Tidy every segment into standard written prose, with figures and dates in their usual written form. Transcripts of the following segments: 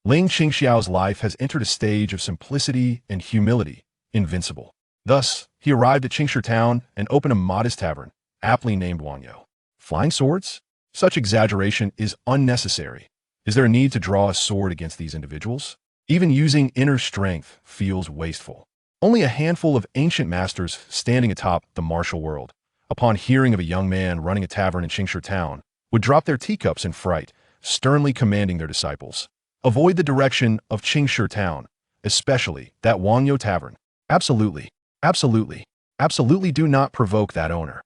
Ling Qingxiao's life has entered a stage of simplicity and humility, invincible. Thus, he arrived at Qingshi Town and opened a modest tavern, aptly named Wanyo. Flying swords? Such exaggeration is unnecessary. Is there a need to draw a sword against these individuals? Even using inner strength feels wasteful. Only a handful of ancient masters standing atop the martial world, upon hearing of a young man running a tavern in Qingshi Town, would drop their teacups in fright, sternly commanding their disciples, avoid the direction of Qingshi Town, especially that Wanyo Tavern. Absolutely, absolutely, absolutely do not provoke that owner.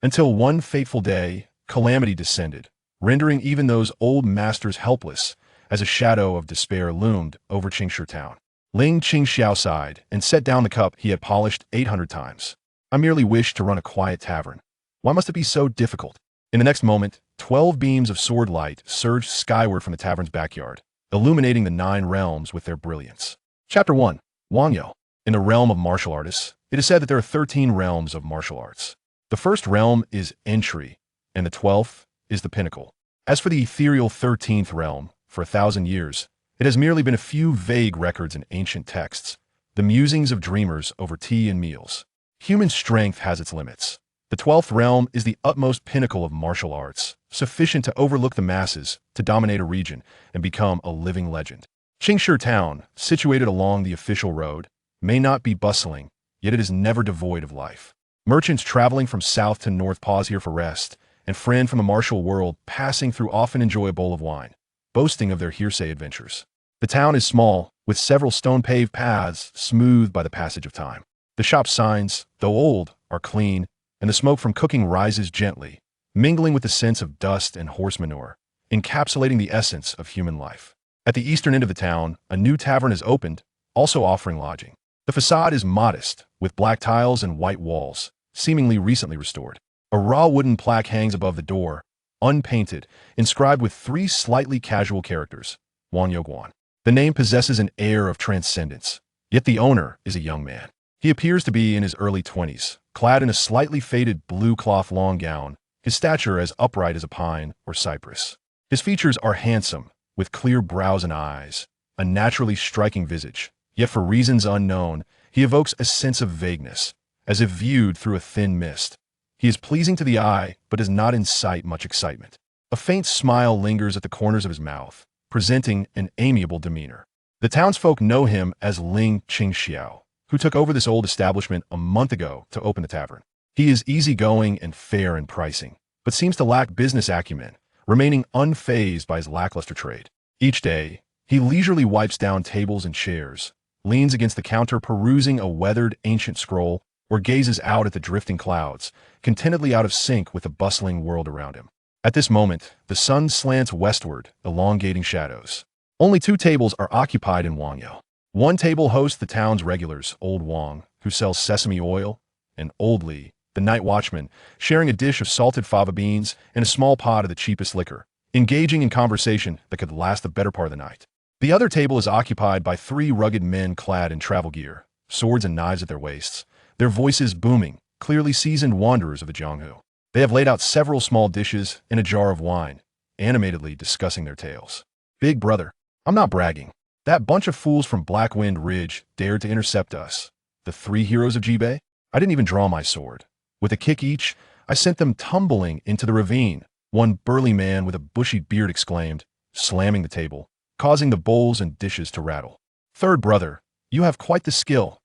Until one fateful day, calamity descended, rendering even those old masters helpless, as a shadow of despair loomed over Qingshi Town. Ling Qingxiao sighed and set down the cup he had polished 800 times. I merely wished to run a quiet tavern. Why must it be so difficult? In the next moment, 12 beams of sword light surged skyward from the tavern's backyard, illuminating the 9 realms with their brilliance. Chapter 1. Wanyo. In the realm of martial artists, it is said that there are 13 realms of martial arts. The first realm is entry, and the 12th is the pinnacle. As for the ethereal 13th realm, for 1,000 years, it has merely been a few vague records in ancient texts, the musings of dreamers over tea and meals. Human strength has its limits. The 12th realm is the utmost pinnacle of martial arts, sufficient to overlook the masses, to dominate a region, and become a living legend. Qingshi Town, situated along the official road, may not be bustling, yet it is never devoid of life. Merchants traveling from south to north pause here for rest, and friends from the martial world passing through often enjoy a bowl of wine, boasting of their hearsay adventures. The town is small, with several stone-paved paths smoothed by the passage of time. The shop signs, though old, are clean, and the smoke from cooking rises gently, mingling with the scents of dust and horse manure, encapsulating the essence of human life. At the eastern end of the town, a new tavern is opened, also offering lodging. The facade is modest, with black tiles and white walls, seemingly recently restored. A raw wooden plaque hangs above the door, unpainted, inscribed with 3 slightly casual characters, Wanyo Guan. The name possesses an air of transcendence, yet the owner is a young man. He appears to be in his early 20s, clad in a slightly faded blue cloth long gown, his stature as upright as a pine or cypress. His features are handsome, with clear brows and eyes, a naturally striking visage, yet for reasons unknown, he evokes a sense of vagueness, as if viewed through a thin mist. He is pleasing to the eye, but does not incite much excitement. A faint smile lingers at the corners of his mouth, presenting an amiable demeanor. The townsfolk know him as Ling Qingxiao, who took over this old establishment a month ago to open the tavern. He is easygoing and fair in pricing, but seems to lack business acumen, remaining unfazed by his lackluster trade. Each day, he leisurely wipes down tables and chairs, leans against the counter perusing a weathered ancient scroll, or gazes out at the drifting clouds, contentedly out of sync with the bustling world around him. At this moment, the sun slants westward, elongating shadows. Only 2 tables are occupied in Wanyo. One table hosts the town's regulars, Old Wang, who sells sesame oil, and Old Li, the night watchman, sharing a dish of salted fava beans and a small pot of the cheapest liquor, engaging in conversation that could last the better part of the night. The other table is occupied by 3 rugged men clad in travel gear, swords and knives at their waists, their voices booming, clearly seasoned wanderers of the Jianghu. They have laid out several small dishes and a jar of wine, animatedly discussing their tales. Big brother, I'm not bragging. That bunch of fools from Blackwind Ridge dared to intercept us. The 3 heroes of Jibei? I didn't even draw my sword. With a kick each, I sent them tumbling into the ravine, one burly man with a bushy beard exclaimed, slamming the table, causing the bowls and dishes to rattle. Third brother, you have quite the skill.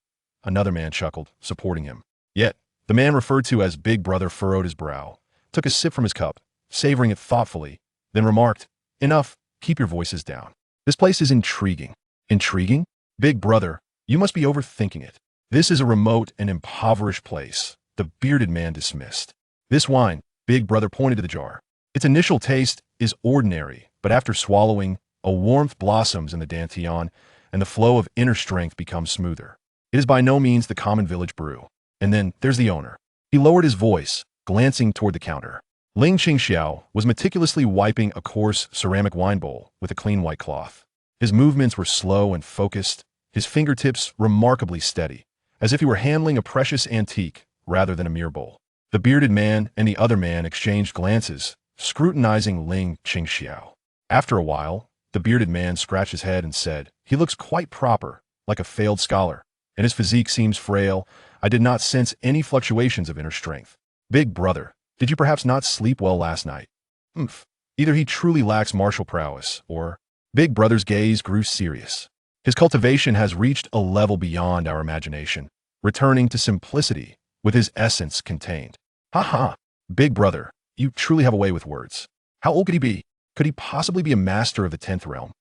Another man chuckled, supporting him. Yet, the man referred to as Big Brother furrowed his brow, took a sip from his cup, savoring it thoughtfully, then remarked, enough, keep your voices down. This place is intriguing. Intriguing? Big Brother, you must be overthinking it. This is a remote and impoverished place, the bearded man dismissed. This wine, Big Brother pointed to the jar. Its initial taste is ordinary, but after swallowing, a warmth blossoms in the dantian, and the flow of inner strength becomes smoother. It is by no means the common village brew. And then there's the owner. He lowered his voice, glancing toward the counter. Ling Qingxiao was meticulously wiping a coarse ceramic wine bowl with a clean white cloth. His movements were slow and focused, his fingertips remarkably steady, as if he were handling a precious antique rather than a mere bowl. The bearded man and the other man exchanged glances, scrutinizing Ling Qingxiao. After a while, The bearded man scratched his head and said, "He looks quite proper, like a failed scholar, and his physique seems frail. I did not sense any fluctuations of inner strength. Big brother, did you perhaps not sleep well last night?" "Humph. Either he truly lacks martial prowess, or—" Big brother's gaze grew serious. "His cultivation has reached a level beyond our imagination, returning to simplicity, with his essence contained." "Ha ha! Big brother, you truly have a way with words. How old could he be? Could he possibly be a master of the 10th realm?"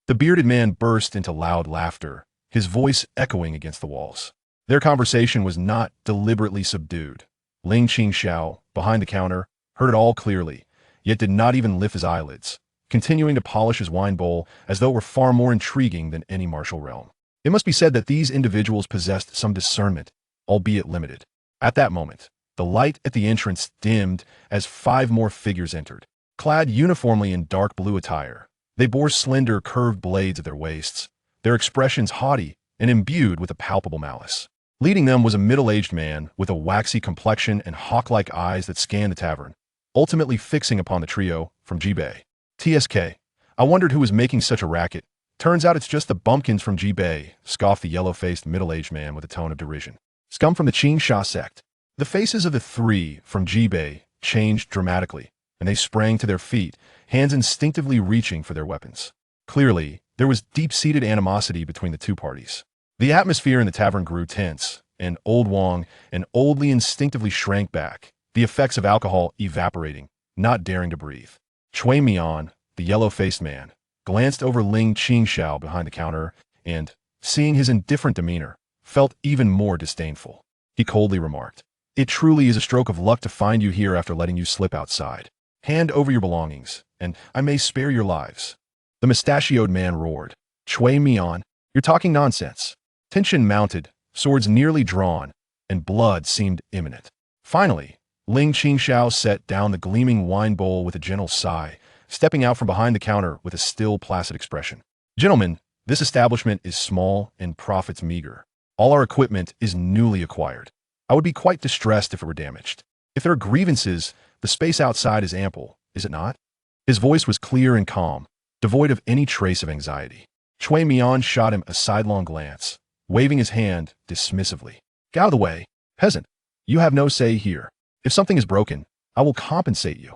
The bearded man burst into loud laughter, his voice echoing against the walls. Their conversation was not deliberately subdued. Ling Qingxiao, behind the counter, heard it all clearly, yet did not even lift his eyelids, continuing to polish his wine bowl as though it were far more intriguing than any martial realm. It must be said that these individuals possessed some discernment, albeit limited. At that moment, the light at the entrance dimmed as 5 more figures entered. Clad uniformly in dark blue attire, they bore slender, curved blades at their waists, their expressions haughty and imbued with a palpable malice. Leading them was a middle-aged man with a waxy complexion and hawk-like eyes that scanned the tavern, ultimately fixing upon the trio from Jibei. "TSK, I wondered who was making such a racket. Turns out it's just the bumpkins from Jibei," scoffed the yellow-faced middle-aged man with a tone of derision. "Scum from the Xianxia sect." The faces of the 3 from Jibei changed dramatically, and they sprang to their feet, hands instinctively reaching for their weapons. Clearly, there was deep-seated animosity between the 2 parties. The atmosphere in the tavern grew tense, and Old Wang and Old Li instinctively shrank back, the effects of alcohol evaporating, not daring to breathe. Chui Mian, the yellow-faced man, glanced over Ling Qingxiao behind the counter and, seeing his indifferent demeanor, felt even more disdainful. He coldly remarked, "It truly is a stroke of luck to find you here after letting you slip outside. Hand over your belongings, and I may spare your lives." The mustachioed man roared, "Chui Mian, you're talking nonsense." Tension mounted, swords nearly drawn, and blood seemed imminent. Finally, Ling Qingxiao set down the gleaming wine bowl with a gentle sigh, stepping out from behind the counter with a still placid expression. "Gentlemen, this establishment is small and profits meager. All our equipment is newly acquired. I would be quite distressed if it were damaged. If there are grievances, the space outside is ample, is it not?" His voice was clear and calm, devoid of any trace of anxiety. Chui Mian shot him a sidelong glance, waving his hand dismissively. "Get out of the way, peasant. You have no say here. If something is broken, I will compensate you."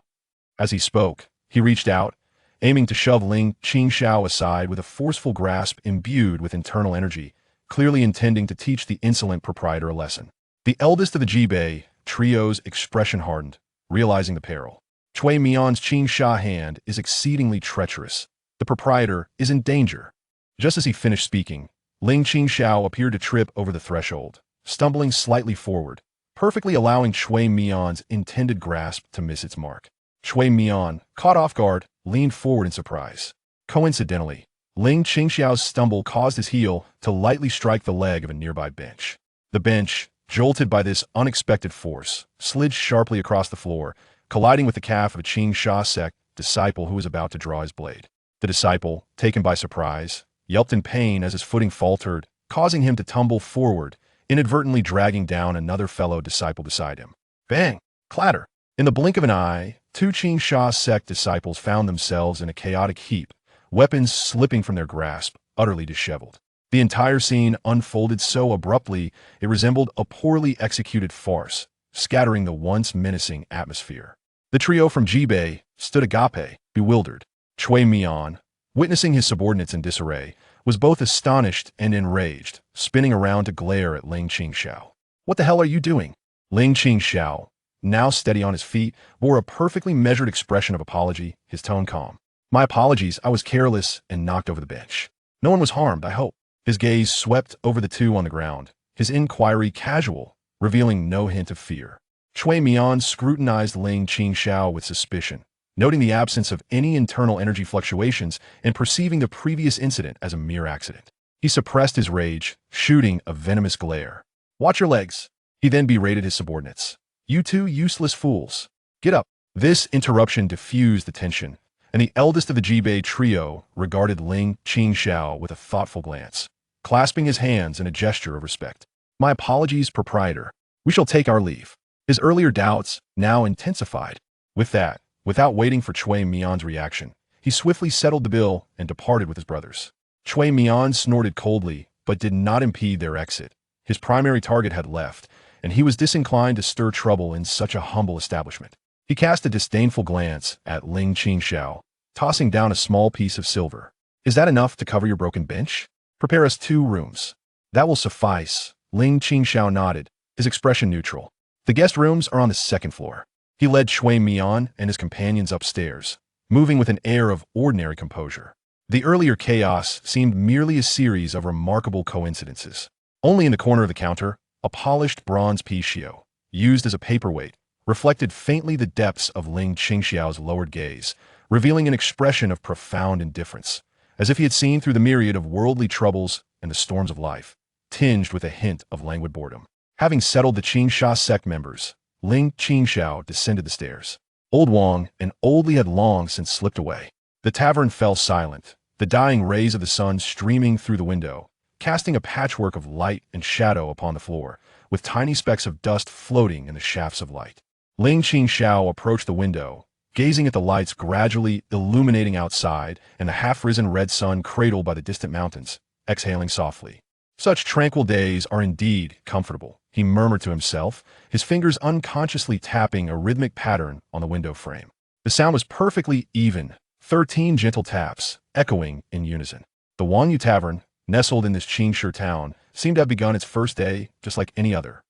As he spoke, he reached out, aiming to shove Ling Qingxiao aside with a forceful grasp imbued with internal energy, clearly intending to teach the insolent proprietor a lesson. The eldest of the Jibei trio's expression hardened, realizing the peril. Chui Mian's Qingxia hand is exceedingly treacherous. The proprietor is in danger. Just as he finished speaking, Ling Qingxiao appeared to trip over the threshold, stumbling slightly forward, perfectly allowing Chui Mian's intended grasp to miss its mark. Chui Mian, caught off guard, leaned forward in surprise. Coincidentally, Ling Qingxiao's stumble caused his heel to lightly strike the leg of a nearby bench. The bench, jolted by this unexpected force, slid sharply across the floor, colliding with the calf of a Qingxia sect disciple who was about to draw his blade. The disciple, taken by surprise, yelped in pain as his footing faltered, causing him to tumble forward, inadvertently dragging down another fellow disciple beside him. Bang! Clatter! In the blink of an eye, 2 Qingxia sect disciples found themselves in a chaotic heap, weapons slipping from their grasp, utterly disheveled. The entire scene unfolded so abruptly it resembled a poorly executed farce, scattering the once menacing atmosphere. The trio from Jibei stood agape, bewildered. Chui Mian, witnessing his subordinates in disarray, was both astonished and enraged, spinning around to glare at Ling Qingxiao. "What the hell are you doing?" Ling Qingxiao, now steady on his feet, bore a perfectly measured expression of apology, his tone calm. "My apologies, I was careless and knocked over the bench. No one was harmed, I hope." His gaze swept over the 2 on the ground, his inquiry casual, revealing no hint of fear. Chui Mian scrutinized Ling Qingxiao with suspicion, noting the absence of any internal energy fluctuations and perceiving the previous incident as a mere accident. He suppressed his rage, shooting a venomous glare. "Watch your legs." He then berated his subordinates. "You 2 useless fools. Get up." This interruption diffused the tension, and the eldest of the Jibei trio regarded Ling Qingxiao with a thoughtful glance, clasping his hands in a gesture of respect. "My apologies, proprietor. We shall take our leave." His earlier doubts now intensified. With that, without waiting for Chui Mian's reaction, He swiftly settled the bill and departed with his brothers. Cui Mian snorted coldly, but did not impede their exit. His primary target had left, and he was disinclined to stir trouble in such a humble establishment. He cast a disdainful glance at Ling Qingxiao, tossing down a small piece of silver. "Is that enough to cover your broken bench? Prepare us 2 rooms." "That will suffice." Ling Qingxiao nodded, his expression neutral. "The guest rooms are on the 2nd floor." He led Cui Mian and his companions upstairs, moving with an air of ordinary composure. The earlier chaos seemed merely a series of remarkable coincidences. Only in the corner of the counter, a polished bronze picio, used as a paperweight, reflected faintly the depths of Ling Qingxiao's lowered gaze, revealing an expression of profound indifference, as if he had seen through the myriad of worldly troubles and the storms of life, tinged with a hint of languid boredom. Having settled the Qingxia sect members, Ling Qingxiao descended the stairs. Old Wang and Old Li had long since slipped away. The tavern fell silent, the dying rays of the sun streaming through the window, casting a patchwork of light and shadow upon the floor, with tiny specks of dust floating in the shafts of light. Ling Qingxiao approached the window, gazing at the lights gradually illuminating outside and the half-risen red sun cradled by the distant mountains, exhaling softly. "Such tranquil days are indeed comfortable," he murmured to himself, his fingers unconsciously tapping a rhythmic pattern on the window frame. The sound was perfectly even, 13 gentle taps, echoing in unison. The Wangyu Tavern, nestled in this Qingshi Town, seemed to have begun its first day just like any other.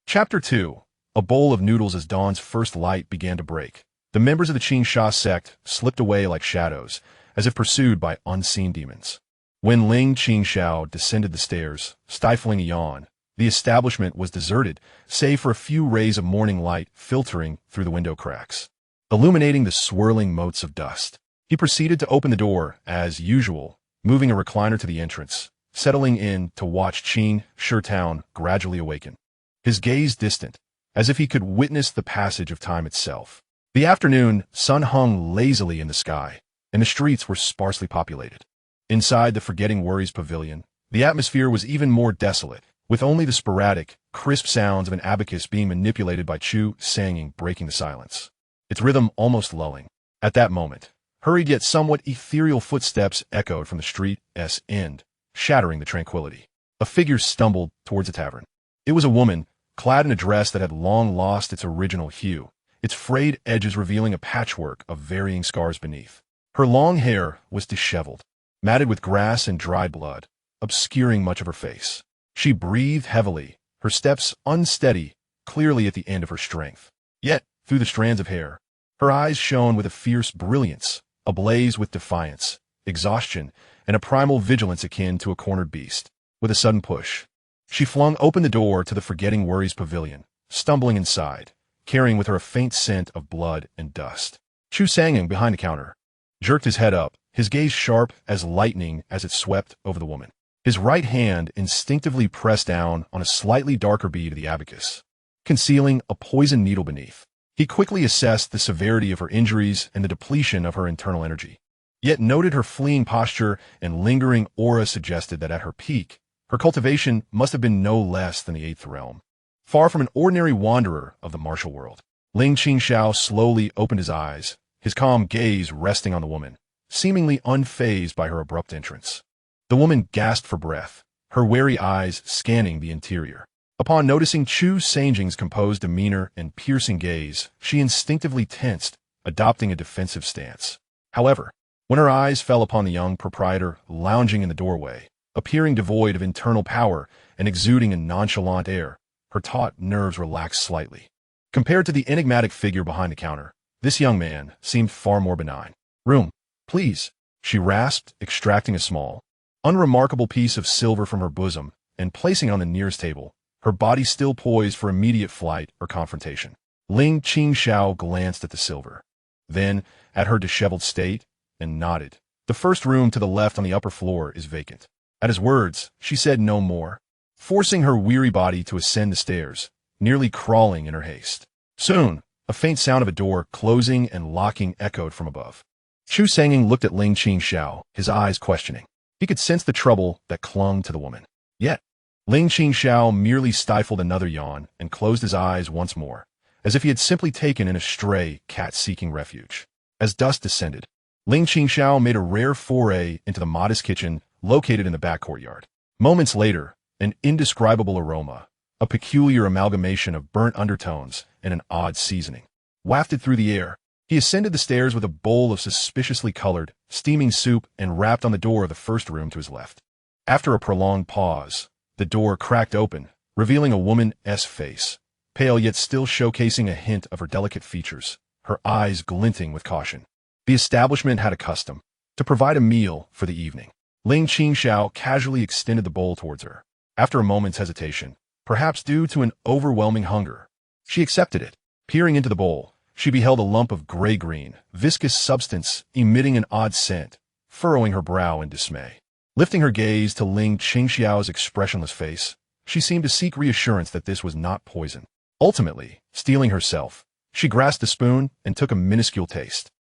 Chapter 2. A bowl of noodles as dawn's first light began to break. The members of the Qingxia sect slipped away like shadows, as if pursued by unseen demons. When Ling Qingxiao descended the stairs, stifling a yawn, the establishment was deserted, save for a few rays of morning light filtering through the window cracks, illuminating the swirling motes of dust. He proceeded to open the door, as usual, moving a recliner to the entrance, settling in to watch Qingshi Town gradually awaken. His gaze distant, as if he could witness the passage of time itself. The afternoon sun hung lazily in the sky, and the streets were sparsely populated. Inside the Forgetting Worries pavilion, the atmosphere was even more desolate, with only the sporadic, crisp sounds of an abacus being manipulated by Chu singing breaking the silence, its rhythm almost lulling. At that moment, hurried yet somewhat ethereal footsteps echoed from the street's end, shattering the tranquility. A figure stumbled towards the tavern. It was a woman, clad in a dress that had long lost its original hue, its frayed edges revealing a patchwork of varying scars beneath. Her long hair was disheveled, matted with grass and dried blood, obscuring much of her face. She breathed heavily, her steps unsteady, clearly at the end of her strength. Yet, through the strands of hair, her eyes shone with a fierce brilliance, ablaze with defiance, exhaustion, and a primal vigilance akin to a cornered beast. With a sudden push, she flung open the door to the Forgetting Worries pavilion, stumbling inside, carrying with her a faint scent of blood and dust. Chu Sanging, behind the counter, jerked his head up, his gaze sharp as lightning as it swept over the woman. His right hand instinctively pressed down on a slightly darker bead of the abacus, concealing a poisoned needle beneath. He quickly assessed the severity of her injuries and the depletion of her internal energy, yet noted her fleeing posture and lingering aura suggested that at her peak, her cultivation must have been no less than the 8th realm. Far from an ordinary wanderer of the martial world, Ling Qingxiao slowly opened his eyes, his calm gaze resting on the woman, seemingly unfazed by her abrupt entrance. The woman gasped for breath, her wary eyes scanning the interior. Upon noticing Chu Sanjing's composed demeanor and piercing gaze, she instinctively tensed, adopting a defensive stance. However, when her eyes fell upon the young proprietor lounging in the doorway, appearing devoid of internal power and exuding a nonchalant air, her taut nerves relaxed slightly. Compared to the enigmatic figure behind the counter, this young man seemed far more benign. "Room, please," she rasped, extracting a small, unremarkable piece of silver from her bosom and placing it on the nearest table, her body still poised for immediate flight or confrontation. Ling Qingxiao glanced at the silver, then at her disheveled state, and nodded. "The first room to the left on the upper floor is vacant." At his words, she said no more, forcing her weary body to ascend the stairs, nearly crawling in her haste. Soon, a faint sound of a door closing and locking echoed from above. Chu Sanging looked at Ling Qingxiao, his eyes questioning. He could sense the trouble that clung to the woman. Yet, Ling Qingxiao merely stifled another yawn and closed his eyes once more, as if he had simply taken in a stray cat seeking refuge. As dusk descended, Ling Qingxiao made a rare foray into the modest kitchen located in the back courtyard. Moments later, an indescribable aroma, a peculiar amalgamation of burnt undertones and an odd seasoning, wafted through the air. He ascended the stairs with a bowl of suspiciously colored, steaming soup and rapped on the door of the first room to his left. After a prolonged pause, the door cracked open, revealing a woman's face, pale yet still showcasing a hint of her delicate features, her eyes glinting with caution. The establishment had a custom to provide a meal for the evening. Ling Qingxiao casually extended the bowl towards her. After a moment's hesitation, perhaps due to an overwhelming hunger, she accepted it. Peering into the bowl, she beheld a lump of gray-green, viscous substance emitting an odd scent, furrowing her brow in dismay. Lifting her gaze to Ling Qingxiao's expressionless face, she seemed to seek reassurance that this was not poison. Ultimately, steeling herself, she grasped a spoon and took a minuscule taste.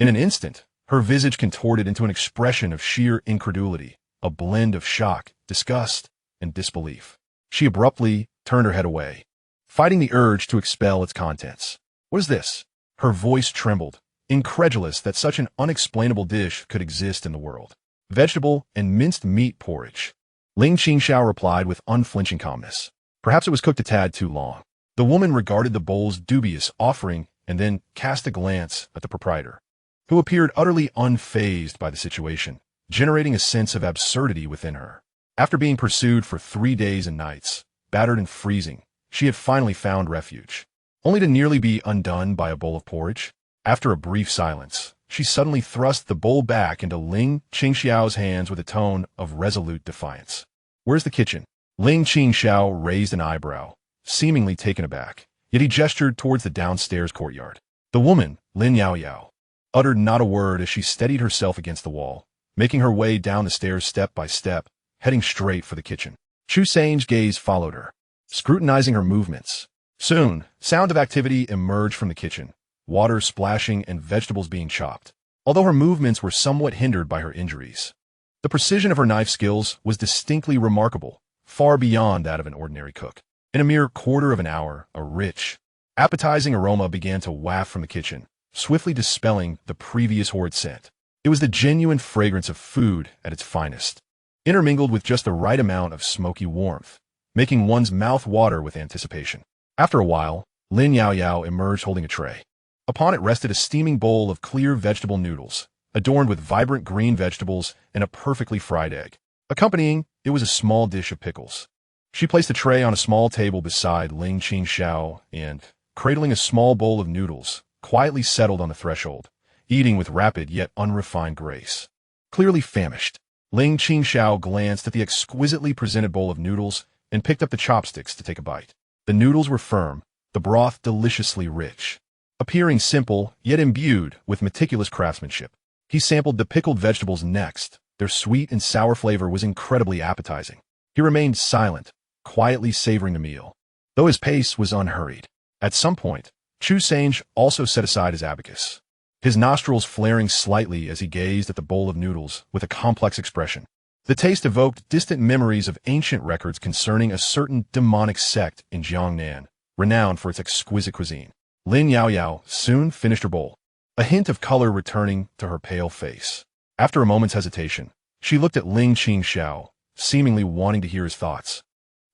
In an instant, her visage contorted into an expression of sheer incredulity, a blend of shock, disgust, and disbelief. She abruptly turned her head away, fighting the urge to expel its contents. "What is this?" Her voice trembled, incredulous that such an unexplainable dish could exist in the world. "Vegetable and minced meat porridge." Ling Qingxiao replied with unflinching calmness. Perhaps it was cooked a tad too long. The woman regarded the bowl's dubious offering and then cast a glance at the proprietor, who appeared utterly unfazed by the situation, generating a sense of absurdity within her. After being pursued for 3 days and nights, battered and freezing, she had finally found refuge, only to nearly be undone by a bowl of porridge. After a brief silence, she suddenly thrust the bowl back into Ling Qingxiao's hands with a tone of resolute defiance. "Where's the kitchen?" Ling Qingxiao raised an eyebrow, seemingly taken aback, yet he gestured towards the downstairs courtyard. The woman, Lin Yaoyao, uttered not a word as she steadied herself against the wall, making her way down the stairs step by step, heading straight for the kitchen. Chu Sange's gaze followed her, scrutinizing her movements. Soon, sound of activity emerged from the kitchen, water splashing and vegetables being chopped. Although her movements were somewhat hindered by her injuries, the precision of her knife skills was distinctly remarkable, far beyond that of an ordinary cook. In a mere quarter of an hour, a rich, appetizing aroma began to waft from the kitchen, swiftly dispelling the previous horrid scent. It was the genuine fragrance of food at its finest, intermingled with just the right amount of smoky warmth, making one's mouth water with anticipation. After a while, Lin Yaoyao emerged holding a tray. Upon it rested a steaming bowl of clear vegetable noodles, adorned with vibrant green vegetables and a perfectly fried egg. Accompanying it was a small dish of pickles. She placed the tray on a small table beside Ling Qingxiao and, cradling a small bowl of noodles, quietly settled on the threshold, eating with rapid yet unrefined grace. Clearly famished, Ling Qingxiao glanced at the exquisitely presented bowl of noodles and picked up the chopsticks to take a bite. The noodles were firm, the broth deliciously rich, appearing simple yet imbued with meticulous craftsmanship. He sampled the pickled vegetables next. Their sweet and sour flavor was incredibly appetizing. He remained silent, quietly savoring the meal, though his pace was unhurried. At some point, Chu Sange also set aside his abacus, his nostrils flaring slightly as he gazed at the bowl of noodles with a complex expression. The taste evoked distant memories of ancient records concerning a certain demonic sect in Jiangnan, renowned for its exquisite cuisine. Lin Yaoyao soon finished her bowl, a hint of color returning to her pale face. After a moment's hesitation, she looked at Ling Qingxiao, seemingly wanting to hear his thoughts,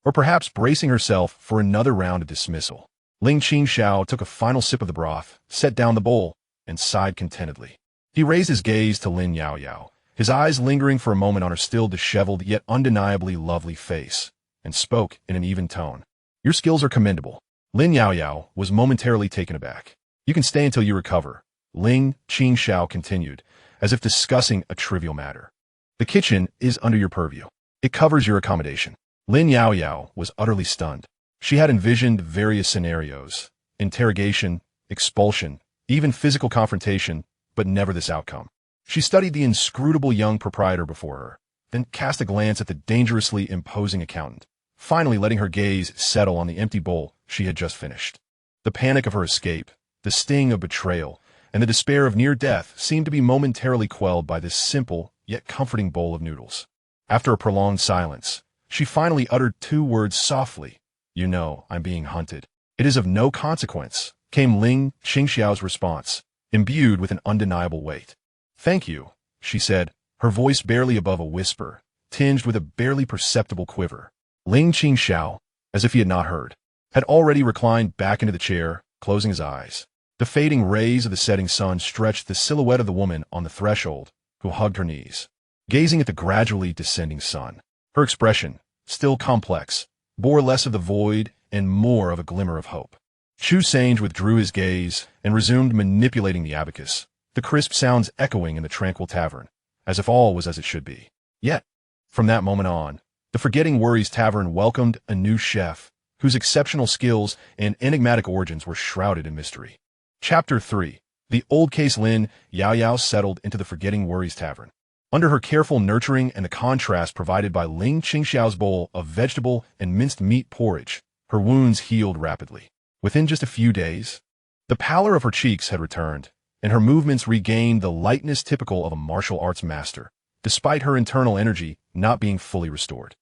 or perhaps bracing herself for another round of dismissal. Ling Qingxiao took a final sip of the broth, set down the bowl, and sighed contentedly. He raised his gaze to Lin Yaoyao, his eyes lingering for a moment on her still disheveled yet undeniably lovely face, and spoke in an even tone. "Your skills are commendable." Lin Yaoyao was momentarily taken aback. "You can stay until you recover," Ling Qingxiao continued, as if discussing a trivial matter. "The kitchen is under your purview. It covers your accommodation." Lin Yaoyao was utterly stunned. She had envisioned various scenarios: interrogation, expulsion, even physical confrontation, but never this outcome. She studied the inscrutable young proprietor before her, then cast a glance at the dangerously imposing accountant, finally letting her gaze settle on the empty bowl she had just finished. The panic of her escape, the sting of betrayal, and the despair of near death seemed to be momentarily quelled by this simple yet comforting bowl of noodles. After a prolonged silence, she finally uttered 2 words softly. "You know, I'm being hunted." "It is of no consequence," came Ling Qingxiao's response, imbued with an undeniable weight. "Thank you," she said, her voice barely above a whisper, tinged with a barely perceptible quiver. Ling Qingxiao, as if he had not heard, had already reclined back into the chair, closing his eyes. The fading rays of the setting sun stretched the silhouette of the woman on the threshold, who hugged her knees, gazing at the gradually descending sun. Her expression, still complex, bore less of the void and more of a glimmer of hope. Xianxia withdrew his gaze and resumed manipulating the abacus, the crisp sounds echoing in the tranquil tavern, as if all was as it should be. Yet, from that moment on, the Forgetting Worries Tavern welcomed a new chef, whose exceptional skills and enigmatic origins were shrouded in mystery. Chapter 3. The old case Ling Qingxiao settled into the Forgetting Worries Tavern. Under her careful nurturing and the contrast provided by Ling Qingxiao's bowl of vegetable and minced meat porridge, her wounds healed rapidly. Within just a few days, the pallor of her cheeks had returned, and her movements regained the lightness typical of a martial arts master, despite her internal energy not being fully restored.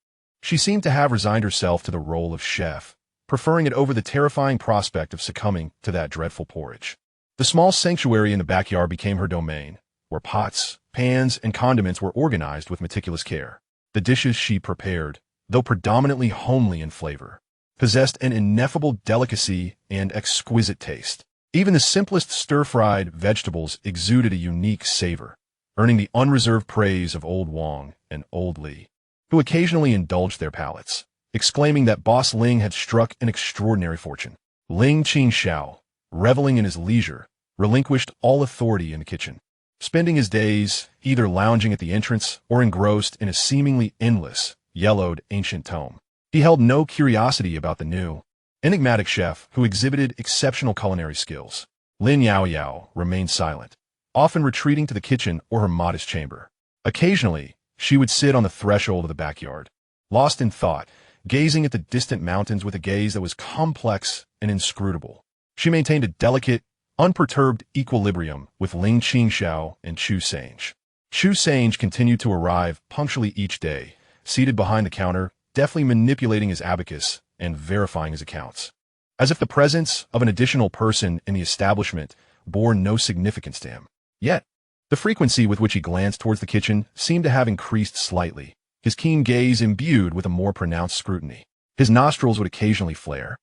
She seemed to have resigned herself to the role of chef, preferring it over the terrifying prospect of succumbing to that dreadful porridge. The small sanctuary in the backyard became her domain, where pots, pans, and condiments were organized with meticulous care. The dishes she prepared, though predominantly homely in flavor, possessed an ineffable delicacy and exquisite taste. Even the simplest stir-fried vegetables exuded a unique savor, earning the unreserved praise of Old Wang and Old Li, who occasionally indulged their palates, exclaiming that Boss Ling had struck an extraordinary fortune. Ling Qingxiao, reveling in his leisure, relinquished all authority in the kitchen, spending his days either lounging at the entrance or engrossed in a seemingly endless, yellowed ancient tome. He held no curiosity about the new, enigmatic chef who exhibited exceptional culinary skills. Ling Qingxiao remained silent, often retreating to the kitchen or her modest chamber. Occasionally, she would sit on the threshold of the backyard, lost in thought, gazing at the distant mountains with a gaze that was complex and inscrutable. She maintained a delicate, unperturbed equilibrium with Ling Qingxiao and Xianxia. Xianxia continued to arrive punctually each day, seated behind the counter, deftly manipulating his abacus and verifying his accounts, as if the presence of an additional person in the establishment bore no significance to him. Yet, the frequency with which he glanced towards the kitchen seemed to have increased slightly, his keen gaze imbued with a more pronounced scrutiny. His nostrils would occasionally flare,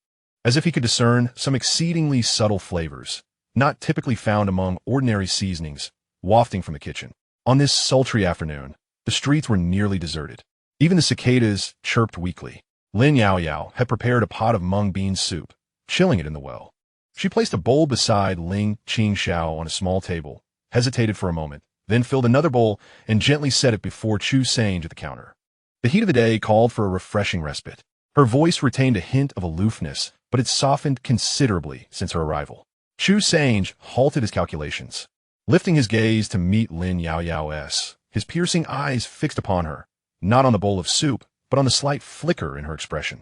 as if he could discern some exceedingly subtle flavors, not typically found among ordinary seasonings, wafting from the kitchen. On this sultry afternoon, the streets were nearly deserted. Even the cicadas chirped weakly. Ling Qingxiao had prepared a pot of mung bean soup, chilling it in the well. She placed a bowl beside Ling Qingxiao on a small table, hesitated for a moment, then filled another bowl and gently set it before Xianxia at the counter. The heat of the day called for a refreshing respite. Her voice retained a hint of aloofness, but it softened considerably since her arrival. Xianxia halted his calculations, lifting his gaze to meet Ling Qingxiao's, his piercing eyes fixed upon her, not on the bowl of soup, but on the slight flicker in her expression.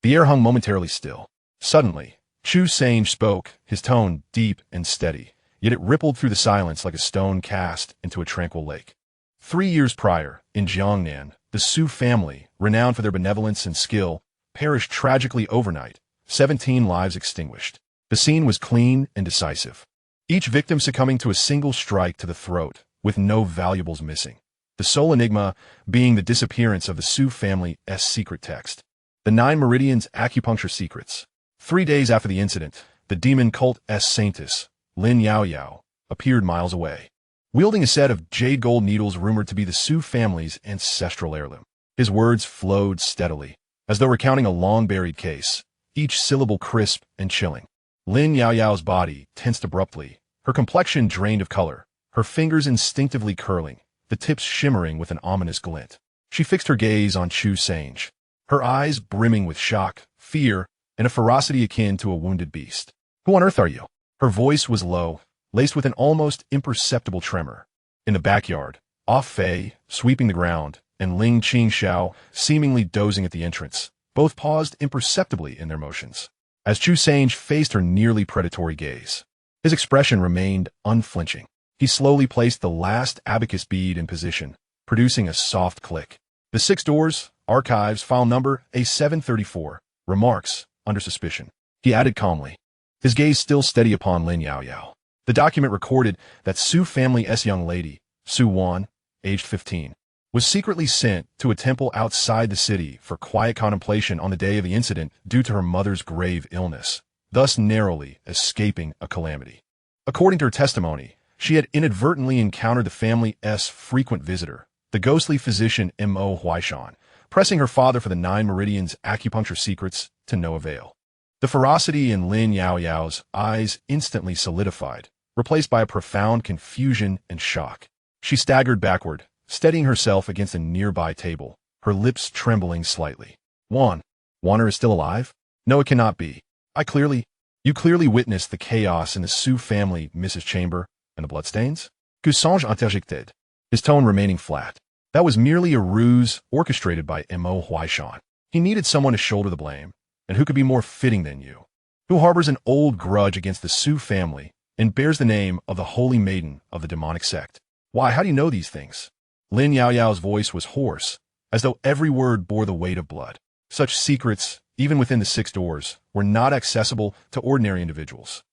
The air hung momentarily still. Suddenly, Xianxia spoke, his tone deep and steady, yet it rippled through the silence like a stone cast into a tranquil lake. 3 years prior, in Jiangnan, the Su family, renowned for their benevolence and skill, perished tragically overnight, 17 lives extinguished. The scene was clean and decisive, each victim succumbing to a single strike to the throat, with no valuables missing. The sole enigma being the disappearance of the Su family's secret text, the 9 Meridians acupuncture secrets. 3 days after the incident, the demon cult's saintess, Ling Qingxiao, appeared miles away, wielding a set of jade gold needles rumored to be the Su family's ancestral heirloom. His words flowed steadily, as though recounting a long-buried case, each syllable crisp and chilling. Ling Qingxiao's body tensed abruptly, her complexion drained of color, her fingers instinctively curling, the tips shimmering with an ominous glint. She fixed her gaze on Xianxia, her eyes brimming with shock, fear, and a ferocity akin to a wounded beast. "Who on earth are you?" Her voice was low, laced with an almost imperceptible tremor. In the backyard, Fei, sweeping the ground, and Ling Qingxiao, seemingly dozing at the entrance, both paused imperceptibly in their motions, as Xianxia faced her nearly predatory gaze. His expression remained unflinching. He slowly placed the last abacus bead in position, producing a soft click. The 6 doors, archives, file number A734, remarks, under suspicion. He added calmly, his gaze still steady upon Ling Qingxiao. The document recorded that Su family's young lady, Su Wan, aged 15, was secretly sent to a temple outside the city for quiet contemplation on the day of the incident due to her mother's grave illness, thus narrowly escaping a calamity. According to her testimony, she had inadvertently encountered the family's frequent visitor, the ghostly physician Mo Huaishan, pressing her father for the 9 meridians acupuncture secrets to no avail. The ferocity in Lin Yaoyao's eyes instantly solidified, replaced by a profound confusion and shock. She staggered backward, steadying herself against a nearby table, her lips trembling slightly. Waner is still alive? No, it cannot be. You clearly witnessed the chaos in the Su family, Mrs. Chamber, and the bloodstains? Que songe interjected, his tone remaining flat. That was merely a ruse orchestrated by Mo Huaishan. He needed someone to shoulder the blame, and who could be more fitting than you? Who harbors an old grudge against the Su family and bears the name of the holy maiden of the demonic sect? Why, how do you know these things? Lin Yaoyao's voice was hoarse, as though every word bore the weight of blood. Such secrets, even within the 6 doors, were not accessible to ordinary individuals.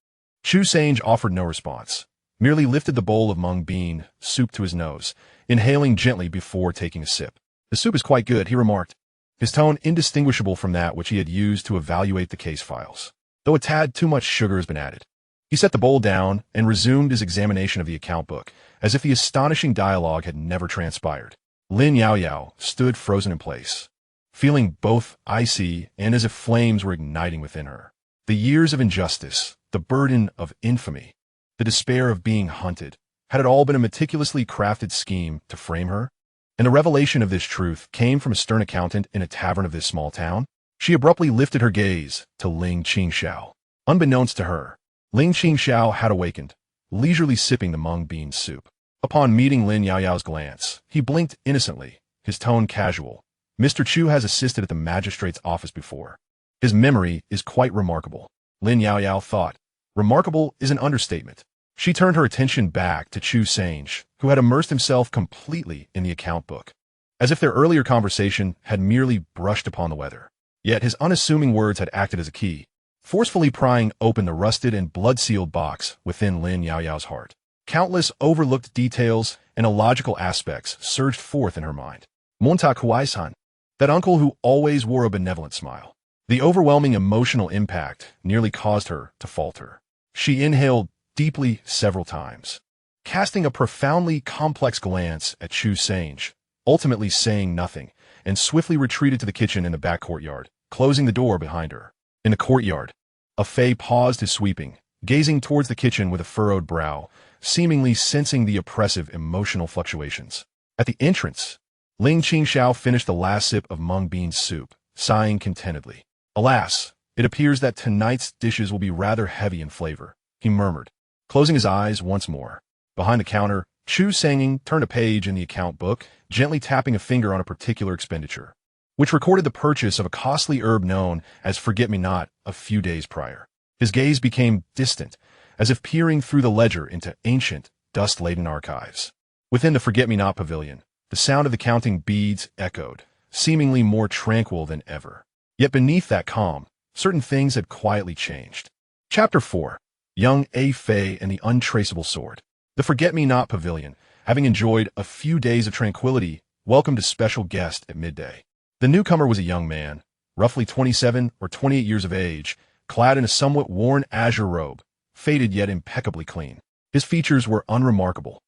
Chu Sange offered no response, merely lifted the bowl of mung bean soup to his nose, inhaling gently before taking a sip. The soup is quite good, he remarked, his tone indistinguishable from that which he had used to evaluate the case files, though a tad too much sugar has been added. He set the bowl down and resumed his examination of the account book, as if the astonishing dialogue had never transpired. Lin Yaoyao stood frozen in place, feeling both icy and as if flames were igniting within her. The years of injustice, the burden of infamy, the despair of being hunted, had it all been a meticulously crafted scheme to frame her? And the revelation of this truth came from a stern accountant in a tavern of this small town? She abruptly lifted her gaze to Ling Qingxiao. Unbeknownst to her, Ling Qingxiao had awakened, leisurely sipping the mung bean soup. Upon meeting Lin Yaoyao's glance, he blinked innocently, his tone casual. Mr. Chu has assisted at the magistrate's office before. His memory is quite remarkable. Lin Yaoyao thought. Remarkable is an understatement. She turned her attention back to Chu Sange, who had immersed himself completely in the account book, as if their earlier conversation had merely brushed upon the weather. Yet his unassuming words had acted as a key, forcefully prying open the rusted and blood-sealed box within Lin Yaoyao's heart. Countless overlooked details and illogical aspects surged forth in her mind. Monta Kuai-san, that uncle who always wore a benevolent smile. The overwhelming emotional impact nearly caused her to falter. She inhaled deeply several times, casting a profoundly complex glance at Chu Sange, ultimately saying nothing, and swiftly retreated to the kitchen in the back courtyard, closing the door behind her. In the courtyard, a Fei paused his sweeping, gazing towards the kitchen with a furrowed brow, seemingly sensing the oppressive emotional fluctuations. At the entrance, Ling Qingxiao finished the last sip of mung bean soup, sighing contentedly. Alas, it appears that tonight's dishes will be rather heavy in flavor, he murmured, closing his eyes once more. Behind the counter, Chu Sanging turned a page in the account book, gently tapping a finger on a particular expenditure, which recorded the purchase of a costly herb known as forget-me-not a few days prior. His gaze became distant, as if peering through the ledger into ancient, dust-laden archives. Within the forget-me-not pavilion, the sound of the counting beads echoed, seemingly more tranquil than ever. Yet beneath that calm, certain things had quietly changed. Chapter 4. Young A. Fei and the Untraceable Sword. The Forget-Me-Not Pavilion, having enjoyed a few days of tranquility, welcomed a special guest at midday. The newcomer was a young man, roughly 27 or 28 years of age, clad in a somewhat worn azure robe, faded yet impeccably clean. His features were unremarkable,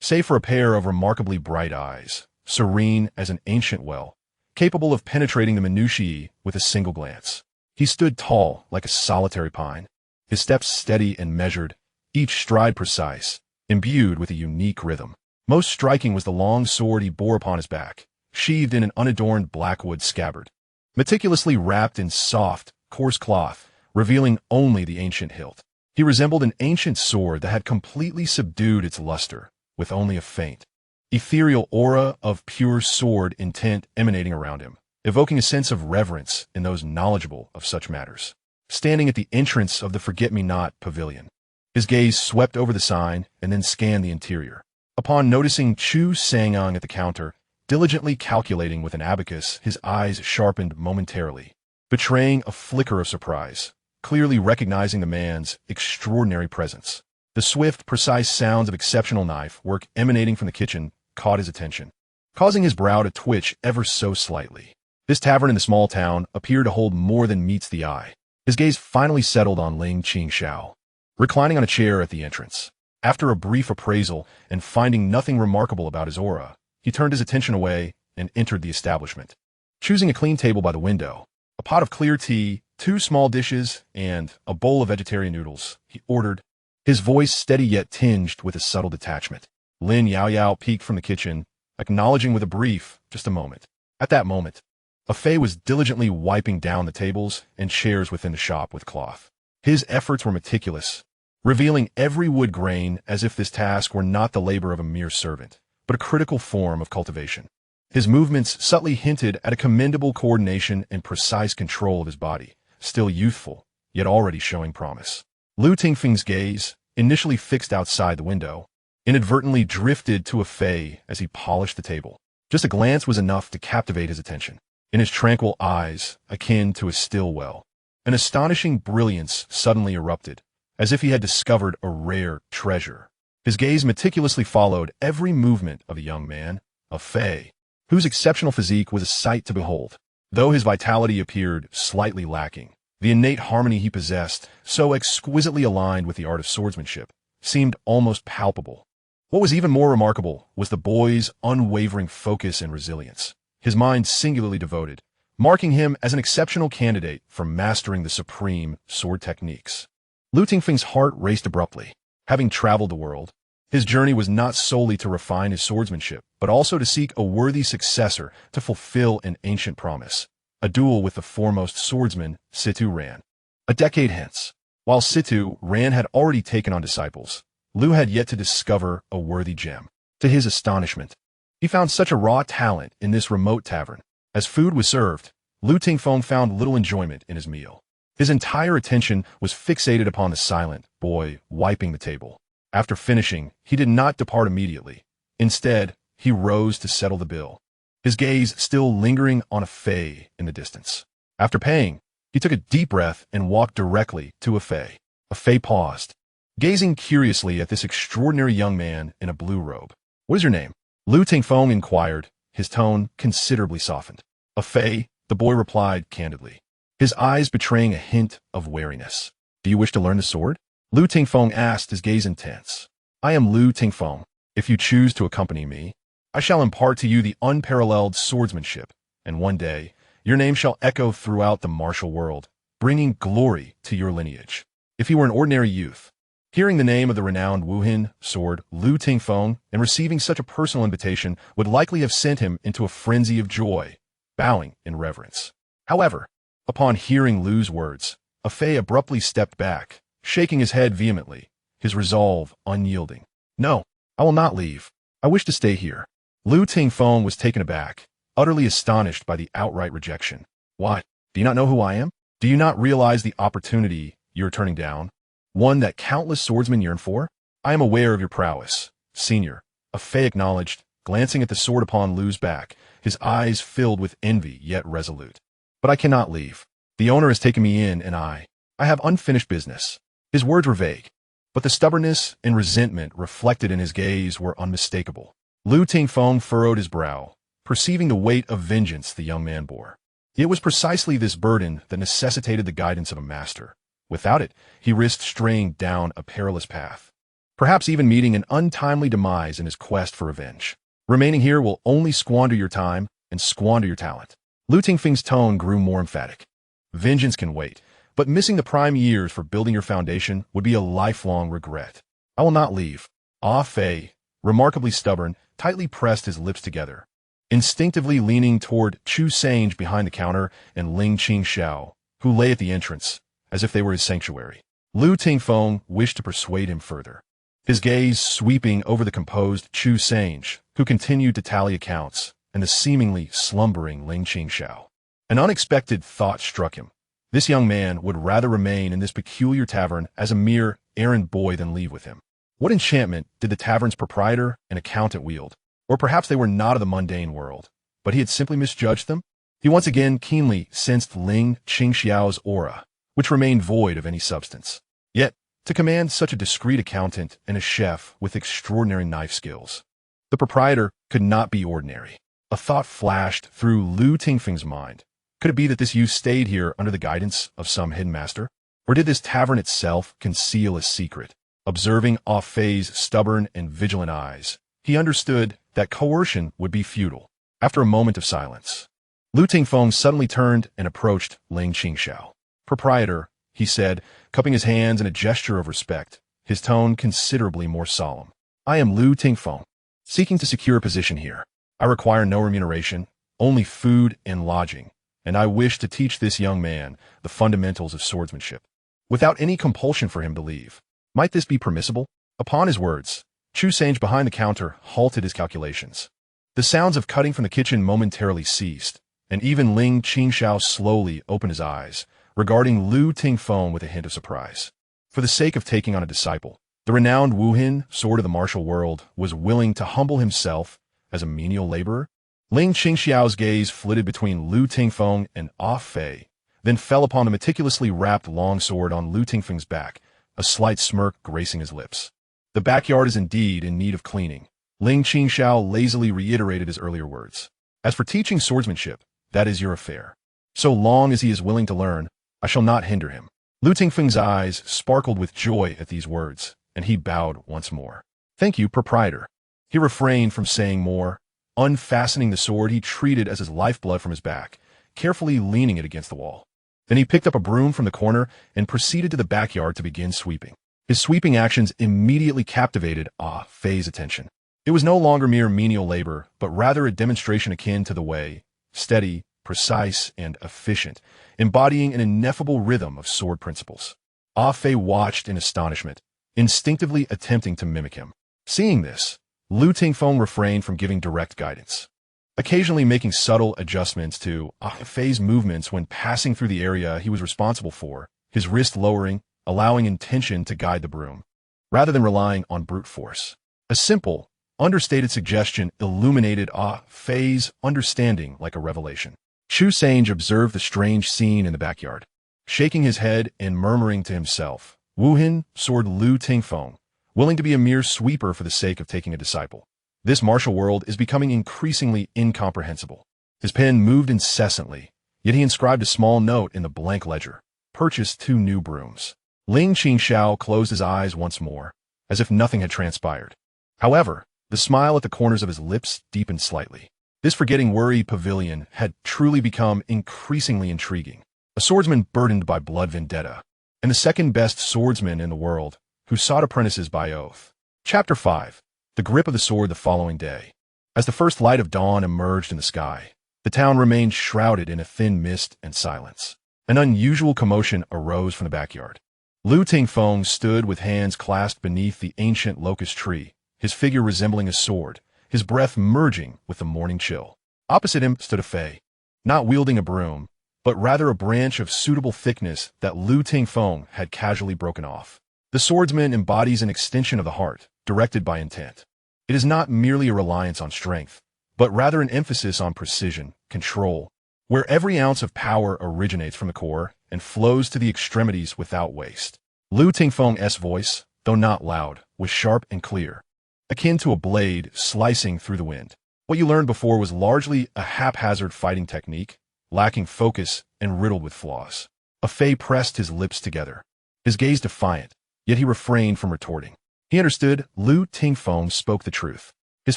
save for a pair of remarkably bright eyes, serene as an ancient well, capable of penetrating the minutiae with a single glance. He stood tall like a solitary pine, his steps steady and measured, each stride precise, imbued with a unique rhythm. Most striking was the long sword he bore upon his back, sheathed in an unadorned blackwood scabbard, meticulously wrapped in soft, coarse cloth, revealing only the ancient hilt. He resembled an ancient sword that had completely subdued its luster, with only a faint, ethereal aura of pure sword intent emanating around him, evoking a sense of reverence in those knowledgeable of such matters. Standing at the entrance of the Forget-Me-Not Pavilion, his gaze swept over the sign and then scanned the interior. Upon noticing Chu Sangang at the counter, diligently calculating with an abacus, his eyes sharpened momentarily, betraying a flicker of surprise, clearly recognizing the man's extraordinary presence. The swift, precise sounds of exceptional knife work emanating from the kitchen caught his attention, causing his brow to twitch ever so slightly. This tavern in the small town appeared to hold more than meets the eye. His gaze finally settled on Ling Qingxiao, reclining on a chair at the entrance. After a brief appraisal and finding nothing remarkable about his aura, he turned his attention away and entered the establishment. Choosing a clean table by the window, a pot of clear tea, 2 small dishes, and a bowl of vegetarian noodles, he ordered, his voice steady yet tinged with a subtle detachment. Lin Yaoyao peeked from the kitchen, acknowledging with a brief, just a moment. At that moment, a Fei was diligently wiping down the tables and chairs within the shop with cloth. His efforts were meticulous, revealing every wood grain as if this task were not the labor of a mere servant, but a critical form of cultivation. His movements subtly hinted at a commendable coordination and precise control of his body, still youthful, yet already showing promise. Lu Tingfeng's gaze, initially fixed outside the window, inadvertently drifted to a Fei as he polished the table. Just a glance was enough to captivate his attention. In his tranquil eyes, akin to a still well, an astonishing brilliance suddenly erupted, as if he had discovered a rare treasure. His gaze meticulously followed every movement of the young man, a Fei, whose exceptional physique was a sight to behold. Though his vitality appeared slightly lacking, the innate harmony he possessed, so exquisitely aligned with the art of swordsmanship, seemed almost palpable. What was even more remarkable was the boy's unwavering focus and resilience, his mind singularly devoted, marking him as an exceptional candidate for mastering the supreme sword techniques. Lu Tingfeng's heart raced abruptly. Having traveled the world, his journey was not solely to refine his swordsmanship, but also to seek a worthy successor to fulfill an ancient promise, a duel with the foremost swordsman, Situ Ran. A decade hence, while Situ Ran had already taken on disciples, Lu had yet to discover a worthy gem. To his astonishment, he found such a raw talent in this remote tavern. As food was served, Lu Tingfeng found little enjoyment in his meal. His entire attention was fixated upon the silent boy wiping the table. After finishing, he did not depart immediately. Instead, he rose to settle the bill, his gaze still lingering on a Fei in the distance. After paying, he took a deep breath and walked directly to a Fei. A Fei paused, gazing curiously at this extraordinary young man in a blue robe. "What is your name?" Lu Tingfeng inquired, his tone considerably softened. "A Fei," the boy replied candidly, his eyes betraying a hint of wariness. "Do you wish to learn the sword?" Lu Tingfeng asked, his gaze intense. "I am Lu Tingfeng. If you choose to accompany me, I shall impart to you the unparalleled swordsmanship, and one day, your name shall echo throughout the martial world, bringing glory to your lineage." If he were an ordinary youth, hearing the name of the renowned Wuhin sword Lu Tingfeng and receiving such a personal invitation would likely have sent him into a frenzy of joy, bowing in reverence. However, upon hearing Lu's words, a Fei abruptly stepped back, shaking his head vehemently, his resolve unyielding. "No, I will not leave. I wish to stay here." Lu Tingfeng was taken aback, utterly astonished by the outright rejection. "What? Do you not know who I am? Do you not realize the opportunity you are turning down? One that countless swordsmen yearn for? I am aware of your prowess, senior," a Fei acknowledged, glancing at the sword upon Lu's back, his eyes filled with envy yet resolute. "But I cannot leave. The owner has taken me in, and I have unfinished business." His words were vague, but the stubbornness and resentment reflected in his gaze were unmistakable. Lu Tingfeng furrowed his brow, perceiving the weight of vengeance the young man bore. It was precisely this burden that necessitated the guidance of a master. Without it, he risked straying down a perilous path, perhaps even meeting an untimely demise in his quest for revenge. Remaining here will only squander your time and squander your talent. Lu Tingfeng's tone grew more emphatic. "Vengeance can wait, but missing the prime years for building your foundation would be a lifelong regret. I will not leave." Ah Fei, remarkably stubborn, tightly pressed his lips together, instinctively leaning toward Chu Sange behind the counter and Ling Qingxiao, who lay at the entrance, as if they were his sanctuary. Lu Tingfeng wished to persuade him further, his gaze sweeping over the composed Chu Sange, who continued to tally accounts, and the seemingly slumbering Ling Qingxiao. An unexpected thought struck him. This young man would rather remain in this peculiar tavern as a mere errand boy than leave with him. What enchantment did the tavern's proprietor and accountant wield? Or perhaps they were not of the mundane world, but he had simply misjudged them? He once again keenly sensed Ling Qingxiao's aura, which remained void of any substance. Yet, to command such a discreet accountant and a chef with extraordinary knife skills. The proprietor could not be ordinary. A thought flashed through Lu Tingfeng's mind. Could it be that this youth stayed here under the guidance of some hidden master? Or did this tavern itself conceal a secret? Observing Ah Fei's stubborn and vigilant eyes, he understood that coercion would be futile. After a moment of silence, Lu Tingfeng suddenly turned and approached Ling Qingxiao. "Proprietor," he said, cupping his hands in a gesture of respect, his tone considerably more solemn. "I am Lu Tingfeng, seeking to secure a position here. I require no remuneration, only food and lodging, and I wish to teach this young man the fundamentals of swordsmanship, without any compulsion for him to leave. Might this be permissible?" Upon his words, Chu Sange behind the counter halted his calculations. The sounds of cutting from the kitchen momentarily ceased, and even Ling Qingxiao slowly opened his eyes, regarding Lu Tingfeng with a hint of surprise. For the sake of taking on a disciple, the renowned Wu Hin, sword of the martial world, was willing to humble himself as a menial laborer? Ling Qingxiao's gaze flitted between Lu Tingfeng and Ah Fei, then fell upon the meticulously wrapped longsword on Lu Tingfeng's back, a slight smirk gracing his lips. "The backyard is indeed in need of cleaning," Ling Qingxiao lazily reiterated his earlier words. "As for teaching swordsmanship, that is your affair. So long as he is willing to learn, I shall not hinder him." Lu Tingfeng's eyes sparkled with joy at these words, and he bowed once more. "Thank you, proprietor." He refrained from saying more, unfastening the sword he treated as his lifeblood from his back, carefully leaning it against the wall. Then he picked up a broom from the corner and proceeded to the backyard to begin sweeping. His sweeping actions immediately captivated Ah Fei's attention. It was no longer mere menial labor, but rather a demonstration akin to the way, steady, precise, and efficient, embodying an ineffable rhythm of sword principles. Ah Fei watched in astonishment, instinctively attempting to mimic him. Seeing this, Lu Tingfeng refrained from giving direct guidance, occasionally making subtle adjustments to Ah Fei's movements when passing through the area he was responsible for, his wrist lowering, allowing intention to guide the broom, rather than relying on brute force. A simple, understated suggestion illuminated Ah Fei's understanding like a revelation. Chu Sange observed the strange scene in the backyard, shaking his head and murmuring to himself, "Wu Hin, sword Lu Tingfeng, willing to be a mere sweeper for the sake of taking a disciple. This martial world is becoming increasingly incomprehensible." His pen moved incessantly, yet he inscribed a small note in the blank ledger: "Purchase 2 new brooms." Ling Qingxiao closed his eyes once more, as if nothing had transpired. However, the smile at the corners of his lips deepened slightly. This forgetting worry pavilion had truly become increasingly intriguing. A swordsman burdened by blood vendetta, and the second-best swordsman in the world, who sought apprentices by oath. Chapter 5. The grip of the sword the following day. As the first light of dawn emerged in the sky, the town remained shrouded in a thin mist and silence. An unusual commotion arose from the backyard. Lu Tingfeng stood with hands clasped beneath the ancient locust tree, his figure resembling a sword, his breath merging with the morning chill. Opposite him stood a Fei, not wielding a broom, but rather a branch of suitable thickness that Lu Tingfeng had casually broken off. The swordsman embodies an extension of the heart, directed by intent. It is not merely a reliance on strength, but rather an emphasis on precision, control, where every ounce of power originates from the core and flows to the extremities without waste. Lu Tingfeng's voice, though not loud, was sharp and clear, akin to a blade slicing through the wind. What you learned before was largely a haphazard fighting technique, lacking focus and riddled with flaws. A Fei pressed his lips together, his gaze defiant, yet he refrained from retorting. He understood Lu Tingfeng spoke the truth. His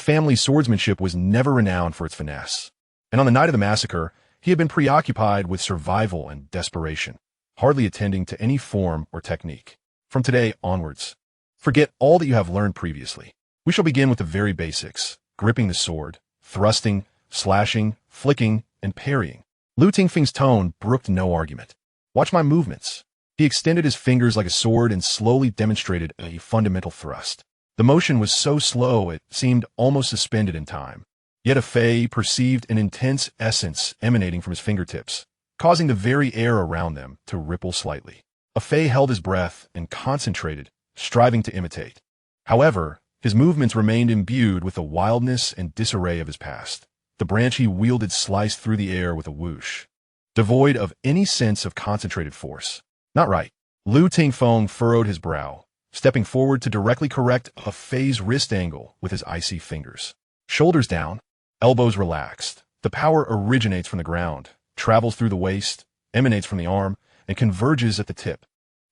family's swordsmanship was never renowned for its finesse, and on the night of the massacre, he had been preoccupied with survival and desperation, hardly attending to any form or technique. From today onwards, forget all that you have learned previously. We shall begin with the very basics, gripping the sword, thrusting, slashing, flicking, and parrying. Lu Tingfeng's tone brooked no argument. Watch my movements. He extended his fingers like a sword and slowly demonstrated a fundamental thrust. The motion was so slow it seemed almost suspended in time. Yet a Fei perceived an intense essence emanating from his fingertips, causing the very air around them to ripple slightly. A Fei held his breath and concentrated, striving to imitate. However, his movements remained imbued with the wildness and disarray of his past. The branch he wielded sliced through the air with a whoosh, devoid of any sense of concentrated force. Not right. Lu Tingfeng furrowed his brow, stepping forward to directly correct a Fei's wrist angle with his icy fingers. Shoulders down, elbows relaxed. The power originates from the ground, travels through the waist, emanates from the arm, and converges at the tip.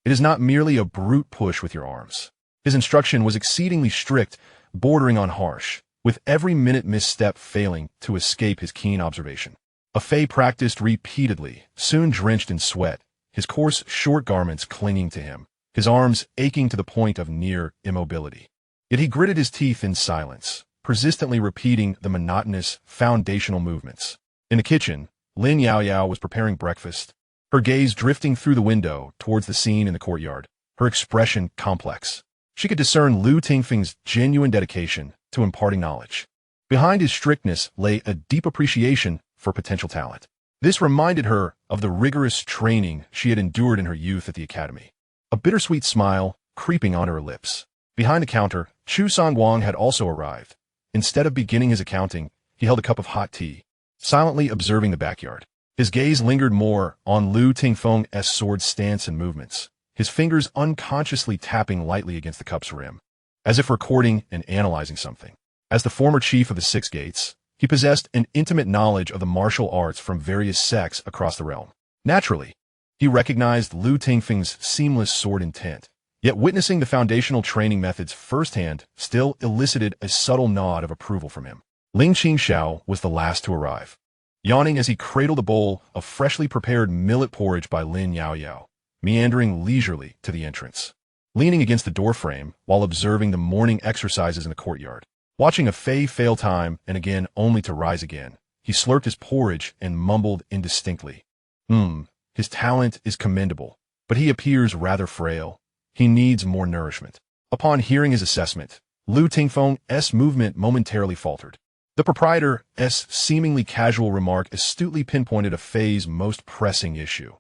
It is not merely a brute push with your arms. His instruction was exceedingly strict, bordering on harsh, with every minute misstep failing to escape his keen observation. A Fei practiced repeatedly, soon drenched in sweat, his coarse, short garments clinging to him, his arms aching to the point of near immobility. Yet he gritted his teeth in silence, persistently repeating the monotonous, foundational movements. In the kitchen, Lin Yaoyao was preparing breakfast, her gaze drifting through the window towards the scene in the courtyard, her expression complex. She could discern Lu Tingfeng's genuine dedication to imparting knowledge. Behind his strictness lay a deep appreciation for potential talent. This reminded her of the rigorous training she had endured in her youth at the academy. A bittersweet smile creeping onto her lips. Behind the counter, Chu Songguang had also arrived. Instead of beginning his accounting, he held a cup of hot tea, silently observing the backyard. His gaze lingered more on Lu Tingfeng's sword stance and movements, his fingers unconsciously tapping lightly against the cup's rim, as if recording and analyzing something. As the former chief of the Six Gates, he possessed an intimate knowledge of the martial arts from various sects across the realm. Naturally, he recognized Lu Tingfeng's seamless sword intent, yet witnessing the foundational training methods firsthand still elicited a subtle nod of approval from him. Ling Qingxiao was the last to arrive, yawning as he cradled a bowl of freshly prepared millet porridge by Lin Yaoyao, meandering leisurely to the entrance. Leaning against the doorframe while observing the morning exercises in the courtyard, watching a Fei fail time and again only to rise again, he slurped his porridge and mumbled indistinctly. His talent is commendable, but he appears rather frail. He needs more nourishment. Upon hearing his assessment, Lu Tingfeng's movement momentarily faltered. The proprietor's seemingly casual remark astutely pinpointed a Fei's most pressing issue.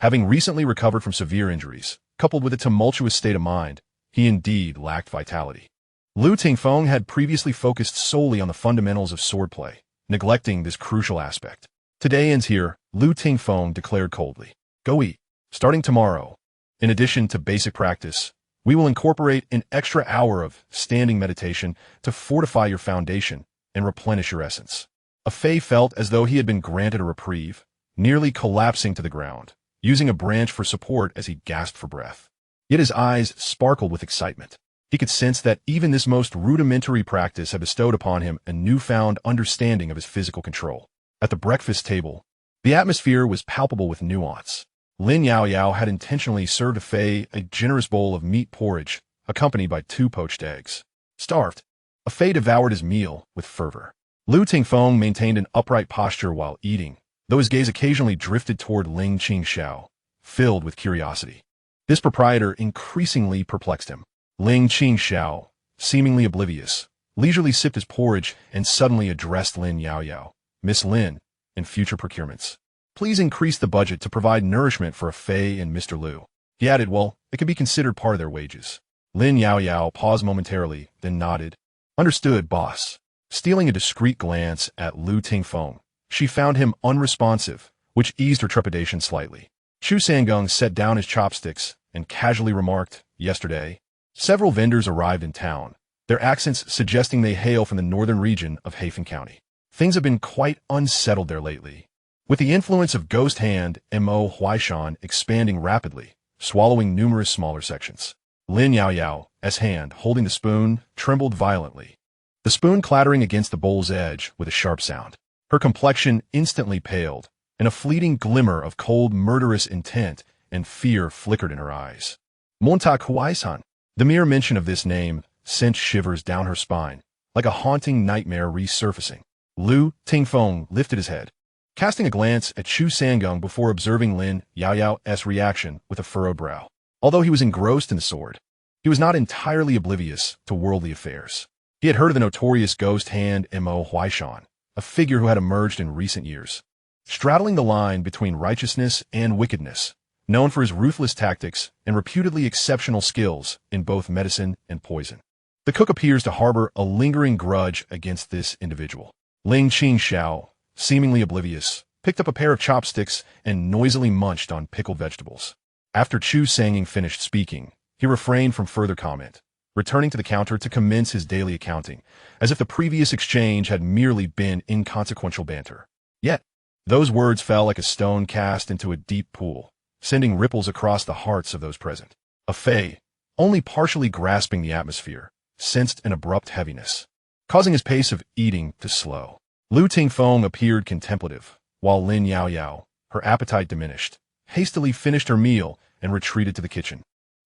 Having recently recovered from severe injuries, coupled with a tumultuous state of mind, he indeed lacked vitality. Lu Tingfeng had previously focused solely on the fundamentals of swordplay, neglecting this crucial aspect. Today ends here, Lu Tingfeng declared coldly. Go eat. Starting tomorrow, in addition to basic practice, we will incorporate an extra hour of standing meditation to fortify your foundation and replenish your essence. A Fei felt as though he had been granted a reprieve, nearly collapsing to the ground, using a branch for support as he gasped for breath. Yet his eyes sparkled with excitement. He could sense that even this most rudimentary practice had bestowed upon him a newfound understanding of his physical control. At the breakfast table, the atmosphere was palpable with nuance. Lin Yaoyao had intentionally served a Fei a generous bowl of meat porridge, accompanied by 2 poached eggs. Starved, a Fei devoured his meal with fervor. Lu Tingfeng maintained an upright posture while eating, though his gaze occasionally drifted toward Ling Qingxiao, filled with curiosity. This proprietor increasingly perplexed him. Ling Qingxiao, seemingly oblivious, leisurely sipped his porridge and suddenly addressed Lin Yaoyao. Miss Lin, in future procurements, please increase the budget to provide nourishment for a Fei and Mr. Lu. He added, well, it could be considered part of their wages. Lin Yaoyao paused momentarily, then nodded. Understood, boss. Stealing a discreet glance at Lu Tingfeng, she found him unresponsive, which eased her trepidation slightly. Chu Sanggung set down his chopsticks and casually remarked, yesterday, several vendors arrived in town, their accents suggesting they hail from the northern region of Hafen County. Things have been quite unsettled there lately, with the influence of Ghost Hand Mo Huaishan expanding rapidly, swallowing numerous smaller sections. Lin Yaoyao's hand, holding the spoon, trembled violently, the spoon clattering against the bowl's edge with a sharp sound. Her complexion instantly paled, and a fleeting glimmer of cold, murderous intent and fear flickered in her eyes. Monta Kuaisan. The mere mention of this name sent shivers down her spine, like a haunting nightmare resurfacing. Lu Tingfeng lifted his head, casting a glance at Chu Sanggung before observing Lin Yaoyao's reaction with a furrowed brow. Although he was engrossed in the sword, he was not entirely oblivious to worldly affairs. He had heard of the notorious Ghost Hand Mo Huaishan, a figure who had emerged in recent years, straddling the line between righteousness and wickedness, known for his ruthless tactics and reputedly exceptional skills in both medicine and poison. The cook appears to harbor a lingering grudge against this individual. Ling Qingxiao, seemingly oblivious, picked up a pair of chopsticks and noisily munched on pickled vegetables. After Chu Sanging finished speaking, he refrained from further comment, returning to the counter to commence his daily accounting, as if the previous exchange had merely been inconsequential banter. Yet, those words fell like a stone cast into a deep pool, sending ripples across the hearts of those present. A Fei, only partially grasping the atmosphere, sensed an abrupt heaviness, causing his pace of eating to slow. Lu Tingfeng appeared contemplative, while Lin Yaoyao, her appetite diminished, hastily finished her meal and retreated to the kitchen,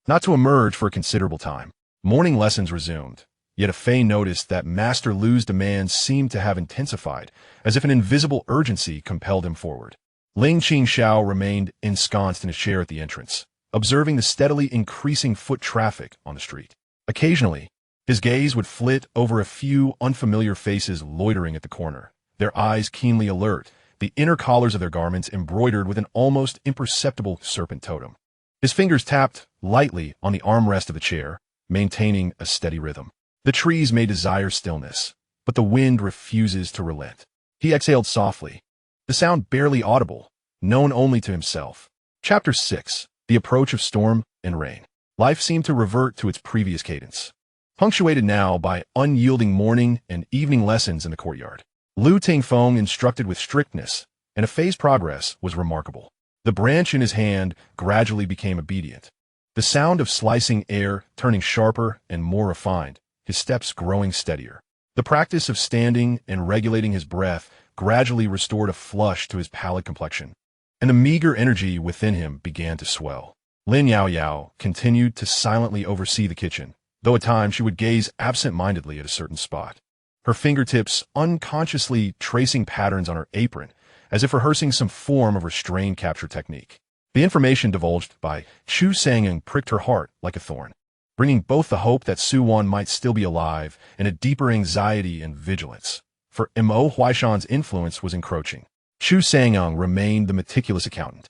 not to emerge for a considerable time. Morning lessons resumed, yet a Fei noticed that Master Lu's demands seemed to have intensified, as if an invisible urgency compelled him forward. Ling Qingxiao remained ensconced in his chair at the entrance, observing the steadily increasing foot traffic on the street. Occasionally, his gaze would flit over a few unfamiliar faces loitering at the corner, their eyes keenly alert, the inner collars of their garments embroidered with an almost imperceptible serpent totem. His fingers tapped lightly on the armrest of the chair, maintaining a steady rhythm. The trees may desire stillness, but the wind refuses to relent. He exhaled softly, the sound barely audible, known only to himself. Chapter 6. The Approach of Storm and Rain. Life seemed to revert to its previous cadence, punctuated now by unyielding morning and evening lessons in the courtyard. Lu Tingfeng instructed with strictness, and a Fei's progress was remarkable. The branch in his hand gradually became obedient, the sound of slicing air turning sharper and more refined, his steps growing steadier. The practice of standing and regulating his breath gradually restored a flush to his pallid complexion, and the meager energy within him began to swell. Lin Yaoyao continued to silently oversee the kitchen, though at times she would gaze absent-mindedly at a certain spot, her fingertips unconsciously tracing patterns on her apron, as if rehearsing some form of restrained capture technique. The information divulged by Chu Sangeng pricked her heart like a thorn, bringing both the hope that Su Wan might still be alive and a deeper anxiety and vigilance, for Mo Huaishan's influence was encroaching. Chu Sangeng remained the meticulous accountant,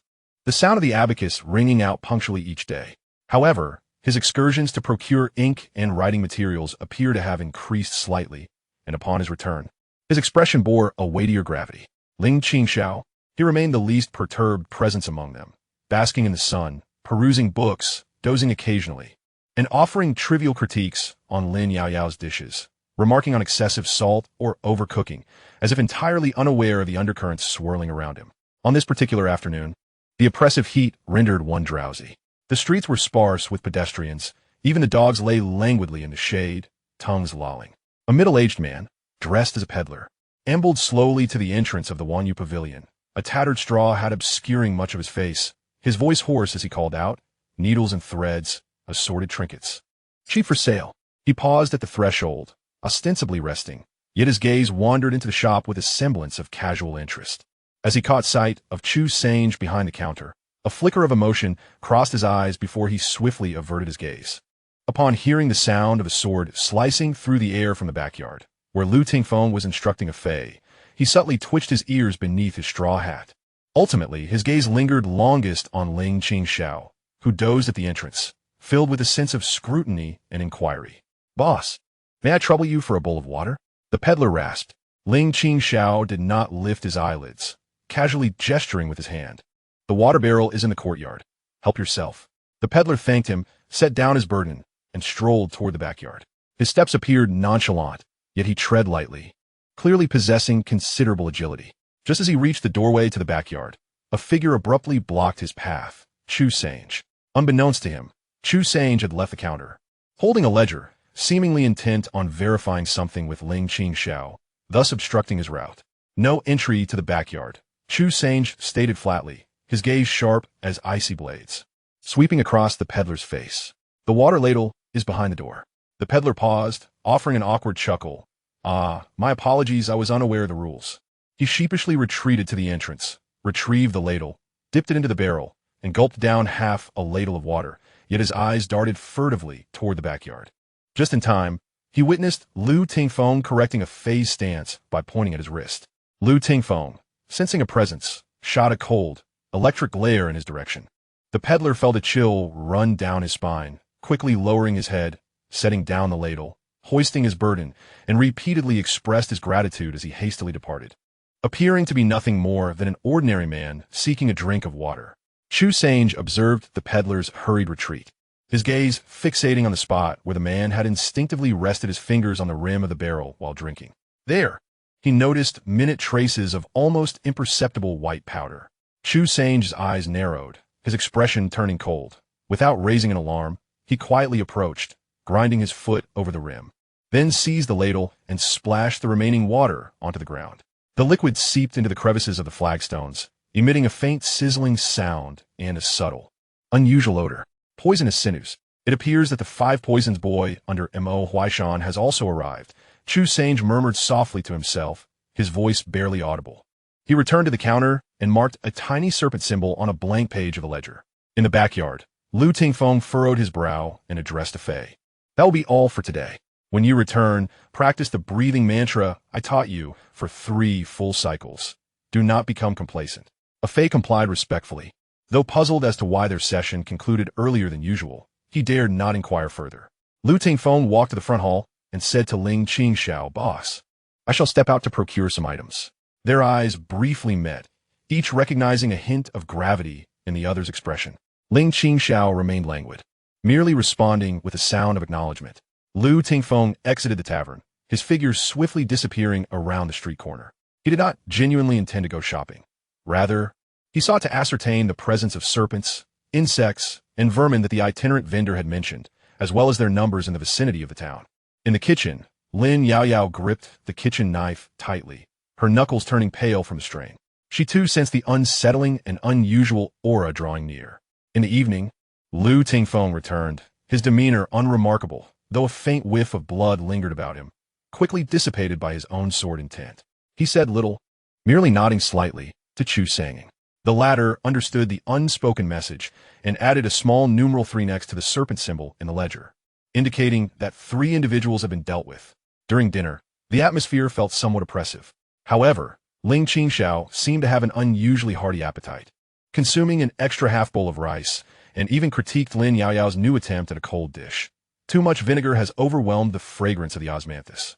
the sound of the abacus ringing out punctually each day. However, his excursions to procure ink and writing materials appear to have increased slightly, and upon his return, his expression bore a weightier gravity. Ling Qingxiao, he remained the least perturbed presence among them, basking in the sun, perusing books, dozing occasionally, and offering trivial critiques on Lin Yaoyao's dishes, remarking on excessive salt or overcooking, as if entirely unaware of the undercurrents swirling around him. On this particular afternoon, the oppressive heat rendered one drowsy. The streets were sparse with pedestrians, even the dogs lay languidly in the shade, tongues lolling. A middle-aged man, dressed as a peddler, ambled slowly to the entrance of the Wanyu Pavilion, a tattered straw hat obscuring much of his face, his voice hoarse as he called out, needles and threads, assorted trinkets. Cheap for sale. He paused at the threshold, ostensibly resting, yet his gaze wandered into the shop with a semblance of casual interest. As he caught sight of Chu Sange behind the counter, a flicker of emotion crossed his eyes before he swiftly averted his gaze. Upon hearing the sound of a sword slicing through the air from the backyard, where Lu Tingfeng was instructing a Fei, he subtly twitched his ears beneath his straw hat. Ultimately, his gaze lingered longest on Ling Qingxiao, who dozed at the entrance, filled with a sense of scrutiny and inquiry. "Boss, may I trouble you for a bowl of water?" The peddler rasped. Ling Qingxiao did not lift his eyelids, casually gesturing with his hand. "The water barrel is in the courtyard. Help yourself." The peddler thanked him, set down his burden, and strolled toward the backyard. His steps appeared nonchalant, yet he tread lightly, clearly possessing considerable agility. Just as he reached the doorway to the backyard, a figure abruptly blocked his path. Chu Sange. Unbeknownst to him, Chu Sange had left the counter, holding a ledger, seemingly intent on verifying something with Ling Qingxiao, thus obstructing his route. "No entry to the backyard," Chu Sange stated flatly, his gaze sharp as icy blades, sweeping across the peddler's face. "The water ladle is behind the door." The peddler paused, offering an awkward chuckle. "Ah, my apologies, I was unaware of the rules." He sheepishly retreated to the entrance, retrieved the ladle, dipped it into the barrel, and gulped down half a ladle of water, yet his eyes darted furtively toward the backyard. Just in time, he witnessed Lu Tingfeng correcting a Fei's stance by pointing at his wrist. Lu Tingfeng, sensing a presence, shot a cold, electric glare in his direction. The peddler felt a chill run down his spine, quickly lowering his head, setting down the ladle, hoisting his burden, and repeatedly expressed his gratitude as he hastily departed, appearing to be nothing more than an ordinary man seeking a drink of water. Chu Sange observed the peddler's hurried retreat, his gaze fixating on the spot where the man had instinctively rested his fingers on the rim of the barrel while drinking. There, he noticed minute traces of almost imperceptible white powder. Chu Sange's eyes narrowed, his expression turning cold. Without raising an alarm, he quietly approached, grinding his foot over the rim, then seized the ladle and splashed the remaining water onto the ground. The liquid seeped into the crevices of the flagstones, emitting a faint sizzling sound and a subtle, unusual odor. Poisonous sinews. It appears that the 5 poisons boy under Mo Huaishan has also arrived. Chu Sange murmured softly to himself, his voice barely audible. He returned to the counter and marked a tiny serpent symbol on a blank page of a ledger. In the backyard, Lu Tingfeng furrowed his brow and addressed a Fei. That will be all for today. When you return, practice the breathing mantra I taught you for 3 full cycles. Do not become complacent. A Fei complied respectfully. Though puzzled as to why their session concluded earlier than usual, he dared not inquire further. Lu Tingfeng walked to the front hall and said to Ling Qingxiao, "Boss, I shall step out to procure some items." Their eyes briefly met, each recognizing a hint of gravity in the other's expression. Ling Qingxiao remained languid, merely responding with a sound of acknowledgement. Lu Tingfeng exited the tavern, his figure swiftly disappearing around the street corner. He did not genuinely intend to go shopping. Rather, he sought to ascertain the presence of serpents, insects, and vermin that the itinerant vendor had mentioned, as well as their numbers in the vicinity of the town. In the kitchen, Lin Yaoyao gripped the kitchen knife tightly, her knuckles turning pale from the strain. She too sensed the unsettling and unusual aura drawing near. In the evening, Lu Tingfeng returned, his demeanor unremarkable, though a faint whiff of blood lingered about him, quickly dissipated by his own sword intent. He said little, merely nodding slightly to Chu Sanging. The latter understood the unspoken message and added a small numeral 3 next to the serpent symbol in the ledger, indicating that 3 individuals had been dealt with. During dinner, the atmosphere felt somewhat oppressive. However, Ling Qingxiao seemed to have an unusually hearty appetite, consuming an extra half bowl of rice, and even critiqued Lin Yaoyao's new attempt at a cold dish. Too much vinegar has overwhelmed the fragrance of the osmanthus.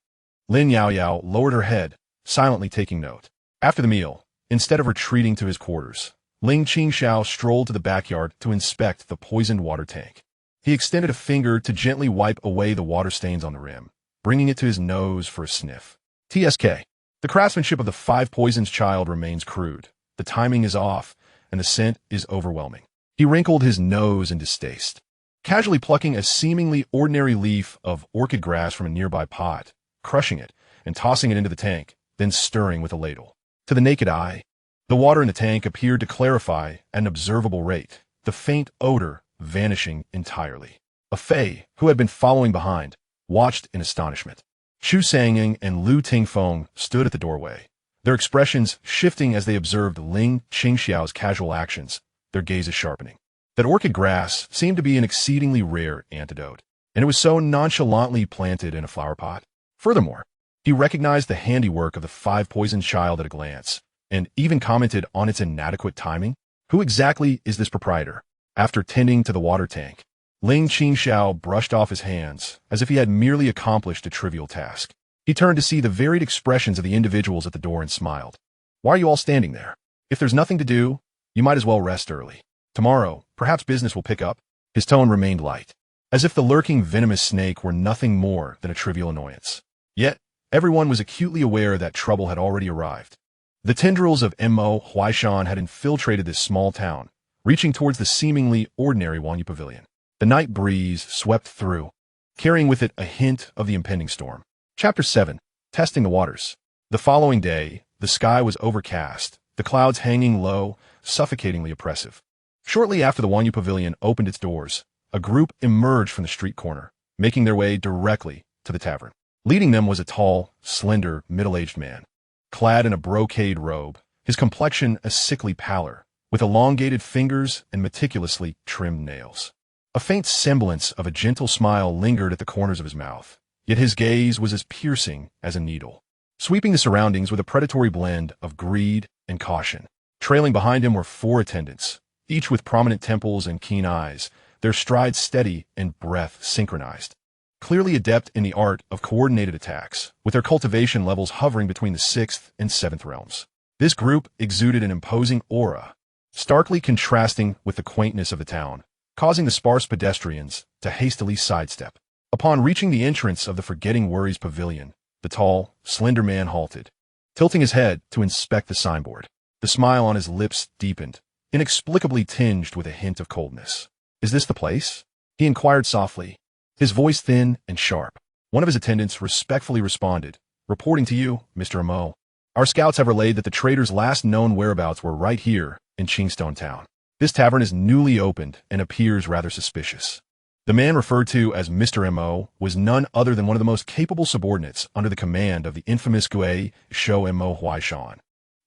Lin Yaoyao lowered her head, silently taking note. After the meal, instead of retreating to his quarters, Ling Qingxiao strolled to the backyard to inspect the poisoned water tank. He extended a finger to gently wipe away the water stains on the rim, bringing it to his nose for a sniff. TSK. The craftsmanship of the 5 poisons child remains crude. The timing is off, and the scent is overwhelming. He wrinkled his nose in distaste, casually plucking a seemingly ordinary leaf of orchid grass from a nearby pot, crushing it, and tossing it into the tank, then stirring with a ladle. To the naked eye, the water in the tank appeared to clarify at an observable rate, the faint odor vanishing entirely. A Fei, who had been following behind, watched in astonishment. Chu Sangying and Lu Tingfeng stood at the doorway, their expressions shifting as they observed Ling Qingxiao's casual actions, their gazes sharpening. That orchid grass seemed to be an exceedingly rare antidote, and it was so nonchalantly planted in a flower pot. Furthermore, he recognized the handiwork of the 5 poisoned child at a glance, and even commented on its inadequate timing. Who exactly is this proprietor? After tending to the water tank, Ling Qingxiao brushed off his hands, as if he had merely accomplished a trivial task. He turned to see the varied expressions of the individuals at the door and smiled. Why are you all standing there? If there's nothing to do, you might as well rest early. Tomorrow, perhaps business will pick up. His tone remained light, as if the lurking venomous snake were nothing more than a trivial annoyance. Yet, everyone was acutely aware that trouble had already arrived. The tendrils of Mo Huaishan had infiltrated this small town, reaching towards the seemingly ordinary Wanyu Pavilion. The night breeze swept through, carrying with it a hint of the impending storm. Chapter 7. Testing the Waters. The following day, the sky was overcast, the clouds hanging low, suffocatingly oppressive. Shortly after the Wanyu Pavilion opened its doors, a group emerged from the street corner, making their way directly to the tavern. Leading them was a tall, slender, middle-aged man, clad in a brocade robe, his complexion a sickly pallor, with elongated fingers and meticulously trimmed nails. A faint semblance of a gentle smile lingered at the corners of his mouth, yet his gaze was as piercing as a needle, sweeping the surroundings with a predatory blend of greed and caution. Trailing behind him were 4 attendants, each with prominent temples and keen eyes, their strides steady and breath synchronized. Clearly adept in the art of coordinated attacks, with their cultivation levels hovering between the 6th and 7th realms. This group exuded an imposing aura, starkly contrasting with the quaintness of the town, causing the sparse pedestrians to hastily sidestep. Upon reaching the entrance of the Forgetting Worries pavilion, the tall, slender man halted, tilting his head to inspect the signboard. The smile on his lips deepened, inexplicably tinged with a hint of coldness. "Is this the place?" he inquired softly, his voice thin and sharp. One of his attendants respectfully responded, "Reporting to you, Mr. Mo. Our scouts have relayed that the trader's last known whereabouts were right here in Qingshi Town. This tavern is newly opened and appears rather suspicious." The man referred to as Mr. Mo was none other than one of the most capable subordinates under the command of the infamous Gui Shou Mo Huaishan,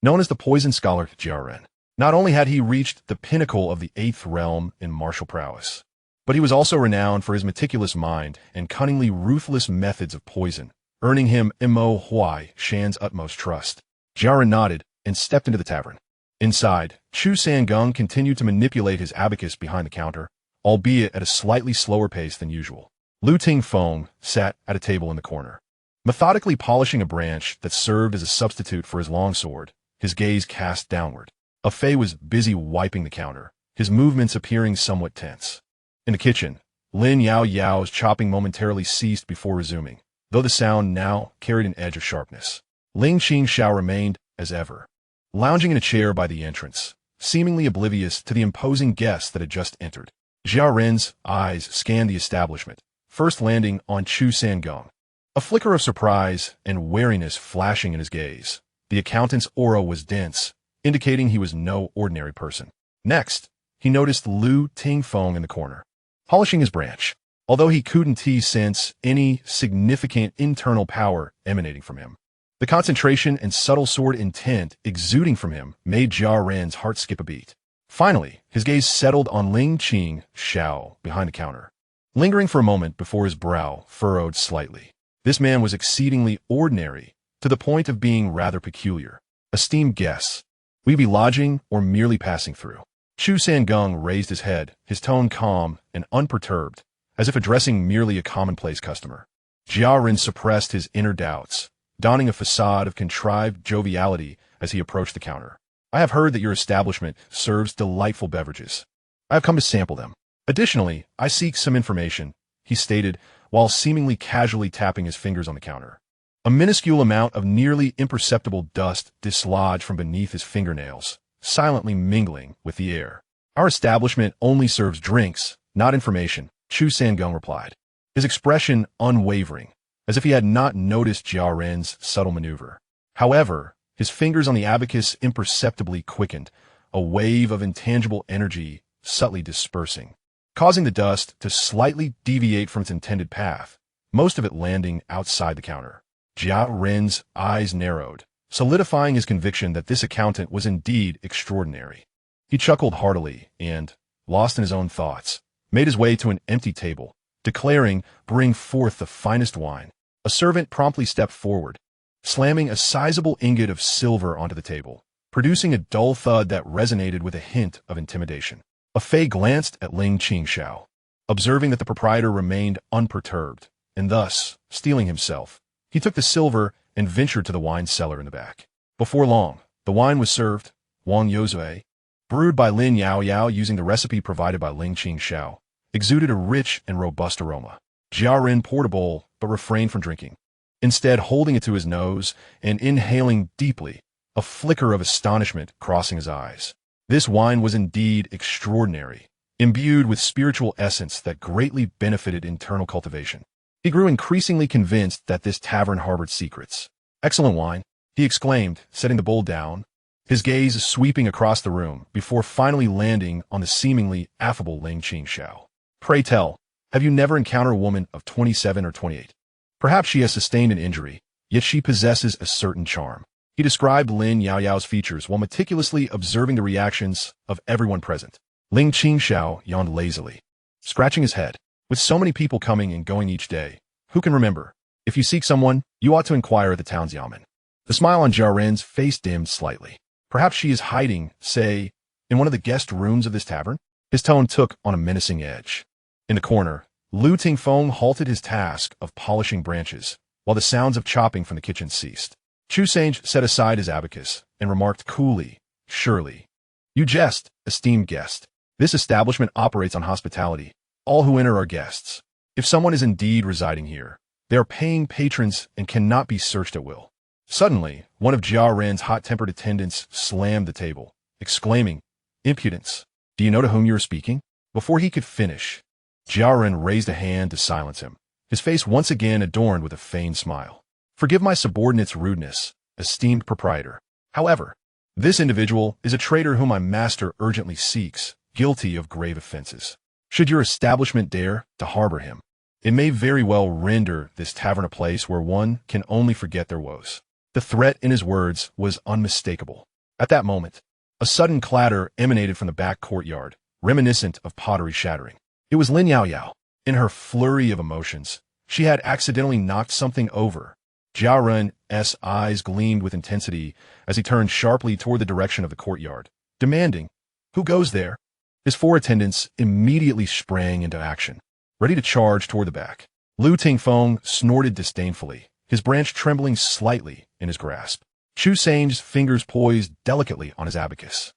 known as the Poison Scholar Jiaoren. Not only had he reached the pinnacle of the 8th realm in martial prowess, but he was also renowned for his meticulous mind and cunningly ruthless methods of poison, earning him Mo Huaishan's utmost trust. Jiaoren nodded and stepped into the tavern. Inside, Chu Sangung continued to manipulate his abacus behind the counter, albeit at a slightly slower pace than usual. Lu Tingfeng sat at a table in the corner, methodically polishing a branch that served as a substitute for his longsword, his gaze cast downward. A Fei was busy wiping the counter, his movements appearing somewhat tense. In the kitchen, Lin Yao's chopping momentarily ceased before resuming, though the sound now carried an edge of sharpness. Ling Qingxiao remained, as ever, lounging in a chair by the entrance, seemingly oblivious to the imposing guest that had just entered. Jiaoren's eyes scanned the establishment, first landing on Chu Sangung, a flicker of surprise and wariness flashing in his gaze. The accountant's aura was dense, indicating he was no ordinary person. Next, he noticed Lu Tingfeng in the corner, polishing his branch, although he couldn't sense any significant internal power emanating from him. The concentration and subtle sword intent exuding from him made Jiaoren's heart skip a beat. Finally, his gaze settled on Ling Qingxiao behind the counter, lingering for a moment before his brow furrowed slightly. This man was exceedingly ordinary, to the point of being rather peculiar. "Esteemed guests, will you be lodging or merely passing through?" Chu Sangung raised his head, his tone calm and unperturbed, as if addressing merely a commonplace customer. Jiaoren suppressed his inner doubts, donning a facade of contrived joviality as he approached the counter. "I have heard that your establishment serves delightful beverages. I have come to sample them. Additionally, I seek some information," he stated, while seemingly casually tapping his fingers on the counter. A minuscule amount of nearly imperceptible dust dislodged from beneath his fingernails, silently mingling with the air. "Our establishment only serves drinks, not information," Chu Sangung replied, his expression unwavering, as if he had not noticed Jiaoren's subtle maneuver. However, his fingers on the abacus imperceptibly quickened, a wave of intangible energy subtly dispersing, causing the dust to slightly deviate from its intended path, most of it landing outside the counter. Jiaoren's eyes narrowed, solidifying his conviction that this accountant was indeed extraordinary. He chuckled heartily and, lost in his own thoughts, made his way to an empty table, declaring, "Bring forth the finest wine." A servant promptly stepped forward, slamming a sizable ingot of silver onto the table, producing a dull thud that resonated with a hint of intimidation. A Fei glanced at Ling Qingxiao, observing that the proprietor remained unperturbed, and thus, steeling himself, he took the silver and ventured to the wine cellar in the back. Before long, the wine was served, Wang Yozue, brewed by Lin Yao using the recipe provided by Ling Qingxiao, exuded a rich and robust aroma. Jiaoren poured a bowl, but refrained from drinking, instead holding it to his nose and inhaling deeply, a flicker of astonishment crossing his eyes. This wine was indeed extraordinary, imbued with spiritual essence that greatly benefited internal cultivation. He grew increasingly convinced that this tavern harbored secrets. "Excellent wine," he exclaimed, setting the bowl down, his gaze sweeping across the room before finally landing on the seemingly affable Ling Qingxiao. "Pray tell, have you never encountered a woman of 27 or 28? Perhaps she has sustained an injury, yet she possesses a certain charm." He described Lin Yao's features while meticulously observing the reactions of everyone present. Ling Qingxiao yawned lazily, scratching his head. "With so many people coming and going each day, who can remember? If you seek someone, you ought to inquire at the town's yamen." The smile on Jiaoren's face dimmed slightly. "Perhaps she is hiding, say, in one of the guest rooms of this tavern?" His tone took on a menacing edge. In the corner, Lu Tingfeng halted his task of polishing branches, while the sounds of chopping from the kitchen ceased. Chu Sange set aside his abacus and remarked coolly, "Surely, You jest, esteemed guest. This establishment operates on hospitality. All who enter are guests. If someone is indeed residing here, they are paying patrons and cannot be searched at will. Suddenly, one of Jia Ren's hot-tempered attendants slammed the table, exclaiming, "Impudence! Do you know to whom you are speaking?" Before he could finish, Jia Ren raised a hand to silence him, his face once again adorned with a feigned smile. "Forgive my subordinate's rudeness, esteemed proprietor. However, this individual is a traitor whom my master urgently seeks, guilty of grave offenses. Should your establishment dare to harbor him, it may very well render this tavern a place where one can only forget their woes." The threat in his words was unmistakable. At that moment, a sudden clatter emanated from the back courtyard, reminiscent of pottery shattering. It was Lin Yaoyao. In her flurry of emotions, she had accidentally knocked something over. Jia Ren's eyes gleamed with intensity as he turned sharply toward the direction of the courtyard, demanding, "Who goes there?" His 4 attendants immediately sprang into action, ready to charge toward the back. Lu Tingfeng snorted disdainfully, his branch trembling slightly in his grasp. Chu Sange's fingers poised delicately on his abacus.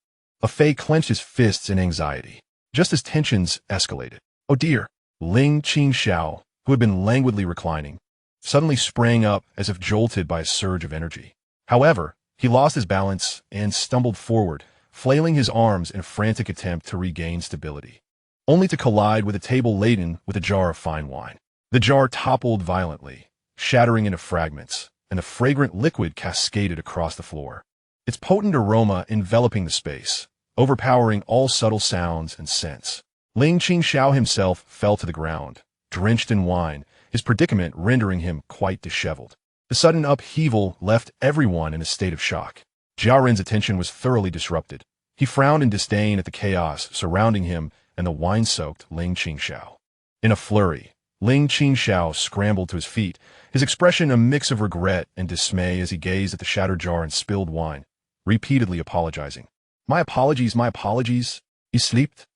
Fei clenched his fists in anxiety, just as tensions escalated. "Oh dear!" Ling Qingxiao, who had been languidly reclining, suddenly sprang up as if jolted by a surge of energy. However, he lost his balance and stumbled forward, flailing his arms in a frantic attempt to regain stability, only to collide with a table laden with a jar of fine wine. The jar toppled violently, shattering into fragments, and the fragrant liquid cascaded across the floor, its potent aroma enveloping the space, overpowering all subtle sounds and scents. Ling Qingxiao himself fell to the ground, drenched in wine, his predicament rendering him quite disheveled. The sudden upheaval left everyone in a state of shock. Jia Ren's attention was thoroughly disrupted. He frowned in disdain at the chaos surrounding him and the wine-soaked Ling Qingxiao. In a flurry, Ling Qingxiao scrambled to his feet, his expression a mix of regret and dismay as he gazed at the shattered jar and spilled wine, repeatedly apologizing. My apologies, he slept.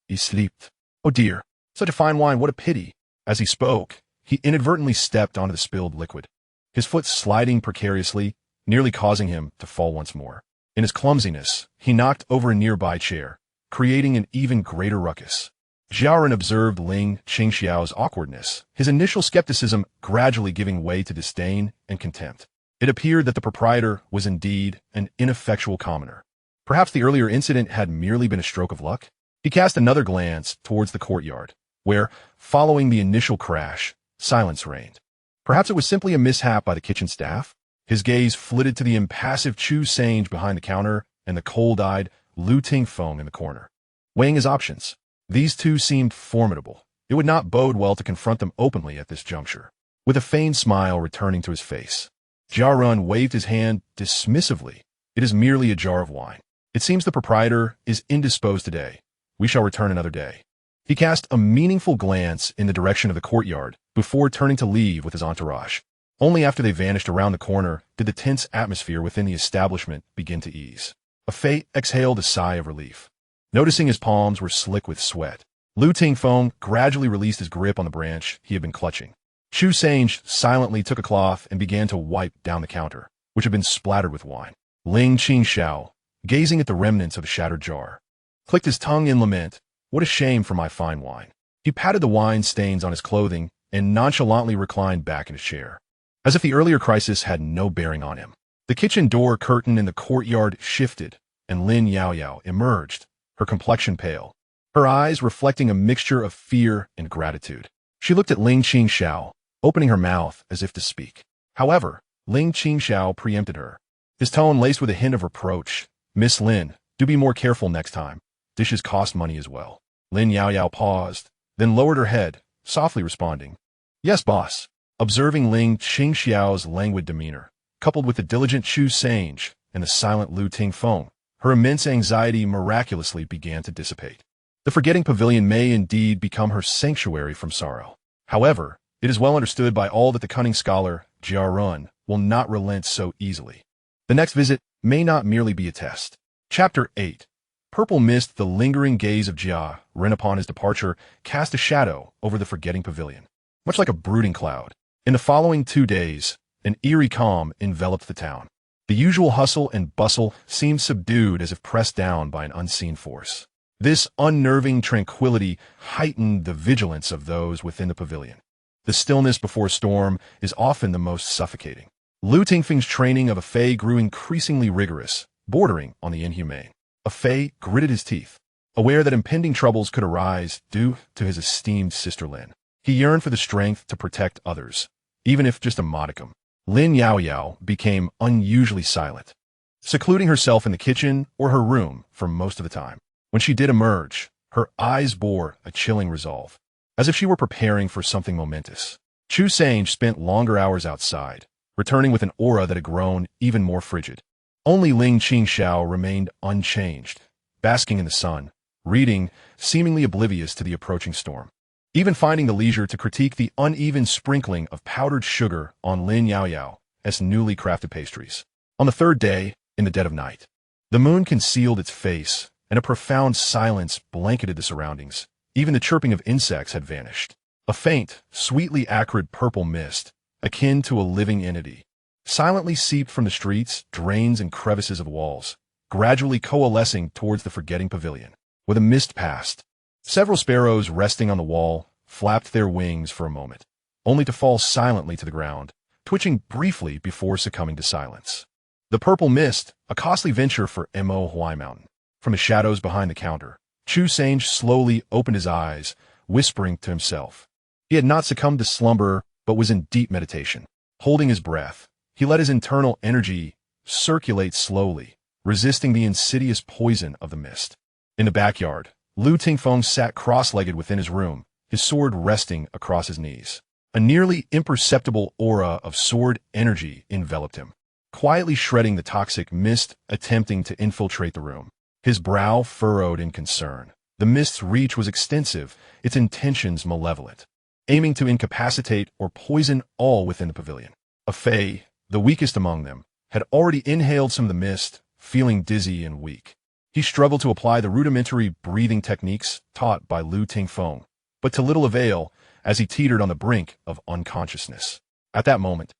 Oh dear, such a fine wine, what a pity." As he spoke, he inadvertently stepped onto the spilled liquid, his foot sliding precariously, nearly causing him to fall once more. In his clumsiness, he knocked over a nearby chair, creating an even greater ruckus. Jia Ren observed Ling Qingxiao's awkwardness, his initial skepticism gradually giving way to disdain and contempt. It appeared that the proprietor was indeed an ineffectual commoner. Perhaps the earlier incident had merely been a stroke of luck? He cast another glance towards the courtyard, where, following the initial crash, silence reigned. Perhaps it was simply a mishap by the kitchen staff? His gaze flitted to the impassive Chu Sange behind the counter and the cold-eyed Lu Tingfeng in the corner. Weighing his options, these two seemed formidable. It would not bode well to confront them openly at this juncture. With a feigned smile returning to his face, Jia Ren waved his hand dismissively. "It is merely a jar of wine. It seems the proprietor is indisposed today. We shall return another day." He cast a meaningful glance in the direction of the courtyard before turning to leave with his entourage. Only after they vanished around the corner did the tense atmosphere within the establishment begin to ease. Fei exhaled a sigh of relief, noticing his palms were slick with sweat. Lu Tingfeng gradually released his grip on the branch he had been clutching. Chu Sange silently took a cloth and began to wipe down the counter, which had been splattered with wine. Ling Qingxiao, gazing at the remnants of the shattered jar, clicked his tongue in lament. "What a shame for my fine wine." He patted the wine stains on his clothing and nonchalantly reclined back in his chair, as if the earlier crisis had no bearing on him. The kitchen door curtain in the courtyard shifted, and Lin Yaoyao emerged, her complexion pale, her eyes reflecting a mixture of fear and gratitude. She looked at Ling Qingxiao, opening her mouth as if to speak. However, Ling Qingxiao preempted her, his tone laced with a hint of reproach. "Miss Lin, do be more careful next time. Dishes cost money as well." Lin Yaoyao paused, then lowered her head, softly responding, "Yes, boss." Observing Ling Qingxiao's languid demeanor, coupled with the diligent Chu Sange and the silent Lu Tingfeng, her immense anxiety miraculously began to dissipate. The forgetting pavilion may indeed become her sanctuary from sorrow. However, it is well understood by all that the cunning scholar, Jia Ren, will not relent so easily. The next visit may not merely be a test. Chapter 8. Purple mist. The lingering gaze of Jia Ren upon his departure cast a shadow over the forgetting pavilion, much like a brooding cloud. In the following 2 days, an eerie calm enveloped the town. The usual hustle and bustle seemed subdued as if pressed down by an unseen force. This unnerving tranquility heightened the vigilance of those within the pavilion. The stillness before a storm is often the most suffocating. Lu Tingfeng's training of a Fey grew increasingly rigorous, bordering on the inhumane. A Fey gritted his teeth, aware that impending troubles could arise due to his esteemed sister Lin. He yearned for the strength to protect others, even if just a modicum. Lin Xiaoyao became unusually silent, secluding herself in the kitchen or her room for most of the time. When she did emerge, her eyes bore a chilling resolve, as if she were preparing for something momentous. Chu Sange spent longer hours outside, returning with an aura that had grown even more frigid. Only Ling Qingxiao remained unchanged, basking in the sun, reading, seemingly oblivious to the approaching storm. Even finding the leisure to critique the uneven sprinkling of powdered sugar on Lin Xiaoyao as newly crafted pastries. On the third day, in the dead of night, the moon concealed its face, and a profound silence blanketed the surroundings. Even the chirping of insects had vanished. A faint, sweetly acrid purple mist, akin to a living entity, silently seeped from the streets, drains, and crevices of walls, gradually coalescing towards the forgetting pavilion. With a mist passed, several sparrows resting on the wall flapped their wings for a moment, only to fall silently to the ground, twitching briefly before succumbing to silence. The purple mist, a costly venture for Mo Huai Mountain. From the shadows behind the counter, Chu Sange slowly opened his eyes, whispering to himself. He had not succumbed to slumber, but was in deep meditation. Holding his breath, he let his internal energy circulate slowly, resisting the insidious poison of the mist. In the backyard, Lu Tingfeng sat cross-legged within his room, his sword resting across his knees. A nearly imperceptible aura of sword energy enveloped him, quietly shredding the toxic mist attempting to infiltrate the room. His brow furrowed in concern. The mist's reach was extensive, its intentions malevolent, aiming to incapacitate or poison all within the pavilion. A Fey, the weakest among them, had already inhaled some of the mist, feeling dizzy and weak. He struggled to apply the rudimentary breathing techniques taught by Lu Tingfeng, but to little avail as he teetered on the brink of unconsciousness. At that moment,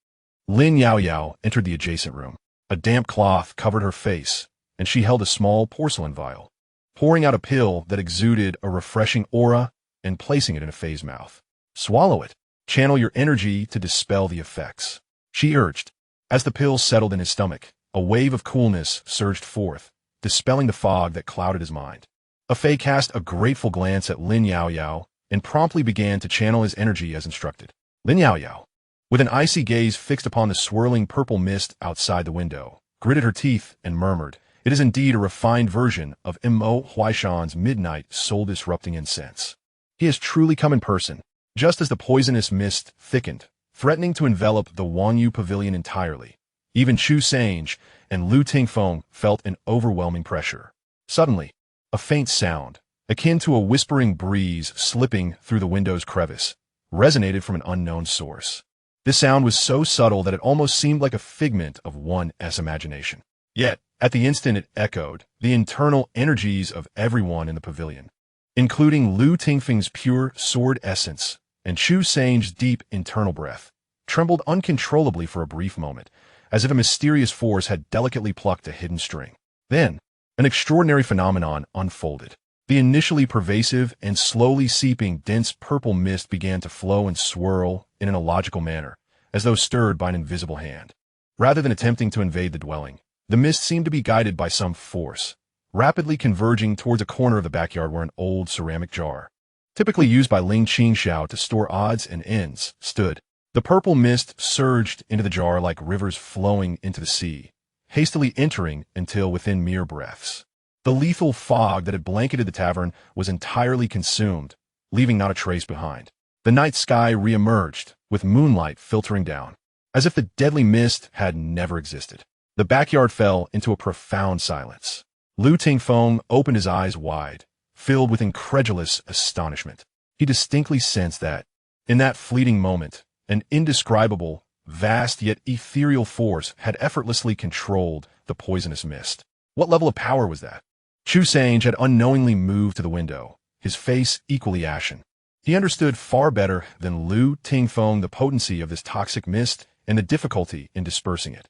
Lin Xiaoyao entered the adjacent room. A damp cloth covered her face, and she held a small porcelain vial, pouring out a pill that exuded a refreshing aura and placing it in a Fey's mouth. "Swallow it. Channel your energy to dispel the effects," she urged. As the pill settled in his stomach, a wave of coolness surged forth, dispelling the fog that clouded his mind. A Fey cast a grateful glance at Lin Xiaoyao and promptly began to channel his energy as instructed. Lin Xiaoyao, with an icy gaze fixed upon the swirling purple mist outside the window, gritted her teeth and murmured, "It is indeed a refined version of Mo Huaishan's midnight soul-disrupting incense. He has truly come in person." Just as the poisonous mist thickened, threatening to envelop the Wanyu pavilion entirely, even Chu Sange and Lu Tingfeng felt an overwhelming pressure. Suddenly, a faint sound, akin to a whispering breeze slipping through the window's crevice, resonated from an unknown source. This sound was so subtle that it almost seemed like a figment of one's imagination. Yet, at the instant it echoed, the internal energies of everyone in the pavilion, including Lu Tingfeng's pure sword essence and Chu Sange's deep internal breath, trembled uncontrollably for a brief moment, as if a mysterious force had delicately plucked a hidden string. Then, an extraordinary phenomenon unfolded. The initially pervasive and slowly seeping dense purple mist began to flow and swirl in an illogical manner, as though stirred by an invisible hand. Rather than attempting to invade the dwelling, the mist seemed to be guided by some force, rapidly converging towards a corner of the backyard where an old ceramic jar, typically used by Ling Qingxiao to store odds and ends, stood. The purple mist surged into the jar like rivers flowing into the sea, hastily entering until within mere breaths. The lethal fog that had blanketed the tavern was entirely consumed, leaving not a trace behind. The night sky re-emerged, with moonlight filtering down, as if the deadly mist had never existed. The backyard fell into a profound silence. Lu Tingfeng opened his eyes wide, filled with incredulous astonishment. He distinctly sensed that, in that fleeting moment, an indescribable, vast yet ethereal force had effortlessly controlled the poisonous mist. What level of power was that? Chu Sange had unknowingly moved to the window, his face equally ashen. He understood far better than Lu Tingfeng the potency of this toxic mist and the difficulty in dispersing it.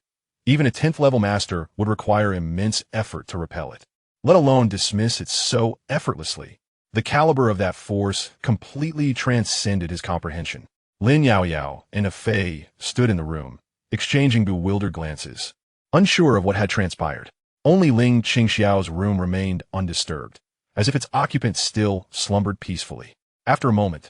Even a 10th level master would require immense effort to repel it, let alone dismiss it so effortlessly. The caliber of that force completely transcended his comprehension. Lin Yaoyao and a Fei stood in the room, exchanging bewildered glances, unsure of what had transpired. Only Ling Qingxiao's room remained undisturbed, as if its occupant still slumbered peacefully. After a moment,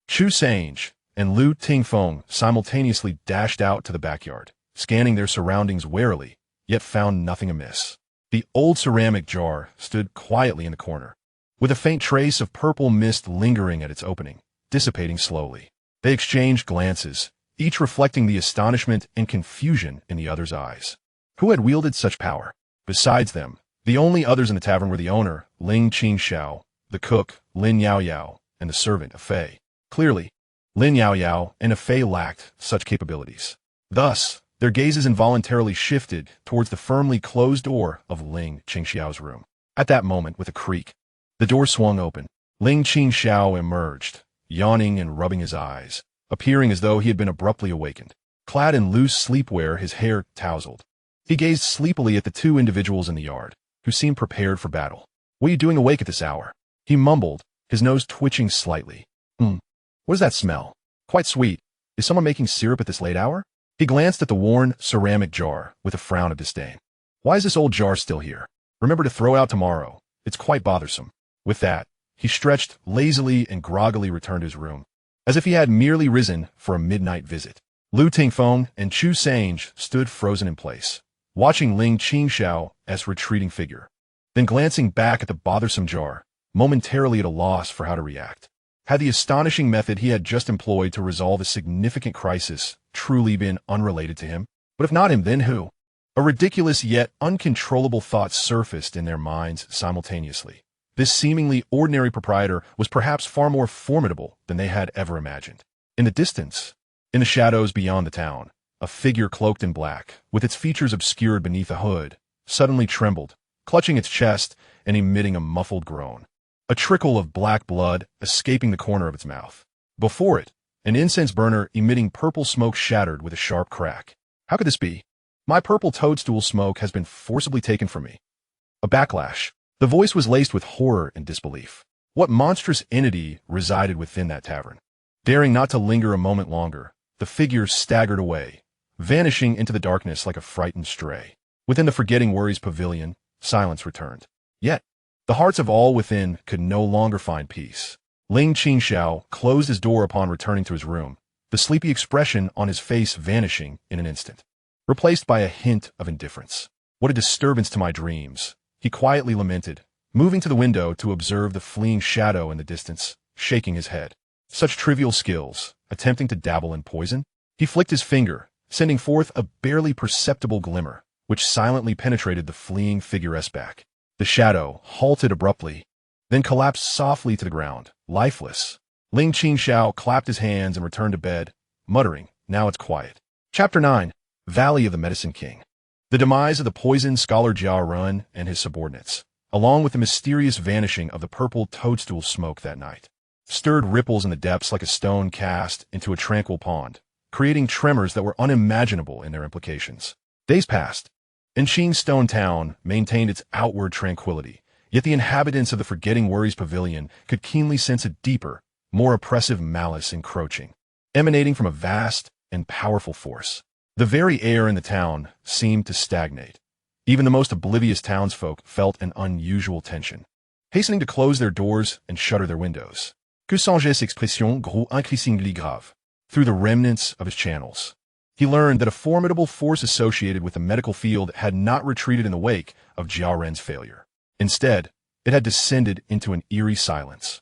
Chu Sange and Lu Tingfeng simultaneously dashed out to the backyard, scanning their surroundings warily, yet found nothing amiss. The old ceramic jar stood quietly in the corner, with a faint trace of purple mist lingering at its opening, dissipating slowly. They exchanged glances, each reflecting the astonishment and confusion in the other's eyes. Who had wielded such power? Besides them, the only others in the tavern were the owner, Ling Qingxiao, the cook, Lin Yaoyao, and the servant, a Fei. Clearly, Lin Yaoyao and a Fei lacked such capabilities. Thus, their gazes involuntarily shifted towards the firmly closed door of Ling Qingxiao's room. At that moment, with a creak, the door swung open. Ling Qingxiao emerged, yawning and rubbing his eyes, appearing as though he had been abruptly awakened. Clad in loose sleepwear, his hair tousled, he gazed sleepily at the two individuals in the yard, who seemed prepared for battle. "What are you doing awake at this hour?" he mumbled, his nose twitching slightly. What does that smell? Quite sweet. Is someone making syrup at this late hour?" He glanced at the worn ceramic jar with a frown of disdain. "Why is this old jar still here? Remember to throw it out tomorrow. It's quite bothersome." With that, he stretched lazily and groggily returned to his room, as if he had merely risen for a midnight visit. Lu Tingfeng and Chu Sange stood frozen in place, watching Ling Qingxiao's retreating figure, then glancing back at the bothersome jar, momentarily at a loss for how to react. Had the astonishing method he had just employed to resolve a significant crisis truly been unrelated to him? But if not him, then who? A ridiculous yet uncontrollable thought surfaced in their minds simultaneously. This seemingly ordinary proprietor was perhaps far more formidable than they had ever imagined. In the distance, in the shadows beyond the town, a figure cloaked in black, with its features obscured beneath a hood, suddenly trembled, clutching its chest and emitting a muffled groan, a trickle of black blood escaping the corner of its mouth. Before it, an incense burner emitting purple smoke shattered with a sharp crack. How could this be? My purple toadstool smoke has been forcibly taken from me. A backlash. The voice was laced with horror and disbelief. What monstrous entity resided within that tavern? Daring not to linger a moment longer, the figure staggered away, vanishing into the darkness like a frightened stray. Within the Forgetting Worries pavilion, silence returned. Yet, the hearts of all within could no longer find peace. Ling Qingxiao closed his door upon returning to his room, the sleepy expression on his face vanishing in an instant, replaced by a hint of indifference. "What a disturbance to my dreams," he quietly lamented, moving to the window to observe the fleeing shadow in the distance, shaking his head. Such trivial skills, attempting to dabble in poison? He flicked his finger, sending forth a barely perceptible glimmer, which silently penetrated the fleeing figure's back. The shadow halted abruptly, then collapsed softly to the ground, lifeless. Ling Qingxiao clapped his hands and returned to bed, muttering, "Now it's quiet." Chapter 9. Valley of the Medicine King. The demise of the poisoned scholar Jiao Run and his subordinates, along with the mysterious vanishing of the purple toadstool smoke that night, stirred ripples in the depths like a stone cast into a tranquil pond, creating tremors that were unimaginable in their implications. Days passed, and Qingshi Town maintained its outward tranquility, yet the inhabitants of the Forgetting Worries pavilion could keenly sense a deeper, more oppressive malice encroaching, emanating from a vast and powerful force. The very air in the town seemed to stagnate. Even the most oblivious townsfolk felt an unusual tension, hastening to close their doors and shutter their windows. Que Sange's expression grew increasingly grave. Through the remnants of his channels, he learned that a formidable force associated with the medical field had not retreated in the wake of Jiao Ren's failure. Instead, it had descended into an eerie silence,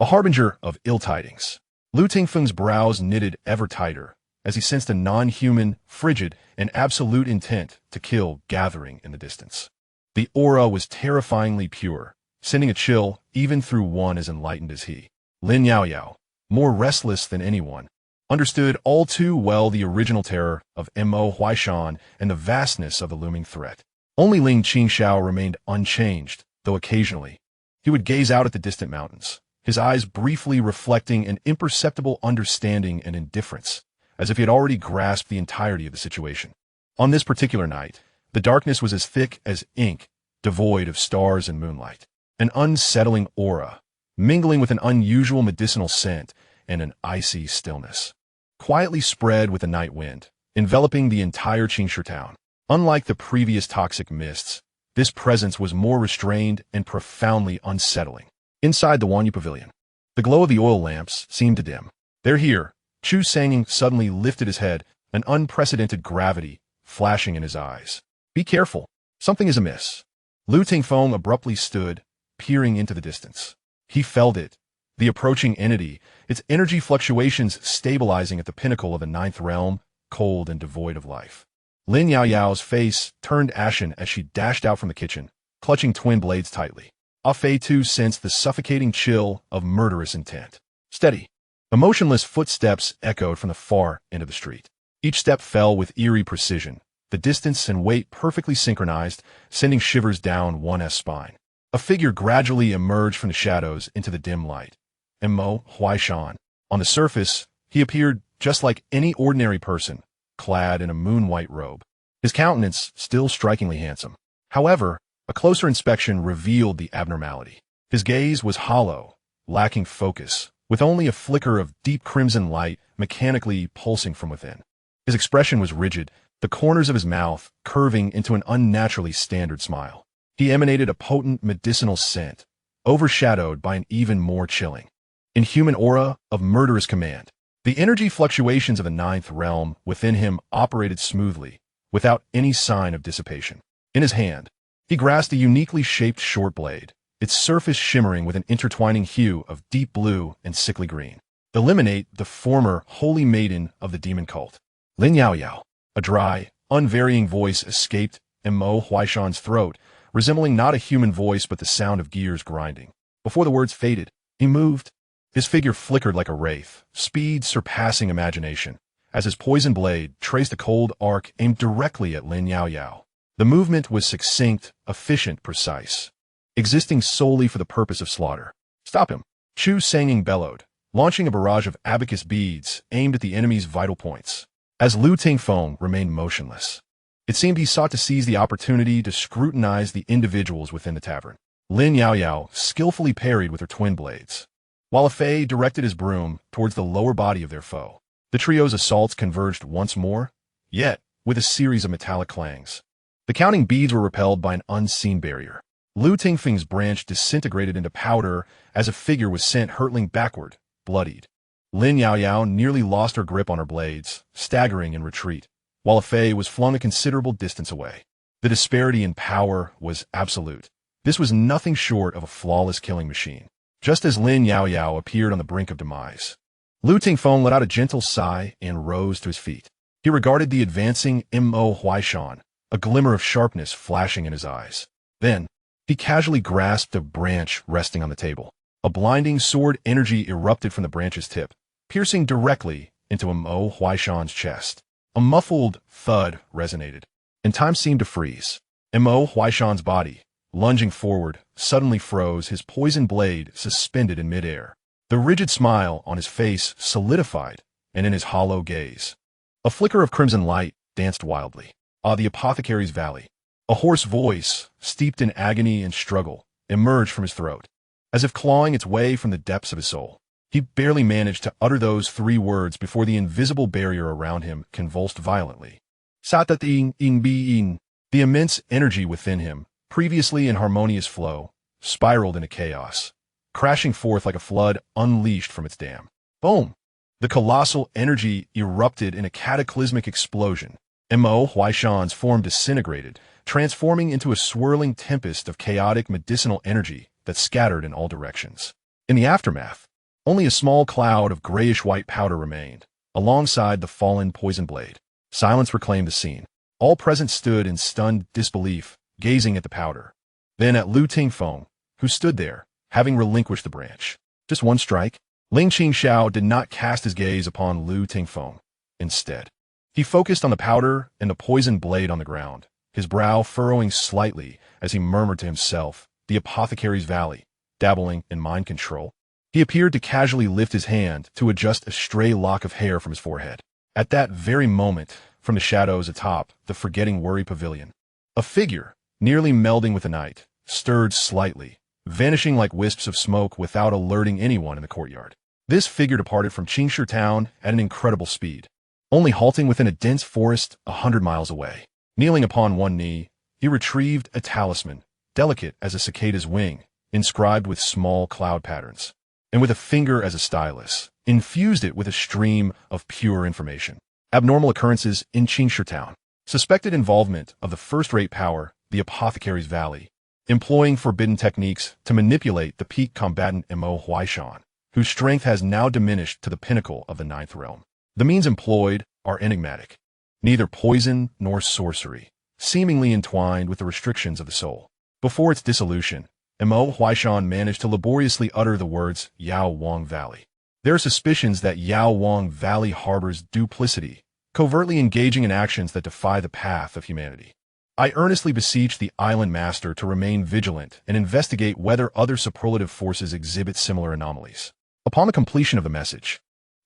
a harbinger of ill tidings. Lu Tingfeng's brows knitted ever tighter as he sensed a non-human, frigid, and absolute intent to kill gathering in the distance. The aura was terrifyingly pure, sending a chill even through one as enlightened as he. Lin Yaoyao, more restless than anyone, understood all too well the original terror of Mo Huaishan and the vastness of the looming threat. Only Ling Qingxiao remained unchanged, though occasionally he would gaze out at the distant mountains, his eyes briefly reflecting an imperceptible understanding and indifference, as if he had already grasped the entirety of the situation. On this particular night, the darkness was as thick as ink, devoid of stars and moonlight. An unsettling aura, mingling with an unusual medicinal scent and an icy stillness, quietly spread with the night wind, enveloping the entire Qingshi Town. Unlike the previous toxic mists, this presence was more restrained and profoundly unsettling. Inside the Wanyu Pavilion, the glow of the oil lamps seemed to dim. "They're here." Chu Sanging suddenly lifted his head, an unprecedented gravity flashing in his eyes. "Be careful. Something is amiss." Lu Tingfeng abruptly stood, peering into the distance. He felt it, the approaching entity, its energy fluctuations stabilizing at the pinnacle of the ninth realm, cold and devoid of life. Lin Yaoyao's face turned ashen as she dashed out from the kitchen, clutching twin blades tightly. Ah Fei too sensed the suffocating chill of murderous intent. "Steady." Emotionless footsteps echoed from the far end of the street. Each step fell with eerie precision, the distance and weight perfectly synchronized, sending shivers down one's spine. A figure gradually emerged from the shadows into the dim light. Mo Huaishan. On the surface, he appeared just like any ordinary person, clad in a moon-white robe. His countenance still strikingly handsome. However, a closer inspection revealed the abnormality. His gaze was hollow, lacking focus, with only a flicker of deep crimson light mechanically pulsing from within. His expression was rigid, the corners of his mouth curving into an unnaturally standard smile. He emanated a potent medicinal scent, overshadowed by an even more chilling, inhuman aura of murderous command. The energy fluctuations of the ninth realm within him operated smoothly, without any sign of dissipation. In his hand, he grasped a uniquely shaped short blade, its surface shimmering with an intertwining hue of deep blue and sickly green. Eliminate the former holy maiden of the demon cult. Lin Yaoyao. A dry, unvarying voice escaped Mo Huaishan's throat, resembling not a human voice but the sound of gears grinding. Before the words faded, he moved. His figure flickered like a wraith, speed surpassing imagination, as his poison blade traced a cold arc aimed directly at Lin Yaoyao. The movement was succinct, efficient, precise, existing solely for the purpose of slaughter. "Stop him!" Chu Sanging bellowed, launching a barrage of abacus beads aimed at the enemy's vital points. As Lu Tingfeng remained motionless, it seemed he sought to seize the opportunity to scrutinize the individuals within the tavern. Lin Yaoyao skillfully parried with her twin blades, while Fei directed his broom towards the lower body of their foe. The trio's assaults converged once more, yet with a series of metallic clangs. The counting beads were repelled by an unseen barrier. Lu Tingfeng's branch disintegrated into powder as a figure was sent hurtling backward, bloodied. Lin Yaoyao nearly lost her grip on her blades, staggering in retreat, while Fei was flung a considerable distance away. The disparity in power was absolute. This was nothing short of a flawless killing machine. Just as Lin Yaoyao appeared on the brink of demise, Lu Tingfeng let out a gentle sigh and rose to his feet. He regarded the advancing Mo Huaishan, a glimmer of sharpness flashing in his eyes. Then, he casually grasped a branch resting on the table. A blinding sword energy erupted from the branch's tip, piercing directly into Mo Huaishan's chest. A muffled thud resonated, and time seemed to freeze. Mo Huaishan's body, lunging forward, suddenly froze, his poison blade suspended in midair. The rigid smile on his face solidified, and in his hollow gaze, a flicker of crimson light danced wildly. The apothecary's valley. A hoarse voice, steeped in agony and struggle, emerged from his throat, as if clawing its way from the depths of his soul. He barely managed to utter those 3 words before the invisible barrier around him convulsed violently. Satating in being. The immense energy within him, previously in harmonious flow, spiraled into chaos, crashing forth like a flood unleashed from its dam. Boom! The colossal energy erupted in a cataclysmic explosion. Mo Huaishan's form disintegrated, transforming into a swirling tempest of chaotic medicinal energy that scattered in all directions. In the aftermath, only a small cloud of grayish-white powder remained, alongside the fallen poison blade. Silence reclaimed the scene. All present stood in stunned disbelief, gazing at the powder. Then at Lu Tingfeng, who stood there, having relinquished the branch. Just one strike. Ling Qingxiao did not cast his gaze upon Lu Tingfeng. Instead, he focused on the powder and the poison blade on the ground, his brow furrowing slightly as he murmured to himself, the apothecary's valley, dabbling in mind control. He appeared to casually lift his hand to adjust a stray lock of hair from his forehead. At that very moment, from the shadows atop the Forgetting Worry Pavilion. A figure, nearly melding with the night, stirred slightly, vanishing like wisps of smoke without alerting anyone in the courtyard. This figure departed from Qingshi Town at an incredible speed, only halting within a dense forest 100 miles away. Kneeling upon one knee, he retrieved a talisman, delicate as a cicada's wing, inscribed with small cloud patterns, and with a finger as a stylus, infused it with a stream of pure information. Abnormal occurrences in Qingshi Town. Suspected involvement of the first-rate power, the Apothecary's Valley, employing forbidden techniques to manipulate the peak combatant Immortal, whose strength has now diminished to the pinnacle of the ninth realm. The means employed are enigmatic, neither poison nor sorcery, seemingly entwined with the restrictions of the soul. Before its dissolution, Immortal managed to laboriously utter the words Yao Wang Valley. There are suspicions that Yao Wang Valley harbors duplicity, covertly engaging in actions that defy the path of humanity. I earnestly beseech the island master to remain vigilant and investigate whether other superlative forces exhibit similar anomalies. Upon the completion of the message,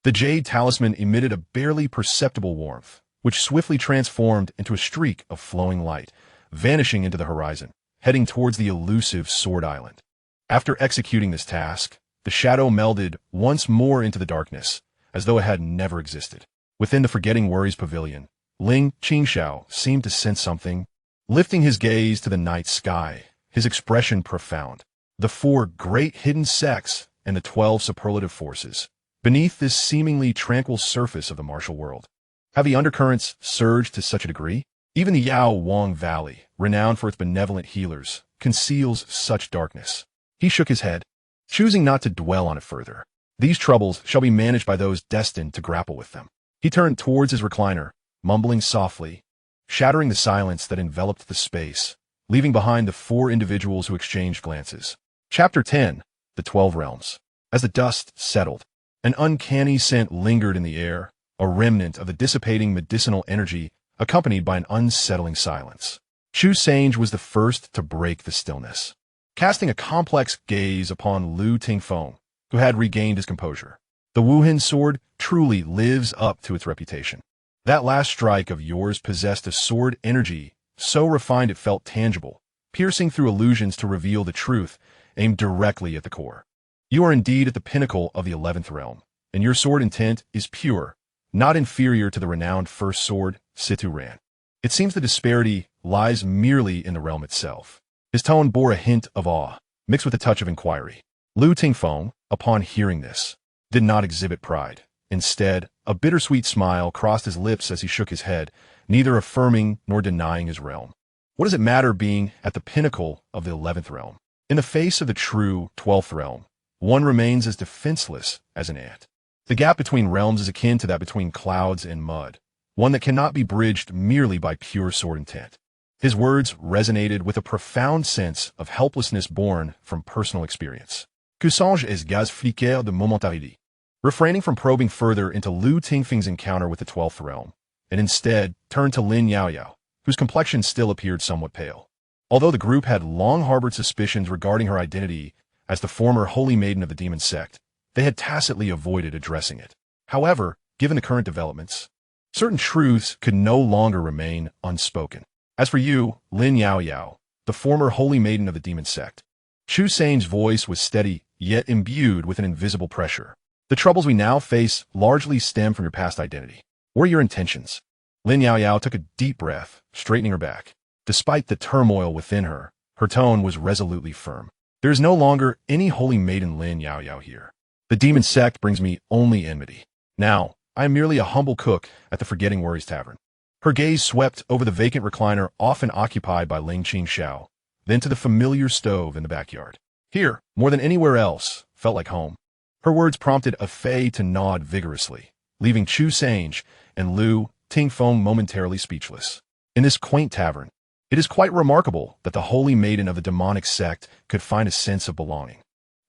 the jade talisman emitted a barely perceptible warmth, which swiftly transformed into a streak of flowing light, vanishing into the horizon, heading towards the elusive Sword Island. After executing this task, the shadow melded once more into the darkness, as though it had never existed. Within the Forgetting Worries Pavilion, Ling Qingxiao seemed to sense something. Lifting his gaze to the night sky, his expression profound. The 4 great hidden sects and the 12 superlative forces, beneath this seemingly tranquil surface of the martial world. Have the undercurrents surged to such a degree? Even the Yao Wang Valley, renowned for its benevolent healers, conceals such darkness. He shook his head, choosing not to dwell on it further. These troubles shall be managed by those destined to grapple with them. He turned towards his recliner, mumbling softly, shattering the silence that enveloped the space, leaving behind the 4 individuals who exchanged glances. Chapter 10. The 12 Realms. As the dust settled, an uncanny scent lingered in the air, a remnant of the dissipating medicinal energy accompanied by an unsettling silence. Chu Sange was the first to break the stillness, casting a complex gaze upon Lu Tingfeng, who had regained his composure. The Wuhan sword truly lives up to its reputation. That last strike of yours possessed a sword energy, so refined it felt tangible, piercing through illusions to reveal the truth, aimed directly at the core. You are indeed at the pinnacle of the 11th realm, and your sword intent is pure, not inferior to the renowned first sword, Situ Ran. It seems the disparity lies merely in the realm itself. His tone bore a hint of awe, mixed with a touch of inquiry. Lu Tingfeng, upon hearing this, did not exhibit pride. Instead, a bittersweet smile crossed his lips as he shook his head, neither affirming nor denying his realm. What does it matter being at the pinnacle of the 11th realm? In the face of the true 12th realm, one remains as defenseless as an ant. The gap between realms is akin to that between clouds and mud, one that cannot be bridged merely by pure sword intent. His words resonated with a profound sense of helplessness born from personal experience. Que songe est gaz fliquer de momentarité? Refraining from probing further into Lu Tingfeng's encounter with the 12th realm, and instead turned to Lin Yaoyao, whose complexion still appeared somewhat pale. Although the group had long harbored suspicions regarding her identity as the former holy maiden of the demon sect, they had tacitly avoided addressing it. However, given the current developments, certain truths could no longer remain unspoken. As for you, Lin Yaoyao, the former holy maiden of the demon sect, Chu Sange's voice was steady, yet imbued with an invisible pressure. The troubles we now face largely stem from your past identity. What are your intentions? Lin Yaoyao took a deep breath, straightening her back. Despite the turmoil within her, her tone was resolutely firm. There is no longer any holy maiden Lin Yaoyao here. The demon sect brings me only enmity. Now, I am merely a humble cook at the Forgetting Worries Tavern. Her gaze swept over the vacant recliner often occupied by Ling Qingxiao, then to the familiar stove in the backyard. Here, more than anywhere else, felt like home. Her words prompted a Fei to nod vigorously, leaving Chu Sange and Lu Tingfeng momentarily speechless. In this quaint tavern, it is quite remarkable that the holy maiden of the demonic sect could find a sense of belonging.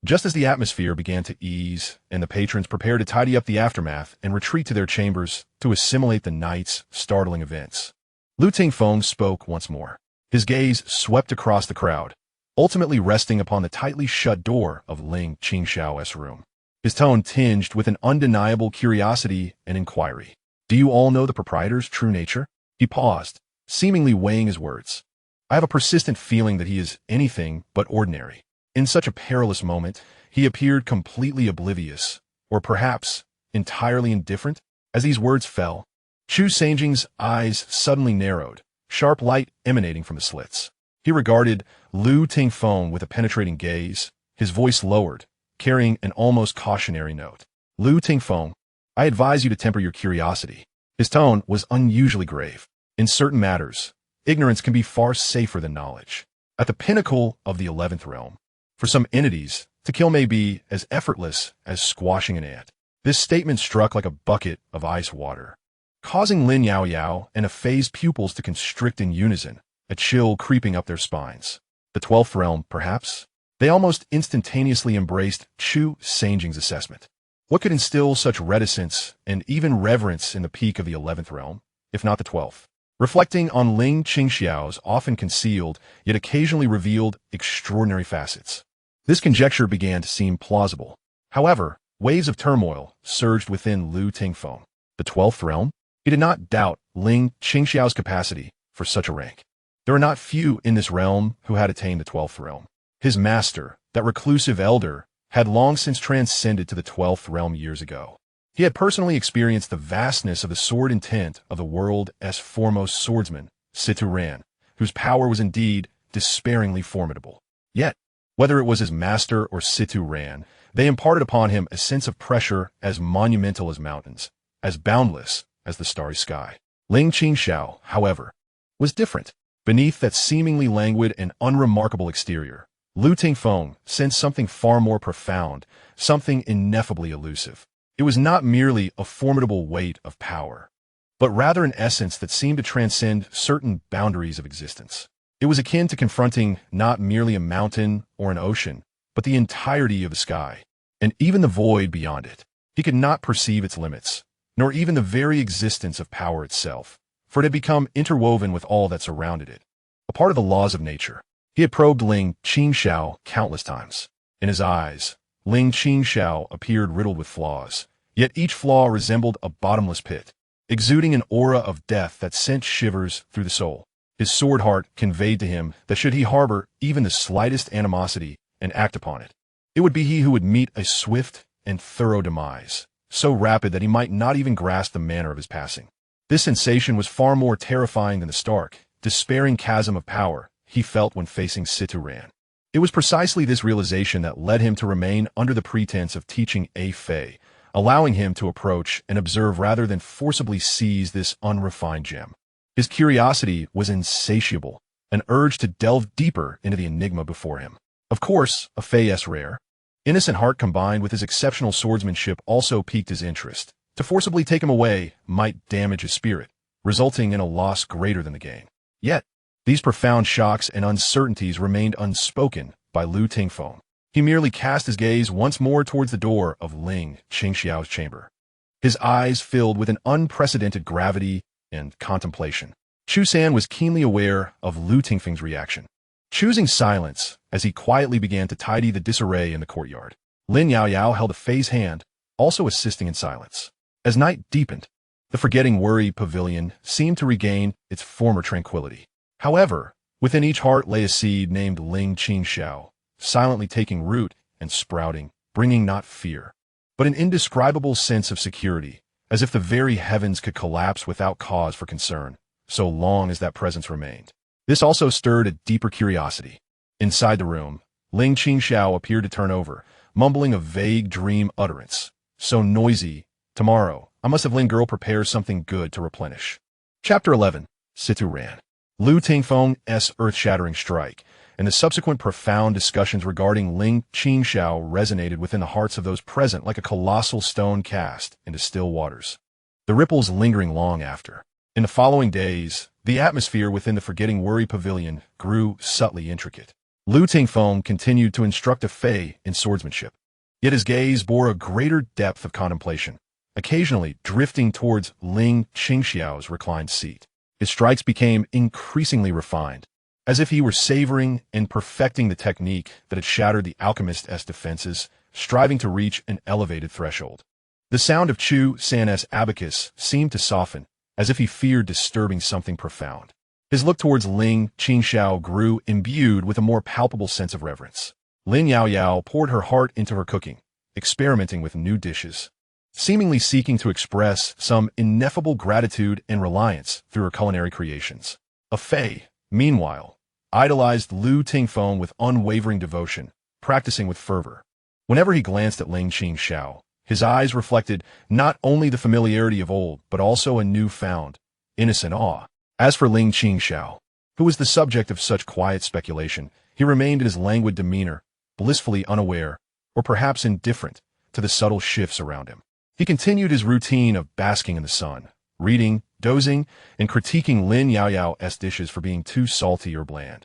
Just as the atmosphere began to ease and the patrons prepared to tidy up the aftermath and retreat to their chambers to assimilate the night's startling events, Lu Tingfeng spoke once more. His gaze swept across the crowd, ultimately resting upon the tightly shut door of Ling Qingxiao's room. His tone tinged with an undeniable curiosity and inquiry. Do you all know the proprietor's true nature? He paused, seemingly weighing his words. I have a persistent feeling that he is anything but ordinary. In such a perilous moment, he appeared completely oblivious, or perhaps entirely indifferent. As these words fell, Chu Sanjing's eyes suddenly narrowed, sharp light emanating from the slits. He regarded Lu Tingfeng with a penetrating gaze, his voice lowered, carrying an almost cautionary note. Lu Tingfeng, I advise you to temper your curiosity. His tone was unusually grave. In certain matters, ignorance can be far safer than knowledge. At the pinnacle of the 11th realm, for some entities, to kill may be as effortless as squashing an ant. This statement struck like a bucket of ice water, causing Lin Yaoyao and Fei's pupils to constrict in unison, a chill creeping up their spines. The 12th realm, perhaps? They almost instantaneously embraced Chu Sanjing's assessment. What could instill such reticence and even reverence in the peak of the 11th realm, if not the 12th? Reflecting on Ling Qingxiao's often concealed, yet occasionally revealed, extraordinary facets, this conjecture began to seem plausible. However, waves of turmoil surged within Lu Tingfeng. The 12th realm? He did not doubt Ling Qingxiao's capacity for such a rank. There are not few in this realm who had attained the 12th realm. His master, that reclusive elder, had long since transcended to the 12th realm years ago. He had personally experienced the vastness of the sword intent of the world's foremost swordsman, Situ Ran, whose power was indeed despairingly formidable. Yet, whether it was his master or Situ Ran, they imparted upon him a sense of pressure as monumental as mountains, as boundless as the starry sky. Ling Qingxiao, however, was different. Beneath that seemingly languid and unremarkable exterior, Lu Tingfeng sensed something far more profound, something ineffably elusive. It was not merely a formidable weight of power, but rather an essence that seemed to transcend certain boundaries of existence. It was akin to confronting not merely a mountain or an ocean, but the entirety of the sky, and even the void beyond it. He could not perceive its limits, nor even the very existence of power itself, for it had become interwoven with all that surrounded it, a part of the laws of nature. He had probed Ling Qingxiao countless times. In his eyes, Ling Qingxiao appeared riddled with flaws, yet each flaw resembled a bottomless pit, exuding an aura of death that sent shivers through the soul. His sword heart conveyed to him that should he harbor even the slightest animosity and act upon it, it would be he who would meet a swift and thorough demise, so rapid that he might not even grasp the manner of his passing. This sensation was far more terrifying than the stark, despairing chasm of power he felt when facing Situ Ran. It was precisely this realization that led him to remain under the pretense of teaching Fei, allowing him to approach and observe rather than forcibly seize this unrefined gem. His curiosity was insatiable, an urge to delve deeper into the enigma before him. Of course, Fei's rare, innocent heart combined with his exceptional swordsmanship also piqued his interest. To forcibly take him away might damage his spirit, resulting in a loss greater than the gain. Yet, these profound shocks and uncertainties remained unspoken by Lu Tingfeng. He merely cast his gaze once more towards the door of Ling Qingxiao's chamber. His eyes filled with an unprecedented gravity and contemplation. Chu San was keenly aware of Lu Tingfeng's reaction, choosing silence as he quietly began to tidy the disarray in the courtyard. Lin Yaoyao held Fei's hand, also assisting in silence. As night deepened, the forgetting worry pavilion seemed to regain its former tranquility. However, within each heart lay a seed named Ling Qingxiao, silently taking root and sprouting, bringing not fear, but an indescribable sense of security, as if the very heavens could collapse without cause for concern, so long as that presence remained. This also stirred a deeper curiosity. Inside the room, Ling Qingxiao appeared to turn over, mumbling a vague dream utterance. So noisy. Tomorrow, I must have Ling girl prepare something good to replenish. Chapter 11. Situ Ran. Lu Tingfeng's earth-shattering strike, and the subsequent profound discussions regarding Ling Qingxiao resonated within the hearts of those present like a colossal stone cast into still waters, the ripples lingering long after. In the following days, the atmosphere within the forgetting worry pavilion grew subtly intricate. Lu Tingfeng continued to instruct Fei in swordsmanship, yet his gaze bore a greater depth of contemplation, occasionally drifting towards Ling Qingxiao's reclined seat. His strikes became increasingly refined, as if he were savoring and perfecting the technique that had shattered the alchemist's defenses, striving to reach an elevated threshold. The sound of Chu San's abacus seemed to soften, as if he feared disturbing something profound. His look towards Ling Qingxiao grew imbued with a more palpable sense of reverence. Lin Yaoyao poured her heart into her cooking, experimenting with new dishes, seemingly seeking to express some ineffable gratitude and reliance through her culinary creations. A Fei, meanwhile, idolized Lu Tingfeng with unwavering devotion, practicing with fervor. Whenever he glanced at Ling Qingxiao, his eyes reflected not only the familiarity of old, but also a newfound, innocent awe. As for Ling Qingxiao, who was the subject of such quiet speculation, he remained in his languid demeanor, blissfully unaware, or perhaps indifferent, to the subtle shifts around him. He continued his routine of basking in the sun, reading, dozing, and critiquing Lin Yaoyao's dishes for being too salty or bland.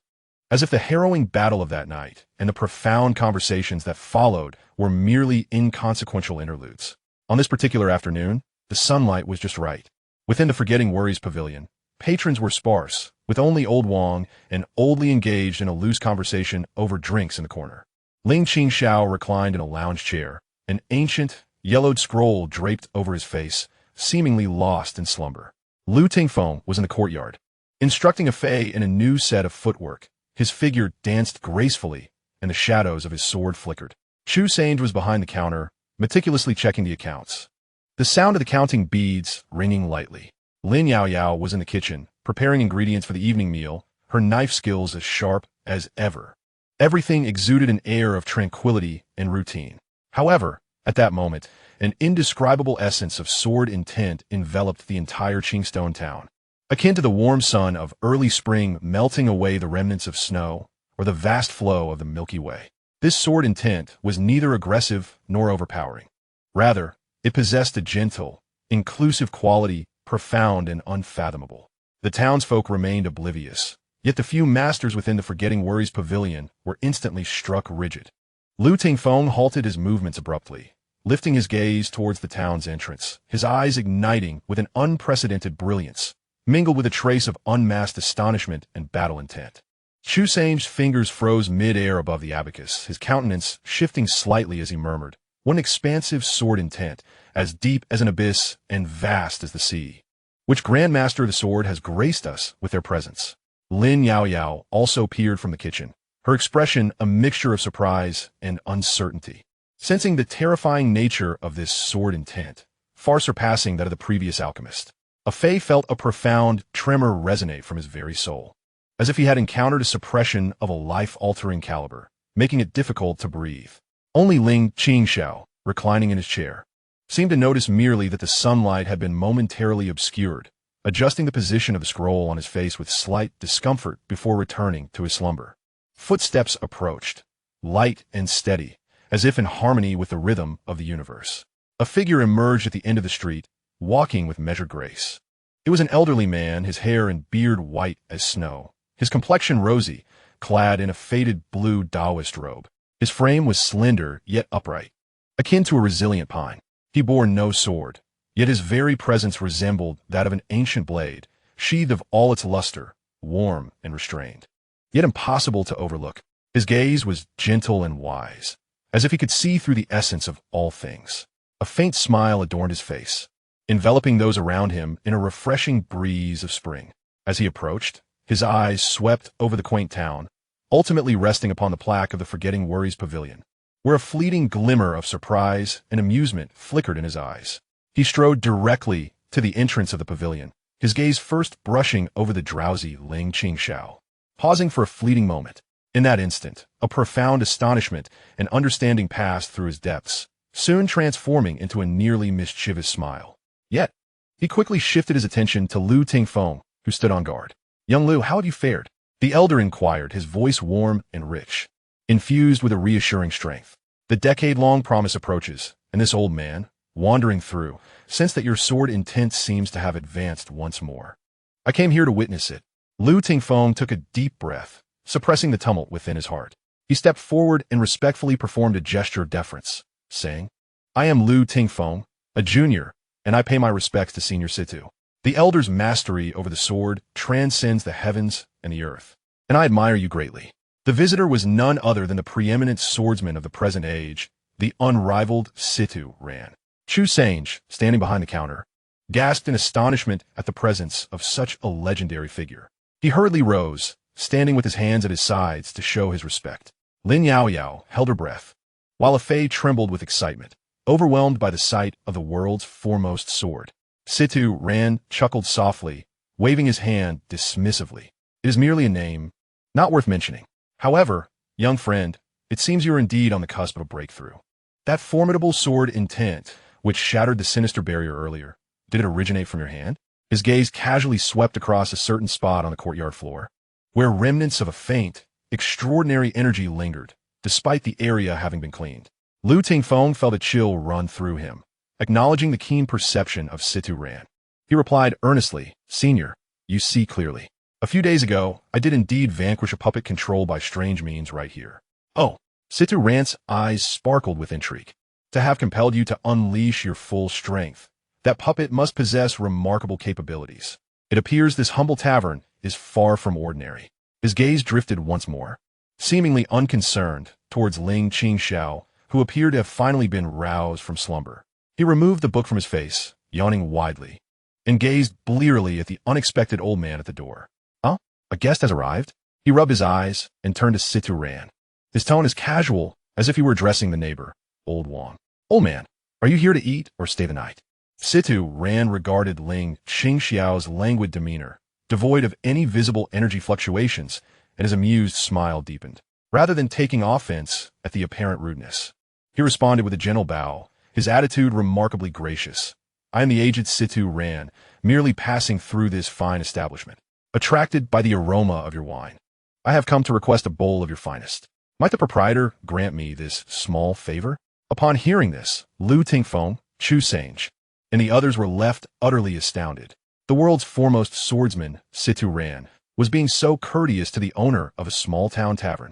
As if the harrowing battle of that night and the profound conversations that followed were merely inconsequential interludes. On this particular afternoon, the sunlight was just right. Within the Forgetting Worries pavilion, patrons were sparse, with only old Wang and oldly engaged in a loose conversation over drinks in the corner. Ling Qingxiao reclined in a lounge chair, an ancient, yellowed scroll draped over his face, seemingly lost in slumber. Lu Tingfeng was in the courtyard, instructing a Fei in a new set of footwork. His figure danced gracefully, and the shadows of his sword flickered. Chu Sange was behind the counter, meticulously checking the accounts, the sound of the counting beads ringing lightly. Lin Yaoyao was in the kitchen, preparing ingredients for the evening meal, her knife skills as sharp as ever. Everything exuded an air of tranquility and routine. However, at that moment, an indescribable essence of sword intent enveloped the entire Qingshi Town, akin to the warm sun of early spring melting away the remnants of snow, or the vast flow of the Milky Way. This sword intent was neither aggressive nor overpowering. Rather, it possessed a gentle, inclusive quality, profound and unfathomable. The townsfolk remained oblivious, yet the few masters within the Forgetting Worries pavilion were instantly struck rigid. Lu Tingfeng halted his movements abruptly, lifting his gaze towards the town's entrance, his eyes igniting with an unprecedented brilliance, mingled with a trace of unmasked astonishment and battle intent. Chu Sange's fingers froze mid-air above the abacus, his countenance shifting slightly as he murmured, "One expansive sword intent, as deep as an abyss and vast as the sea. Which Grand Master of the Sword has graced us with their presence?" Lin Yaoyao also peered from the kitchen, her expression a mixture of surprise and uncertainty, sensing the terrifying nature of this sword intent, far surpassing that of the previous alchemist. A Fei felt a profound tremor resonate from his very soul, as if he had encountered a suppression of a life-altering caliber, making it difficult to breathe. Only Ling Qingxiao, reclining in his chair, seemed to notice merely that the sunlight had been momentarily obscured, adjusting the position of the scroll on his face with slight discomfort before returning to his slumber. Footsteps approached, light and steady, as if in harmony with the rhythm of the universe. A figure emerged at the end of the street, walking with measured grace. It was an elderly man, his hair and beard white as snow, his complexion rosy, clad in a faded blue Taoist robe. His frame was slender yet upright, akin to a resilient pine. He bore no sword, yet his very presence resembled that of an ancient blade, sheathed of all its luster, warm and restrained, yet impossible to overlook. His gaze was gentle and wise, as if he could see through the essence of all things. A faint smile adorned his face, enveloping those around him in a refreshing breeze of spring. As he approached, his eyes swept over the quaint town, ultimately resting upon the plaque of the Forgetting Worries pavilion, where a fleeting glimmer of surprise and amusement flickered in his eyes. He strode directly to the entrance of the pavilion, his gaze first brushing over the drowsy Ling Qingxiao, pausing for a fleeting moment. In that instant, a profound astonishment and understanding passed through his depths, soon transforming into a nearly mischievous smile. Yet, he quickly shifted his attention to Lu Tingfeng, who stood on guard. "Young Lu, how have you fared?" The elder inquired, his voice warm and rich, infused with a reassuring strength. "The decade-long promise approaches, and this old man, wandering through, sensed that your sword intent seems to have advanced once more. I came here to witness it." Lu Tingfeng took a deep breath, suppressing the tumult within his heart. He stepped forward and respectfully performed a gesture of deference, saying, "I am Lu Tingfeng, a junior, and I pay my respects to Senior Situ. The elder's mastery over the sword transcends the heavens and the earth, and I admire you greatly." The visitor was none other than the preeminent swordsman of the present age, the unrivaled Situ Ran. Qingshi, standing behind the counter, gasped in astonishment at the presence of such a legendary figure. He hurriedly rose, standing with his hands at his sides to show his respect. Ling Qingxiao held her breath, while Fei trembled with excitement, overwhelmed by the sight of the world's foremost sword. Situ Ran chuckled softly, waving his hand dismissively. It is merely a name, not worth mentioning. However, young friend, it seems you are indeed on the cusp of a breakthrough. That formidable sword intent, which shattered the sinister barrier earlier, did it originate from your hand? His gaze casually swept across a certain spot on the courtyard floor, where remnants of a faint, extraordinary energy lingered, despite the area having been cleaned. Lu Tingfeng felt a chill run through him, acknowledging the keen perception of Situ Ran. He replied earnestly, Senior, you see clearly. A few days ago, I did indeed vanquish a puppet controlled by strange means right here. Oh, Situ Ran's eyes sparkled with intrigue. To have compelled you to unleash your full strength, that puppet must possess remarkable capabilities. It appears this humble tavern is far from ordinary. His gaze drifted once more, seemingly unconcerned, towards Ling Qingxiao, who appeared to have finally been roused from slumber. He removed the book from his face, yawning widely, and gazed blearily at the unexpected old man at the door. Huh? A guest has arrived? He rubbed his eyes and turned to Situ Ran. His tone is casual, as if he were addressing the neighbor, Old Wang. Old man, are you here to eat or stay the night? Situ Ran regarded Ling Qingxiao's languid demeanor, devoid of any visible energy fluctuations, and his amused smile deepened. Rather than taking offense at the apparent rudeness, he responded with a gentle bow, his attitude remarkably gracious. I am the aged Situ Ran, merely passing through this fine establishment, attracted by the aroma of your wine. I have come to request a bowl of your finest. Might the proprietor grant me this small favor? Upon hearing this, Lu Tingfeng, Qingshi, and the others were left utterly astounded. The world's foremost swordsman, Situ Ran, was being so courteous to the owner of a small-town tavern.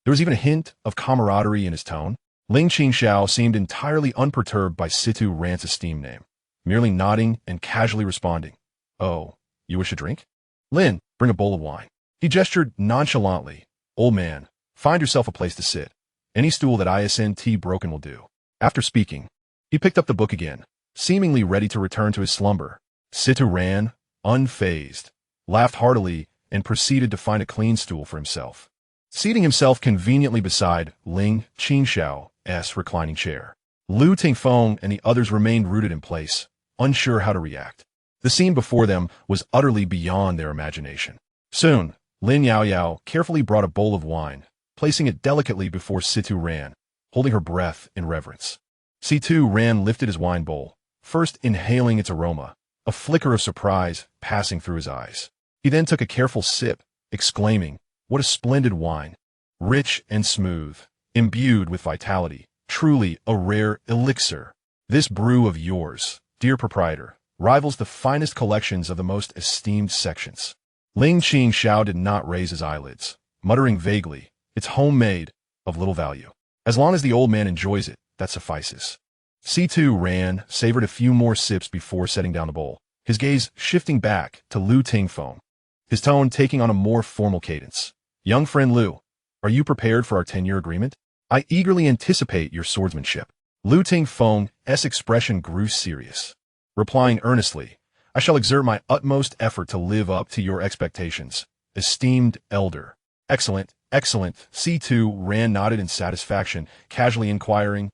There was even a hint of camaraderie in his tone. Ling Qingxiao seemed entirely unperturbed by Situ Ran's esteemed name, merely nodding and casually responding, Oh, you wish a drink? Lin, bring a bowl of wine. He gestured nonchalantly. Old man, find yourself a place to sit. Any stool that isn't broken will do. After speaking, he picked up the book again, seemingly ready to return to his slumber. Situ Ran, unfazed, laughed heartily and proceeded to find a clean stool for himself, seating himself conveniently beside Ling Qingxiao's reclining chair. Lu Tingfeng and the others remained rooted in place, unsure how to react. The scene before them was utterly beyond their imagination. Soon, Ling Qingxiao carefully brought a bowl of wine, placing it delicately before Situ Ran, holding her breath in reverence. Situ Ran lifted his wine bowl, first inhaling its aroma, a flicker of surprise passing through his eyes. He then took a careful sip, exclaiming, What a splendid wine! Rich and smooth, imbued with vitality, truly a rare elixir. This brew of yours, dear proprietor, rivals the finest collections of the most esteemed sections. Ling Qingxiao did not raise his eyelids, muttering vaguely, It's homemade, of little value. As long as the old man enjoys it, that suffices. Situ Ran savored a few more sips before setting down the bowl, his gaze shifting back to Lu Tingfeng, his tone taking on a more formal cadence. Young friend Lu, are you prepared for our 10-year agreement? I eagerly anticipate your swordsmanship. Lu Tingfeng's expression grew serious, replying earnestly, I shall exert my utmost effort to live up to your expectations, esteemed elder. Excellent, excellent. Situ Ran nodded in satisfaction, casually inquiring,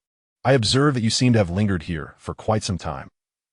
I observe that you seem to have lingered here for quite some time.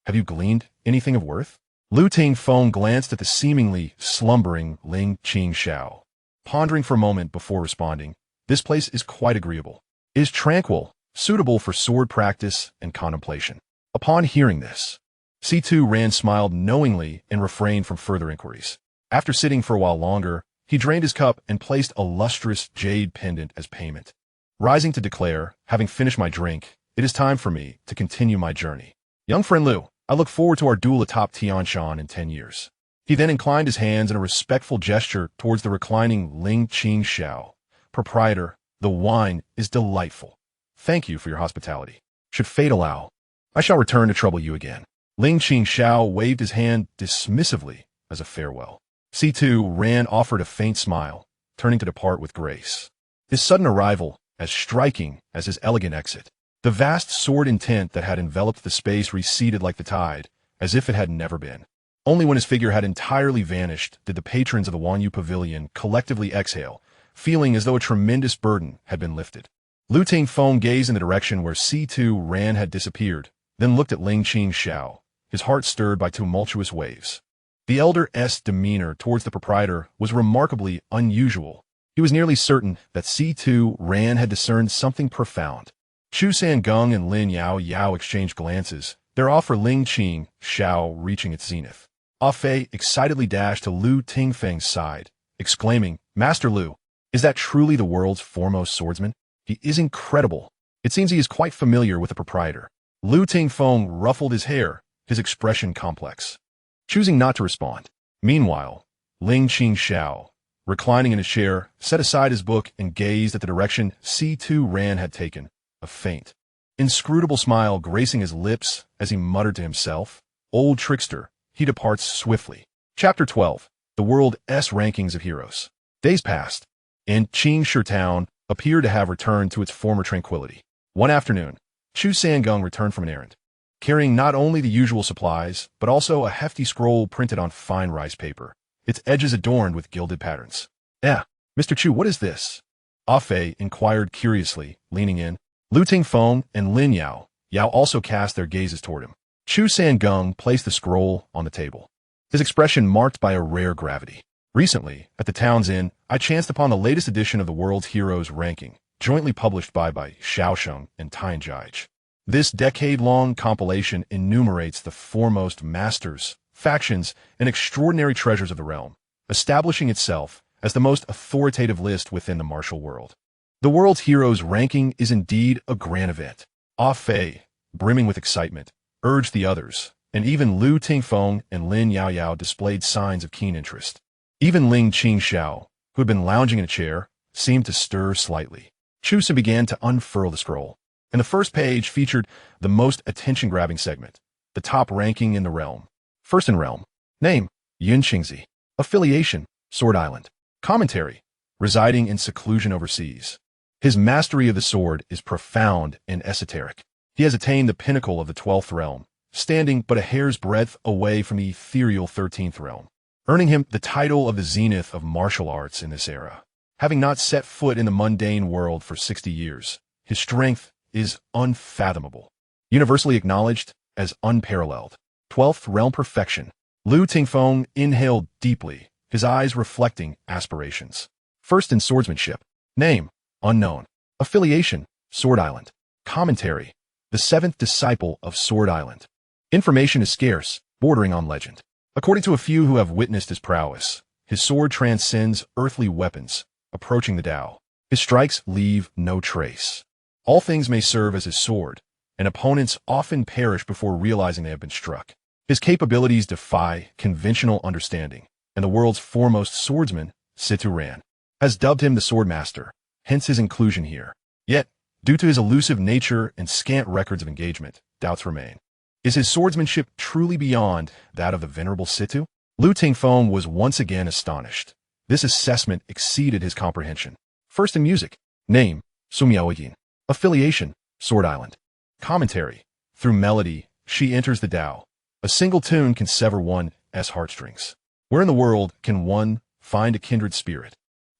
Have you gleaned anything of worth? Lu Tingfeng glanced at the seemingly slumbering Ling Qingxiao, pondering for a moment before responding, This place is quite agreeable. It is tranquil, suitable for sword practice and contemplation. Upon hearing this, Situ Ran smiled knowingly and refrained from further inquiries. After sitting for a while longer, he drained his cup and placed a lustrous jade pendant as payment, rising to declare, having finished my drink, it is time for me to continue my journey. Young friend Lu, I look forward to our duel atop Tianshan in 10 years. He then inclined his hands in a respectful gesture towards the reclining Ling Qingxiao. Proprietor, the wine is delightful. Thank you for your hospitality. Should fate allow, I shall return to trouble you again. Ling Qingxiao waved his hand dismissively as a farewell. Situ Ran offered a faint smile, turning to depart with grace. His sudden arrival, as striking as his elegant exit, The vast sword intent that had enveloped the space receded like the tide, as if it had never been. Only when his figure had entirely vanished did the patrons of the Wanyu Pavilion collectively exhale, feeling as though a tremendous burden had been lifted. Lu Tingfeng gazed in the direction where C2 Ran had disappeared, then looked at Ling Qingxiao, his heart stirred by tumultuous waves. The elder's demeanor towards the proprietor was remarkably unusual. He was nearly certain that C2 Ran had discerned something profound. Chu Sangung and Lin Yao exchanged glances, their awe for Ling Qingxiao reaching its zenith. Ah Fei excitedly dashed to Lu Tingfeng's side, exclaiming, "Master Lu, is that truly the world's foremost swordsman? He is incredible. It seems he is quite familiar with the proprietor." Lu Tingfeng ruffled his hair, his expression complex, choosing not to respond. Meanwhile, Ling Qingxiao, reclining in his chair, set aside his book and gazed at the direction C2 Ran had taken, a faint, inscrutable smile gracing his lips as he muttered to himself, "Old trickster, he departs swiftly." Chapter 12. The World's Rankings of Heroes. Days passed, and Qingshi Town appeared to have returned to its former tranquility. One afternoon, Chu Sangung returned from an errand, carrying not only the usual supplies, but also a hefty scroll printed on fine rice paper, its edges adorned with gilded patterns. Mr. Chu, what is this?" Ah Fei inquired curiously, leaning in. Lu Tingfeng and Lin Yao also cast their gazes toward him. Chu Sangung placed the scroll on the table, his expression marked by a rare gravity. "Recently, at the town's inn, I chanced upon the latest edition of the World's Heroes Ranking, jointly published by Xiaosheng and Tianjai. This decade-long compilation enumerates the foremost masters, factions, and extraordinary treasures of the realm, establishing itself as the most authoritative list within the martial world. The World's Heroes Ranking is indeed a grand event." Ah Fei, brimming with excitement, urged the others, and even Lu Tingfeng and Lin Yao displayed signs of keen interest. Even Ling Qingxiao, who had been lounging in a chair, seemed to stir slightly. Chusa began to unfurl the scroll, and the first page featured the most attention-grabbing segment, the top ranking in the realm. First in realm. Name, Yun Qingzi. Affiliation, Sword Island. Commentary, residing in seclusion overseas. His mastery of the sword is profound and esoteric. He has attained the pinnacle of the 12th realm, standing but a hair's breadth away from the ethereal 13th realm, earning him the title of the zenith of martial arts in this era. Having not set foot in the mundane world for 60 years, his strength is unfathomable, universally acknowledged as unparalleled. 12th realm perfection. Lu Tingfeng inhaled deeply, his eyes reflecting aspirations. First in swordsmanship. Name, unknown. Affiliation, Sword Island. Commentary, the 7th disciple of Sword Island. Information is scarce, bordering on legend. According to a few who have witnessed his prowess, his sword transcends earthly weapons, approaching the Tao. His strikes leave no trace. All things may serve as his sword, and opponents often perish before realizing they have been struck. His capabilities defy conventional understanding, and the world's foremost swordsman, C2 Ran, has dubbed him the Sword Master, hence his inclusion here. Yet, due to his elusive nature and scant records of engagement, doubts remain. Is his swordsmanship truly beyond that of the venerable C2? Lu Tingfeng was once again astonished. This assessment exceeded his comprehension. First in music. Name, Sumyaoyin. Affiliation, Sword Island. Commentary. Through melody, she enters the Tao. A single tune can sever one's heartstrings. Where in the world can one find a kindred spirit?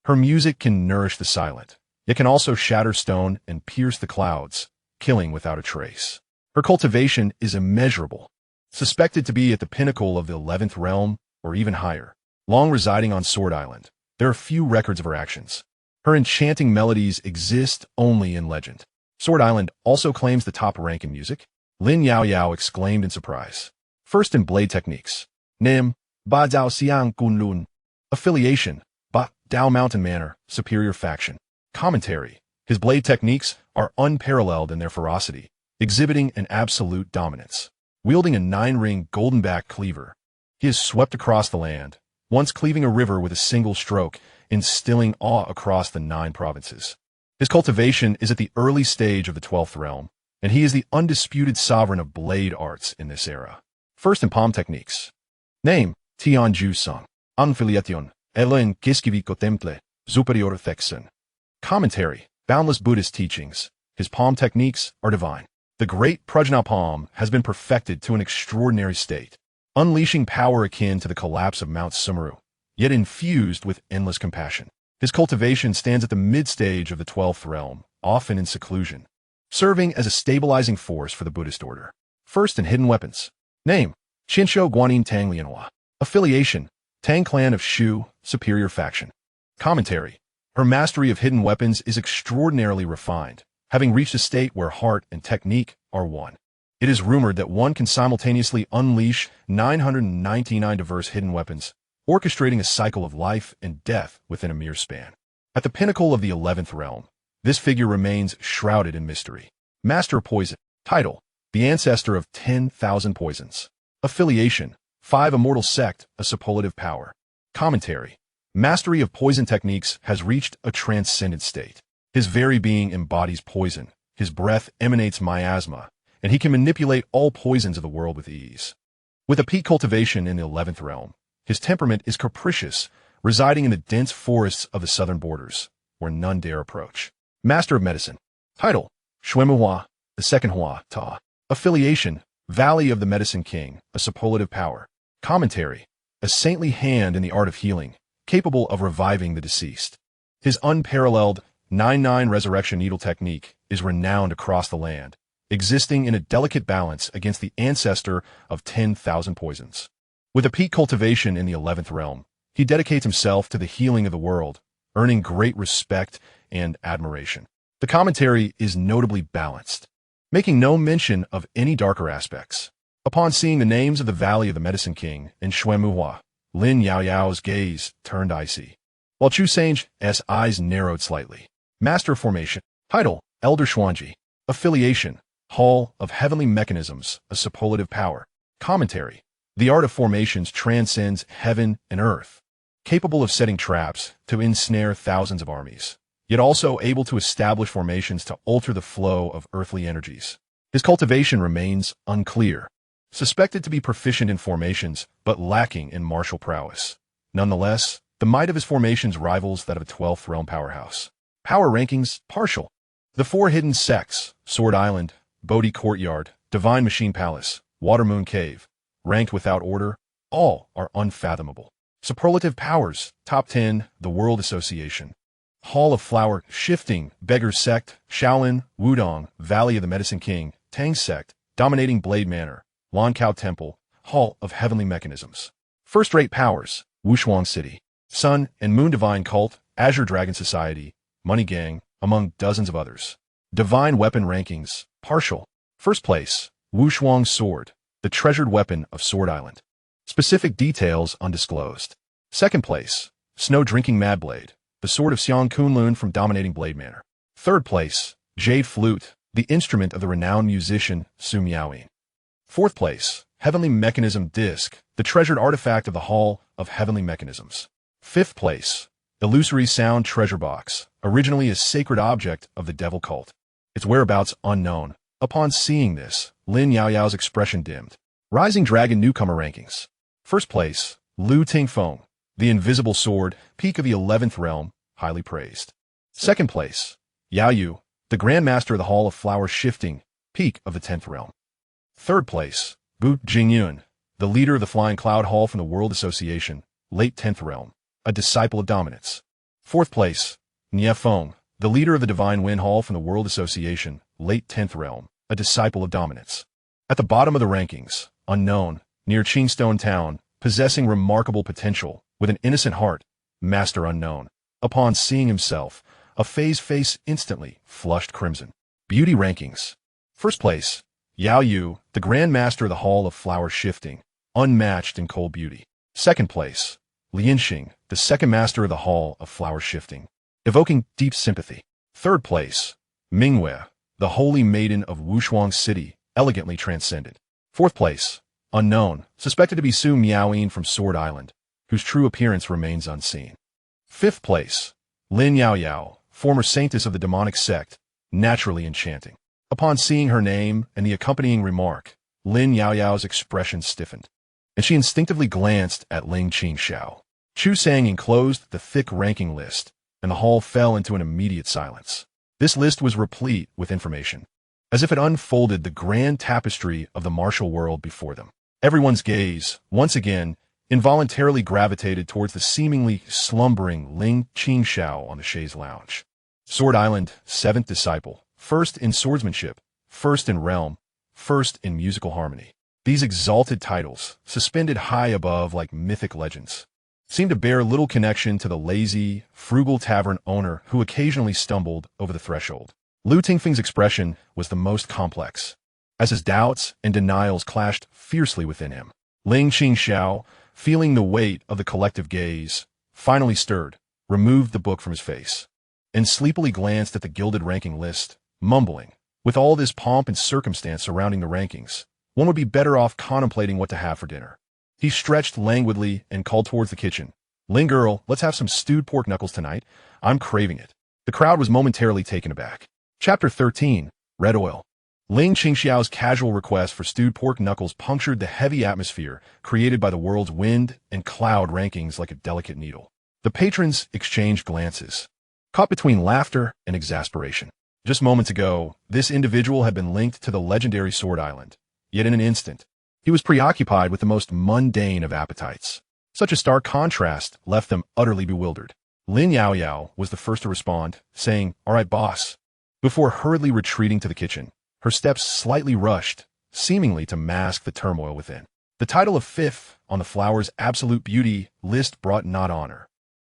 Her music can nourish the silent. It can also shatter stone and pierce the clouds, killing without a trace. Her cultivation is immeasurable, suspected to be at the pinnacle of the 11th realm or even higher. Long residing on Sword Island, there are few records of her actions. Her enchanting melodies exist only in legend. Sword Island also claims the top rank in music. Lin Yao exclaimed in surprise. First in blade techniques. Nim, Ba Dao Xiang Kunlun. Affiliation, Ba Dao Mountain Manor, superior faction. Commentary. His blade techniques are unparalleled in their ferocity, exhibiting an absolute dominance. Wielding a 9-ring golden-back cleaver, he has swept across the land, once cleaving a river with a single stroke, instilling awe across the 9 provinces. His cultivation is at the early stage of the 12th realm, and he is the undisputed sovereign of blade arts in this era. First in palm techniques. Name, Tianju Song. Affiliation, Ellen Kiskiviko Temple, Superior Thexen. Commentary, boundless Buddhist teachings. His palm techniques are divine. The great Prajna palm has been perfected to an extraordinary state, unleashing power akin to the collapse of Mount Sumeru, yet infused with endless compassion. His cultivation stands at the mid-stage of the 12th realm, often in seclusion, serving as a stabilizing force for the Buddhist order. First in hidden weapons. Name: Qinsho Guanyin Tang Lianhua. Affiliation: Tang clan of Shu, superior faction. Commentary: her mastery of hidden weapons is extraordinarily refined, having reached a state where heart and technique are one. It is rumored that one can simultaneously unleash 999 diverse hidden weapons, orchestrating a cycle of life and death within a mere span. At the pinnacle of the 11th realm, this figure remains shrouded in mystery. Master of Poison. Title: the ancestor of 10,000 poisons. Affiliation: 5 Immortal sect, a superlative power. Commentary: mastery of poison techniques has reached a transcendent state. His very being embodies poison, his breath emanates miasma, and he can manipulate all poisons of the world with ease. With a peak cultivation in the 11th realm, his temperament is capricious, residing in the dense forests of the southern borders, where none dare approach. Master of Medicine. Title: Xuemuhua, the second Hua Ta. Affiliation: Valley of the Medicine King, a superlative power. Commentary: a saintly hand in the art of healing, capable of reviving the deceased. His unparalleled 9-9 resurrection needle technique is renowned across the land, existing in a delicate balance against the ancestor of 10,000 poisons. With a peak cultivation in the 11th realm, he dedicates himself to the healing of the world, earning great respect and admiration. The commentary is notably balanced, making no mention of any darker aspects. Upon seeing the names of the Valley of the Medicine King and Xuemuhua, Lin Yaoyao's gaze turned icy, while Chu Sange's eyes narrowed slightly. Master of Formation. Title: Elder Xuanji. Affiliation: Hall of Heavenly Mechanisms, a superlative power. Commentary: the art of formations transcends heaven and earth, capable of setting traps to ensnare thousands of armies, yet also able to establish formations to alter the flow of earthly energies. His cultivation remains unclear, suspected to be proficient in formations, but lacking in martial prowess. Nonetheless, the might of his formations rivals that of a 12th realm powerhouse. Power rankings: partial. The 4 hidden sects: Sword Island, Bodhi Courtyard, Divine Machine Palace, Watermoon Cave, ranked without order, all are unfathomable. Superlative powers: Top 10, the World Association. Hall of Flower, Shifting, Beggar's Sect, Shaolin, Wudong, Valley of the Medicine King, Tang Sect, Dominating Blade Manor, Lankiao Temple, Hall of Heavenly Mechanisms. First-rate powers: Wushuang City, Sun and Moon Divine Cult, Azure Dragon Society, Money Gang, among dozens of others. Divine Weapon Rankings: partial. First place: Wushuang Sword, the treasured weapon of Sword Island. Specific details undisclosed. Second place: Snow Drinking Madblade, the sword of Xiang Kunlun from Dominating Blade Manor. Third place: Jade Flute, the instrument of the renowned musician Su Miaoyin. Fourth place: Heavenly Mechanism Disc, the treasured artifact of the Hall of Heavenly Mechanisms. Fifth place: Illusory Sound Treasure Box, originally a sacred object of the Devil Cult. Its whereabouts unknown. Upon seeing this, Lin Yaoyao's expression dimmed. Rising Dragon Newcomer Rankings. First place: Lu Tingfeng, the Invisible Sword, peak of the 11th realm, highly praised. Second place: Yao Yu, the Grand Master of the Hall of Flower Shifting, peak of the 10th realm. Third place: Bu Jingyun, the leader of the Flying Cloud Hall from the World Association, late 10th realm, a disciple of dominance. Fourth place: Nie Feng, the leader of the Divine Wind Hall from the World Association, late 10th realm, a disciple of dominance. At the bottom of the rankings, unknown, near Qingshi Town, possessing remarkable potential, with an innocent heart, Master Unknown. Upon seeing himself, a phase face instantly flushed crimson. Beauty Rankings. First place: Yao Yu, the Grand Master of the Hall of Flower Shifting, unmatched in cold beauty. Second place: Lianxing, the second Master of the Hall of Flower Shifting, evoking deep sympathy. Third place: Mingwei, the Holy Maiden of Wushuang City, elegantly transcended. Fourth place: Unknown, suspected to be Su Miaoyin from Sword Island, whose true appearance remains unseen. Fifth place: Lin Yaoyao, former saintess of the demonic sect, naturally enchanting. Upon seeing her name and the accompanying remark, Lin Yaoyao's expression stiffened, and she instinctively glanced at Ling Qingxiao. Chu Sang enclosed the thick ranking list, and the hall fell into an immediate silence. This list was replete with information, as if it unfolded the grand tapestry of the martial world before them. Everyone's gaze, once again, involuntarily gravitated towards the seemingly slumbering Ling Qingxiao on the chaise lounge. Sword Island, 7th Disciple, first in swordsmanship, first in realm, first in musical harmony. These exalted titles, suspended high above like mythic legends, seemed to bear little connection to the lazy, frugal tavern owner who occasionally stumbled over the threshold. Lu Tingfeng's expression was the most complex, as his doubts and denials clashed fiercely within him. Ling Qingxiao, feeling the weight of the collective gaze, finally stirred, removed the book from his face, and sleepily glanced at the gilded ranking list, mumbling, with all this pomp and circumstance surrounding the rankings, one would be better off contemplating what to have for dinner. He stretched languidly and called towards the kitchen. Ling girl, let's have some stewed pork knuckles tonight. I'm craving it. The crowd was momentarily taken aback. Chapter 13, Red Oil. Ling Qingxiao's casual request for stewed pork knuckles punctured the heavy atmosphere created by the world's wind and cloud rankings like a delicate needle. The patrons exchanged glances, caught between laughter and exasperation. Just moments ago, this individual had been linked to the legendary Sword Island. Yet in an instant, he was preoccupied with the most mundane of appetites. Such a stark contrast left them utterly bewildered. Lin Yaoyao was the first to respond, saying, "All right, boss," before hurriedly retreating to the kitchen. Her steps slightly rushed, seemingly to mask the turmoil within. The title of 5th on the flower's absolute beauty list brought not honor,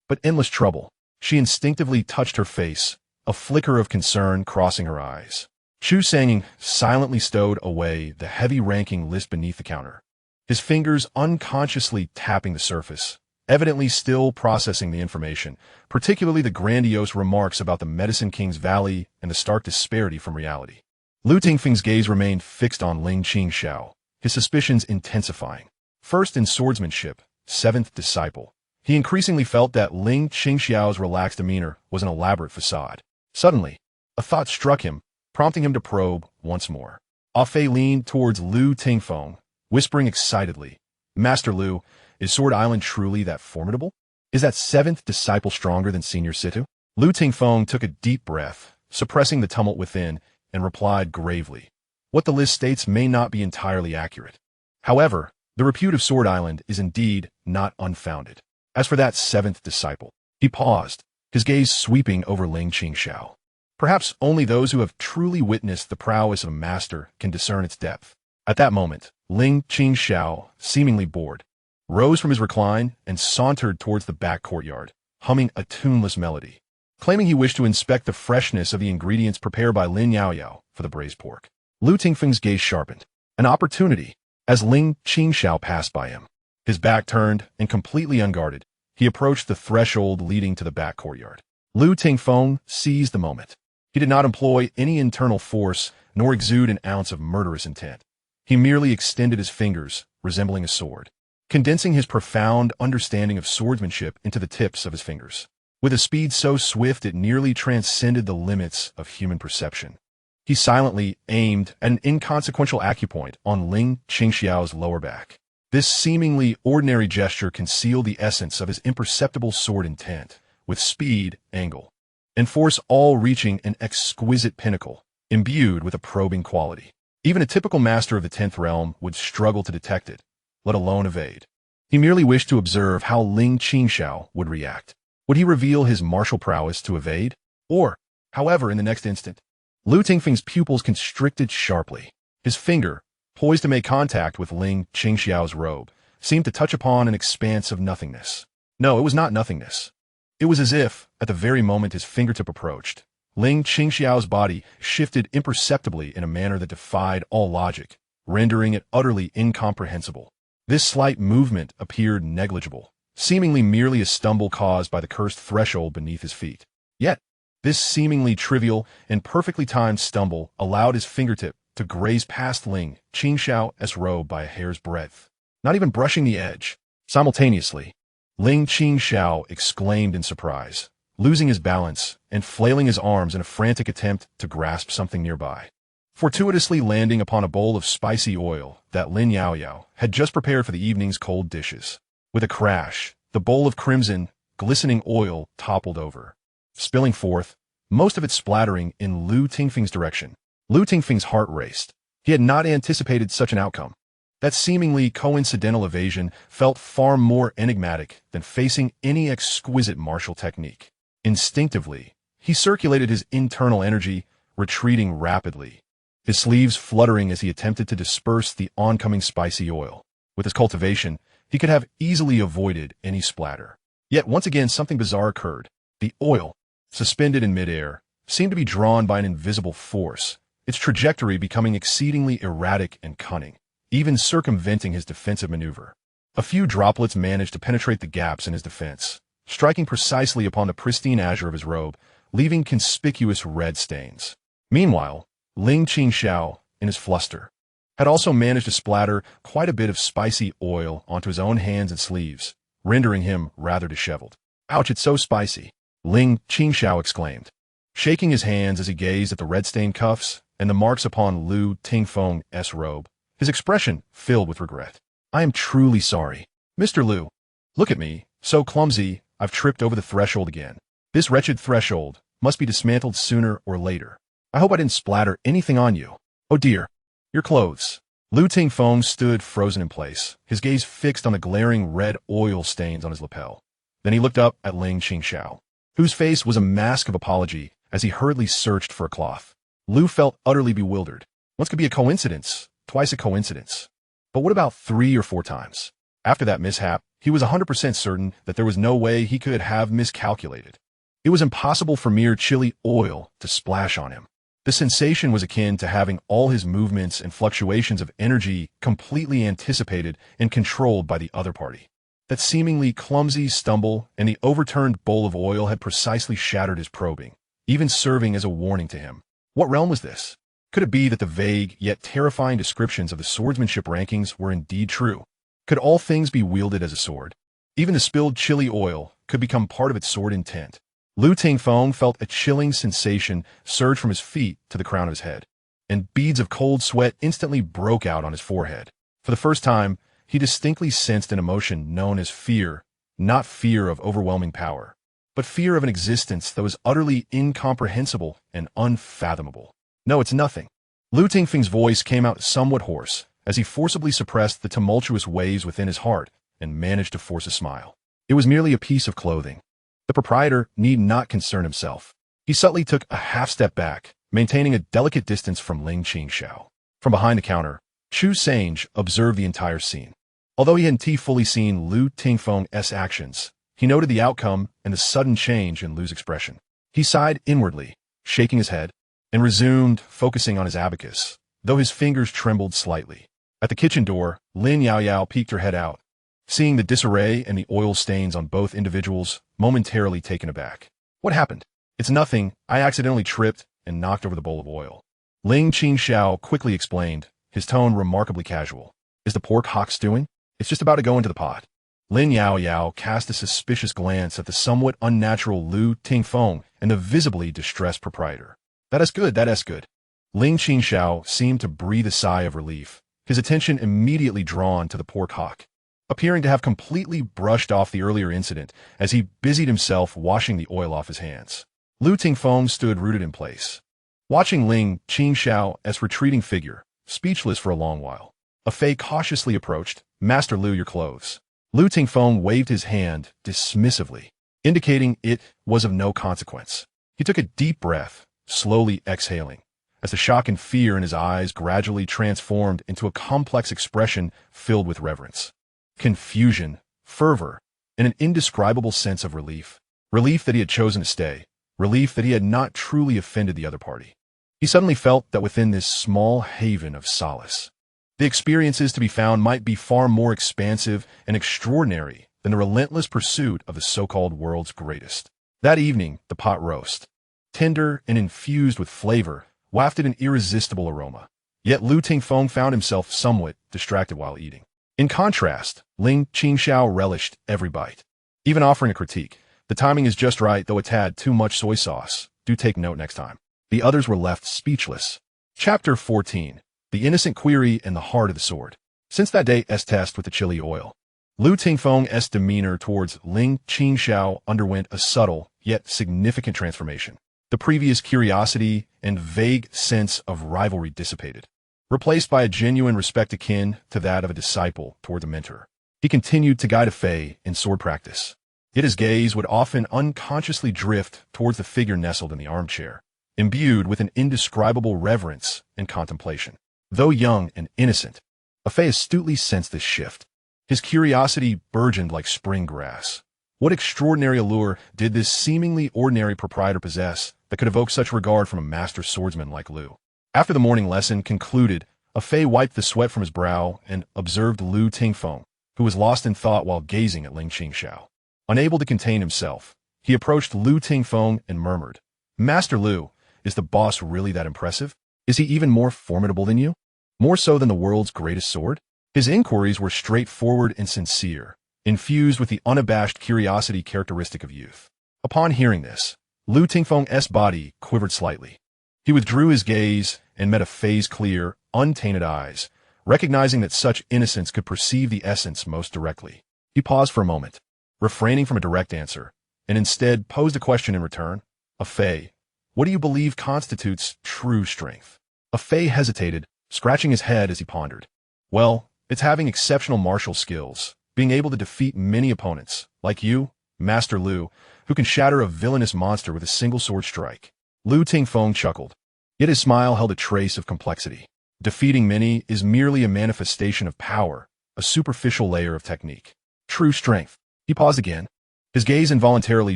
but endless trouble. She instinctively touched her face, a flicker of concern crossing her eyes. Chu Sanging silently stowed away the heavy ranking list beneath the counter, his fingers unconsciously tapping the surface, evidently still processing the information, particularly the grandiose remarks about the Medicine King's Valley and the stark disparity from reality. Lu Tingfeng's gaze remained fixed on Ling Qingxiao, his suspicions intensifying. First in swordsmanship, 7th Disciple, he increasingly felt that Ling Qingxiao's relaxed demeanor was an elaborate facade. Suddenly, a thought struck him, prompting him to probe once more. Ah Fei leaned towards Lu Tingfeng, whispering excitedly, "Master Lu, is Sword Island truly that formidable? Is that 7th Disciple stronger than Senior Situ?" Lu Tingfeng took a deep breath, suppressing the tumult within, and replied gravely, "What the list states may not be entirely accurate. However, the repute of Sword Island is indeed not unfounded. As for that 7th Disciple," he paused, his gaze sweeping over Ling Qingxiao. "Perhaps only those who have truly witnessed the prowess of a master can discern its depth." At that moment, Ling Qingxiao, seemingly bored, rose from his recline and sauntered towards the back courtyard, humming a tuneless melody, claiming he wished to inspect the freshness of the ingredients prepared by Lin Yaoyao for the braised pork. Lu Tingfeng's gaze sharpened. An opportunity, as Ling Qingxiao passed by him. His back turned, and completely unguarded, he approached the threshold leading to the back courtyard. Lu Tingfeng seized the moment. He did not employ any internal force, nor exude an ounce of murderous intent. He merely extended his fingers, resembling a sword, condensing his profound understanding of swordsmanship into the tips of his fingers. With a speed so swift it nearly transcended the limits of human perception, he silently aimed at an inconsequential acupoint on Ling Qingxiao's lower back. This seemingly ordinary gesture concealed the essence of his imperceptible sword intent, with speed, angle, and force all reaching an exquisite pinnacle, imbued with a probing quality. Even a typical master of the 10th realm would struggle to detect it, let alone evade. He merely wished to observe how Ling Qingxiao would react. Would he reveal his martial prowess to evade? Or, however, in the next instant, Lu Tingfeng's pupils constricted sharply. His finger, poised to make contact with Ling Qingxiao's robe, seemed to touch upon an expanse of nothingness. No, it was not nothingness. It was as if, at the very moment his fingertip approached, Ling Qingxiao's body shifted imperceptibly in a manner that defied all logic, rendering it utterly incomprehensible. This slight movement appeared negligible, seemingly merely a stumble caused by the cursed threshold beneath his feet. Yet, this seemingly trivial and perfectly timed stumble allowed his fingertip to graze past Ling Qingxiao's robe by a hair's breadth, not even brushing the edge. Simultaneously, Ling Qingxiao exclaimed in surprise, losing his balance and flailing his arms in a frantic attempt to grasp something nearby, fortuitously landing upon a bowl of spicy oil that Lin Yaoyao had just prepared for the evening's cold dishes. With a crash, the bowl of crimson, glistening oil toppled over, spilling forth, most of it splattering in Lu Tingfeng's direction. Lu Tingfeng's heart raced. He had not anticipated such an outcome. That seemingly coincidental evasion felt far more enigmatic than facing any exquisite martial technique. Instinctively, he circulated his internal energy, retreating rapidly, his sleeves fluttering as he attempted to disperse the oncoming spicy oil. With his cultivation, he could have easily avoided any splatter. Yet once again something bizarre occurred. The oil, suspended in midair, seemed to be drawn by an invisible force, its trajectory becoming exceedingly erratic and cunning, even circumventing his defensive maneuver. A few droplets managed to penetrate the gaps in his defense, striking precisely upon the pristine azure of his robe, leaving conspicuous red stains. Meanwhile, Ling Qingxiao, in his fluster, had also managed to splatter quite a bit of spicy oil onto his own hands and sleeves, rendering him rather disheveled. "Ouch, it's so spicy," Ling Qingxiao exclaimed, shaking his hands as he gazed at the red-stained cuffs and the marks upon Lu Tingfeng's robe, his expression filled with regret. "I am truly sorry. Mr. Lu, look at me, so clumsy, I've tripped over the threshold again. This wretched threshold must be dismantled sooner or later. I hope I didn't splatter anything on you. Oh dear, your clothes." Lu Tingfeng stood frozen in place, his gaze fixed on the glaring red oil stains on his lapel. Then he looked up at Ling Qingxiao, whose face was a mask of apology as he hurriedly searched for a cloth. Lu felt utterly bewildered. Once could be a coincidence, twice a coincidence. But what about 3 or 4 times? After that mishap, he was 100% certain that there was no way he could have miscalculated. It was impossible for mere chili oil to splash on him. The sensation was akin to having all his movements and fluctuations of energy completely anticipated and controlled by the other party. That seemingly clumsy stumble and the overturned bowl of oil had precisely shattered his probing, even serving as a warning to him. What realm was this? Could it be that the vague yet terrifying descriptions of the swordsmanship rankings were indeed true? Could all things be wielded as a sword? Even the spilled chili oil could become part of its sword intent. Lu Tingfeng felt a chilling sensation surge from his feet to the crown of his head, and beads of cold sweat instantly broke out on his forehead. For the first time, he distinctly sensed an emotion known as fear, not fear of overwhelming power, but fear of an existence that was utterly incomprehensible and unfathomable. "No, it's nothing." Lu Tingfeng's voice came out somewhat hoarse as he forcibly suppressed the tumultuous waves within his heart and managed to force a smile. "It was merely a piece of clothing. The proprietor need not concern himself." He subtly took a half-step back, maintaining a delicate distance from Ling Qingxiao. From behind the counter, Chu Sange observed the entire scene. Although he hadn't fully seen Lu Tingfeng's actions, he noted the outcome and the sudden change in Lu's expression. He sighed inwardly, shaking his head, and resumed focusing on his abacus, though his fingers trembled slightly. At the kitchen door, Lin Yaoyao peeked her head out, seeing the disarray and the oil stains on both individuals, momentarily taken aback. "What happened?" "It's nothing. I accidentally tripped and knocked over the bowl of oil," Ling Qingxiao quickly explained, his tone remarkably casual. "Is the pork hot stewing?" "It's just about to go into the pot." Lin Yaoyao cast a suspicious glance at the somewhat unnatural Lu Tingfeng and the visibly distressed proprietor. That is good. Ling Qingxiao seemed to breathe a sigh of relief, his attention immediately drawn to the pork hock, appearing to have completely brushed off the earlier incident as he busied himself washing the oil off his hands. Lu Tingfeng stood rooted in place, watching Ling Qingxiao's retreating figure, speechless for a long while. A Fei cautiously approached. "Master Lu, your clothes." Lu Tingfeng waved his hand dismissively, indicating it was of no consequence. He took a deep breath, slowly exhaling, as the shock and fear in his eyes gradually transformed into a complex expression filled with reverence, confusion, fervor, and an indescribable sense of relief. Relief that he had chosen to stay, relief that he had not truly offended the other party. He suddenly felt that within this small haven of solace, the experiences to be found might be far more expansive and extraordinary than the relentless pursuit of the so-called world's greatest. That evening, the pot roast, tender and infused with flavor, wafted an irresistible aroma. Yet Lu Tingfeng found himself somewhat distracted while eating. In contrast, Ling Qingxiao relished every bite, even offering a critique. "The timing is just right, though a tad too much soy sauce. Do take note next time." The others were left speechless. Chapter 14. The Innocent Query and the Heart of the Sword. Since that day's test with the chili oil, Lu Tingfeng's demeanor towards Ling Qingxiao underwent a subtle, yet significant transformation. The previous curiosity and vague sense of rivalry dissipated, replaced by a genuine respect akin to that of a disciple toward the mentor. He continued to guide a Fey in sword practice, yet his gaze would often unconsciously drift towards the figure nestled in the armchair, imbued with an indescribable reverence and contemplation. Though young and innocent, a Fey astutely sensed this shift. His curiosity burgeoned like spring grass. What extraordinary allure did this seemingly ordinary proprietor possess that could evoke such regard from a master swordsman like Lu? After the morning lesson concluded, a Fey wiped the sweat from his brow and observed Lu Tingfeng, who was lost in thought while gazing at Ling Qingxiao. Unable to contain himself, he approached Lu Tingfeng and murmured, "Master Lu, is the boss really that impressive? Is he even more formidable than you? More so than the world's greatest sword?" His inquiries were straightforward and sincere, infused with the unabashed curiosity characteristic of youth. Upon hearing this, Lu Tingfeng's body quivered slightly. He withdrew his gaze and met a Fei's clear, untainted eyes, recognizing that such innocence could perceive the essence most directly. He paused for a moment, refraining from a direct answer, and instead posed a question in return. "A Fei, what do you believe constitutes true strength?" A Fei hesitated, scratching his head as he pondered. "Well, it's having exceptional martial skills, being able to defeat many opponents, like you, Master Lu, who can shatter a villainous monster with a single sword strike." Lu Tingfeng chuckled, yet his smile held a trace of complexity. Defeating many is merely a manifestation of power, a superficial layer of technique. True strength. He paused again, his gaze involuntarily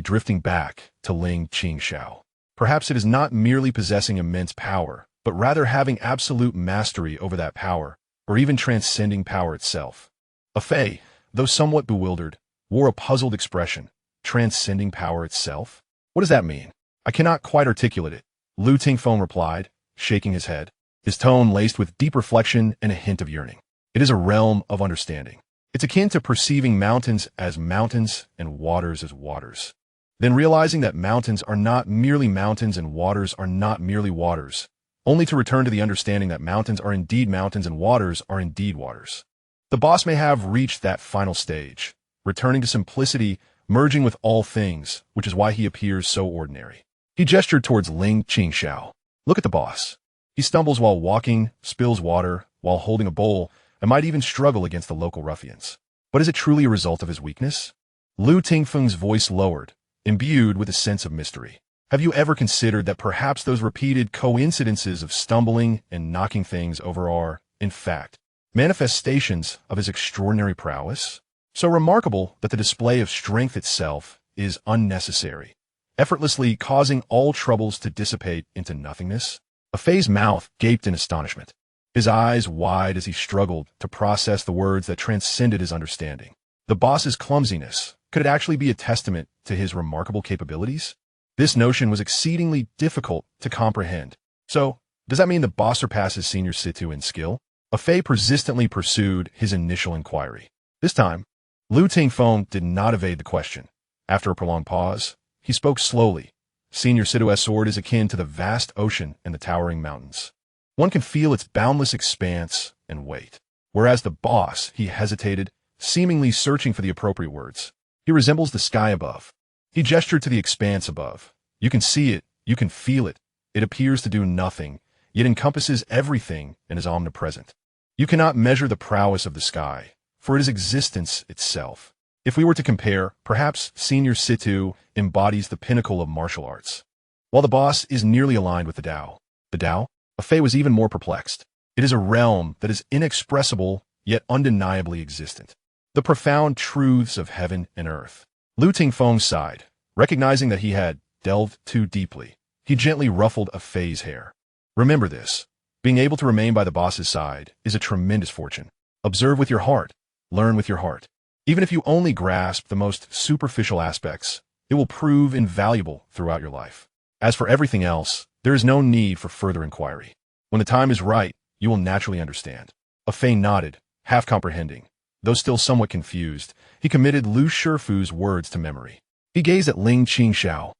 drifting back to Ling Qingxiao. Perhaps it is not merely possessing immense power, but rather having absolute mastery over that power, or even transcending power itself. A Fei, though somewhat bewildered, wore a puzzled expression. Transcending power itself? What does that mean? "I cannot quite articulate it," Lu Tingfeng replied, shaking his head, his tone laced with deep reflection and a hint of yearning. "It is a realm of understanding. It's akin to perceiving mountains as mountains and waters as waters. Then realizing that mountains are not merely mountains and waters are not merely waters, only to return to the understanding that mountains are indeed mountains and waters are indeed waters. The boss may have reached that final stage, returning to simplicity, merging with all things, which is why he appears so ordinary." He gestured towards Ling Qingxiao. "Look at the boss. He stumbles while walking, spills water while holding a bowl, and might even struggle against the local ruffians. But is it truly a result of his weakness?" Lu Tingfeng's voice lowered, imbued with a sense of mystery. "Have you ever considered that perhaps those repeated coincidences of stumbling and knocking things over are, in fact, manifestations of his extraordinary prowess? So remarkable that the display of strength itself is unnecessary, effortlessly causing all troubles to dissipate into nothingness?" A Fei's mouth gaped in astonishment, his eyes wide as he struggled to process the words that transcended his understanding. The boss's clumsiness, could it actually be a testament to his remarkable capabilities? This notion was exceedingly difficult to comprehend. So, does that mean the boss surpasses Senior Situ in skill? A Fei persistently pursued his initial inquiry. This time, Lu Tingfeng did not evade the question. After a prolonged pause, he spoke slowly. "Senior Situ's sword is akin to the vast ocean and the towering mountains. One can feel its boundless expanse and weight. Whereas the boss," he hesitated, seemingly searching for the appropriate words, "he resembles the sky above." He gestured to the expanse above. "You can see it, you can feel it. It appears to do nothing, yet encompasses everything and is omnipresent. You cannot measure the prowess of the sky, for it is existence itself. If we were to compare, perhaps Senior Situ embodies the pinnacle of martial arts, while the boss is nearly aligned with the Tao." The Tao? A Fei was even more perplexed. "It is a realm that is inexpressible, yet undeniably existent. The profound truths of heaven and earth." Lu Tingfeng sighed, recognizing that he had delved too deeply. He gently ruffled a Fei's hair. "Remember this. Being able to remain by the boss's side is a tremendous fortune. Observe with your heart. Learn with your heart. Even if you only grasp the most superficial aspects, it will prove invaluable throughout your life. As for everything else, there is no need for further inquiry. When the time is right, you will naturally understand." A Fei nodded, half comprehending. Though still somewhat confused, he committed Lu Shifu's words to memory. He gazed at Ling Qingxiao,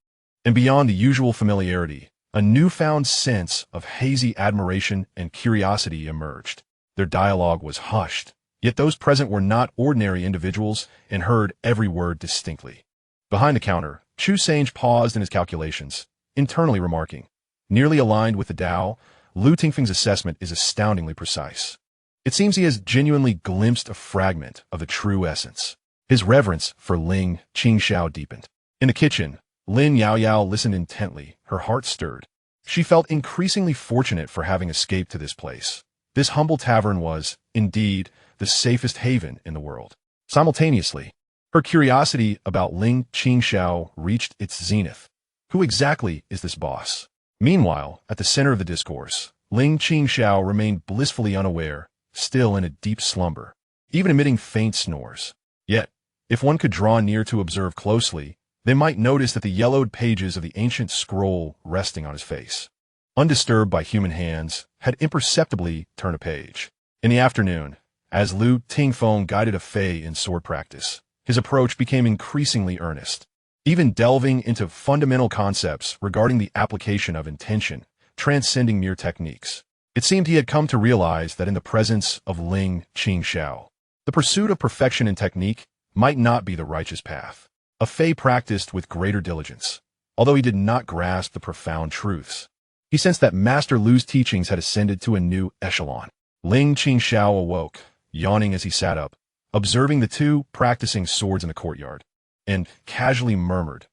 and beyond the usual familiarity, a newfound sense of hazy admiration and curiosity emerged. Their dialogue was hushed, yet those present were not ordinary individuals and heard every word distinctly. Behind the counter, Chu Sange paused in his calculations, internally remarking, "Nearly aligned with the Tao, Lu Tingfeng's assessment is astoundingly precise. It seems he has genuinely glimpsed a fragment of the true essence." His reverence for Ling Qingxiao deepened. In the kitchen, Lin Yaoyao listened intently, her heart stirred. She felt increasingly fortunate for having escaped to this place. This humble tavern was, indeed, the safest haven in the world. Simultaneously, her curiosity about Ling Qingxiao reached its zenith. Who exactly is this boss? Meanwhile, at the center of the discourse, Ling Qingxiao remained blissfully unaware, still in a deep slumber, even emitting faint snores. Yet, if one could draw near to observe closely, they might notice that the yellowed pages of the ancient scroll resting on his face, undisturbed by human hands, had imperceptibly turned a page. In the afternoon, as Lu Tingfeng guided a Fei in sword practice, his approach became increasingly earnest, even delving into fundamental concepts regarding the application of intention, transcending mere techniques. It seemed he had come to realize that in the presence of Ling Qingxiao, the pursuit of perfection in technique might not be the righteous path. A Fei practiced with greater diligence, although he did not grasp the profound truths. He sensed that Master Lu's teachings had ascended to a new echelon. Ling Qingxiao awoke, yawning as he sat up, observing the two practicing swords in the courtyard, and casually murmured,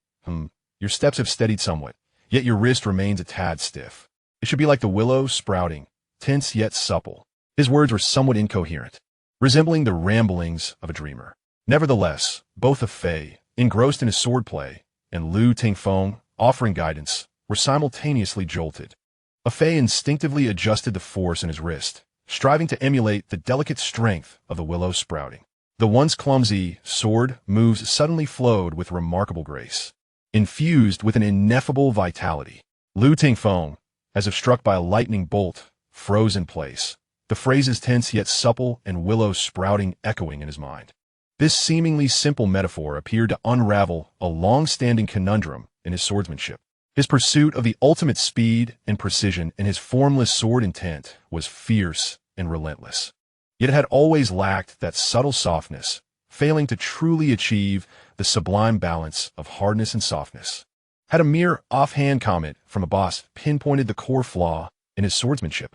"Your steps have steadied somewhat, yet your wrist remains a tad stiff. It should be like the willow sprouting, tense yet supple." His words were somewhat incoherent, resembling the ramblings of a dreamer. Nevertheless, both the Fei, engrossed in his swordplay, and Lu Tingfeng, offering guidance, were simultaneously jolted. A Fei instinctively adjusted the force in his wrist, striving to emulate the delicate strength of the willow sprouting. The once clumsy sword moves suddenly flowed with remarkable grace, infused with an ineffable vitality. Lu Tingfeng, as if struck by a lightning bolt, froze in place, the phrases tense yet supple and willow sprouting echoing in his mind. This seemingly simple metaphor appeared to unravel a long-standing conundrum in his swordsmanship. His pursuit of the ultimate speed and precision in his formless sword intent was fierce and relentless. Yet it had always lacked that subtle softness, failing to truly achieve the sublime balance of hardness and softness. Had a mere offhand comment from a boss pinpointed the core flaw in his swordsmanship?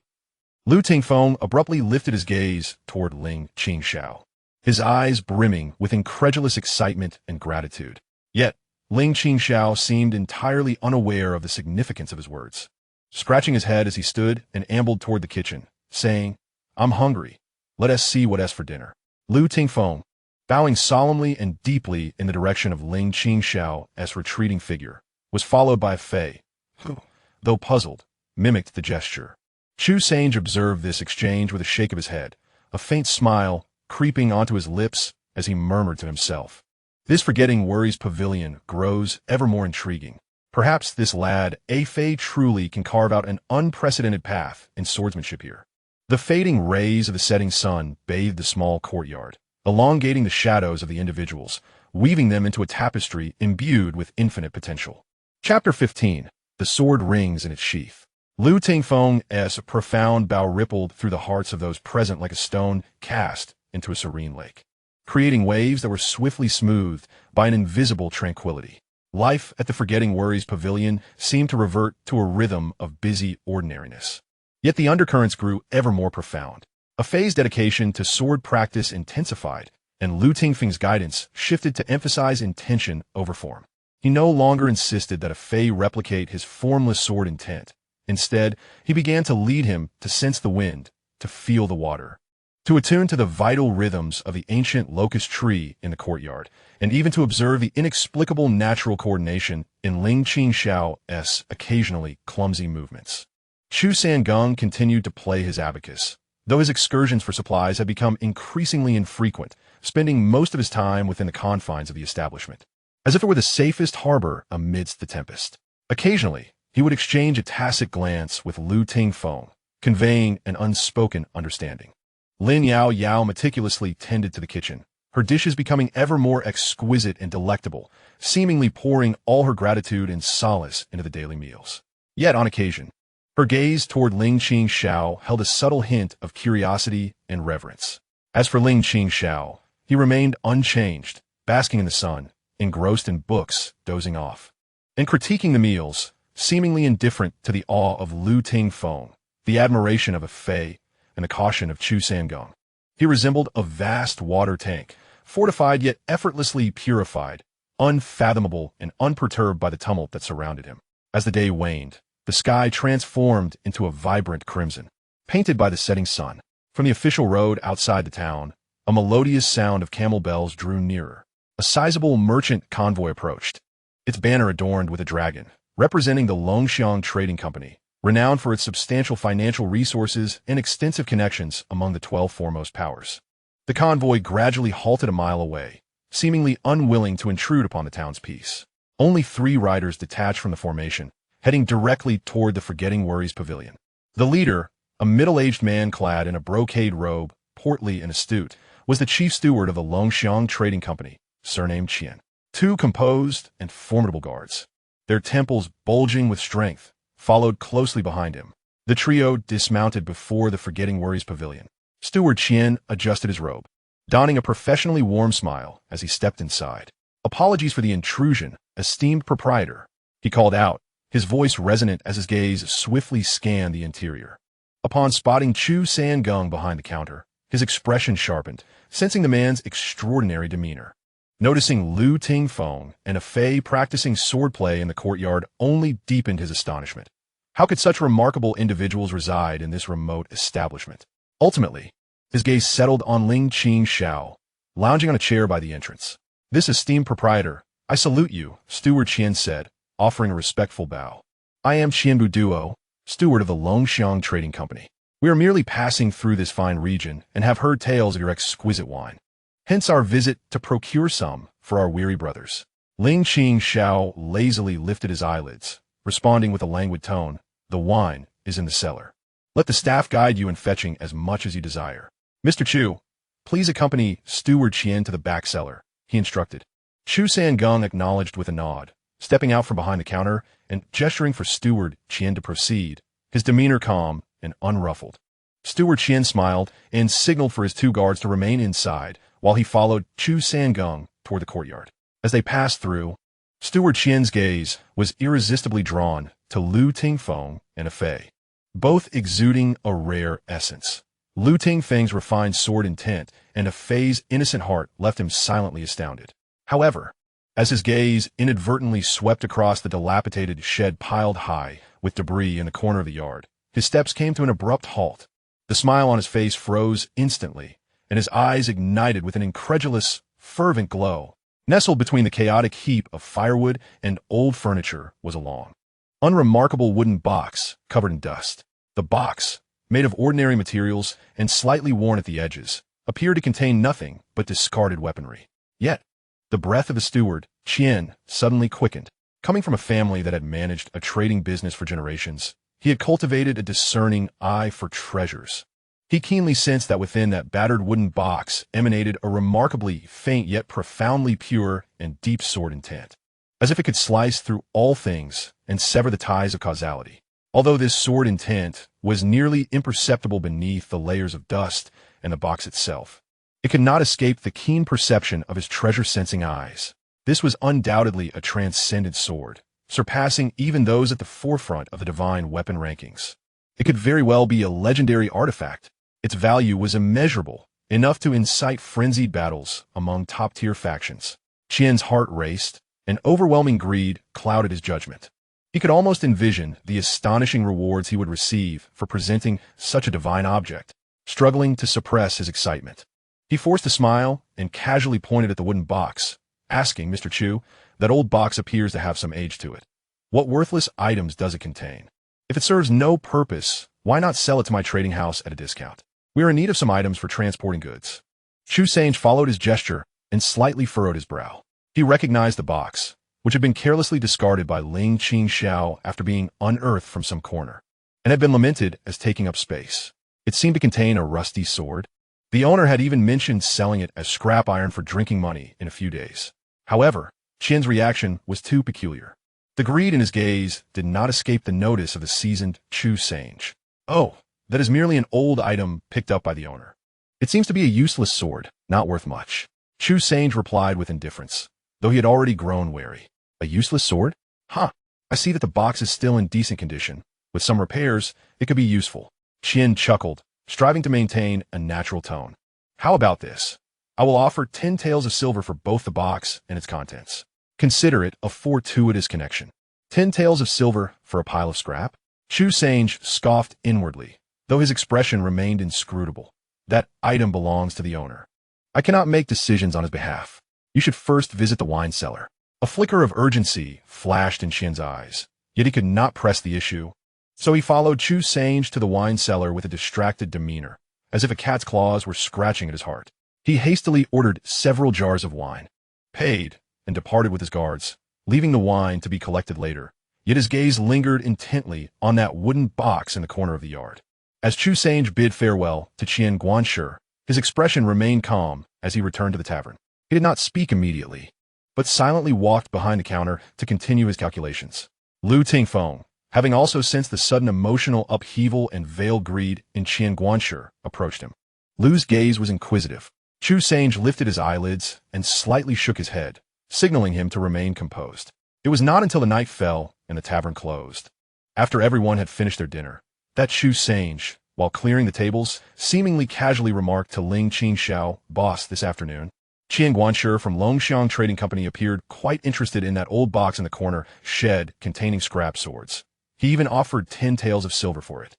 Lu Tingfeng abruptly lifted his gaze toward Ling Qingxiao, his eyes brimming with incredulous excitement and gratitude. Yet, Ling Qingxiao seemed entirely unaware of the significance of his words, scratching his head as he stood and ambled toward the kitchen, saying, "I'm hungry. Let us see what is for dinner." Lu Tingfeng, bowing solemnly and deeply in the direction of Ling Qingxiao's retreating figure, was followed by a Fei, who, though puzzled, mimicked the gesture. Chu Sange observed this exchange with a shake of his head, a faint smile creeping onto his lips as he murmured to himself, "This forgetting worries pavilion grows ever more intriguing. Perhaps this lad, a Fei, truly can carve out an unprecedented path in swordsmanship here." The fading rays of the setting sun bathed the small courtyard, elongating the shadows of the individuals, weaving them into a tapestry imbued with infinite potential. Chapter 15. The sword rings in its sheath. Lu Tingfeng's profound bow rippled through the hearts of those present like a stone cast into a serene lake, creating waves that were swiftly smoothed by an invisible tranquility. Life at the Forgetting Worries Pavilion seemed to revert to a rhythm of busy ordinariness. Yet the undercurrents grew ever more profound. A Fei's dedication to sword practice intensified, and Lu Tingfeng's guidance shifted to emphasize intention over form. He no longer insisted that a Fei replicate his formless sword intent. Instead, he began to lead him to sense the wind, to feel the water, to attune to the vital rhythms of the ancient locust tree in the courtyard, and even to observe the inexplicable natural coordination in Ling Qingxiao's occasionally clumsy movements. Chu Sangung continued to play his abacus, though his excursions for supplies had become increasingly infrequent, spending most of his time within the confines of the establishment, as if it were the safest harbor amidst the tempest. Occasionally, he would exchange a tacit glance with Lu Tingfeng, conveying an unspoken understanding. Lin Yaoyao meticulously tended to the kitchen, her dishes becoming ever more exquisite and delectable, seemingly pouring all her gratitude and solace into the daily meals. Yet on occasion, her gaze toward Ling Qingxiao held a subtle hint of curiosity and reverence. As for Ling Qingxiao, he remained unchanged, basking in the sun, engrossed in books, dozing off. In critiquing the meals, seemingly indifferent to the awe of Lu Tingfeng, the admiration of a fei, and the caution of Chu Sangong. He resembled a vast water tank, fortified yet effortlessly purified, unfathomable and unperturbed by the tumult that surrounded him. As the day waned, the sky transformed into a vibrant crimson, painted by the setting sun. From the official road outside the town, a melodious sound of camel bells drew nearer. A sizable merchant convoy approached, its banner adorned with a dragon, representing the Longxiang Trading Company, renowned for its substantial financial resources and extensive connections among the 12 foremost powers. The convoy gradually halted a mile away, seemingly unwilling to intrude upon the town's peace. Only 3 riders detached from the formation, heading directly toward the Forgetting Worries pavilion. The leader, a middle-aged man clad in a brocade robe, portly and astute, was the chief steward of the Longxiang Trading Company, surnamed Qian. 2 composed and formidable guards, their temples bulging with strength, followed closely behind him. The trio dismounted before the Forgetting Worries pavilion. Steward Qian adjusted his robe, donning a professionally warm smile as he stepped inside. "Apologies for the intrusion, esteemed proprietor," he called out, his voice resonant as his gaze swiftly scanned the interior. Upon spotting Chu Sangong behind the counter, his expression sharpened, sensing the man's extraordinary demeanor. Noticing Lu Tingfeng and a fei practicing swordplay in the courtyard only deepened his astonishment. How could such remarkable individuals reside in this remote establishment? Ultimately, his gaze settled on Ling Qingxiao, lounging on a chair by the entrance. "This esteemed proprietor, I salute you," Steward Qian said, offering a respectful bow. "I am Qianbu Duo, steward of the Longxiang Trading Company. We are merely passing through this fine region and have heard tales of your exquisite wine. Hence our visit to procure some for our weary brothers." Ling Qingxiao lazily lifted his eyelids, responding with a languid tone, "The wine is in the cellar. Let the staff guide you in fetching as much as you desire. Mr. Chu, please accompany Steward Qian to the back cellar," he instructed. Chu Sangong acknowledged with a nod, stepping out from behind the counter and gesturing for Steward Qian to proceed, his demeanor calm and unruffled. Steward Qian smiled and signaled for his 2 guards to remain inside while he followed Chu Sangong toward the courtyard. As they passed through, Steward Qian's gaze was irresistibly drawn to Lu Tingfeng and a fei, both exuding a rare essence. Lu Tingfeng's refined sword intent and a fei's innocent heart left him silently astounded. However, as his gaze inadvertently swept across the dilapidated shed piled high with debris in the corner of the yard, his steps came to an abrupt halt. The smile on his face froze instantly, and his eyes ignited with an incredulous, fervent glow. Nestled between the chaotic heap of firewood and old furniture was a long, unremarkable wooden box covered in dust. The box, made of ordinary materials and slightly worn at the edges, appeared to contain nothing but discarded weaponry. Yet, the breath of the steward, Qian, suddenly quickened. Coming from a family that had managed a trading business for generations, he had cultivated a discerning eye for treasures. He keenly sensed that within that battered wooden box emanated a remarkably faint yet profoundly pure and deep sword intent, as if it could slice through all things and sever the ties of causality. Although this sword intent was nearly imperceptible beneath the layers of dust and the box itself, it could not escape the keen perception of his treasure-sensing eyes. This was undoubtedly a transcendent sword, surpassing even those at the forefront of the divine weapon rankings. It could very well be a legendary artifact. Its value was immeasurable, enough to incite frenzied battles among top-tier factions. Qian's heart raced, and overwhelming greed clouded his judgment. He could almost envision the astonishing rewards he would receive for presenting such a divine object, struggling to suppress his excitement. He forced a smile and casually pointed at the wooden box, asking, "Mr. Chu, that old box appears to have some age to it. What worthless items does it contain? If it serves no purpose, why not sell it to my trading house at a discount? We are in need of some items for transporting goods." Chu Sange followed his gesture and slightly furrowed his brow. He recognized the box, which had been carelessly discarded by Ling Qingxiao after being unearthed from some corner, and had been lamented as taking up space. It seemed to contain a rusty sword. The owner had even mentioned selling it as scrap iron for drinking money in a few days. However, Qian's reaction was too peculiar. The greed in his gaze did not escape the notice of the seasoned Chu Sange. "Oh, that is merely an old item picked up by the owner. It seems to be a useless sword, not worth much." Chu Sange replied with indifference, though he had already grown wary. "A useless sword? Huh. I see that the box is still in decent condition. With some repairs, it could be useful. Qian chuckled, striving to maintain a natural tone. How about this? I will offer 10 taels of silver for both the box and its contents. Consider it a fortuitous connection. 10 taels of silver for a pile of scrap? Chu Sange scoffed inwardly, though his expression remained inscrutable. That item belongs to the owner. I cannot make decisions on his behalf. You should first visit the wine cellar. A flicker of urgency flashed in Qian's eyes, yet he could not press the issue. So he followed Chu Sange to the wine cellar with a distracted demeanor, as if a cat's claws were scratching at his heart. He hastily ordered several jars of wine, paid, and departed with his guards, leaving the wine to be collected later. Yet his gaze lingered intently on that wooden box in the corner of the yard. As Chu Sange bid farewell to Qian Guanshi, his expression remained calm as he returned to the tavern. He did not speak immediately, but silently walked behind the counter to continue his calculations. Lu Tingfeng, having also sensed the sudden emotional upheaval and veiled greed in Qian Guanshi, approached him. Lu's gaze was inquisitive. Chu Sange lifted his eyelids and slightly shook his head, signaling him to remain composed. It was not until the night fell and the tavern closed, after everyone had finished their dinner, that Chu Sange, while clearing the tables, seemingly casually remarked to Ling Qingxiao, "Boss, this afternoon." Qian Guanshi from Longxiang Trading Company appeared quite interested in that old box in the corner shed containing scrap swords. He even offered 10 taels of silver for it.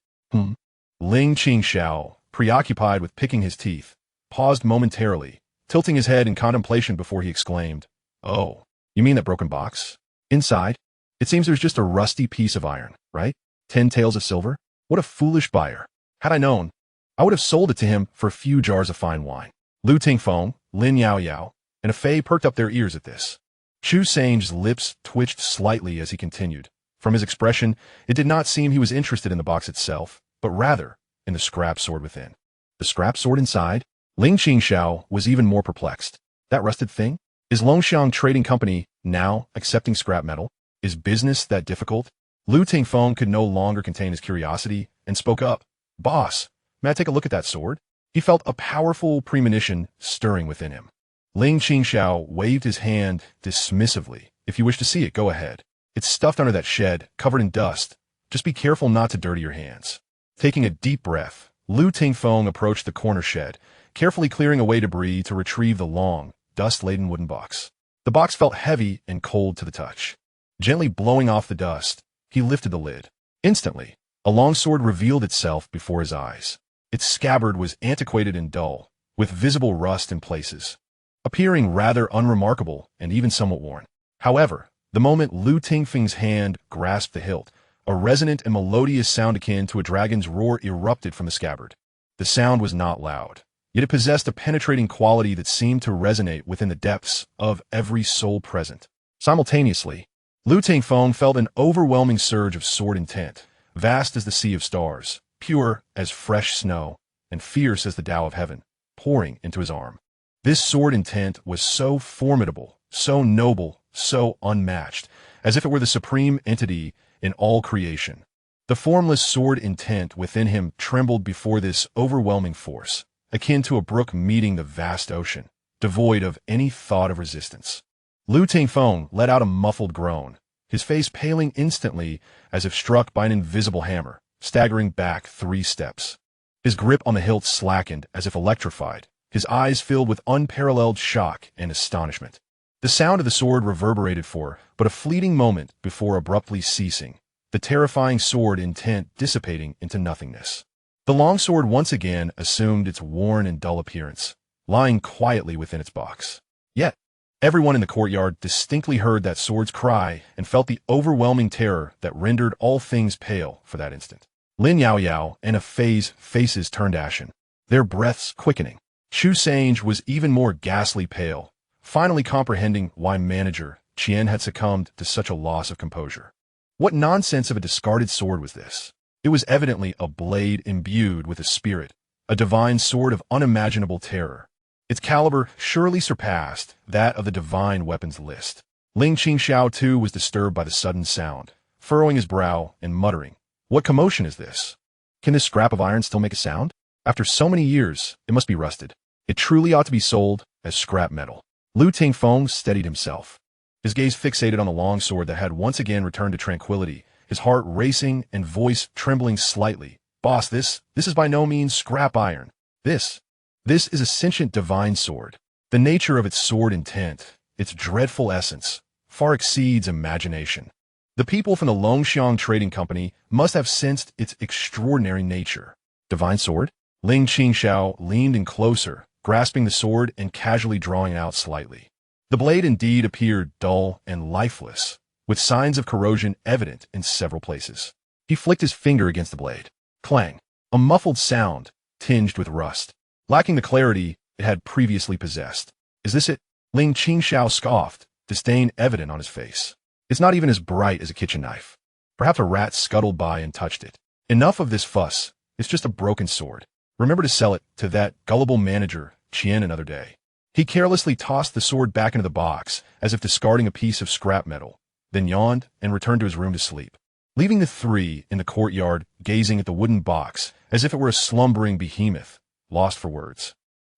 Ling Qingxiao, preoccupied with picking his teeth, paused momentarily, tilting his head in contemplation before he exclaimed, "Oh, you mean that broken box? Inside? It seems there's just a rusty piece of iron, right? 10 taels of silver? What a foolish buyer. Had I known, I would have sold it to him for a few jars of fine wine." Lu Tingfeng, Lin Yaoyao, and a Fei perked up their ears at this. Chu Sange's lips twitched slightly as he continued. From his expression, it did not seem he was interested in the box itself, but rather in the scrap sword within. The scrap sword inside? Ling Qingxiao was even more perplexed. That rusted thing? Is Longxiang Trading Company now accepting scrap metal? Is business that difficult? Lu Tingfeng could no longer contain his curiosity and spoke up. "Boss, may I take a look at that sword?" He felt a powerful premonition stirring within him. Ling Qingxiao waved his hand dismissively. "If you wish to see it, go ahead. It's stuffed under that shed, covered in dust. Just be careful not to dirty your hands." Taking a deep breath, Lu Tingfeng approached the corner shed, carefully clearing away debris to retrieve the long, dust-laden wooden box. The box felt heavy and cold to the touch. Gently blowing off the dust, he lifted the lid. Instantly, a long sword revealed itself before his eyes. Its scabbard was antiquated and dull, with visible rust in places, appearing rather unremarkable and even somewhat worn. However, the moment Lu Tingfeng's hand grasped the hilt, a resonant and melodious sound akin to a dragon's roar erupted from the scabbard. The sound was not loud, yet it possessed a penetrating quality that seemed to resonate within the depths of every soul present. Simultaneously, Lu Tingfeng felt an overwhelming surge of sword intent, vast as the sea of stars, pure as fresh snow, and fierce as the Tao of heaven, pouring into his arm. This sword intent was so formidable, so noble, so unmatched, as if it were the supreme entity in all creation. The formless sword intent within him trembled before this overwhelming force, akin to a brook meeting the vast ocean, devoid of any thought of resistance. Lu Tingfeng let out a muffled groan, his face paling instantly as if struck by an invisible hammer, staggering back 3 steps. His grip on the hilt slackened as if electrified, his eyes filled with unparalleled shock and astonishment. The sound of the sword reverberated for but a fleeting moment before abruptly ceasing, the terrifying sword intent dissipating into nothingness. The longsword once again assumed its worn and dull appearance, lying quietly within its box. Yet, everyone in the courtyard distinctly heard that sword's cry and felt the overwhelming terror that rendered all things pale for that instant. Lin Yaoyao and a Fei's faces turned ashen, their breaths quickening. Chu Sange was even more ghastly pale, finally comprehending why manager Qian had succumbed to such a loss of composure. What nonsense of a discarded sword was this? It was evidently a blade imbued with a spirit, a divine sword of unimaginable terror. Its caliber surely surpassed that of the divine weapons list. Ling Qingxiao too was disturbed by the sudden sound, furrowing his brow and muttering, "What commotion is this? Can this scrap of iron still make a sound? After so many years, it must be rusted. It truly ought to be sold as scrap metal." Lu Tingfeng steadied himself. his gaze fixated on the long sword that had once again returned to tranquility, his heart racing and voice trembling slightly. Boss, this is by no means scrap iron. This is a sentient divine sword. The nature of its sword intent, its dreadful essence, far exceeds imagination. The people from the Longxiang Trading Company must have sensed its extraordinary nature. Divine sword? Ling Qingxiao leaned in closer, grasping the sword and casually drawing it out slightly. The blade indeed appeared dull and lifeless, with signs of corrosion evident in several places. He flicked his finger against the blade. Clang. A muffled sound, tinged with rust, lacking the clarity it had previously possessed. Is this it? Ling Qingxiao scoffed, disdain evident on his face. It's not even as bright as a kitchen knife. Perhaps a rat scuttled by and touched it. Enough of this fuss. It's just a broken sword. Remember to sell it to that gullible manager, Qian, another day. He carelessly tossed the sword back into the box, as if discarding a piece of scrap metal, then yawned and returned to his room to sleep, leaving the three in the courtyard gazing at the wooden box as if it were a slumbering behemoth, lost for words.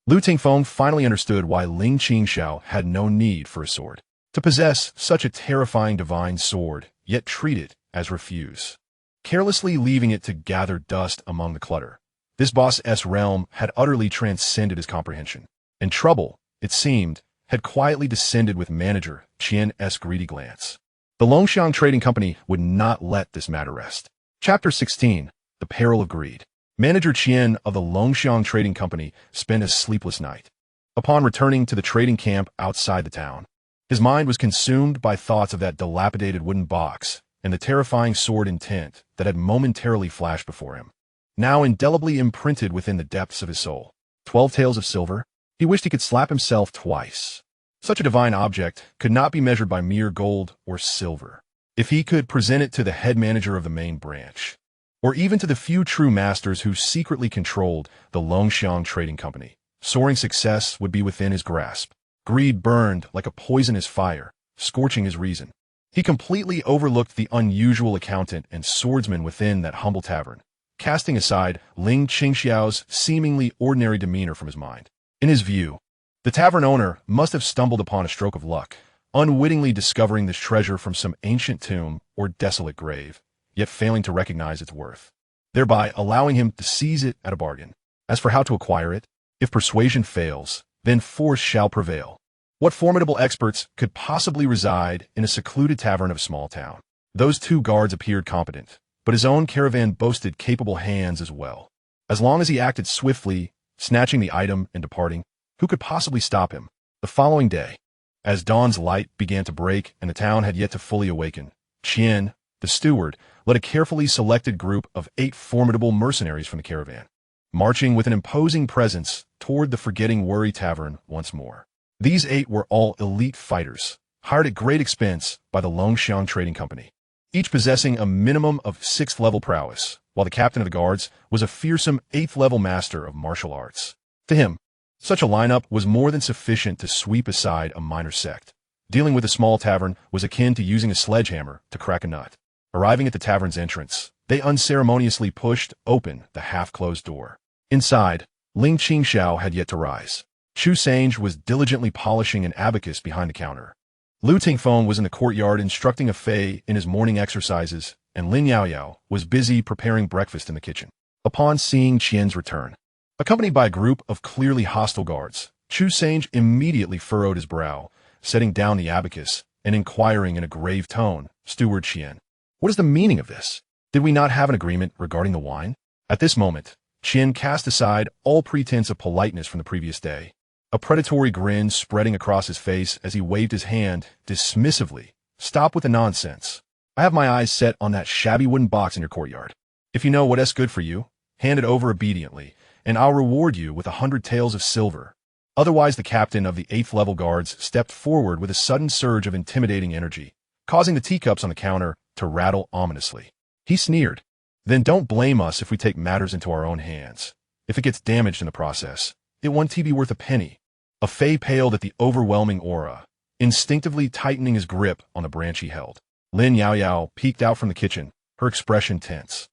Lu Tingfeng finally understood why Ling Qingxiao had no need for a sword. To possess such a terrifying divine sword, yet treat it as refuse, carelessly leaving it to gather dust among the clutter. This boss's realm had utterly transcended his comprehension, and trouble, it seemed, had quietly descended with manager Qian's greedy glance. The Longxiang Trading Company would not let this matter rest. Chapter 16. The Peril of Greed. Manager Qian of the Longxiang Trading Company spent a sleepless night. Upon returning to the trading camp outside the town, his mind was consumed by thoughts of that dilapidated wooden box and the terrifying sword intent that had momentarily flashed before him, now indelibly imprinted within the depths of his soul. 12 taels of silver? He wished he could slap himself twice. Such a divine object could not be measured by mere gold or silver. If he could present it to the head manager of the main branch, or even to the few true masters who secretly controlled the Longxiang Trading Company, soaring success would be within his grasp. Greed burned like a poisonous fire, scorching his reason. He completely overlooked the unusual accountant and swordsman within that humble tavern, casting aside Ling Qingxiao's seemingly ordinary demeanor from his mind. In his view, the tavern owner must have stumbled upon a stroke of luck, unwittingly discovering this treasure from some ancient tomb or desolate grave, yet failing to recognize its worth, thereby allowing him to seize it at a bargain. As for how to acquire it, if persuasion fails, then force shall prevail. What formidable experts could possibly reside in a secluded tavern of a small town? Those two guards appeared competent, but his own caravan boasted capable hands as well. As long as he acted swiftly, snatching the item and departing, who could possibly stop him? The following day, as dawn's light began to break and the town had yet to fully awaken, Qian, the steward, led a carefully selected group of 8 formidable mercenaries from the caravan, marching with an imposing presence toward the Forgetting Worry Tavern once more. These 8 were all elite fighters, hired at great expense by the Longxiang Trading Company, each possessing a minimum of 6th-level prowess, while the captain of the guards was a fearsome 8th-level master of martial arts. To him, such a lineup was more than sufficient to sweep aside a minor sect. Dealing with a small tavern was akin to using a sledgehammer to crack a nut. Arriving at the tavern's entrance, they unceremoniously pushed open the half-closed door. Inside, Ling Qingxiao had yet to rise. Chu Sange was diligently polishing an abacus behind the counter. Lu Tingfeng was in the courtyard instructing a Fei in his morning exercises, and Lin Yaoyao was busy preparing breakfast in the kitchen. Upon seeing Qian's return, accompanied by a group of clearly hostile guards, Chu Sange immediately furrowed his brow, setting down the abacus and inquiring in a grave tone, "Steward Qian, what is the meaning of this? Did we not have an agreement regarding the wine?" At this moment, Qian cast aside all pretense of politeness from the previous day, a predatory grin spreading across his face as he waved his hand dismissively. "Stop with the nonsense. I have my eyes set on that shabby wooden box in your courtyard. If you know what's good for you, hand it over obediently, and I'll reward you with 100 taels of silver." Otherwise, the captain of the 8th-level guards stepped forward with a sudden surge of intimidating energy, causing the teacups on the counter to rattle ominously. He sneered, "Then don't blame us if we take matters into our own hands. If it gets damaged in the process, it won't be worth a penny." A Fei paled at the overwhelming aura, instinctively tightening his grip on the branch he held. Lin Yaoyao peeked out from the kitchen, her expression tense.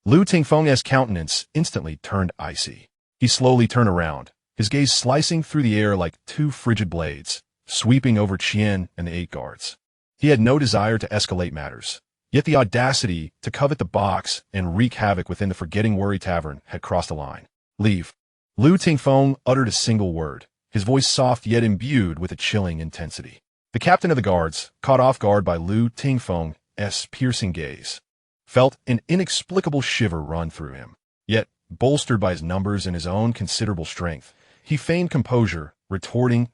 Lu Tingfeng's countenance instantly turned icy. He slowly turned around, his gaze slicing through the air like 2 frigid blades, sweeping over Qian and the 8 guards. He had no desire to escalate matters. Yet the audacity to covet the box and wreak havoc within the Forgetting Worry Tavern had crossed a line. Leave. Lu Tingfeng uttered a single word, his voice soft yet imbued with a chilling intensity. The captain of the guards, caught off guard by Lu Tingfeng's piercing gaze, felt an inexplicable shiver run through him. Yet, bolstered by his numbers and his own considerable strength, he feigned composure, retorting,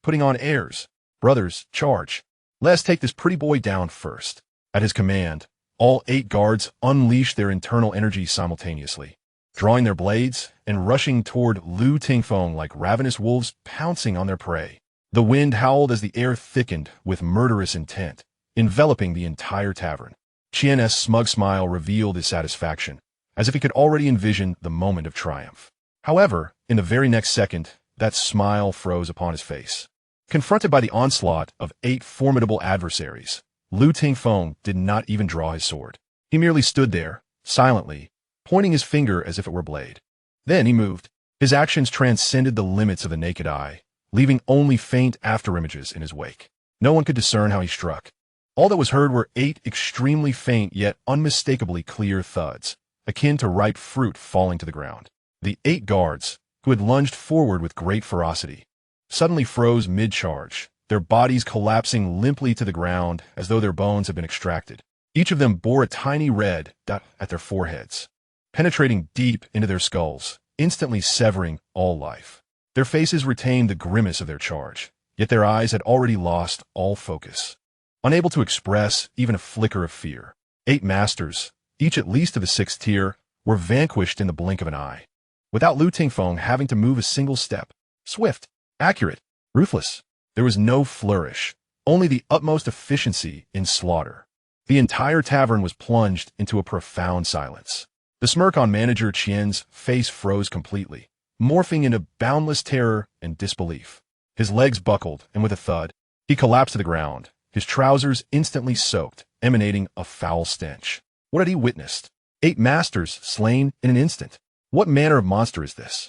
putting on airs. Brothers, charge. Let's take this pretty boy down first. At his command, all 8 guards unleashed their internal energy simultaneously, drawing their blades and rushing toward Lu Tingfeng like ravenous wolves pouncing on their prey. The wind howled as the air thickened with murderous intent, enveloping the entire tavern. Qian's smug smile revealed his satisfaction, as if he could already envision the moment of triumph. However, in the very next second, that smile froze upon his face. Confronted by the onslaught of 8 formidable adversaries, Lu Tingfeng did not even draw his sword. He merely stood there, silently, pointing his finger as if it were a blade. Then he moved. His actions transcended the limits of the naked eye, leaving only faint afterimages in his wake. No one could discern how he struck. All that was heard were 8 extremely faint yet unmistakably clear thuds, akin to ripe fruit falling to the ground. The 8 guards, who had lunged forward with great ferocity, suddenly froze mid-charge, their bodies collapsing limply to the ground as though their bones had been extracted. Each of them bore a tiny red dot at their foreheads, penetrating deep into their skulls, instantly severing all life. Their faces retained the grimace of their charge, yet their eyes had already lost all focus. Unable to express even a flicker of fear, 8 masters, each at least of the 6th tier, were vanquished in the blink of an eye, without Lu Tingfeng having to move a single step. Swift, accurate, ruthless. There was no flourish, only the utmost efficiency in slaughter. The entire tavern was plunged into a profound silence. The smirk on Manager Qian's face froze completely, morphing into boundless terror and disbelief. His legs buckled, and with a thud, he collapsed to the ground, his trousers instantly soaked, emanating a foul stench. What had he witnessed? 8 masters slain in an instant. What manner of monster is this?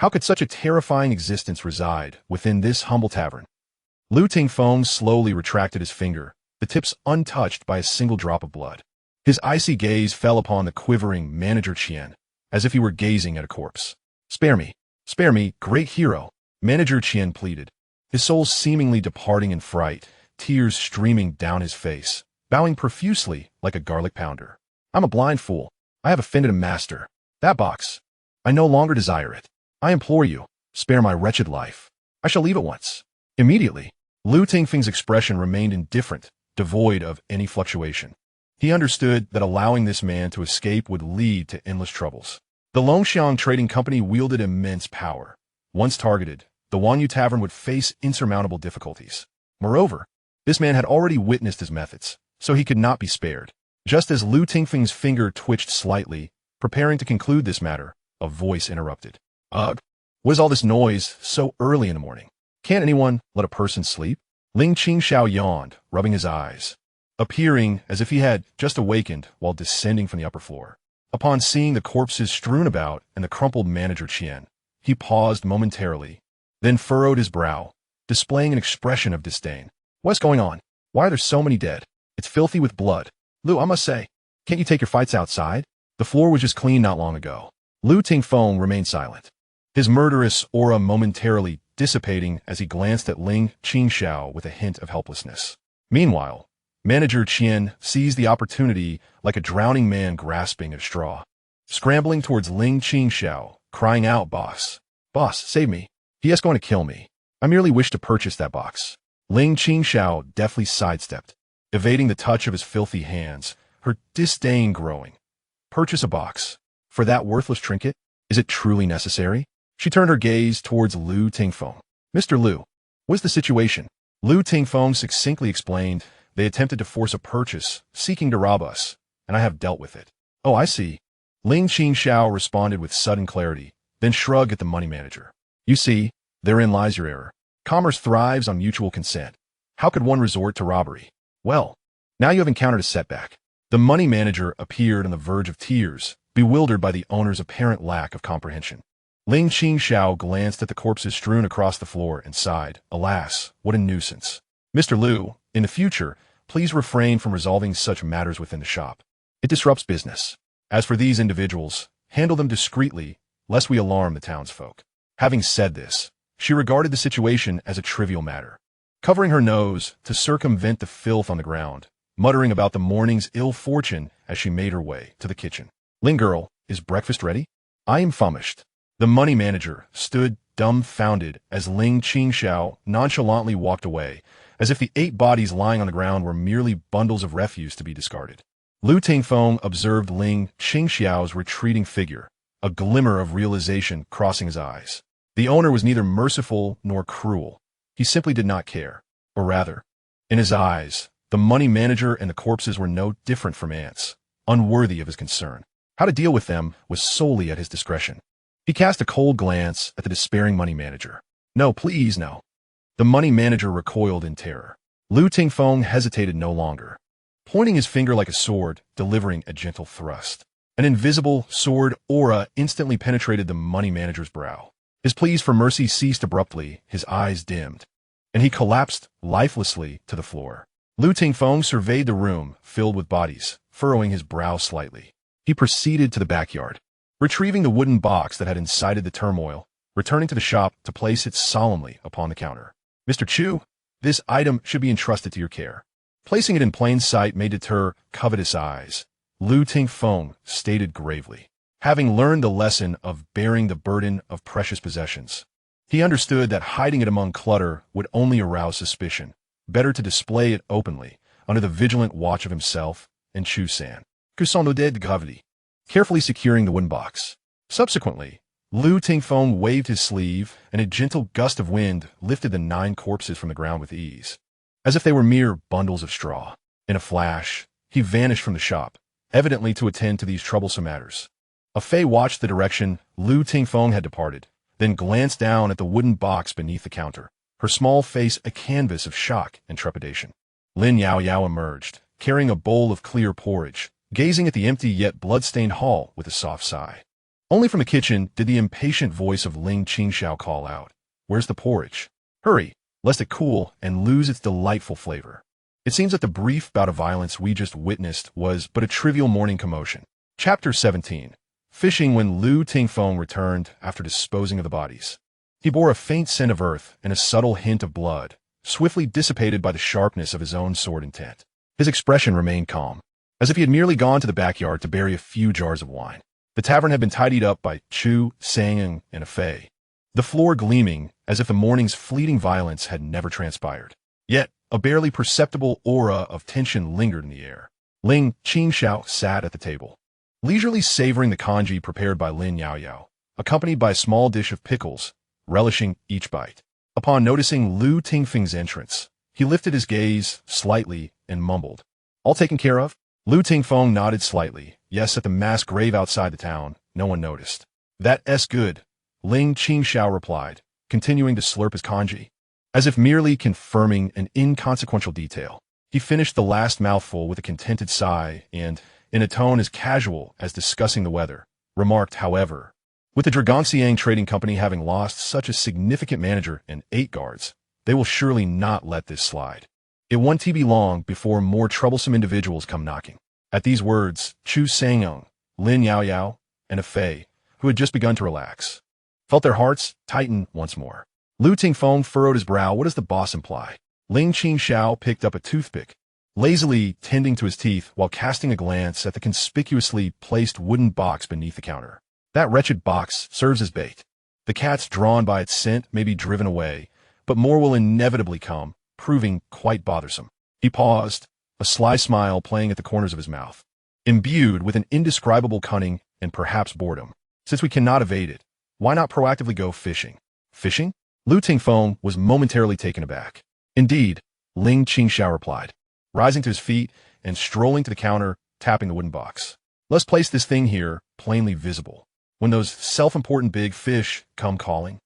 How could such a terrifying existence reside within this humble tavern? Lu Tingfeng slowly retracted his finger, the tips untouched by a single drop of blood. His icy gaze fell upon the quivering Manager Qian, as if he were gazing at a corpse. Spare me, great hero, Manager Qian pleaded, his soul seemingly departing in fright, tears streaming down his face, bowing profusely like a garlic pounder. I'm a blind fool. I have offended a master. That box. I no longer desire it. I implore you, spare my wretched life. I shall leave at once. Immediately. Lu Tingfeng's expression remained indifferent, devoid of any fluctuation. He understood that allowing this man to escape would lead to endless troubles. The Longxiang Trading Company wielded immense power. Once targeted, the Wanyu Tavern would face insurmountable difficulties. Moreover, this man had already witnessed his methods, so he could not be spared. Just as Lu Tingfeng's finger twitched slightly, preparing to conclude this matter, a voice interrupted. Ugh, what is all this noise so early in the morning? Can't anyone let a person sleep? Ling Qingxiao yawned, rubbing his eyes, appearing as if he had just awakened while descending from the upper floor. Upon seeing the corpses strewn about and the crumpled Manager Qian, he paused momentarily, then furrowed his brow, displaying an expression of disdain. What's going on? Why are there so many dead? It's filthy with blood. Lu, I must say, can't you take your fights outside? The floor was just cleaned not long ago. Lu Tingfeng remained silent, his murderous aura momentarily dissipating as he glanced at Ling Qingxiao with a hint of helplessness. Meanwhile, Manager Qian seized the opportunity like a drowning man grasping at a straw, scrambling towards Ling Qingxiao, crying out, Boss, save me. He is going to kill me. I merely wish to purchase that box. Ling Qingxiao deftly sidestepped, evading the touch of his filthy hands, her disdain growing. Purchase a box? For that worthless trinket? Is it truly necessary? She turned her gaze towards Lu Tingfeng. Mr. Lu, what is the situation? Lu Tingfeng succinctly explained, they attempted to force a purchase, seeking to rob us, and I have dealt with it. Oh, I see. Ling Qingxiao responded with sudden clarity, then shrugged at the money manager. You see, therein lies your error. Commerce thrives on mutual consent. How could one resort to robbery? Well, now you have encountered a setback. The money manager appeared on the verge of tears, bewildered by the owner's apparent lack of comprehension. Ling Qingxiao glanced at the corpses strewn across the floor and sighed, alas, what a nuisance. Mr. Liu, in the future, please refrain from resolving such matters within the shop. It disrupts business. As for these individuals, handle them discreetly, lest we alarm the townsfolk. Having said this, she regarded the situation as a trivial matter. Covering her nose to circumvent the filth on the ground, muttering about the morning's ill fortune as she made her way to the kitchen. Ling girl, is breakfast ready? I am famished. The money manager stood dumbfounded as Ling Qingxiao nonchalantly walked away, as if the 8 bodies lying on the ground were merely bundles of refuse to be discarded. Lu Tingfeng observed Ling Qingxiao's retreating figure, a glimmer of realization crossing his eyes. The owner was neither merciful nor cruel. He simply did not care. Or rather, in his eyes, the money manager and the corpses were no different from ants, unworthy of his concern. How to deal with them was solely at his discretion. He cast a cold glance at the despairing money manager. No, please, no. The money manager recoiled in terror. Lu Tingfeng hesitated no longer, pointing his finger like a sword, delivering a gentle thrust. An invisible sword aura instantly penetrated the money manager's brow. His pleas for mercy ceased abruptly, his eyes dimmed, and he collapsed lifelessly to the floor. Lu Tingfeng surveyed the room, filled with bodies, furrowing his brow slightly. He proceeded to the backyard, retrieving the wooden box that had incited the turmoil, returning to the shop to place it solemnly upon the counter. Mr. Chu, this item should be entrusted to your care. Placing it in plain sight may deter covetous eyes, Lu Tingfeng stated gravely. Having learned the lesson of bearing the burden of precious possessions, he understood that hiding it among clutter would only arouse suspicion. Better to display it openly, under the vigilant watch of himself and Chu-san. Que sont nos dead gravity. Carefully securing the wooden box. Subsequently, Lu Tingfeng waved his sleeve, and a gentle gust of wind lifted the 9 corpses from the ground with ease, as if they were mere bundles of straw. In a flash, he vanished from the shop, evidently to attend to these troublesome matters. A Fei watched the direction Lu Tingfeng had departed, then glanced down at the wooden box beneath the counter, her small face a canvas of shock and trepidation. Lin Yaoyao emerged, carrying a bowl of clear porridge, gazing at the empty yet blood-stained hall with a soft sigh. Only from the kitchen did the impatient voice of Ling Qingxiao call out, "Where's the porridge? Hurry, lest it cool and lose its delightful flavor." It seems that the brief bout of violence we just witnessed was but a trivial morning commotion. Chapter 17. Fishing. When Lu Tingfeng returned after disposing of the bodies, he bore a faint scent of earth and a subtle hint of blood, swiftly dissipated by the sharpness of his own sword intent. His expression remained calm, as if he had merely gone to the backyard to bury a few jars of wine. The tavern had been tidied up by Chu, Sang, and a Fei, the floor gleaming as if the morning's fleeting violence had never transpired. Yet, a barely perceptible aura of tension lingered in the air. Ling Qingxiao sat at the table, leisurely savoring the congee prepared by Lin Yaoyao, accompanied by a small dish of pickles, relishing each bite. Upon noticing Lu Tingfeng's entrance, he lifted his gaze slightly and mumbled, "All taken care of?" Lu Tingfeng nodded slightly. Yes, at the mass grave outside the town, no one noticed. "That's good," Ling Qingxiao replied, continuing to slurp his congee, as if merely confirming an inconsequential detail. He finished the last mouthful with a contented sigh and, in a tone as casual as discussing the weather, remarked, "However, with the Dragonxiang Trading Company having lost such a significant manager and 8 guards, they will surely not let this slide. It won't be long before more troublesome individuals come knocking." At these words, Chu Sangyong, Lin Yaoyao, and a Fei, who had just begun to relax, felt their hearts tighten once more. Lu Tingfeng furrowed his brow. What does the boss imply? Ling Qingxiao picked up a toothpick, lazily tending to his teeth while casting a glance at the conspicuously placed wooden box beneath the counter. That wretched box serves as bait. The cats drawn by its scent may be driven away, but more will inevitably come, proving quite bothersome. He paused, a sly smile playing at the corners of his mouth, imbued with an indescribable cunning and perhaps boredom. Since we cannot evade it, why not proactively go fishing? Fishing? Lu Tingfeng was momentarily taken aback. Indeed, Ling Qingxiao replied, rising to his feet and strolling to the counter, tapping the wooden box. "Let's place this thing here, plainly visible. When those self-important big fish come calling,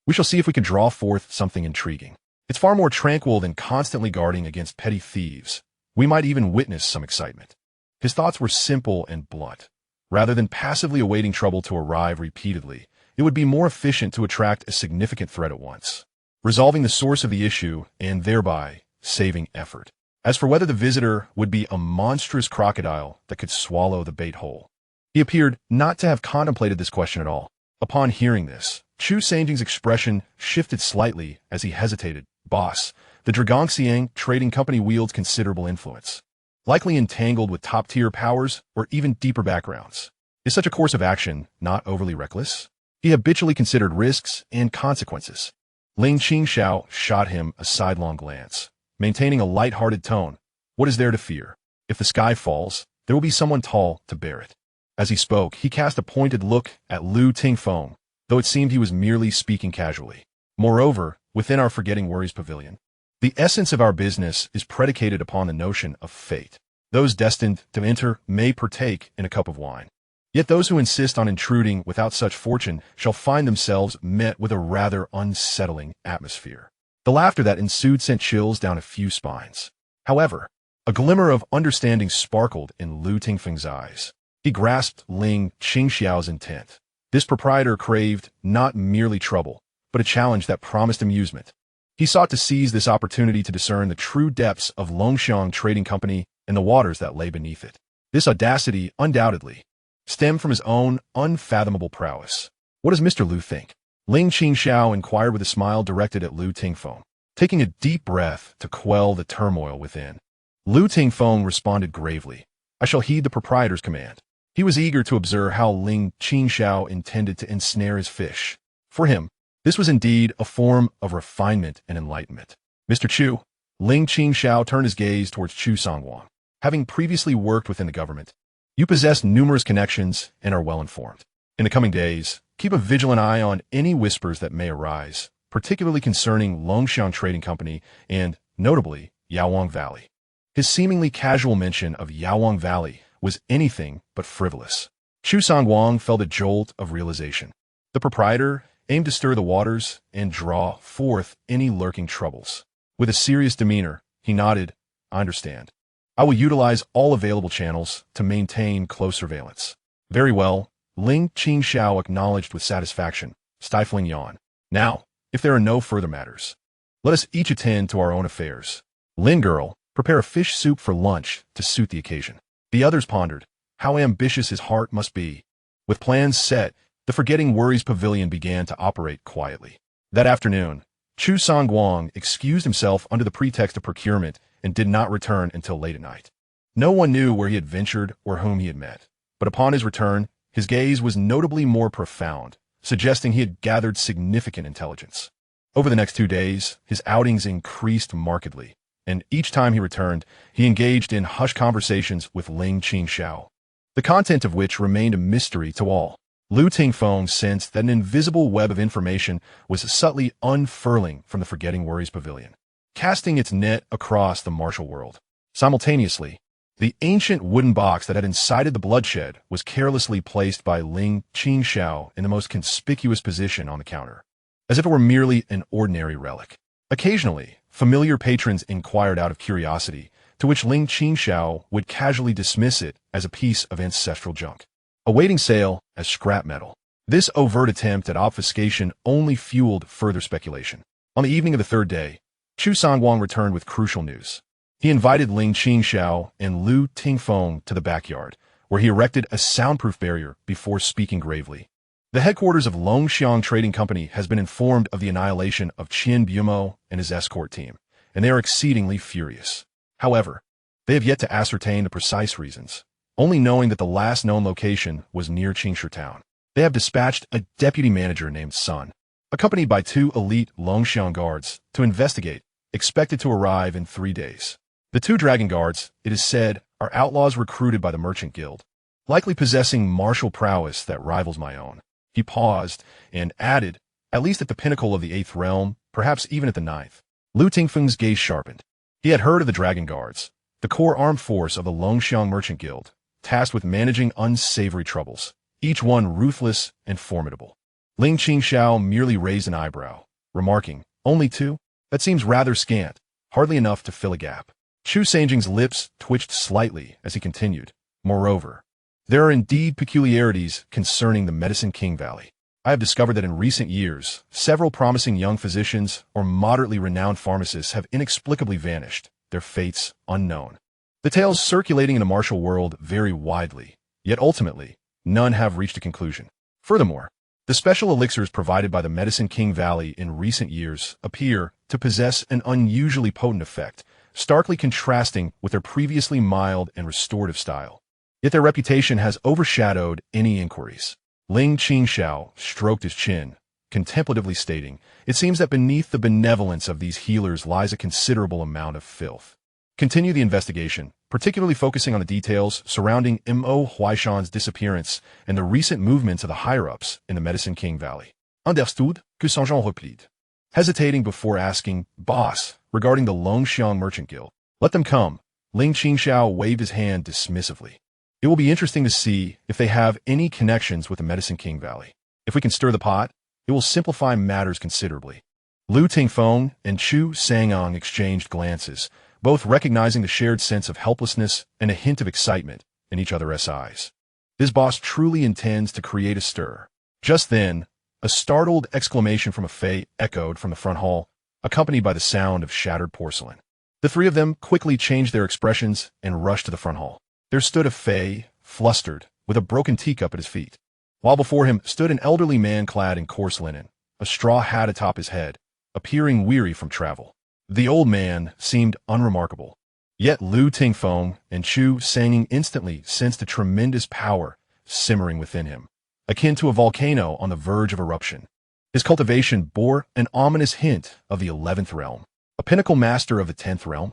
we shall see if we can draw forth something intriguing. It's far more tranquil than constantly guarding against petty thieves. We might even witness some excitement." His thoughts were simple and blunt. Rather than passively awaiting trouble to arrive repeatedly, it would be more efficient to attract a significant threat at once. Resolving the source of the issue, and thereby saving effort. As for whether the visitor would be a monstrous crocodile that could swallow the bait whole, he appeared not to have contemplated this question at all. Upon hearing this, Chu Sanjing's expression shifted slightly as he hesitated. Boss, the Xianxia trading company wields considerable influence, likely entangled with top-tier powers or even deeper backgrounds. Is such a course of action not overly reckless? He habitually considered risks and consequences. Ling Qingxiao shot him a sidelong glance, maintaining a light-hearted tone. What is there to fear? If the sky falls, there will be someone tall to bear it. As he spoke, he cast a pointed look at Lu Tingfeng, though it seemed he was merely speaking casually. Moreover, within our Forgetting Worries pavilion, the essence of our business is predicated upon the notion of fate. Those destined to enter may partake in a cup of wine. Yet those who insist on intruding without such fortune shall find themselves met with a rather unsettling atmosphere. The laughter that ensued sent chills down a few spines. However, a glimmer of understanding sparkled in Lu Tingfeng's eyes. He grasped Ling Qingxiao's intent. This proprietor craved not merely trouble, but a challenge that promised amusement. He sought to seize this opportunity to discern the true depths of Longxiang Trading Company and the waters that lay beneath it. This audacity, undoubtedly, stemmed from his own unfathomable prowess. What does Mr. Lu think? Ling Qingxiao inquired with a smile directed at Lu Tingfeng, taking a deep breath to quell the turmoil within. Lu Tingfeng responded gravely, I shall heed the proprietor's command. He was eager to observe how Ling Qingxiao intended to ensnare his fish. For him, this was indeed a form of refinement and enlightenment. Mr. Chu, Ling Qingxiao turned his gaze towards Chu Songwang. Having previously worked within the government, you possess numerous connections and are well informed. In the coming days, keep a vigilant eye on any whispers that may arise, particularly concerning Longxiang Trading Company and, notably, Yaowang Valley. His seemingly casual mention of Yaowang Valley was anything but frivolous. Chu Songwang felt a jolt of realization. The proprietor aimed to stir the waters and draw forth any lurking troubles. With a serious demeanor, he nodded, I understand. I will utilize all available channels to maintain close surveillance. Very well, Ling Qingxiao acknowledged with satisfaction, stifling yawn. Now, if there are no further matters, let us each attend to our own affairs. Lin girl, prepare a fish soup for lunch to suit the occasion. The others pondered, how ambitious his heart must be. With plans set, the Forgetting Worries pavilion began to operate quietly. That afternoon, Chu Songwang excused himself under the pretext of procurement and did not return until late at night. No one knew where he had ventured or whom he had met, but upon his return, his gaze was notably more profound, suggesting he had gathered significant intelligence. Over the next 2 days, his outings increased markedly, and each time he returned, he engaged in hushed conversations with Ling Qingxiao, the content of which remained a mystery to all. Lu Tingfeng sensed that an invisible web of information was subtly unfurling from the Forgetting Worries pavilion, casting its net across the martial world. Simultaneously, the ancient wooden box that had incited the bloodshed was carelessly placed by Ling Qingxiao in the most conspicuous position on the counter, as if it were merely an ordinary relic. Occasionally, familiar patrons inquired out of curiosity, to which Ling Qingxiao would casually dismiss it as a piece of ancestral junk, awaiting sale as scrap metal. This overt attempt at obfuscation only fueled further speculation. On the evening of the third day, Chu Songwang returned with crucial news. He invited Ling Qingxiao and Lu Tingfeng to the backyard, where he erected a soundproof barrier before speaking gravely. The headquarters of Longxiang Trading Company has been informed of the annihilation of Qin Bumo and his escort team, and they are exceedingly furious. However, they have yet to ascertain the precise reasons, only knowing that the last known location was near Qingshi Town. They have dispatched a deputy manager named Sun, accompanied by 2 elite Longxiang guards, to investigate, expected to arrive in 3 days. The 2 dragon guards, it is said, are outlaws recruited by the Merchant Guild, likely possessing martial prowess that rivals my own. He paused and added, at least at the pinnacle of the 8th realm, perhaps even at the 9th. Lu Tingfeng's gaze sharpened. He had heard of the dragon guards, the core armed force of the Longxiang Merchant Guild, tasked with managing unsavory troubles, each one ruthless and formidable. Ling Qingxiao merely raised an eyebrow, remarking, only 2? That seems rather scant, hardly enough to fill a gap. Chu Sanjing's lips twitched slightly as he continued, moreover, there are indeed peculiarities concerning the Medicine King Valley. I have discovered that in recent years, several promising young physicians or moderately renowned pharmacists have inexplicably vanished, their fates unknown. The tales circulating in the martial world vary widely, yet ultimately, none have reached a conclusion. Furthermore, the special elixirs provided by the Medicine King Valley in recent years appear to possess an unusually potent effect, starkly contrasting with their previously mild and restorative style. Yet their reputation has overshadowed any inquiries. Ling Qingxiao stroked his chin, contemplatively stating, "It seems that beneath the benevolence of these healers lies a considerable amount of filth." Continue the investigation, particularly focusing on the details surrounding Mo Huaishan's disappearance and the recent movements of the higher-ups in the Medicine King Valley. Understood, que Saint-Jean replied. Hesitating before asking, "Boss," regarding the Longxiang Merchant Guild. "Let them come." Ling Qingxiao waved his hand dismissively. "It will be interesting to see if they have any connections with the Medicine King Valley. If we can stir the pot, it will simplify matters considerably." Lu Tingfeng and Chu Sangang exchanged glances, both recognizing the shared sense of helplessness and a hint of excitement in each other's eyes. This boss truly intends to create a stir. Just then, a startled exclamation from a Fey echoed from the front hall, accompanied by the sound of shattered porcelain. The three of them quickly changed their expressions and rushed to the front hall. There stood a Fey, flustered, with a broken teacup at his feet, while before him stood an elderly man clad in coarse linen, a straw hat atop his head, appearing weary from travel. The old man seemed unremarkable, yet Lu Tingfeng and Chu Sanging instantly sensed a tremendous power simmering within him, akin to a volcano on the verge of eruption. His cultivation bore an ominous hint of the 11th realm, a pinnacle master of the 10th realm.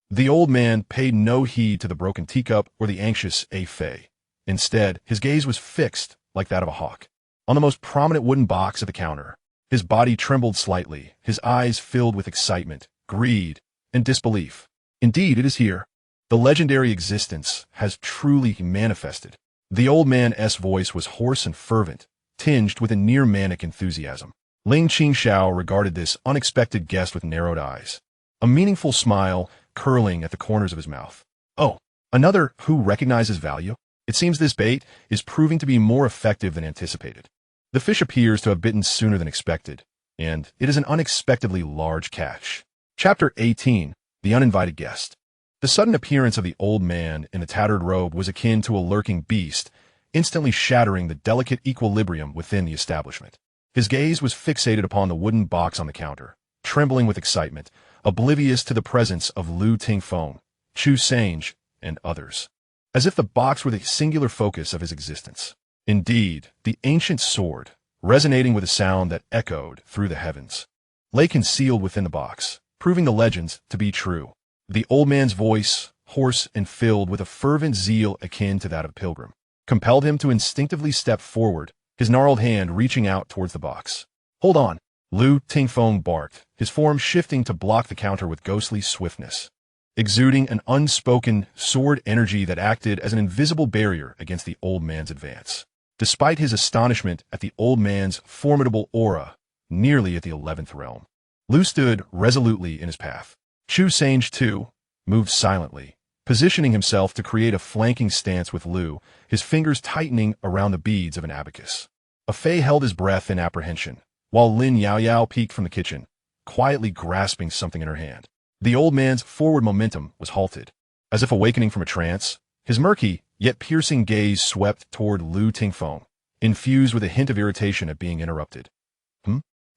The old man paid no heed to the broken teacup or the anxious Fei. Instead, his gaze was fixed, like that of a hawk, on the most prominent wooden box at the counter. His body trembled slightly, his eyes filled with excitement, greed, and disbelief. Indeed, it is here. The legendary existence has truly manifested. The old man's voice was hoarse and fervent, tinged with a near-manic enthusiasm. Ling Qingxiao regarded this unexpected guest with narrowed eyes, a meaningful smile curling at the corners of his mouth. "Oh, another who recognizes value? It seems this bait is proving to be more effective than anticipated. The fish appears to have bitten sooner than expected, and it is an unexpectedly large catch." Chapter 18, The Uninvited Guest. The sudden appearance of the old man in a tattered robe was akin to a lurking beast, instantly shattering the delicate equilibrium within the establishment. His gaze was fixated upon the wooden box on the counter, trembling with excitement, oblivious to the presence of Lu Tingfeng, Chu Sange, and others, as if the box were the singular focus of his existence. Indeed, the ancient sword, resonating with a sound that echoed through the heavens, lay concealed within the box, proving the legends to be true. The old man's voice, hoarse and filled with a fervent zeal akin to that of a pilgrim, compelled him to instinctively step forward, his gnarled hand reaching out towards the box. "Hold on," Lu Tingfeng barked, his form shifting to block the counter with ghostly swiftness, exuding an unspoken sword energy that acted as an invisible barrier against the old man's advance. Despite his astonishment at the old man's formidable aura, nearly at the 11th realm, Lu stood resolutely in his path. Chu Sange, too, moved silently, positioning himself to create a flanking stance with Lu, his fingers tightening around the beads of an abacus. A Fei held his breath in apprehension, while Lin Yaoyao peeked from the kitchen, quietly grasping something in her hand. The old man's forward momentum was halted. As if awakening from a trance, his murky, yet piercing gaze swept toward Lu Tingfeng, infused with a hint of irritation at being interrupted.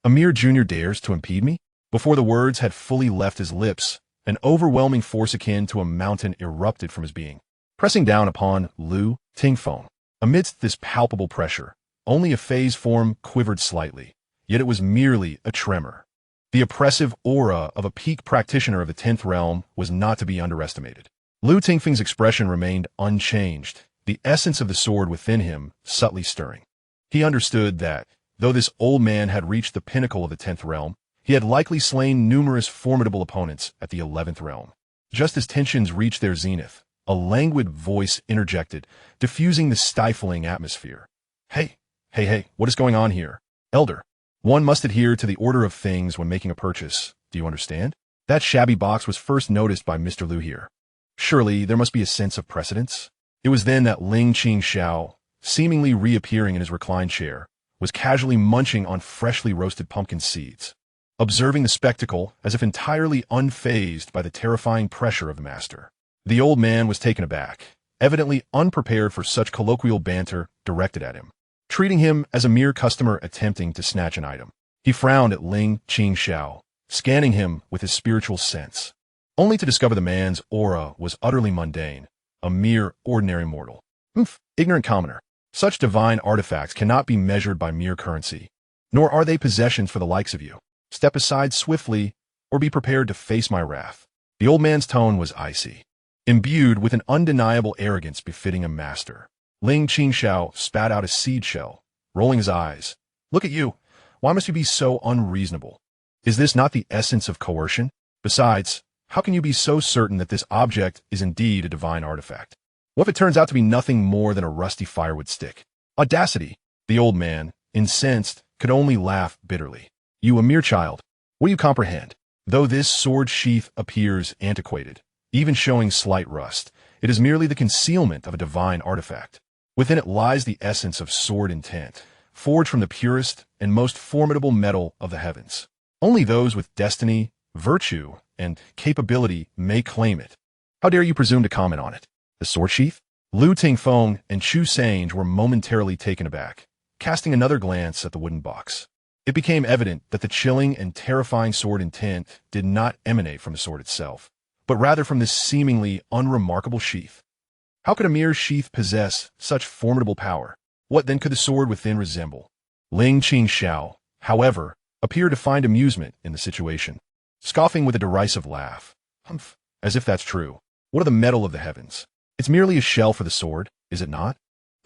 A mere junior dares to impede me?" Before the words had fully left his lips, an overwhelming force akin to a mountain erupted from his being, pressing down upon Lu Tingfeng. Amidst this palpable pressure, only a Fei's form quivered slightly, yet it was merely a tremor. The oppressive aura of a peak practitioner of the 10th realm was not to be underestimated. Lu Tingfeng's expression remained unchanged, the essence of the sword within him subtly stirring. He understood that, though this old man had reached the pinnacle of the 10th realm, he had likely slain numerous formidable opponents at the 11th realm. Just as tensions reached their zenith, a languid voice interjected, diffusing the stifling atmosphere. Hey, what is going on here? Elder, one must adhere to the order of things when making a purchase. Do you understand? That shabby box was first noticed by Mr. Lu here. Surely there must be a sense of precedence. It was then that Ling Qingxiao, seemingly reappearing in his reclined chair, was casually munching on freshly roasted pumpkin seeds, observing the spectacle as if entirely unfazed by the terrifying pressure of the master. The old man was taken aback, evidently unprepared for such colloquial banter directed at him, treating him as a mere customer attempting to snatch an item. He frowned at Ling Qingxiao, scanning him with his spiritual sense, only to discover the man's aura was utterly mundane, a mere ordinary mortal. Ignorant commoner. Such divine artifacts cannot be measured by mere currency, nor are they possessions for the likes of you. Step aside swiftly, or be prepared to face my wrath. The old man's tone was icy, imbued with an undeniable arrogance befitting a master. Ling Qingxiao spat out a seed shell, rolling his eyes. Look at you. Why must you be so unreasonable? Is this not the essence of coercion? Besides, how can you be so certain that this object is indeed a divine artifact? What if it turns out to be nothing more than a rusty firewood stick? Audacity! The old man, incensed, could only laugh bitterly. You, a mere child, what do you comprehend? Though this sword sheath appears antiquated, even showing slight rust, it is merely the concealment of a divine artifact. Within it lies the essence of sword intent, forged from the purest and most formidable metal of the heavens. Only those with destiny, virtue, and capability may claim it. How dare you presume to comment on it? The sword sheath? Lu Tingfeng and Chu Sange were momentarily taken aback, casting another glance at the wooden box. It became evident that the chilling and terrifying sword intent did not emanate from the sword itself, but rather from this seemingly unremarkable sheath. How could a mere sheath possess such formidable power? What then could the sword within resemble? Ling Qingxiao, however, appeared to find amusement in the situation, scoffing with a derisive laugh. Humph, as if that's true. What are the metal of the heavens? It's merely a shell for the sword, is it not?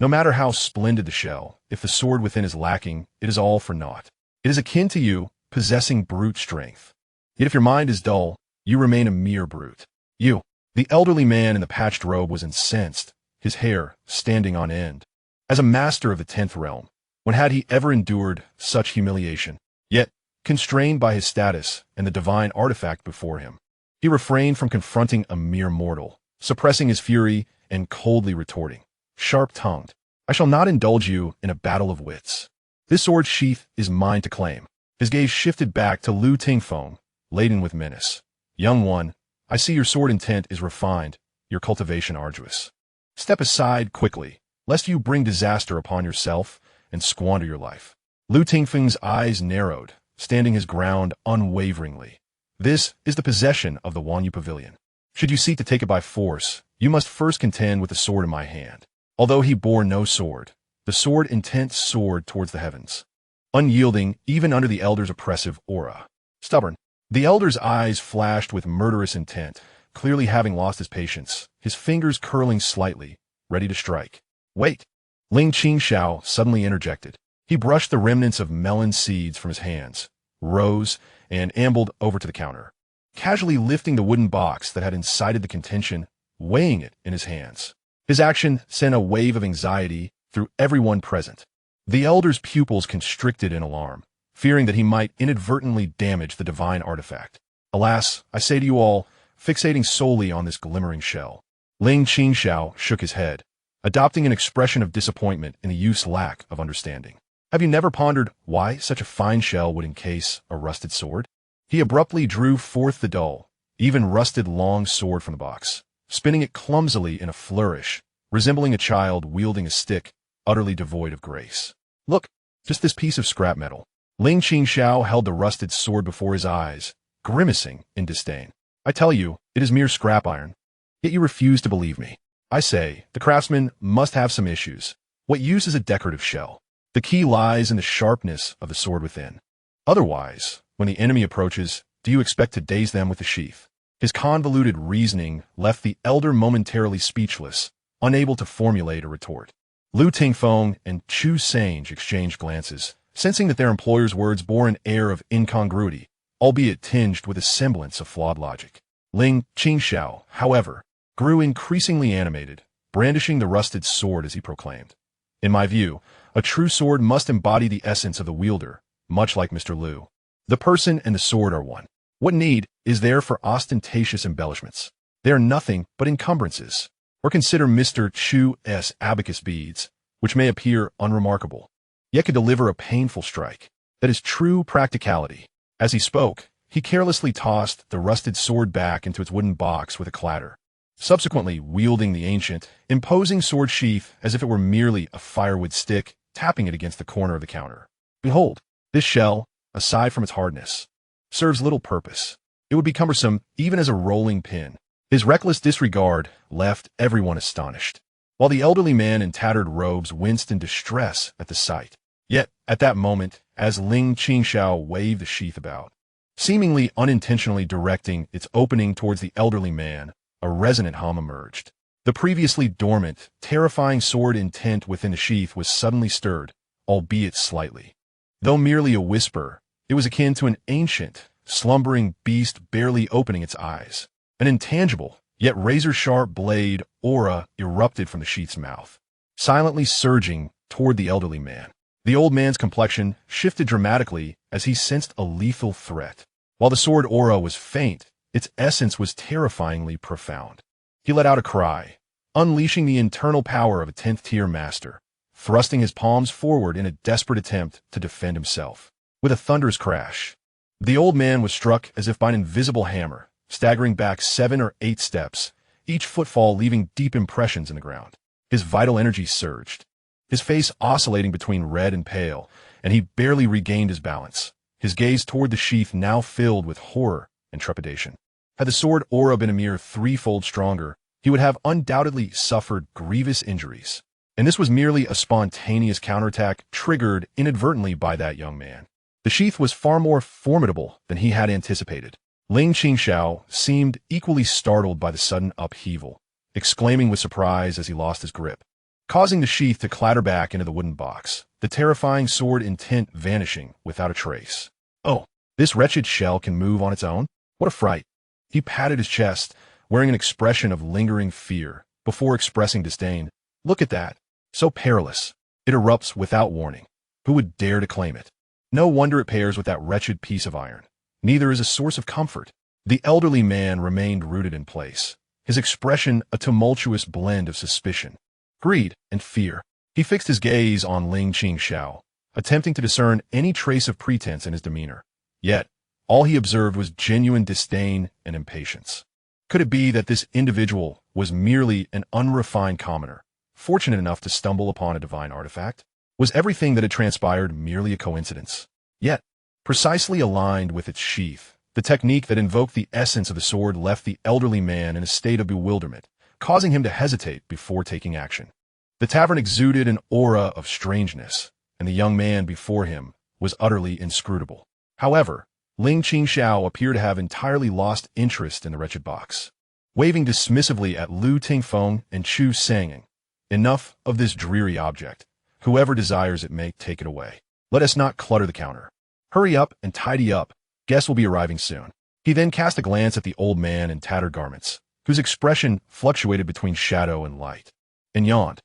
No matter how splendid the shell, if the sword within is lacking, it is all for naught. It is akin to you, possessing brute strength. Yet if your mind is dull, you remain a mere brute. You, the elderly man in the patched robe, was incensed, his hair standing on end. As a master of the 10th realm, when had he ever endured such humiliation? Yet, constrained by his status and the divine artifact before him, he refrained from confronting a mere mortal, suppressing his fury and coldly retorting, sharp-tongued, I shall not indulge you in a battle of wits. This sword sheath is mine to claim. His gaze shifted back to Lu Tingfeng, laden with menace. Young one, I see your sword intent is refined, your cultivation arduous. Step aside quickly, lest you bring disaster upon yourself and squander your life. Lu Tingfeng's eyes narrowed, standing his ground unwaveringly. This is the possession of the Wanyu Pavilion. Should you seek to take it by force, you must first contend with the sword in my hand. Although he bore no sword, the sword intent soared towards the heavens, unyielding even under the elder's oppressive aura. Stubborn. The elder's eyes flashed with murderous intent, clearly having lost his patience, his fingers curling slightly, ready to strike. Wait! Ling Qingxiao suddenly interjected. He brushed the remnants of melon seeds from his hands, rose, and ambled over to the counter, casually lifting the wooden box that had incited the contention, weighing it in his hands. His action sent a wave of anxiety through everyone present. The elder's pupils constricted in alarm, fearing that he might inadvertently damage the divine artifact. Alas, I say to you all, fixating solely on this glimmering shell. Ling Qingxiao shook his head, adopting an expression of disappointment in the youth's lack of understanding. Have you never pondered why such a fine shell would encase a rusted sword? He abruptly drew forth the dull, even rusted long sword from the box, spinning it clumsily in a flourish, resembling a child wielding a stick, utterly devoid of grace. Look, just this piece of scrap metal. Ling Qingxiao held the rusted sword before his eyes, grimacing in disdain. I tell you, it is mere scrap iron. Yet you refuse to believe me. I say, the craftsman must have some issues. What use is a decorative shell? The key lies in the sharpness of the sword within. Otherwise, when the enemy approaches, do you expect to daze them with the sheath? His convoluted reasoning left the elder momentarily speechless, unable to formulate a retort. Lu Tingfeng and Chu Sange exchanged glances, sensing that their employer's words bore an air of incongruity, albeit tinged with a semblance of flawed logic. Ling Qingxiao, however, grew increasingly animated, brandishing the rusted sword as he proclaimed, In my view, a true sword must embody the essence of the wielder, much like Mr. Lu. The person and the sword are one. What need is there for ostentatious embellishments? They are nothing but encumbrances. Or consider Mr. Chu's abacus beads, which may appear unremarkable, yet could deliver a painful strike. That is true practicality. As he spoke, he carelessly tossed the rusted sword back into its wooden box with a clatter, subsequently wielding the ancient, imposing sword sheath as if it were merely a firewood stick, tapping it against the corner of the counter. Behold, this shell, aside from its hardness, serves little purpose. It would be cumbersome even as a rolling pin. His reckless disregard left everyone astonished, while the elderly man in tattered robes winced in distress at the sight. Yet, at that moment, as Ling Qingxiao waved the sheath about, seemingly unintentionally directing its opening towards the elderly man, a resonant hum emerged. The previously dormant, terrifying sword intent within the sheath was suddenly stirred, albeit slightly. Though merely a whisper, it was akin to an ancient, slumbering beast barely opening its eyes. An intangible, yet razor-sharp blade aura erupted from the sheath's mouth, silently surging toward the elderly man. The old man's complexion shifted dramatically as he sensed a lethal threat. While the sword aura was faint, its essence was terrifyingly profound. He let out a cry, unleashing the internal power of a 10th-tier master, thrusting his palms forward in a desperate attempt to defend himself. With a thunderous crash, the old man was struck as if by an invisible hammer, staggering back 7 or 8 steps, each footfall leaving deep impressions in the ground. His vital energy surged, his face oscillating between red and pale, and he barely regained his balance, his gaze toward the sheath now filled with horror and trepidation. Had the sword aura been a mere 3-fold stronger, he would have undoubtedly suffered grievous injuries. And this was merely a spontaneous counterattack triggered inadvertently by that young man. The sheath was far more formidable than he had anticipated. Ling Qingxiao seemed equally startled by the sudden upheaval, exclaiming with surprise as he lost his grip, causing the sheath to clatter back into the wooden box, the terrifying sword intent vanishing without a trace. Oh, this wretched shell can move on its own? What a fright! He patted his chest, wearing an expression of lingering fear, before expressing disdain. Look at that. So peerless. It erupts without warning. Who would dare to claim it? No wonder it pairs with that wretched piece of iron. Neither is a source of comfort. The elderly man remained rooted in place, his expression a tumultuous blend of suspicion, greed, and fear. He fixed his gaze on Ling Qingxiao, attempting to discern any trace of pretense in his demeanor. Yet, all he observed was genuine disdain and impatience. Could it be that this individual was merely an unrefined commoner, fortunate enough to stumble upon a divine artifact? Was everything that had transpired merely a coincidence? Yet, precisely aligned with its sheath, the technique that invoked the essence of the sword left the elderly man in a state of bewilderment, causing him to hesitate before taking action. The tavern exuded an aura of strangeness, and the young man before him was utterly inscrutable. However, Ling Qingxiao appeared to have entirely lost interest in the wretched box. Waving dismissively at Lu Tingfeng and Chu Sanging, "Enough of this dreary object. Whoever desires it may take it away. Let us not clutter the counter. Hurry up and tidy up. Guests will be arriving soon." He then cast a glance at the old man in tattered garments, whose expression fluctuated between shadow and light, and yawned.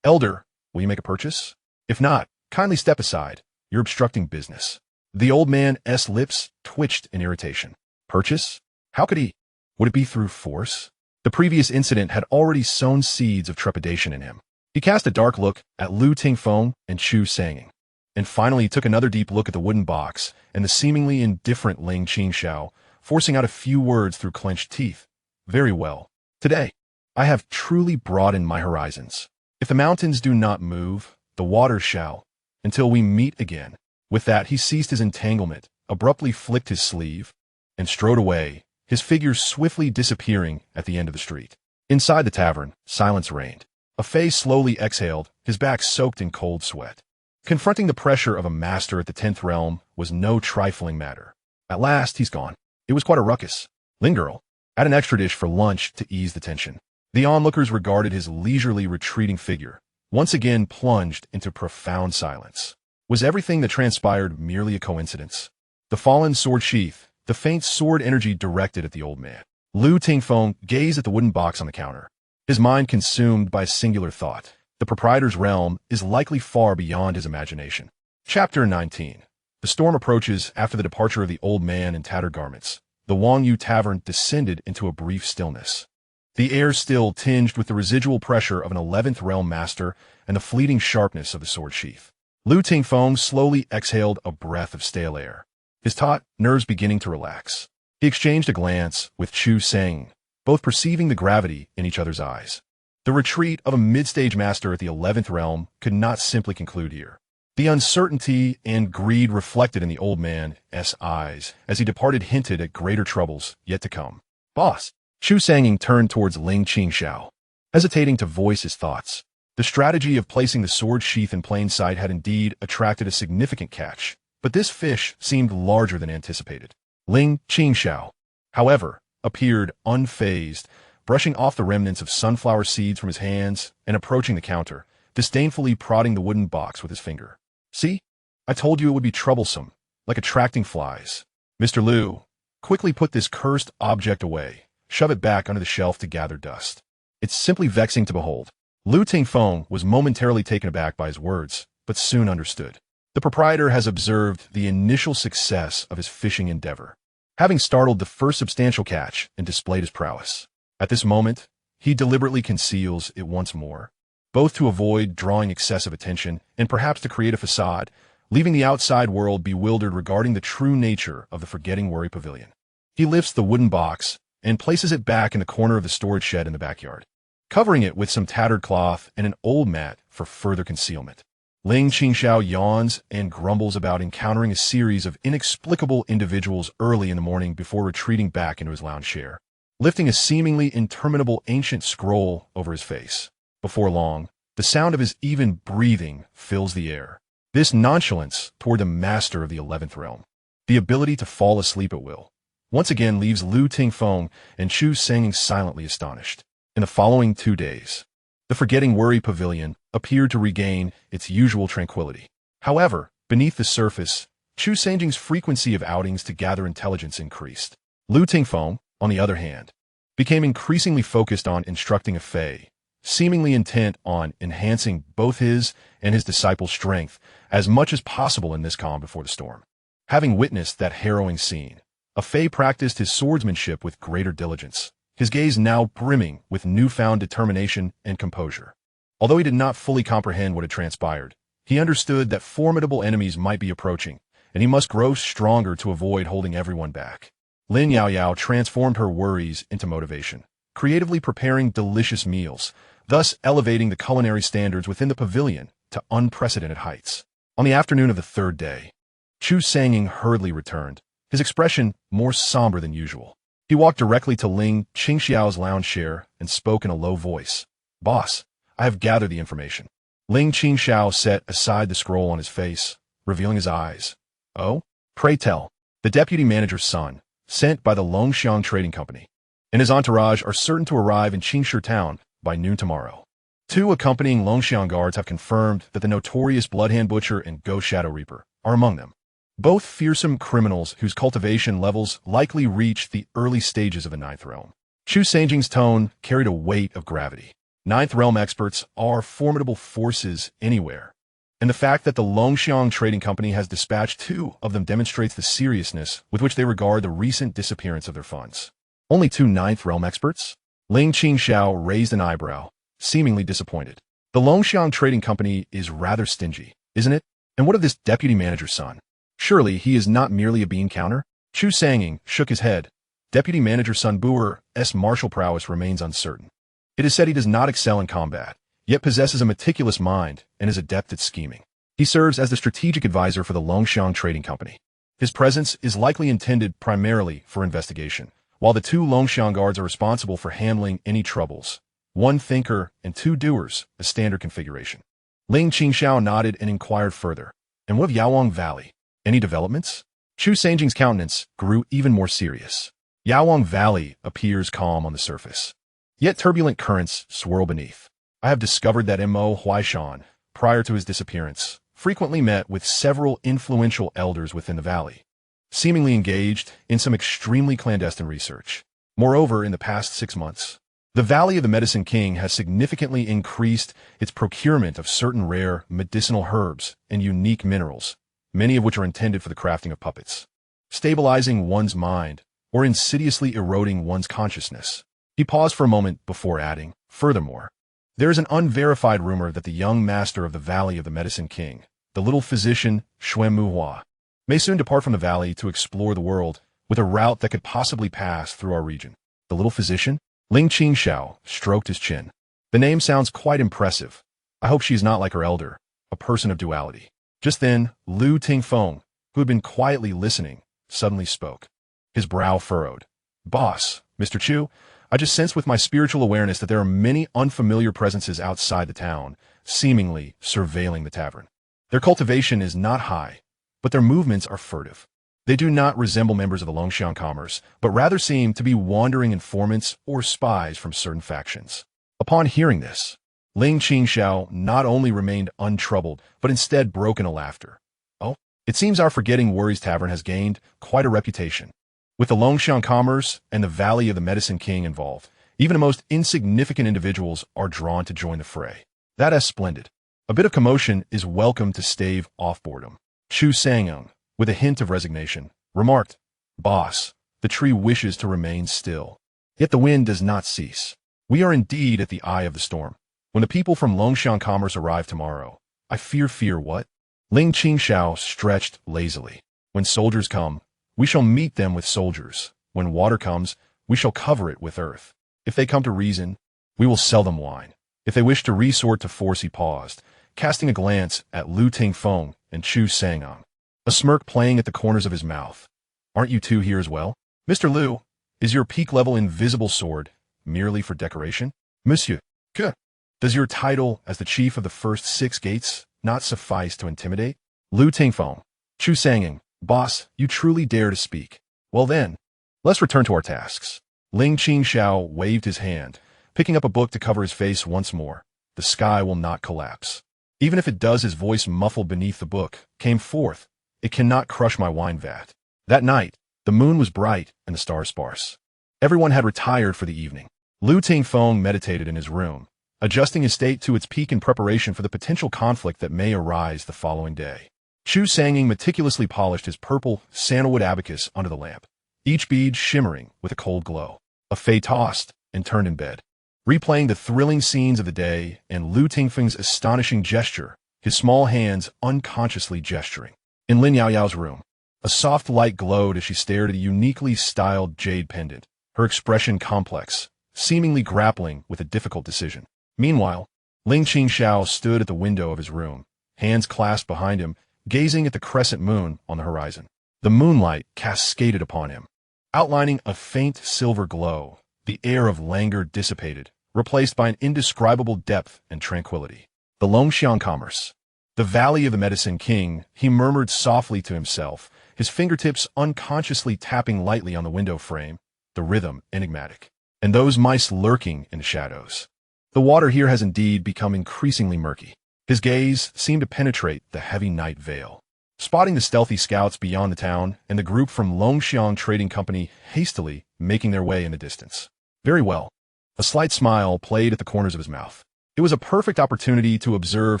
"Elder, will you make a purchase? If not, kindly step aside. You're obstructing business." The old man's lips twitched in irritation. Purchase? How could he? Would it be through force? The previous incident had already sown seeds of trepidation in him. He cast a dark look at Lu Tingfeng and Chu Sanging, and finally took another deep look at the wooden box and the seemingly indifferent Ling Qingxiao, forcing out a few words through clenched teeth. "Very well. Today, I have truly broadened my horizons. If the mountains do not move, the waters shall, until we meet again." With that, he ceased his entanglement, abruptly flicked his sleeve, and strode away, his figure swiftly disappearing at the end of the street. Inside the tavern, silence reigned. A Fey slowly exhaled, his back soaked in cold sweat. Confronting the pressure of a master at the 10th realm was no trifling matter. At last, he's gone. It was quite a ruckus. Ling girl, add an extra dish for lunch to ease the tension. The onlookers regarded his leisurely retreating figure, once again plunged into profound silence. Was everything that transpired merely a coincidence? The fallen sword sheath, the faint sword energy directed at the old man. Lu Tingfeng gazed at the wooden box on the counter, his mind consumed by a singular thought. The proprietor's realm is likely far beyond his imagination. Chapter 19. The storm approaches after the departure of the old man in tattered garments. The Wang Yu Tavern descended into a brief stillness. The air still tinged with the residual pressure of an 11th realm master and the fleeting sharpness of the sword sheath. Lu Tingfeng slowly exhaled a breath of stale air, his taut nerves beginning to relax. He exchanged a glance with Chu Sang, both perceiving the gravity in each other's eyes. The retreat of a mid-stage master at the 11th realm could not simply conclude here. The uncertainty and greed reflected in the old man's eyes as he departed hinted at greater troubles yet to come. Boss. Chu Sanging turned towards Ling Qingxiao, hesitating to voice his thoughts. The strategy of placing the sword sheath in plain sight had indeed attracted a significant catch, but this fish seemed larger than anticipated. Ling Qingxiao, however, appeared unfazed, brushing off the remnants of sunflower seeds from his hands and approaching the counter, disdainfully prodding the wooden box with his finger. See? I told you it would be troublesome, like attracting flies. Mr. Liu, quickly put this cursed object away. Shove it back under the shelf to gather dust. It's simply vexing to behold. Lu Tingfeng was momentarily taken aback by his words, but soon understood. The proprietor has observed the initial success of his fishing endeavor, having startled the first substantial catch and displayed his prowess. At this moment, he deliberately conceals it once more, both to avoid drawing excessive attention and perhaps to create a facade, leaving the outside world bewildered regarding the true nature of the Forgetting Worry Pavilion. He lifts the wooden box and places it back in the corner of the storage shed in the backyard, covering it with some tattered cloth and an old mat for further concealment. Ling Qingxiao yawns and grumbles about encountering a series of inexplicable individuals early in the morning before retreating back into his lounge chair, lifting a seemingly interminable ancient scroll over his face. Before long, the sound of his even breathing fills the air. This nonchalance toward the master of the 11th realm, the ability to fall asleep at will, once again leaves Lu Tingfeng and Chu Sanging silently astonished. In the following 2 days, the Forgetting Worry Pavilion appeared to regain its usual tranquility. However, beneath the surface, Chu Sangjing's frequency of outings to gather intelligence increased. Lu Tingfeng, on the other hand, became increasingly focused on instructing a Fei, seemingly intent on enhancing both his and his disciples' strength as much as possible in this calm before the storm. Having witnessed that harrowing scene, a Fei practiced his swordsmanship with greater diligence, his gaze now brimming with newfound determination and composure. Although he did not fully comprehend what had transpired, he understood that formidable enemies might be approaching, and he must grow stronger to avoid holding everyone back. Lin Yaoyao transformed her worries into motivation, creatively preparing delicious meals, thus elevating the culinary standards within the pavilion to unprecedented heights. On the afternoon of the 3rd day, Chu Sanging hurriedly returned, his expression more somber than usual. He walked directly to Ling Qingxiao's lounge chair and spoke in a low voice. Boss, I have gathered the information. Ling Qingxiao set aside the scroll on his face, revealing his eyes. Oh? Pray tell. The deputy manager's son, sent by the Longxiang Trading Company, and his entourage are certain to arrive in Qingshi Town by noon tomorrow. 2 accompanying Longxiang guards have confirmed that the notorious Bloodhand Butcher and Ghost Shadow Reaper are among them, both fearsome criminals whose cultivation levels likely reach the early stages of the 9th realm. Chu Sangjing's tone carried a weight of gravity. 9th realm experts are formidable forces anywhere, and the fact that the Longxiang Trading Company has dispatched 2 of them demonstrates the seriousness with which they regard the recent disappearance of their funds. Only 2 9th realm experts? Ling Qingxiao raised an eyebrow, seemingly disappointed. The Longxiang Trading Company is rather stingy, isn't it? And what of this deputy manager's son? Surely he is not merely a bean counter? Chu Sanging shook his head. Deputy Manager Sun Buer's martial prowess remains uncertain. It is said he does not excel in combat, yet possesses a meticulous mind and is adept at scheming. He serves as the strategic advisor for the Longxiang Trading Company. His presence is likely intended primarily for investigation, while the 2 Longxiang guards are responsible for handling any troubles. 1 thinker and 2 doers, a standard configuration. Ling Qingxiao nodded and inquired further. And what of Yaowang Valley? Any developments? Chu Sangjing's countenance grew even more serious. Yaowang Valley appears calm on the surface, yet turbulent currents swirl beneath. I have discovered that Mo Huaishan, prior to his disappearance, frequently met with several influential elders within the valley, seemingly engaged in some extremely clandestine research. Moreover, in the past 6 months, the Valley of the Medicine King has significantly increased its procurement of certain rare medicinal herbs and unique minerals, many of which are intended for the crafting of puppets, stabilizing one's mind or insidiously eroding one's consciousness. He paused for a moment before adding, furthermore, there is an unverified rumor that the young master of the Valley of the Medicine King, the little physician, Xuan Muhua, may soon depart from the valley to explore the world with a route that could possibly pass through our region. The little physician? Ling Qingxiao stroked his chin. The name sounds quite impressive. I hope she is not like her elder, a person of duality. Just then, Lu Tingfeng, who had been quietly listening, suddenly spoke. His brow furrowed. Boss, Mr. Chu, I just sense with my spiritual awareness that there are many unfamiliar presences outside the town, seemingly surveilling the tavern. Their cultivation is not high, but their movements are furtive. They do not resemble members of the Longxiang commerce, but rather seem to be wandering informants or spies from certain factions. Upon hearing this, Ling Qingxiao not only remained untroubled, but instead broke into laughter. Oh, it seems our Forgetting Worries Tavern has gained quite a reputation. With the Longxiang commerce and the Valley of the Medicine King involved, even the most insignificant individuals are drawn to join the fray. That is splendid. A bit of commotion is welcome to stave off boredom. Chu Sangyong, with a hint of resignation, remarked, Boss, the tree wishes to remain still. Yet the wind does not cease. We are indeed at the eye of the storm. When the people from Longxiang commerce arrive tomorrow, I fear what? Ling Qingxiao stretched lazily. When soldiers come, we shall meet them with soldiers. When water comes, we shall cover it with earth. If they come to reason, we will sell them wine. If they wish to resort to force, he paused, casting a glance at Lu Tingfeng and Chu Sangyong, a smirk playing at the corners of his mouth. Aren't you two here as well? Mr. Lu, is your peak-level invisible sword merely for decoration? Monsieur, que? Does your title as the chief of the first 6 gates not suffice to intimidate? Lu Tingfeng, Chu Sangyong, boss, you truly dare to speak. Well then, let's return to our tasks. Ling Qingxiao waved his hand, picking up a book to cover his face once more. The sky will not collapse. Even if it does, his voice muffled beneath the book came forth. It cannot crush my wine vat. That night, the moon was bright and the stars sparse. Everyone had retired for the evening. Lu Tingfeng meditated in his room, adjusting his state to its peak in preparation for the potential conflict that may arise the following day. Chu Sangyong meticulously polished his purple sandalwood abacus under the lamp, each bead shimmering with a cold glow. A Fei tossed and turned in bed, replaying the thrilling scenes of the day and Lu Tingfeng's astonishing gesture, his small hands unconsciously gesturing. In Lin Yaoyao's room, a soft light glowed as she stared at a uniquely styled jade pendant, her expression complex, seemingly grappling with a difficult decision. Meanwhile, Ling Qingxiao stood at the window of his room, hands clasped behind him, gazing at the crescent moon on the horizon. The moonlight cascaded upon him, outlining a faint silver glow. The air of languor dissipated, replaced by an indescribable depth and tranquility. The Longxiang commerce. The Valley of the Medicine King, he murmured softly to himself, his fingertips unconsciously tapping lightly on the window frame, the rhythm enigmatic. And those mice lurking in the shadows. The water here has indeed become increasingly murky. His gaze seemed to penetrate the heavy night veil. Spotting the stealthy scouts beyond the town and the group from Longxiang Trading Company hastily making their way in the distance. Very well. A slight smile played at the corners of his mouth. It was a perfect opportunity to observe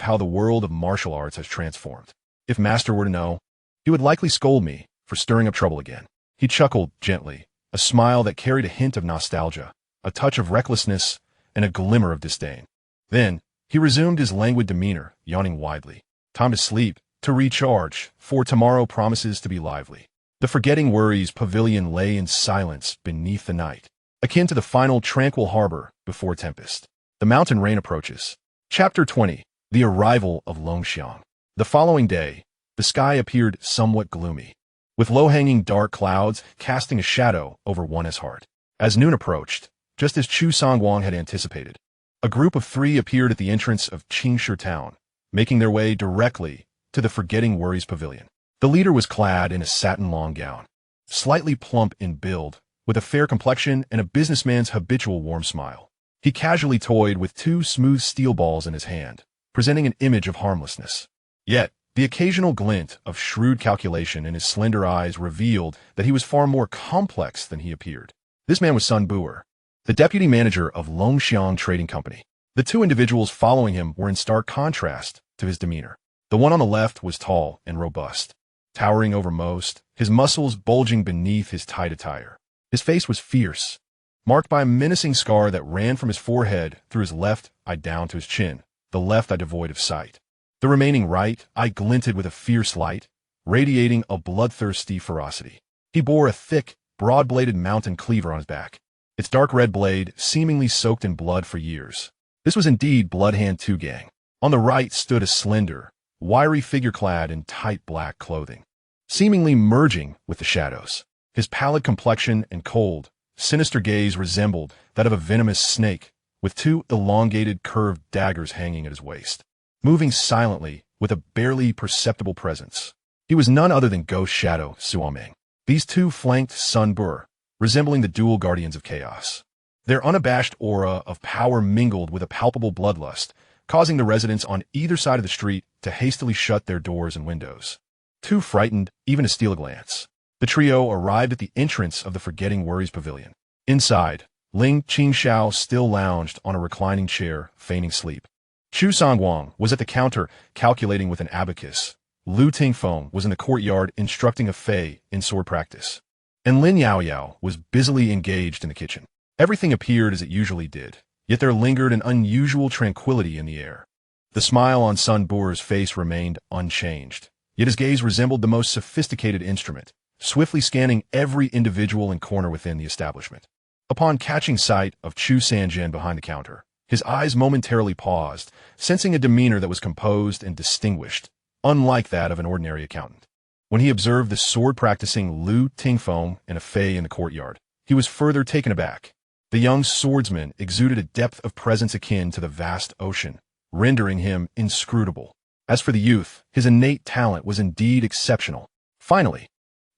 how the world of martial arts has transformed. If Master were to know, he would likely scold me for stirring up trouble again. He chuckled gently, a smile that carried a hint of nostalgia, a touch of recklessness, and a glimmer of disdain. Then, he resumed his languid demeanor, yawning widely. Time to sleep, to recharge, for tomorrow promises to be lively. The Forgetting Worries pavilion lay in silence beneath the night, akin to the final tranquil harbor before tempest. The mountain rain approaches. Chapter 20. The Arrival of Longxiang. The following day, the sky appeared somewhat gloomy, with low-hanging dark clouds casting a shadow over one's heart. As noon approached, just as Chu Sangwang had anticipated, a group of 3 appeared at the entrance of Qingshi Town, making their way directly to the Forgetting Worries pavilion. The leader was clad in a satin long gown, slightly plump in build, with a fair complexion and a businessman's habitual warm smile. He casually toyed with 2 smooth steel balls in his hand, presenting an image of harmlessness. Yet, the occasional glint of shrewd calculation in his slender eyes revealed that he was far more complex than he appeared. This man was Sun Buer, the deputy manager of Longxiang Trading Company. The 2 individuals following him were in stark contrast to his demeanor. The one on the left was tall and robust, towering over most, his muscles bulging beneath his tight attire. His face was fierce, marked by a menacing scar that ran from his forehead through his left eye down to his chin, the left eye devoid of sight. The remaining right eye glinted with a fierce light, radiating a bloodthirsty ferocity. He bore a thick, broad-bladed mountain cleaver on his back, its dark red blade seemingly soaked in blood for years. This was indeed Bloodhand Tugang. On the right stood a slender, wiry figure clad in tight black clothing, seemingly merging with the shadows. His pallid complexion and cold, sinister gaze resembled that of a venomous snake, with two elongated, curved daggers hanging at his waist. Moving silently, with a barely perceptible presence, he was none other than Ghost Shadow Suameng. These two flanked Sun Bur, resembling the dual guardians of chaos. Their unabashed aura of power mingled with a palpable bloodlust, causing the residents on either side of the street to hastily shut their doors and windows, too frightened even to steal a glance. The trio arrived at the entrance of the Forgetting Worries Pavilion. Inside, Ling Qingxiao still lounged on a reclining chair, feigning sleep. Chu Songwang was at the counter, calculating with an abacus. Lu Tingfeng was in the courtyard instructing a fei in sword practice. And Lin Yaoyao was busily engaged in the kitchen. Everything appeared as it usually did, yet there lingered an unusual tranquility in the air. The smile on Sun Bur's face remained unchanged, yet his gaze resembled the most sophisticated instrument, swiftly scanning every individual and corner within the establishment. Upon catching sight of Chu Sanjian behind the counter, his eyes momentarily paused, sensing a demeanor that was composed and distinguished, unlike that of an ordinary accountant. When he observed the sword-practicing Lu Tingfeng and a fei in the courtyard, he was further taken aback. The young swordsman exuded a depth of presence akin to the vast ocean, rendering him inscrutable. As for the youth, his innate talent was indeed exceptional. Finally,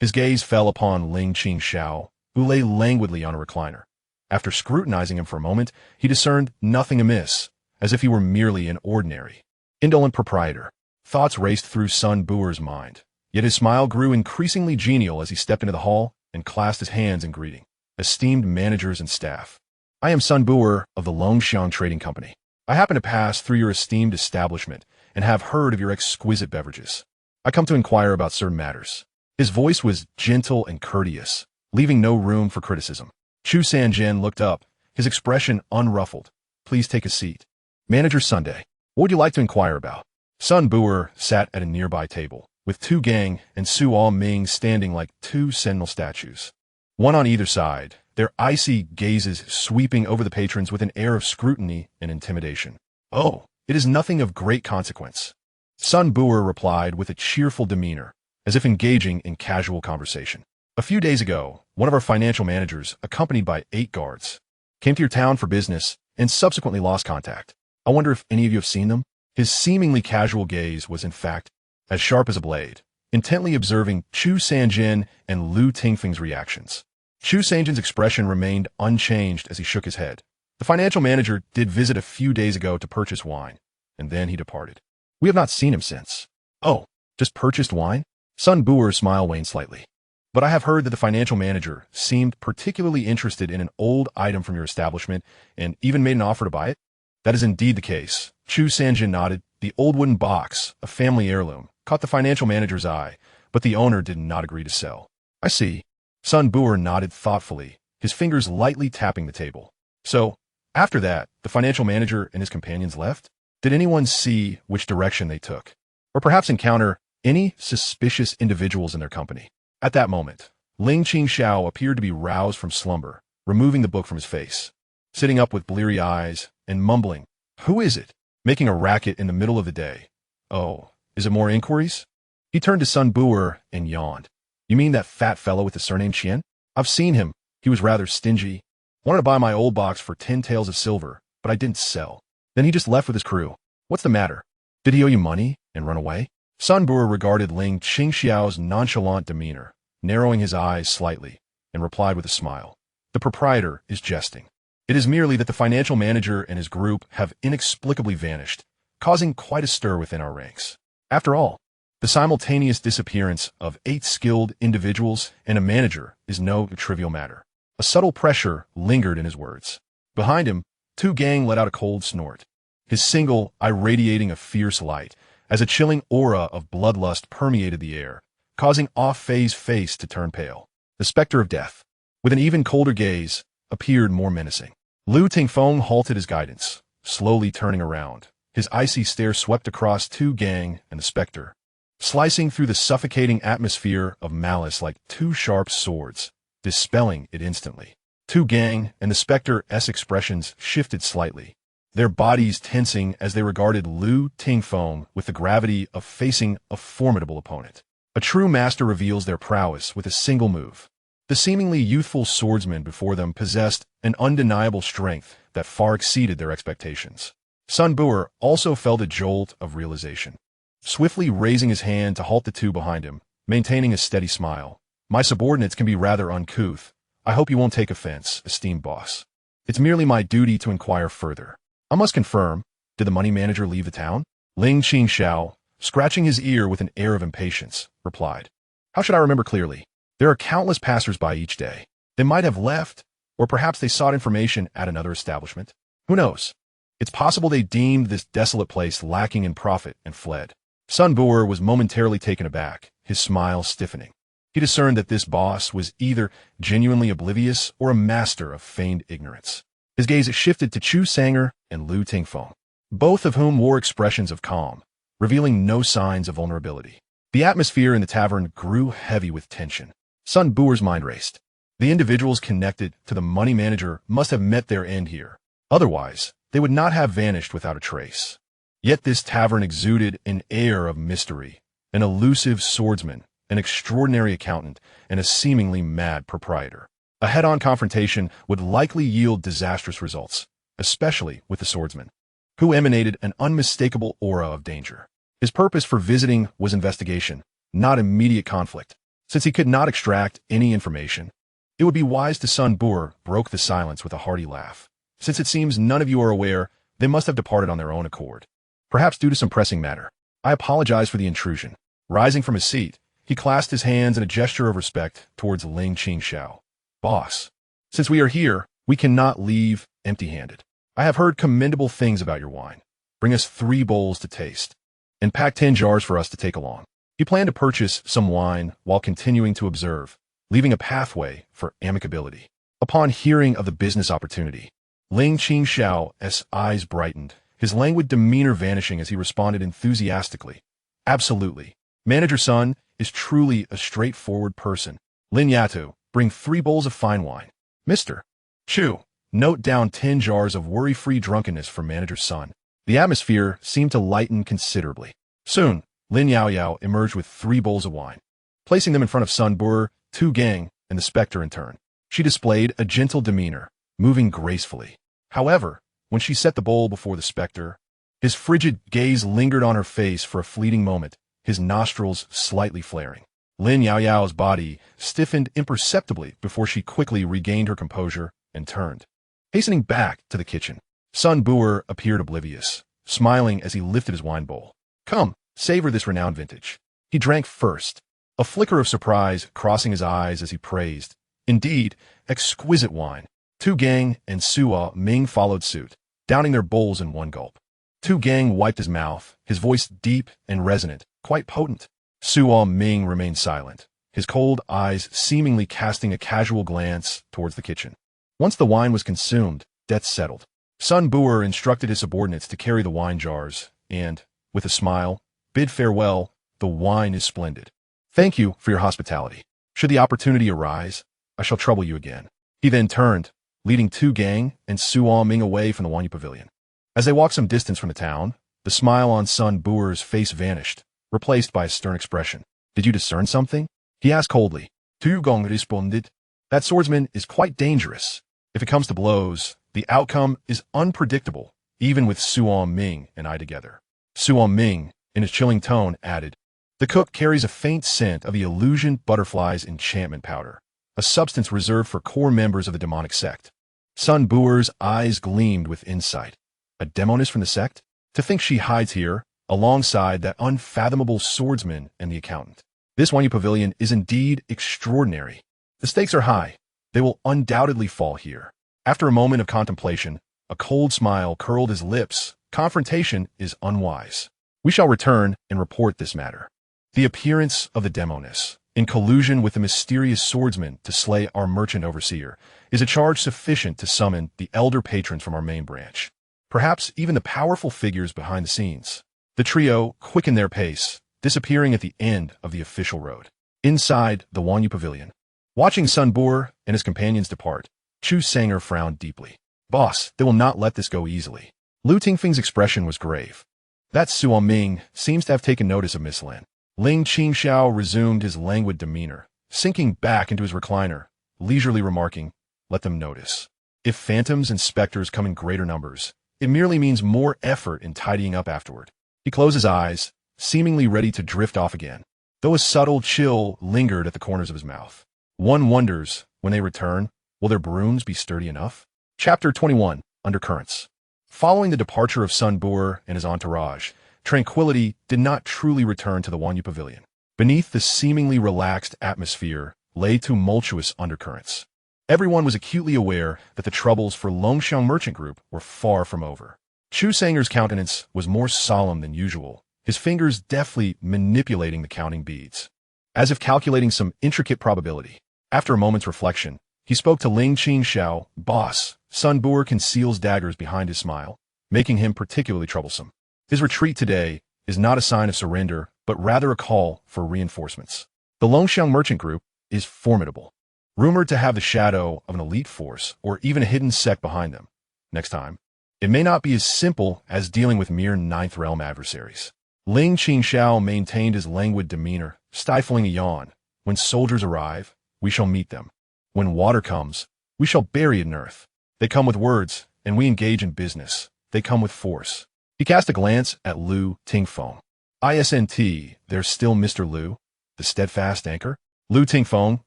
his gaze fell upon Ling Qingxiao, who lay languidly on a recliner. After scrutinizing him for a moment, he discerned nothing amiss, as if he were merely an ordinary, indolent proprietor. Thoughts raced through Sun Bur's mind, yet his smile grew increasingly genial as he stepped into the hall and clasped his hands in greeting. Esteemed managers and staff, I am Sun Bur of the Longxiang Trading Company. I happen to pass through your esteemed establishment and have heard of your exquisite beverages. I come to inquire about certain matters. His voice was gentle and courteous, leaving no room for criticism. Chu Sanjian looked up, his expression unruffled. Please take a seat. Manager Sunday, what would you like to inquire about? Sun Bur sat at a nearby table, with Tu Gang and Su Al Ming standing like two sentinel statues, one on either side, their icy gazes sweeping over the patrons with an air of scrutiny and intimidation. Oh, it is nothing of great consequence, Sun Bur replied with a cheerful demeanor, as if engaging in casual conversation. A few days ago, one of our financial managers, accompanied by 8 guards, came to your town for business and subsequently lost contact. I wonder if any of you have seen them? His seemingly casual gaze was in fact as sharp as a blade, intently observing Chu Sanjian and Lu Tingfeng's reactions. Chu Sanjian's expression remained unchanged as he shook his head. The financial manager did visit a few days ago to purchase wine, and then he departed. We have not seen him since. Oh, just purchased wine? Sun Bur's smile waned slightly. But I have heard that the financial manager seemed particularly interested in an old item from your establishment and even made an offer to buy it? That is indeed the case. Chu Sanjian nodded. The old wooden box, a family heirloom, caught the financial manager's eye, but the owner did not agree to sell. I see. Sun Bur nodded thoughtfully, his fingers lightly tapping the table. So, after that, the financial manager and his companions left? Did anyone see which direction they took? Or perhaps encounter any suspicious individuals in their company? At that moment, Ling Qingxiao appeared to be roused from slumber, removing the book from his face, sitting up with bleary eyes and mumbling, "Who is it?" making a racket in the middle of the day. Oh, is it more inquiries? He turned to Sun Bur and yawned. You mean that fat fellow with the surname Qian? I've seen him. He was rather stingy. Wanted to buy my old box for 10 taels of silver, but I didn't sell. Then he just left with his crew. What's the matter? Did he owe you money and run away? Sun Bur regarded Ling Qingxiao's nonchalant demeanor, narrowing his eyes slightly, and replied with a smile. The proprietor is jesting. It is merely that the financial manager and his group have inexplicably vanished, causing quite a stir within our ranks. After all, the simultaneous disappearance of 8 skilled individuals and a manager is no trivial matter. A subtle pressure lingered in his words. Behind him, Tu Gang let out a cold snort, his single eye radiating a fierce light, as a chilling aura of bloodlust permeated the air, causing Off-Fei's face to turn pale. The specter of death, with an even colder gaze, appeared more menacing. Lu Tingfeng halted his guidance, slowly turning around, His icy stare swept across Tu Gang and the specter, slicing through the suffocating atmosphere of malice like two sharp swords, dispelling it instantly. Tu Gang and the specter's expressions shifted slightly, their bodies tensing as they regarded Lu Tingfeng with the gravity of facing a formidable opponent. A true master reveals their prowess with a single move. The seemingly youthful swordsman before them possessed an undeniable strength that far exceeded their expectations. Sun Bu'er also felt a jolt of realization. Swiftly raising his hand to halt the two behind him, maintaining a steady smile. "My subordinates can be rather uncouth. I hope you won't take offense, esteemed boss. It's merely my duty to inquire further. I must confirm, did the money manager leave the town?" Ling Qingxiao, scratching his ear with an air of impatience, replied. "How should I remember clearly? There are countless passers-by each day. They might have left, or perhaps they sought information at another establishment. Who knows? It's possible they deemed this desolate place lacking in profit and fled." Sun Bu'er was momentarily taken aback, his smile stiffening. He discerned that this boss was either genuinely oblivious or a master of feigned ignorance. His gaze shifted to Chu Sanger and Lu Tingfeng, both of whom wore expressions of calm, revealing no signs of vulnerability. The atmosphere in the tavern grew heavy with tension. Sun Bu'er's mind raced. The individuals connected to the money manager must have met their end here. Otherwise, they would not have vanished without a trace. Yet this tavern exuded an air of mystery, an elusive swordsman, an extraordinary accountant, and a seemingly mad proprietor. A head-on confrontation would likely yield disastrous results, especially with the swordsman, who emanated an unmistakable aura of danger. His purpose for visiting was investigation, not immediate conflict. Since he could not extract any information, it would be wise to Sun Bu'er broke the silence with a hearty laugh. "Since it seems none of you are aware, they must have departed on their own accord. Perhaps due to some pressing matter. I apologize for the intrusion." Rising from his seat, he clasped his hands in a gesture of respect towards Ling Qingxiao. "Boss, since we are here, we cannot leave empty-handed. I have heard commendable things about your wine. Bring us 3 bowls to taste, and pack 10 jars for us to take along." He planned to purchase some wine while continuing to observe, leaving a pathway for amicability. Upon hearing of the business opportunity, Ling Qingxiao's eyes brightened, his languid demeanor vanishing as he responded enthusiastically. "Absolutely. Manager Sun is truly a straightforward person. Lin Yatu, bring 3 bowls of fine wine. Mr. Chu, note down 10 jars of worry-free drunkenness for Manager Sun." The atmosphere seemed to lighten considerably. Soon, Lin Yaoyao emerged with 3 bowls of wine, placing them in front of Sun Bu'er, Tu Gang, and the specter in turn. She displayed a gentle demeanor, moving gracefully. However, when she set the bowl before the specter, his frigid gaze lingered on her face for a fleeting moment, his nostrils slightly flaring. Lin Yaoyao's body stiffened imperceptibly before she quickly regained her composure and turned, hastening back to the kitchen. Sun Bu'er appeared oblivious, smiling as he lifted his wine bowl. "Come, savor this renowned vintage." He drank first, a flicker of surprise crossing his eyes as he praised. "Indeed, exquisite wine." Tu Gang and Suo Ming followed suit, downing their bowls in one gulp. Tu Gang wiped his mouth, his voice deep and resonant, quite potent. Suo Ming remained silent, his cold eyes seemingly casting a casual glance towards the kitchen. Once the wine was consumed, death settled. Sun Bu'er instructed his subordinates to carry the wine jars and, with a smile, bid farewell. "The wine is splendid. Thank you for your hospitality. Should the opportunity arise, I shall trouble you again." He then turned, leading Tu Gang and Suo Ming away from the Wanyu Pavilion. As they walked some distance from the town, the smile on Sun Bu'er's face vanished, replaced by a stern expression. "Did you discern something?" he asked coldly. Tu Gang responded, "That swordsman is quite dangerous. If it comes to blows, the outcome is unpredictable, even with Suo Ming and I together." Suo Ming, in his chilling tone, added, "The cook carries a faint scent of the illusion butterfly's enchantment powder, a substance reserved for core members of the demonic sect." Sun Bu'er's eyes gleamed with insight. A demoness from the sect? To think she hides here, alongside that unfathomable swordsman and the accountant. This Wanyu Pavilion is indeed extraordinary. The stakes are high. They will undoubtedly fall here. After a moment of contemplation, a cold smile curled his lips. Confrontation is unwise. We shall return and report this matter. The appearance of the demoness, in collusion with the mysterious swordsman to slay our merchant overseer, is a charge sufficient to summon the elder patrons from our main branch. perhaps even the powerful figures behind the scenes. The trio quickened their pace, disappearing at the end of the official road. Inside the Wanyu Pavilion, watching Sun Bu and his companions depart, Chu Sanger frowned deeply. Boss, they will not let this go easily. Lu Tingfeng's expression was grave. That Suo Ming seems to have taken notice of Miss Lin. Ling Qingxiao resumed his languid demeanor, sinking back into his recliner, leisurely remarking, let them notice. If phantoms and specters come in greater numbers, it merely means more effort in tidying up afterward. He closed his eyes, seemingly ready to drift off again, though a subtle chill lingered at the corners of his mouth. One wonders, when they return, will their brooms be sturdy enough? Chapter 21, Undercurrents. Following the departure of Sun Bu and his entourage, tranquility did not truly return to the Wanyu Pavilion. Beneath the seemingly relaxed atmosphere lay tumultuous undercurrents. Everyone was acutely aware that the troubles for Longxiang Merchant Group were far from over. Chu Sanger's countenance was more solemn than usual, his fingers deftly manipulating the counting beads, as if calculating some intricate probability. After a moment's reflection, he spoke to Ling Qingxiao. Boss, Sun Bu conceals daggers behind his smile, making him particularly troublesome. His retreat today is not a sign of surrender, but rather a call for reinforcements. The Longxiang Merchant Group is formidable, rumored to have the shadow of an elite force or even a hidden sect behind them. Next time, it may not be as simple as dealing with mere ninth realm adversaries. Ling Qingxiao maintained his languid demeanor, stifling a yawn. When soldiers arrive, we shall meet them. When water comes, we shall bury it in earth. They come with words, and we engage in business. They come with force. He cast a glance at Lu Tingfeng. ISNT, there's still Mr. Lu, the steadfast anchor? Lu Tingfeng,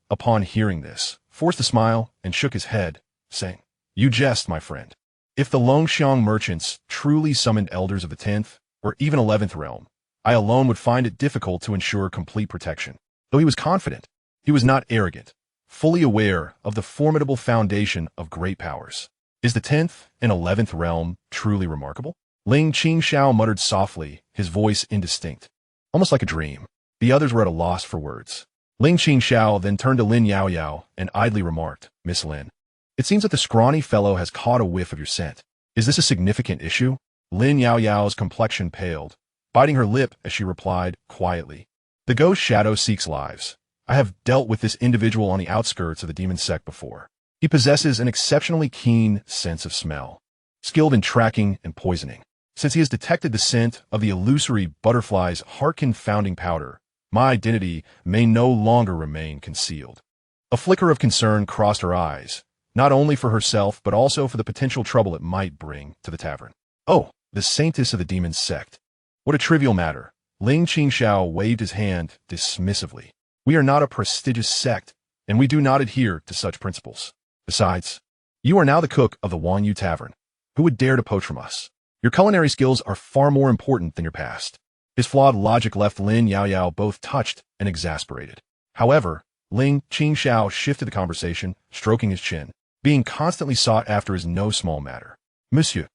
upon hearing this, forced a smile and shook his head, saying, You jest, my friend. If the Longxiang merchants truly summoned elders of the 10th, or even 11th realm, I alone would find it difficult to ensure complete protection. Though he was confident, he was not arrogant, fully aware of the formidable foundation of great powers. Is the 10th and 11th realm truly remarkable? Ling Qingxiao muttered softly, his voice indistinct, almost like a dream. The others were at a loss for words. Ling Qingxiao then turned to Lin Yaoyao and idly remarked, Miss Lin, it seems that the scrawny fellow has caught a whiff of your scent. Is this a significant issue? Lin Yaoyao's complexion paled, biting her lip as she replied quietly, The ghost shadow seeks lives. I have dealt with this individual on the outskirts of the demon sect before. He possesses an exceptionally keen sense of smell, skilled in tracking and poisoning. Since he has detected the scent of the illusory butterfly's heart-confounding powder, my identity may no longer remain concealed. A flicker of concern crossed her eyes, not only for herself but also for the potential trouble it might bring to the tavern. Oh, the saintess of the demon sect. What a trivial matter. Ling Qingxiao waved his hand dismissively. We are not a prestigious sect, and we do not adhere to such principles. Besides, you are now the cook of the Wanyu Tavern. Who would dare to poach from us? Your culinary skills are far more important than your past. His flawed logic left Lin Yaoyao both touched and exasperated. However, Ling Qingxiao shifted the conversation, stroking his chin. Being constantly sought after is no small matter. Monsieur,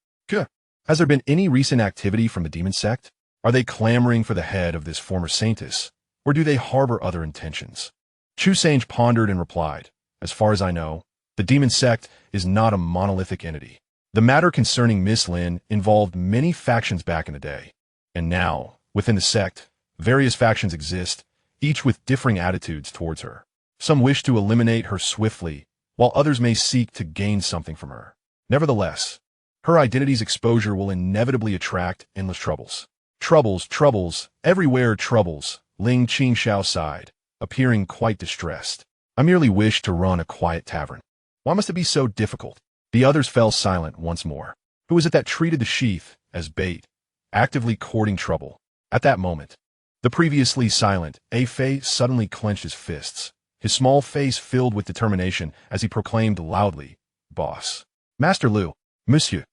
has there been any recent activity from the demon sect? Are they clamoring for the head of this former saintess, or do they harbor other intentions? Chu Sange pondered and replied, As far as I know, the demon sect is not a monolithic entity. The matter concerning Miss Lin involved many factions back in the day. And now, within the sect, various factions exist, each with differing attitudes towards her. Some wish to eliminate her swiftly, while others may seek to gain something from her. Nevertheless, her identity's exposure will inevitably attract endless troubles. Troubles, everywhere troubles, Ling Qingxiao sighed, appearing quite distressed. I merely wish to run a quiet tavern. Why must it be so difficult? The others fell silent once more. Who was it that treated the sheath as bait, actively courting trouble? At that moment, the previously silent A Fei suddenly clenched his fists, his small face filled with determination as he proclaimed loudly, Boss. Master Lu, Monsieur,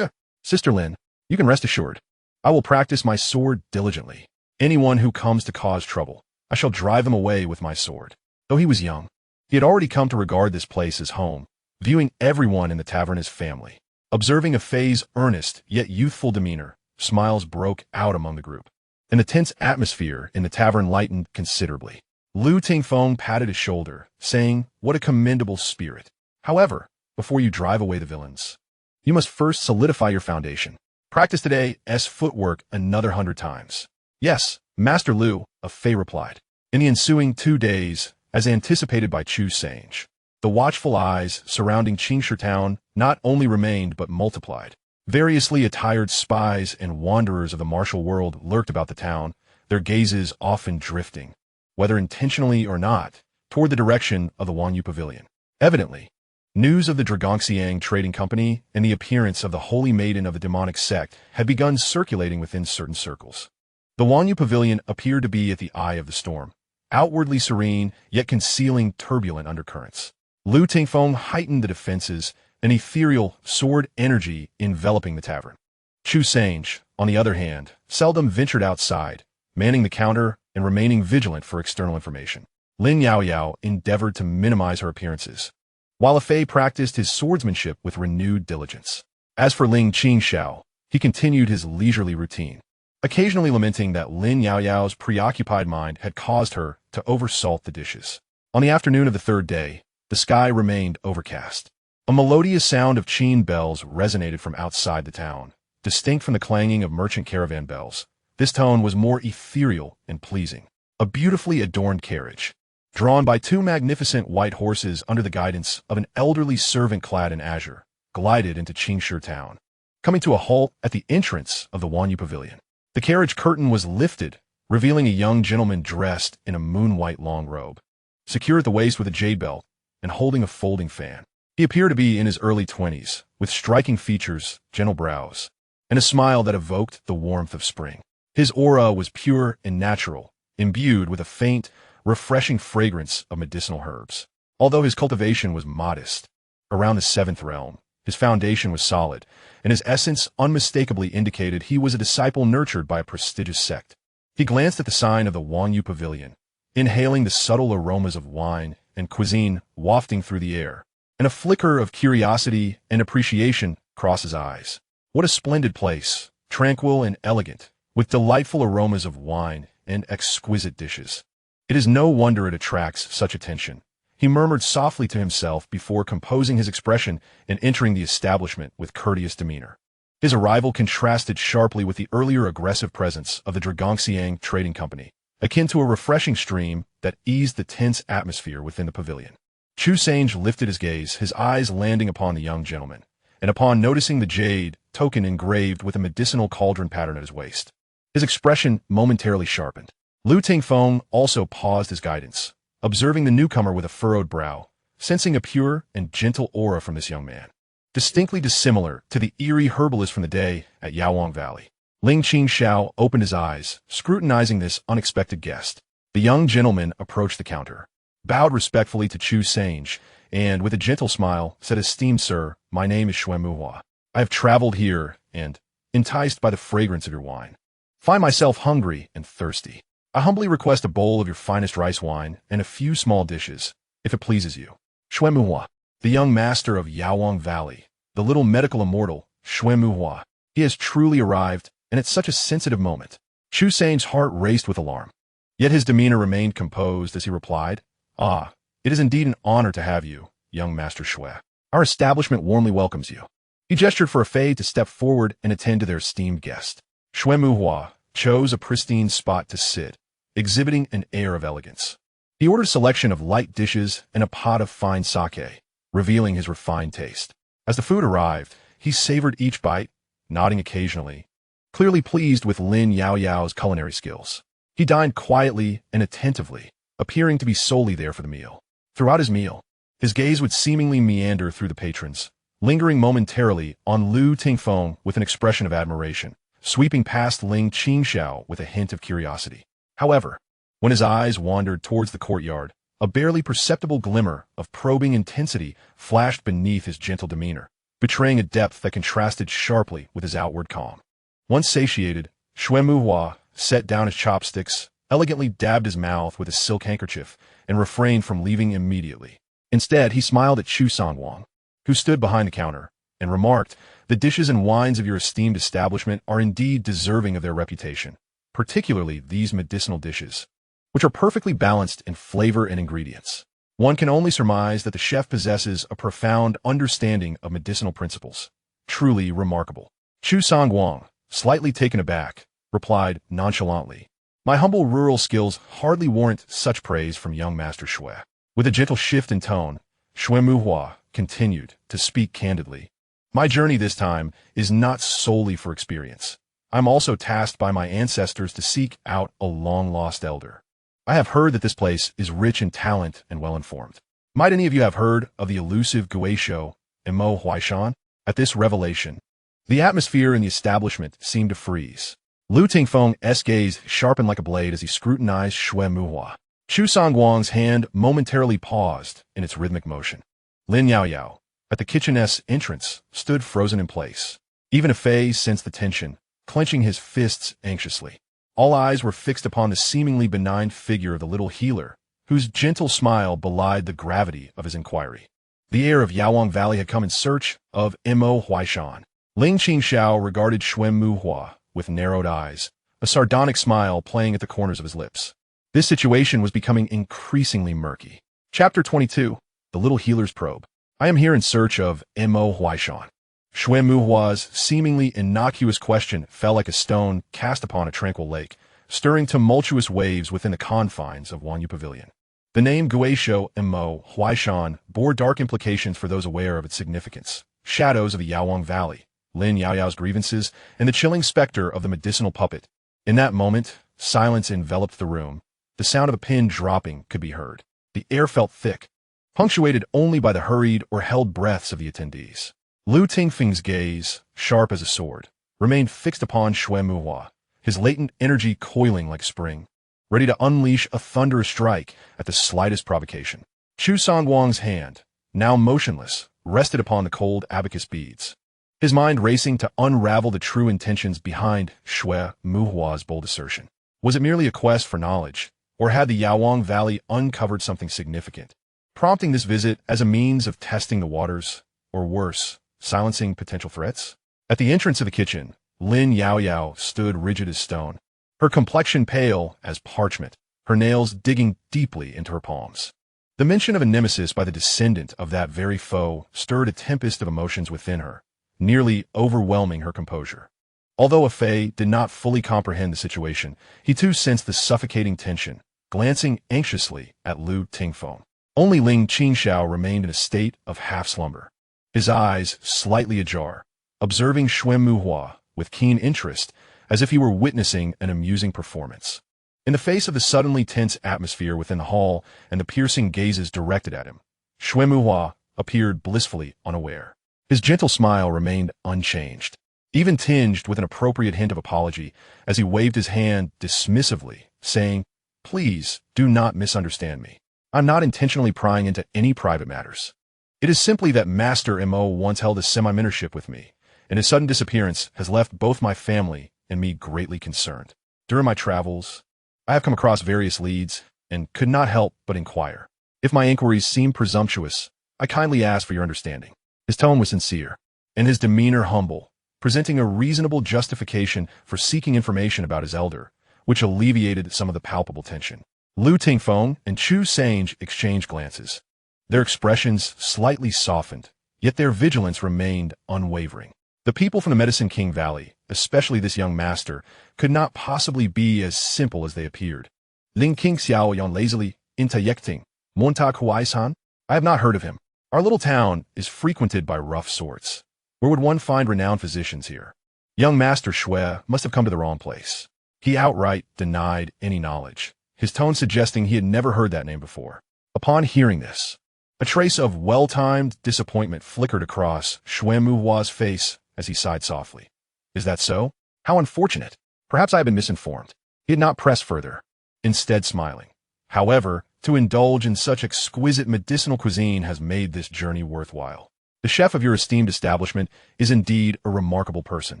Sister Lin, you can rest assured. I will practice my sword diligently. Anyone who comes to cause trouble, I shall drive him away with my sword. Though he was young, he had already come to regard this place as home, viewing everyone in the tavern as family. Observing A Fei's earnest yet youthful demeanor, smiles broke out among the group, and the tense atmosphere in the tavern lightened considerably. Lu Tingfeng patted his shoulder, saying, What a commendable spirit. However, before you drive away the villains, you must first solidify your foundation. Practice today's footwork another 100 times. Yes, Master Lu, a Fei replied. In the ensuing 2 days, as anticipated by Chu Sange, the watchful eyes surrounding Qingshi Town not only remained but multiplied. Variously attired spies and wanderers of the martial world lurked about the town, their gazes often drifting, whether intentionally or not, toward the direction of the Wanyu Pavilion. Evidently, news of the Dragongxiang Trading Company and the appearance of the Holy Maiden of the demonic sect had begun circulating within certain circles. The Wanyu Pavilion appeared to be at the eye of the storm, outwardly serene, yet concealing turbulent undercurrents. Lu Tingfeng heightened the defenses, an ethereal, sword energy enveloping the tavern. Chu Sange, on the other hand, seldom ventured outside, manning the counter and remaining vigilant for external information. Ling Qingxiao endeavored to minimize her appearances, while a Fei practiced his swordsmanship with renewed diligence. As for Ling Qingxiao, he continued his leisurely routine, occasionally lamenting that Lin Yaoyao's preoccupied mind had caused her to oversalt the dishes. On the afternoon of the 3rd day, the sky remained overcast. A melodious sound of Qin bells resonated from outside the town, distinct from the clanging of merchant caravan bells. This tone was more ethereal and pleasing. A beautifully adorned carriage, drawn by 2 magnificent white horses under the guidance of an elderly servant clad in azure, glided into Qingshi Town, coming to a halt at the entrance of the Wanyu Pavilion. The carriage curtain was lifted, revealing a young gentleman dressed in a moon-white long robe, secure at the waist with a jade belt, and holding a folding fan. He appeared to be in his early 20s, with striking features, gentle brows, and a smile that evoked the warmth of spring. His aura was pure and natural, imbued with a faint, refreshing fragrance of medicinal herbs. Although his cultivation was modest, around the 7th realm, his foundation was solid, and his essence unmistakably indicated he was a disciple nurtured by a prestigious sect. He glanced at the sign of the Wanyu Pavilion, inhaling the subtle aromas of wine and cuisine wafting through the air, and a flicker of curiosity and appreciation crossed his eyes. What a splendid place, tranquil and elegant, with delightful aromas of wine and exquisite dishes. It is no wonder it attracts such attention, he murmured softly to himself before composing his expression and entering the establishment with courteous demeanor. His arrival contrasted sharply with the earlier aggressive presence of the Dragongxiang Trading Company, akin to a refreshing stream that eased the tense atmosphere within the pavilion. Chu Sange lifted his gaze, his eyes landing upon the young gentleman, and upon noticing the jade token engraved with a medicinal cauldron pattern at his waist, his expression momentarily sharpened. Lu Tingfeng also paused his guidance, observing the newcomer with a furrowed brow, sensing a pure and gentle aura from this young man, distinctly dissimilar to the eerie herbalist from the day at Yaowang Valley. Ling Qingxiao opened his eyes, scrutinizing this unexpected guest. The young gentleman approached the counter, bowed respectfully to Chu Sange, and, with a gentle smile, said, "Esteemed sir, my name is Xuanmuhua. I have traveled here and, enticed by the fragrance of your wine, find myself hungry and thirsty. I humbly request a bowl of your finest rice wine and a few small dishes, if it pleases you." Xuanmuhua, the young master of Yaowang Valley, the little medical immortal, Xuanmuhua. He has truly arrived, and at such a sensitive moment. Chu Sange's heart raced with alarm. Yet his demeanor remained composed as he replied, "Ah, it is indeed an honor to have you, young Master Xue. Our establishment warmly welcomes you." He gestured for a Fei to step forward and attend to their esteemed guest. Xuanmuhua chose a pristine spot to sit, exhibiting an air of elegance. He ordered a selection of light dishes and a pot of fine sake, revealing his refined taste. As the food arrived, he savored each bite, nodding occasionally, clearly pleased with Lin Yaoyao's culinary skills. He dined quietly and attentively, appearing to be solely there for the meal. Throughout his meal, his gaze would seemingly meander through the patrons, lingering momentarily on Lu Tingfeng with an expression of admiration, sweeping past Ling Qingxiao with a hint of curiosity. However, when his eyes wandered towards the courtyard, a barely perceptible glimmer of probing intensity flashed beneath his gentle demeanor, betraying a depth that contrasted sharply with his outward calm. Once satiated, Xuanmuhua set down his chopsticks, elegantly dabbed his mouth with a silk handkerchief, and refrained from leaving immediately. Instead, he smiled at Chu Sanwang, who stood behind the counter, and remarked, "The dishes and wines of your esteemed establishment are indeed deserving of their reputation, particularly these medicinal dishes, which are perfectly balanced in flavor and ingredients. One can only surmise that the chef possesses a profound understanding of medicinal principles, truly remarkable. Chu Songguang, slightly taken aback, replied nonchalantly, "My humble rural skills hardly warrant such praise from young Master Shui." With a gentle shift in tone, Shui Muhua continued to speak candidly. "My journey this time is not solely for experience. I'm also tasked by my ancestors to seek out a long-lost elder. I have heard that this place is rich in talent and well-informed. Might any of you have heard of the elusive Guisho Imo Huaishan?" At this revelation, the atmosphere in the establishment seemed to freeze. Lu Tingfeng's gaze sharpened like a blade as he scrutinized Shui Muhua. Chu Songguang's hand momentarily paused in its rhythmic motion. Lin Yaoyao, at the kitchen's entrance, stood frozen in place. Even Fei sensed the tension, clenching his fists anxiously. All eyes were fixed upon the seemingly benign figure of the little healer, whose gentle smile belied the gravity of his inquiry. The heir of Yaowang Valley had come in search of Imo Huaishan. Ling Qingxiao regarded Shui Muhua with narrowed eyes, a sardonic smile playing at the corners of his lips. This situation was becoming increasingly murky. Chapter 22, The Little Healer's Probe. I am here in search of Imo Huaishan. Shui Muhua's seemingly innocuous question fell like a stone cast upon a tranquil lake, stirring tumultuous waves within the confines of Wanyu Pavilion. The name Guisho Imo Huaishan bore dark implications for those aware of its significance. Shadows of the Yaowang Valley, Lin Yaoyao's grievances, and the chilling specter of the medicinal puppet. In that moment, silence enveloped the room. The sound of a pin dropping could be heard. The air felt thick, punctuated only by the hurried or held breaths of the attendees. Lu Tingfeng's gaze, sharp as a sword, remained fixed upon Shui Muhua, his latent energy coiling like spring, ready to unleash a thunderous strike at the slightest provocation. Chu Songguang's hand, now motionless, rested upon the cold abacus beads, his mind racing to unravel the true intentions behind Shui Muhua's bold assertion. Was it merely a quest for knowledge, or had the Yaowang Valley uncovered something significant, prompting this visit as a means of testing the waters, or worse, silencing potential threats? At the entrance of the kitchen, Lin Yaoyao stood rigid as stone, her complexion pale as parchment, her nails digging deeply into her palms. The mention of a nemesis by the descendant of that very foe stirred a tempest of emotions within her, nearly overwhelming her composure. Although Fei did not fully comprehend the situation, he too sensed the suffocating tension, glancing anxiously at Lu Tingfeng. Only Ling Qingxiao remained in a state of half-slumber, his eyes slightly ajar, observing Shui Muhua with keen interest, as if he were witnessing an amusing performance. In the face of the suddenly tense atmosphere within the hall and the piercing gazes directed at him, Shui Muhua appeared blissfully unaware. His gentle smile remained unchanged, even tinged with an appropriate hint of apology as he waved his hand dismissively, saying, "Please do not misunderstand me. I'm not intentionally prying into any private matters. It is simply that Master Mo once held a semi-mentorship with me, and his sudden disappearance has left both my family and me greatly concerned. During my travels, I have come across various leads and could not help but inquire. If my inquiries seem presumptuous, I kindly ask for your understanding." His tone was sincere, and his demeanor humble, presenting a reasonable justification for seeking information about his elder, which alleviated some of the palpable tension. Lu Tingfeng and Chu Sange exchanged glances. Their expressions slightly softened, yet their vigilance remained unwavering. The people from the Medicine King Valley, especially this young master, could not possibly be as simple as they appeared. Ling Qingxiao yon lazily interjecting, "Montag Huaisan? I have not heard of him. Our little town is frequented by rough sorts. Where would one find renowned physicians here? Young Master Shui must have come to the wrong place." He outright denied any knowledge, his tone suggesting he had never heard that name before. Upon hearing this, a trace of well-timed disappointment flickered across Shui Muhua's face as he sighed softly. "Is that so? How unfortunate. Perhaps I have been misinformed." He had not pressed further, instead smiling. "However, to indulge in such exquisite medicinal cuisine has made this journey worthwhile. The chef of your esteemed establishment is indeed a remarkable person."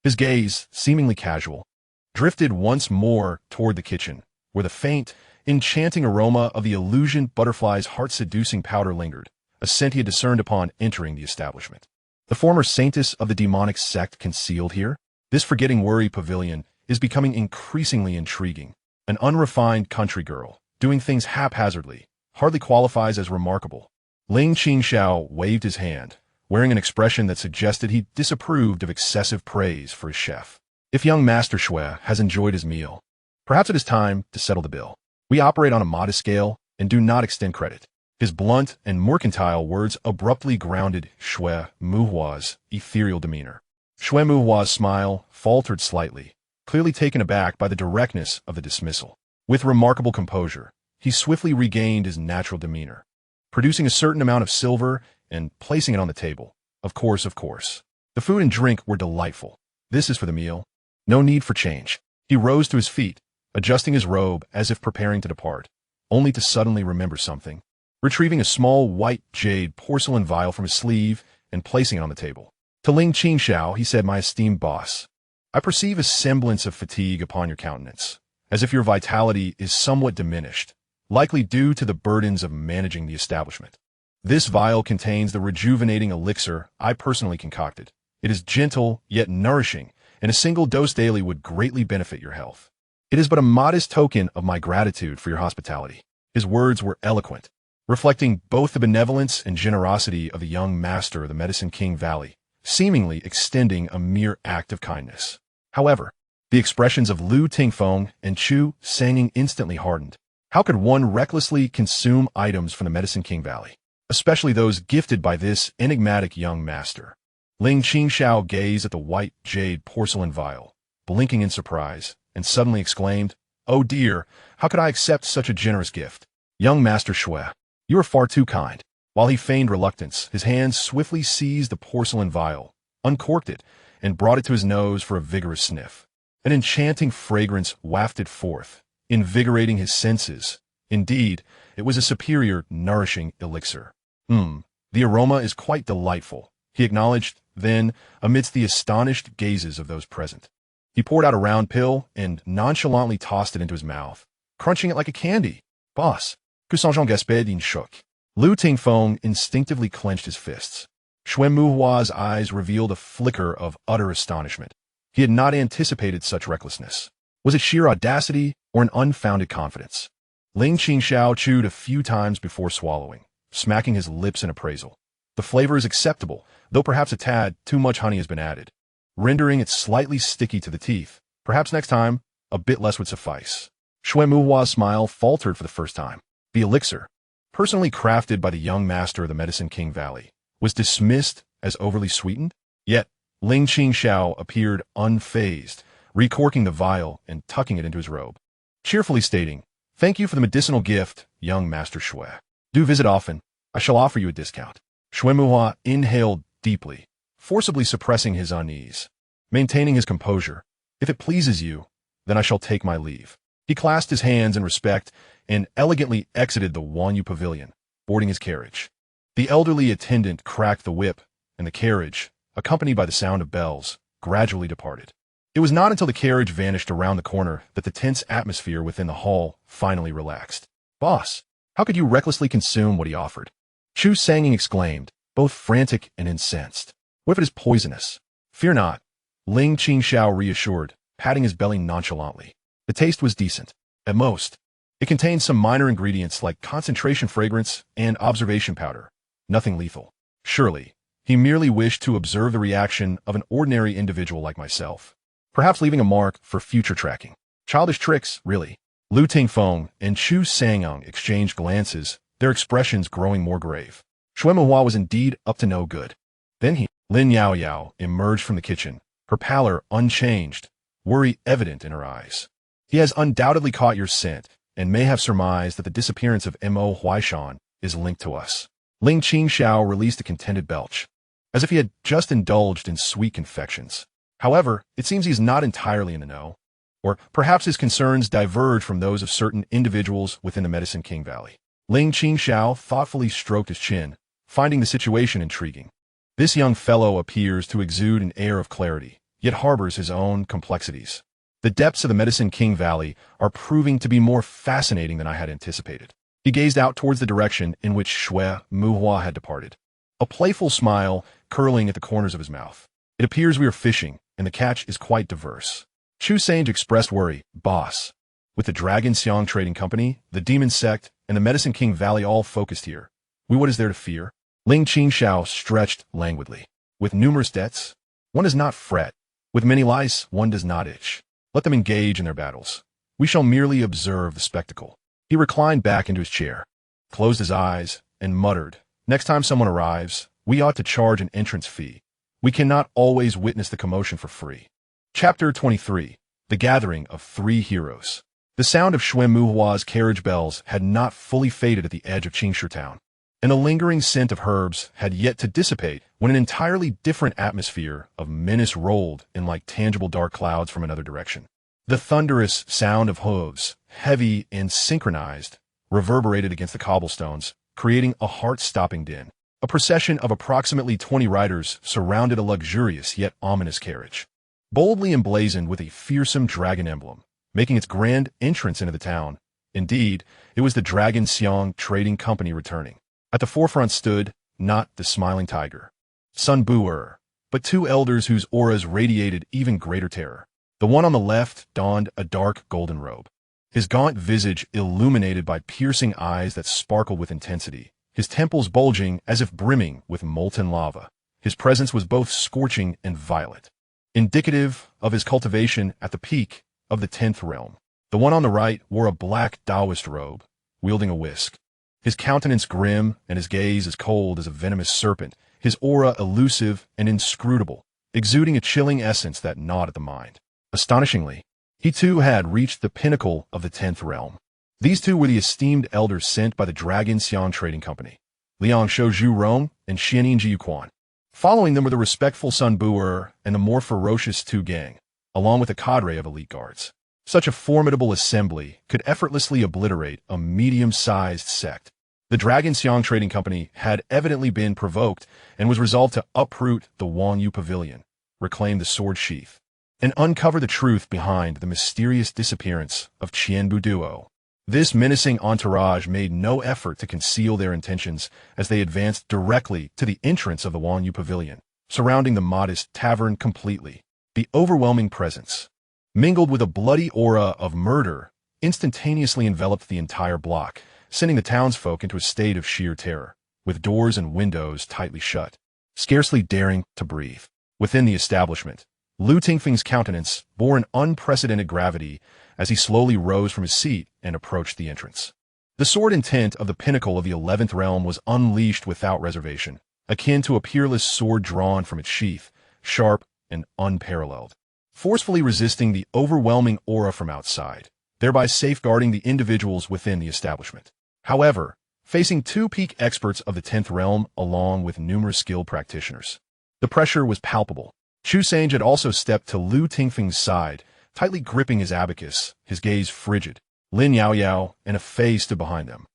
His gaze, seemingly casual, drifted once more toward the kitchen, where the faint, enchanting aroma of the illusion butterfly's heart-seducing powder lingered, a scent he had discerned upon entering the establishment. The former saintess of the demonic sect concealed here? This forgetting worry pavilion is becoming increasingly intriguing. An unrefined country girl, doing things haphazardly, hardly qualifies as remarkable. Ling Qingxiao waved his hand, wearing an expression that suggested he disapproved of excessive praise for his chef. If young Master Shui has enjoyed his meal, perhaps it is time to settle the bill. We operate on a modest scale and do not extend credit. His blunt and mercantile words abruptly grounded Shui Muhua's ethereal demeanor. Shui Muhua's smile faltered slightly, clearly taken aback by the directness of the dismissal. With remarkable composure, he swiftly regained his natural demeanor, producing a certain amount of silver and placing it on the table. Of course. The food and drink were delightful. This is for the meal. No need for change. He rose to his feet, adjusting his robe as if preparing to depart, only to suddenly remember something. Retrieving a small white jade porcelain vial from his sleeve and placing it on the table. To Ling Qingxiao, he said, "My esteemed boss, I perceive a semblance of fatigue upon your countenance, as if your vitality is somewhat diminished, likely due to the burdens of managing the establishment. This vial contains the rejuvenating elixir I personally concocted. It is gentle, yet nourishing, and a single dose daily would greatly benefit your health. It is but a modest token of my gratitude for your hospitality." His words were eloquent, reflecting both the benevolence and generosity of the young master of the Medicine King Valley, seemingly extending a mere act of kindness. However, the expressions of Lu Tingfeng and Chu Sanging instantly hardened. How could one recklessly consume items from the Medicine King Valley, especially those gifted by this enigmatic young master? Ling Qingxiao gazed at the white jade porcelain vial, blinking in surprise, and suddenly exclaimed, "Oh dear, how could I accept such a generous gift? Young Master Shui, you are far too kind." While he feigned reluctance, his hands swiftly seized the porcelain vial, uncorked it, and brought it to his nose for a vigorous sniff. An enchanting fragrance wafted forth, invigorating his senses. Indeed, it was a superior, nourishing elixir. The aroma is quite delightful," he acknowledged, then, amidst the astonished gazes of those present, he poured out a round pill and nonchalantly tossed it into his mouth, crunching it like a candy. "Boss, que sans-je gaspiller d'une choc?" Lu Tingfeng instinctively clenched his fists. Shui Muhua's eyes revealed a flicker of utter astonishment. He had not anticipated such recklessness. Was it sheer audacity or an unfounded confidence? Ling Qingxiao chewed a few times before swallowing, smacking his lips in appraisal. The flavor is acceptable, though perhaps a tad too much honey has been added, rendering it slightly sticky to the teeth. Perhaps next time, a bit less would suffice. Shui Muhua's smile faltered for the first time. The elixir, personally crafted by the young master of the Medicine King Valley, was dismissed as overly sweetened? Yet, Ling Qingxiao appeared unfazed, recorking the vial and tucking it into his robe, cheerfully stating, "Thank you for the medicinal gift, young Master Shui. Do visit often. I shall offer you a discount." Shui Muhua inhaled deeply, forcibly suppressing his unease. Maintaining his composure, "If it pleases you, then I shall take my leave." He clasped his hands in respect and elegantly exited the Wanyu pavilion, boarding his carriage. The elderly attendant cracked the whip, and the carriage, accompanied by the sound of bells, gradually departed. It was not until the carriage vanished around the corner that the tense atmosphere within the hall finally relaxed. "Boss, how could you recklessly consume what he offered?" Chu Sanging exclaimed, both frantic and incensed. "What if it is poisonous?" "Fear not," Ling Qingxiao reassured, patting his belly nonchalantly. The taste was decent. At most, it contained some minor ingredients like concentration fragrance and observation powder. Nothing lethal. Surely, he merely wished to observe the reaction of an ordinary individual like myself, perhaps leaving a mark for future tracking. Childish tricks, really. Lu Tingfeng and Chu Sangyang exchanged glances, their expressions growing more grave. Shui Muhua was indeed up to no good. Then Lin Yaoyao emerged from the kitchen, her pallor unchanged, worry evident in her eyes. "He has undoubtedly caught your scent, and may have surmised that the disappearance of Mo Huaishan is linked to us." Ling Qingxiao released a contented belch, as if he had just indulged in sweet confections. However, it seems he is not entirely in the know, or perhaps his concerns diverge from those of certain individuals within the Medicine King Valley. Ling Qingxiao thoughtfully stroked his chin, finding the situation intriguing. This young fellow appears to exude an air of clarity, yet harbors his own complexities. The depths of the Medicine King Valley are proving to be more fascinating than I had anticipated. He gazed out towards the direction in which Shui Muhua had departed, a playful smile curling at the corners of his mouth. "It appears we are fishing, and the catch is quite diverse." Chu Sage expressed worry. "Boss, with the Dragon Xiang Trading Company, the Demon Sect, and the Medicine King Valley all focused here, what is there to fear?" Ling Qingxiao stretched languidly. With numerous debts, one does not fret. With many lice, one does not itch. Let them engage in their battles. We shall merely observe the spectacle. He reclined back into his chair, closed his eyes, and muttered, "Next time someone arrives, we ought to charge an entrance fee. We cannot always witness the commotion for free." Chapter 23. The Gathering of Three Heroes. The sound of Xuan Muhua's carriage bells had not fully faded at the edge of Qingshi Town, and a lingering scent of herbs had yet to dissipate when an entirely different atmosphere of menace rolled in like tangible dark clouds from another direction. The thunderous sound of hooves, heavy and synchronized, reverberated against the cobblestones, creating a heart-stopping din. A procession of approximately 20 riders surrounded a luxurious yet ominous carriage, boldly emblazoned with a fearsome dragon emblem, making its grand entrance into the town. Indeed, it was the Dragon Xiang Trading Company returning. At the forefront stood, not the smiling tiger, Sun Bu, but two elders whose auras radiated even greater terror. The one on the left donned a dark golden robe, his gaunt visage illuminated by piercing eyes that sparkled with intensity, his temples bulging as if brimming with molten lava. His presence was both scorching and violent, indicative of his cultivation at the peak of the 10th realm. The one on the right wore a black Taoist robe, wielding a whisk, his countenance grim and his gaze as cold as a venomous serpent, his aura elusive and inscrutable, exuding a chilling essence that gnawed at the mind. Astonishingly, he too had reached the pinnacle of the 10th realm. These two were the esteemed elders sent by the Dragon Xiang Trading Company, Liang Shouju Rong and Xianxia Yuquan. Following them were the respectful Sun Bu and the more ferocious Tu Gang, along with a cadre of elite guards. Such a formidable assembly could effortlessly obliterate a medium-sized sect. The Dragon Xiang Trading Company had evidently been provoked and was resolved to uproot the Wangyu Pavilion, reclaim the sword sheath, and uncover the truth behind the mysterious disappearance of Qianbu Duo. This menacing entourage made no effort to conceal their intentions as they advanced directly to the entrance of the Wangyu Pavilion, surrounding the modest tavern completely. The overwhelming presence, mingled with a bloody aura of murder, instantaneously enveloped the entire block, sending the townsfolk into a state of sheer terror, with doors and windows tightly shut, scarcely daring to breathe. Within the establishment, Lu Tingfeng's countenance bore an unprecedented gravity as he slowly rose from his seat and approached the entrance. The sword intent of the pinnacle of the 11th realm was unleashed without reservation, akin to a peerless sword drawn from its sheath, sharp and unparalleled, forcefully resisting the overwhelming aura from outside, thereby safeguarding the individuals within the establishment. However, facing two peak experts of the 10th realm along with numerous skilled practitioners, the pressure was palpable. Chu Sange had also stepped to Lu Tingfeng's side, tightly gripping his abacus, his gaze frigid. Lin Yaoyao and a Fei stood behind them,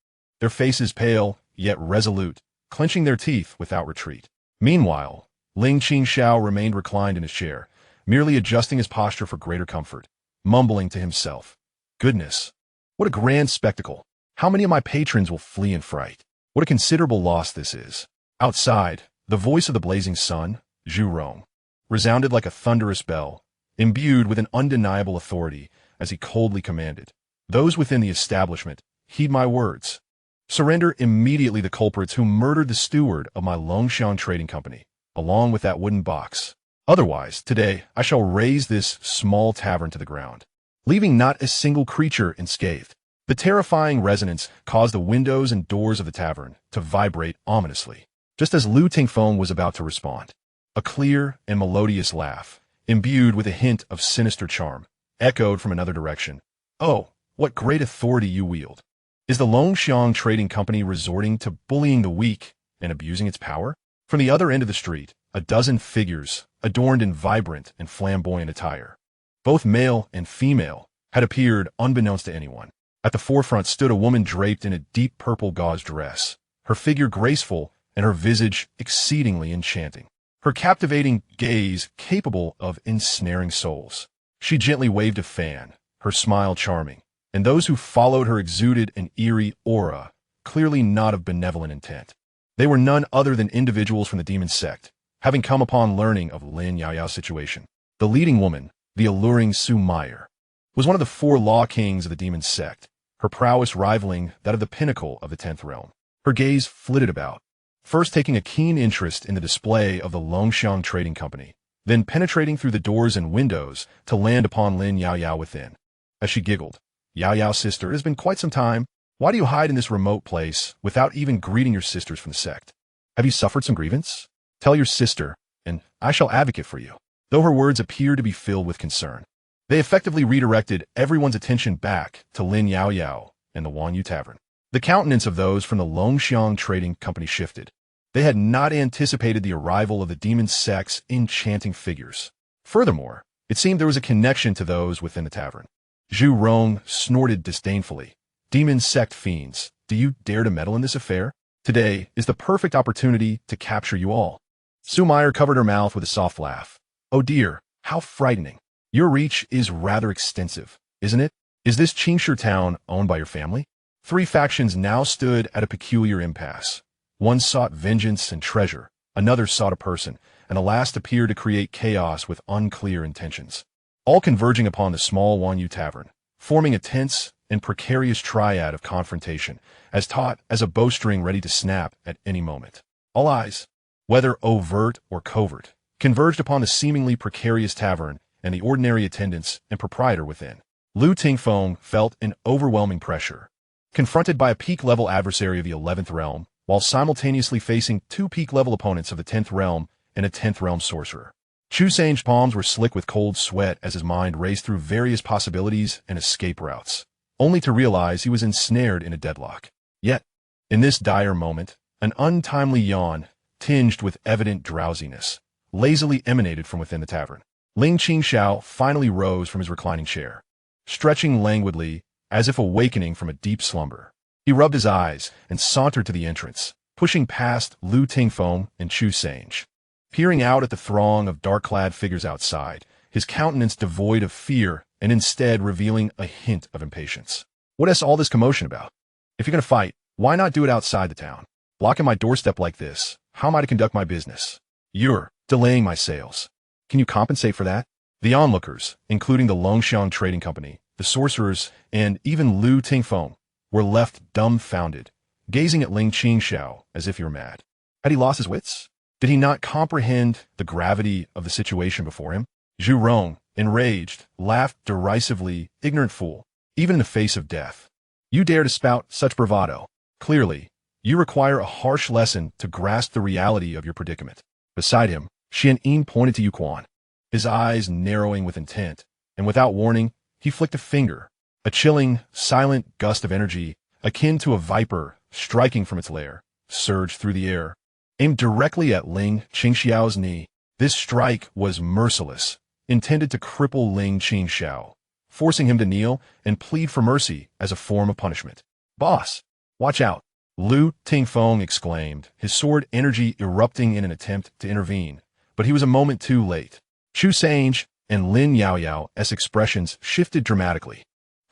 their faces pale, yet resolute, clenching their teeth without retreat. Meanwhile, Ling Qingxiao remained reclined in his chair, merely adjusting his posture for greater comfort, mumbling to himself, "Goodness, what a grand spectacle! How many of my patrons will flee in fright? What a considerable loss this is." Outside, the voice of the blazing sun, Zhu Rong, resounded like a thunderous bell, imbued with an undeniable authority as he coldly commanded, "Those within the establishment, heed my words. Surrender immediately the culprits who murdered the steward of my Longshan Trading Company, along with that wooden box. Otherwise, today I shall raze this small tavern to the ground, leaving not a single creature unscathed." The terrifying resonance caused the windows and doors of the tavern to vibrate ominously, just as Lu Tingfeng was about to respond. A clear and melodious laugh, imbued with a hint of sinister charm, echoed from another direction. "Oh, what great authority you wield! Is the Longshan Trading Company resorting to bullying the weak and abusing its power?" From the other end of the street, a dozen figures, adorned in vibrant and flamboyant attire, both male and female, had appeared unbeknownst to anyone. At the forefront stood a woman draped in a deep purple gauze dress, her figure graceful and her visage exceedingly enchanting, her captivating gaze capable of ensnaring souls. She gently waved a fan, her smile charming, and those who followed her exuded an eerie aura, clearly not of benevolent intent. They were none other than individuals from the demon sect, having come upon learning of Lin Yaoyao's situation. The leading woman, the alluring Su Meyer, was one of the 4 law kings of the demon sect, her prowess rivaling that of the pinnacle of the 10th realm. Her gaze flitted about, first taking a keen interest in the display of the Longxiang Trading Company, then penetrating through the doors and windows to land upon Lin Yaoyao within. As she giggled, "Yaoyao, sister, it has been quite some time. Why do you hide in this remote place without even greeting your sisters from the sect? Have you suffered some grievance? Tell your sister, and I shall advocate for you." Though her words appeared to be filled with concern, they effectively redirected everyone's attention back to Lin Yaoyao and the Wanyu Tavern. The countenance of those from the Longxiang Trading Company shifted. They had not anticipated the arrival of the demon sect's enchanting figures. Furthermore, it seemed there was a connection to those within the tavern. Zhu Rong snorted disdainfully. "Demon sect fiends, do you dare to meddle in this affair? Today is the perfect opportunity to capture you all." Su Meyer covered her mouth with a soft laugh. "Oh dear, how frightening. Your reach is rather extensive, isn't it? Is this Qingshi Town owned by your family?" Three factions now stood at a peculiar impasse. One sought vengeance and treasure, another sought a person, and the last appeared to create chaos with unclear intentions. All converging upon the small Wanyu Tavern, forming a tense and precarious triad of confrontation, as taut as a bowstring ready to snap at any moment. All eyes, whether overt or covert, converged upon the seemingly precarious tavern and the ordinary attendants and proprietor within. Lu Tingfeng felt an overwhelming pressure. Confronted by a peak-level adversary of the 11th realm, while simultaneously facing two peak-level opponents of the 10th realm and a 10th realm sorcerer. Chu Sange's palms were slick with cold sweat as his mind raced through various possibilities and escape routes, only to realize he was ensnared in a deadlock. Yet, in this dire moment, an untimely yawn, tinged with evident drowsiness, lazily emanated from within the tavern. Ling Qingxiao finally rose from his reclining chair, stretching languidly as if awakening from a deep slumber. He rubbed his eyes and sauntered to the entrance, pushing past Lu Tingfeng and Chu Sange. Peering out at the throng of dark-clad figures outside, his countenance devoid of fear and instead revealing a hint of impatience. "What is all this commotion about? If you're going to fight, why not do it outside the town? Blocking my doorstep like this, how am I to conduct my business? You're delaying my sales. Can you compensate for that?" The onlookers, including the Longxiang Trading Company, the sorcerers, and even Lu Tingfeng, were left dumbfounded, gazing at Ling Qingxiao as if he were mad. Had he lost his wits? Did he not comprehend the gravity of the situation before him? Zhu Rong, enraged, laughed derisively. "Ignorant fool, even in the face of death. You dare to spout such bravado. Clearly, you require a harsh lesson to grasp the reality of your predicament." Beside him, Xianxia pointed to Yuquan, his eyes narrowing with intent, and without warning, he flicked a finger. A chilling, silent gust of energy, akin to a viper striking from its lair, surged through the air, aimed directly at Ling Qingxiao's knee. This strike was merciless, intended to cripple Ling Qingxiao, forcing him to kneel and plead for mercy as a form of punishment. "Boss, watch out!" Lu Tingfeng exclaimed, his sword energy erupting in an attempt to intervene, but he was a moment too late. Chu Sange and Lin Yaoyao's expressions shifted dramatically.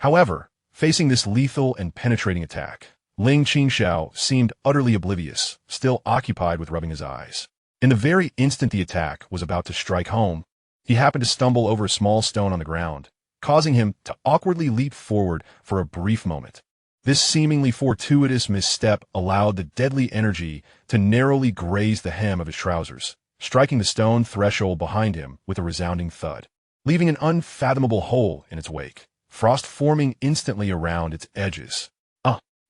However, facing this lethal and penetrating attack, Ling Qingxiao seemed utterly oblivious, still occupied with rubbing his eyes. In the very instant the attack was about to strike home, he happened to stumble over a small stone on the ground, causing him to awkwardly leap forward for a brief moment. This seemingly fortuitous misstep allowed the deadly energy to narrowly graze the hem of his trousers, striking the stone threshold behind him with a resounding thud, leaving an unfathomable hole in its wake, frost forming instantly around its edges.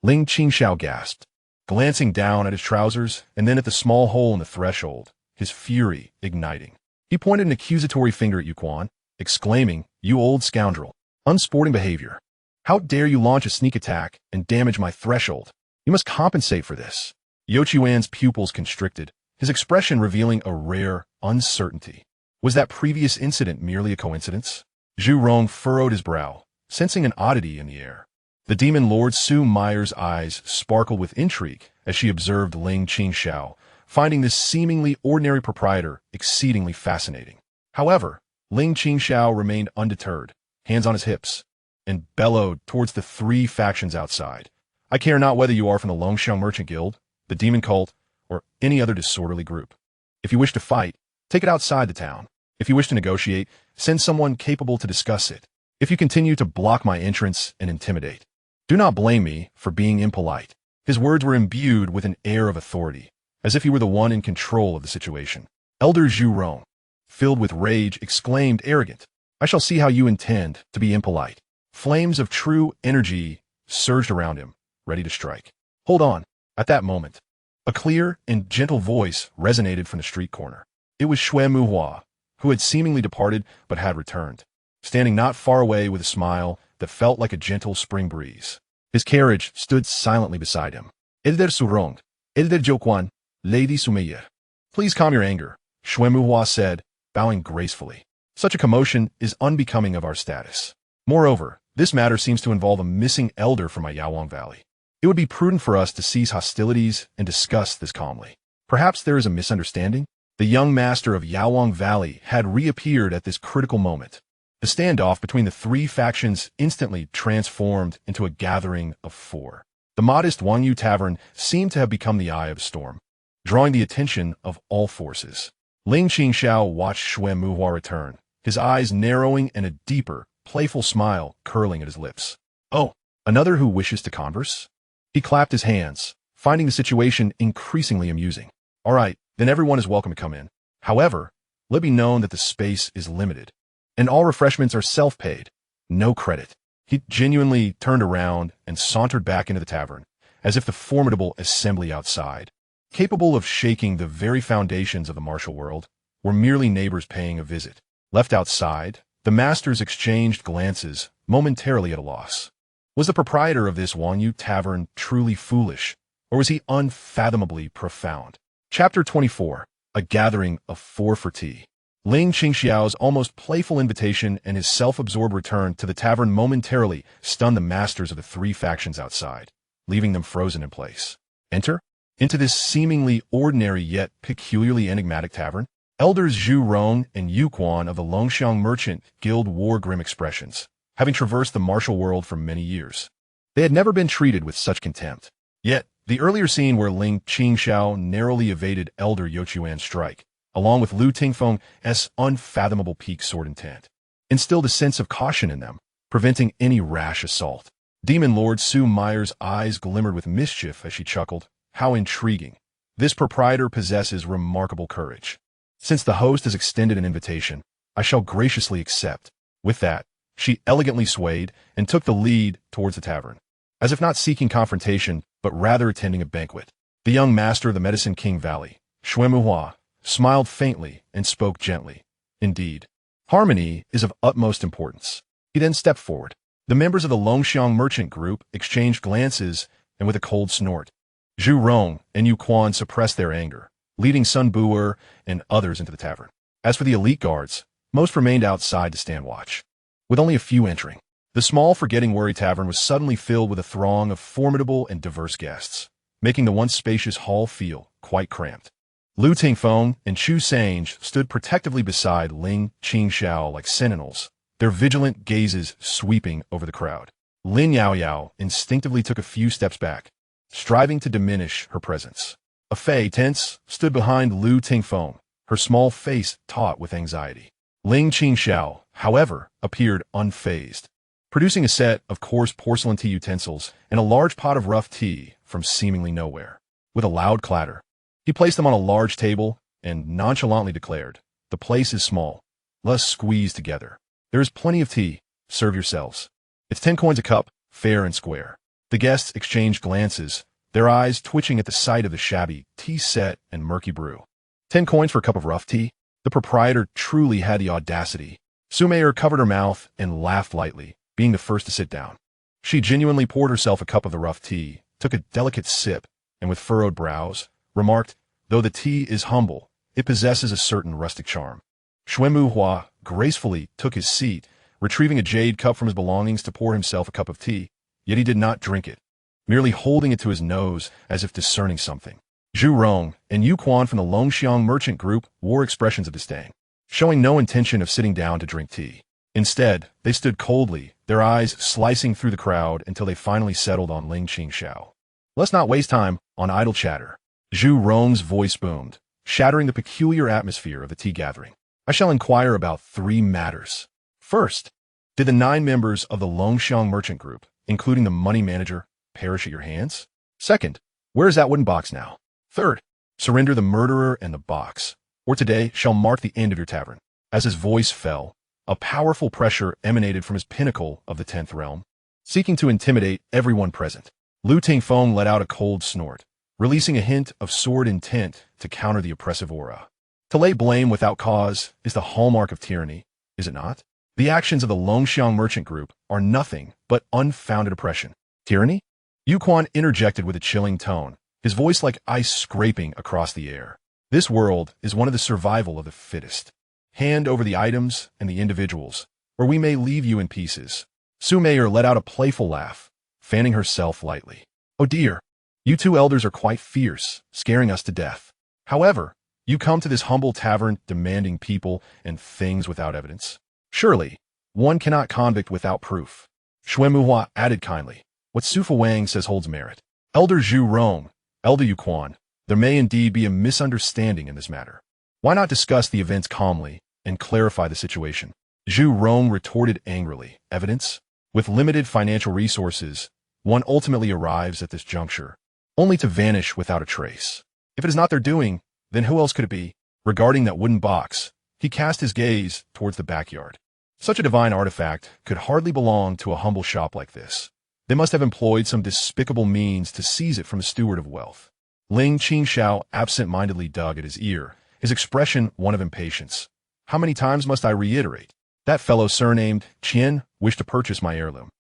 Ling Qingxiao gasped, glancing down at his trousers and then at the small hole in the threshold, his fury igniting. He pointed an accusatory finger at Yuquan, exclaiming, "You old scoundrel! Unsporting behavior! How dare you launch a sneak attack and damage my threshold? You must compensate for this." Yochuan's pupils constricted, his expression revealing a rare uncertainty. Was that previous incident merely a coincidence? Zhu Rong furrowed his brow, sensing an oddity in the air. The demon lord Su Meyer's eyes sparkled with intrigue as she observed Ling Qingxiao, finding this seemingly ordinary proprietor exceedingly fascinating. However, Ling Qingxiao remained undeterred, hands on his hips, and bellowed towards the three factions outside. "I care not whether you are from the Longxiang Merchant Guild, the Demon Cult, or any other disorderly group. If you wish to fight, take it outside the town. If you wish to negotiate, send someone capable to discuss it. If you continue to block my entrance and intimidate, do not blame me for being impolite." His words were imbued with an air of authority, as if he were the one in control of the situation. Elder Zhu Rong, filled with rage, exclaimed, "Arrogant! I shall see how you intend to be impolite." Flames of true energy surged around him, ready to strike. Hold on. At that moment, a clear and gentle voice resonated from the street corner. It was Xue Muhua, who had seemingly departed but had returned, standing not far away with a smile that felt like a gentle spring breeze. His carriage stood silently beside him. Elder Surong, Elder Joquan, Lady Sumeyer. Please calm your anger, Xue Muhua said, bowing gracefully. Such a commotion is unbecoming of our status. Moreover, this matter seems to involve a missing elder from my Yaowang Valley. It would be prudent for us to cease hostilities and discuss this calmly. Perhaps there is a misunderstanding? The young master of Yaowang Valley had reappeared at this critical moment. The standoff between the three factions instantly transformed into a gathering of four. The modest Wangyu Tavern seemed to have become the eye of a storm, drawing the attention of all forces. Ling Qingxiao watched Xue Muhua return, his eyes narrowing and a deeper, playful smile curling at his lips. Oh, another who wishes to converse? He clapped his hands, finding the situation increasingly amusing. All right, then everyone is welcome to come in. However, let it be known that the space is limited, and all refreshments are self-paid, no credit. He genuinely turned around and sauntered back into the tavern, as if the formidable assembly outside, capable of shaking the very foundations of the martial world, were merely neighbors paying a visit. Left outside, the masters exchanged glances, momentarily at a loss. Was the proprietor of this Wangyu Tavern truly foolish, or was he unfathomably profound? Chapter 24. A Gathering of Four for Tea. Ling Qingxiao's almost playful invitation and his self-absorbed return to the tavern momentarily stunned the masters of the three factions outside, leaving them frozen in place. Enter? Into this seemingly ordinary yet peculiarly enigmatic tavern, Elders Zhu Rong and Yu Quan of the Longxiang Merchant Guild wore grim expressions, having traversed the martial world for many years. They had never been treated with such contempt. Yet, the earlier scene where Ling Qingxiao narrowly evaded Elder Youchuan's strike, along with Lu Tingfeng's unfathomable peak sword intent, instilled a sense of caution in them, preventing any rash assault. Demon Lord Su Meyer's eyes glimmered with mischief as she chuckled. How intriguing. This proprietor possesses remarkable courage. Since the host has extended an invitation, I shall graciously accept. With that, she elegantly swayed and took the lead towards the tavern, as if not seeking confrontation, but rather attending a banquet. The young master of the Medicine King Valley, Xue Muhua, smiled faintly and spoke gently. Indeed, harmony is of utmost importance. He then stepped forward. The members of the Longxiang Merchant Group exchanged glances, and with a cold snort, Zhu Rong and Yu Quan suppressed their anger, leading Sun Buer and others into the tavern. As for the elite guards, most remained outside to stand watch, with only a few entering. The small Forgetting Worry Tavern was suddenly filled with a throng of formidable and diverse guests, making the once spacious hall feel quite cramped. Lu Tingfeng and Chu Sange stood protectively beside Ling Qingxiao like sentinels, their vigilant gazes sweeping over the crowd. Lin Yaoyao instinctively took a few steps back, striving to diminish her presence. A Fei tense stood behind Lu Tingfeng, her small face taut with anxiety. Ling Qingxiao, however, appeared unfazed, producing a set of coarse porcelain tea utensils and a large pot of rough tea from seemingly nowhere. With a loud clatter, he placed them on a large table and nonchalantly declared, "The place is small. Let's squeeze together. There is plenty of tea. Serve yourselves. It's 10 coins a cup, fair and square." The guests exchanged glances, their eyes twitching at the sight of the shabby tea set and murky brew. 10 coins for a cup of rough tea? The proprietor truly had the audacity. Sumeyer covered her mouth and laughed lightly, being the first to sit down. She genuinely poured herself a cup of the rough tea, took a delicate sip, and with furrowed brows, remarked, "Though the tea is humble, it possesses a certain rustic charm." Xue Muhua gracefully took his seat, retrieving a jade cup from his belongings to pour himself a cup of tea, yet he did not drink it, merely holding it to his nose as if discerning something. Zhu Rong and Yu Quan from the Longxiang Merchant Group wore expressions of disdain, showing no intention of sitting down to drink tea. Instead, they stood coldly, their eyes slicing through the crowd until they finally settled on Ling Qingxiao. "Let's not waste time on idle chatter." Zhu Rong's voice boomed, shattering the peculiar atmosphere of the tea gathering. "I shall inquire about 3 matters. First, did the 9 members of the Longxiang Merchant Group, including the money manager, perish at your hands? Second, where is that wooden box now? Third, Surrender the murderer and the box, or today shall mark the end of your tavern. As his voice fell, a powerful pressure emanated from his pinnacle of the 10th realm, seeking to intimidate everyone present. Lu Tingfeng let out a cold snort, releasing a hint of sword intent to counter the oppressive aura. To lay blame without cause is the hallmark of tyranny, is it not? The actions of the Longxiang merchant group are nothing but unfounded oppression. Tyranny? Yu Quan interjected with a chilling tone, his voice like ice scraping across the air. This world is one of the survival of the fittest. Hand over the items and the individuals, or we may leave you in pieces. Su Meier let out a playful laugh, fanning herself lightly. Oh dear, you two elders are quite fierce, scaring us to death. However, you come to this humble tavern demanding people and things without evidence. Surely, one cannot convict without proof. Xuanmuhua added kindly, what Su Fuwang says holds merit. Elder Zhu Rong, Elder Yu Quan, there may indeed be a misunderstanding in this matter. Why not discuss the events calmly and clarify the situation? Zhu Rong retorted angrily. Evidence? With limited financial resources, one ultimately arrives at this juncture, only to vanish without a trace. If it is not their doing, then who else could it be? Regarding that wooden box, he cast his gaze towards the backyard. Such a divine artifact could hardly belong to a humble shop like this. They must have employed some despicable means to seize it from a steward of wealth. Ling Qingxiao absent-mindedly dug at his ear, his expression one of impatience. How many times must I reiterate? That fellow surnamed Qian wished to purchase my heirloom.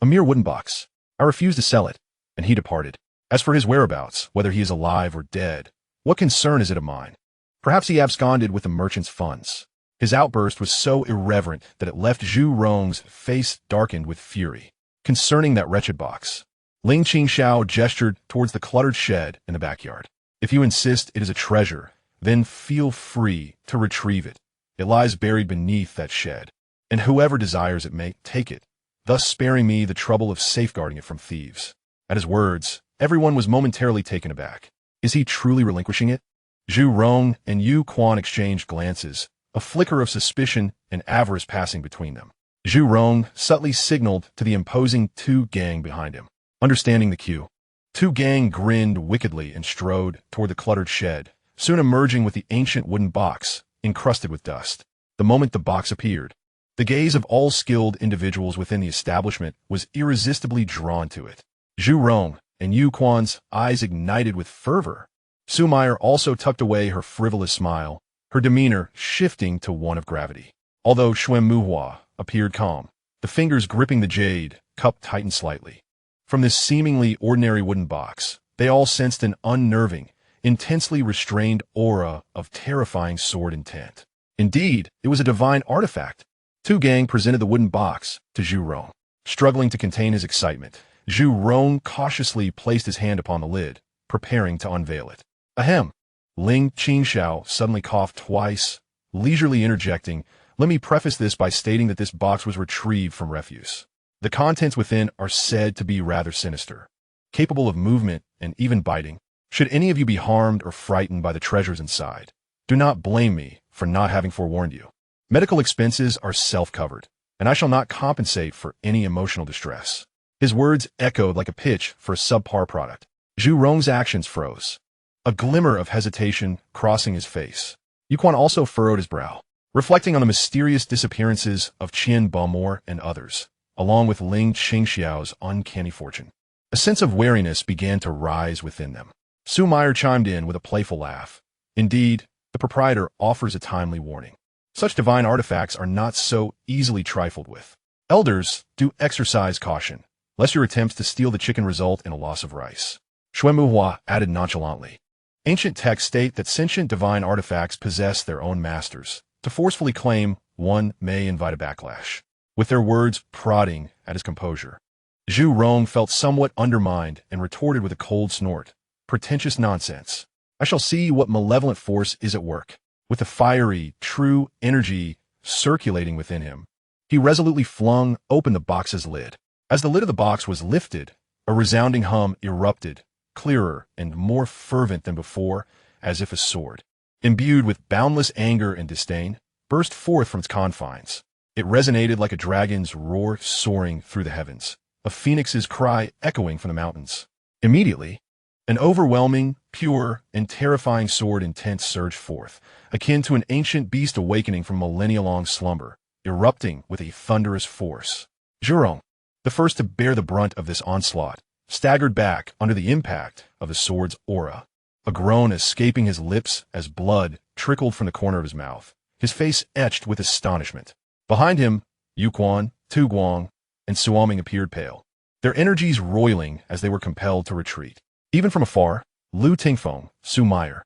A mere wooden box. I refused to sell it, and he departed. As for his whereabouts, whether he is alive or dead, what concern is it of mine? Perhaps he absconded with the merchant's funds. His outburst was so irreverent that it left Zhu Rong's face darkened with fury. Concerning that wretched box, Ling Qingxiao gestured towards the cluttered shed in the backyard. If you insist it is a treasure, then feel free to retrieve it. It lies buried beneath that shed, and whoever desires it may take it, thus sparing me the trouble of safeguarding it from thieves. At his words, everyone was momentarily taken aback. Is he truly relinquishing it? Zhu Rong and Yu Quan exchanged glances, a flicker of suspicion and avarice passing between them. Zhu Rong subtly signaled to the imposing Tu Gang behind him. Understanding the cue, Tu Gang grinned wickedly and strode toward the cluttered shed, soon emerging with the ancient wooden box, encrusted with dust. The moment the box appeared, the gaze of all skilled individuals within the establishment was irresistibly drawn to it. Zhu Rong and Yu Quan's eyes ignited with fervor. Su Meier also tucked away her frivolous smile, her demeanor shifting to one of gravity. Although Xuanmuhua appeared calm, the fingers gripping the jade cup tightened slightly. From this seemingly ordinary wooden box, they all sensed an unnerving, intensely restrained aura of terrifying sword intent. Indeed, it was a divine artifact. Tu Gang presented the wooden box to Zhu Rong. Struggling to contain his excitement, Zhu Rong cautiously placed his hand upon the lid, preparing to unveil it. Ahem! Ling Qingxiao suddenly coughed twice, leisurely interjecting, let me preface this by stating that this box was retrieved from refuse. The contents within are said to be rather sinister, capable of movement and even biting. Should any of you be harmed or frightened by the treasures inside, do not blame me for not having forewarned you. Medical expenses are self-covered, and I shall not compensate for any emotional distress. His words echoed like a pitch for a subpar product. Zhu Rong's actions froze, a glimmer of hesitation crossing his face. Yu Quan also furrowed his brow, reflecting on the mysterious disappearances of Qian Baomor and others, along with Ling Qingxiao's uncanny fortune. A sense of wariness began to rise within them. Su Meier chimed in with a playful laugh. Indeed, the proprietor offers a timely warning. Such divine artifacts are not so easily trifled with. Elders, do exercise caution, lest your attempts to steal the chicken result in a loss of rice. Xuanmuhua added nonchalantly. Ancient texts state that sentient divine artifacts possess their own masters. To forcefully claim one may invite a backlash. With their words prodding at his composure, Zhu Rong felt somewhat undermined and retorted with a cold snort. Pretentious nonsense. I shall see what malevolent force is at work. With the fiery, true energy circulating within him, he resolutely flung open the box's lid. As the lid of the box was lifted, a resounding hum erupted, clearer and more fervent than before, as if a sword, imbued with boundless anger and disdain, burst forth from its confines. It resonated like a dragon's roar soaring through the heavens, a phoenix's cry echoing from the mountains. Immediately, An overwhelming, pure, and terrifying sword intent surged forth, akin to an ancient beast awakening from millennia-long slumber, erupting with a thunderous force. Zhurong, the first to bear the brunt of this onslaught, staggered back under the impact of the sword's aura. A groan escaping his lips as blood trickled from the corner of his mouth, his face etched with astonishment. Behind him, Yuquan, Tu Guang, and Suoming appeared pale, their energies roiling as they were compelled to retreat. Even from afar, Lu Tingfeng, Su Meyer,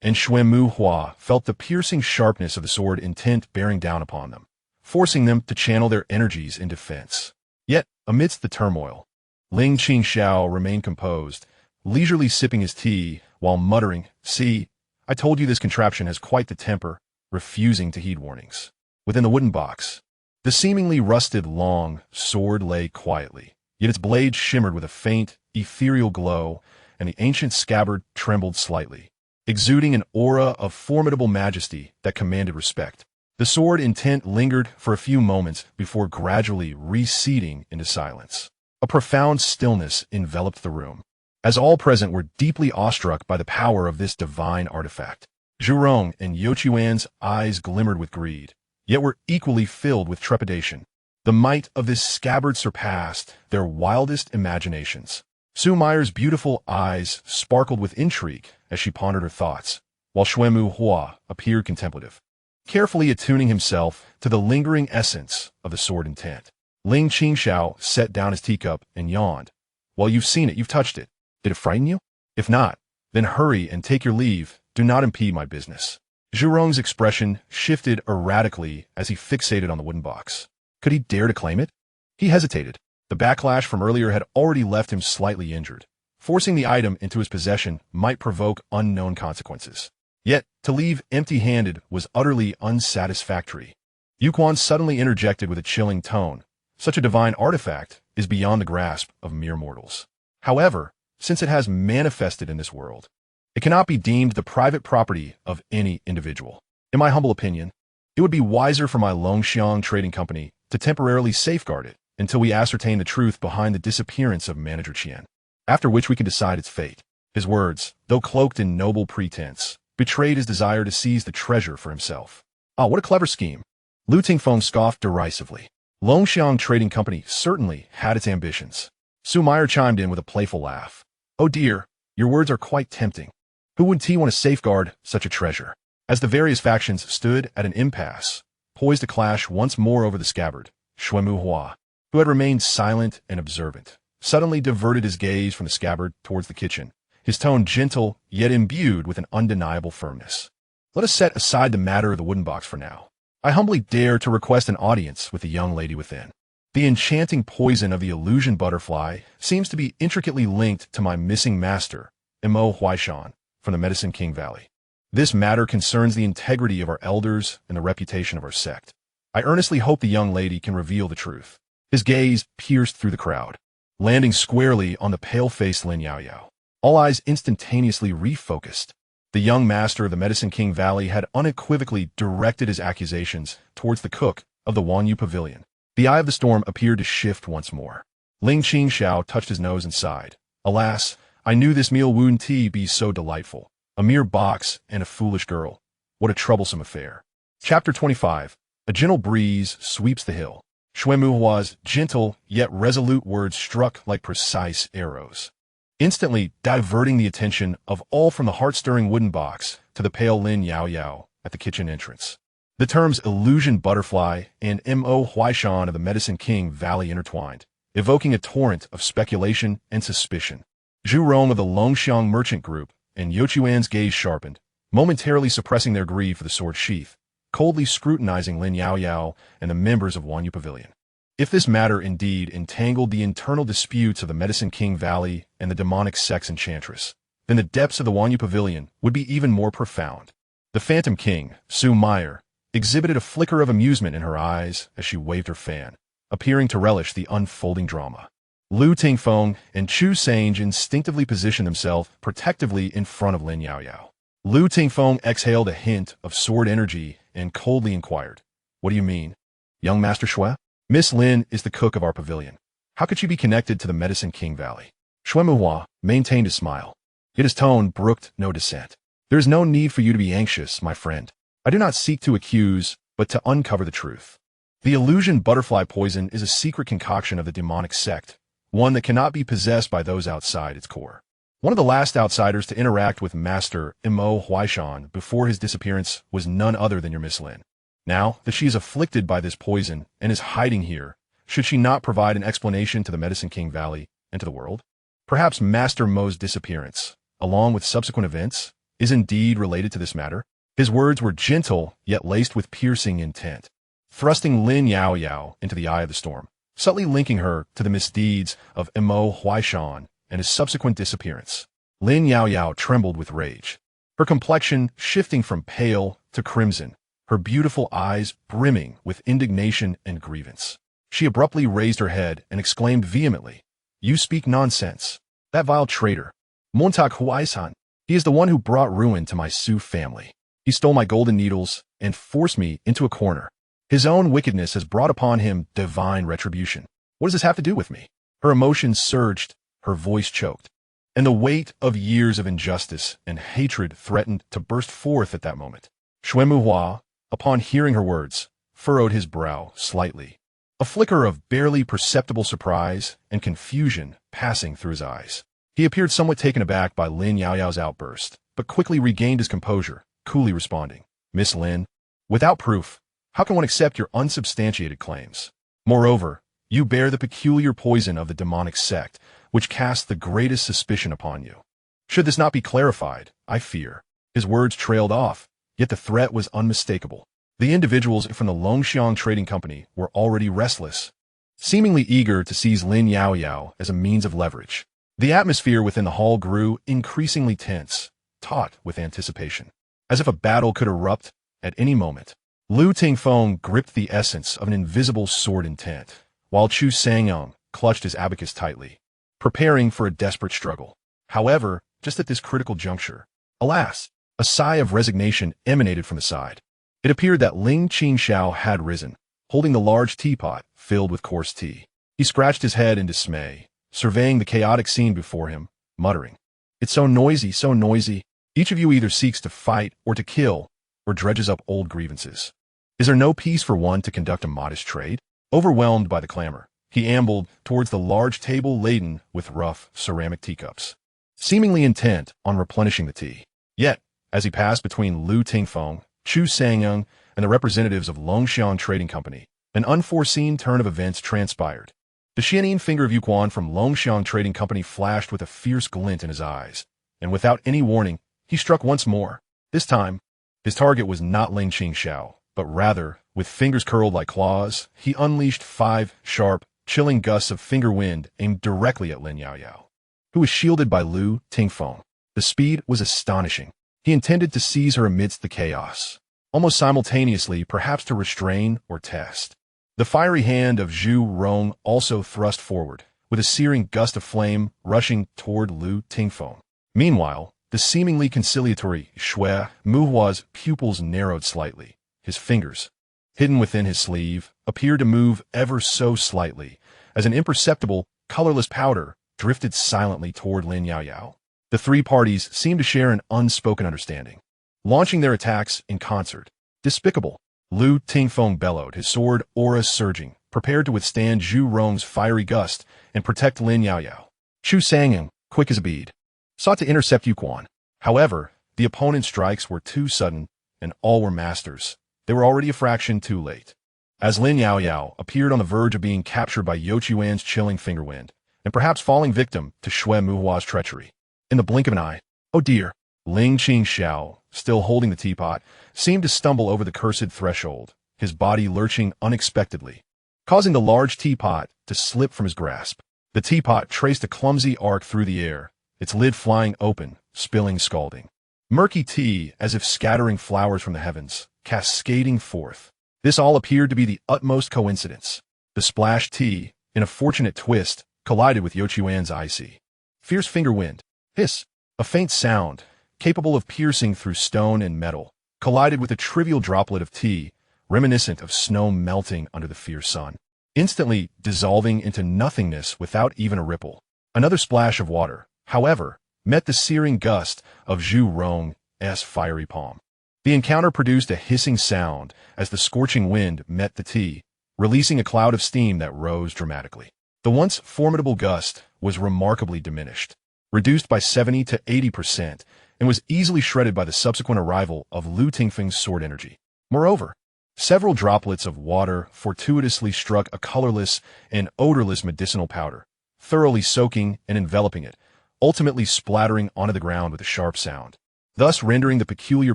and Xuanmu Hua felt the piercing sharpness of the sword intent bearing down upon them, forcing them to channel their energies in defense. Yet, amidst the turmoil, Ling Qingxiao remained composed, leisurely sipping his tea while muttering, "See, I told you this contraption has quite the temper," refusing to heed warnings. Within the wooden box, the seemingly rusted long sword lay quietly, yet its blade shimmered with a faint, ethereal glow, and the ancient scabbard trembled slightly, exuding an aura of formidable majesty that commanded respect. The sword intent lingered for a few moments before gradually receding into silence. A profound stillness enveloped the room, as all present were deeply awestruck by the power of this divine artifact. Zhurong and Yochuan's eyes glimmered with greed, yet were equally filled with trepidation. The might of this scabbard surpassed their wildest imaginations. Su Meyer's beautiful eyes sparkled with intrigue as she pondered her thoughts, while Xuanmu Hua appeared contemplative, carefully attuning himself to the lingering essence of the sword intent. Ling Qingxiao set down his teacup and yawned. "Well, you've seen it, you've touched it. Did it frighten you? If not, then hurry and take your leave. Do not impede my business." Zhurong's expression shifted erratically as he fixated on the wooden box. Could he dare to claim it? He hesitated. The backlash from earlier had already left him slightly injured. Forcing the item into his possession might provoke unknown consequences. Yet, to leave empty-handed was utterly unsatisfactory. Yuquan suddenly interjected with a chilling tone. Such a divine artifact is beyond the grasp of mere mortals. However, since it has manifested in this world, it cannot be deemed the private property of any individual. In my humble opinion, it would be wiser for my Longxiang Trading Company to temporarily safeguard it until we ascertain the truth behind the disappearance of Manager Qian, after which we can decide its fate. His words, though cloaked in noble pretense, betrayed his desire to seize the treasure for himself. Ah, what a clever scheme. Lu Tingfeng scoffed derisively. Longxiang Trading Company certainly had its ambitions. Su Meyer chimed in with a playful laugh. "Oh dear, your words are quite tempting. Who would want to safeguard such a treasure?" As the various factions stood at an impasse, poised to clash once more over the scabbard, Xuanmu Hua, who had remained silent and observant, suddenly diverted his gaze from the scabbard towards the kitchen, his tone gentle yet imbued with an undeniable firmness. "Let us set aside the matter of the wooden box for now. I humbly dare to request an audience with the young lady within. The enchanting poison of the illusion butterfly seems to be intricately linked to my missing master, Imo Huaishan, from the Medicine King Valley. This matter concerns the integrity of our elders and the reputation of our sect. I earnestly hope the young lady can reveal the truth." His gaze pierced through the crowd, landing squarely on the pale-faced Lin Yaoyao. All eyes instantaneously refocused. The young master of the Medicine King Valley had unequivocally directed his accusations towards the cook of the Wanyu Pavilion. The eye of the storm appeared to shift once more. Ling Qingxiao touched his nose and sighed. "Alas, I knew this meal would be so delightful. A mere box and a foolish girl. What a troublesome affair." Chapter 25. A gentle breeze sweeps the hill. Xuanmu Hua's gentle yet resolute words struck like precise arrows, instantly diverting the attention of all from the heart-stirring wooden box to the pale Lin Yaoyao at the kitchen entrance. The terms illusion butterfly and Mo Huaishan of the Medicine King Valley intertwined, evoking a torrent of speculation and suspicion. Zhurong of the Longxiang Merchant Group and Yochuan's gaze sharpened, momentarily suppressing their greed for the sword sheath, coldly scrutinizing Lin Yaoyao and the members of Wanyu Pavilion. If this matter indeed entangled the internal disputes of the Medicine King Valley and the demonic sex enchantress, then the depths of the Wanyu Pavilion would be even more profound. The Phantom King, Su Meyer, exhibited a flicker of amusement in her eyes as she waved her fan, appearing to relish the unfolding drama. Lu Tingfeng and Chu Sange instinctively positioned themselves protectively in front of Lin Yaoyao. Lu Tingfeng exhaled a hint of sword energy and coldly inquired, "What do you mean, young Master Xue?" "Miss Lin is the cook of our pavilion. How could she be connected to the Medicine King Valley?" Xuanmu Hua maintained a smile. yet his tone brooked no dissent. There is no need for you to be anxious, my friend. I do not seek to accuse, but to uncover the truth. The illusion butterfly poison is a secret concoction of the demonic sect, one that cannot be possessed by those outside its core. One of the last outsiders to interact with Master Imo Huaishan before his disappearance was none other than your Miss Lin. Now that she is afflicted by this poison and is hiding here, should she not provide an explanation to the Medicine King Valley and to the world? Perhaps Master Mo's disappearance, along with subsequent events, is indeed related to this matter. His words were gentle, yet laced with piercing intent, thrusting Ling Qingxiao into the eye of the storm, subtly linking her to the misdeeds of Imo Huaishan and his subsequent disappearance. Ling Qingxiao trembled with rage, her complexion shifting from pale to crimson, her beautiful eyes brimming with indignation and grievance. She abruptly raised her head and exclaimed vehemently, "You speak nonsense. That vile traitor, Montak Huaisan, he is the one who brought ruin to my Su family. He stole my golden needles and forced me into a corner. His own wickedness has brought upon him divine retribution. What does this have to do with me?" Her emotions surged, her voice choked, and the weight of years of injustice and hatred threatened to burst forth at that moment. Xuemuhua, upon hearing her words, furrowed his brow slightly, a flicker of barely perceptible surprise and confusion passing through his eyes. He appeared somewhat taken aback by Ling Qingxiao's outburst, but quickly regained his composure, coolly responding, "Miss Lin, without proof, how can one accept your unsubstantiated claims? Moreover, you bear the peculiar poison of the demonic sect, which casts the greatest suspicion upon you. Should this not be clarified, I fear." His words trailed off, yet the threat was unmistakable. The individuals from the Longxiang Trading Company were already restless, seemingly eager to seize Ling Qingxiao as a means of leverage. The atmosphere within the hall grew increasingly tense, taut with anticipation, as if a battle could erupt at any moment. Lu Tingfeng gripped the essence of an invisible sword intent, while Chu Sangyang clutched his abacus tightly, preparing for a desperate struggle. However, just at this critical juncture, alas, a sigh of resignation emanated from the side. It appeared that Ling Qingxiao had risen, holding the large teapot filled with coarse tea. He scratched his head in dismay, surveying the chaotic scene before him, muttering, "It's so noisy, so noisy. Each of you either seeks to fight or to kill, or dredges up old grievances. Is there no peace for one to conduct a modest trade?" Overwhelmed by the clamor, he ambled towards the large table laden with rough ceramic teacups, seemingly intent on replenishing the tea. Yet, as he passed between Lu Tingfeng, Chu Sangyang, and the representatives of Longxiang Trading Company, an unforeseen turn of events transpired. The Xianin finger of Yuquan from Longxiang Trading Company flashed with a fierce glint in his eyes, and without any warning, he struck once more. This time, his target was not Ling Qingxiao, but rather, with fingers curled like claws, he unleashed 5 sharp, chilling gusts of finger wind aimed directly at Ling Qingxiao, who was shielded by Lu Tingfeng. The speed was astonishing. He intended to seize her amidst the chaos, almost simultaneously, perhaps to restrain or test. The fiery hand of Zhu Rong also thrust forward, with a searing gust of flame rushing toward Lu Tingfeng. Meanwhile, the seemingly conciliatory Xue Muhua's pupils narrowed slightly. His fingers, hidden within his sleeve, appeared to move ever so slightly, as an imperceptible, colorless powder drifted silently toward Ling Qingxiao. The three parties seemed to share an unspoken understanding, launching their attacks in concert. Despicable! Lu Tingfeng bellowed, his sword aura surging, prepared to withstand Zhu Rong's fiery gust and protect Ling Qingxiao. Chu Sangyang, quick as a bead, sought to intercept Yuquan. However, the opponent's strikes were too sudden, and all were masters. They were already a fraction too late. As Ling Qingxiao appeared on the verge of being captured by Youquan's chilling fingerwind, and perhaps falling victim to Xue Muhua's treachery, in the blink of an eye, oh dear, Ling Qingxiao, still holding the teapot, seemed to stumble over the cursed threshold, his body lurching unexpectedly, causing the large teapot to slip from his grasp. The teapot traced a clumsy arc through the air, its lid flying open, spilling scalding murky tea as if scattering flowers from the heavens, cascading forth. This all appeared to be the utmost coincidence. The splashed tea, in a fortunate twist, collided with Youquan's icy, fierce finger wind. Hiss! A faint sound, capable of piercing through stone and metal, collided with a trivial droplet of tea, reminiscent of snow melting under the fierce sun, instantly dissolving into nothingness without even a ripple. Another splash of water, however, met the searing gust of Zhu Rong's fiery palm. The encounter produced a hissing sound as the scorching wind met the tea, releasing a cloud of steam that rose dramatically. The once formidable gust was remarkably diminished, reduced by 70 to 80%, and was easily shredded by the subsequent arrival of Lu Tingfeng's sword energy. Moreover, several droplets of water fortuitously struck a colorless and odorless medicinal powder, thoroughly soaking and enveloping it, ultimately splattering onto the ground with a sharp sound, thus rendering the peculiar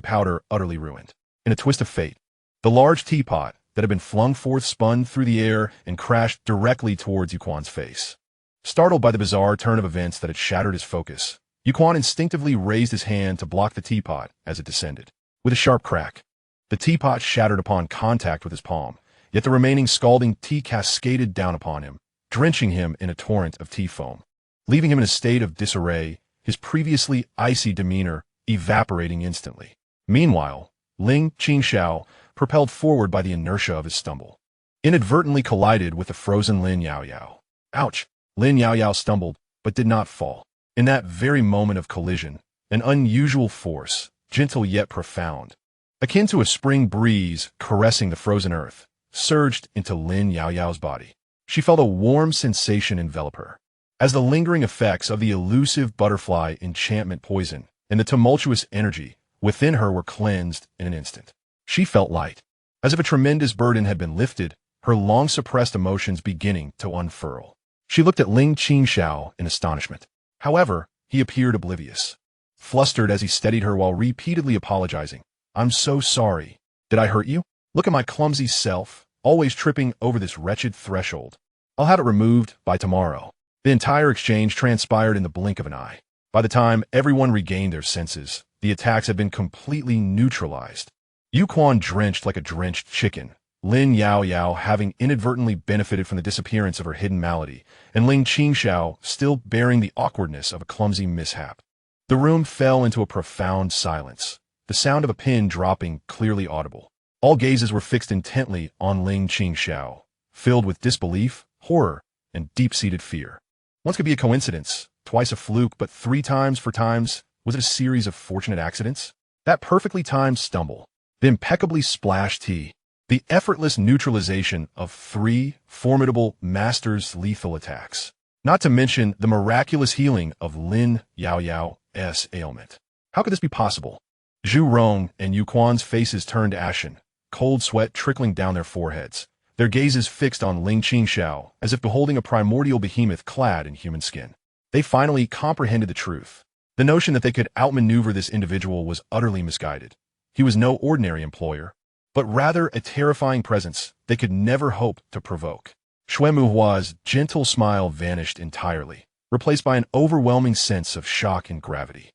powder utterly ruined. In a twist of fate, the large teapot that had been flung forth spun through the air and crashed directly towards Yuquan's face. Startled by the bizarre turn of events that had shattered his focus, Yuquan instinctively raised his hand to block the teapot as it descended. With a sharp crack, the teapot shattered upon contact with his palm, yet the remaining scalding tea cascaded down upon him, drenching him in a torrent of tea foam, leaving him in a state of disarray, his previously icy demeanor evaporating instantly. Meanwhile, Ling Qingxiao, propelled forward by the inertia of his stumble, inadvertently collided with the frozen Lin Yaoyao. Ouch! Lin Yaoyao stumbled, but did not fall. In that very moment of collision, an unusual force, gentle yet profound, akin to a spring breeze caressing the frozen earth, surged into Lin Yaoyao's body. She felt a warm sensation envelop her, as the lingering effects of the elusive butterfly enchantment poison and the tumultuous energy within her were cleansed in an instant. She felt light, as if a tremendous burden had been lifted, her long-suppressed emotions beginning to unfurl. She looked at Ling Qingxiao in astonishment. However, he appeared oblivious, flustered as he steadied her while repeatedly apologizing. "I'm so sorry. Did I hurt you? Look at my clumsy self, always tripping over this wretched threshold. I'll have it removed by tomorrow." The entire exchange transpired in the blink of an eye. By the time everyone regained their senses, the attacks had been completely neutralized. Yuquan drenched like a drenched chicken, Lin Yaoyao having inadvertently benefited from the disappearance of her hidden malady, and Ling Qingxiao still bearing the awkwardness of a clumsy mishap. The room fell into a profound silence, the sound of a pin dropping clearly audible. All gazes were fixed intently on Ling Qingxiao, filled with disbelief, horror, and deep-seated fear. Once could be a coincidence, twice a fluke, but 3 times for times, was it a series of fortunate accidents? That perfectly timed stumble, the impeccably splashed tea, the effortless neutralization of 3 formidable masters' lethal attacks, not to mention the miraculous healing of Lin Yaoyao's ailment. How could this be possible? Zhu Rong and Yuquan's faces turned ashen, cold sweat trickling down their foreheads, their gazes fixed on Ling Qingxiao as if beholding a primordial behemoth clad in human skin. They finally comprehended the truth. The notion that they could outmaneuver this individual was utterly misguided. He was no ordinary employer, but rather a terrifying presence they could never hope to provoke. Xuemuhua's gentle smile vanished entirely, replaced by an overwhelming sense of shock and gravity.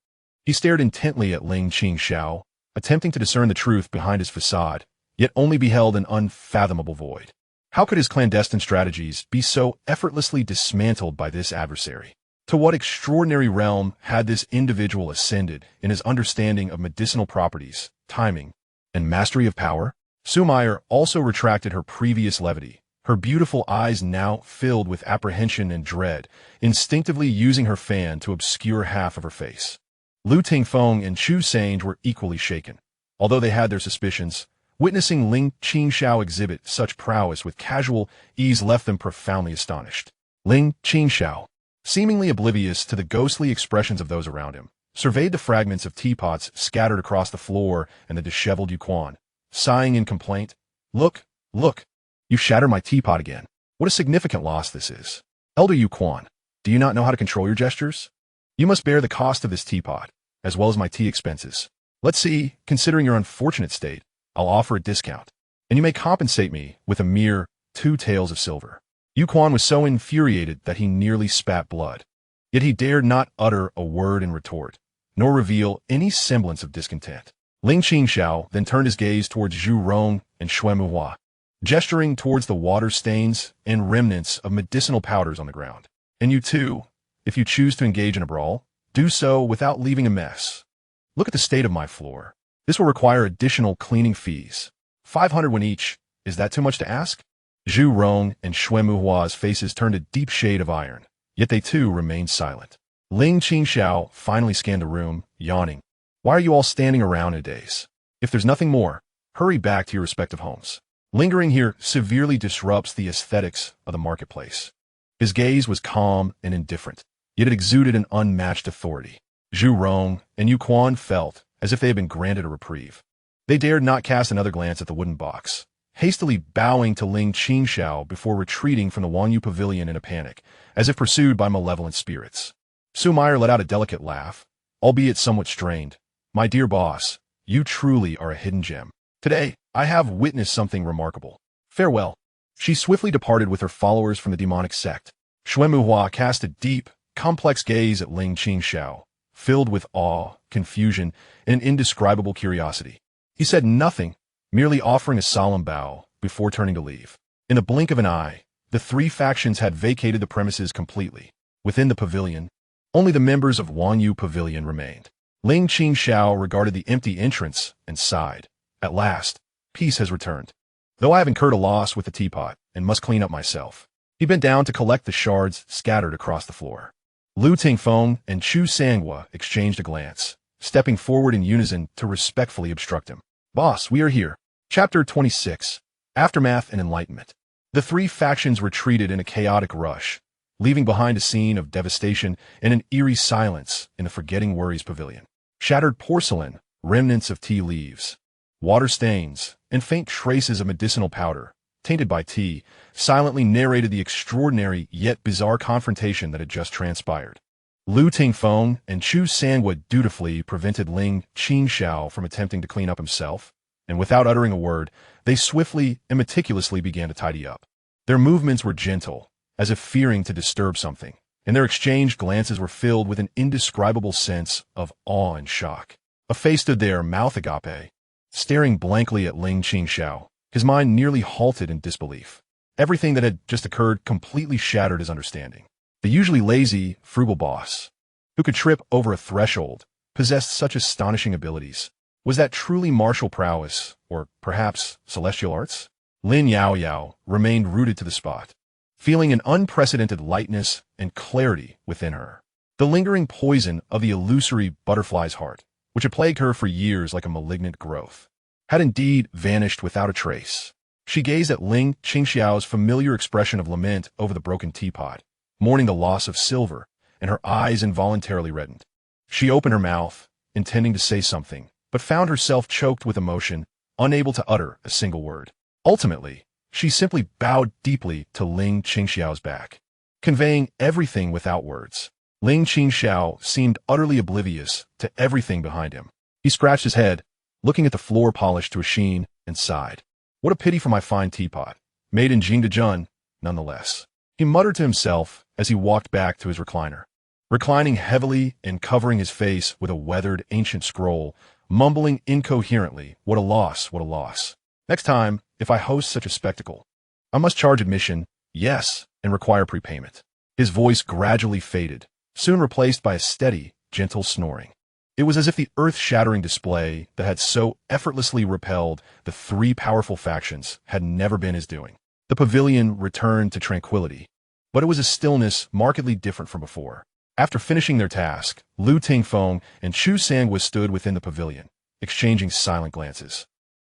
He stared intently at Ling Qingxiao, attempting to discern the truth behind his facade, yet only beheld an unfathomable void. How could his clandestine strategies be so effortlessly dismantled by this adversary? To what extraordinary realm had this individual ascended in his understanding of medicinal properties, timing, and mastery of power? Sumair also retracted her previous levity, her beautiful eyes now filled with apprehension and dread, instinctively using her fan to obscure half of her face. Lu Tingfeng and Chu Sange were equally shaken. Although they had their suspicions, witnessing Ling Qingxiao exhibit such prowess with casual ease left them profoundly astonished. Ling Qingxiao, seemingly oblivious to the ghostly expressions of those around him, surveyed the fragments of teapots scattered across the floor and the disheveled Yuquan, sighing in complaint. Look, you've shattered my teapot again. What a significant loss this is. Elder Yuquan, do you not know how to control your gestures? You must bear the cost of this teapot, as well as my tea expenses. Let's see, considering your unfortunate state, I'll offer a discount, and you may compensate me with a mere 2 taels of silver. Yuquan was so infuriated that he nearly spat blood. Yet he dared not utter a word in retort, nor reveal any semblance of discontent. Ling Qingxiao then turned his gaze towards Zhu Rong and Xuemuhua, gesturing towards the water stains and remnants of medicinal powders on the ground. And you too, if you choose to engage in a brawl, do so without leaving a mess. Look at the state of my floor. This will require additional cleaning fees. 500 won each. Is that too much to ask? Zhu Rong and Xuemuhua's faces turned a deep shade of iron, yet they too remained silent. Ling Qingxiao finally scanned the room, yawning. Why are you all standing around in a daze? If there's nothing more, hurry back to your respective homes. Lingering here severely disrupts the aesthetics of the marketplace. His gaze was calm and indifferent, yet it exuded an unmatched authority. Zhu Rong and Yu Quan felt as if they had been granted a reprieve. They dared not cast another glance at the wooden box, hastily bowing to Ling Qingxiao before retreating from the Wanyu pavilion in a panic, as if pursued by malevolent spirits. Su Meyer let out a delicate laugh, albeit somewhat strained. My dear boss, you truly are a hidden gem. Today, I have witnessed something remarkable. Farewell. She swiftly departed with her followers from the demonic sect. Xuan Muhua cast a deep, complex gaze at Ling Qingxiao, filled with awe, confusion, and indescribable curiosity. He said nothing, merely offering a solemn bow before turning to leave. In the blink of an eye, the three factions had vacated the premises completely. Within the pavilion, only the members of Wanyu Pavilion remained. Ling Qingxiao regarded the empty entrance and sighed. At last, peace has returned. Though I have incurred a loss with the teapot and must clean up myself. He bent down to collect the shards scattered across the floor. Lu Tingfeng and Chu Sangwa exchanged a glance, stepping forward in unison to respectfully obstruct him. Boss, we are here. Chapter 26. Aftermath and Enlightenment. The three factions retreated in a chaotic rush, leaving behind a scene of devastation and an eerie silence in the Forgetting Worries pavilion. Shattered porcelain, remnants of tea leaves, water stains, and faint traces of medicinal powder, tainted by tea, silently narrated the extraordinary yet bizarre confrontation that had just transpired. Lu Tingfeng and Chu Sangwa dutifully prevented Ling Qingxiao from attempting to clean up himself, and without uttering a word, they swiftly and meticulously began to tidy up. Their movements were gentle, as if fearing to disturb something, and their exchanged glances were filled with an indescribable sense of awe and shock. A face stood there, mouth agape, staring blankly at Ling Qingxiao, his mind nearly halted in disbelief. Everything that had just occurred completely shattered his understanding. The usually lazy, frugal boss, who could trip over a threshold, possessed such astonishing abilities. Was that truly martial prowess, or perhaps celestial arts? Lin Yaoyao remained rooted to the spot, feeling an unprecedented lightness and clarity within her. The lingering poison of the illusory butterfly's heart, which had plagued her for years like a malignant growth, had indeed vanished without a trace. She gazed at Ling Qingxiao's familiar expression of lament over the broken teapot, mourning the loss of silver, and her eyes involuntarily reddened. She opened her mouth, intending to say something, but found herself choked with emotion, unable to utter a single word. Ultimately, she simply bowed deeply to Ling Qingxiao's back, conveying everything without words. Ling Qingxiao seemed utterly oblivious to everything behind him. He scratched his head, looking at the floor polished to a sheen, and sighed. What a pity for my fine teapot, made in Jingdezhen, nonetheless. He muttered to himself as he walked back to his recliner, reclining heavily and covering his face with a weathered ancient scroll, mumbling incoherently, what a loss, what a loss. Next time, if I host such a spectacle, I must charge admission, yes, and require prepayment. His voice gradually faded, soon replaced by a steady, gentle snoring. It was as if the earth-shattering display that had so effortlessly repelled the three powerful factions had never been his doing. The pavilion returned to tranquility, but it was a stillness markedly different from before. After finishing their task, Lu Tingfeng and Chu Sangwa stood within the pavilion, exchanging silent glances.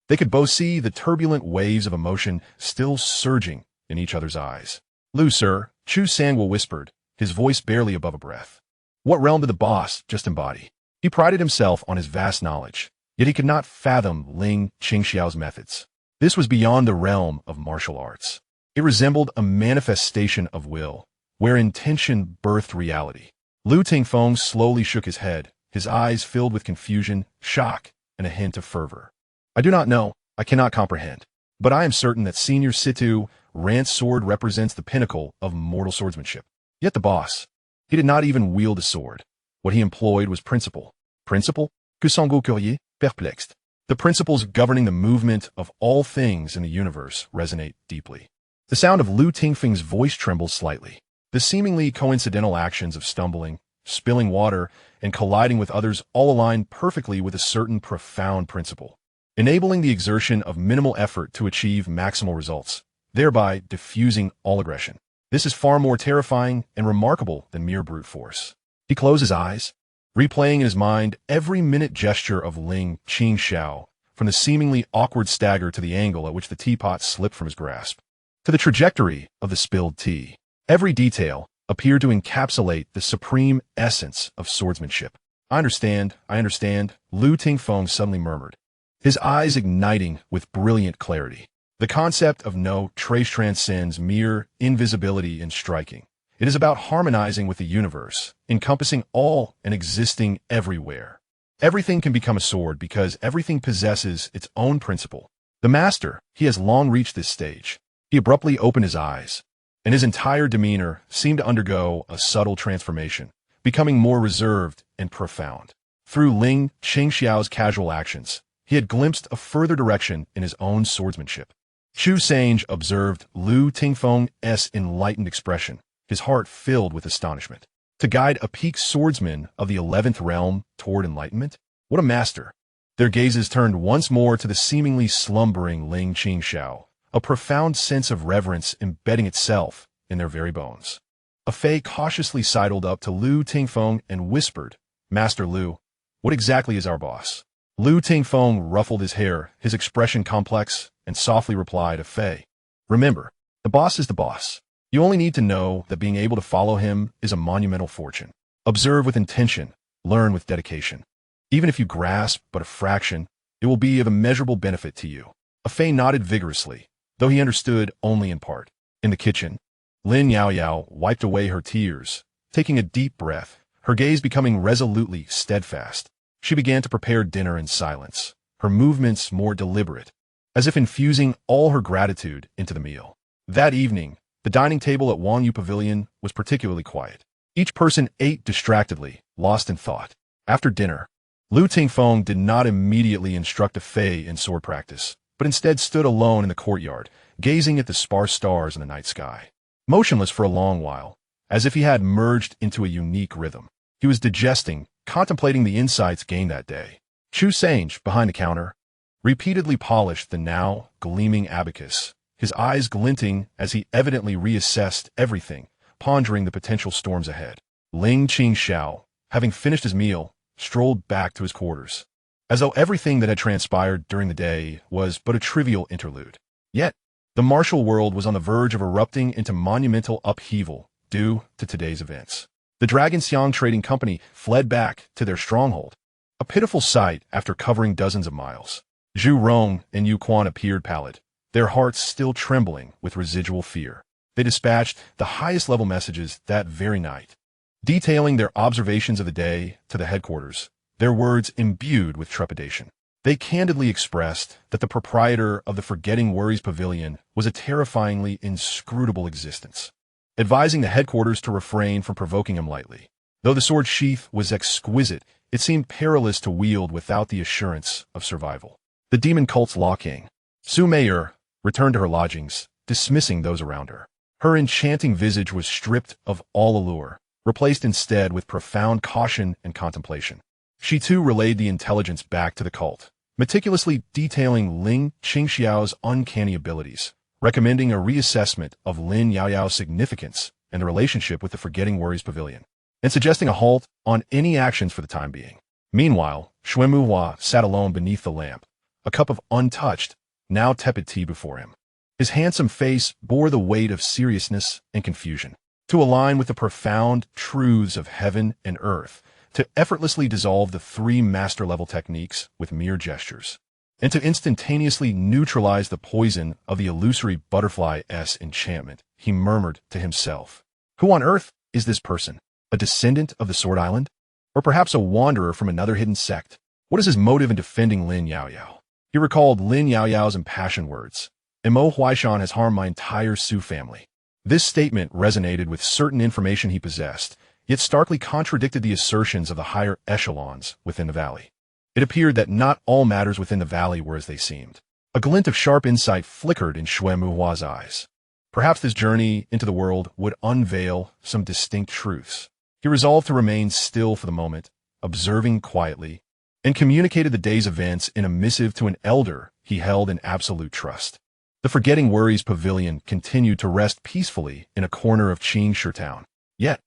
They could both see the turbulent waves of emotion still surging in each other's eyes. Lu, sir, Chu Sangwa whispered, his voice barely above a breath. What realm did the boss just embody? He prided himself on his vast knowledge, yet he could not fathom Ling Qingxiao's methods. This was beyond the realm of martial arts. It resembled a manifestation of will, where intention birthed reality. Lu Tingfeng slowly shook his head, his eyes filled with confusion, shock, and a hint of fervor. I do not know, I cannot comprehend, but I am certain that Senior Situ Rant's sword represents the pinnacle of mortal swordsmanship. Yet the boss, he did not even wield a sword. What he employed was principle. Principle? Que sont-vous curieux, perplexed? The principles governing the movement of all things in the universe resonate deeply. The sound of Lu Tingfeng's voice trembled slightly. The seemingly coincidental actions of stumbling, spilling water, and colliding with others all align perfectly with a certain profound principle, enabling the exertion of minimal effort to achieve maximal results, thereby diffusing all aggression. This is far more terrifying and remarkable than mere brute force. He closed his eyes, replaying in his mind every minute gesture of Ling Qingxiao, from the seemingly awkward stagger to the angle at which the teapot slipped from his grasp, to the trajectory of the spilled tea. Every detail appeared to encapsulate the supreme essence of swordsmanship. I understand, Lu Tingfeng suddenly murmured, his eyes igniting with brilliant clarity. The concept of no trace transcends mere invisibility in striking. It is about harmonizing with the universe, encompassing all and existing everywhere. Everything can become a sword because everything possesses its own principle. The master, he has long reached this stage. He abruptly opened his eyes, and his entire demeanor seemed to undergo a subtle transformation, becoming more reserved and profound. Through Ling Qingxiao's casual actions, he had glimpsed a further direction in his own swordsmanship. Chu Sange observed Lu Tingfeng's enlightened expression, his heart filled with astonishment. To guide a peak swordsman of the 11th realm toward enlightenment? What a master! Their gazes turned once more to the seemingly slumbering Ling Qingxiao, a profound sense of reverence embedding itself in their very bones. A Fei cautiously sidled up to Lu Tingfeng and whispered, Master Lu, what exactly is our boss? Lu Tingfeng ruffled his hair, his expression complex, and softly replied to Fei, remember, the boss is the boss. You only need to know that being able to follow him is a monumental fortune. Observe with intention, learn with dedication. Even if you grasp but a fraction, it will be of immeasurable benefit to you. A Fei nodded vigorously, though he understood only in part. In the kitchen, Lin Yaoyao wiped away her tears, taking a deep breath, her gaze becoming resolutely steadfast. She began to prepare dinner in silence, her movements more deliberate, as if infusing all her gratitude into the meal. That evening, the dining table at Wangyu Pavilion was particularly quiet. Each person ate distractedly, lost in thought. After dinner, Lu Tingfeng did not immediately instruct a Fei in sword practice, but instead stood alone in the courtyard, gazing at the sparse stars in the night sky. Motionless for a long while, as if he had merged into a unique rhythm. He was digesting, contemplating the insights gained that day. Chu Sange, behind the counter, repeatedly polished the now gleaming abacus, his eyes glinting as he evidently reassessed everything, pondering the potential storms ahead. Ling Qingxiao, having finished his meal, strolled back to his quarters, as though everything that had transpired during the day was but a trivial interlude. Yet, the martial world was on the verge of erupting into monumental upheaval due to today's events. The Dragon Xiang Trading Company fled back to their stronghold, a pitiful sight after covering dozens of miles. Zhu Rong and Yu Quan appeared pallid, their hearts still trembling with residual fear. They dispatched the highest-level messages that very night, detailing their observations of the day to the headquarters, their words imbued with trepidation. They candidly expressed that the proprietor of the Forgetting Worries Pavilion was a terrifyingly inscrutable existence, advising the headquarters to refrain from provoking him lightly. Though the sword sheath was exquisite, it seemed perilous to wield without the assurance of survival. The demon cult's law king, Su Meier, returned to her lodgings, dismissing those around her. Her enchanting visage was stripped of all allure, replaced instead with profound caution and contemplation. She too relayed the intelligence back to the cult, meticulously detailing Ling Qingxiao's uncanny abilities, recommending a reassessment of Lin Yaoyao's significance and the relationship with the Forgetting Worries Pavilion, and suggesting a halt on any actions for the time being. Meanwhile, Xuanmu Hua sat alone beneath the lamp, a cup of untouched, now tepid tea before him. His handsome face bore the weight of seriousness and confusion. To align with the profound truths of heaven and earth, to effortlessly dissolve the three master-level techniques with mere gestures, and to instantaneously neutralize the poison of the illusory butterfly-s enchantment, he murmured to himself. Who on earth is this person? A descendant of the Sword Island? Or perhaps a wanderer from another hidden sect? What is his motive in defending Lin Yaoyao? He recalled Lin Yaoyao's impassioned words, Imo Huaishan has harmed my entire Su family. This statement resonated with certain information he possessed, yet starkly contradicted the assertions of the higher echelons within the valley. It appeared that not all matters within the valley were as they seemed. A glint of sharp insight flickered in Xuanmu Hua's eyes. Perhaps this journey into the world would unveil some distinct truths. He resolved to remain still for the moment, observing quietly, and communicated the day's events in a missive to an elder he held in absolute trust. The Forgetting Worries Pavilion continued to rest peacefully in a corner of Qingshi Town. Yet,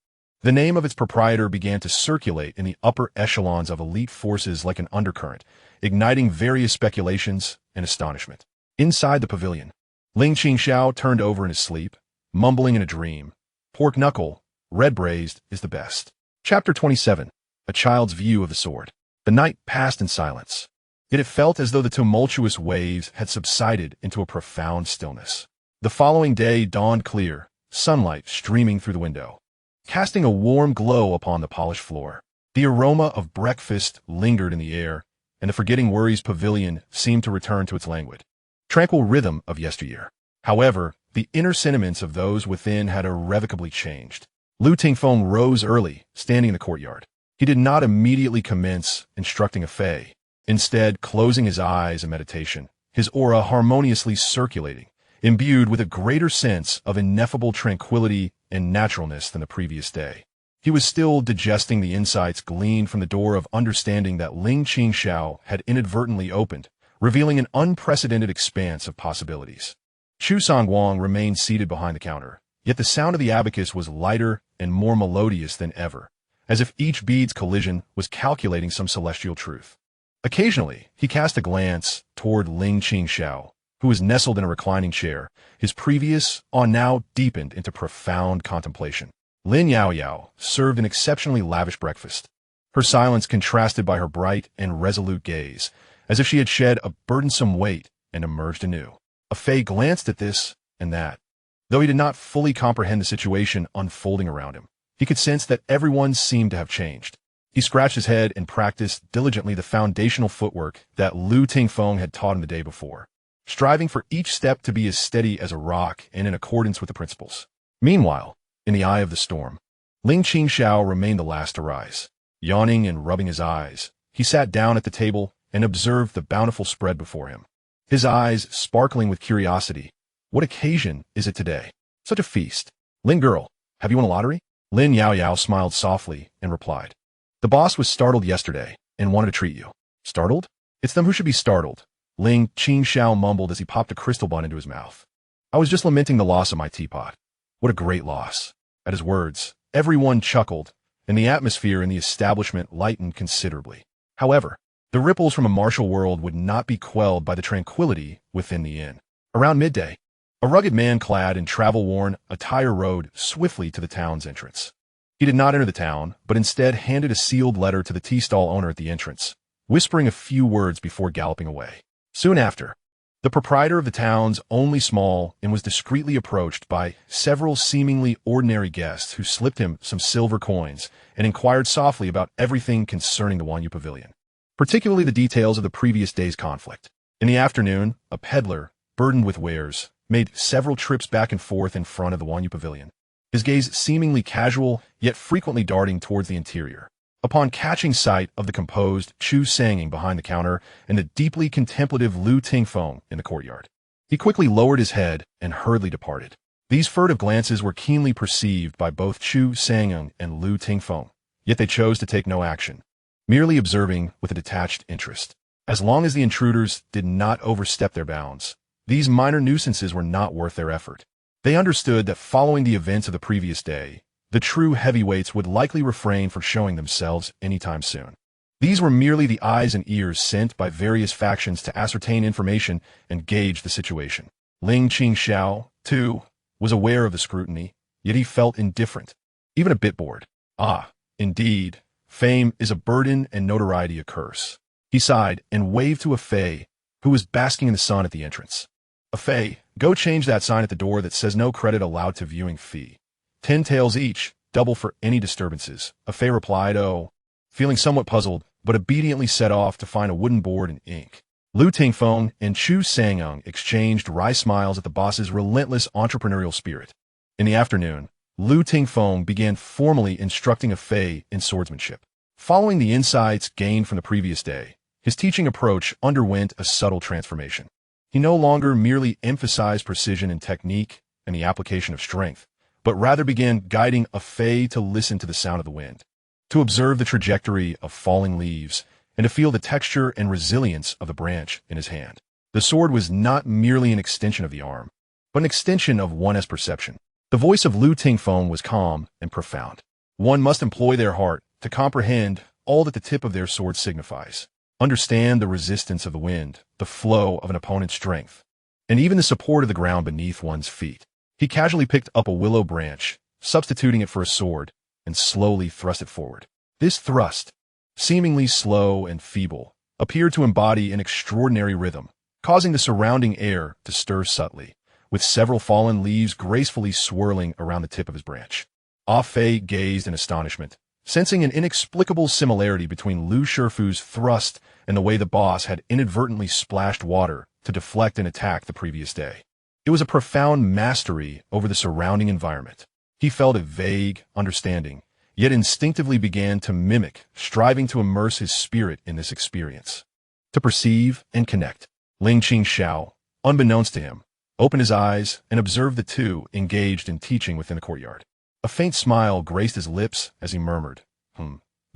The name of its proprietor began to circulate in the upper echelons of elite forces like an undercurrent, igniting various speculations and astonishment. Inside the pavilion, Ling Qingxiao turned over in his sleep, mumbling in a dream, "Pork knuckle, red braised, is the best." Chapter 27. A Child's View of the Sword. The night passed in silence, yet it felt as though the tumultuous waves had subsided into a profound stillness. The following day dawned clear, sunlight streaming through the window, casting a warm glow upon the polished floor. The aroma of breakfast lingered in the air, and the Forgetting Worries pavilion seemed to return to its languid, tranquil rhythm of yesteryear. However, the inner sentiments of those within had irrevocably changed. Lu Tingfeng rose early, standing in the courtyard. He did not immediately commence instructing a fey. Instead, closing his eyes in meditation, his aura harmoniously circulating, imbued with a greater sense of ineffable tranquility and naturalness than the previous day. He was still digesting the insights gleaned from the door of understanding that Ling Qingxiao had inadvertently opened, revealing an unprecedented expanse of possibilities. Chu Songguang remained seated behind the counter, yet the sound of the abacus was lighter and more melodious than ever, as if each bead's collision was calculating some celestial truth. Occasionally, he cast a glance toward Ling Qingxiao, who was nestled in a reclining chair, his previous awe now deepened into profound contemplation. Lin Yaoyao served an exceptionally lavish breakfast, her silence contrasted by her bright and resolute gaze, as if she had shed a burdensome weight and emerged anew. A fey glanced at this and that. Though he did not fully comprehend the situation unfolding around him, he could sense that everyone seemed to have changed. He scratched his head and practiced diligently the foundational footwork that Lu Tingfeng had taught him the day before, striving for each step to be as steady as a rock and in accordance with the principles. Meanwhile, in the eye of the storm, Ling Qingxiao remained the last to rise. Yawning and rubbing his eyes, he sat down at the table and observed the bountiful spread before him, his eyes sparkling with curiosity. What occasion is it today? Such a feast. Lin girl, have you won a lottery? Lin Yaoyao smiled softly and replied, "The boss was startled yesterday and wanted to treat you." Startled? It's them who should be startled, Ling Qingxiao mumbled as he popped a crystal bun into his mouth. "I was just lamenting the loss of my teapot." What a great loss. At his words, everyone chuckled, and the atmosphere in the establishment lightened considerably. However, the ripples from a martial world would not be quelled by the tranquility within the inn. Around midday, a rugged man clad in travel-worn attire rode swiftly to the town's entrance. He did not enter the town, but instead handed a sealed letter to the tea stall owner at the entrance, whispering a few words before galloping away. Soon after, the proprietor of the town's only small inn was discreetly approached by several seemingly ordinary guests who slipped him some silver coins and inquired softly about everything concerning the Wanyu Pavilion, particularly the details of the previous day's conflict. In the afternoon, a peddler, burdened with wares, made several trips back and forth in front of the Wanyu Pavilion, his gaze seemingly casual, yet frequently darting towards the interior. Upon catching sight of the composed Chu Sanging behind the counter and the deeply contemplative Lu Tingfeng in the courtyard, he quickly lowered his head and hurriedly departed. These furtive glances were keenly perceived by both Chu Sanging and Lu Tingfeng, yet they chose to take no action, merely observing with a detached interest. As long as the intruders did not overstep their bounds, these minor nuisances were not worth their effort. They understood that following the events of the previous day, the true heavyweights would likely refrain from showing themselves anytime soon. These were merely the eyes and ears sent by various factions to ascertain information and gauge the situation. Ling Qingxiao, too, was aware of the scrutiny, yet he felt indifferent, even a bit bored. Ah, indeed, fame is a burden and notoriety a curse. He sighed and waved to a fey who was basking in the sun at the entrance. "A fey, go change that sign at the door that says no credit allowed to viewing fee. 10 taels each, double for any disturbances." A fey replied, "Oh," feeling somewhat puzzled, but obediently set off to find a wooden board and ink. Lu Tingfeng and Chu Sangyang exchanged wry smiles at the boss's relentless entrepreneurial spirit. In the afternoon, Lu Tingfeng began formally instructing a fey in swordsmanship. Following the insights gained from the previous day, his teaching approach underwent a subtle transformation. He no longer merely emphasized precision in technique and the application of strength, but rather began guiding a fey to listen to the sound of the wind, to observe the trajectory of falling leaves, and to feel the texture and resilience of the branch in his hand. The sword was not merely an extension of the arm, but an extension of one's perception. The voice of Lu Tingfeng was calm and profound. One must employ their heart to comprehend all that the tip of their sword signifies. Understand the resistance of the wind, the flow of an opponent's strength, and even the support of the ground beneath one's feet. He casually picked up a willow branch, substituting it for a sword, and slowly thrust it forward. This thrust, seemingly slow and feeble, appeared to embody an extraordinary rhythm, causing the surrounding air to stir subtly, with several fallen leaves gracefully swirling around the tip of his branch. Ah Fei gazed in astonishment, sensing an inexplicable similarity between Lu Shifu's thrust and the way the boss had inadvertently splashed water to deflect an attack the previous day. It was a profound mastery over the surrounding environment. He felt a vague understanding, yet instinctively began to mimic, striving to immerse his spirit in this experience. To perceive and connect, Ling Qingxiao, unbeknownst to him, opened his eyes and observed the two engaged in teaching within the courtyard. A faint smile graced his lips as he murmured,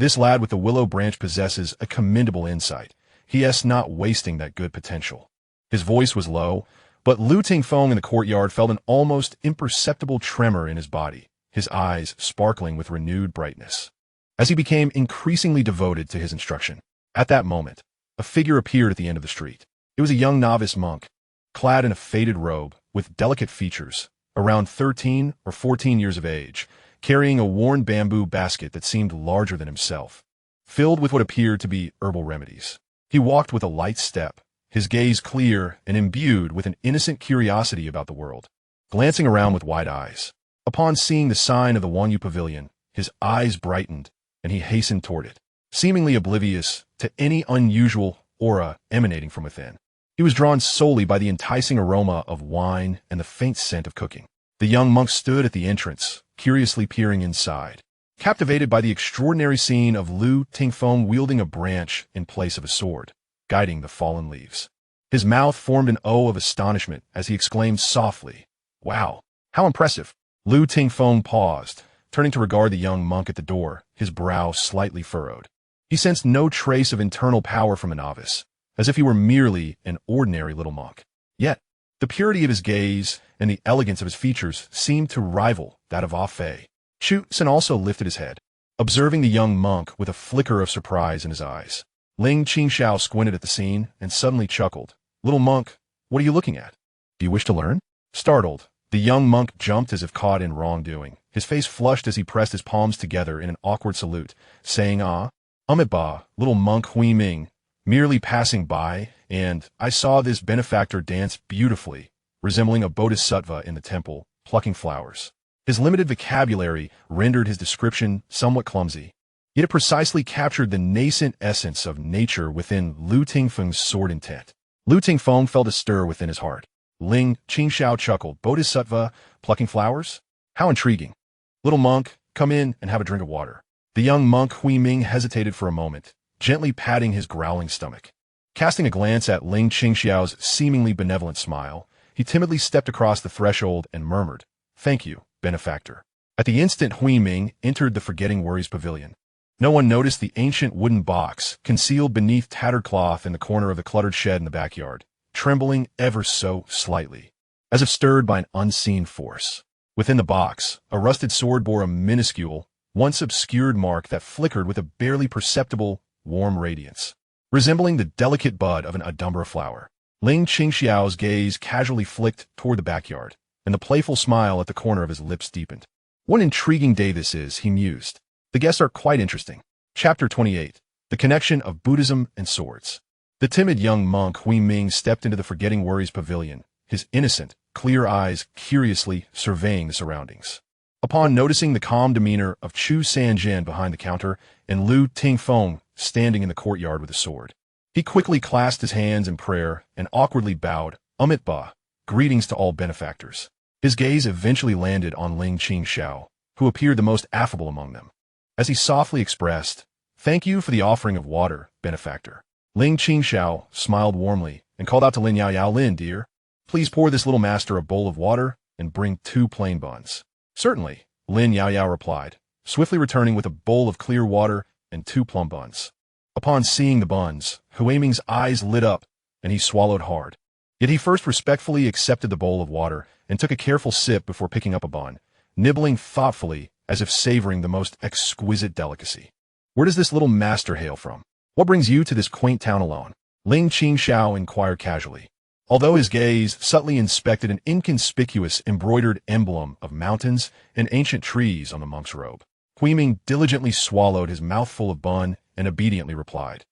This lad with the willow branch possesses a commendable insight. He is not wasting that good potential. His voice was low, but Lu Tingfeng in the courtyard felt an almost imperceptible tremor in his body, his eyes sparkling with renewed brightness. As he became increasingly devoted to his instruction, at that moment, a figure appeared at the end of the street. It was a young novice monk, clad in a faded robe with delicate features, around 13 or 14 years of age, carrying a worn bamboo basket that seemed larger than himself, filled with what appeared to be herbal remedies. He walked with a light step, his gaze clear and imbued with an innocent curiosity about the world, glancing around with wide eyes. Upon seeing the sign of the Wanyu Pavilion, his eyes brightened, and he hastened toward it, seemingly oblivious to any unusual aura emanating from within. He was drawn solely by the enticing aroma of wine and the faint scent of cooking. The young monk stood at the entrance, curiously peering inside, captivated by the extraordinary scene of Lu Tingfeng wielding a branch in place of a sword, guiding the fallen leaves. His mouth formed an O of astonishment as he exclaimed softly, "Wow, how impressive!" Lu Tingfeng paused, turning to regard the young monk at the door, his brow slightly furrowed. He sensed no trace of internal power from a novice, as if he were merely an ordinary little monk. Yet, the purity of his gaze and the elegance of his features seemed to rival that of Ah Fei. Chu Sen also lifted his head, observing the young monk with a flicker of surprise in his eyes. Ling Qingxiao squinted at the scene and suddenly chuckled. "Little monk, what are you looking at? Do you wish to learn?" Startled, the young monk jumped as if caught in wrongdoing. His face flushed as he pressed his palms together in an awkward salute, saying, Ba, little monk Hui Ming, merely passing by, and I saw this benefactor dance beautifully, resembling a bodhisattva in the temple, plucking flowers." His limited vocabulary rendered his description somewhat clumsy, yet it precisely captured the nascent essence of nature within Lu Tingfeng's sword intent. Lu Tingfeng felt a stir within his heart. Ling Qingxiao chuckled. "Bodhisattva, plucking flowers? How intriguing. Little monk, come in and have a drink of water." The young monk Hui Ming hesitated for a moment, gently patting his growling stomach. Casting a glance at Ling Qingxiao's seemingly benevolent smile, he timidly stepped across the threshold and murmured, "Thank you, benefactor." At the instant Hui Ming entered the Forgetting Worries pavilion. No one noticed the ancient wooden box concealed beneath tattered cloth in the corner of the cluttered shed in the backyard, trembling ever so slightly, as if stirred by an unseen force. Within the box, a rusted sword bore a minuscule, once obscured mark that flickered with a barely perceptible, warm radiance, resembling the delicate bud of an adumbra flower. Ling Qingxiao's gaze casually flicked toward the backyard, and the playful smile at the corner of his lips deepened. "What an intriguing day this is," he mused. "The guests are quite interesting." Chapter 28. The Connection of Buddhism and Swords. The timid young monk Hui Ming stepped into the Forgetting Worries pavilion, his innocent, clear eyes curiously surveying the surroundings. Upon noticing the calm demeanor of Chu Sanjian behind the counter and Lu Tingfeng standing in the courtyard with a sword, he quickly clasped his hands in prayer and awkwardly bowed, Ba, greetings to all benefactors. His gaze eventually landed on Ling Qingxiao, who appeared the most affable among them, as he softly expressed, "Thank you for the offering of water, benefactor." Ling Qingxiao smiled warmly and called out to Lin Yaoyao, "Lin, dear, please pour this little master a bowl of water and bring 2 plain buns." "Certainly," Lin Yaoyao replied, swiftly returning with a bowl of clear water and 2 plum buns. Upon seeing the buns, Hui Ming's eyes lit up, and he swallowed hard. Yet he first respectfully accepted the bowl of water and took a careful sip before picking up a bun, nibbling thoughtfully as if savoring the most exquisite delicacy. Where does this little master hail from? What brings you to this quaint town alone? Ling Qingxiao inquired casually. Although his gaze subtly inspected an inconspicuous embroidered emblem of mountains and ancient trees on the monk's robe, Ming diligently swallowed his mouthful of bun and obediently replied,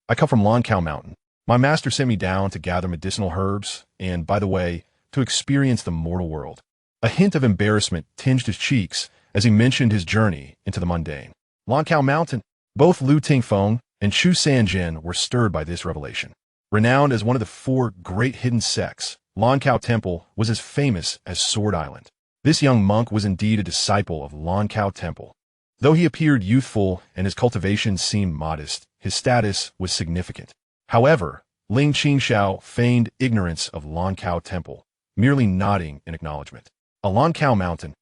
I come from Lanqiao Mountain. My master sent me down to gather medicinal herbs and, by the way, to experience the mortal world. A hint of embarrassment tinged his cheeks as he mentioned his journey into the mundane. Lanqiao Mountain. Both Lu Tingfeng and Chu Sanjin were stirred by this revelation. Renowned as one of the 4 great hidden sects, Lanqiao Temple was as famous as Sword Island. This young monk was indeed a disciple of Lanqiao Temple. Though he appeared youthful and his cultivation seemed modest, his status was significant. However, Ling Qingxiao feigned ignorance of Lanqiao Temple, merely nodding in acknowledgement. A Lanqiao Mountain.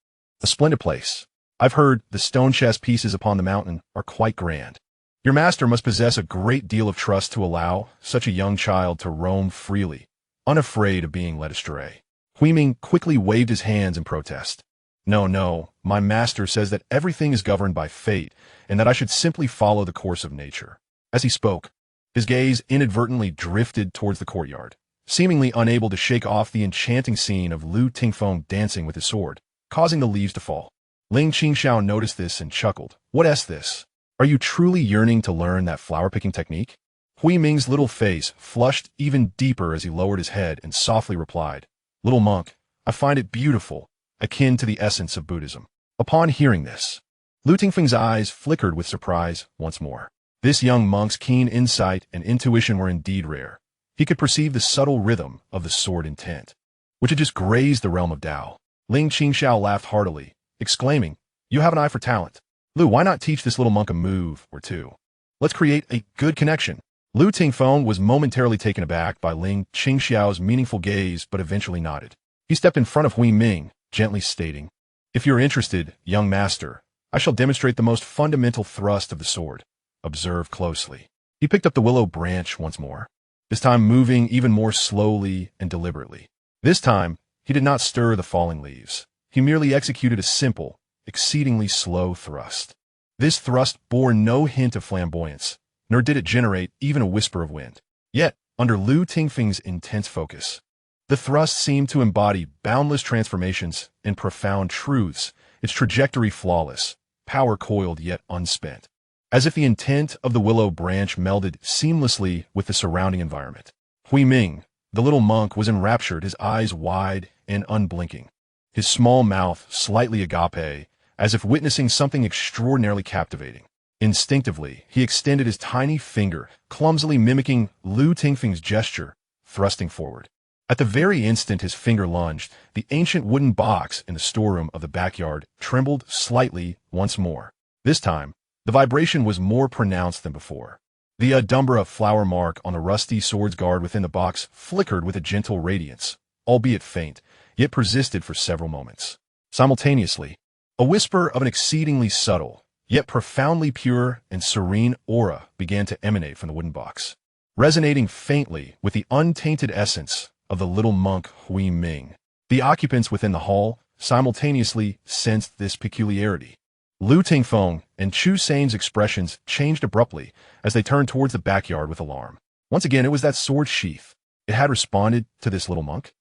A splendid place. I've heard the stone chess pieces upon the mountain are quite grand. Your master must possess a great deal of trust to allow such a young child to roam freely, unafraid of being led astray. Ming quickly waved his hands in protest. No, my master says that everything is governed by fate and that I should simply follow the course of nature. As he spoke, his gaze inadvertently drifted towards the courtyard, seemingly unable to shake off the enchanting scene of Lu Tingfeng dancing with his sword, causing the leaves to fall. Ling Qingxiao noticed this and chuckled. What's this? Are you truly yearning to learn that flower-picking technique? Ming's little face flushed even deeper as he lowered his head and softly replied, Little monk, I find it beautiful, akin to the essence of Buddhism. Upon hearing this, Lu Tingfeng's eyes flickered with surprise once more. This young monk's keen insight and intuition were indeed rare. He could perceive the subtle rhythm of the sword intent, which had just grazed the realm of Tao. Ling Qingxiao laughed heartily, exclaiming, You have an eye for talent. Lu, why not teach this little monk a move or two? Let's create a good connection. Lu Tingfeng was momentarily taken aback by Ling Qingxiao's meaningful gaze but eventually nodded. He stepped in front of Ming, gently stating, If you're interested, young master, I shall demonstrate the most fundamental thrust of the sword. Observe closely. He picked up the willow branch once more, this time moving even more slowly and deliberately. This time, he did not stir the falling leaves. He merely executed a simple, exceedingly slow thrust. This thrust bore no hint of flamboyance, nor did it generate even a whisper of wind. Yet, under Lu Tingfeng's intense focus, the thrust seemed to embody boundless transformations and profound truths, its trajectory flawless, power coiled yet unspent, as if the intent of the willow branch melded seamlessly with the surrounding environment. Ming, the little monk, was enraptured, his eyes wide and unblinking, his small mouth slightly agape, as if witnessing something extraordinarily captivating. Instinctively, he extended his tiny finger, clumsily mimicking Lu Tingfeng's gesture, thrusting forward. At the very instant his finger lunged, the ancient wooden box in the storeroom of the backyard trembled slightly once more. This time, the vibration was more pronounced than before. The Adumbra flower mark on the rusty sword's guard within the box flickered with a gentle radiance, albeit faint, yet persisted for several moments. Simultaneously, a whisper of an exceedingly subtle, yet profoundly pure and serene aura began to emanate from the wooden box, resonating faintly with the untainted essence of the little monk Ming. The occupants within the hall simultaneously sensed this peculiarity. Lu Tingfeng and Chu San's expressions changed abruptly as they turned towards the backyard with alarm. Once again, it was that sword sheath. It had responded to this little monk.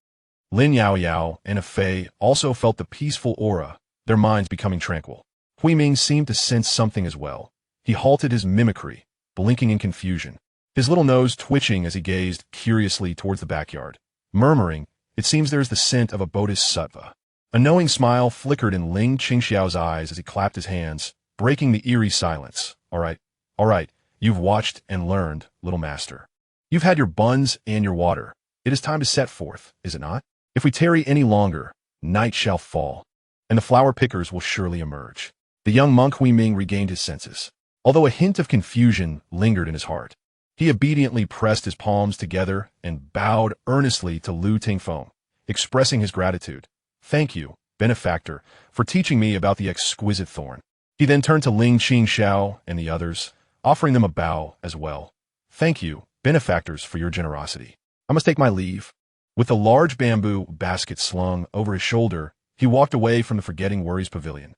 Lin Yaoyao and Fei also felt the peaceful aura, their minds becoming tranquil. Ming seemed to sense something as well. He halted his mimicry, blinking in confusion, his little nose twitching as he gazed curiously towards the backyard, murmuring, It seems there's the scent of a bodhisattva. A knowing smile flickered in Ling Qingxiao's eyes as he clapped his hands, breaking the eerie silence. All right, you've watched and learned, little master. You've had your buns and your water. It is time to set forth, is it not? If we tarry any longer, night shall fall, and the flower pickers will surely emerge. The young monk Ming regained his senses. Although a hint of confusion lingered in his heart, he obediently pressed his palms together and bowed earnestly to Lu Tingfeng, expressing his gratitude. Thank you, benefactor, for teaching me about the exquisite thorn. He then turned to Ling Qingxiao and the others, offering them a bow as well. Thank you, benefactors, for your generosity. I must take my leave. With the large bamboo basket slung over his shoulder, he walked away from the Forgetting Worries pavilion.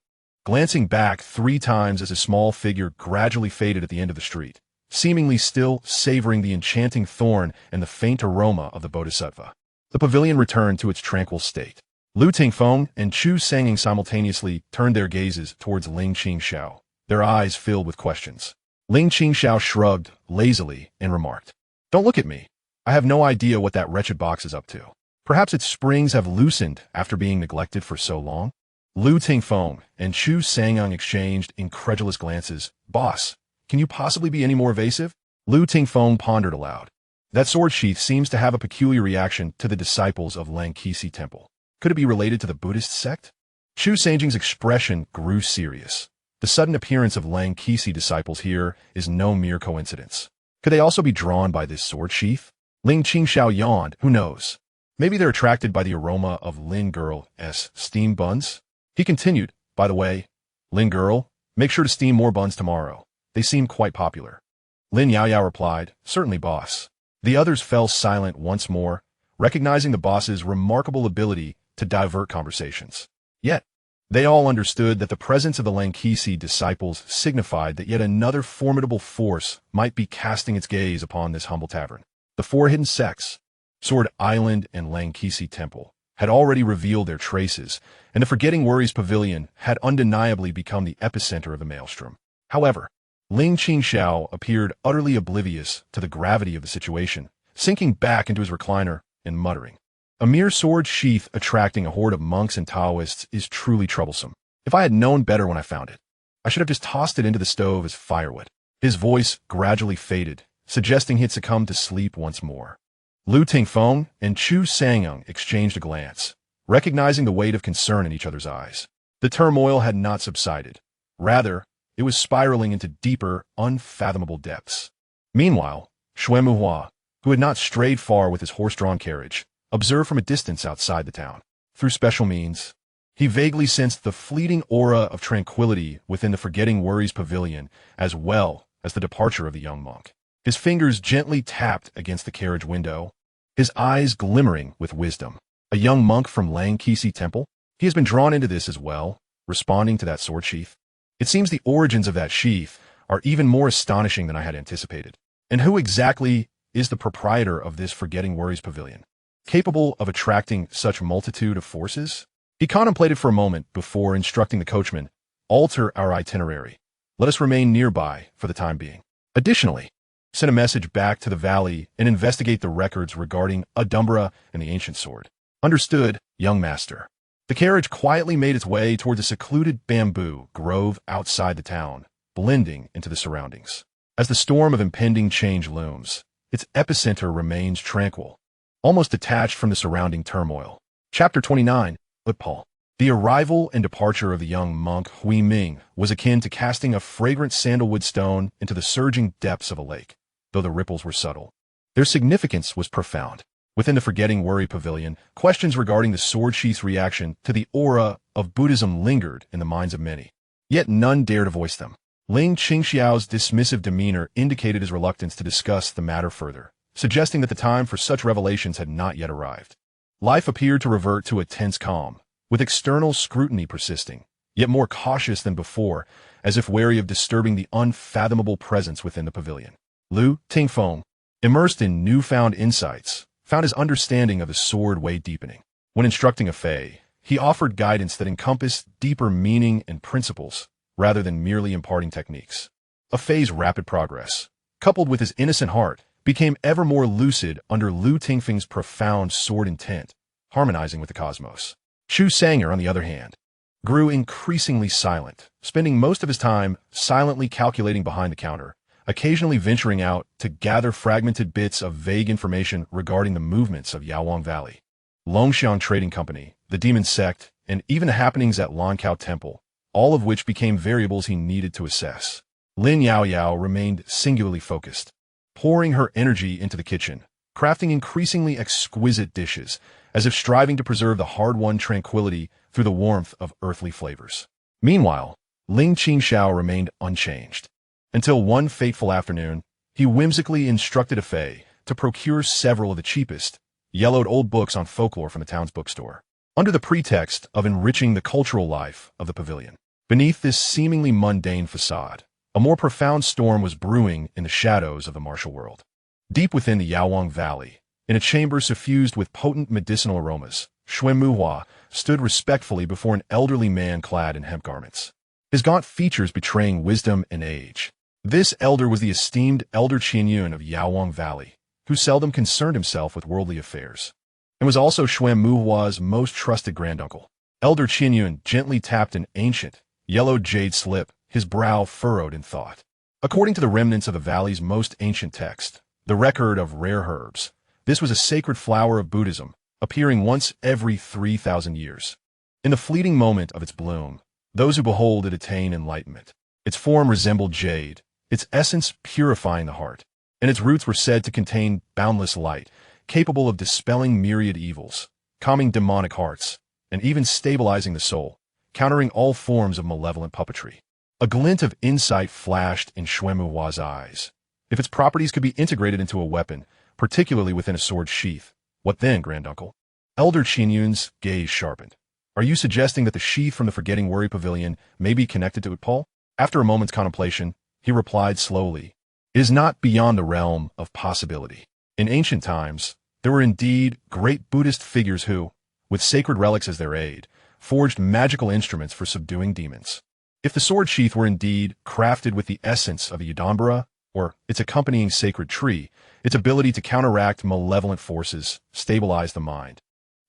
glancing back 3 times as a small figure gradually faded at the end of the street, seemingly still savoring the enchanting thorn and the faint aroma of the bodhisattva. The pavilion returned to its tranquil state. Lu Tingfeng and Chu Sanging simultaneously turned their gazes towards Ling Qingxiao, their eyes filled with questions. Ling Qingxiao shrugged lazily and remarked, "Don't look at me. I have no idea what that wretched box is up to. Perhaps its springs have loosened after being neglected for so long." Lu Tingfeng and Chu Sanging exchanged incredulous glances. "Boss, can you possibly be any more evasive?" Lu Tingfeng pondered aloud. "That sword sheath seems to have a peculiar reaction to the disciples of Qingshi Temple. Could it be related to the Buddhist sect?" Chu Sangjing's expression grew serious. The sudden appearance of Qingshi disciples here is no mere coincidence. Could they also be drawn by this sword sheath? Ling Qingxiao yawned. "Who knows? Maybe they're attracted by the aroma of Lin Girl's steamed buns." He continued, "By the way, Lin Girl, make sure to steam more buns tomorrow. They seem quite popular." Lin Yaoyao replied, "Certainly, boss." The others fell silent once more, recognizing the boss's remarkable ability to divert conversations. Yet, they all understood that the presence of the Qingshi disciples signified that yet another formidable force might be casting its gaze upon this humble tavern. The 4 hidden sects, Sword Island and Qingshi Temple, had already revealed their traces, and the Forgetting Worries Pavilion had undeniably become the epicenter of the maelstrom. However, Ling Qingxiao appeared utterly oblivious to the gravity of the situation, sinking back into his recliner and muttering, "A mere sword sheath attracting a horde of monks and Taoists is truly troublesome. If I had known better when I found it, I should have just tossed it into the stove as firewood." His voice gradually faded, suggesting he had succumbed to sleep once more. Lu Tingfeng and Chu Sanging exchanged a glance, recognizing the weight of concern in each other's eyes. The turmoil had not subsided. Rather, it was spiraling into deeper, unfathomable depths. Meanwhile, Xuemuhua, who had not strayed far with his horse-drawn carriage, observed from a distance outside the town. Through special means, he vaguely sensed the fleeting aura of tranquility within the Forgetting Worries Pavilion, as well as the departure of the young monk. His fingers gently tapped against the carriage window, his eyes glimmering with wisdom. A young monk from Qingshi Temple? He has been drawn into this as well, responding to that sword sheath. It seems the origins of that sheath are even more astonishing than I had anticipated. And who exactly is the proprietor of this Forgetting Worries Pavilion, capable of attracting such multitude of forces? He contemplated for a moment before instructing the coachman, "Alter our itinerary. Let us remain nearby for the time being. Additionally, send a message back to the valley and investigate the records regarding Adumbra and the ancient sword." "Understood, young master." The carriage quietly made its way toward a secluded bamboo grove outside the town, blending into the surroundings. As the storm of impending change looms, its epicenter remains tranquil, almost detached from the surrounding turmoil. Chapter 29, Paul. The arrival and departure of the young monk Hui Ming was akin to casting a fragrant sandalwood stone into the surging depths of a lake, though the ripples were subtle. Their significance was profound. Within the Forgetting Worry Pavilion, questions regarding the sword sheath's reaction to the aura of Buddhism lingered in the minds of many. Yet none dared to voice them. Ling Qingxiao's dismissive demeanor indicated his reluctance to discuss the matter further, suggesting that the time for such revelations had not yet arrived. Life appeared to revert to a tense calm, with external scrutiny persisting, yet more cautious than before, as if wary of disturbing the unfathomable presence within the pavilion. Lu Tingfeng, immersed in newfound insights, found his understanding of the sword way deepening. When instructing a Fey, he offered guidance that encompassed deeper meaning and principles, rather than merely imparting techniques. A Fey's rapid progress, coupled with his innocent heart, became ever more lucid under Lu Tingfeng's profound sword intent, harmonizing with the cosmos. Chu Sanging, on the other hand, grew increasingly silent, spending most of his time silently calculating behind the counter, occasionally venturing out to gather fragmented bits of vague information regarding the movements of Yaowang Valley, Longxiang Trading Company, the Demon Sect, and even the happenings at Lancao Temple, all of which became variables he needed to assess. Lin Yaoyao remained singularly focused, pouring her energy into the kitchen, crafting increasingly exquisite dishes, as if striving to preserve the hard-won tranquility through the warmth of earthly flavors. Meanwhile, Ling Qingxiao remained unchanged, until one fateful afternoon, he whimsically instructed a Fey to procure several of the cheapest, yellowed old books on folklore from the town's bookstore, under the pretext of enriching the cultural life of the pavilion. Beneath this seemingly mundane facade, a more profound storm was brewing in the shadows of the martial world. Deep within the Yaowang Valley, in a chamber suffused with potent medicinal aromas, Xuan Muhua stood respectfully before an elderly man clad in hemp garments, his gaunt features betraying wisdom and age. This elder was the esteemed Elder Qianyun of Yaowang Valley, who seldom concerned himself with worldly affairs, and was also Xuan Muhua's most trusted granduncle. Elder Qianyun gently tapped an ancient, yellow jade slip, his brow furrowed in thought. According to the remnants of the valley's most ancient text, the record of rare herbs, this was a sacred flower of Buddhism, appearing once every 3,000 years. In the fleeting moment of its bloom, those who behold it attain enlightenment. Its form resembled jade, its essence purifying the heart, and its roots were said to contain boundless light, capable of dispelling myriad evils, calming demonic hearts, and even stabilizing the soul, countering all forms of malevolent puppetry. A glint of insight flashed in Xuan Muhua's eyes. If its properties could be integrated into a weapon, particularly within a sword sheath, what then, granduncle? Elder Qianyun's gaze sharpened. Are you suggesting that the sheath from the Forgetting Worry Pavilion may be connected to it, Paul? After a moment's contemplation, he replied slowly, "It is not beyond the realm of possibility. In ancient times, there were indeed great Buddhist figures who, with sacred relics as their aid, forged magical instruments for subduing demons. If the sword sheath were indeed crafted with the essence of a Yudambara, or its accompanying sacred tree, its ability to counteract malevolent forces, stabilize the mind,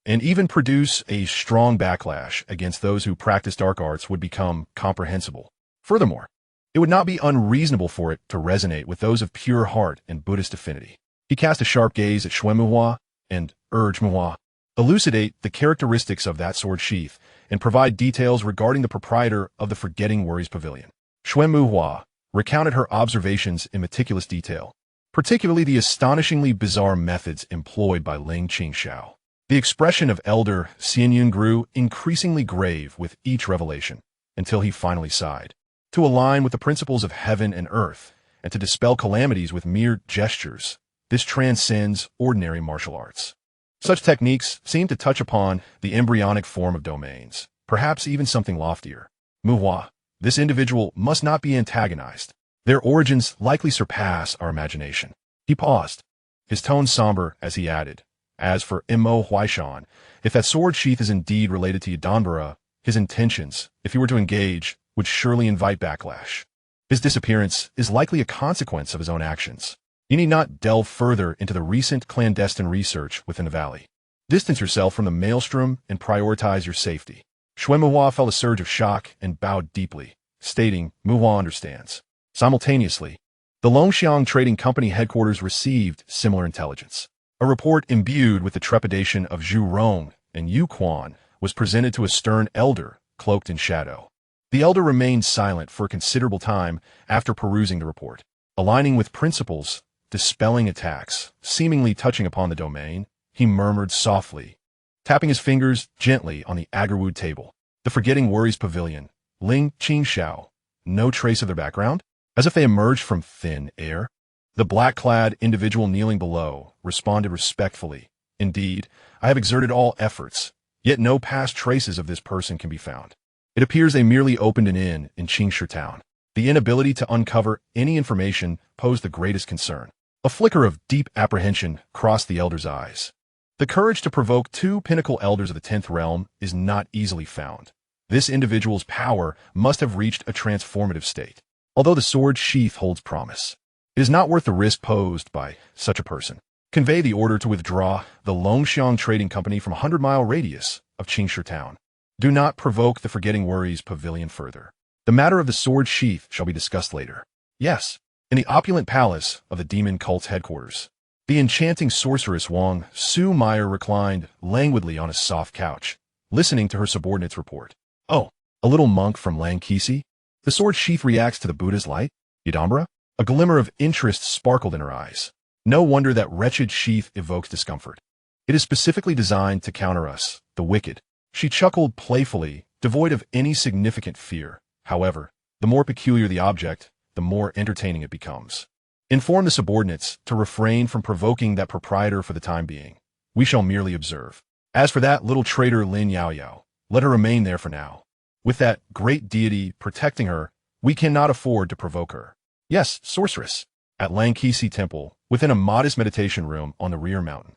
and even produce a strong backlash against those who practice dark arts would become comprehensible. Furthermore, it would not be unreasonable for it to resonate with those of pure heart and Buddhist affinity." He cast a sharp gaze at Xuan Muhua and urged Muhua, "Elucidate the characteristics of that sword sheath and provide details regarding the proprietor of the Forgetting Worries Pavilion." Xuan Muhua recounted her observations in meticulous detail, particularly the astonishingly bizarre methods employed by Ling Qingxiao. The expression of Elder Qianyun grew increasingly grave with each revelation, until he finally sighed. To align with the principles of heaven and earth, and to dispel calamities with mere gestures, this transcends ordinary martial arts. Such techniques seem to touch upon the embryonic form of domains, perhaps even something loftier. Muhua, this individual must not be antagonized. Their origins likely surpass our imagination. He paused, his tone somber as he added, "As for Mo Huaishan, if that sword sheath is indeed related to Yudambara, his intentions, if he were to engage, would surely invite backlash. His disappearance is likely a consequence of his own actions. You need not delve further into the recent clandestine research within the valley. Distance yourself from the maelstrom and prioritize your safety." Xuan Muhua felt a surge of shock and bowed deeply, stating, "Muhua understands." Simultaneously, the Longxiang Trading Company headquarters received similar intelligence. A report imbued with the trepidation of Zhu Rong and Yu Quan was presented to a stern elder cloaked in shadow. The elder remained silent for a considerable time after perusing the report. Aligning with principles, dispelling attacks, seemingly touching upon the domain, he murmured softly, tapping his fingers gently on the agarwood table. "The Forgetting Worries Pavilion, Ling Qingxiao, no trace of their background? As if they emerged from thin air?" The black-clad individual kneeling below responded respectfully, "Indeed, I have exerted all efforts, yet no past traces of this person can be found. It appears they merely opened an inn in Qingshi Town." The inability to uncover any information posed the greatest concern. A flicker of deep apprehension crossed the elder's eyes. The courage to provoke two pinnacle elders of the 10th realm is not easily found. This individual's power must have reached a transformative state. Although the sword sheath holds promise, it is not worth the risk posed by such a person. Convey the order to withdraw the Longxiang Trading Company from a 100-mile radius of Qingshi Town. Do not provoke the Forgetting Worries Pavilion further. The matter of the sword sheath shall be discussed later. Yes, in the opulent palace of the demon cult's headquarters, the enchanting sorceress Wang Su Meyer reclined languidly on a soft couch, listening to her subordinate's report. "Oh, a little monk from Langkisi? The sword sheath reacts to the Buddha's light? Yudambara?" A glimmer of interest sparkled in her eyes. "No wonder that wretched sheath evokes discomfort. It is specifically designed to counter us, the wicked." She chuckled playfully, devoid of any significant fear. However, the more peculiar the object, the more entertaining it becomes. "Inform the subordinates to refrain from provoking that proprietor for the time being. We shall merely observe. As for that little traitor Lin Yaoyao, let her remain there for now." With that great deity protecting her, we cannot afford to provoke her. Yes, sorceress. At Ling Qingxiao Temple, within a modest meditation room on the rear mountain.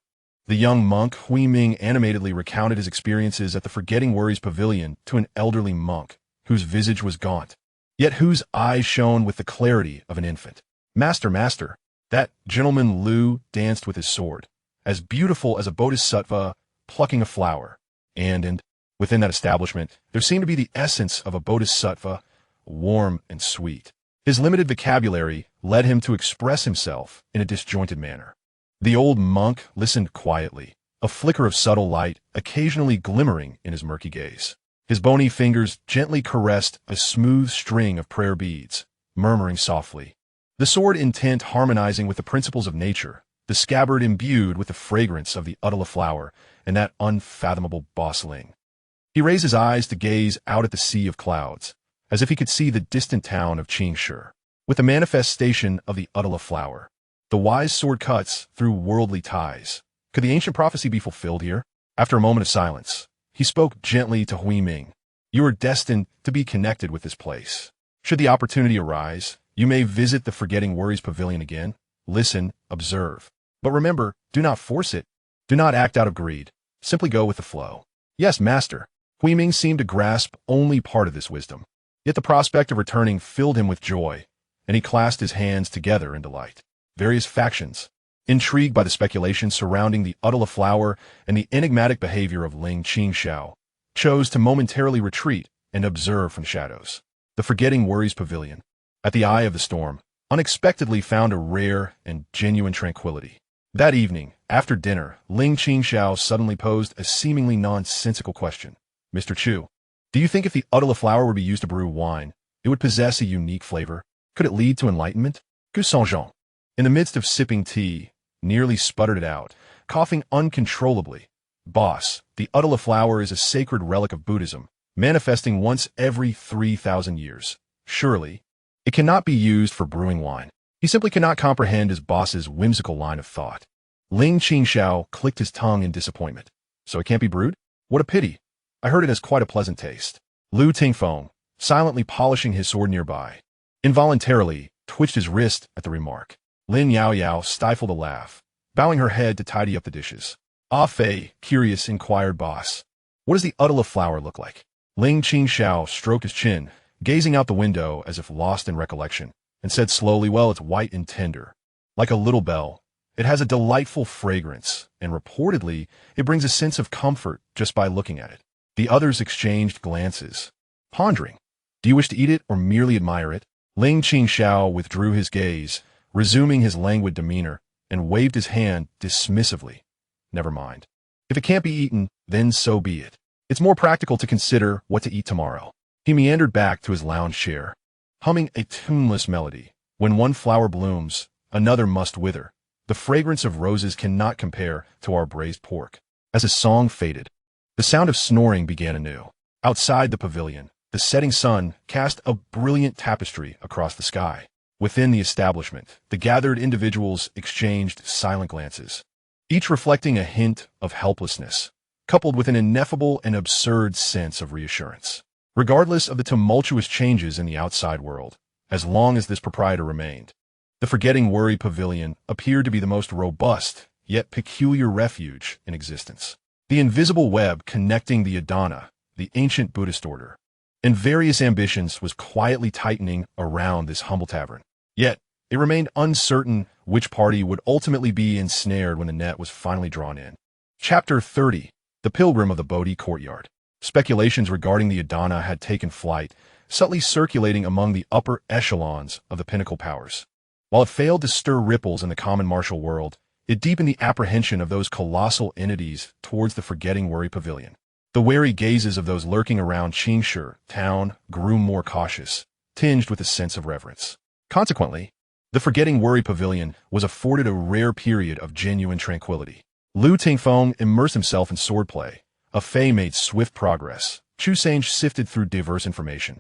The young monk Hui Ming animatedly recounted his experiences at the Forgetting Worries Pavilion to an elderly monk, whose visage was gaunt, yet whose eyes shone with the clarity of an infant. Master, that gentleman Lu danced with his sword, as beautiful as a bodhisattva plucking a flower, and within that establishment, there seemed to be the essence of a bodhisattva, warm and sweet. His limited vocabulary led him to express himself in a disjointed manner. The old monk listened quietly, a flicker of subtle light occasionally glimmering in his murky gaze. His bony fingers gently caressed a smooth string of prayer beads, murmuring softly. The sword intent harmonizing with the principles of nature, the scabbard imbued with the fragrance of the Uttala flower and that unfathomable boss Ling. He raised his eyes to gaze out at the sea of clouds, as if he could see the distant town of Qingshi, with the manifestation of the Uttala flower. The wise sword cuts through worldly ties. Could the ancient prophecy be fulfilled here? After a moment of silence, he spoke gently to Hui Ming. You are destined to be connected with this place. Should the opportunity arise, you may visit the Forgetting Worries Pavilion again. Listen, observe. But remember, do not force it. Do not act out of greed. Simply go with the flow. Yes, master. Hui Ming seemed to grasp only part of this wisdom. Yet the prospect of returning filled him with joy, and he clasped his hands together in delight. Various factions, intrigued by the speculation surrounding the Uttala flower and the enigmatic behavior of Ling Qingxiao, chose to momentarily retreat and observe from shadows. The Forgetting Worries Pavilion, at the eye of the storm, unexpectedly found a rare and genuine tranquility. That evening, after dinner, Ling Qingxiao suddenly posed a seemingly nonsensical question. Mr. Chu, do you think if the Uttala flower were to be used to brew wine, it would possess a unique flavor? Could it lead to enlightenment? Que Saint-Jean, in the midst of sipping tea, nearly sputtered it out, coughing uncontrollably. Boss, the Uttala flower is a sacred relic of Buddhism, manifesting once every 3,000 years. Surely, it cannot be used for brewing wine. He simply cannot comprehend his boss's whimsical line of thought. Ling Qingxiao clicked his tongue in disappointment. So it can't be brewed? What a pity. I heard it has quite a pleasant taste. Lu Tingfeng, silently polishing his sword nearby, involuntarily twitched his wrist at the remark. Lin Yaoyao stifled a laugh, bowing her head to tidy up the dishes. Ah Fei, curious, inquired boss. What does the Uttala flower look like? Ling Qingxiao stroked his chin, gazing out the window as if lost in recollection, and said slowly, well, it's white and tender. Like a little bell. It has a delightful fragrance, and reportedly, it brings a sense of comfort just by looking at it. The others exchanged glances, pondering. Do you wish to eat it or merely admire it? Ling Qingxiao withdrew his gaze, resuming his languid demeanor, and waved his hand dismissively. Never mind. If it can't be eaten, then so be it. It's more practical to consider what to eat tomorrow. He meandered back to his lounge chair, humming a tuneless melody. When one flower blooms, another must wither. The fragrance of roses cannot compare to our braised pork. As his song faded, the sound of snoring began anew. Outside the pavilion, the setting sun cast a brilliant tapestry across the sky. Within the establishment, the gathered individuals exchanged silent glances, each reflecting a hint of helplessness, coupled with an ineffable and absurd sense of reassurance. Regardless of the tumultuous changes in the outside world, as long as this proprietor remained, the Forgetting Worry Pavilion appeared to be the most robust, yet peculiar refuge in existence. The invisible web connecting the Adana, the ancient Buddhist order, and various ambitions was quietly tightening around this humble tavern. Yet, it remained uncertain which party would ultimately be ensnared when the net was finally drawn in. Chapter 30. The Pilgrim of the Bodhi Courtyard. Speculations regarding the Adana had taken flight, subtly circulating among the upper echelons of the pinnacle powers. While it failed to stir ripples in the common martial world, it deepened the apprehension of those colossal entities towards the Forgetting Worry Pavilion. The wary gazes of those lurking around Qingshi Town grew more cautious, tinged with a sense of reverence. Consequently, the Forgetting Worry Pavilion was afforded a rare period of genuine tranquility. Lu Tingfeng immersed himself in swordplay. A Fei made swift progress. Chu Sange sifted through diverse information.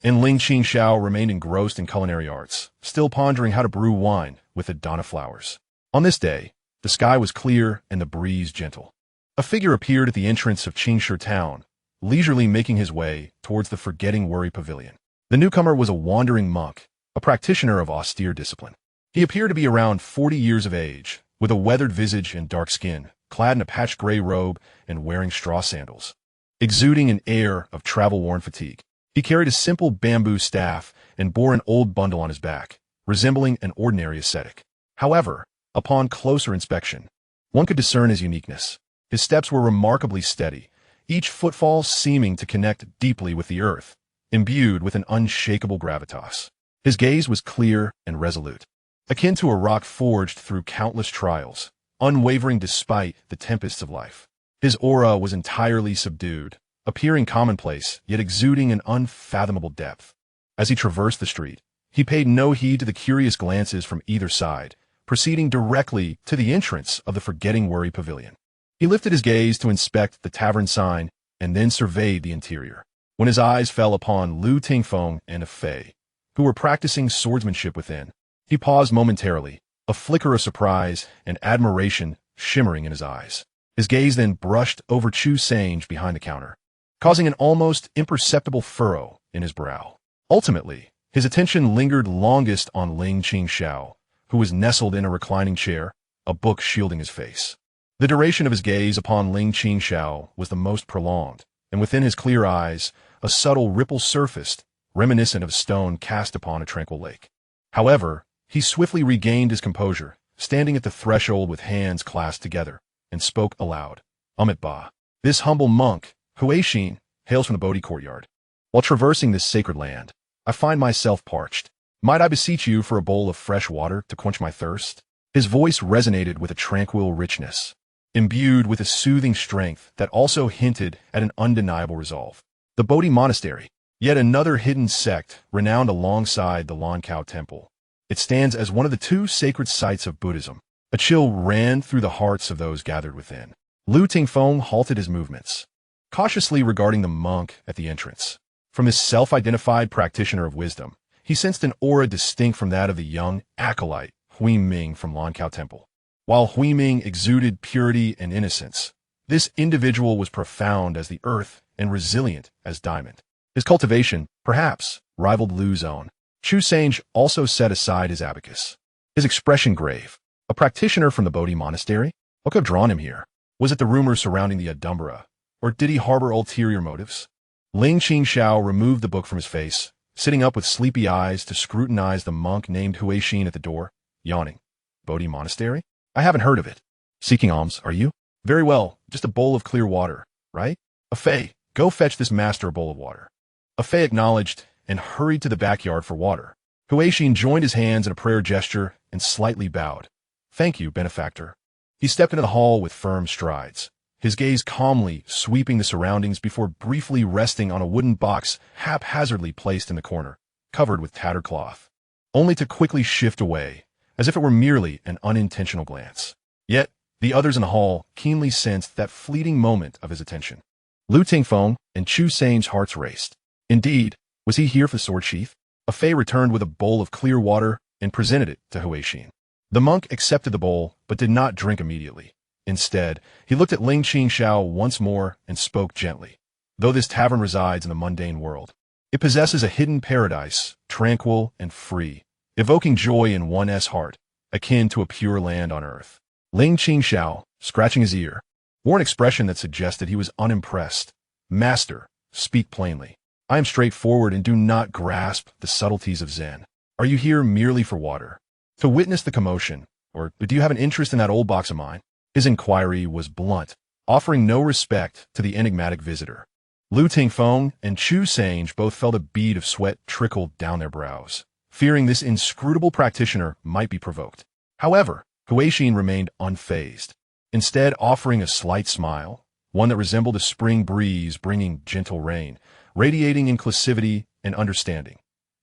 And Ling Qingxiao remained engrossed in culinary arts, still pondering how to brew wine with Adana flowers. On this day, the sky was clear and the breeze gentle. A figure appeared at the entrance of Qingshi Town, leisurely making his way towards the Forgetting Worry Pavilion. The newcomer was a wandering monk, a practitioner of austere discipline. He appeared to be around 40 years of age, with a weathered visage and dark skin, clad in a patched gray robe and wearing straw sandals. Exuding an air of travel-worn fatigue, he carried a simple bamboo staff and bore an old bundle on his back, resembling an ordinary ascetic. However, upon closer inspection, one could discern his uniqueness. His steps were remarkably steady, each footfall seeming to connect deeply with the earth, imbued with an unshakable gravitas. His gaze was clear and resolute, akin to a rock forged through countless trials, unwavering despite the tempests of life. His aura was entirely subdued, appearing commonplace, yet exuding an unfathomable depth. As he traversed the street, he paid no heed to the curious glances from either side, proceeding directly to the entrance of the Forgetting Worry Pavilion. He lifted his gaze to inspect the tavern sign and then surveyed the interior. When his eyes fell upon Lu Tingfeng and a Fei, who were practicing swordsmanship within, he paused momentarily, a flicker of surprise and admiration shimmering in his eyes. His gaze then brushed over Chu Sange behind the counter, causing an almost imperceptible furrow in his brow. Ultimately, his attention lingered longest on Ling Qingxiao, who was nestled in a reclining chair, a book shielding his face. The duration of his gaze upon Ling Qingxiao was the most prolonged, and within his clear eyes, a subtle ripple surfaced, reminiscent of stone cast upon a tranquil lake. However, he swiftly regained his composure, standing at the threshold with hands clasped together, and spoke aloud. Amit Ba. This humble monk, Huixin, hails from the Bodhi courtyard. While traversing this sacred land, I find myself parched. Might I beseech you for a bowl of fresh water to quench my thirst? His voice resonated with a tranquil richness, imbued with a soothing strength that also hinted at an undeniable resolve. The Bodhi Monastery, yet another hidden sect renowned alongside the Lanqiao Temple. It stands as one of the two sacred sites of Buddhism. A chill ran through the hearts of those gathered within. Lu Tingfeng halted his movements, cautiously regarding the monk at the entrance. From this self-identified practitioner of wisdom, he sensed an aura distinct from that of the young acolyte Hui Ming from Lanqiao Temple. While Hui Ming exuded purity and innocence, this individual was profound as the earth and resilient as diamond. His cultivation, perhaps, rivaled Lu's own. Chu Sange also set aside his abacus, his expression grave. A practitioner from the Bodhi Monastery? What could have drawn him here? Was it the rumors surrounding the Adumbra, or did he harbor ulterior motives? Ling Qingxiao removed the book from his face, sitting up with sleepy eyes to scrutinize the monk named Huixin at the door, yawning. Bodhi Monastery? I haven't heard of it. Seeking alms, are you? Very well, just a bowl of clear water, right? A Fei, go fetch this master a bowl of water. A Fei acknowledged and hurried to the backyard for water. Huixin joined his hands in a prayer gesture and slightly bowed. Thank you, benefactor. He stepped into the hall with firm strides, his gaze calmly sweeping the surroundings before briefly resting on a wooden box haphazardly placed in the corner, covered with tattered cloth, only to quickly shift away, as if it were merely an unintentional glance. Yet, the others in the hall keenly sensed that fleeting moment of his attention. Lu Tingfeng and Chu Sange's hearts raced. Indeed, was he here for the sword sheath? A Fei returned with a bowl of clear water and presented it to Huixin. The monk accepted the bowl, but did not drink immediately. Instead, he looked at Ling Qingxiao once more and spoke gently. Though this tavern resides in the mundane world, it possesses a hidden paradise, tranquil and free, evoking joy in one's heart, akin to a pure land on earth. Ling Qingxiao, scratching his ear, wore an expression that suggested he was unimpressed. Master, speak plainly. I am straightforward and do not grasp the subtleties of Zen. Are you here merely for water? To witness the commotion, or do you have an interest in that old box of mine? His inquiry was blunt, offering no respect to the enigmatic visitor. Lu Tingfeng and Chu Sange both felt a bead of sweat trickle down their brows, fearing this inscrutable practitioner might be provoked. However, Huixin remained unfazed, instead offering a slight smile, one that resembled a spring breeze bringing gentle rain, radiating inclusivity and understanding.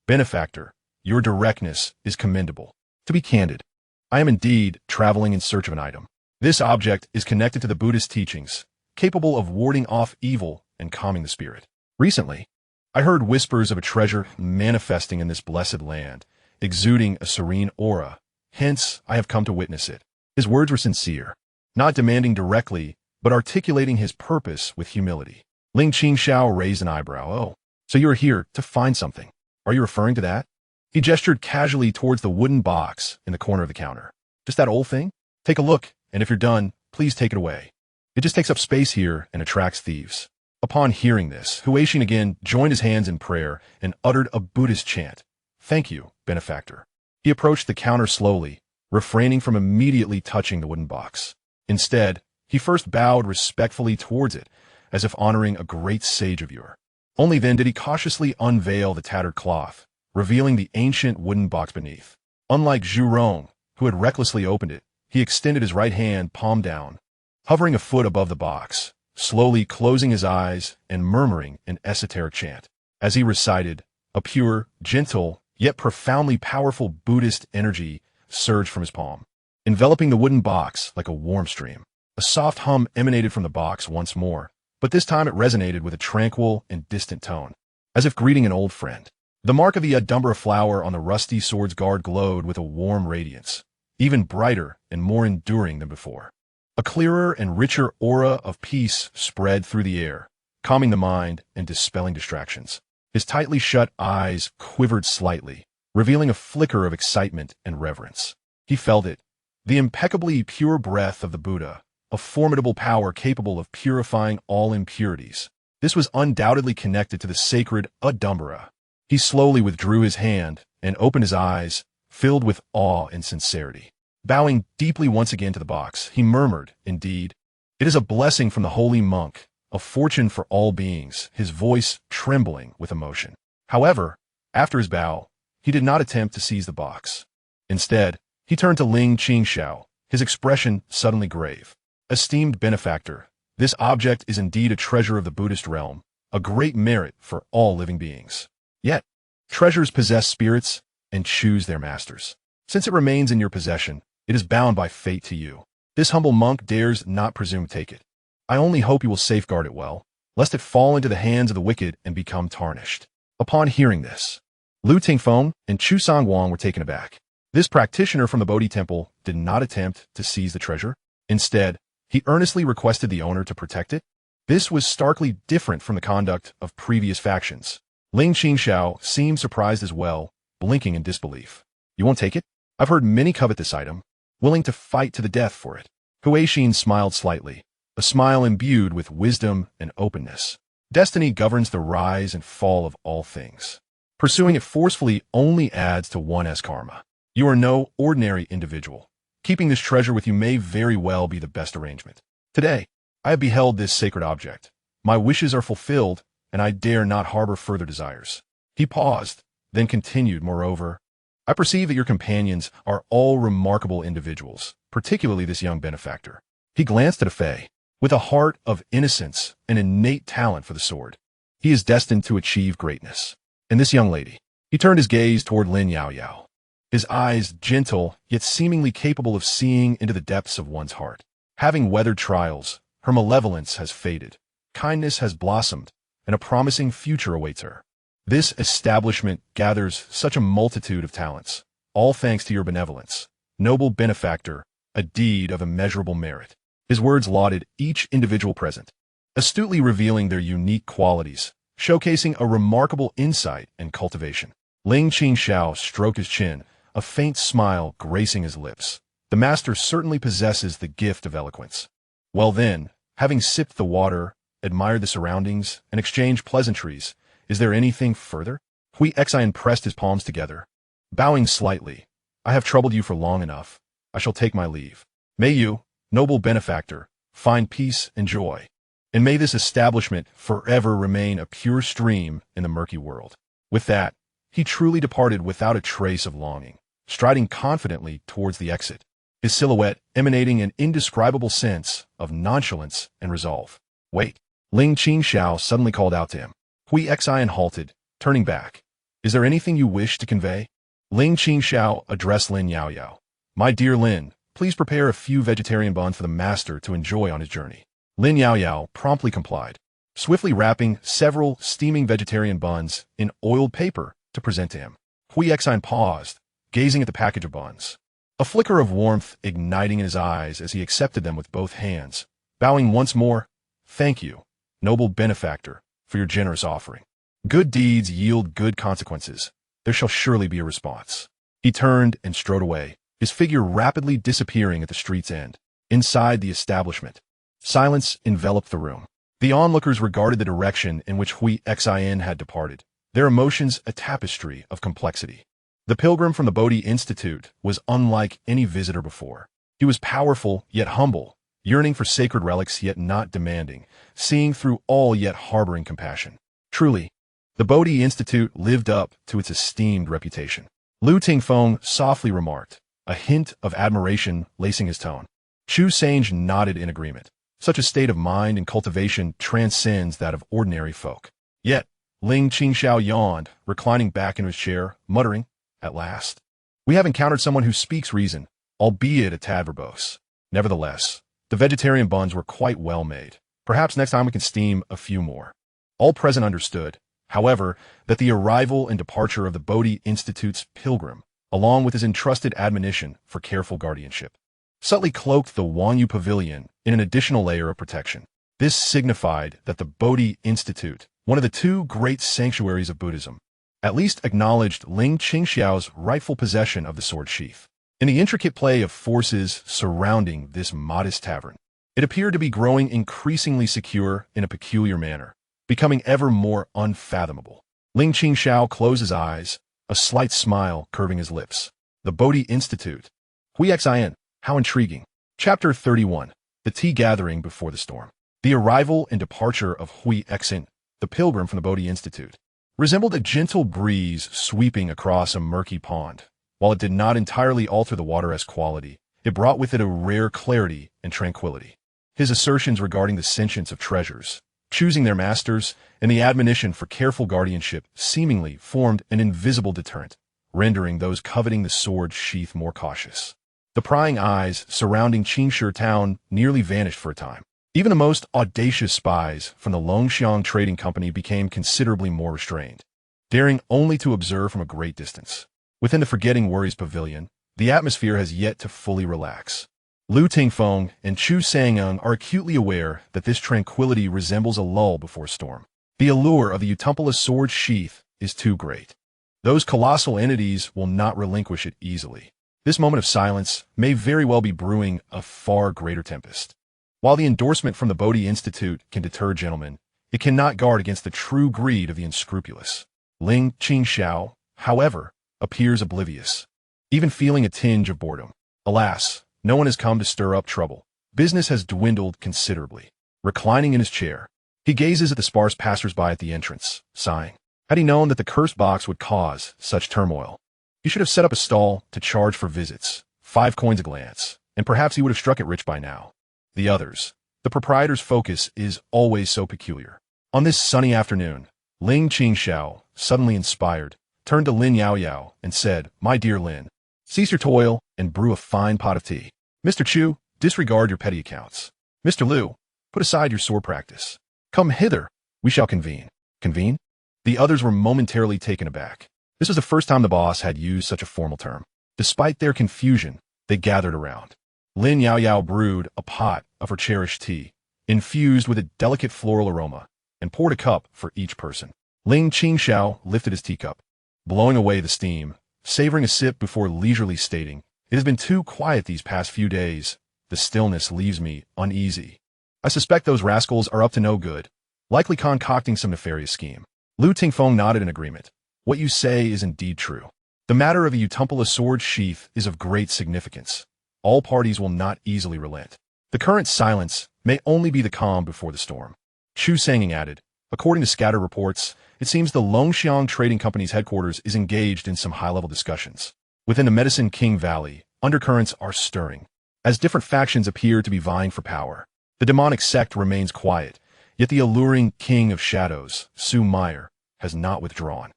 Benefactor, your directness is commendable. To be candid, I am indeed traveling in search of an item. This object is connected to the Buddhist teachings, capable of warding off evil and calming the spirit. Recently, I heard whispers of a treasure manifesting in this blessed land, exuding a serene aura. Hence, I have come to witness it. His words were sincere, not demanding directly, but articulating his purpose with humility. Ling Qingxiao raised an eyebrow. Oh, So you are here to find something. Are you referring to that? He gestured casually towards the wooden box in the corner of the counter. Just that old thing? Take a look, and if you're done, please take it away. It just takes up space here and attracts thieves. Upon hearing this, Huaxin again joined his hands in prayer and uttered a Buddhist chant. Thank you, benefactor. He approached the counter slowly, refraining from immediately touching the wooden box. Instead, he first bowed respectfully towards it, as if honoring a great sage of yore. Only then did he cautiously unveil the tattered cloth, revealing the ancient wooden box beneath. Unlike Zhu Rong, who had recklessly opened it, he extended his right hand palm down, hovering a foot above the box, slowly closing his eyes and murmuring an esoteric chant. As he recited, a pure, gentle, yet profoundly powerful Buddhist energy surged from his palm, enveloping the wooden box like a warm stream. A soft hum emanated from the box once more, but this time it resonated with a tranquil and distant tone, as if greeting an old friend. The mark of the Adumbra flower on the rusty sword's guard glowed with a warm radiance, even brighter and more enduring than before. A clearer and richer aura of peace spread through the air, calming the mind and dispelling distractions. His tightly shut eyes quivered slightly, revealing a flicker of excitement and reverence. He felt it, the impeccably pure breath of the Buddha, a formidable power capable of purifying all impurities. This was undoubtedly connected to the sacred Adumbra. He slowly withdrew his hand and opened his eyes, filled with awe and sincerity. Bowing deeply once again to the box, he murmured, "Indeed, it is a blessing from the holy monk, a fortune for all beings," his voice trembling with emotion. However, after his bow, he did not attempt to seize the box. Instead, he turned to Ling Qingxiao, his expression suddenly grave. "Esteemed benefactor, this object is indeed a treasure of the Buddhist realm, a great merit for all living beings. Yet, treasures possess spirits and choose their masters. Since it remains in your possession, it is bound by fate to you. This humble monk dares not presume to take it. I only hope you will safeguard it well, lest it fall into the hands of the wicked and become tarnished." Upon hearing this, Lu Tingfeng and Chu Sangwang were taken aback. This practitioner from the Bodhi Temple did not attempt to seize the treasure. Instead, he earnestly requested the owner to protect it. This was starkly different from the conduct of previous factions. Ling Qingxiao seemed surprised as well, blinking in disbelief. "You won't take it? I've heard many covet this item, willing to fight to the death for it." Huaxin smiled slightly, a smile imbued with wisdom and openness. Destiny governs the rise and fall of all things. Pursuing it forcefully only adds to one's karma. You are no ordinary individual. Keeping this treasure with you may very well be the best arrangement. Today, I have beheld this sacred object. My wishes are fulfilled, and I dare not harbor further desires. He paused, then continued, "Moreover, I perceive that your companions are all remarkable individuals, particularly this young benefactor." He glanced at Fei. With a heart of innocence and innate talent for the sword, he is destined to achieve greatness. And this young lady, he turned his gaze toward Lin Yaoyao, his eyes gentle yet seemingly capable of seeing into the depths of one's heart. Having weathered trials, her malevolence has faded, kindness has blossomed, and a promising future awaits her. This establishment gathers such a multitude of talents, all thanks to your benevolence, noble benefactor, a deed of immeasurable merit. His words lauded each individual present, astutely revealing their unique qualities, showcasing a remarkable insight and cultivation. Ling Qingxiao stroked his chin, a faint smile gracing his lips. The master certainly possesses the gift of eloquence. Well then, having sipped the water, admired the surroundings, and exchanged pleasantries, is there anything further? Huaxin pressed his palms together, bowing slightly. "I have troubled you for long enough. I shall take my leave. May you, noble benefactor, find peace and joy. And may this establishment forever remain a pure stream in the murky world." With that, he truly departed without a trace of longing, striding confidently towards the exit, his silhouette emanating an indescribable sense of nonchalance and resolve. "Wait!" Ling Qingxiao suddenly called out to him. Huaxin halted, turning back. "Is there anything you wish to convey?" Ling Qingxiao addressed Lin Yaoyao. "My dear Lin, please prepare a few vegetarian buns for the master to enjoy on his journey." Lin Yaoyao promptly complied, swiftly wrapping several steaming vegetarian buns in oiled paper to present to him. Huaxin paused, gazing at the package of buns, a flicker of warmth igniting in his eyes as he accepted them with both hands, bowing once more. "Thank you, noble benefactor, for your generous offering." Good deeds yield good consequences. There shall surely be a response. He turned and strode away, his figure rapidly disappearing at the street's end. Inside the establishment, silence enveloped the room. The onlookers regarded the direction in which Xianxia had departed, their emotions a tapestry of complexity. The pilgrim from the Bodhi Institute was unlike any visitor before. He was powerful yet humble, yearning for sacred relics yet not demanding, seeing through all yet harboring compassion. Truly, the Bodhi Institute lived up to its esteemed reputation. Lu Tingfeng softly remarked, a hint of admiration lacing his tone. Chu Sange nodded in agreement. Such a state of mind and cultivation transcends that of ordinary folk. Yet, Ling Qingxiao yawned, reclining back in his chair, muttering, at last. We have encountered someone who speaks reason, albeit a tad verbose. Nevertheless, the vegetarian buns were quite well made. Perhaps next time we can steam a few more. All present understood, however, that the arrival and departure of the Bodhi Institute's pilgrim, along with his entrusted admonition for careful guardianship, subtly cloaked the Wanyu Pavilion in an additional layer of protection. This signified that the Bodhi Institute, one of the two great sanctuaries of Buddhism, at least acknowledged Ling Qingxiao's rightful possession of the sword sheath. In the intricate play of forces surrounding this modest tavern, it appeared to be growing increasingly secure in a peculiar manner, becoming ever more unfathomable. Ling Qingxiao closed his eyes, a slight smile curving his lips. The Bodhi Institute. Xianxia, how intriguing. Chapter 31. The Tea Gathering Before the Storm. The arrival and departure of Xianxia, the pilgrim from the Bodhi Institute, resembled a gentle breeze sweeping across a murky pond. While it did not entirely alter the water's quality, it brought with it a rare clarity and tranquility. His assertions regarding the sentience of treasures, choosing their masters, and the admonition for careful guardianship seemingly formed an invisible deterrent, rendering those coveting the sword sheath more cautious. The prying eyes surrounding Qingshi Town nearly vanished for a time. Even the most audacious spies from the Longxiang Trading Company became considerably more restrained, daring only to observe from a great distance. Within the Forgetting Worries Pavilion, the atmosphere has yet to fully relax. Lu Tingfeng and Chu Sangyang are acutely aware that this tranquility resembles a lull before storm. The allure of the Utumpa sword sheath is too great. Those colossal entities will not relinquish it easily. This moment of silence may very well be brewing a far greater tempest. While the endorsement from the Bodhi Institute can deter gentlemen, it cannot guard against the true greed of the unscrupulous. Ling Qingxiao, however, appears oblivious, even feeling a tinge of boredom. Alas, no one has come to stir up trouble. Business has dwindled considerably. Reclining in his chair, he gazes at the sparse passers-by at the entrance, sighing. Had he known that the cursed box would cause such turmoil, he should have set up a stall to charge for visits, 5 coins a glance, and perhaps he would have struck it rich by now. The others. The proprietor's focus is always so peculiar. On this sunny afternoon, Ling Qingxiao, suddenly inspired, turned to Lin Yaoyao and said, "My dear Lin, cease your toil and brew a fine pot of tea. Mr. Chu, disregard your petty accounts. Mr. Liu, put aside your sword practice. Come hither, we shall convene." Convene? The others were momentarily taken aback. This was the first time the boss had used such a formal term. Despite their confusion, they gathered around. Lin Yaoyao brewed a pot of her cherished tea, infused with a delicate floral aroma, and poured a cup for each person. Ling Qingxiao lifted his teacup, blowing away the steam, savoring a sip before leisurely stating, "It has been too quiet these past few days. The stillness leaves me uneasy. I suspect those rascals are up to no good, likely concocting some nefarious scheme." Lu Tingfeng nodded in agreement. "What you say is indeed true. The matter of the Utumpa sword sheath is of great significance. All parties will not easily relent. The current silence may only be the calm before the storm." Chu Sangyang added, "According to scattered reports, it seems the Longxiang Trading Company's headquarters is engaged in some high-level discussions. Within the Medicine King Valley, undercurrents are stirring, as different factions appear to be vying for power. The demonic sect remains quiet, yet the alluring King of Shadows, Su Meyer, has not withdrawn.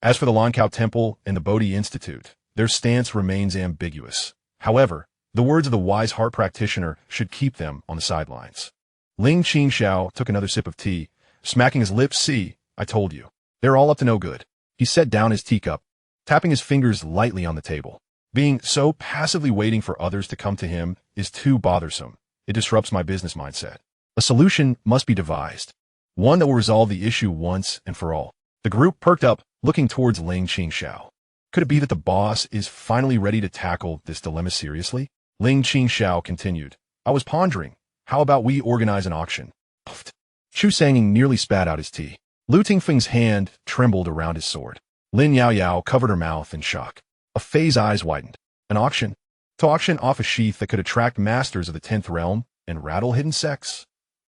As for the Lankao Temple and the Bodhi Institute, their stance remains ambiguous. However, the words of the wise heart practitioner should keep them on the sidelines." Ling Qingxiao took another sip of tea, smacking his lips. "See, I told you. They're all up to no good." He set down his teacup, tapping his fingers lightly on the table. "Being so passively waiting for others to come to him is too bothersome. It disrupts my business mindset. A solution must be devised, one that will resolve the issue once and for all." The group perked up, looking towards Ling Qingxiao. Could it be that the boss is finally ready to tackle this dilemma seriously? Ling Qingxiao continued. I was pondering, how about we organize an auction? Puffed. Chu Sanging nearly spat out his tea. Lu Tingfeng's hand trembled around his sword. Lin Yaoyao covered her mouth in shock. Fei's eyes widened. An auction? To auction off a sheath that could attract masters of the 10th realm and rattle hidden sects?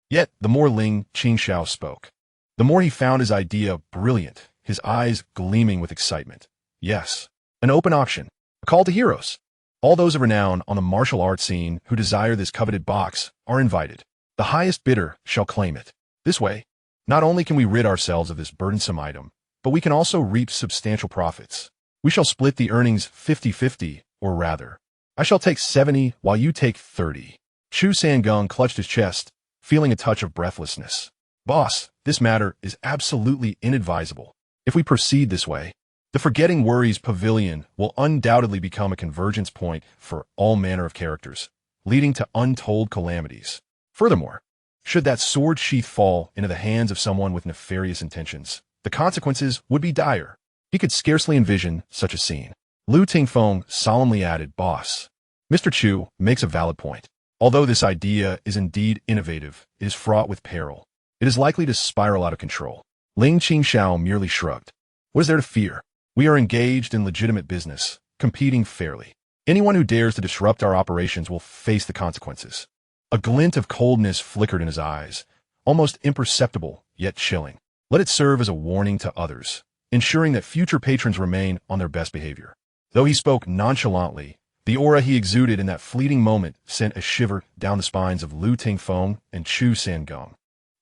Yet, the more Ling Qingxiao spoke, the more he found his idea brilliant, his eyes gleaming with excitement. Yes, an open auction, a call to heroes. All those of renown on the martial arts scene who desire this coveted box are invited. The highest bidder shall claim it. This way, not only can we rid ourselves of this burdensome item, but we can also reap substantial profits. We shall split the earnings 50-50, or rather, I shall take 70 while you take 30. Chu Sangung clutched his chest, feeling a touch of breathlessness. Boss, this matter is absolutely inadvisable. If we proceed this way, the Forgetting Worries Pavilion will undoubtedly become a convergence point for all manner of characters, leading to untold calamities. Furthermore, should that sword sheath fall into the hands of someone with nefarious intentions, the consequences would be dire. He could scarcely envision such a scene. Lu Tingfeng solemnly added, Boss, Mr. Chu makes a valid point. Although this idea is indeed innovative, it is fraught with peril. It is likely to spiral out of control. Ling Qingxiao merely shrugged. What is there to fear? We are engaged in legitimate business, competing fairly. Anyone who dares to disrupt our operations will face the consequences. A glint of coldness flickered in his eyes, almost imperceptible, yet chilling. Let it serve as a warning to others, ensuring that future patrons remain on their best behavior. Though he spoke nonchalantly, the aura he exuded in that fleeting moment sent a shiver down the spines of Lu Tingfeng and Chu Sangung,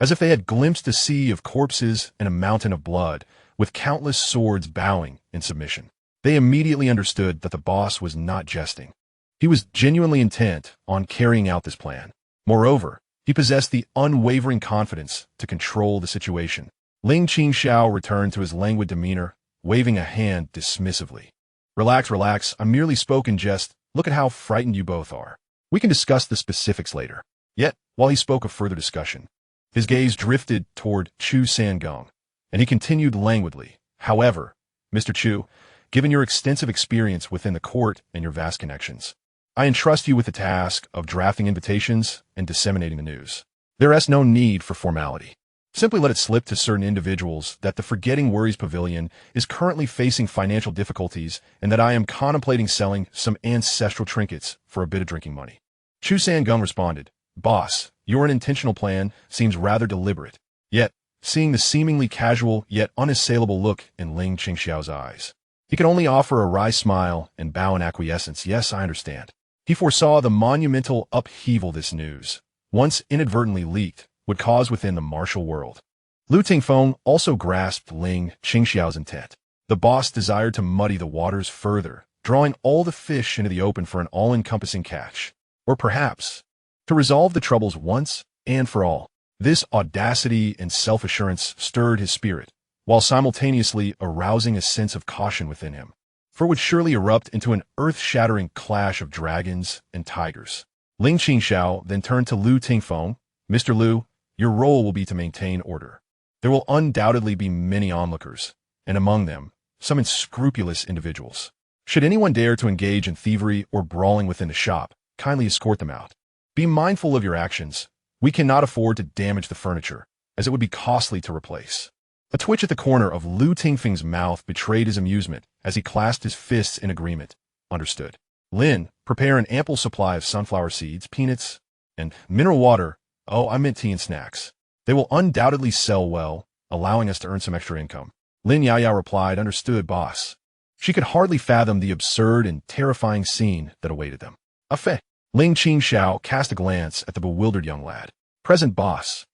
as if they had glimpsed a sea of corpses and a mountain of blood, with countless swords bowing in submission. They immediately understood that the boss was not jesting. He was genuinely intent on carrying out this plan. Moreover, he possessed the unwavering confidence to control the situation. Ling Qingxiao returned to his languid demeanor, waving a hand dismissively. Relax, I merely spoke in jest. Look at how frightened you both are. We can discuss the specifics later. Yet, while he spoke of further discussion, his gaze drifted toward Chu Sangung, and he continued languidly. However, Mr. Chu, given your extensive experience within the court and your vast connections, I entrust you with the task of drafting invitations and disseminating the news. There is no need for formality. Simply let it slip to certain individuals that the Forgetting Worries Pavilion is currently facing financial difficulties and that I am contemplating selling some ancestral trinkets for a bit of drinking money. Chu Sangung responded, Boss, your unintentional plan seems rather deliberate. Yet, seeing the seemingly casual yet unassailable look in Ling Qingxiao's eyes, he could only offer a wry smile and bow in acquiescence. Yes, I understand. He foresaw the monumental upheaval this news, once inadvertently leaked, would cause within the martial world. Lu Tingfeng also grasped Ling Qingxiao's intent. The boss desired to muddy the waters further, drawing all the fish into the open for an all-encompassing catch. Or perhaps, to resolve the troubles once and for all. This audacity and self-assurance stirred his spirit, while simultaneously arousing a sense of caution within him, for it would surely erupt into an earth-shattering clash of dragons and tigers. Ling Qingxiao then turned to Lu Tingfeng. Mr. Lu, your role will be to maintain order. There will undoubtedly be many onlookers, and among them, some unscrupulous individuals. Should anyone dare to engage in thievery or brawling within the shop, kindly escort them out. Be mindful of your actions. We cannot afford to damage the furniture, as it would be costly to replace. A twitch at the corner of Lu Tingfeng's mouth betrayed his amusement as he clasped his fists in agreement. Understood. Lin, prepare an ample supply of sunflower seeds, peanuts, and mineral water. Oh, I meant tea and snacks. They will undoubtedly sell well, allowing us to earn some extra income. Lin Yaoyao replied, Understood, boss. She could hardly fathom the absurd and terrifying scene that awaited them. Affe. Ling Qingxiao cast a glance at the bewildered young lad. Present, boss.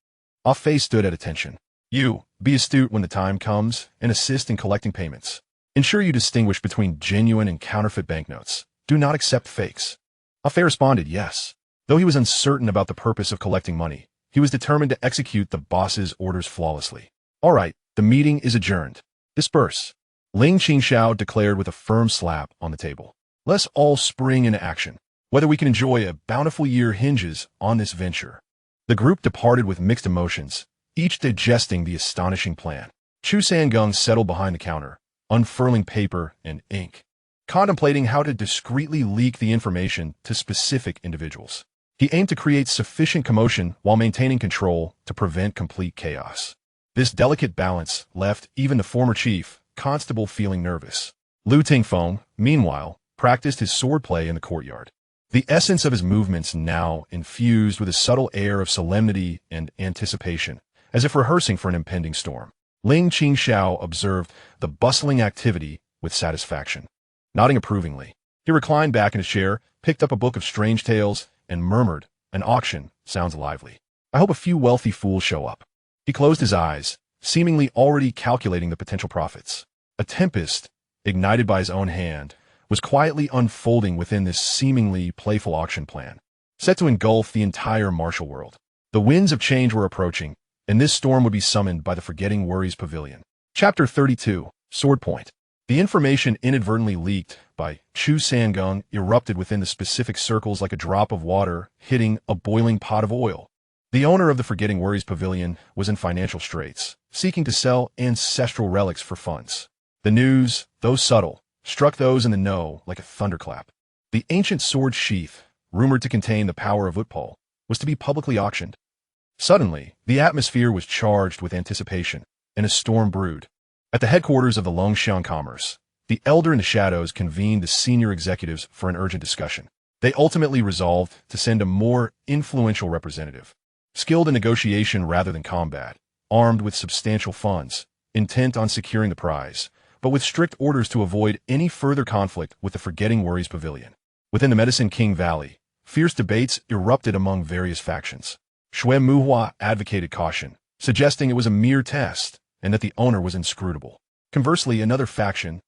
Affe stood at attention. You, be astute when the time comes and assist in collecting payments. Ensure you distinguish between genuine and counterfeit banknotes. Do not accept fakes. Affe responded, Yes. Though he was uncertain about the purpose of collecting money, he was determined to execute the boss's orders flawlessly. All right, the meeting is adjourned. Disperse. Ling Qingxiao declared with a firm slap on the table. Let's all spring into action. Whether we can enjoy a bountiful year hinges on this venture. The group departed with mixed emotions, each digesting the astonishing plan. Chu Sangung settled behind the counter, unfurling paper and ink, contemplating how to discreetly leak the information to specific individuals. He aimed to create sufficient commotion while maintaining control to prevent complete chaos. This delicate balance left even the former chief constable feeling nervous. Lu Tingfeng, meanwhile, practiced his swordplay in the courtyard. The essence of his movements now infused with a subtle air of solemnity and anticipation, as if rehearsing for an impending storm. Ling Qingxiao observed the bustling activity with satisfaction. Nodding approvingly, he reclined back in his chair, picked up a book of strange tales, and murmured, "An auction sounds lively. I hope a few wealthy fools show up." He closed his eyes, seemingly already calculating the potential profits. A tempest, ignited by his own hand, was quietly unfolding within this seemingly playful auction plan, set to engulf the entire martial world. The winds of change were approaching, and this storm would be summoned by the Forgetting Worries Pavilion. Chapter 32, Sword Point. The information inadvertently leaked by Chu Sangung erupted within the specific circles like a drop of water hitting a boiling pot of oil. The owner of the Forgetting Worries Pavilion was in financial straits, seeking to sell ancestral relics for funds. The news, though subtle, struck those in the know like a thunderclap. The ancient sword sheath, rumored to contain the power of Utpal, was to be publicly auctioned. Suddenly, the atmosphere was charged with anticipation, and a storm brewed. At the headquarters of the Longshan Commerce, the Elder in the Shadows convened the senior executives for an urgent discussion. They ultimately resolved to send a more influential representative, skilled in negotiation rather than combat, armed with substantial funds, intent on securing the prize, but with strict orders to avoid any further conflict with the Forgetting Worries Pavilion. Within the Medicine King Valley, fierce debates erupted among various factions. Xue Muhua advocated caution, suggesting it was a mere test, and that the owner was inscrutable. Conversely, another faction,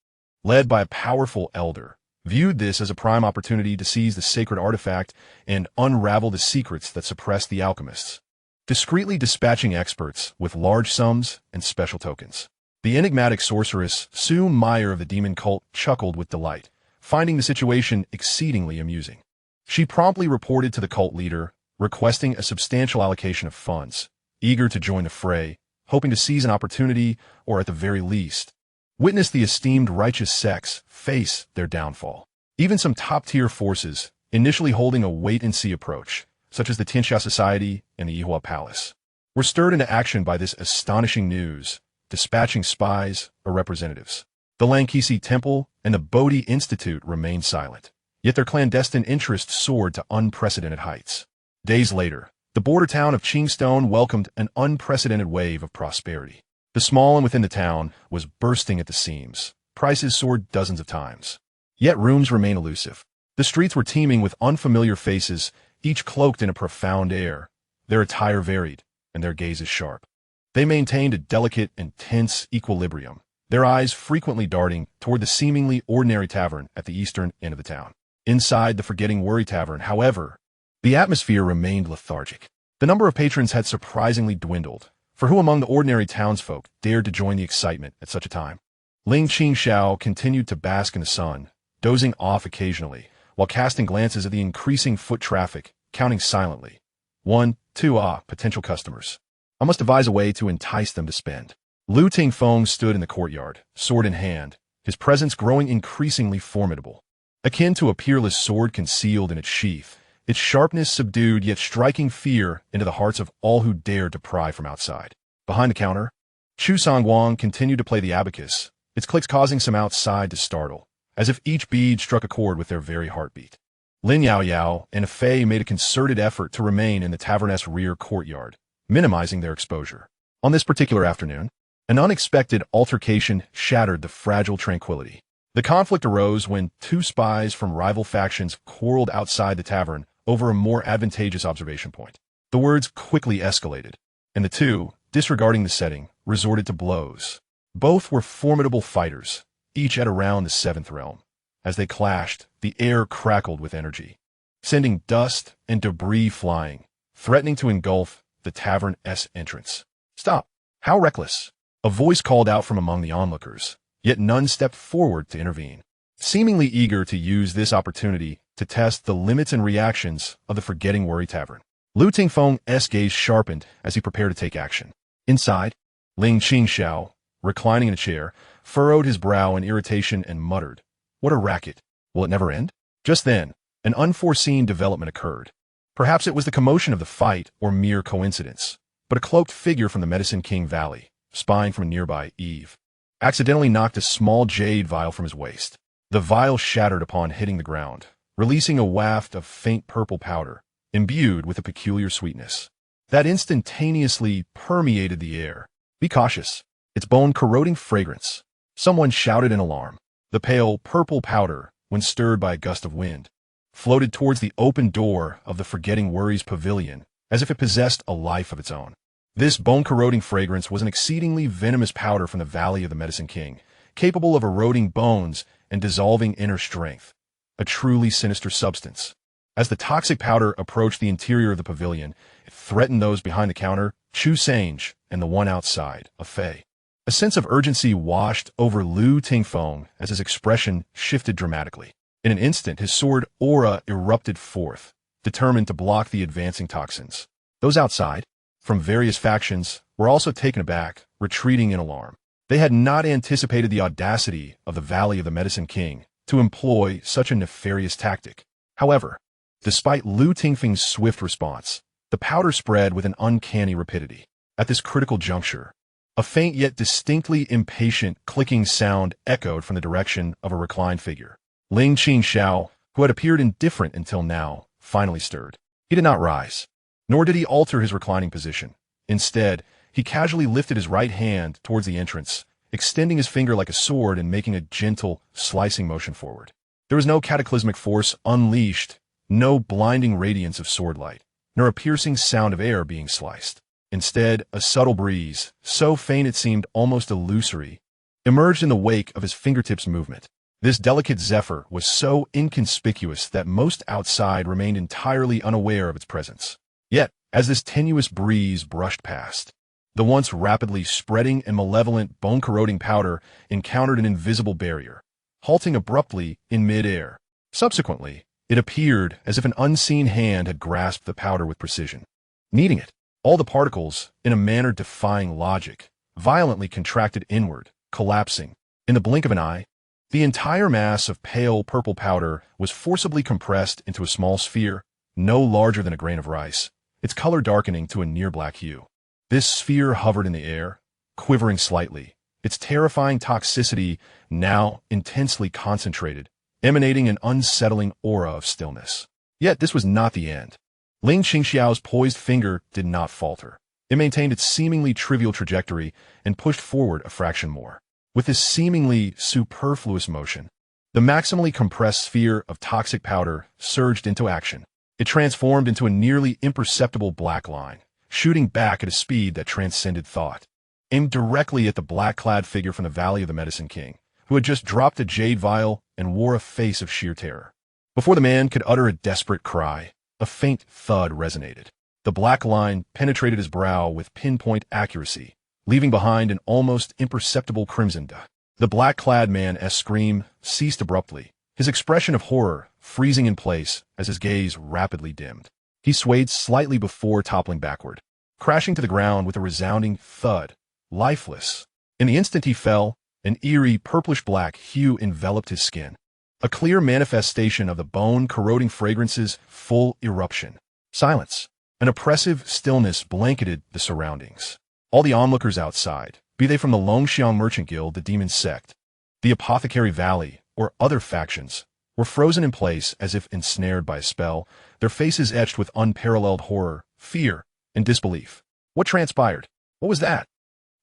led by a powerful elder, viewed this as a prime opportunity to seize the sacred artifact and unravel the secrets that suppressed the alchemists, discreetly dispatching experts with large sums and special tokens. The enigmatic sorceress Su Meyer of the demon cult chuckled with delight, finding the situation exceedingly amusing. She promptly reported to the cult leader, requesting a substantial allocation of funds, eager to join the fray, hoping to seize an opportunity, or at the very least, witness the esteemed righteous sects face their downfall. Even some top-tier forces, initially holding a wait-and-see approach, such as the Tianxia Society and the Yihua Palace, were stirred into action by this astonishing news, dispatching spies or representatives. The Langqisi Temple and the Bodhi Institute remained silent, yet their clandestine interests soared to unprecedented heights. Days later, the border town of Qingstone welcomed an unprecedented wave of prosperity. The small and within the town was bursting at the seams. Prices soared dozens of times. Yet rooms remained elusive. The streets were teeming with unfamiliar faces, each cloaked in a profound air. Their attire varied, and their gazes sharp. They maintained a delicate and tense equilibrium, their eyes frequently darting toward the seemingly ordinary tavern at the eastern end of the town. Inside the Forgetting Worry Tavern, however, the atmosphere remained lethargic. The number of patrons had surprisingly dwindled, for who among the ordinary townsfolk dared to join the excitement at such a time? Ling Qingxiao continued to bask in the sun, dozing off occasionally, while casting glances at the increasing foot traffic, counting silently. 1, 2, potential customers. I must devise a way to entice them to spend. Lu Tingfeng stood in the courtyard, sword in hand, his presence growing increasingly formidable. Akin to a peerless sword concealed in its sheath, its sharpness subdued yet striking fear into the hearts of all who dared to pry from outside. Behind the counter, Chu Songguang continued to play the abacus, its clicks causing some outside to startle, as if each bead struck a chord with their very heartbeat. Lin Yaoyao and Fei made a concerted effort to remain in the taverness rear courtyard, minimizing their exposure. On this particular afternoon, an unexpected altercation shattered the fragile tranquility. The conflict arose when two spies from rival factions quarreled outside the tavern over a more advantageous observation point. The words quickly escalated, and the two, disregarding the setting, resorted to blows. Both were formidable fighters, each at around the seventh realm. As they clashed, the air crackled with energy, sending dust and debris flying, threatening to engulf the tavern's entrance. "Stop! How reckless!" A voice called out from among the onlookers, yet none stepped forward to intervene, seemingly eager to use this opportunity to test the limits and reactions of the Forgetting Worry Tavern. Lu Tingfeng's gaze sharpened as he prepared to take action. Inside, Ling Qingxiao, reclining in a chair, furrowed his brow in irritation and muttered, "What a racket! Will it never end?" Just then, an unforeseen development occurred. Perhaps it was the commotion of the fight or mere coincidence, but a cloaked figure from the Medicine King Valley, spying from a nearby eave, accidentally knocked a small jade vial from his waist. The vial shattered upon hitting the ground, releasing a waft of faint purple powder, imbued with a peculiar sweetness that instantaneously permeated the air. "Be cautious. It's bone-corroding fragrance," someone shouted in alarm. The pale purple powder, when stirred by a gust of wind, floated towards the open door of the Forgetting Worries pavilion, as if it possessed a life of its own. This bone-corroding fragrance was an exceedingly venomous powder from the Valley of the Medicine King, capable of eroding bones and dissolving inner strength. A truly sinister substance. As the toxic powder approached the interior of the pavilion, it threatened those behind the counter, Chu Sange, and the one outside, a Fei. A sense of urgency washed over Lu Tingfeng as his expression shifted dramatically. In an instant, his sword aura erupted forth, determined to block the advancing toxins. Those outside, from various factions, were also taken aback, retreating in alarm. They had not anticipated the audacity of the Valley of the Medicine King to employ such a nefarious tactic. However, despite Lu Tingfeng's swift response, the powder spread with an uncanny rapidity. At this critical juncture, a faint yet distinctly impatient clicking sound echoed from the direction of a reclined figure. Ling Qingxiao, who had appeared indifferent until now, finally stirred. He did not rise, nor did he alter his reclining position. Instead, he casually lifted his right hand towards the entrance, extending his finger like a sword and making a gentle, slicing motion forward. There was no cataclysmic force unleashed, no blinding radiance of sword light, nor a piercing sound of air being sliced. Instead, a subtle breeze, so faint it seemed almost illusory, emerged in the wake of his fingertips' movement. This delicate zephyr was so inconspicuous that most outside remained entirely unaware of its presence. Yet, as this tenuous breeze brushed past, the once rapidly spreading and malevolent bone-corroding powder encountered an invisible barrier, halting abruptly in mid-air. Subsequently, it appeared as if an unseen hand had grasped the powder with precision. Kneading it, all the particles, in a manner defying logic, violently contracted inward, collapsing. In the blink of an eye, the entire mass of pale purple powder was forcibly compressed into a small sphere, no larger than a grain of rice, its color darkening to a near-black hue. This sphere hovered in the air, quivering slightly, its terrifying toxicity now intensely concentrated, emanating an unsettling aura of stillness. Yet this was not the end. Ling Qingxiao's poised finger did not falter. It maintained its seemingly trivial trajectory and pushed forward a fraction more. With this seemingly superfluous motion, the maximally compressed sphere of toxic powder surged into action. It transformed into a nearly imperceptible black line, shooting back at a speed that transcended thought, aimed directly at the black-clad figure from the Valley of the Medicine King, who had just dropped a jade vial and wore a face of sheer terror. Before the man could utter a desperate cry, a faint thud resonated. The black line penetrated his brow with pinpoint accuracy, leaving behind an almost imperceptible crimson dot. The black-clad man's scream ceased abruptly, his expression of horror freezing in place as his gaze rapidly dimmed. He swayed slightly before toppling backward, crashing to the ground with a resounding thud, lifeless. In the instant he fell, an eerie purplish-black hue enveloped his skin, a clear manifestation of the bone-corroding fragrance's full eruption. Silence. An oppressive stillness blanketed the surroundings. All the onlookers outside, be they from the Longxiang Merchant Guild, the Demon Sect, the Apothecary Valley, or other factions, were frozen in place as if ensnared by a spell, their faces etched with unparalleled horror, fear, and disbelief. What transpired? What was that?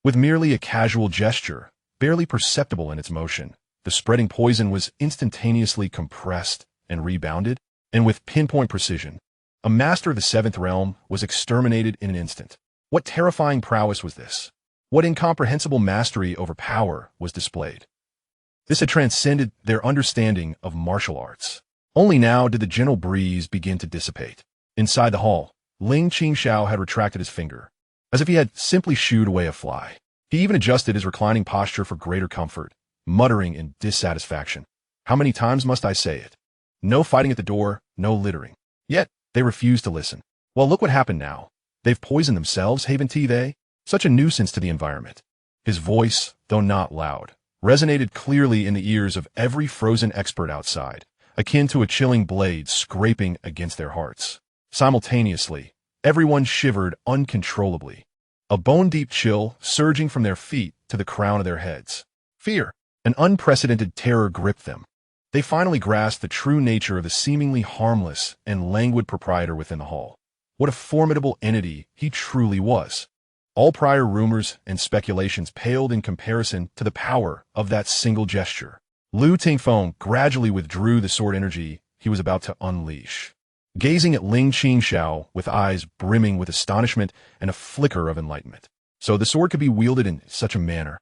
With merely a casual gesture, barely perceptible in its motion, the spreading poison was instantaneously compressed and rebounded, and with pinpoint precision, a master of the Seventh Realm was exterminated in an instant. What terrifying prowess was this? What incomprehensible mastery over power was displayed? This had transcended their understanding of martial arts. Only now did the gentle breeze begin to dissipate. Inside the hall, Ling Qingxiao had retracted his finger, as if he had simply shooed away a fly. He even adjusted his reclining posture for greater comfort, muttering in dissatisfaction. How many times must I say it? No fighting at the door, no littering. Yet, they refused to listen. Well, look what happened now. They've poisoned themselves, haven't they? Such a nuisance to the environment. His voice, though not loud, resonated clearly in the ears of every frozen expert outside, akin to a chilling blade scraping against their hearts. Simultaneously, everyone shivered uncontrollably, a bone-deep chill surging from their feet to the crown of their heads. Fear, an unprecedented terror gripped them. They finally grasped the true nature of the seemingly harmless and languid proprietor within the hall. What a formidable entity he truly was. All prior rumors and speculations paled in comparison to the power of that single gesture. Lu Tingfeng gradually withdrew the sword energy he was about to unleash, gazing at Ling Qingxiao with eyes brimming with astonishment and a flicker of enlightenment. So the sword could be wielded in such a manner.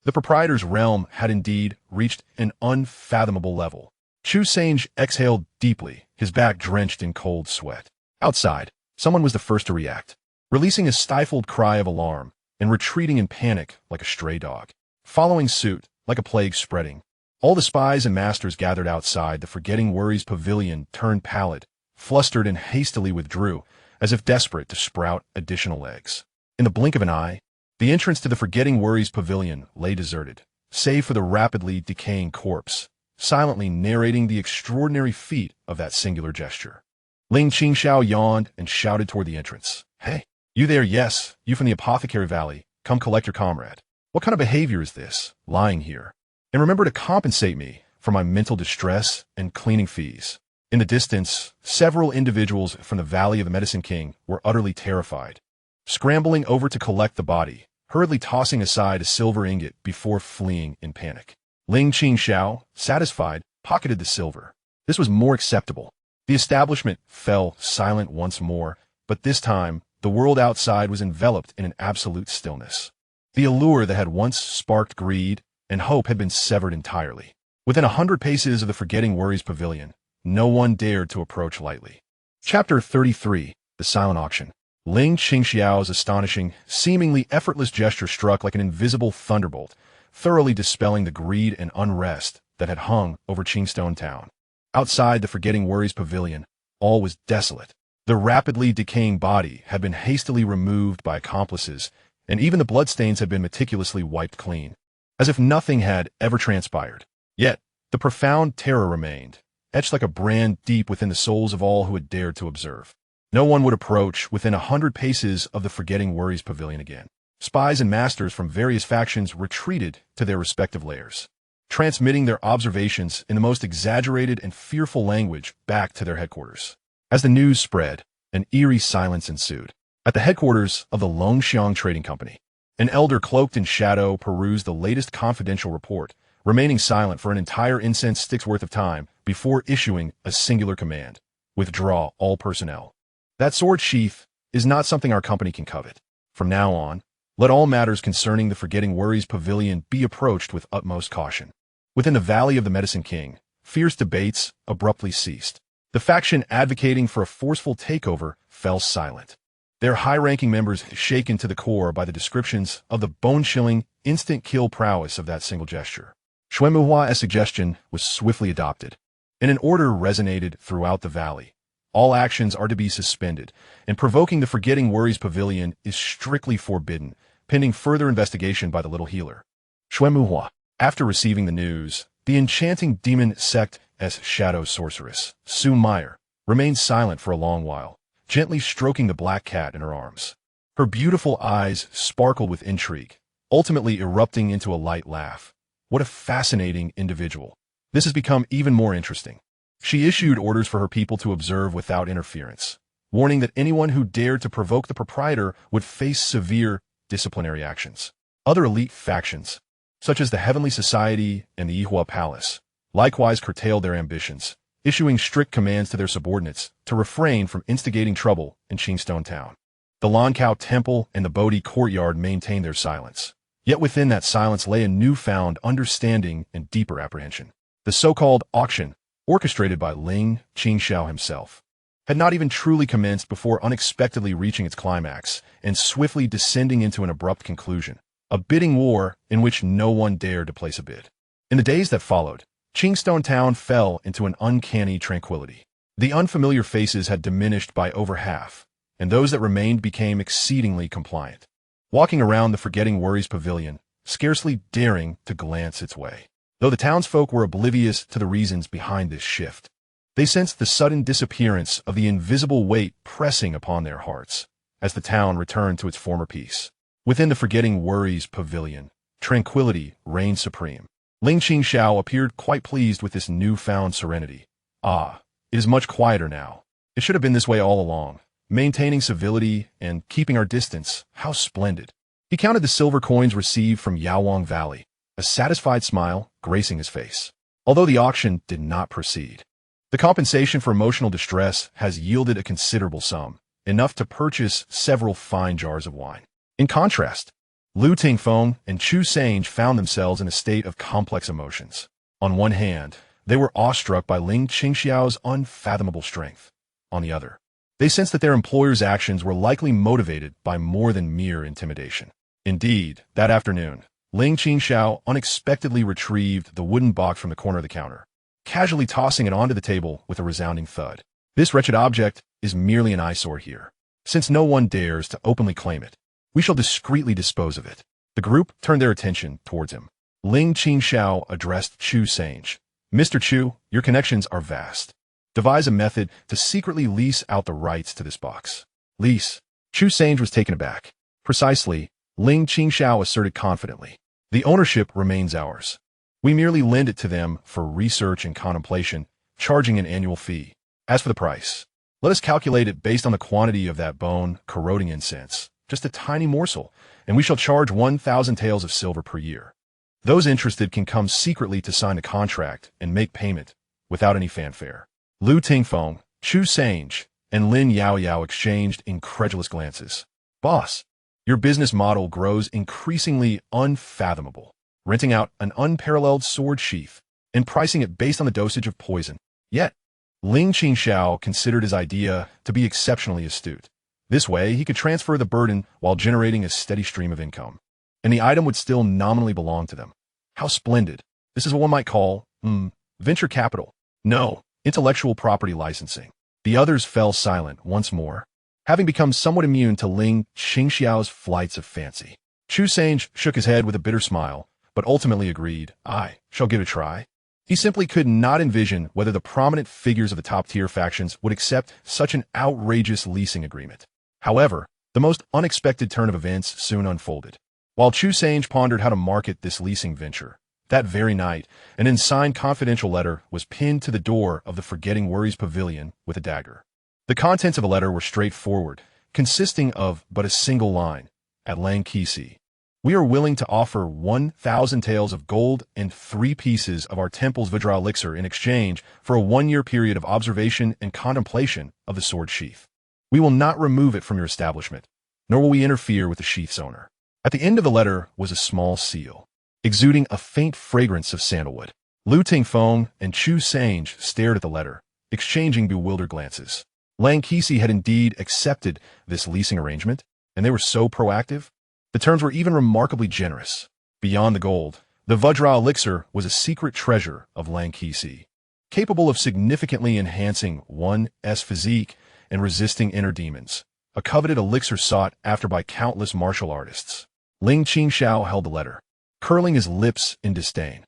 The proprietor's realm had indeed reached an unfathomable level. Chu Sange exhaled deeply, his back drenched in cold sweat. Outside, someone was the first to react, releasing a stifled cry of alarm and retreating in panic like a stray dog. Following suit, like a plague spreading, all the spies and masters gathered outside the Forgetting Worries pavilion turned pallid, flustered and hastily withdrew, as if desperate to sprout additional eggs. In the blink of an eye, the entrance to the Forgetting Worries pavilion lay deserted, save for the rapidly decaying corpse, silently narrating the extraordinary feat of that singular gesture. Ling Qingxiao yawned and shouted toward the entrance. "Hey, you there? Yes, you from the Apothecary Valley. Come collect your comrade. What kind of behavior is this, lying here? And remember to compensate me for my mental distress and cleaning fees." In the distance, several individuals from the Valley of the Medicine King were utterly terrified, scrambling over to collect the body, hurriedly tossing aside a silver ingot before fleeing in panic. Ling Qingxiao, satisfied, pocketed the silver. This was more acceptable. The establishment fell silent once more, but this time, the world outside was enveloped in an absolute stillness. The allure that had once sparked greed and hope had been severed entirely. Within 100 paces of the Forgetting Worries pavilion, no one dared to approach lightly. Chapter 33, The Silent Auction. Ling Qingxiao's astonishing, seemingly effortless gesture struck like an invisible thunderbolt, thoroughly dispelling the greed and unrest that had hung over Qingshi Town. Outside the Forgetting Worries pavilion, all was desolate. The rapidly decaying body had been hastily removed by accomplices, and even the bloodstains had been meticulously wiped clean, as if nothing had ever transpired. Yet, the profound terror remained, etched like a brand deep within the souls of all who had dared to observe. No one would approach within 100 paces of the Forgetting Worries pavilion again. Spies and masters from various factions retreated to their respective lairs, transmitting their observations in the most exaggerated and fearful language back to their headquarters. As the news spread, an eerie silence ensued. At the headquarters of the Longxiang Trading Company, an elder cloaked in shadow perused the latest confidential report, remaining silent for an entire incense stick's worth of time before issuing a singular command: withdraw all personnel. That sword sheath is not something our company can covet. From now on, let all matters concerning the Forgetting Worries pavilion be approached with utmost caution. Within the Valley of the Medicine King, fierce debates abruptly ceased. The faction advocating for a forceful takeover fell silent, their high-ranking members shaken to the core by the descriptions of the bone-chilling, instant-kill prowess of that single gesture. Xuanmuhua's suggestion was swiftly adopted, and an order resonated throughout the valley. All actions are to be suspended, and provoking the Forgetting Worries pavilion is strictly forbidden, pending further investigation by the Little Healer. Xuanmuhua. After receiving the news, the enchanting demon sect as shadow sorceress, Su Meyer, remained silent for a long while, gently stroking the black cat in her arms. Her beautiful eyes sparkled with intrigue, ultimately erupting into a light laugh. What a fascinating individual. This has become even more interesting. She issued orders for her people to observe without interference, warning that anyone who dared to provoke the proprietor would face severe disciplinary actions. Other elite factions, such as the Heavenly Society and the Yihua Palace, likewise curtailed their ambitions, issuing strict commands to their subordinates to refrain from instigating trouble in Qingshi Town. The Lancao Temple and the Bodhi Courtyard maintained their silence. Yet within that silence lay a newfound understanding and deeper apprehension. The so-called auction, orchestrated by Ling Qingxiao himself, had not even truly commenced before unexpectedly reaching its climax and swiftly descending into an abrupt conclusion, a bidding war in which no one dared to place a bid. In the days that followed, Qingshi Town fell into an uncanny tranquility. The unfamiliar faces had diminished by over half, and those that remained became exceedingly compliant. Walking around the Forgetting Worries pavilion, scarcely daring to glance its way. Though the townsfolk were oblivious to the reasons behind this shift, they sensed the sudden disappearance of the invisible weight pressing upon their hearts as the town returned to its former peace. Within the forgetting worries pavilion, tranquility reigned supreme. Ling Qingxiao appeared quite pleased with this newfound serenity. Ah, it is much quieter now. It should have been this way all along. Maintaining civility and keeping our distance, how splendid. He counted the silver coins received from Yaowang Valley, a satisfied smile gracing his face. Although the auction did not proceed, the compensation for emotional distress has yielded a considerable sum, enough to purchase several fine jars of wine. In contrast, Lu Tingfeng and Chu Sange found themselves in a state of complex emotions. On one hand, they were awestruck by Ling Qingxiao's unfathomable strength. On the other, they sensed that their employer's actions were likely motivated by more than mere intimidation. Indeed, that afternoon, Ling Qingxiao unexpectedly retrieved the wooden box from the corner of the counter, casually tossing it onto the table with a resounding thud. This wretched object is merely an eyesore here. Since no one dares to openly claim it, we shall discreetly dispose of it. The group turned their attention towards him. Ling Qingxiao addressed Chu Sange. Mr. Chu, your connections are vast. Devise a method to secretly lease out the rights to this box. Lease? Chu Sange was taken aback. Precisely, Ling Qingxiao asserted confidently. The ownership remains ours. We merely lend it to them for research and contemplation, charging an annual fee. As for the price, let us calculate it based on the quantity of that bone corroding incense, just a tiny morsel, and we shall charge 1,000 taels of silver per year. Those interested can come secretly to sign a contract and make payment without any fanfare. Lu Tingfeng, Chu Sange, and Lin Yaoyao exchanged incredulous glances. Boss, your business model grows increasingly unfathomable, renting out an unparalleled sword sheath and pricing it based on the dosage of poison. Yet, Ling Qingxiao considered his idea to be exceptionally astute. This way, he could transfer the burden while generating a steady stream of income, and the item would still nominally belong to them. How splendid. This is what one might call, venture capital. No, intellectual property licensing. The others fell silent once more, having become somewhat immune to Ling Qingxiao's flights of fancy. Chu Sange shook his head with a bitter smile, but ultimately agreed, I shall give it a try. He simply could not envision whether the prominent figures of the top-tier factions would accept such an outrageous leasing agreement. However, the most unexpected turn of events soon unfolded. While Chu Sange pondered how to market this leasing venture, that very night, an unsigned confidential letter was pinned to the door of the Forgetting Worries Pavilion with a dagger. The contents of the letter were straightforward, consisting of but a single line. At Ling Qingxiao, we are willing to offer 1,000 taels of gold and 3 pieces of our temple's Vajra elixir in exchange for a 1-year period of observation and contemplation of the sword sheath. We will not remove it from your establishment, nor will we interfere with the sheath's owner. At the end of the letter was a small seal, exuding a faint fragrance of sandalwood. Lu Tingfeng and Chu Sange stared at the letter, exchanging bewildered glances. Ling Qingxiao had indeed accepted this leasing arrangement, and they were so proactive. The terms were even remarkably generous. Beyond the gold, the Vajra elixir was a secret treasure of Ling Qingxiao, capable of significantly enhancing one's physique and resisting inner demons, a coveted elixir sought after by countless martial artists. Ling Qingxiao held the letter, curling his lips in disdain.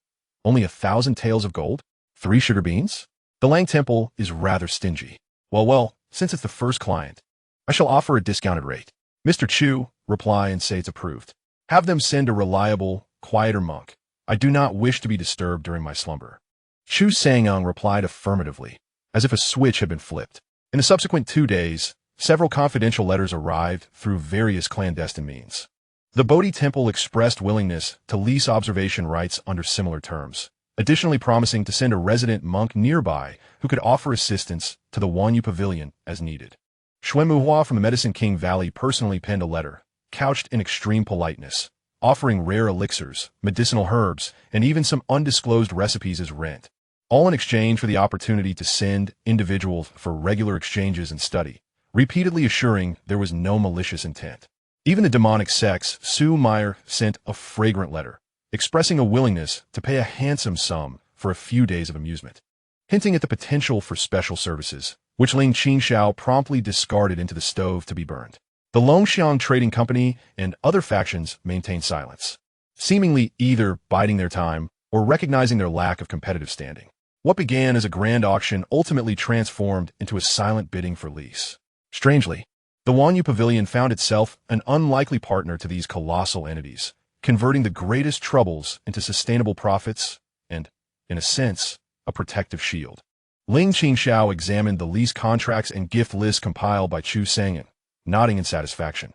Only 1,000 taels of gold? 3 sugar beans? The Lang Temple is rather stingy. Well, since it's the first client, I shall offer a discounted rate. Mr. Chu, reply and say it's approved. Have them send a reliable, quieter monk. I do not wish to be disturbed during my slumber. Chu Sangang replied affirmatively, as if a switch had been flipped. In the subsequent 2 days, several confidential letters arrived through various clandestine means. The Bodhi Temple expressed willingness to lease observation rights under similar terms, additionally promising to send a resident monk nearby who could offer assistance to the Wanyu Pavilion as needed. Xuan Muhua from the Medicine King Valley personally penned a letter, couched in extreme politeness, offering rare elixirs, medicinal herbs, and even some undisclosed recipes as rent, all in exchange for the opportunity to send individuals for regular exchanges and study, repeatedly assuring there was no malicious intent. Even the demonic sex, Su Meyer, sent a fragrant letter, expressing a willingness to pay a handsome sum for a few days of amusement, hinting at the potential for special services, which Ling Qingxiao promptly discarded into the stove to be burned. The Longxiang Trading Company and other factions maintained silence. seemingly either biding their time or recognizing their lack of competitive standing. What began as a grand auction ultimately transformed into a silent bidding for lease. Strangely, the Wanyu Pavilion found itself an unlikely partner to these colossal entities, converting the greatest troubles into sustainable profits and, in a sense, a protective shield. Ling Qingxiao examined the lease contracts and gift lists compiled by Chu Sangin, nodding in satisfaction.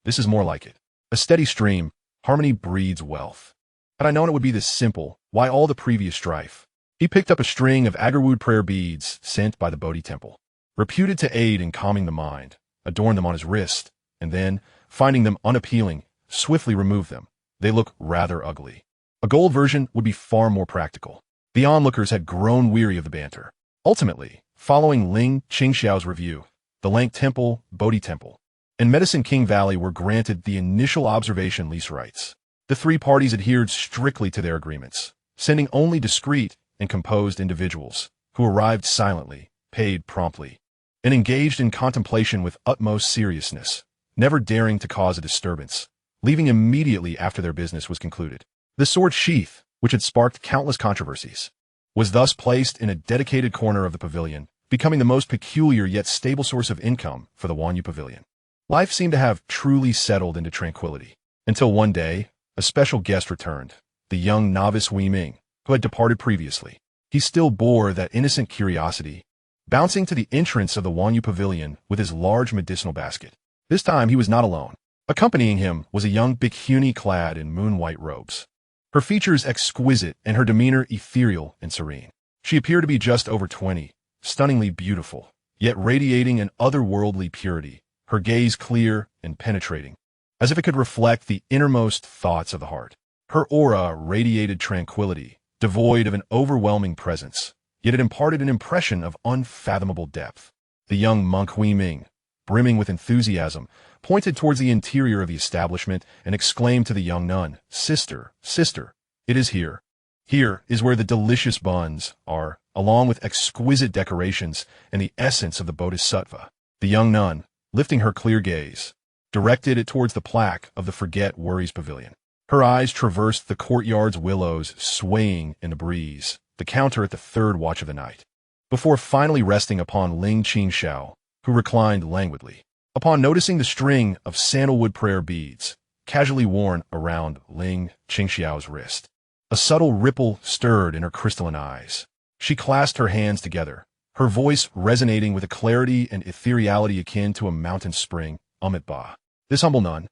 This is more like it. A steady stream, harmony breeds wealth. Had I known it would be this simple, why all the previous strife? He picked up a string of agarwood prayer beads sent by the Bodhi Temple, reputed to aid in calming the mind, adorned them on his wrist, and then, finding them unappealing, swiftly removed them. They look rather ugly. A gold version would be far more practical. The onlookers had grown weary of the banter. Ultimately, following Ling Qingxiao's review, the Lank Temple, Bodhi Temple, and Medicine King Valley were granted the initial observation lease rights. The three parties adhered strictly to their agreements, sending only discreet and composed individuals, who arrived silently, paid promptly, and engaged in contemplation with utmost seriousness, never daring to cause a disturbance, leaving immediately after their business was concluded. The sword sheath, which had sparked countless controversies, was thus placed in a dedicated corner of the pavilion, becoming the most peculiar yet stable source of income for the Wanyu Pavilion. Life seemed to have truly settled into tranquility, until one day, a special guest returned, the young novice Wei Ming, who had departed previously. He still bore that innocent curiosity, bouncing to the entrance of the Wanyu Pavilion with his large medicinal basket. This time he was not alone. Accompanying him was a young bikini clad in moon-white robes. Her features exquisite and her demeanor ethereal and serene. She appeared to be just over 20, stunningly beautiful, yet radiating an otherworldly purity, her gaze clear and penetrating, as if it could reflect the innermost thoughts of the heart. Her aura radiated tranquility, devoid of an overwhelming presence, yet it imparted an impression of unfathomable depth. The young monk Hui Ming, brimming with enthusiasm, pointed towards the interior of the establishment and exclaimed to the young nun, "Sister, sister, it is here. Here is where the delicious buns are, along with exquisite decorations and the essence of the Bodhisattva." The young nun, lifting her clear gaze, directed it towards the plaque of the Forget Worries Pavilion. Her eyes traversed the courtyard's willows swaying in the breeze, the counter at the third watch of the night, before finally resting upon Ling Qingxiao, who reclined languidly. Upon noticing the string of sandalwood prayer beads, casually worn around Ling Qingxiao's wrist, a subtle ripple stirred in her crystalline eyes. She clasped her hands together, her voice resonating with a clarity and ethereality akin to a mountain spring, Amit Ba. This humble nun,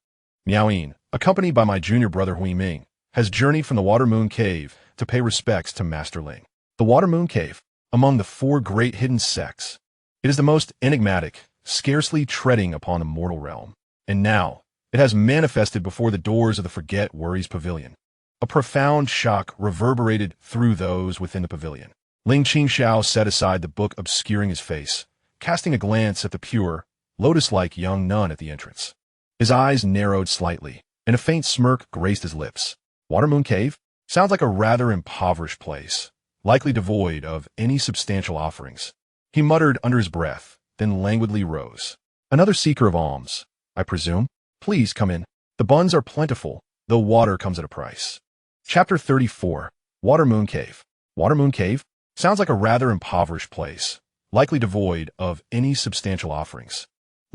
Miaoyin, accompanied by my junior brother Hui Ming, has journeyed from the Water Moon Cave to pay respects to Master Ling. The Water Moon Cave, among the four great hidden sects, it is the most enigmatic, scarcely treading upon the mortal realm. And now, it has manifested before the doors of the Forget Worries Pavilion. A profound shock reverberated through those within the pavilion. Ling Qingxiao set aside the book obscuring his face, casting a glance at the pure, lotus-like young nun at the entrance. His eyes narrowed slightly, and a faint smirk graced his lips. Watermoon Cave? Sounds like a rather impoverished place, likely devoid of any substantial offerings. He muttered under his breath, then languidly rose. Another seeker of alms, I presume? Please come in. The buns are plentiful, though water comes at a price. Chapter 34. Watermoon Cave. Watermoon Cave? Sounds like a rather impoverished place, likely devoid of any substantial offerings.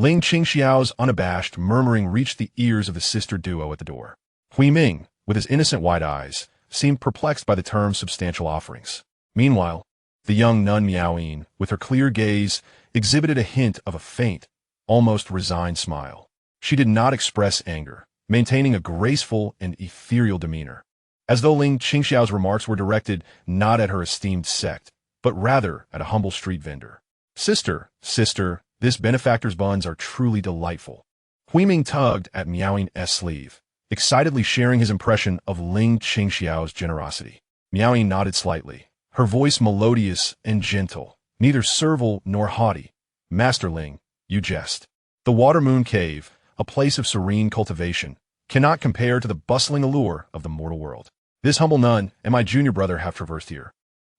Ling Qingxiao's unabashed murmuring reached the ears of the sister duo at the door. Hui Ming, with his innocent wide eyes, seemed perplexed by the term substantial offerings. Meanwhile, the young nun Miaoyin, with her clear gaze, exhibited a hint of a faint, almost resigned smile. She did not express anger, maintaining a graceful and ethereal demeanor, as though Ling Qingxiao's remarks were directed not at her esteemed sect, but rather at a humble street vendor. Sister, this benefactor's buns are truly delightful. Hui Ming tugged at Miaoyin's sleeve, excitedly sharing his impression of Ling Qingxiao's generosity. Miaoyin nodded slightly, her voice melodious and gentle, neither servile nor haughty. Master Ling, you jest. The Watermoon Cave, a place of serene cultivation, cannot compare to the bustling allure of the mortal world. This humble nun and my junior brother have traversed here,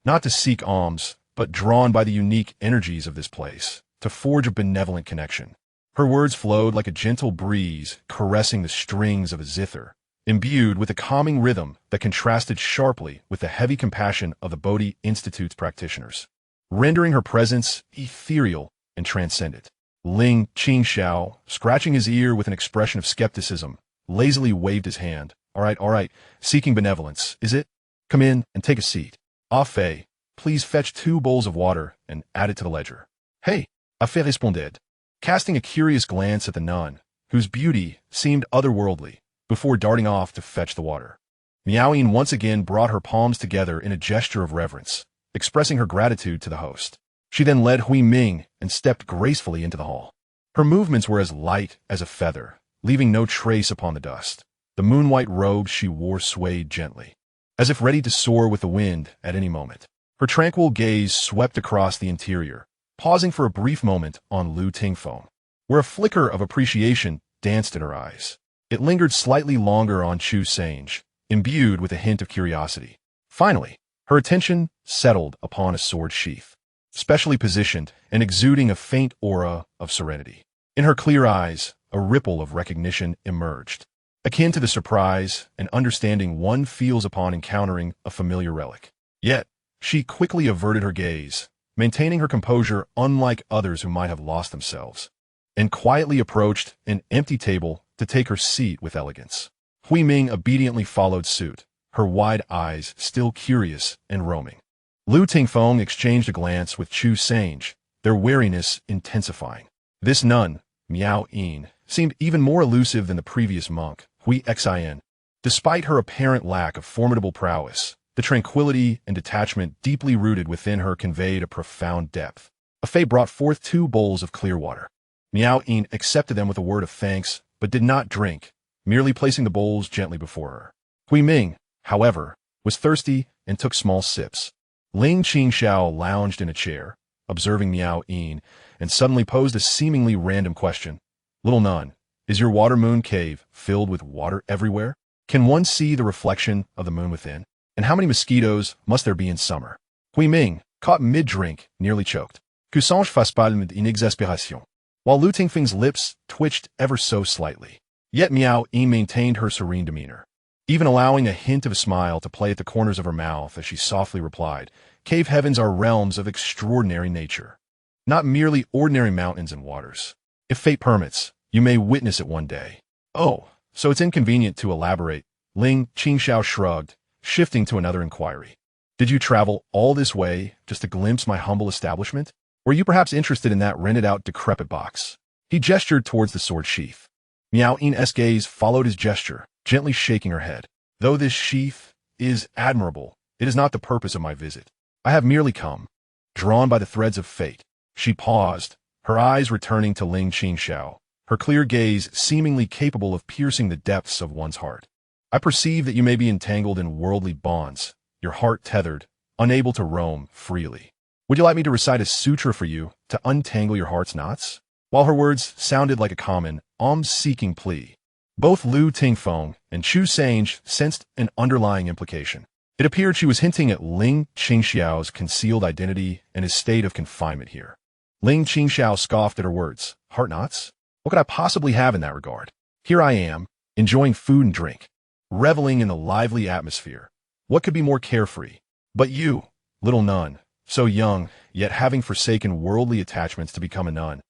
not to seek alms, but drawn by the unique energies of this place, to forge a benevolent connection. Her words flowed like a gentle breeze caressing the strings of a zither, imbued with a calming rhythm that contrasted sharply with the heavy compassion of the Bodhi Institute's practitioners, rendering her presence ethereal and transcendent. Ling Qingxiao, scratching his ear with an expression of skepticism, lazily waved his hand. All right, seeking benevolence, is it? Come in and take a seat. Ah Fei, please fetch 2 bowls of water and add it to the ledger. Hey, Ah Fei responded, casting a curious glance at the nun, whose beauty seemed otherworldly, before darting off to fetch the water. Miaoyin once again brought her palms together in a gesture of reverence, expressing her gratitude to the host. She then led Hui Ming and stepped gracefully into the hall. Her movements were as light as a feather, leaving no trace upon the dust. The moon-white robes she wore swayed gently, as if ready to soar with the wind at any moment. Her tranquil gaze swept across the interior, pausing for a brief moment on Lu Tingfeng, where a flicker of appreciation danced in her eyes. It lingered slightly longer on Chu Sange, imbued with a hint of curiosity. Finally, her attention settled upon a sword sheath, specially positioned and exuding a faint aura of serenity. In her clear eyes, a ripple of recognition emerged, akin to the surprise and understanding one feels upon encountering a familiar relic. Yet, she quickly averted her gaze, maintaining her composure unlike others who might have lost themselves, and quietly approached an empty table to take her seat with elegance. Hui Ming obediently followed suit, her wide eyes still curious and roaming. Lu Tingfeng exchanged a glance with Chu Sange, their wariness intensifying. This nun, Miao Yin, seemed even more elusive than the previous monk, Hui Xin. Despite her apparent lack of formidable prowess, the tranquility and detachment deeply rooted within her conveyed a profound depth. Ah Fei brought forth 2 bowls of clear water. Miao Yin accepted them with a word of thanks, but did not drink, merely placing the bowls gently before her. Hui Ming, however, was thirsty and took small sips. Ling Qingxiao lounged in a chair, observing Miao Yin, and suddenly posed a seemingly random question. Little nun, is your water moon cave filled with water everywhere? Can one see the reflection of the moon within? And how many mosquitoes must there be in summer? Hui Ming, caught mid-drink, nearly choked. Que songe fasse pas in exasperation. While Lu Tingfeng's lips twitched ever so slightly. Yet Miao Yin maintained her serene demeanor, even allowing a hint of a smile to play at the corners of her mouth as she softly replied, Cave heavens are realms of extraordinary nature, not merely ordinary mountains and waters. If fate permits, you may witness it one day. Oh, so it's inconvenient to elaborate. Ling Qingxiao shrugged, shifting to another inquiry. Did you travel all this way just to glimpse my humble establishment? Were you perhaps interested in that rented-out decrepit box? He gestured towards the sword sheath. Miao Yin's gaze followed his gesture, gently shaking her head. Though this sheath is admirable, it is not the purpose of my visit. I have merely come, drawn by the threads of fate. She paused, her eyes returning to Ling Qingxiao, her clear gaze seemingly capable of piercing the depths of one's heart. I perceive that you may be entangled in worldly bonds, your heart tethered, unable to roam freely. Would you like me to recite a sutra for you to untangle your heart's knots? While her words sounded like a common, alms-seeking plea, both Lu Tingfeng and Chu Sange sensed an underlying implication. It appeared she was hinting at Ling Qingxiao's concealed identity and his state of confinement here. Ling Qingxiao scoffed at her words. Heart knots? What could I possibly have in that regard? Here I am, enjoying food and drink, reveling in the lively atmosphere. What could be more carefree? But you, little nun, so young, yet having forsaken worldly attachments to become a nun,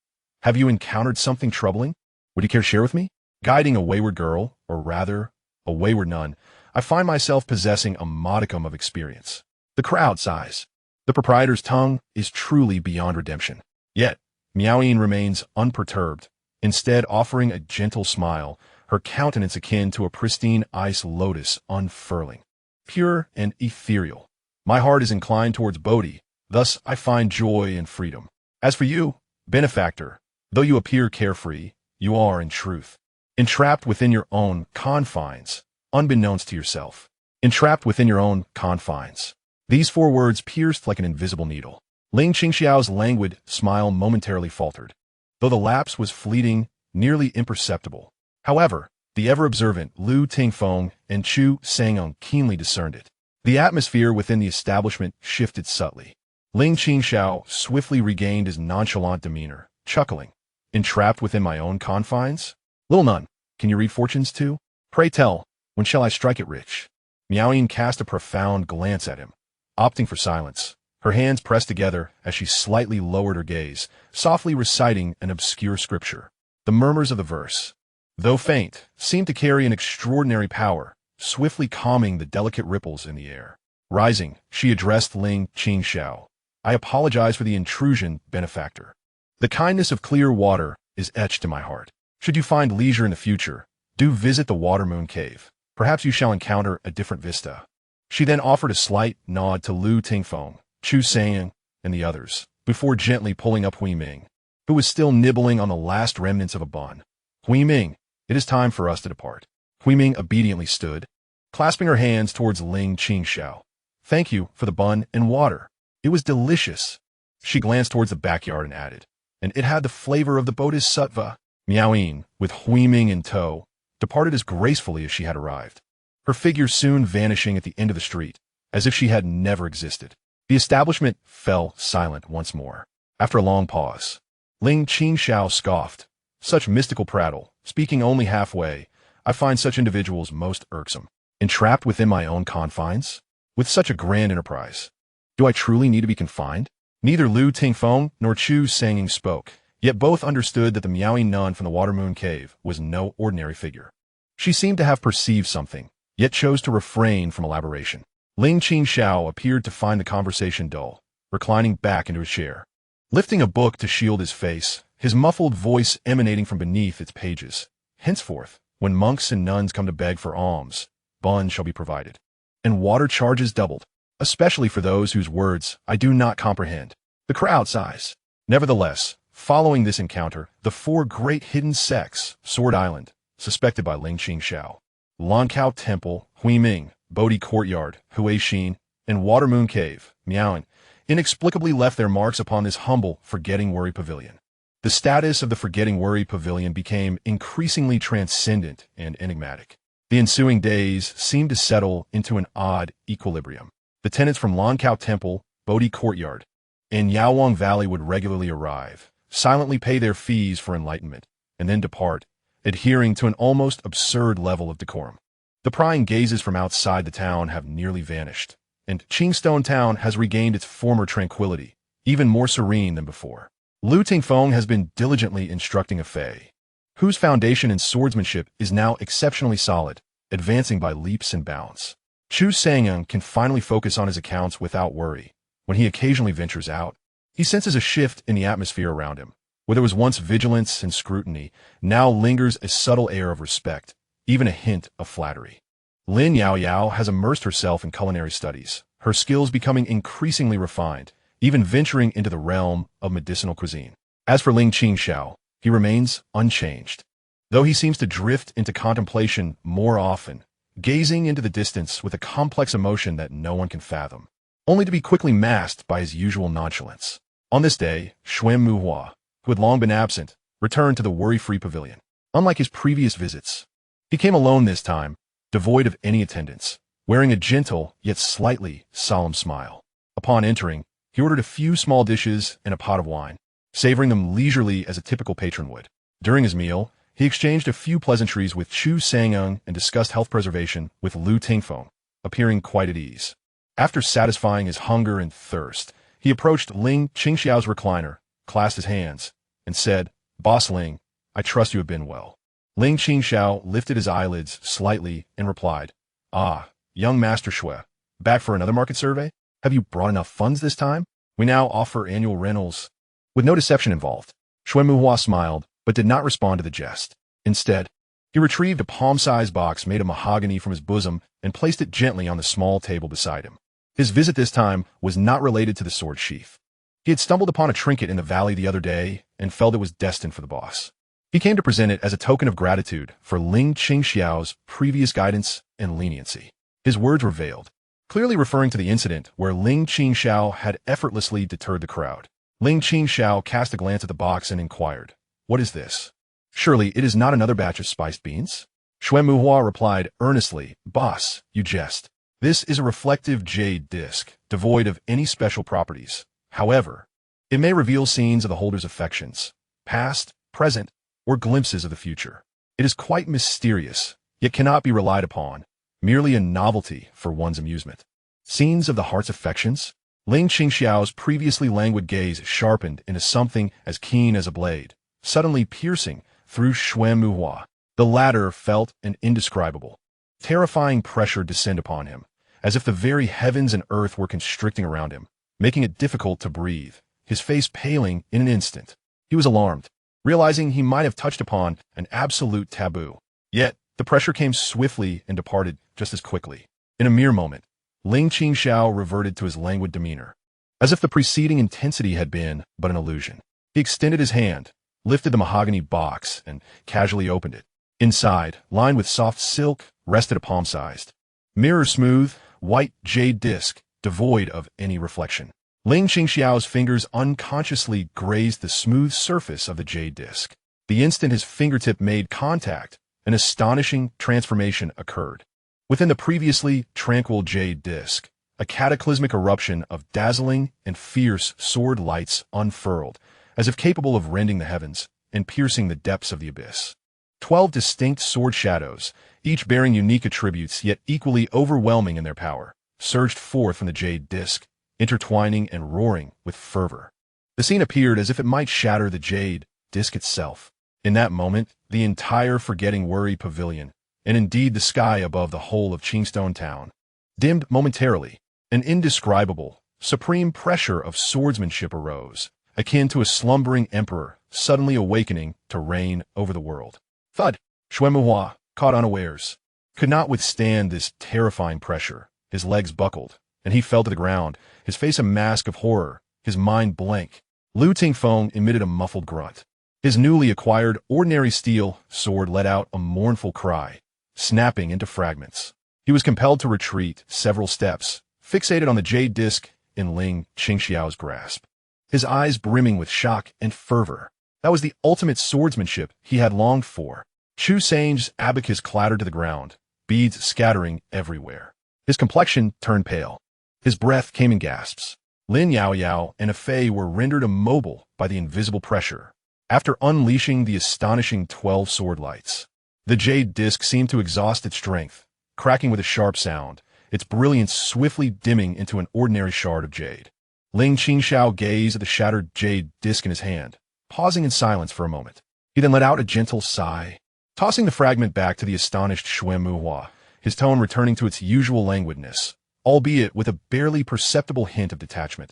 have you encountered something troubling? Would you care to share with me? Guiding a wayward girl, or rather, a wayward nun, I find myself possessing a modicum of experience. The crowd sighs. The proprietor's tongue is truly beyond redemption. Yet, Miao Yin remains unperturbed, instead offering a gentle smile, her countenance akin to a pristine ice lotus unfurling. Pure and ethereal. My heart is inclined towards Bodhi, thus I find joy and freedom. As for you, benefactor, though you appear carefree, you are, in truth, entrapped within your own confines, unbeknownst to yourself. Entrapped within your own confines. These 4 words pierced like an invisible needle. Ling Qingxiao's languid smile momentarily faltered, though the lapse was fleeting, nearly imperceptible. However, the ever-observant Lu Tingfeng and Chu Sange keenly discerned it. The atmosphere within the establishment shifted subtly. Ling Qingxiao swiftly regained his nonchalant demeanor, chuckling. Entrapped within my own confines? Little nun, can you read fortunes too? Pray tell, When shall I strike it rich? Miaoying cast a profound glance at him, opting for silence, her hands pressed together as she slightly lowered her gaze, softly reciting an obscure scripture. The murmurs of the verse, though faint, seemed to carry an extraordinary power, swiftly calming the delicate ripples in the air. Rising, she addressed Ling Qingxiao. I apologize for the intrusion, benefactor. The kindness of clear water is etched in my heart. Should you find leisure in the future, do visit the Water Moon Cave. Perhaps you shall encounter a different vista. She then offered a slight nod to Lu Tingfeng, Chu Saying, and the others, before gently pulling up Hui Ming, who was still nibbling on the last remnants of a bun. Hui Ming, it is time for us to depart. Hui Ming obediently stood, clasping her hands towards Ling Qingxiao. Thank you for the bun and water. It was delicious. She glanced towards the backyard and added, and it had the flavor of the bodhisattva. Miaoying, with Hui Ming in tow, departed as gracefully as she had arrived, her figure soon vanishing at the end of the street, as if she had never existed. The establishment fell silent once more. After a long pause, Ling Qingxiao scoffed. Such mystical prattle, speaking only halfway, I find such individuals most irksome. Entrapped within my own confines? With such a grand enterprise, do I truly need to be confined? Neither Lu Tingfeng nor Chu Sanging spoke, yet both understood that the Miaoying nun from the Water Moon Cave was no ordinary figure. She seemed to have perceived something, yet chose to refrain from elaboration. Ling Qingxiao appeared to find the conversation dull, reclining back into his chair. Lifting a book to shield his face, his muffled voice emanating from beneath its pages. Henceforth, when monks and nuns come to beg for alms, bun shall be provided, and water charges doubled, especially for those whose words I do not comprehend. The crowd sighs. Nevertheless, following this encounter, the four great hidden sects, Sword Island, suspected by Ling Qingxiao, Lancao Temple, Huiming, Bodhi Courtyard, Huixin, and Water Moon Cave, Miaoying, inexplicably left their marks upon this humble Forgetting Worry Pavilion. The status of the Forgetting Worry Pavilion became increasingly transcendent and enigmatic. The ensuing days seemed to settle into an odd equilibrium. The tenants from Lancao Temple, Bodhi Courtyard, and Yaowang Valley would regularly arrive, silently pay their fees for enlightenment, and then depart, adhering to an almost absurd level of decorum. The prying gazes from outside the town have nearly vanished, and Qingstone Town has regained its former tranquility, even more serene than before. Lu Tingfeng has been diligently instructing a Fei, whose foundation in swordsmanship is now exceptionally solid, advancing by leaps and bounds. Chu Sangyang can finally focus on his accounts without worry. When he occasionally ventures out, he senses a shift in the atmosphere around him. Where there was once vigilance and scrutiny, now lingers a subtle air of respect, even a hint of flattery. Lin Yaoyao has immersed herself in culinary studies, her skills becoming increasingly refined, even venturing into the realm of medicinal cuisine. As for Ling Qingxiao, he remains unchanged, though he seems to drift into contemplation more often, gazing into the distance with a complex emotion that no one can fathom, only to be quickly masked by his usual nonchalance. On this day, Xuan Muhua, who had long been absent, returned to the worry-free pavilion. Unlike his previous visits, he came alone this time, devoid of any attendants, wearing a gentle yet slightly solemn smile. Upon entering, he ordered a few small dishes and a pot of wine, savoring them leisurely as a typical patron would. During his meal, he exchanged a few pleasantries with Chu Sangyang and discussed health preservation with Lu Tingfeng, appearing quite at ease. After satisfying his hunger and thirst, he approached Ling Qingxiao's recliner, clasped his hands, and said, "Boss Ling, I trust you have been well." Ling Qingxiao lifted his eyelids slightly and replied, "Ah, young Master Xue, back for another market survey? Have you brought enough funds this time? We now offer annual rentals." With no deception involved, Xue Muhua smiled, but did not respond to the jest. Instead, he retrieved a palm-sized box made of mahogany from his bosom and placed it gently on the small table beside him. His visit this time was not related to the sword sheath. He had stumbled upon a trinket in the valley the other day and felt it was destined for the boss. He came to present it as a token of gratitude for Ling Qingxiao's previous guidance and leniency. His words were veiled, clearly referring to the incident where Ling Qingxiao had effortlessly deterred the crowd. Ling Qingxiao cast a glance at the box and inquired, "What is this? Surely it is not another batch of spiced beans?" Xue Muhua replied earnestly, "Boss, you jest. This is a reflective jade disc, devoid of any special properties. However, it may reveal scenes of the holder's affections, past, present, or glimpses of the future. It is quite mysterious, yet cannot be relied upon, merely a novelty for one's amusement. Scenes of the heart's affections? Ling Qingxiao's previously languid gaze sharpened into something as keen as a blade, suddenly piercing through Xuan. The latter felt an indescribable, terrifying pressure descend upon him, as if the very heavens and earth were constricting around him, making it difficult to breathe, his face paling in an instant. He was alarmed, realizing he might have touched upon an absolute taboo. Yet, the pressure came swiftly and departed just as quickly. In a mere moment, Ling Qingxiao reverted to his languid demeanor, as if the preceding intensity had been but an illusion. He extended his hand, lifted the mahogany box, and casually opened it. Inside, lined with soft silk, rested a palm-sized, mirror-smooth, white jade disc, devoid of any reflection. Ling Qingxiao's fingers unconsciously grazed the smooth surface of the jade disc. The instant his fingertip made contact, an astonishing transformation occurred. Within the previously tranquil jade disc, a cataclysmic eruption of dazzling and fierce sword lights unfurled, as if capable of rending the heavens and piercing the depths of the abyss. 12 distinct sword shadows, each bearing unique attributes yet equally overwhelming in their power, surged forth from the jade disc, intertwining and roaring with fervor. The scene appeared as if it might shatter the jade disc itself. In that moment, the entire Forgetting Worry pavilion, and indeed the sky above the whole of Qingshi Town, dimmed momentarily. An indescribable, supreme pressure of swordsmanship arose, akin to a slumbering emperor suddenly awakening to reign over the world. Thud! Xuan, caught unawares, could not withstand this terrifying pressure. His legs buckled, and he fell to the ground, his face a mask of horror, his mind blank. Lu Tingfeng emitted a muffled grunt. His newly acquired ordinary steel sword let out a mournful cry, snapping into fragments. He was compelled to retreat several steps, fixated on the jade disc in Ling Qingxiao's grasp, his eyes brimming with shock and fervor. That was the ultimate swordsmanship he had longed for. Chu Sange's abacus clattered to the ground, beads scattering everywhere. His complexion turned pale. His breath came in gasps. Lin Yaoyao and Fei were rendered immobile by the invisible pressure. After unleashing the astonishing 12 sword lights, the jade disc seemed to exhaust its strength, cracking with a sharp sound, its brilliance swiftly dimming into an ordinary shard of jade. Ling Qingxiao gazed at the shattered jade disc in his hand, pausing in silence for a moment. He then let out a gentle sigh, tossing the fragment back to the astonished Xuan, his tone returning to its usual languidness, albeit with a barely perceptible hint of detachment.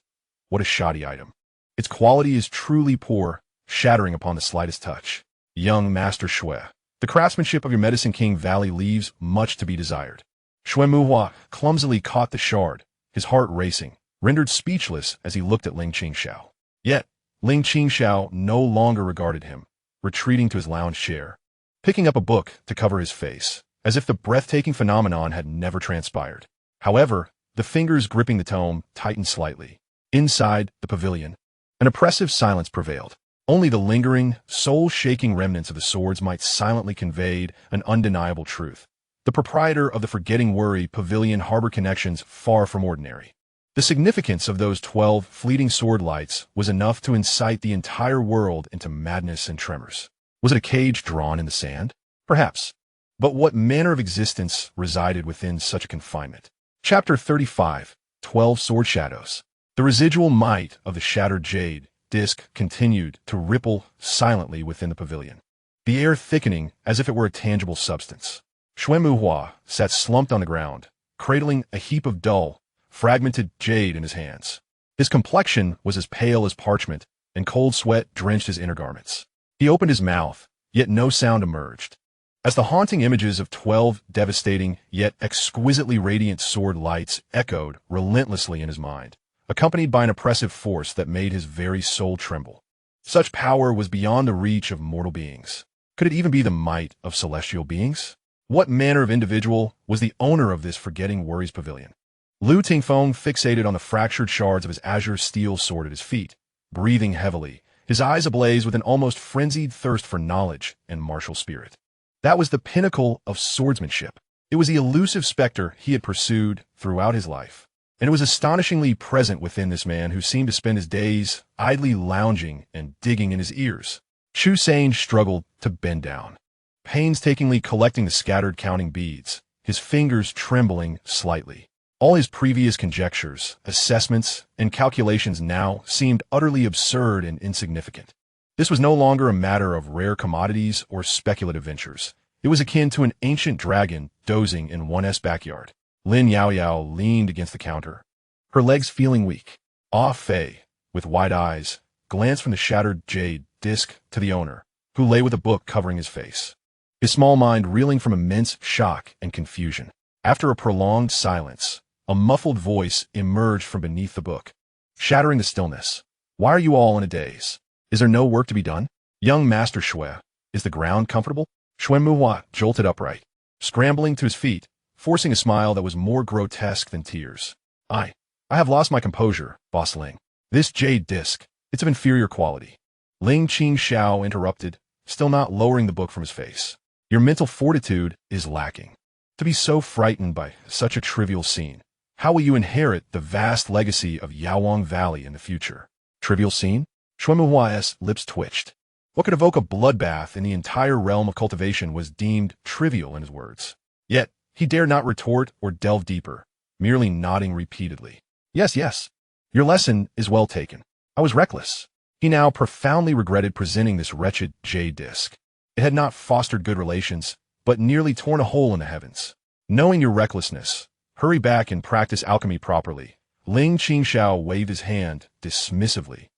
What a shoddy item. Its quality is truly poor, shattering upon the slightest touch. Young Master Shui, the craftsmanship of your Medicine King Valley leaves much to be desired. Xuan clumsily caught the shard, his heart racing, rendered speechless as he looked at Ling Qingxiao. Yet, Ling Qingxiao no longer regarded him, retreating to his lounge chair, picking up a book to cover his face, as if the breathtaking phenomenon had never transpired. However, the fingers gripping the tome tightened slightly. Inside the pavilion, an oppressive silence prevailed. Only the lingering, soul-shaking remnants of the swords might silently convey an undeniable truth. The proprietor of the Forgetting Worry pavilion harbored connections far from ordinary. The significance of those 12 fleeting sword lights was enough to incite the entire world into madness and tremors. Was it a cage drawn in the sand? Perhaps. But what manner of existence resided within such a confinement? Chapter 35, 12 Sword Shadows. The residual might of the shattered jade disc continued to ripple silently within the pavilion, the air thickening as if it were a tangible substance. Xuan sat slumped on the ground, cradling a heap of dull, fragmented jade in his hands. His complexion was as pale as parchment, and cold sweat drenched his inner garments. He opened his mouth, yet no sound emerged. As the haunting images of 12 devastating yet exquisitely radiant sword lights echoed relentlessly in his mind, accompanied by an oppressive force that made his very soul tremble. Such power was beyond the reach of mortal beings. Could it even be the might of celestial beings? What manner of individual was the owner of this Forgetting Worries pavilion? Lu Tingfeng fixated on the fractured shards of his azure steel sword at his feet, breathing heavily, his eyes ablaze with an almost frenzied thirst for knowledge and martial spirit. That was the pinnacle of swordsmanship. It was the elusive specter he had pursued throughout his life. And it was astonishingly present within this man who seemed to spend his days idly lounging and digging in his ears. Chu Sange struggled to bend down, painstakingly collecting the scattered counting beads, his fingers trembling slightly. All his previous conjectures, assessments, and calculations now seemed utterly absurd and insignificant. This was no longer a matter of rare commodities or speculative ventures. It was akin to an ancient dragon dozing in one's backyard. Lin Yaoyao leaned against the counter, her legs feeling weak. Ah Fei, with wide eyes, glanced from the shattered jade disc to the owner, who lay with a book covering his face, his small mind reeling from immense shock and confusion. After a prolonged silence, a muffled voice emerged from beneath the book, shattering the stillness. Why are you all in a daze? Is there no work to be done? Young Master Shui, is the ground comfortable? Shui Muhua jolted upright, scrambling to his feet, forcing a smile that was more grotesque than tears. I have lost my composure, Boss Ling. This jade disc, it's of inferior quality. Ling Qingxiao interrupted, still not lowering the book from his face. Your mental fortitude is lacking. To be so frightened by such a trivial scene, how will you inherit the vast legacy of Yaowang Valley in the future? Trivial scene? Shui Muhua's lips twitched. What could evoke a bloodbath in the entire realm of cultivation was deemed trivial in his words. Yet, he dared not retort or delve deeper, merely nodding repeatedly. Yes. Your lesson is well taken. I was reckless. He now profoundly regretted presenting this wretched jade disc. It had not fostered good relations, but nearly torn a hole in the heavens. Knowing your recklessness, hurry back and practice alchemy properly. Ling Qingxiao waved his hand dismissively,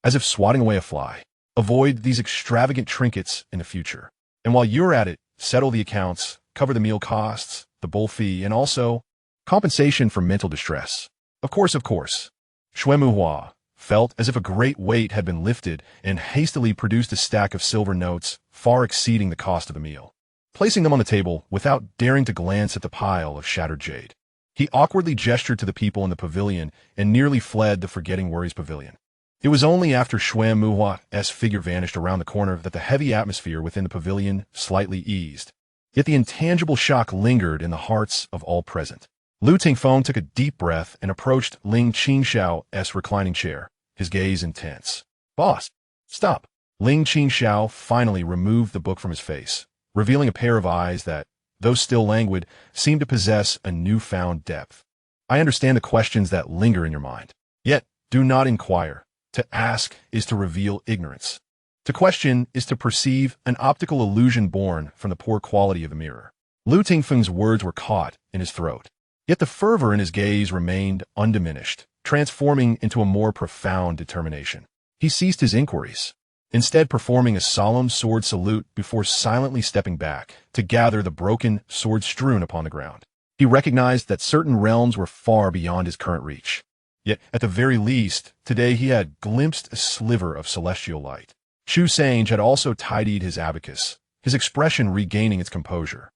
as if swatting away a fly. Avoid these extravagant trinkets in the future. And while you're at it, settle the accounts, cover the meal costs, the bull fee, and also compensation for mental distress. Of course. Shui Muhua felt as if a great weight had been lifted and hastily produced a stack of silver notes far exceeding the cost of the meal. Placing them on the table without daring to glance at the pile of shattered jade, he awkwardly gestured to the people in the pavilion and nearly fled the Forgetting Worries pavilion. It was only after Shui Muhua's figure vanished around the corner that the heavy atmosphere within the pavilion slightly eased. Yet the intangible shock lingered in the hearts of all present. Lu Tingfeng took a deep breath and approached Ling Qingxiao's reclining chair, his gaze intense. Boss, stop. Ling Qingxiao finally removed the book from his face, revealing a pair of eyes that, though still languid, seemed to possess a newfound depth. I understand the questions that linger in your mind. Yet, do not inquire. To ask is to reveal ignorance. To question is to perceive an optical illusion born from the poor quality of the mirror. Lu Tingfeng's words were caught in his throat. Yet the fervor in his gaze remained undiminished, transforming into a more profound determination. He ceased his inquiries, instead performing a solemn sword salute before silently stepping back to gather the broken sword strewn upon the ground. He recognized that certain realms were far beyond his current reach. Yet, at the very least, today he had glimpsed a sliver of celestial light. Chu Sange had also tidied his abacus, his expression regaining its composure.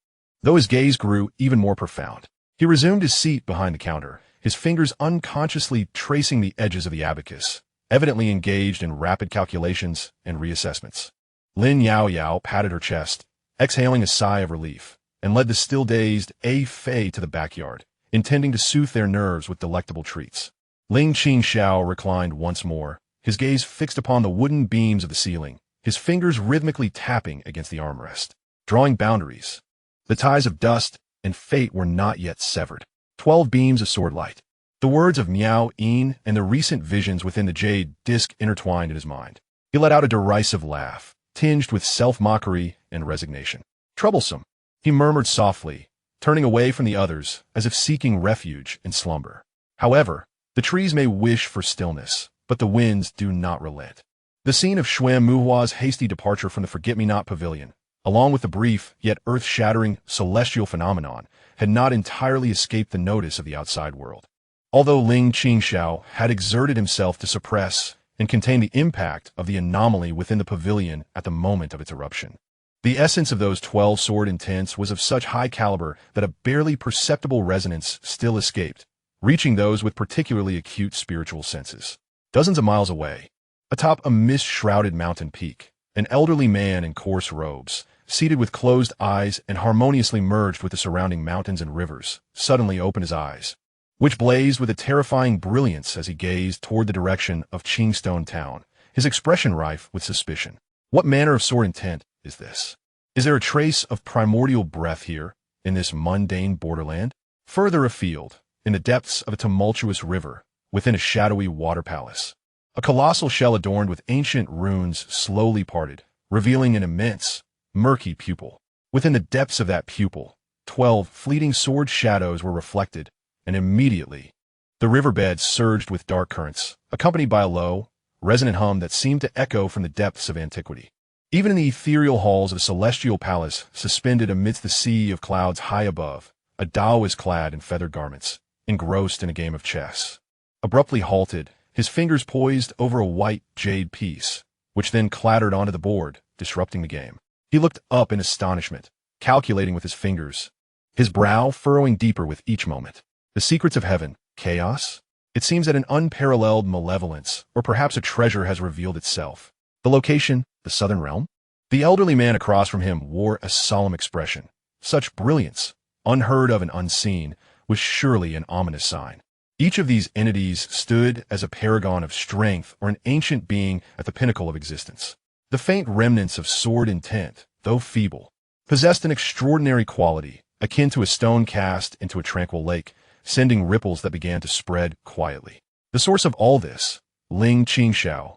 Though his gaze grew even more profound, he resumed his seat behind the counter, his fingers unconsciously tracing the edges of the abacus, evidently engaged in rapid calculations and reassessments. Lin Yaoyao patted her chest, exhaling a sigh of relief, and led the still-dazed A Fei to the backyard, intending to soothe their nerves with delectable treats. Ling Qingxiao reclined once more, his gaze fixed upon the wooden beams of the ceiling, his fingers rhythmically tapping against the armrest, drawing boundaries. The ties of dust and fate were not yet severed. 12 beams of sword light. The words of Miao Yin and the recent visions within the jade disc intertwined in his mind. He let out a derisive laugh, tinged with self-mockery and resignation. Troublesome, he murmured softly, turning away from the others as if seeking refuge in slumber. However, the trees may wish for stillness, but the winds do not relent. The scene of Shui Muhua's hasty departure from the Forget-Me-Not pavilion, along with the brief yet earth-shattering celestial phenomenon, had not entirely escaped the notice of the outside world. Although Ling Qingxiao had exerted himself to suppress and contain the impact of the anomaly within the pavilion at the moment of its eruption, the essence of those 12 sword intents was of such high caliber that a barely perceptible resonance still escaped, reaching those with particularly acute spiritual senses. Dozens of miles away, atop a mist-shrouded mountain peak, an elderly man in coarse robes, seated with closed eyes and harmoniously merged with the surrounding mountains and rivers, suddenly opened his eyes, which blazed with a terrifying brilliance as he gazed toward the direction of Qingshi Town, his expression rife with suspicion. What manner of sword intent is this? Is there a trace of primordial breath here, in this mundane borderland? Further afield, in the depths of a tumultuous river, within a shadowy water palace, a colossal shell adorned with ancient runes slowly parted, revealing an immense, murky pupil. Within the depths of that pupil, 12 fleeting sword shadows were reflected, and immediately, the riverbed surged with dark currents, accompanied by a low, resonant hum that seemed to echo from the depths of antiquity. Even in the ethereal halls of a celestial palace, suspended amidst the sea of clouds high above, a Taoist clad in feathered garments, engrossed in a game of chess, abruptly halted, his fingers poised over a white jade piece, which then clattered onto the board, disrupting the game. He looked up in astonishment, calculating with his fingers, his brow furrowing deeper with each moment. The secrets of heaven, chaos? It seems that an unparalleled malevolence, or perhaps a treasure, has revealed itself. The location, the southern realm? The elderly man across from him wore a solemn expression. Such brilliance, unheard of and unseen, was surely an ominous sign. Each of these entities stood as a paragon of strength or an ancient being at the pinnacle of existence. The faint remnants of sword intent, though feeble, possessed an extraordinary quality, akin to a stone cast into a tranquil lake, sending ripples that began to spread quietly. The source of all this, Ling Qingxiao,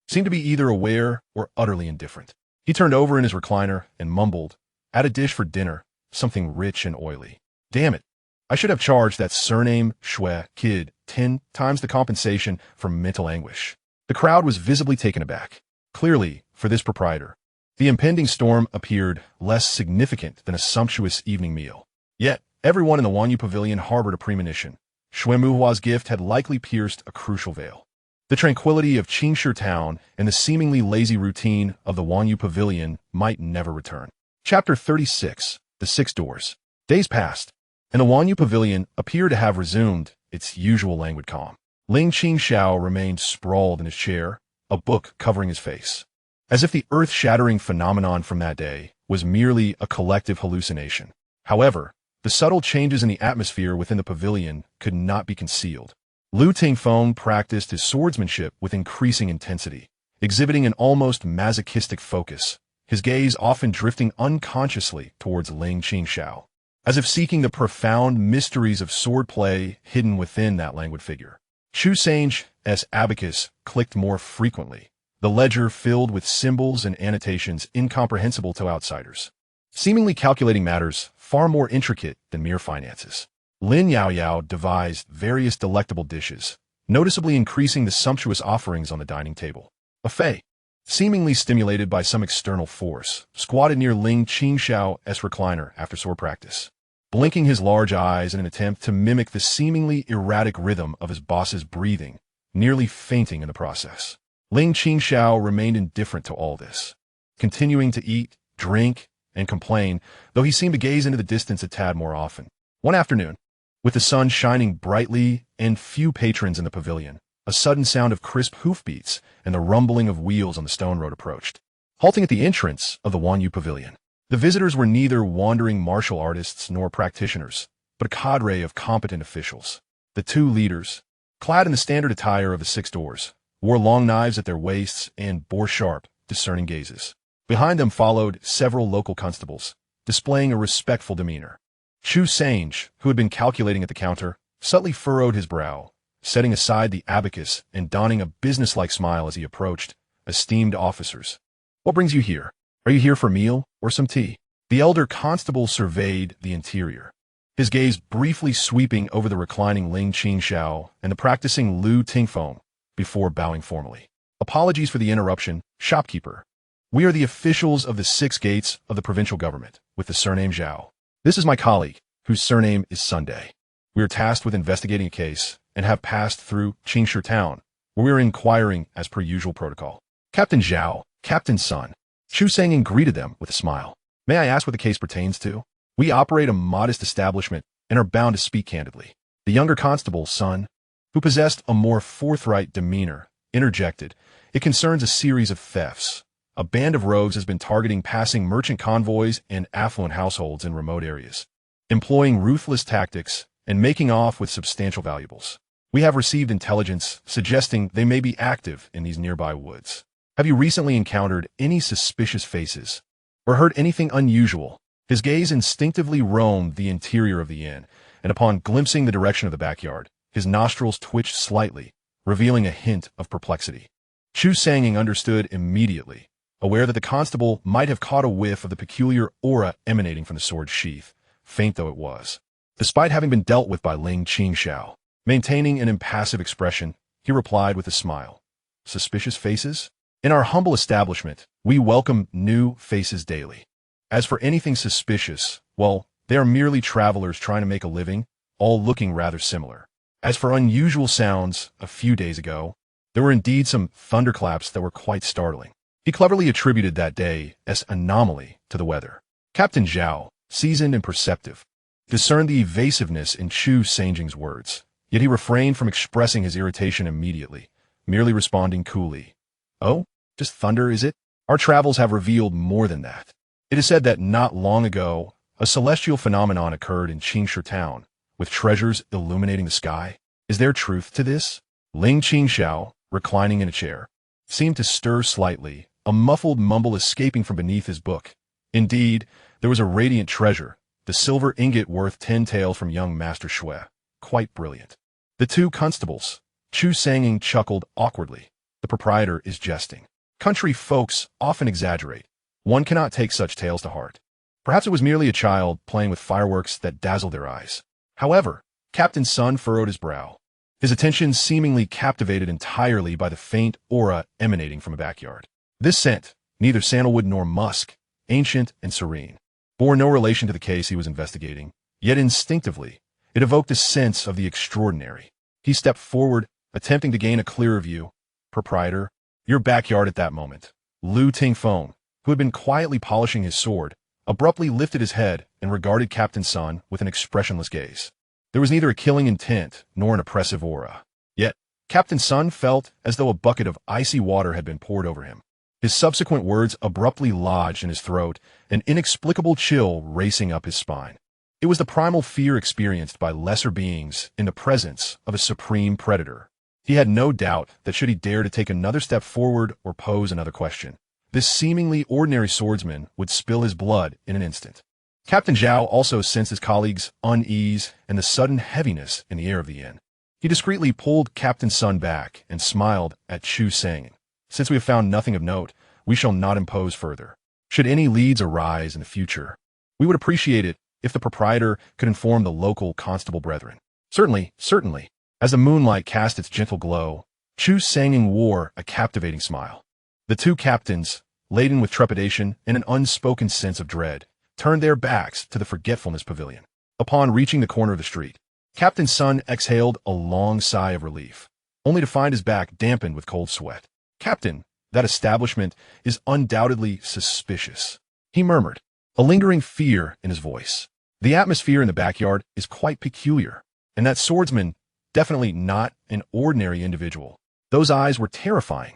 seemed to be either aware or utterly indifferent. He turned over in his recliner and mumbled, "Add a dish for dinner, something rich and oily. Damn it, I should have charged that surname Shui kid 10 times the compensation for mental anguish." The crowd was visibly taken aback. Clearly, for this proprietor, the impending storm appeared less significant than a sumptuous evening meal. Yet, everyone in the Wanyu Pavilion harbored a premonition. Shui Muhua's gift had likely pierced a crucial veil. The tranquility of Qingshi Town and the seemingly lazy routine of the Wanyu Pavilion might never return. Chapter 36. The Six Doors. Days passed, and the Wanyu Pavilion appeared to have resumed its usual languid calm. Ling Qingxiao remained sprawled in his chair, a book covering his face, as if the earth-shattering phenomenon from that day was merely a collective hallucination. However, the subtle changes in the atmosphere within the pavilion could not be concealed. Lu Tingfeng practiced his swordsmanship with increasing intensity, exhibiting an almost masochistic focus, his gaze often drifting unconsciously towards Ling Qingxiao, as if seeking the profound mysteries of swordplay hidden within that languid figure. Chu Sange's abacus clicked more frequently, the ledger filled with symbols and annotations incomprehensible to outsiders, seemingly calculating matters far more intricate than mere finances. Lin Yaoyao devised various delectable dishes, noticeably increasing the sumptuous offerings on the dining table. A fei, seemingly stimulated by some external force, squatted near Ling Qingxiao's recliner after sword practice, blinking his large eyes in an attempt to mimic the seemingly erratic rhythm of his boss's breathing, nearly fainting in the process. Ling Qingxiao remained indifferent to all this, continuing to eat, drink, and complain, though he seemed to gaze into the distance a tad more often. One afternoon, with the sun shining brightly and few patrons in the pavilion, a sudden sound of crisp hoofbeats and the rumbling of wheels on the stone road approached, halting at the entrance of the Wanyu Pavilion. The visitors were neither wandering martial artists nor practitioners, but a cadre of competent officials. The two leaders, clad in the standard attire of the Six Doors, wore long knives at their waists and bore sharp, discerning gazes. Behind them followed several local constables, displaying a respectful demeanor. Chu Sange, who had been calculating at the counter, subtly furrowed his brow, setting aside the abacus and donning a businesslike smile as he approached. "Esteemed officers, what brings you here? Are you here for meal or some tea?" The elder constable surveyed the interior, his gaze briefly sweeping over the reclining Ling Qingxiao and the practicing Lu Tingfeng before bowing formally. "Apologies for the interruption, shopkeeper. We are the officials of the Six Gates of the provincial government, with the surname Zhao. This is my colleague, whose surname is Sunday. We are tasked with investigating a case and have passed through Qingshi Town, where we are inquiring as per usual protocol." "Captain Zhao, Captain Sun." Chu Sange greeted them with a smile. "May I ask what the case pertains to? We operate a modest establishment and are bound to speak candidly." The younger constable, Sun, who possessed a more forthright demeanor, interjected, "It concerns a series of thefts. A band of rogues has been targeting passing merchant convoys and affluent households in remote areas, employing ruthless tactics and making off with substantial valuables. We have received intelligence suggesting they may be active in these nearby woods. Have you recently encountered any suspicious faces or heard anything unusual His gaze instinctively roamed the interior of the inn, and upon glimpsing the direction of the backyard, his nostrils twitched slightly, revealing a hint of perplexity. Chu Sanging understood immediately, aware that the constable might have caught a whiff of the peculiar aura emanating from the sword's sheath, faint though it was. Despite having been dealt with by Ling Qingxiao, maintaining an impassive expression, he replied with a smile. Suspicious faces? In our humble establishment, we welcome new faces daily. As for anything suspicious, well, they are merely travelers trying to make a living, all looking rather similar. As for unusual sounds, a few days ago, there were indeed some thunderclaps that were quite startling. He cleverly attributed that day as anomaly to the weather. Captain Zhao, seasoned and perceptive, discerned the evasiveness in Chu Sangjing's words, yet he refrained from expressing his irritation immediately, merely responding coolly. Oh, just thunder, is it? Our travels have revealed more than that. It is said that not long ago, a celestial phenomenon occurred in Qingshi Town, with treasures illuminating the sky. Is there truth to this? Ling Qingxiao, reclining in a chair, seemed to stir slightly, a muffled mumble escaping from beneath his book. Indeed, there was a radiant treasure, the silver ingot worth 10 taels from young Master Shui. Quite brilliant. The two constables, Chu Sanging chuckled awkwardly. The proprietor is jesting. Country folks often exaggerate. One cannot take such tales to heart. Perhaps it was merely a child playing with fireworks that dazzled their eyes. However, Captain Sun furrowed his brow, his attention seemingly captivated entirely by the faint aura emanating from a backyard. This scent, neither sandalwood nor musk, ancient and serene, bore no relation to the case he was investigating, yet instinctively, it evoked a sense of the extraordinary. He stepped forward, attempting to gain a clearer view. Proprietor, your backyard at that moment. Lu Tingfeng, who had been quietly polishing his sword, abruptly lifted his head and regarded Captain Sun with an expressionless gaze. There was neither a killing intent nor an oppressive aura. Yet, Captain Sun felt as though a bucket of icy water had been poured over him. His subsequent words abruptly lodged in his throat, an inexplicable chill racing up his spine. It was the primal fear experienced by lesser beings in the presence of a supreme predator. He had no doubt that should he dare to take another step forward or pose another question, this seemingly ordinary swordsman would spill his blood in an instant. Captain Zhao also sensed his colleague's unease and the sudden heaviness in the air of the inn. He discreetly pulled Captain Sun back and smiled at Chu Sanging. Since we have found nothing of note, we shall not impose further. Should any leads arise in the future, we would appreciate it if the proprietor could inform the local constable brethren. Certainly, certainly. As the moonlight cast its gentle glow, Chu Sanging wore a captivating smile. The two captains, laden with trepidation and an unspoken sense of dread, turned their backs to the Forgetfulness Pavilion. Upon reaching the corner of the street, Captain Sun exhaled a long sigh of relief, only to find his back dampened with cold sweat. Captain, that establishment is undoubtedly suspicious, he murmured, a lingering fear in his voice. The atmosphere in the backyard is quite peculiar, and that swordsman, definitely not an ordinary individual. Those eyes were terrifying.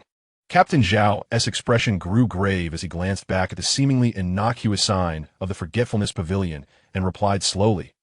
Captain Zhao's expression grew grave as he glanced back at the seemingly innocuous sign of the Forgetfulness Pavilion and replied slowly,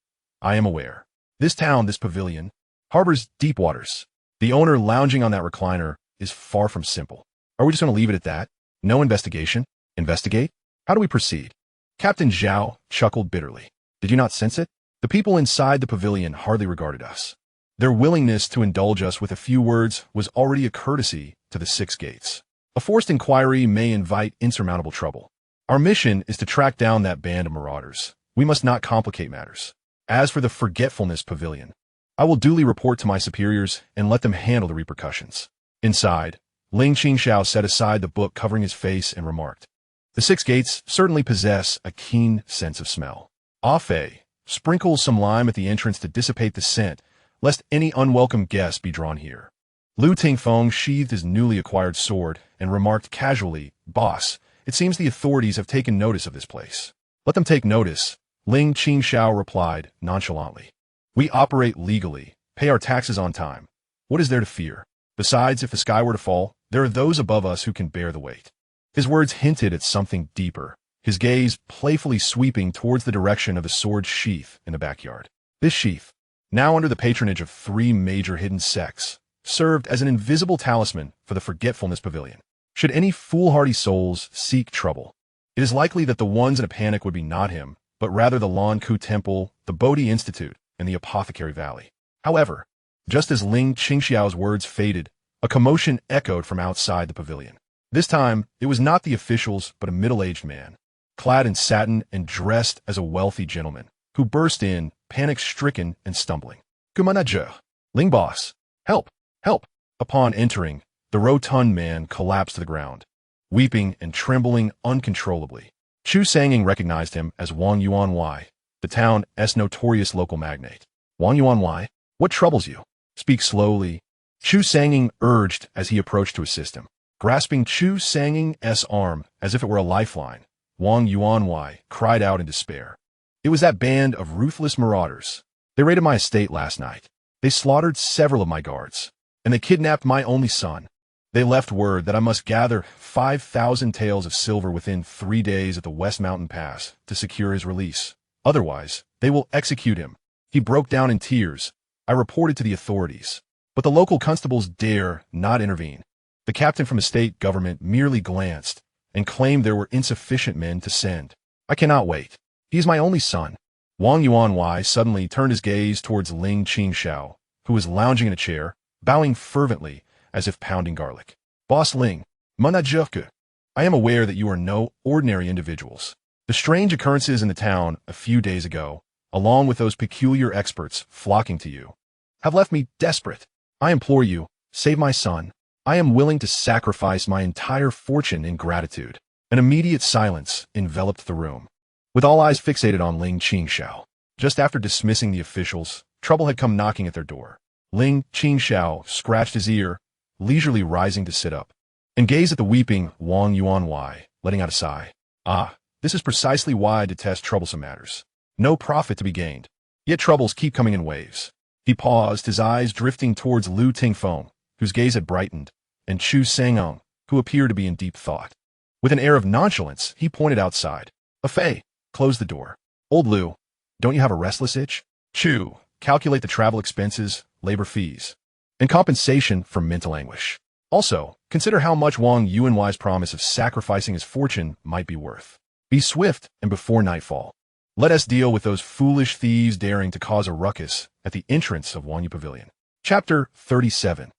I am aware. This town, this pavilion, harbors deep waters. The owner lounging on that recliner is far from simple. Are we just going to leave it at that? No investigation? Investigate? How do we proceed? Captain Zhao chuckled bitterly. Did you not sense it? The people inside the pavilion hardly regarded us. Their willingness to indulge us with a few words was already a courtesy to the 6 gates. A forced inquiry may invite insurmountable trouble. Our mission is to track down that band of marauders. We must not complicate matters. As for the Forgetfulness Pavilion, I will duly report to my superiors and let them handle the repercussions. Inside, Ling Qingxiao set aside the book covering his face and remarked, the 6 gates certainly possess a keen sense of smell. Ah Fei, sprinkle some lime at the entrance to dissipate the scent, lest any unwelcome guest be drawn here. Lu Tingfeng sheathed his newly acquired sword and remarked casually, Boss, it seems the authorities have taken notice of this place. Let them take notice, Ling Qingxiao replied nonchalantly. We operate legally, pay our taxes on time. What is there to fear? Besides, if the sky were to fall, there are those above us who can bear the weight. His words hinted at something deeper, his gaze playfully sweeping towards the direction of the sword sheath in the backyard. This sheath, now under the patronage of 3 major hidden sects, served as an invisible talisman for the Forgetfulness Pavilion. Should any foolhardy souls seek trouble, it is likely that the ones in a panic would be not him, but rather the Lan Ku Temple, the Bodhi Institute, and the Apothecary Valley. However, just as Ling Qingxiao's words faded, a commotion echoed from outside the pavilion. This time, it was not the officials, but a middle-aged man, clad in satin and dressed as a wealthy gentleman, who burst in, panic-stricken and stumbling. "Kumanaja! Ling boss! Help! Help!" Upon entering, the rotund man collapsed to the ground, weeping and trembling uncontrollably. Chu Sanging recognized him as Wang Yuanwei, the town's notorious local magnate. "Wang Yuanwei, what troubles you? Speak slowly," Chu Sanging urged as he approached to assist him. Grasping Chu Sanging's arm as if it were a lifeline, Wang Yuanwei cried out in despair. "It was that band of ruthless marauders. They raided my estate last night. They slaughtered several of my guards, and they kidnapped my only son. They left word that I must gather 5,000 taels of silver within 3 days at the West Mountain Pass to secure his release. Otherwise, they will execute him." He broke down in tears. "I reported to the authorities, but the local constables dare not intervene. The captain from the state government merely glanced and claimed there were insufficient men to send. I cannot wait. He is my only son." Wang Yuanwei suddenly turned his gaze towards Ling Qingxiao, who was lounging in a chair, bowing fervently as if pounding garlic. "Boss Ling, Manajurke, I am aware that you are no ordinary individuals. The strange occurrences in the town a few days ago, along with those peculiar experts flocking to you, have left me desperate. I implore you, save my son. I am willing to sacrifice my entire fortune in gratitude." An immediate silence enveloped the room, with all eyes fixated on Ling Qingxiao. Just after dismissing the officials, trouble had come knocking at their door. Ling Qingxiao scratched his ear, leisurely rising to sit up, and gazed at the weeping Wang Yuanwei, letting out a sigh. "Ah, this is precisely why I detest troublesome matters. No profit to be gained, yet troubles keep coming in waves." He paused, his eyes drifting towards Lu Tingfeng, whose gaze had brightened, and Chu Sangong, who appeared to be in deep thought. With an air of nonchalance, he pointed outside. "Fei, close the door. Old Lu, don't you have a restless itch? Chu, calculate the travel expenses, labor fees, and compensation for mental anguish. Also, consider how much Wang Yuanwei's promise of sacrificing his fortune might be worth. Be swift and before nightfall. Let us deal with those foolish thieves daring to cause a ruckus at the entrance of Wanyu Pavilion." Chapter 37.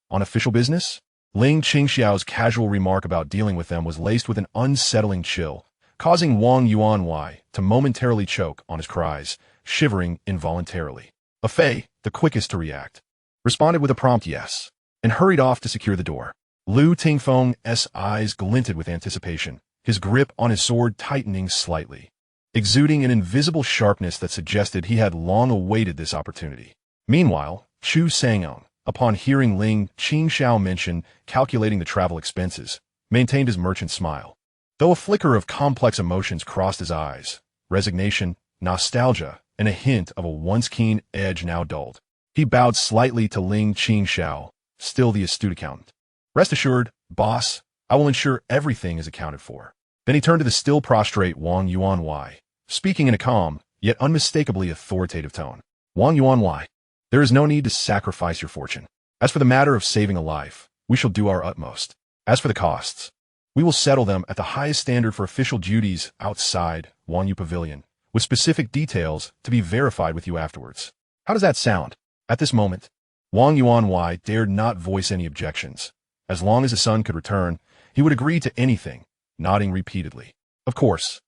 On official business? Ling Qingxiao's casual remark about dealing with them was laced with an unsettling chill, causing Wang Yuanwei to momentarily choke on his cries, shivering involuntarily. Fei, the quickest to react, responded with a prompt yes, and hurried off to secure the door. Lu Tingfeng's eyes glinted with anticipation, his grip on his sword tightening slightly, exuding an invisible sharpness that suggested he had long awaited this opportunity. Meanwhile, Chu Sangong, upon hearing Ling Qingxiao mention calculating the travel expenses, maintained his merchant smile. Though a flicker of complex emotions crossed his eyes, resignation, nostalgia, and a hint of a once keen edge now dulled, he bowed slightly to Ling Qingxiao, still the astute accountant. "Rest assured, boss, I will ensure everything is accounted for." Then he turned to the still prostrate Wang Yuanwei, speaking in a calm, yet unmistakably authoritative tone. "Wang Yuanwei, there is no need to sacrifice your fortune. As for the matter of saving a life, we shall do our utmost. As for the costs, we will settle them at the highest standard for official duties outside Wanyu Pavilion, with specific details to be verified with you afterwards. How does that sound?" At this moment, Wang Yuanwei dared not voice any objections. As long as his son could return, he would agree to anything, nodding repeatedly. Of course.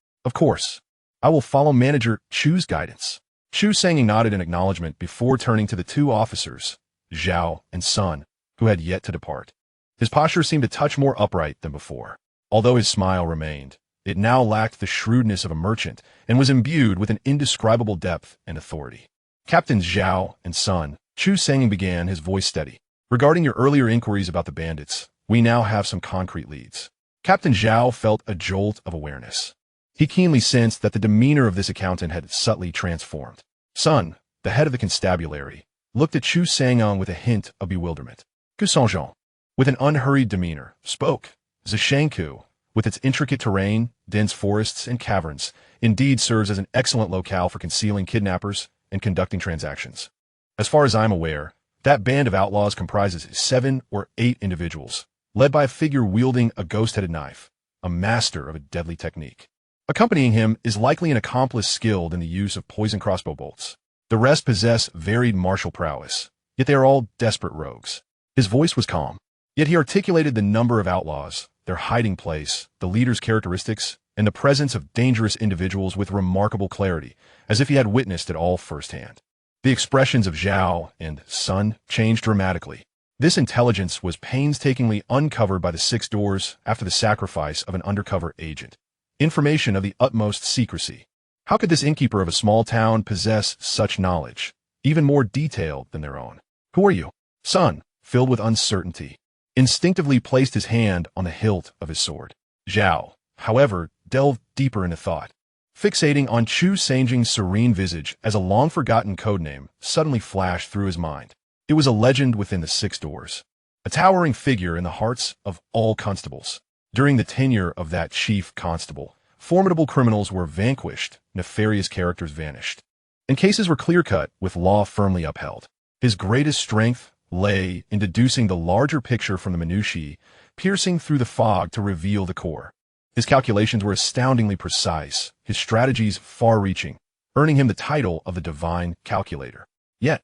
I will follow Manager Chu's guidance." Chu Sanging nodded in acknowledgement before turning to the two officers, Zhao and Sun, who had yet to depart. His posture seemed a touch more upright than before. Although his smile remained, it now lacked the shrewdness of a merchant and was imbued with an indescribable depth and authority. "Captains Zhao and Sun," Chu Sanging began, his voice steady. "Regarding your earlier inquiries about the bandits, we now have some concrete leads." Captain Zhao felt a jolt of awareness. He keenly sensed that the demeanor of this accountant had subtly transformed. Sun, the head of the constabulary, looked at Chu Sangong with a hint of bewilderment. "Que Saint-Jean," with an unhurried demeanor, spoke. "Zhangku, with its intricate terrain, dense forests, and caverns, indeed serves as an excellent locale for concealing kidnappers and conducting transactions. As far as I'm aware, that band of outlaws comprises 7 or 8 individuals, led by a figure wielding a ghost-headed knife, a master of a deadly technique." Accompanying him is likely an accomplice skilled in the use of poison crossbow bolts. The rest possess varied martial prowess, yet they are all desperate rogues. His voice was calm, yet he articulated the number of outlaws, their hiding place, the leader's characteristics, and the presence of dangerous individuals with remarkable clarity, as if he had witnessed it all firsthand. The expressions of Zhao and Sun changed dramatically. This intelligence was painstakingly uncovered by the six doors after the sacrifice of an undercover agent. Information of the utmost secrecy. How could this innkeeper of a small town possess such knowledge, even more detailed than their own? Who are you? Sun, filled with uncertainty, instinctively placed his hand on the hilt of his sword. Zhao, however, delved deeper into thought. Fixating on Chu Sanjing's serene visage as a long-forgotten codename suddenly flashed through his mind. It was a legend within the six doors, a towering figure in the hearts of all constables. During the tenure of that chief constable, formidable criminals were vanquished, nefarious characters vanished, and cases were clear-cut with law firmly upheld. His greatest strength lay in deducing the larger picture from the minutiae, piercing through the fog to reveal the core. His calculations were astoundingly precise, his strategies far-reaching, earning him the title of the Divine Calculator. Yet,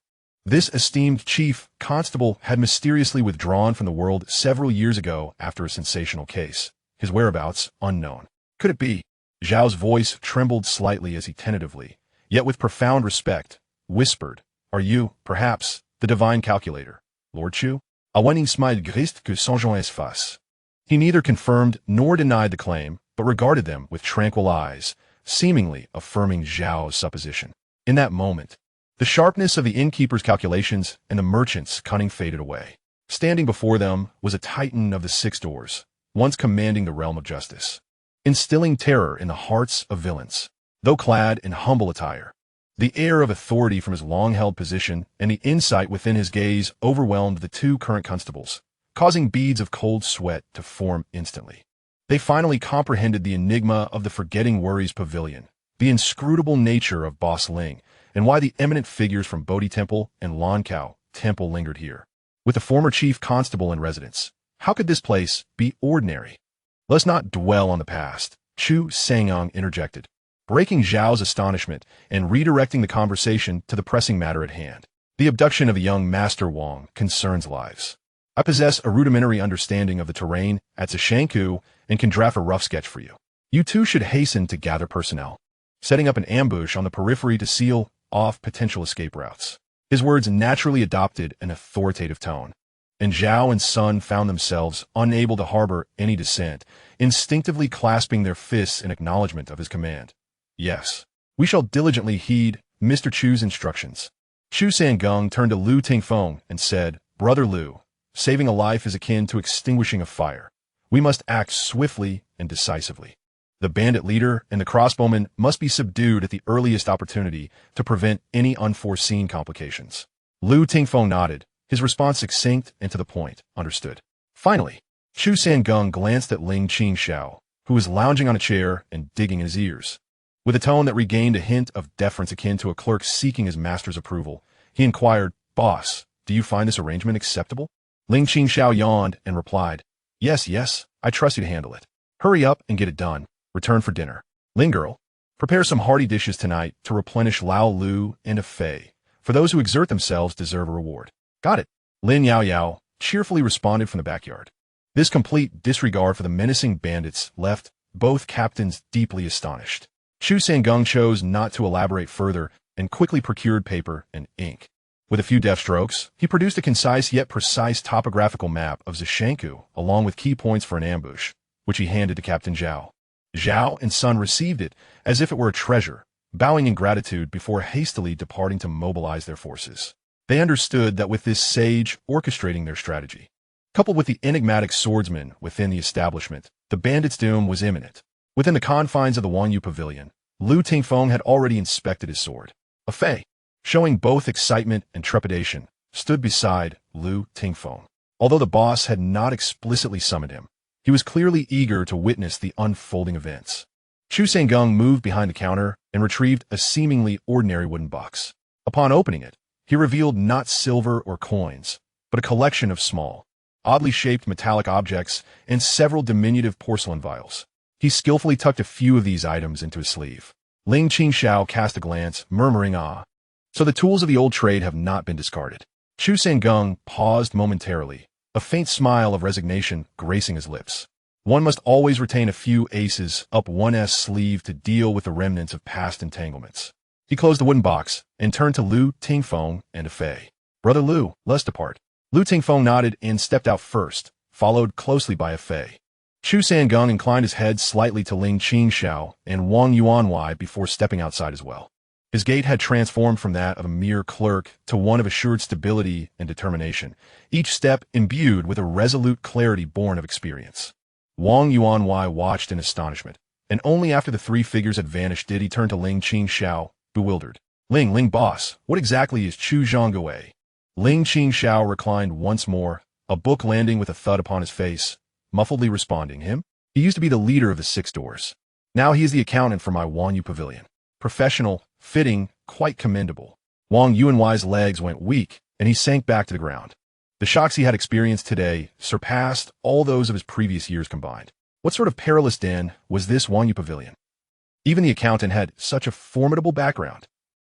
this esteemed chief constable had mysteriously withdrawn from the world several years ago after a sensational case, his whereabouts unknown. Could it be? Zhao's voice trembled slightly as he tentatively, yet with profound respect, whispered, "Are you, perhaps, the Divine Calculator, Lord Chu?" A waning smile grised que Sanjong's face. He neither confirmed nor denied the claim, but regarded them with tranquil eyes, seemingly affirming Zhao's supposition. In that moment, the sharpness of the innkeeper's calculations and the merchant's cunning faded away. Standing before them was a titan of the six doors, once commanding the realm of justice, instilling terror in the hearts of villains. Though clad in humble attire, the air of authority from his long-held position and the insight within his gaze overwhelmed the two current constables, causing beads of cold sweat to form instantly. They finally comprehended the enigma of the Forgetting Worries Pavilion, the inscrutable nature of Boss Ling, and why the eminent figures from Bodhi Temple and Lankao Temple lingered here. With the former chief constable in residence, how could this place be ordinary? Let's not dwell on the past, Chu Sangyong interjected, breaking Zhao's astonishment and redirecting the conversation to the pressing matter at hand. The abduction of the young Master Wang concerns lives. I possess a rudimentary understanding of the terrain at Xianxia and can draft a rough sketch for you. You two should hasten to gather personnel, setting up an ambush on the periphery to seal off potential escape routes. His words naturally adopted an authoritative tone, and Zhao and Sun found themselves unable to harbor any dissent, instinctively clasping their fists in acknowledgement of his command. Yes, we shall diligently heed Mr. Chu's instructions. Chu Sangung turned to Lu Tingfeng and said, "Brother Lu, saving a life is akin to extinguishing a fire. We must act swiftly and decisively. The bandit leader and the crossbowman must be subdued at the earliest opportunity to prevent any unforeseen complications." Lu Tingfeng nodded, his response succinct and to the point. Understood. Finally, Chu Sangung glanced at Ling Qingxiao, who was lounging on a chair and digging in his ears. With a tone that regained a hint of deference akin to a clerk seeking his master's approval, he inquired, "Boss, do you find this arrangement acceptable?" Ling Qingxiao yawned and replied, Yes, I trust you to handle it. Hurry up and get it done. Return for dinner. Ling girl, prepare some hearty dishes tonight to replenish Lao Lu and a Fei. For those who exert themselves deserve a reward." "Got it," Lin Yao Yao cheerfully responded from the backyard. This complete disregard for the menacing bandits left both captains deeply astonished. Chu Sangung chose not to elaborate further and quickly procured paper and ink. With a few deft strokes, he produced a concise yet precise topographical map of Xianxia along with key points for an ambush, which he handed to Captain Zhao. Zhao and Sun received it as if it were a treasure, bowing in gratitude before hastily departing to mobilize their forces. They understood that with this sage orchestrating their strategy, coupled with the enigmatic swordsman within the establishment, the bandits' doom was imminent. Within the confines of the Wanyu Pavilion, Lu Tingfeng had already inspected his sword. A Fei, showing both excitement and trepidation, stood beside Lu Tingfeng. Although the boss had not explicitly summoned him, he was clearly eager to witness the unfolding events. Chu Sangung moved behind the counter and retrieved a seemingly ordinary wooden box. Upon opening it, he revealed not silver or coins, but a collection of small, oddly shaped metallic objects and several diminutive porcelain vials. He skillfully tucked a few of these items into his sleeve. Ling Qingxiao cast a glance, murmuring ah. So the tools of the old trade have not been discarded. Chu Sangung paused momentarily, a faint smile of resignation gracing his lips. One must always retain a few aces up one's sleeve to deal with the remnants of past entanglements. He closed the wooden box and turned to Lu Tingfeng and Fei. Brother Lu, let's depart. Lu Tingfeng nodded and stepped out first, followed closely by Fei. Chu Sangung inclined his head slightly to Ling Qingxiao and Wang Yuanwei before stepping outside as well. His gait had transformed from that of a mere clerk to one of assured stability and determination, each step imbued with a resolute clarity born of experience. Wang Yuanwei watched in astonishment, and only after the three figures had vanished did he turn to Ling Qingxiao, bewildered. Ling boss, what exactly is Chu Zhonggui? Ling Qingxiao reclined once more, a book landing with a thud upon his face, muffledly responding, him? He used to be the leader of the 6 doors. Now he is the accountant for my Wanyu pavilion. Professional, fitting, quite commendable. Wang Yuanwei's legs went weak, and he sank back to the ground. The shocks he had experienced today surpassed all those of his previous years combined. What sort of perilous den was this Wanyu pavilion? Even the accountant had such a formidable background.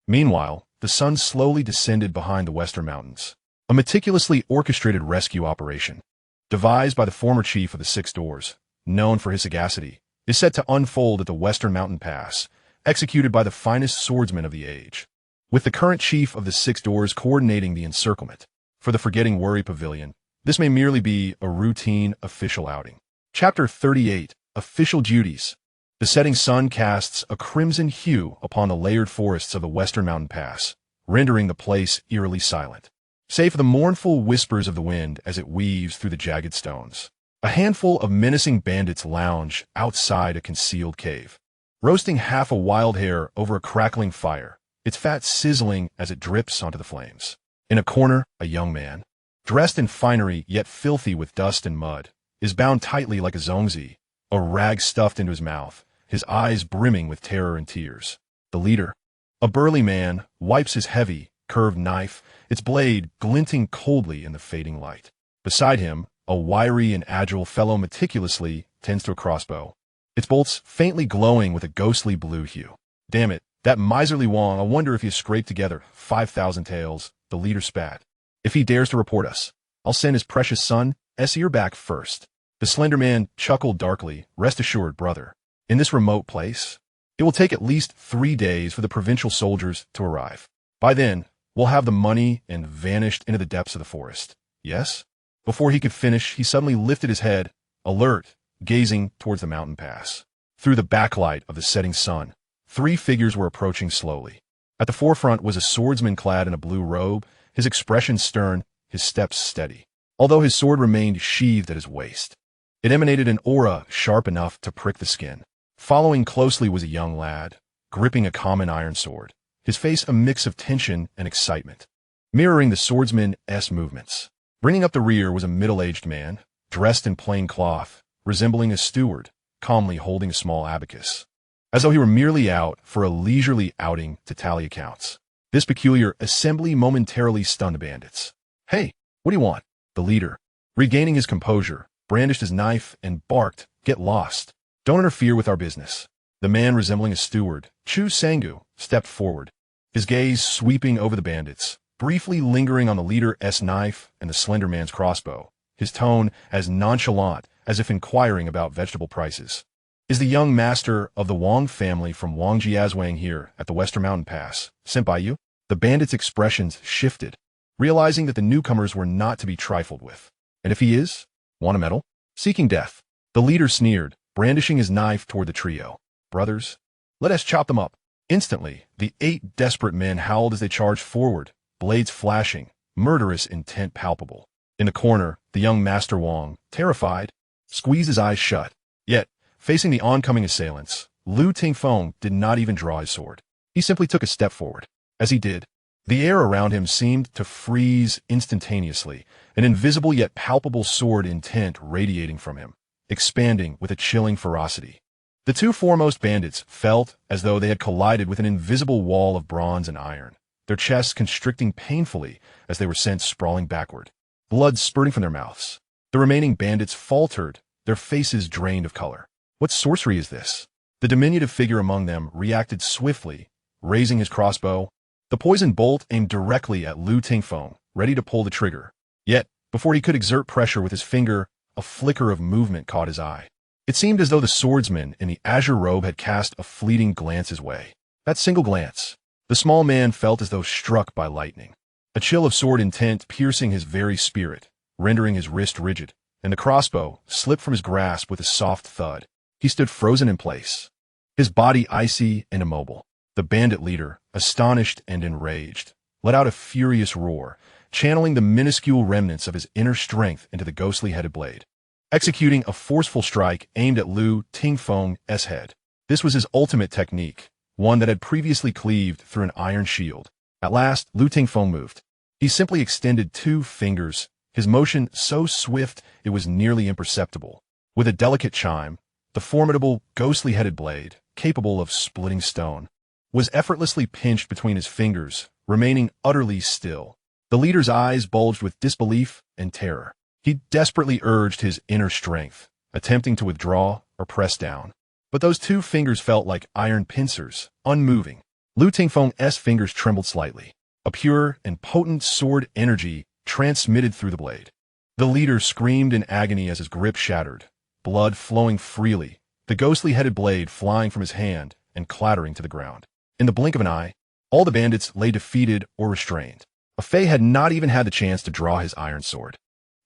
Meanwhile, the sun slowly descended behind the western mountains. A meticulously orchestrated rescue operation, devised by the former chief of the 6 doors, known for his sagacity, is set to unfold at the Western Mountain Pass, executed by the finest swordsmen of the age. With the current chief of the 6 doors coordinating the encirclement. For the Forgetting Worry Pavilion, this may merely be a routine official outing. Chapter 38, Official Duties. The setting sun casts a crimson hue upon the layered forests of the Western Mountain Pass, rendering the place eerily silent, save for the mournful whispers of the wind as it weaves through the jagged stones. A handful of menacing bandits lounge outside a concealed cave, roasting half a wild hare over a crackling fire, its fat sizzling as it drips onto the flames. In a corner, a young man, dressed in finery yet filthy with dust and mud, is bound tightly like a zongzi, a rag stuffed into his mouth, his eyes brimming with terror and tears. The leader, a burly man, wipes his heavy, curved knife, its blade glinting coldly in the fading light. Beside him, a wiry and agile fellow meticulously tends to a crossbow, its bolts faintly glowing with a ghostly blue hue. Damn it, that miserly Wang, I wonder if he has scraped together 5,000 taels, the leader spat. If he dares to report us, I'll send his precious son, ear back first. The slender man chuckled darkly, rest assured, brother. In this remote place, it will take at least 3 days for the provincial soldiers to arrive. By then, we'll have the money and vanished into the depths of the forest. Yes? Before he could finish, he suddenly lifted his head, alert, gazing towards the mountain pass. Through the backlight of the setting sun, 3 figures were approaching slowly. At the forefront was a swordsman clad in a blue robe, his expression stern, his steps steady. Although his sword remained sheathed at his waist, it emanated an aura sharp enough to prick the skin. Following closely was a young lad, gripping a common iron sword, his face a mix of tension and excitement, mirroring the swordsman's movements. Bringing up the rear was a middle-aged man, dressed in plain cloth, resembling a steward, calmly holding a small abacus, as though he were merely out for a leisurely outing to tally accounts. This peculiar assembly momentarily stunned the bandits. Hey, what do you want? The leader, regaining his composure, brandished his knife and barked, get lost. Don't interfere with our business. The man resembling a steward, Chu Sangu, stepped forward, his gaze sweeping over the bandits, briefly lingering on the leader's knife and the slender man's crossbow, his tone as nonchalant as if inquiring about vegetable prices. Is the young master of the Wang family from Wangjiazwang here at the Western Mountain Pass, sent by you? The bandits' expressions shifted, realizing that the newcomers were not to be trifled with. And if he is? Want a medal? Seeking death. The leader sneered, brandishing his knife toward the trio. Brothers, let us chop them up. Instantly, the 8 desperate men howled as they charged forward, blades flashing, murderous intent palpable. In the corner, the young Master Wang, terrified, squeezed his eyes shut. Yet, facing the oncoming assailants, Lu Tingfeng did not even draw his sword. He simply took a step forward. As he did, the air around him seemed to freeze instantaneously, an invisible yet palpable sword intent radiating from him, expanding with a chilling ferocity. The 2 foremost bandits felt as though they had collided with an invisible wall of bronze and iron, their chests constricting painfully as they were sent sprawling backward, blood spurting from their mouths. The remaining bandits faltered, their faces drained of color. What sorcery is this? The diminutive figure among them reacted swiftly, raising his crossbow. The poisoned bolt aimed directly at Lu Tingfeng, ready to pull the trigger. Yet, before he could exert pressure with his finger, a flicker of movement caught his eye. It seemed as though the swordsman in the azure robe had cast a fleeting glance his way. That single glance, the small man felt as though struck by lightning. A chill of sword intent piercing his very spirit, rendering his wrist rigid, and the crossbow slipped from his grasp with a soft thud. He stood frozen in place, his body icy and immobile. The bandit leader, astonished and enraged, let out a furious roar, channeling the minuscule remnants of his inner strength into the ghostly-headed blade, executing a forceful strike aimed at Lu Tingfeng's head. This was his ultimate technique, one that had previously cleaved through an iron shield. At last, Lu Tingfeng moved. He simply extended 2 fingers, his motion so swift it was nearly imperceptible. With a delicate chime, the formidable, ghostly-headed blade, capable of splitting stone, was effortlessly pinched between his fingers, remaining utterly still. The leader's eyes bulged with disbelief and terror. He desperately urged his inner strength, attempting to withdraw or press down. But those 2 fingers felt like iron pincers, unmoving. Lu Tingfeng's fingers trembled slightly. A pure and potent sword energy transmitted through the blade. The leader screamed in agony as his grip shattered, blood flowing freely, the ghostly-headed blade flying from his hand and clattering to the ground. In the blink of an eye, all the bandits lay defeated or restrained. Fei had not even had the chance to draw his iron sword.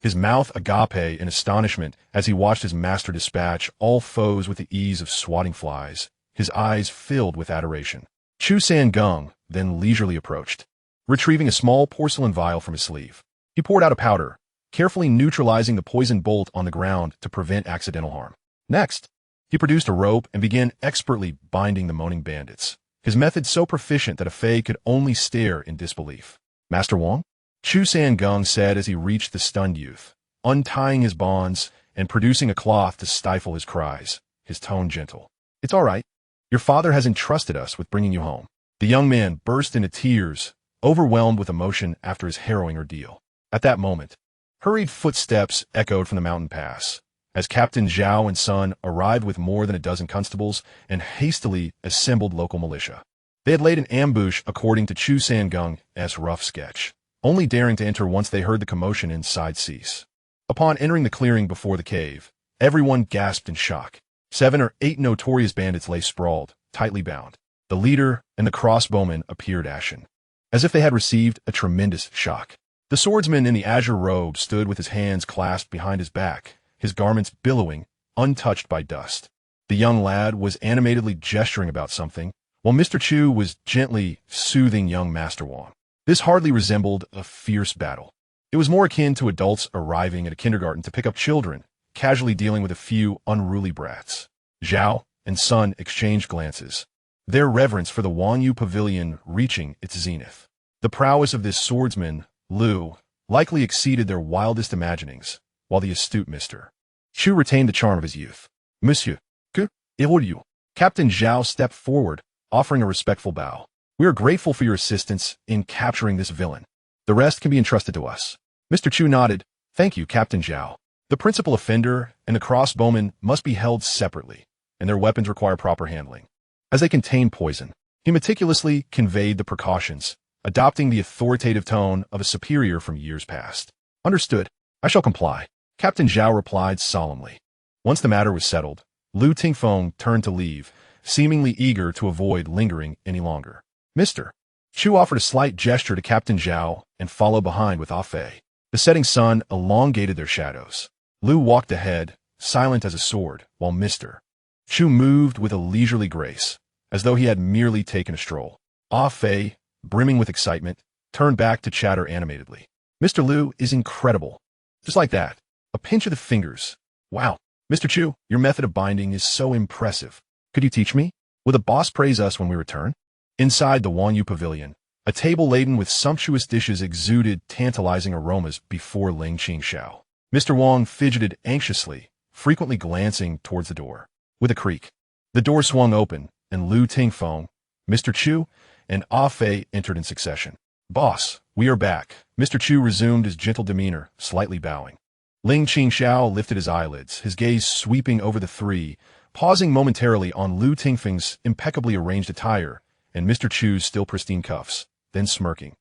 His mouth agape in astonishment as he watched his master dispatch all foes with the ease of swatting flies, his eyes filled with adoration. Chu Sangung then leisurely approached, retrieving a small porcelain vial from his sleeve. He poured out a powder, carefully neutralizing the poisoned bolt on the ground to prevent accidental harm. Next, he produced a rope and began expertly binding the moaning bandits, his method so proficient that Fei could only stare in disbelief. Master Wang? Chu Sangung said as he reached the stunned youth, untying his bonds and producing a cloth to stifle his cries, his tone gentle. It's all right. Your father has entrusted us with bringing you home. The young man burst into tears, overwhelmed with emotion after his harrowing ordeal. At that moment, hurried footsteps echoed from the mountain pass, as Captain Zhao and son arrived with more than a dozen constables and hastily assembled local militia. They had laid an ambush according to Chu Sangung's rough sketch, only daring to enter once they heard the commotion inside cease. Upon entering the clearing before the cave, everyone gasped in shock. 7 or 8 notorious bandits lay sprawled, tightly bound. The leader and the crossbowman appeared ashen, as if they had received a tremendous shock. The swordsman in the azure robe stood with his hands clasped behind his back, his garments billowing, untouched by dust. The young lad was animatedly gesturing about something, while Mr. Chu was gently soothing young Master Wang. This hardly resembled a fierce battle. It was more akin to adults arriving at a kindergarten to pick up children, casually dealing with a few unruly brats. Zhao and son exchanged glances, their reverence for the Wanyu Pavilion reaching its zenith. The prowess of this swordsman, Lu, likely exceeded their wildest imaginings, while the astute Mr. Chu retained the charm of his youth. Monsieur, que voulez-vous? Captain Zhao stepped forward, offering a respectful bow. We are grateful for your assistance in capturing this villain. The rest can be entrusted to us. Mr. Chu nodded. Thank you, Captain Zhao. The principal offender and the crossbowman must be held separately, and their weapons require proper handling. As they contain poison, he meticulously conveyed the precautions, adopting the authoritative tone of a superior from years past. Understood. I shall comply. Captain Zhao replied solemnly. Once the matter was settled, Lu Tingfeng turned to leave, seemingly eager to avoid lingering any longer. Mr. Chu offered a slight gesture to Captain Zhao and followed behind with Ah Fei. The setting sun elongated their shadows. Lu walked ahead, silent as a sword, while Mr. Chu moved with a leisurely grace, as though he had merely taken a stroll. Ah Fei, brimming with excitement, turned back to chatter animatedly. Mr. Lu is incredible. Just like that. A pinch of the fingers. Wow. Mr. Chu, your method of binding is so impressive. Could you teach me? Will the boss praise us when we return? Inside the Wanyu Pavilion, a table laden with sumptuous dishes exuded tantalizing aromas before Ling Qingxiao. Mr. Wang fidgeted anxiously, frequently glancing towards the door. With a creak, the door swung open, and Lu Tingfeng, Mr. Chu, and Ah Fei entered in succession. Boss, we are back. Mr. Chu resumed his gentle demeanor, slightly bowing. Ling Qingxiao lifted his eyelids, his gaze sweeping over the three, pausing momentarily on Lu Tingfeng's impeccably arranged attire and Mr. Chu's still pristine cuffs, then smirking.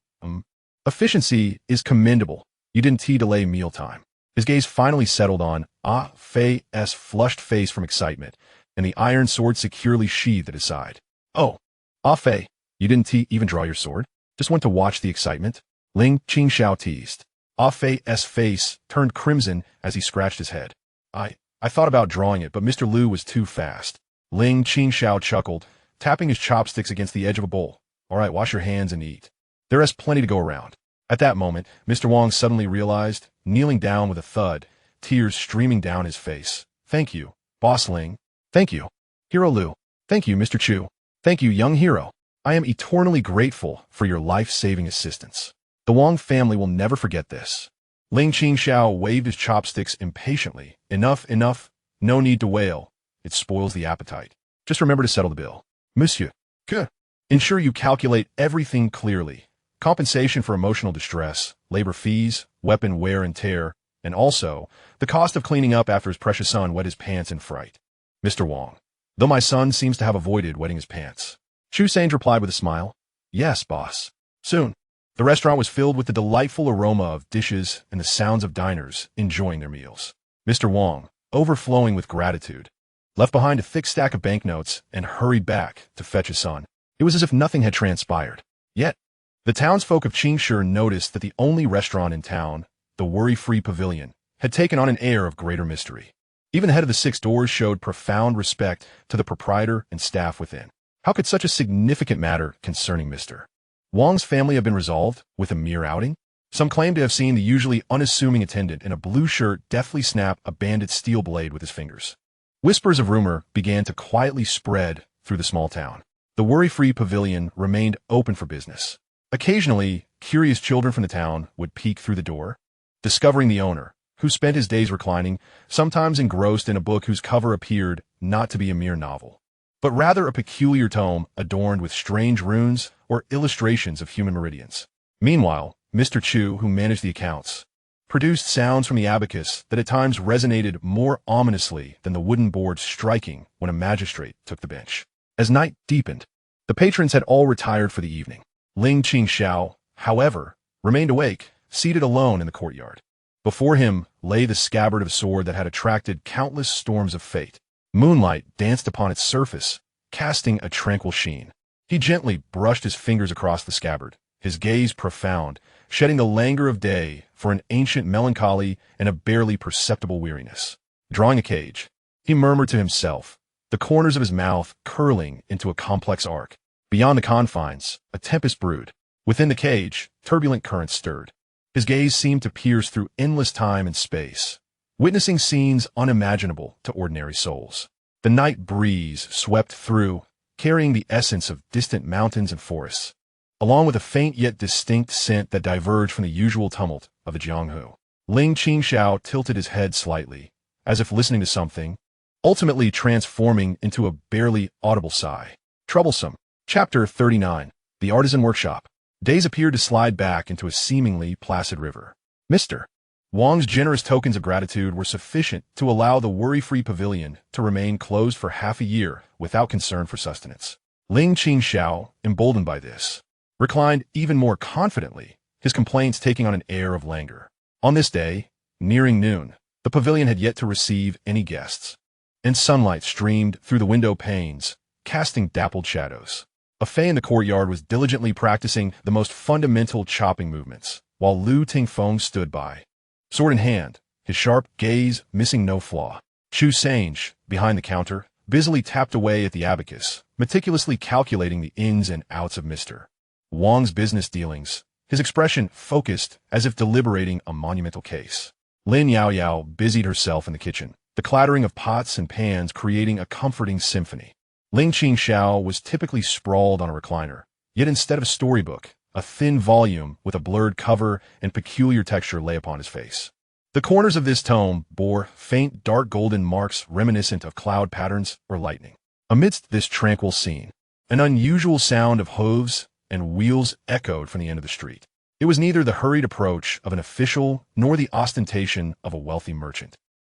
Efficiency is commendable. You didn't delay mealtime. His gaze finally settled on Ah Fei's flushed face from excitement, and the iron sword securely sheathed at his side. Oh, Ah Fei, you didn't even draw your sword? Just went to watch the excitement? Ling Qingxiao teased. Ah Fei's face turned crimson as he scratched his head. I thought about drawing it, but Mr. Lu was too fast. Ling Qingxiao chuckled, tapping his chopsticks against the edge of a bowl. All right, wash your hands and eat. There is plenty to go around. At that moment, Mr. Wong suddenly realized, kneeling down with a thud, tears streaming down his face. Thank you, Boss Ling. Thank you, Hero Lu. Thank you, Mr. Chu. Thank you, young hero. I am eternally grateful for your life-saving assistance. The Wong family will never forget this. Ling Qingxiao waved his chopsticks impatiently. Enough. No need to wail. It spoils the appetite. Just remember to settle the bill. Monsieur. Que? Ensure you calculate everything clearly. Compensation for emotional distress, labor fees, weapon wear and tear, and also the cost of cleaning up after his precious son wet his pants in fright. Mr. Wong. Though my son seems to have avoided wetting his pants. Chu Sange replied with a smile. Yes, boss. Soon. The restaurant was filled with the delightful aroma of dishes and the sounds of diners enjoying their meals. Mr. Wong, overflowing with gratitude, left behind a thick stack of banknotes and hurried back to fetch his son. It was as if nothing had transpired. Yet, the townsfolk of Qingshi noticed that the only restaurant in town, the Worry-Free Pavilion, had taken on an air of greater mystery. Even the head of the 6 doors showed profound respect to the proprietor and staff within. How could such a significant matter concerning Mr. Wong's family have been resolved with a mere outing? Some claim to have seen the usually unassuming attendant in a blue shirt deftly snap a banded steel blade with his fingers. Whispers of rumor began to quietly spread through the small town. The Worry-Free Pavilion remained open for business. Occasionally, curious children from the town would peek through the door, discovering the owner, who spent his days reclining, sometimes engrossed in a book whose cover appeared not to be a mere novel, but rather a peculiar tome adorned with strange runes or illustrations of human meridians. Meanwhile, Mr. Chu, who managed the accounts, produced sounds from the abacus that at times resonated more ominously than the wooden board striking when a magistrate took the bench. As night deepened, the patrons had all retired for the evening. Ling Qingxiao, however, remained awake, seated alone in the courtyard. Before him lay the scabbard of a sword that had attracted countless storms of fate. Moonlight danced upon its surface, casting a tranquil sheen. He gently brushed his fingers across the scabbard, his gaze profound, shedding the languor of day for an ancient melancholy and a barely perceptible weariness. Drawing a cage, he murmured to himself, the corners of his mouth curling into a complex arc. Beyond the confines, a tempest brewed. Within the cage, turbulent currents stirred. His gaze seemed to pierce through endless time and space, witnessing scenes unimaginable to ordinary souls. The night breeze swept through, carrying the essence of distant mountains and forests, along with a faint yet distinct scent that diverged from the usual tumult of the Jianghu. Ling Qingxiao tilted his head slightly, as if listening to something, ultimately transforming into a barely audible sigh. Troublesome. Chapter 39. The Artisan Workshop. Days appeared to slide back into a seemingly placid river. Mr. Wong's generous tokens of gratitude were sufficient to allow the Worry-Free Pavilion to remain closed for half a year without concern for sustenance. Ling Qingxiao, emboldened by this, reclined even more confidently, his complaints taking on an air of languor. On this day, nearing noon, the pavilion had yet to receive any guests, and sunlight streamed through the window panes, casting dappled shadows. A Fei in the courtyard was diligently practicing the most fundamental chopping movements, while Lu Tingfeng stood by, sword in hand, his sharp gaze missing no flaw. Chu Sange, behind the counter, busily tapped away at the abacus, meticulously calculating the ins and outs of Mr. Wong's business dealings, his expression focused as if deliberating a monumental case. Lin Yaoyao busied herself in the kitchen, the clattering of pots and pans creating a comforting symphony. Ling Qingxiao was typically sprawled on a recliner, yet instead of a storybook, a thin volume with a blurred cover and peculiar texture lay upon his face. The corners of this tome bore faint dark golden marks reminiscent of cloud patterns or lightning. Amidst this tranquil scene, an unusual sound of hooves and wheels echoed from the end of the street. It was neither the hurried approach of an official nor the ostentation of a wealthy merchant,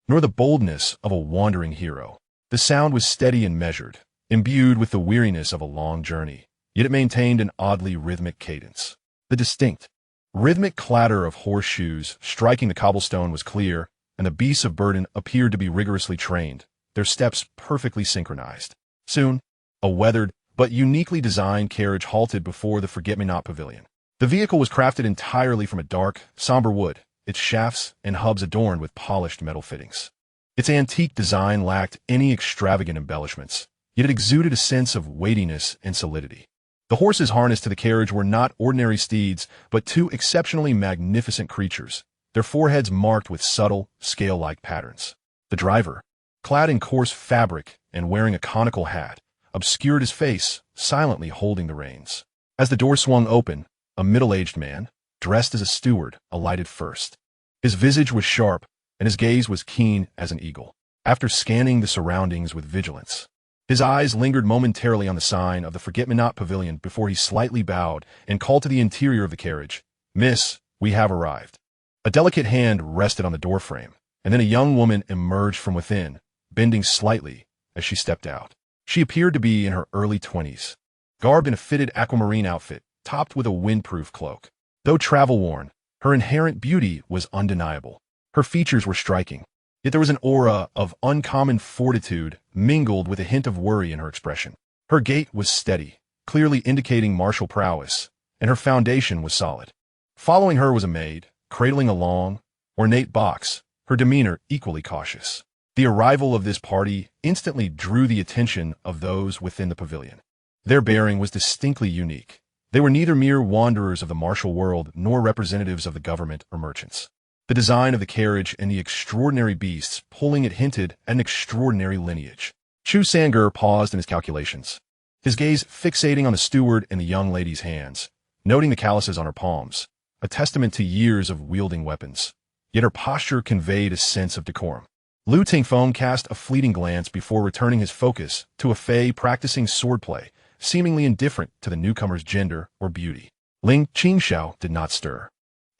nor the boldness of a wandering hero. The sound was steady and measured, imbued with the weariness of a long journey, yet it maintained an oddly rhythmic cadence. The distinct, rhythmic clatter of horseshoes striking the cobblestone was clear, and the beasts of burden appeared to be rigorously trained, their steps perfectly synchronized. Soon, a weathered but uniquely designed carriage halted before the Forget-Me-Not Pavilion. The vehicle was crafted entirely from a dark, somber wood, its shafts and hubs adorned with polished metal fittings. Its antique design lacked any extravagant embellishments, yet it exuded a sense of weightiness and solidity. The horses harnessed to the carriage were not ordinary steeds, but two exceptionally magnificent creatures, their foreheads marked with subtle, scale-like patterns. The driver, clad in coarse fabric and wearing a conical hat, obscured his face, silently holding the reins. As the door swung open, a middle-aged man, dressed as a steward, alighted first. His visage was sharp, and his gaze was keen as an eagle. After scanning the surroundings with vigilance, his eyes lingered momentarily on the sign of the Forget-Me-Not Pavilion before he slightly bowed and called to the interior of the carriage, "Miss, we have arrived." A delicate hand rested on the doorframe, and then a young woman emerged from within, bending slightly as she stepped out. She appeared to be in her early 20s, garbed in a fitted aquamarine outfit, topped with a windproof cloak. Though travel-worn, her inherent beauty was undeniable. Her features were striking, yet there was an aura of uncommon fortitude mingled with a hint of worry in her expression. Her gait was steady, clearly indicating martial prowess, and her foundation was solid. Following her was a maid, cradling a long, ornate box, her demeanor equally cautious. The arrival of this party instantly drew the attention of those within the pavilion. Their bearing was distinctly unique. They were neither mere wanderers of the martial world nor representatives of the government or merchants. The design of the carriage and the extraordinary beasts pulling it hinted at an extraordinary lineage. Chu Sanger paused in his calculations, his gaze fixating on the steward and the young lady's hands, noting the calluses on her palms, a testament to years of wielding weapons. Yet her posture conveyed a sense of decorum. Lu Tingfeng cast a fleeting glance before returning his focus to a fey practicing swordplay, seemingly indifferent to the newcomer's gender or beauty. Ling Qingxiao did not stir,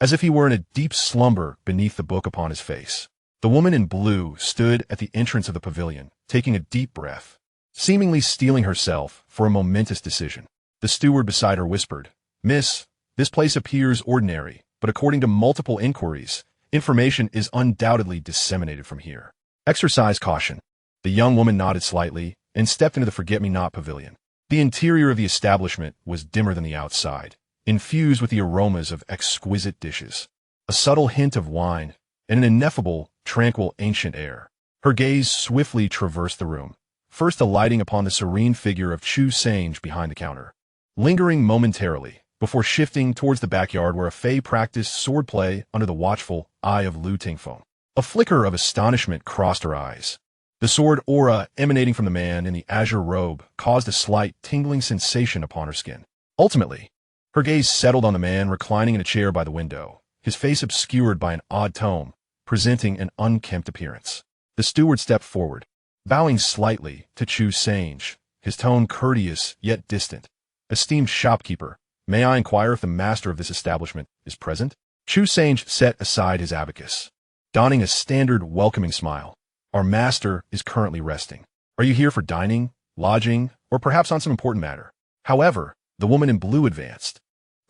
as if he were in a deep slumber beneath the book upon his face. The woman in blue stood at the entrance of the pavilion, taking a deep breath, seemingly steeling herself for a momentous decision. The steward beside her whispered, "Miss, this place appears ordinary, but according to multiple inquiries, information is undoubtedly disseminated from here. Exercise caution." The young woman nodded slightly and stepped into the Forget-Me-Not Pavilion. The interior of the establishment was dimmer than the outside, infused with the aromas of exquisite dishes, a subtle hint of wine, and an ineffable, tranquil ancient air. Her gaze swiftly traversed the room, first alighting upon the serene figure of Chu Sange behind the counter, lingering momentarily, before shifting towards the backyard where a fey practiced swordplay under the watchful eye of Lu Tingfeng. A flicker of astonishment crossed her eyes. The sword aura emanating from the man in the azure robe caused a slight tingling sensation upon her skin. Ultimately, her gaze settled on the man reclining in a chair by the window, his face obscured by an odd tome, presenting an unkempt appearance. The steward stepped forward, bowing slightly to Chu Sange, his tone courteous yet distant. "Esteemed shopkeeper, may I inquire if the master of this establishment is present?" Chu Sange set aside his abacus, donning a standard welcoming smile. "Our master is currently resting. Are you here for dining, lodging, or perhaps on some important matter?" However, the woman in blue advanced,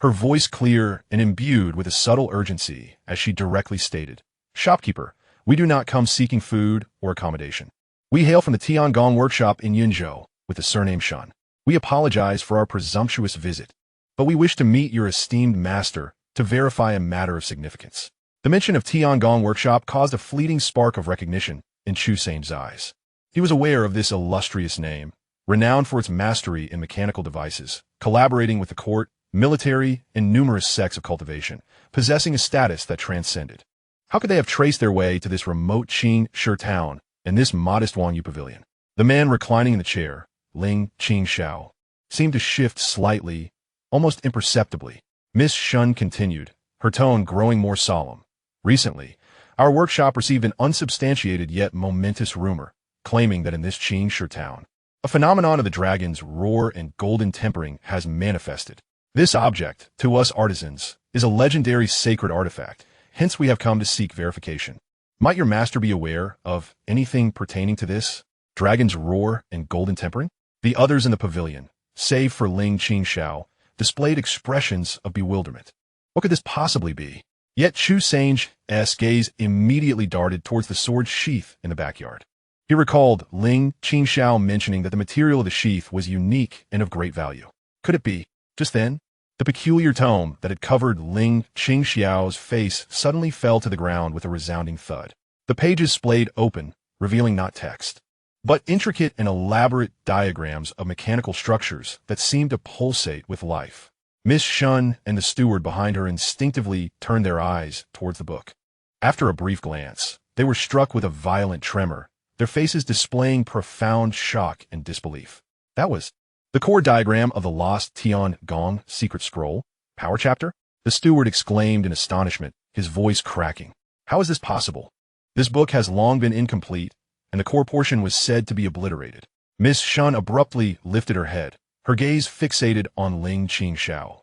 her voice clear and imbued with a subtle urgency as she directly stated, "Shopkeeper, we do not come seeking food or accommodation. We hail from the Tiangong workshop in Yunzhou with the surname Shan. We apologize for our presumptuous visit, but we wish to meet your esteemed master to verify a matter of significance." The mention of Tiangong workshop caused a fleeting spark of recognition in Chu Sange's eyes. He was aware of this illustrious name, renowned for its mastery in mechanical devices, collaborating with the court, military, and numerous sects of cultivation, possessing a status that transcended. How could they have traced their way to this remote Qingshi Town and this modest Wangyu pavilion? The man reclining in the chair, Ling Qingxiao, seemed to shift slightly, almost imperceptibly. Miss Shun continued, her tone growing more solemn. "Recently, our workshop received an unsubstantiated yet momentous rumor, claiming that in this Qingshi Town, a phenomenon of the dragon's roar and golden tempering has manifested. This object, to us artisans, is a legendary sacred artifact, hence we have come to seek verification. Might your master be aware of anything pertaining to this dragon's roar and golden tempering? The others in the pavilion, save for Ling Qingxiao, displayed expressions of bewilderment. What could this possibly be? Yet Chu Sange's gaze immediately darted towards the sword sheath in the backyard. He recalled Ling Qingxiao mentioning that the material of the sheath was unique and of great value. Could it be? Just then, the peculiar tome that had covered Ling Qingxiao's face suddenly fell to the ground with a resounding thud. The pages splayed open, revealing not text, but intricate and elaborate diagrams of mechanical structures that seemed to pulsate with life. Miss Shun and the steward behind her instinctively turned their eyes towards the book. After a brief glance, they were struck with a violent tremor, their faces displaying profound shock and disbelief. That was the core diagram of the lost Tiangong secret scroll. Power chapter? The steward exclaimed in astonishment, his voice cracking. How is this possible? This book has long been incomplete, and the core portion was said to be obliterated. Miss Shun abruptly lifted her head, her gaze fixated on Ling Qingxiao,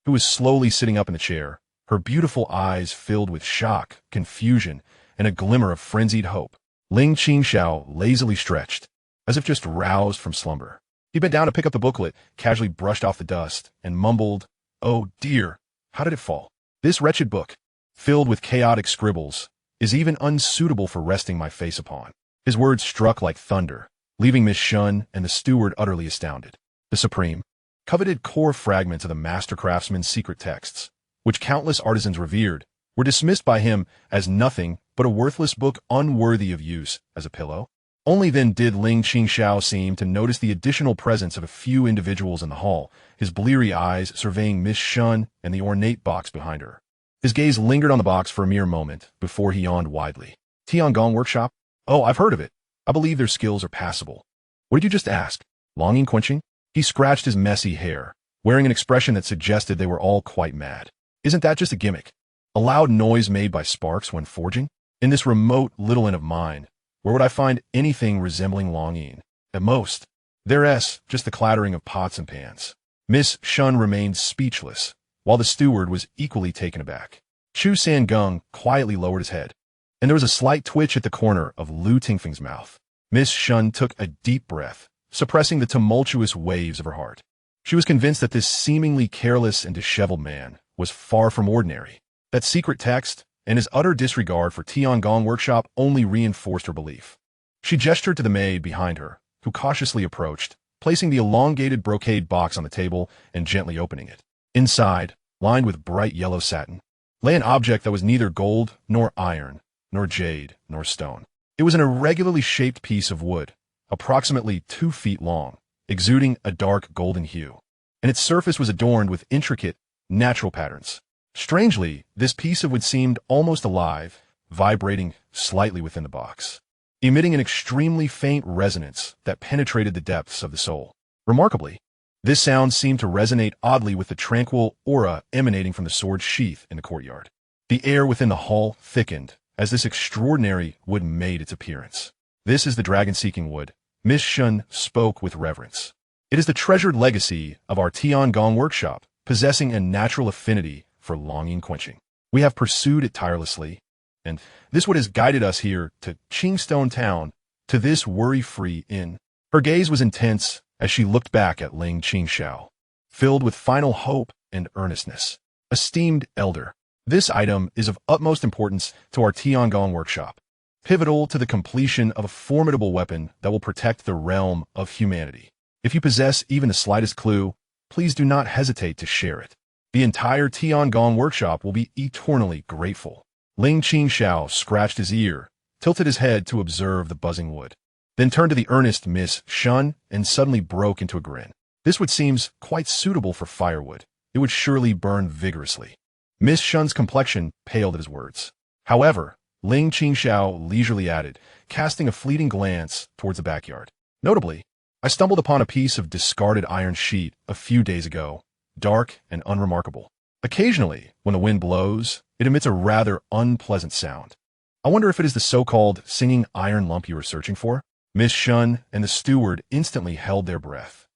who was slowly sitting up in the chair, her beautiful eyes filled with shock, confusion, and a glimmer of frenzied hope. Ling Qingxiao lazily stretched, as if just roused from slumber. He bent down to pick up the booklet, casually brushed off the dust, and mumbled, "Oh dear, how did it fall? This wretched book, filled with chaotic scribbles, is even unsuitable for resting my face upon." His words struck like thunder, leaving Miss Shun and the steward utterly astounded. The supreme, coveted core fragments of the master craftsman's secret texts, which countless artisans revered, were dismissed by him as nothing but a worthless book unworthy of use as a pillow. Only then did Ling Qingxiao seem to notice the additional presence of a few individuals in the hall, his bleary eyes surveying Miss Shun and the ornate box behind her. His gaze lingered on the box for a mere moment before he yawned widely. Tiangong Workshop? Oh, I've heard of it. I believe their skills are passable. What did you just ask? Longing quenching? He scratched his messy hair, wearing an expression that suggested they were all quite mad. Isn't that just a gimmick? A loud noise made by sparks when forging? In this remote little inn of mine, where would I find anything resembling longing? At most, there's just the clattering of pots and pans. Miss Shun remained speechless, while the steward was equally taken aback. Chu Sangung quietly lowered his head, and there was a slight twitch at the corner of Lu Tingfeng's mouth. Miss Shun took a deep breath, suppressing the tumultuous waves of her heart. She was convinced that this seemingly careless and disheveled man was far from ordinary. That secret text and his utter disregard for Tiangong Workshop only reinforced her belief. She gestured to the maid behind her, who cautiously approached, placing the elongated brocade box on the table and gently opening it. Inside, lined with bright yellow satin, lay an object that was neither gold nor iron, nor jade nor stone. It was an irregularly shaped piece of wood, approximately 2 feet long, exuding a dark golden hue, and its surface was adorned with intricate, natural patterns. Strangely, this piece of wood seemed almost alive, vibrating slightly within the box, emitting an extremely faint resonance that penetrated the depths of the soul. Remarkably, this sound seemed to resonate oddly with the tranquil aura emanating from the sword sheath in the courtyard. The air within the hall thickened as this extraordinary wood made its appearance. "This is the dragon-seeking wood," Miss Shun spoke with reverence. "It is the treasured legacy of our Tiangong Workshop, possessing a natural affinity for longing quenching. We have pursued it tirelessly, and this wood has guided us here to Qingshi Town, to this worry-free inn." Her gaze was intense as she looked back at Ling Qingxiao, filled with final hope and earnestness. "Esteemed elder, this item is of utmost importance to our Tiangong Workshop, pivotal to the completion of a formidable weapon that will protect the realm of humanity. If you possess even the slightest clue, please do not hesitate to share it. The entire Tiangong Workshop will be eternally grateful." Ling Qingxiao scratched his ear, tilted his head to observe the buzzing wood, then turned to the earnest Miss Shun and suddenly broke into a grin. "This wood seems quite suitable for firewood. It would surely burn vigorously." Miss Shun's complexion paled at his words. However, Ling Qingxiao leisurely added, casting a fleeting glance towards the backyard. "Notably, I stumbled upon a piece of discarded iron sheet a few days ago, dark and unremarkable. Occasionally, when the wind blows, it emits a rather unpleasant sound. I wonder if it is the so-called singing iron lump you are searching for?" Miss Shun and the steward instantly held their breath.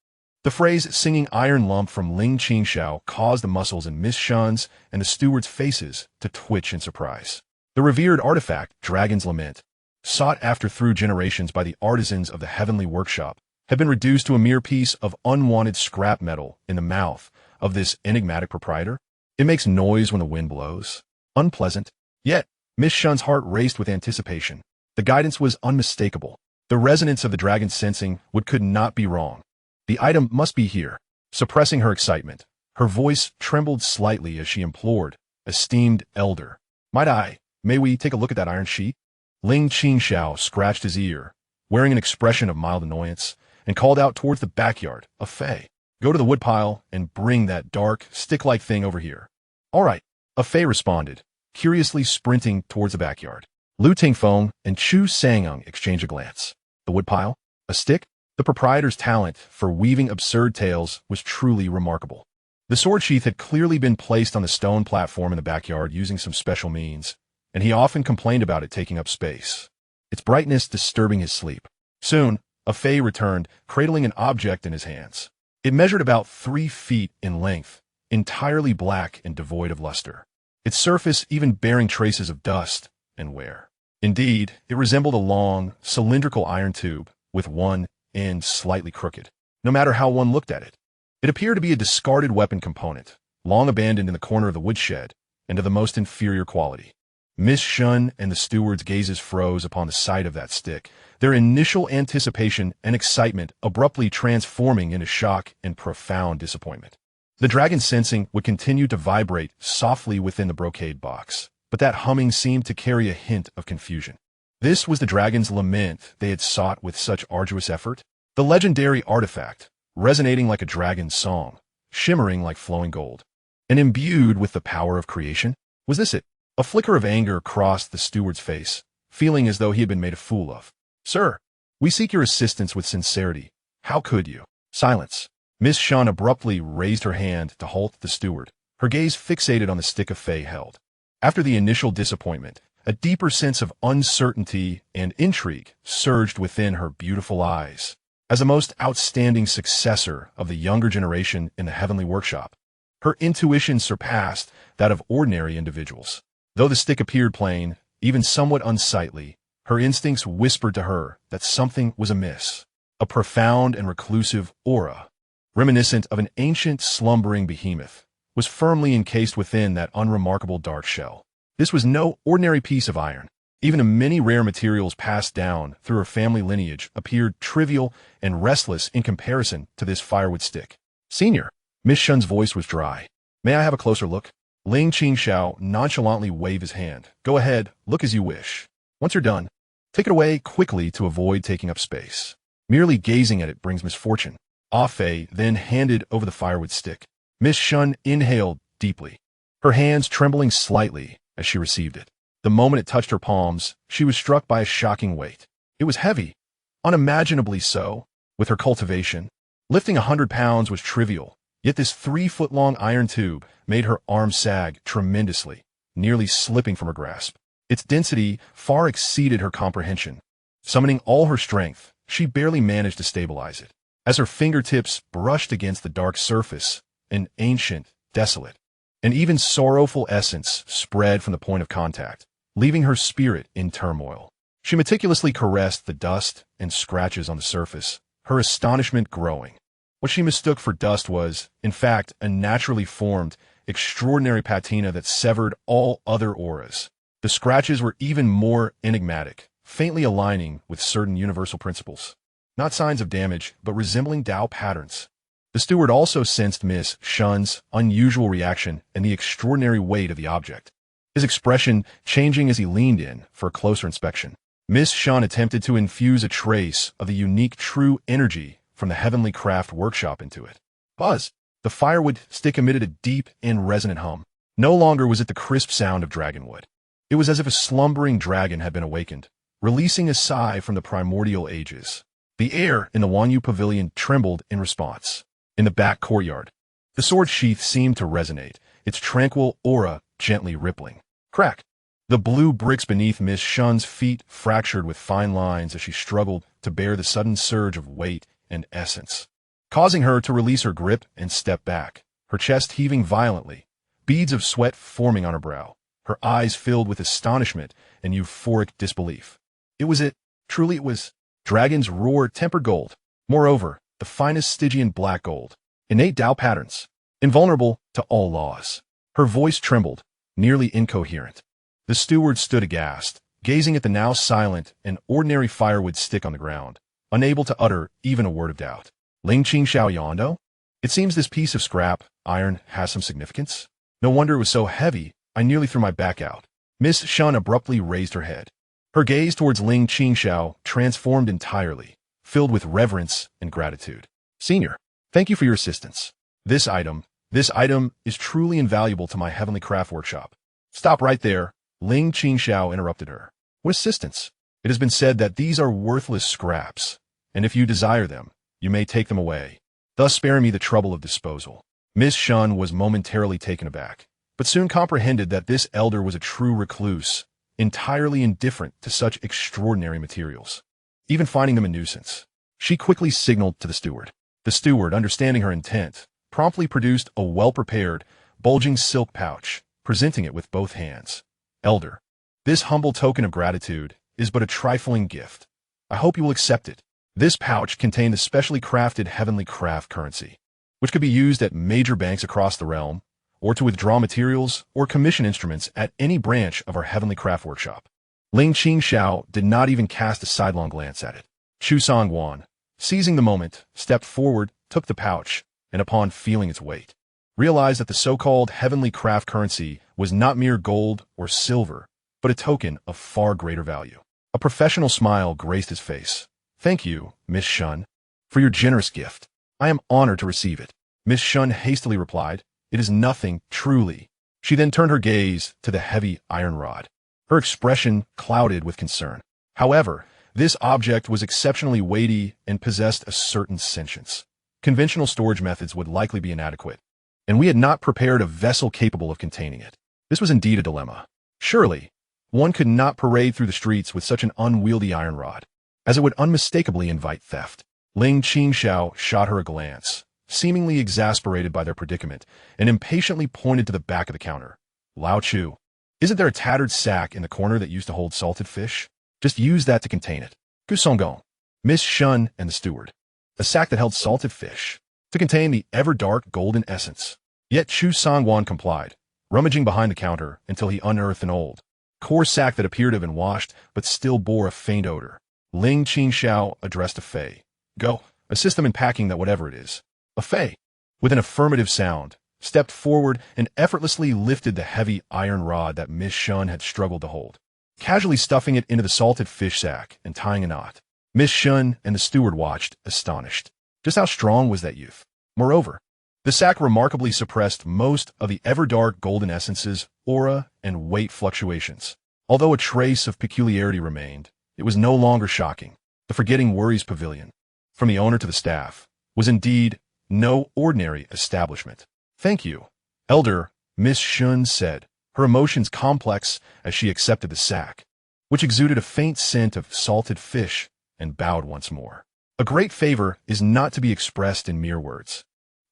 The phrase singing iron lump from Ling Qingxiao caused the muscles in Miss Shun's and the steward's faces to twitch in surprise. The revered artifact, Dragon's Lament, sought after through generations by the artisans of the heavenly workshop, had been reduced to a mere piece of unwanted scrap metal in the mouth of this enigmatic proprietor? It makes noise when the wind blows. Unpleasant. Yet, Miss Shun's heart raced with anticipation. The guidance was unmistakable. The resonance of the dragon's sensing could not be wrong. The item must be here. Suppressing her excitement, her voice trembled slightly as she implored, "Esteemed elder, may we take a look at that iron sheet?" Ling Qingxiao scratched his ear, wearing an expression of mild annoyance, and called out towards the backyard, "A Fei, go to the woodpile and bring that dark, stick-like thing over here." "All right," a Fei responded, curiously sprinting towards the backyard. Lu Tingfeng and Chu Sangyang exchanged a glance. The woodpile? A stick? The proprietor's talent for weaving absurd tales was truly remarkable. The sword sheath had clearly been placed on the stone platform in the backyard using some special means, and he often complained about it taking up space, its brightness disturbing his sleep. Soon, a Fei returned, cradling an object in his hands. It measured about 3 feet in length, entirely black and devoid of luster, its surface even bearing traces of dust and wear. Indeed, it resembled a long, cylindrical iron tube, with one end slightly crooked, no matter how one looked at it. It appeared to be a discarded weapon component, long abandoned in the corner of the woodshed, and of the most inferior quality. Miss Shun and the steward's gazes froze upon the sight of that stick, their initial anticipation and excitement abruptly transforming into shock and profound disappointment. The dragon's sensing would continue to vibrate softly within the brocade box, but that humming seemed to carry a hint of confusion. This was the dragon's lament they had sought with such arduous effort, the legendary artifact, resonating like a dragon's song, shimmering like flowing gold, and imbued with the power of creation. Was this it? A flicker of anger crossed the steward's face, feeling as though he had been made a fool of. "Sir, we seek your assistance with sincerity. How could you?" Silence. Miss Shun abruptly raised her hand to halt the steward, her gaze fixated on the stick a Fei held. After the initial disappointment, a deeper sense of uncertainty and intrigue surged within her beautiful eyes. As a most outstanding successor of the younger generation in the heavenly workshop, her intuition surpassed that of ordinary individuals. Though the stick appeared plain, even somewhat unsightly, her instincts whispered to her that something was amiss. A profound and reclusive aura, reminiscent of an ancient slumbering behemoth, was firmly encased within that unremarkable dark shell. This was no ordinary piece of iron. Even the many rare materials passed down through her family lineage appeared trivial and restless in comparison to this firewood stick. "Senior," Miss Shun's voice was dry. "May I have a closer look?" Ling Qingxiao nonchalantly waved his hand. "Go ahead, look as you wish. Once you're done, take it away quickly to avoid taking up space. Merely gazing at it brings misfortune." Ah Fei then handed over the firewood stick. Miss Shun inhaled deeply, her hands trembling slightly as she received it. The moment it touched her palms, she was struck by a shocking weight. It was heavy, unimaginably so, with her cultivation. Lifting 100 pounds was trivial, yet this 3-foot-long iron tube made her arms sag tremendously, nearly slipping from her grasp. Its density far exceeded her comprehension. Summoning all her strength, she barely managed to stabilize it. As her fingertips brushed against the dark surface, an ancient, desolate, and even sorrowful essence spread from the point of contact, leaving her spirit in turmoil. She meticulously caressed the dust and scratches on the surface, her astonishment growing. What she mistook for dust was, in fact, a naturally formed, extraordinary patina that severed all other auras. The scratches were even more enigmatic, faintly aligning with certain universal principles. Not signs of damage, but resembling Tao patterns. The steward also sensed Miss Shun's unusual reaction and the extraordinary weight of the object, his expression changing as he leaned in for a closer inspection. Miss Shun attempted to infuse a trace of the unique true energy from the heavenly craft workshop into it. Buzz! The firewood stick emitted a deep and resonant hum. No longer was it the crisp sound of dragonwood. It was as if a slumbering dragon had been awakened, releasing a sigh from the primordial ages. The air in the Wanyu pavilion trembled in response. In the back courtyard, the sword sheath seemed to resonate, its tranquil aura gently rippling. Crack! The blue bricks beneath Miss Shun's feet fractured with fine lines as she struggled to bear the sudden surge of weight and essence, causing her to release her grip and step back, her chest heaving violently, beads of sweat forming on her brow, her eyes filled with astonishment and euphoric disbelief. It was it. Truly it was. Dragon's roar tempered gold. Moreover, the finest Stygian black gold. Innate Tao patterns. Invulnerable to all laws. Her voice trembled, nearly incoherent. The steward stood aghast, gazing at the now silent and ordinary firewood stick on the ground, unable to utter even a word of doubt. Ling Qingxiao Yondo? It seems this piece of scrap iron has some significance. No wonder it was so heavy, I nearly threw my back out. Miss Shun abruptly raised her head. Her gaze towards Ling Qingxiao transformed entirely, filled with reverence and gratitude. Senior, thank you for your assistance. This item is truly invaluable to my heavenly craft workshop. Stop right there, Ling Qingxiao interrupted her. What assistance? It has been said that these are worthless scraps, and if you desire them, you may take them away, thus sparing me the trouble of disposal. Miss Shun was momentarily taken aback, but soon comprehended that this elder was a true recluse, entirely indifferent to such extraordinary materials, even finding them a nuisance. She quickly signaled to the steward. The steward, understanding her intent, promptly produced a well-prepared, bulging silk pouch, presenting it with both hands. Elder, this humble token of gratitude is but a trifling gift. I hope you will accept it. This pouch contained a specially crafted heavenly craft currency, which could be used at major banks across the realm, or to withdraw materials or commission instruments at any branch of our heavenly craft workshop. Ling Qingxiao did not even cast a sidelong glance at it. Chu Songwan, seizing the moment, stepped forward, took the pouch, and upon feeling its weight, realized that the so-called heavenly craft currency was not mere gold or silver, but a token of far greater value. A professional smile graced his face. Thank you, Miss Shun, for your generous gift. I am honored to receive it. Miss Shun hastily replied, It is nothing, truly. She then turned her gaze to the heavy iron rod. Her expression clouded with concern. However, this object was exceptionally weighty and possessed a certain sentience. Conventional storage methods would likely be inadequate, and we had not prepared a vessel capable of containing it. This was indeed a dilemma. Surely, one could not parade through the streets with such an unwieldy iron rod, as it would unmistakably invite theft. Ling Qingxiao shot her a glance, seemingly exasperated by their predicament, and impatiently pointed to the back of the counter. Lao Chu, isn't there a tattered sack in the corner that used to hold salted fish? Just use that to contain it. Gu Songgong, Miss Shun and the steward. A sack that held salted fish, to contain the ever-dark golden essence. Yet Chu Songwan complied, rummaging behind the counter until he unearthed an old, coarse sack that appeared to have been washed but still bore a faint odor. Ling Qingxiao addressed a Fei. Go, assist them in packing that whatever it is. A Fei, with an affirmative sound, stepped forward and effortlessly lifted the heavy iron rod that Miss Shun had struggled to hold, casually stuffing it into the salted fish sack and tying a knot. Miss Shun and the steward watched, astonished. Just how strong was that youth? Moreover, the sack remarkably suppressed most of the ever-dark golden essence's aura and weight fluctuations. Although a trace of peculiarity remained, it was no longer shocking. The Forgetting Worries Pavilion, from the owner to the staff, was indeed no ordinary establishment. Thank you, Elder, Miss Shun said, her emotions complex as she accepted the sack, which exuded a faint scent of salted fish, and bowed once more. A great favor is not to be expressed in mere words.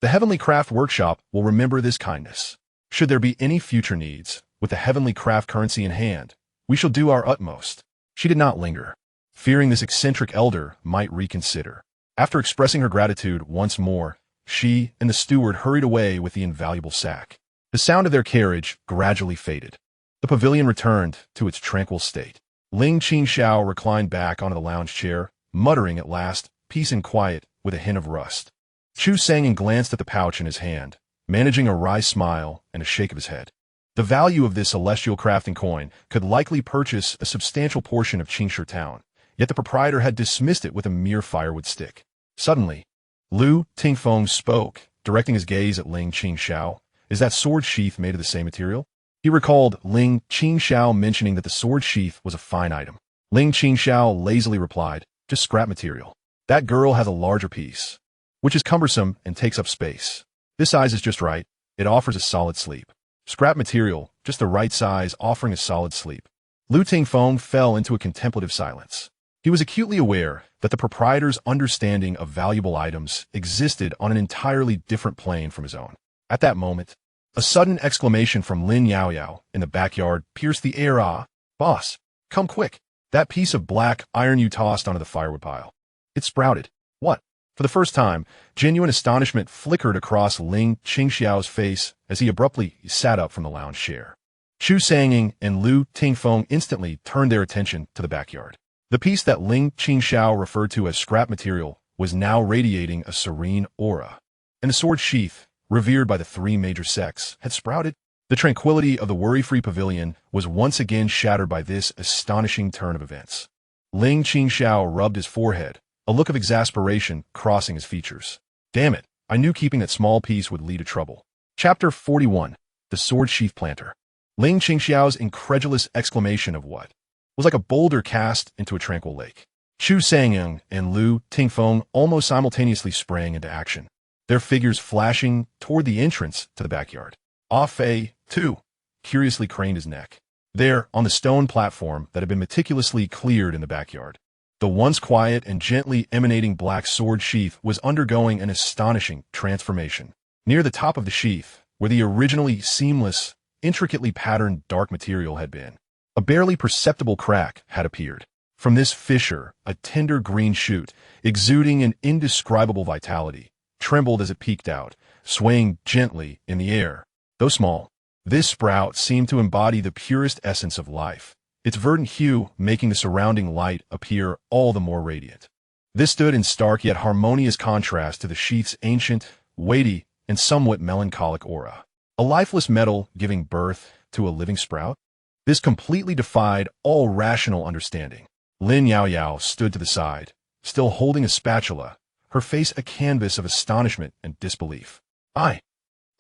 The Heavenly Craft Workshop will remember this kindness. Should there be any future needs, with the Heavenly Craft currency in hand, we shall do our utmost. She did not linger, fearing this eccentric elder might reconsider. After expressing her gratitude once more, she and the steward hurried away with the invaluable sack. The sound of their carriage gradually faded. The pavilion returned to its tranquil state. Ling Qingxiao reclined back onto the lounge chair, muttering at last, peace and quiet, with a hint of rust. Chu sang and glanced at the pouch in his hand, managing a wry smile and a shake of his head. The value of this celestial crafting coin could likely purchase a substantial portion of Qingshi Town, yet the proprietor had dismissed it with a mere firewood stick. Suddenly, Lu Tingfeng spoke, directing his gaze at Ling Qingxiao. Is that sword sheath made of the same material? He recalled Ling Qingxiao mentioning that the sword sheath was a fine item. Ling Qingxiao lazily replied, just scrap material. That girl has a larger piece, which is cumbersome and takes up space. This size is just right. It offers a solid sleep. Scrap material, just the right size, offering a solid sleep. Lu Tingfeng fell into a contemplative silence. He was acutely aware that the proprietor's understanding of valuable items existed on an entirely different plane from his own. At that moment, a sudden exclamation from Lin Yaoyao in the backyard pierced the air. Ah, boss, come quick. That piece of black iron you tossed onto the firewood pile. It sprouted. What? For the first time, genuine astonishment flickered across Ling Qingxiao's face as he abruptly sat up from the lounge chair. Chu Sangying and Lu Tingfeng instantly turned their attention to the backyard. The piece that Ling Qingxiao referred to as scrap material was now radiating a serene aura. And the sword sheath, revered by the three major sects, had sprouted. The tranquility of the worry-free pavilion was once again shattered by this astonishing turn of events. Ling Qingxiao rubbed his forehead, a look of exasperation crossing his features. Damn it, I knew keeping that small piece would lead to trouble. Chapter 41. The Sword Sheath Planter. Ling Qingxiao's incredulous exclamation of what was like a boulder cast into a tranquil lake. Chu Sangying and Lu Tingfeng almost simultaneously sprang into action, their figures flashing toward the entrance to the backyard. Ah Fei, too, curiously craned his neck. There, on the stone platform that had been meticulously cleared in the backyard, the once quiet and gently emanating black sword sheath was undergoing an astonishing transformation. Near the top of the sheath, where the originally seamless, intricately patterned dark material had been, a barely perceptible crack had appeared. From this fissure, a tender green shoot, exuding an indescribable vitality, trembled as it peeked out, swaying gently in the air. Though small, this sprout seemed to embody the purest essence of life, its verdant hue making the surrounding light appear all the more radiant. This stood in stark yet harmonious contrast to the sheath's ancient, weighty, and somewhat melancholic aura. A lifeless metal giving birth to a living sprout? This completely defied all rational understanding. Lin Yao stood to the side, still holding a spatula, her face a canvas of astonishment and disbelief. I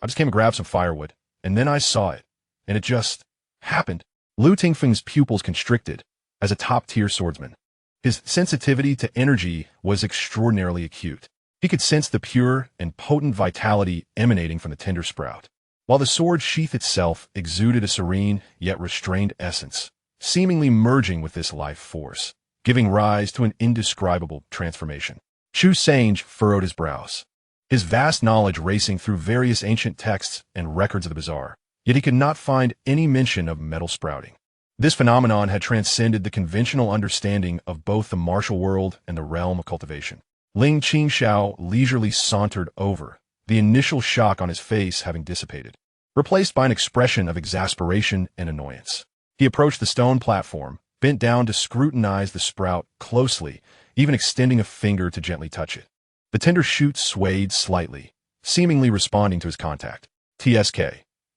just came to grab some firewood, and then I saw it, and it just happened. Lu Tingfeng's pupils constricted. As a top-tier swordsman, his sensitivity to energy was extraordinarily acute. He could sense the pure and potent vitality emanating from the tender sprout, while the sword sheath itself exuded a serene yet restrained essence, seemingly merging with this life force, giving rise to an indescribable transformation. Chu Sange furrowed his brows, his vast knowledge racing through various ancient texts and records of the bizarre, yet he could not find any mention of metal sprouting. This phenomenon had transcended the conventional understanding of both the martial world and the realm of cultivation. Ling Qingxiao leisurely sauntered over, the initial shock on his face having dissipated, replaced by an expression of exasperation and annoyance. He approached the stone platform, bent down to scrutinize the sprout closely, even extending a finger to gently touch it. The tender shoot swayed slightly, seemingly responding to his contact. TSK.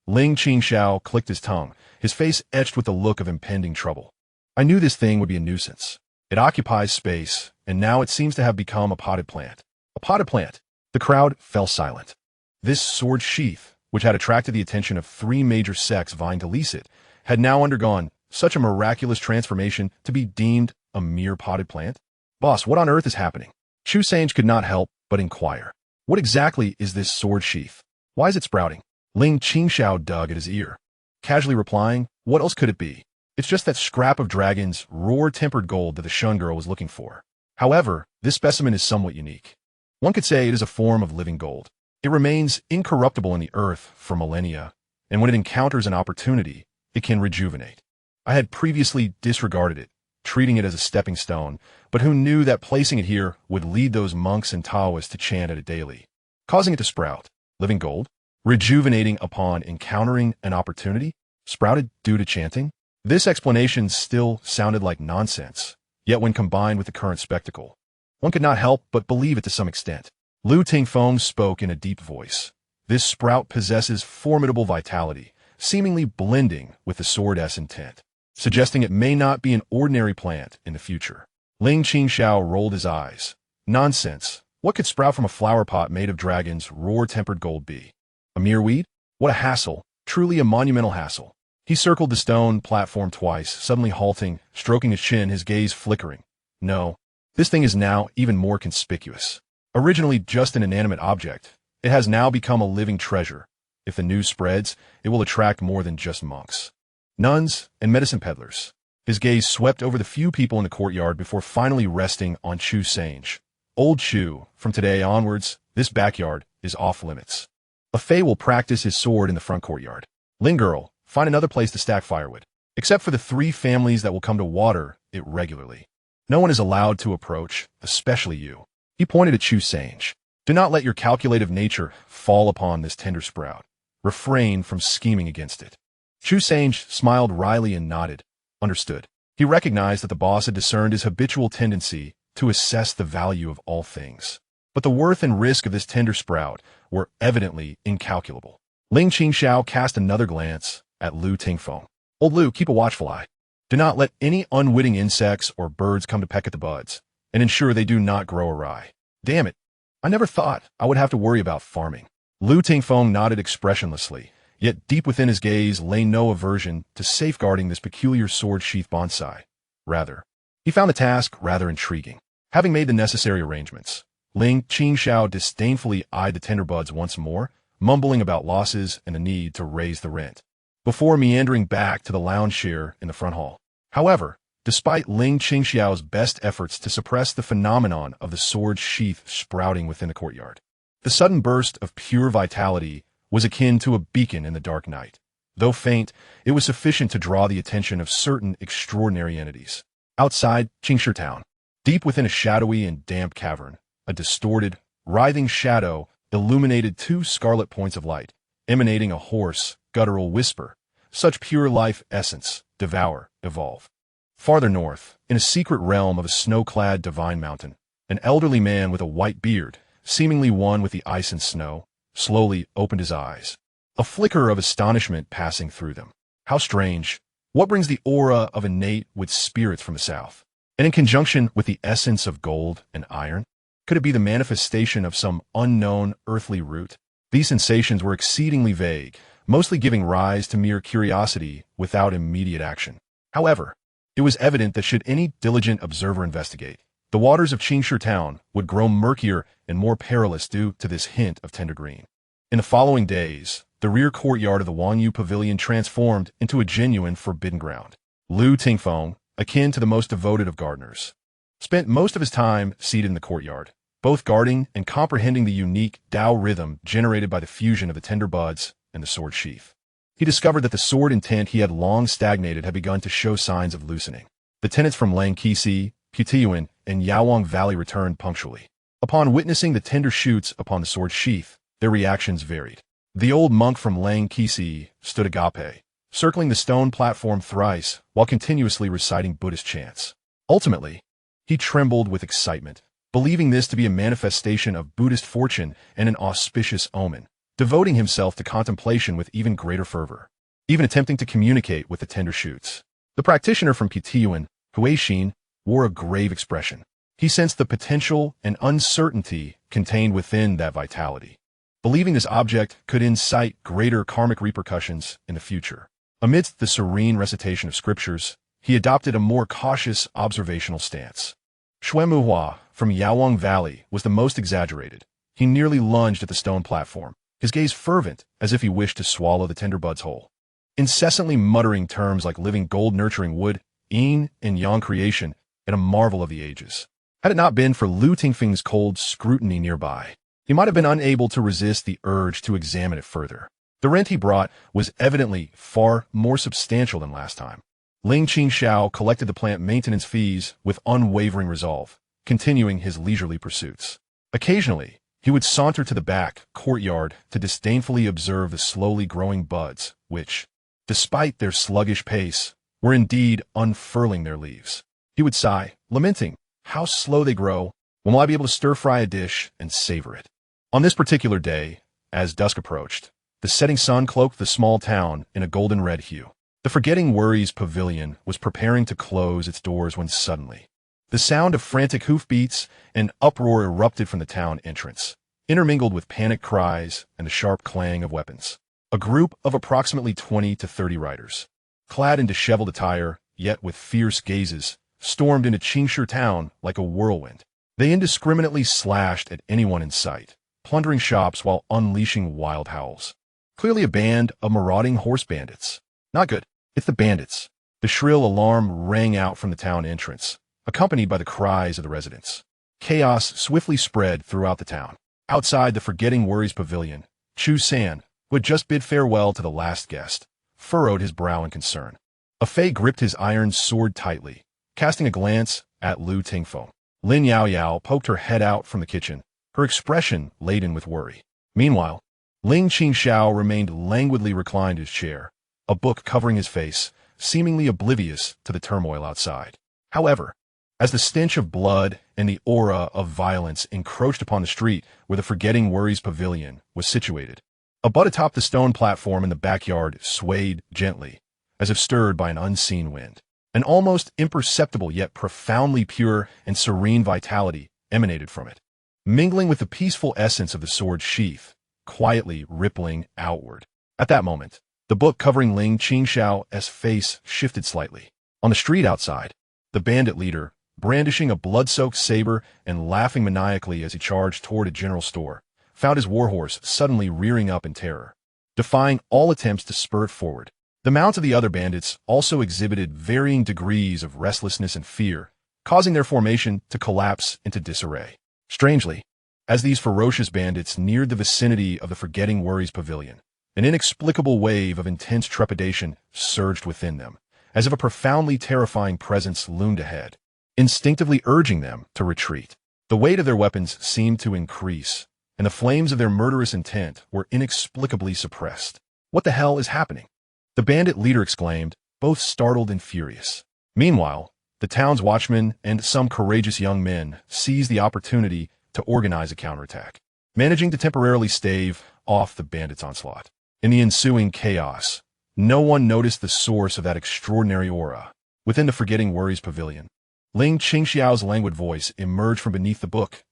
Ling Qingxiao clicked his tongue, his face etched with the look of impending trouble. I knew this thing would be a nuisance. It occupies space, and now it seems to have become a potted plant. A potted plant. The crowd fell silent. This sword sheath, which had attracted the attention of three major sects vying to lease it, had now undergone such a miraculous transformation to be deemed a mere potted plant. Boss, what on earth is happening? Chu Sange could not help but inquire. What exactly is this sword sheath? Why is it sprouting? Ling Qingxiao dug at his ear, casually replying, what else could it be? It's just that scrap of dragon's roar-tempered gold that the Shun girl was looking for. However, this specimen is somewhat unique. One could say it is a form of living gold. It remains incorruptible in the earth for millennia, and when it encounters an opportunity, it can rejuvenate. I had previously disregarded it, treating it as a stepping stone, but who knew that placing it here would lead those monks and Taoists to chant at it daily, causing it to sprout. Living gold? Rejuvenating upon encountering an opportunity? Sprouted due to chanting? This explanation still sounded like nonsense, yet when combined with the current spectacle, one could not help but believe it to some extent. Lu Tingfeng spoke in a deep voice. This sprout possesses formidable vitality, seemingly blending with the sword-s intent, suggesting it may not be an ordinary plant in the future. Ling Qingxiao rolled his eyes. Nonsense. What could sprout from a flower pot made of dragon's roar-tempered gold be? A mere weed? What a hassle. Truly a monumental hassle. He circled the stone platform twice, suddenly halting, stroking his chin, his gaze flickering. No. This thing is now even more conspicuous. Originally just an inanimate object, it has now become a living treasure. If the news spreads, it will attract more than just monks, nuns, and medicine peddlers. His gaze swept over the few people in the courtyard before finally resting on Chu Sange. Old Chu, from today onwards, this backyard is off limits. A Fei will practice his sword in the front courtyard. Ling girl, find another place to stack firewood. Except for the three families that will come to water it regularly. No one is allowed to approach, especially you. He pointed at Qingxiao. Do not let your calculative nature fall upon this tender sprout. Refrain from scheming against it. Qingxiao smiled wryly and nodded. Understood. He recognized that the boss had discerned his habitual tendency to assess the value of all things. But the worth and risk of this tender sprout were evidently incalculable. Ling Qingxiao cast another glance at Lu Tingfeng. Old Lu, keep a watchful eye. Do not let any unwitting insects or birds come to peck at the buds, and ensure they do not grow awry. Damn it. I never thought I would have to worry about farming. Lu Tingfeng nodded expressionlessly, yet deep within his gaze lay no aversion to safeguarding this peculiar sword sheath bonsai. Rather, he found the task rather intriguing. Having made the necessary arrangements, Ling Qingxiao disdainfully eyed the tender buds once more, mumbling about losses and the need to raise the rent, before meandering back to the lounge chair in the front hall. However, despite Ling Qingxiao's best efforts to suppress the phenomenon of the sword sheath sprouting within the courtyard, the sudden burst of pure vitality was akin to a beacon in the dark night. Though faint, it was sufficient to draw the attention of certain extraordinary entities. Outside Qingshi Town, deep within a shadowy and damp cavern, a distorted, writhing shadow illuminated two scarlet points of light, emanating a hoarse, guttural whisper. Such pure life essence, devour, evolve. Farther north, in a secret realm of a snow-clad divine mountain, an elderly man with a white beard, seemingly one with the ice and snow, slowly opened his eyes, a flicker of astonishment passing through them. How strange! What brings the aura of innate with spirits from the south, and in conjunction with the essence of gold and iron? Could it be the manifestation of some unknown earthly root? These sensations were exceedingly vague, mostly giving rise to mere curiosity without immediate action. However, it was evident that should any diligent observer investigate, the waters of Qingshi Town would grow murkier and more perilous due to this hint of tender green. In the following days, the rear courtyard of the Wanyu Pavilion transformed into a genuine forbidden ground. Lu Tingfeng, akin to the most devoted of gardeners, spent most of his time seated in the courtyard, both guarding and comprehending the unique Tao rhythm generated by the fusion of the tender buds and the sword sheath. He discovered that the sword intent he had long stagnated had begun to show signs of loosening. The tenants from Ling Qingxiao, Putian, and Yaowang Valley returned punctually. Upon witnessing the tender shoots upon the sword sheath, their reactions varied. The old monk from Ling Qingxiao stood agape, circling the stone platform thrice while continuously reciting Buddhist chants. Ultimately, he trembled with excitement, believing this to be a manifestation of Buddhist fortune and an auspicious omen, devoting himself to contemplation with even greater fervor, even attempting to communicate with the tender shoots. The practitioner from Putian, Huixin, wore a grave expression. He sensed the potential and uncertainty contained within that vitality, believing this object could incite greater karmic repercussions in the future. Amidst the serene recitation of scriptures, he adopted a more cautious observational stance. Xuemuhua from Yaowang Valley was the most exaggerated. He nearly lunged at the stone platform, his gaze fervent as if he wished to swallow the tender buds whole, incessantly muttering terms like living gold nurturing wood, yin and yang creation, and a marvel of the ages. Had it not been for Lu Tingfeng's cold scrutiny nearby, he might have been unable to resist the urge to examine it further. The rent he brought was evidently far more substantial than last time. Ling Qingxiao collected the plant maintenance fees with unwavering resolve, continuing his leisurely pursuits. Occasionally, he would saunter to the back courtyard to disdainfully observe the slowly growing buds, which, despite their sluggish pace, were indeed unfurling their leaves. He would sigh, lamenting how slow they grow. When will I be able to stir-fry a dish and savor it? On this particular day, as dusk approached, the setting sun cloaked the small town in a golden red hue. The Forgetting Worries Pavilion was preparing to close its doors when suddenly, the sound of frantic hoofbeats and uproar erupted from the town entrance, intermingled with panicked cries and the sharp clang of weapons. A group of approximately 20 to 30 riders, clad in disheveled attire, yet with fierce gazes, stormed into Qingshi Town like a whirlwind. They indiscriminately slashed at anyone in sight, plundering shops while unleashing wild howls. Clearly a band of marauding horse bandits. Not good. It's the bandits. The shrill alarm rang out from the town entrance, accompanied by the cries of the residents. Chaos swiftly spread throughout the town. Outside the Forgetting Worries Pavilion, Chu San, who had just bid farewell to the last guest, furrowed his brow in concern. A Fei gripped his iron sword tightly, casting a glance at Lu Tingfeng. Lin Yaoyao poked her head out from the kitchen, her expression laden with worry. Meanwhile, Ling Qingxiao remained languidly reclined in his chair, a book covering his face, seemingly oblivious to the turmoil outside. However, as the stench of blood and the aura of violence encroached upon the street where the Forgetting Worries Pavilion was situated, a butt atop the stone platform in the backyard swayed gently, as if stirred by an unseen wind. An almost imperceptible yet profoundly pure and serene vitality emanated from it, mingling with the peaceful essence of the sword sheath, quietly rippling outward. At that moment, the book covering Ling Qingxiao's face shifted slightly. On the street outside, the bandit leader, brandishing a blood-soaked saber and laughing maniacally as he charged toward a general store, found his warhorse suddenly rearing up in terror, defying all attempts to spur it forward. The mounts of the other bandits also exhibited varying degrees of restlessness and fear, causing their formation to collapse into disarray. Strangely, as these ferocious bandits neared the vicinity of the Forgetting Worries Pavilion, an inexplicable wave of intense trepidation surged within them, as if a profoundly terrifying presence loomed ahead, instinctively urging them to retreat. The weight of their weapons seemed to increase, and the flames of their murderous intent were inexplicably suppressed. "What the hell is happening?" the bandit leader exclaimed, both startled and furious. Meanwhile, the town's watchmen and some courageous young men seized the opportunity to organize a counterattack, managing to temporarily stave off the bandits' onslaught. In the ensuing chaos, no one noticed the source of that extraordinary aura. Within the Forgetting Worries Pavilion, Ling Qingxiao's languid voice emerged from beneath the book.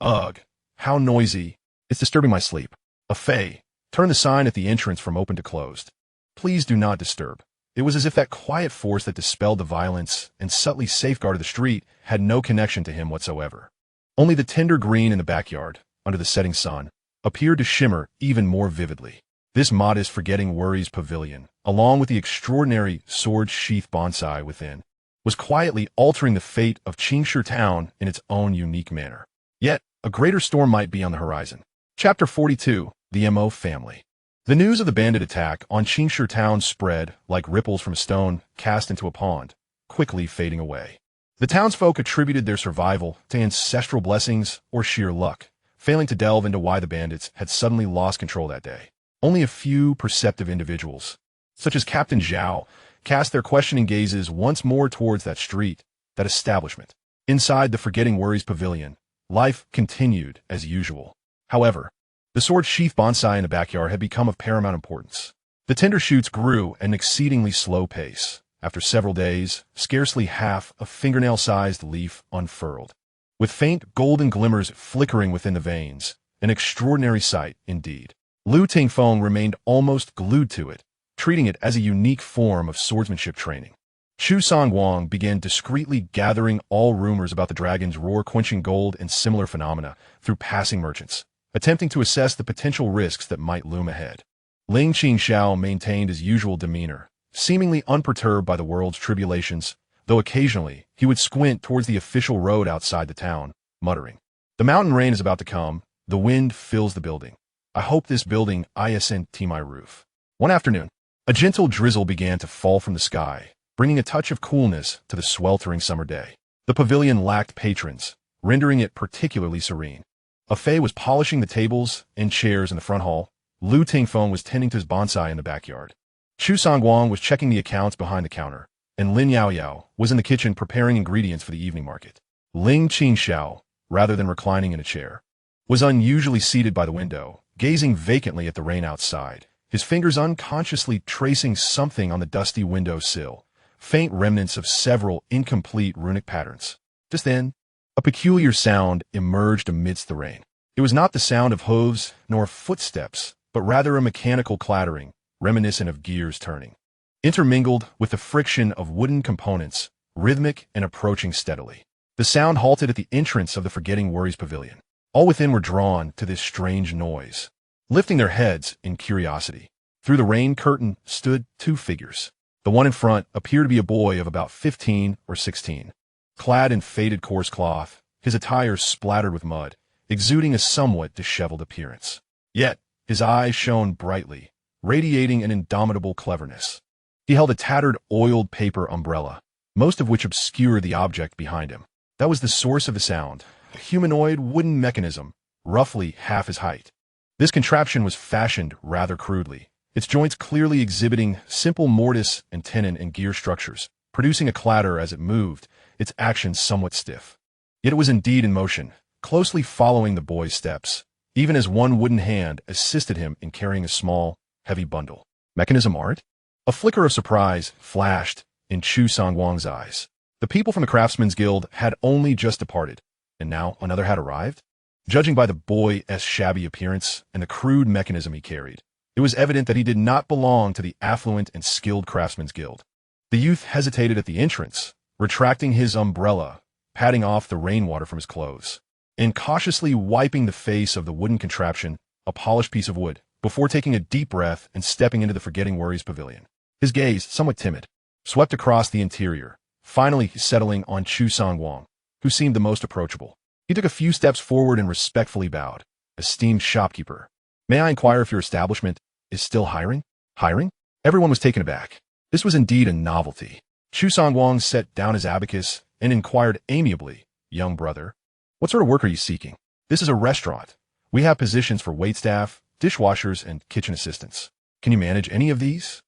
"Ugh, how noisy. It's disturbing my sleep. A fey, turn the sign at the entrance from open to closed. Please do not disturb." It was as if that quiet force that dispelled the violence and subtly safeguarded the street had no connection to him whatsoever. Only the tender green in the backyard, under the setting sun, appeared to shimmer even more vividly. This modest Forgetting Worries Pavilion, along with the extraordinary sword sheath bonsai within, was quietly altering the fate of Qingshi Town in its own unique manner. Yet, a greater storm might be on the horizon. Chapter 42, The MO Family. The news of the bandit attack on Qingshi Town spread like ripples from a stone cast into a pond, quickly fading away. The townsfolk attributed their survival to ancestral blessings or sheer luck, failing to delve into why the bandits had suddenly lost control that day. Only a few perceptive individuals, such as Captain Zhao, cast their questioning gazes once more towards that street, that establishment. Inside the Forgetting Worries Pavilion, life continued as usual. However, the sword sheath bonsai in the backyard had become of paramount importance. The tender shoots grew at an exceedingly slow pace. After several days, scarcely half a fingernail-sized leaf unfurled, with faint golden glimmers flickering within the veins. An extraordinary sight, indeed. Lu Tingfeng remained almost glued to it, treating it as a unique form of swordsmanship training. Chu Songguang began discreetly gathering all rumors about the dragon's roar-quenching gold and similar phenomena through passing merchants, attempting to assess the potential risks that might loom ahead. Ling Qingxiao maintained his usual demeanor, seemingly unperturbed by the world's tribulations, though occasionally he would squint towards the official road outside the town, muttering, "The mountain rain is about to come, the wind fills the building. I hope this building isn't my roof." One afternoon, a gentle drizzle began to fall from the sky, bringing a touch of coolness to the sweltering summer day. The pavilion lacked patrons, rendering it particularly serene. A fey was polishing the tables and chairs in the front hall. Lu Tingfeng was tending to his bonsai in the backyard. Chu Songguang was checking the accounts behind the counter, and Lin Yaoyao was in the kitchen preparing ingredients for the evening market. Ling Qingxiao, rather than reclining in a chair, was unusually seated by the window, gazing vacantly at the rain outside, his fingers unconsciously tracing something on the dusty window sill, faint remnants of several incomplete runic patterns. Just then, a peculiar sound emerged amidst the rain. It was not the sound of hooves nor footsteps, but rather a mechanical clattering, reminiscent of gears turning, intermingled with the friction of wooden components, rhythmic and approaching steadily. The sound halted at the entrance of the Forgetting Worries Pavilion. All within were drawn to this strange noise, lifting their heads in curiosity. Through the rain curtain stood two figures. The one in front appeared to be a boy of about 15 or 16, clad in faded coarse cloth, his attire splattered with mud, exuding a somewhat disheveled appearance. Yet, his eyes shone brightly, radiating an indomitable cleverness. He held a tattered oiled paper umbrella, most of which obscure the object behind him. That was the source of the sound, a humanoid wooden mechanism, roughly half his height. This contraption was fashioned rather crudely, its joints clearly exhibiting simple mortise and tenon and gear structures, producing a clatter as it moved, its actions somewhat stiff. Yet it was indeed in motion, closely following the boy's steps, even as one wooden hand assisted him in carrying a small, heavy bundle. Mechanism art? A flicker of surprise flashed in Chu Songwang's eyes. The people from the Craftsmen's Guild had only just departed, and now another had arrived? Judging by the boy's shabby appearance and the crude mechanism he carried, it was evident that he did not belong to the affluent and skilled Craftsmen's Guild. The youth hesitated at the entrance, retracting his umbrella, patting off the rainwater from his clothes, and cautiously wiping the face of the wooden contraption, a polished piece of wood, before taking a deep breath and stepping into the Forgetting Worries pavilion. His gaze, somewhat timid, swept across the interior, finally settling on Chu Songwang, who seemed the most approachable. He took a few steps forward and respectfully bowed. Esteemed shopkeeper, may I inquire if your establishment is still hiring? Hiring? Everyone was taken aback. This was indeed a novelty. Chu Songwang set down his abacus and inquired amiably, young brother, what sort of work are you seeking? This is a restaurant. We have positions for waitstaff, dishwashers, and kitchen assistants. Can you manage any of these?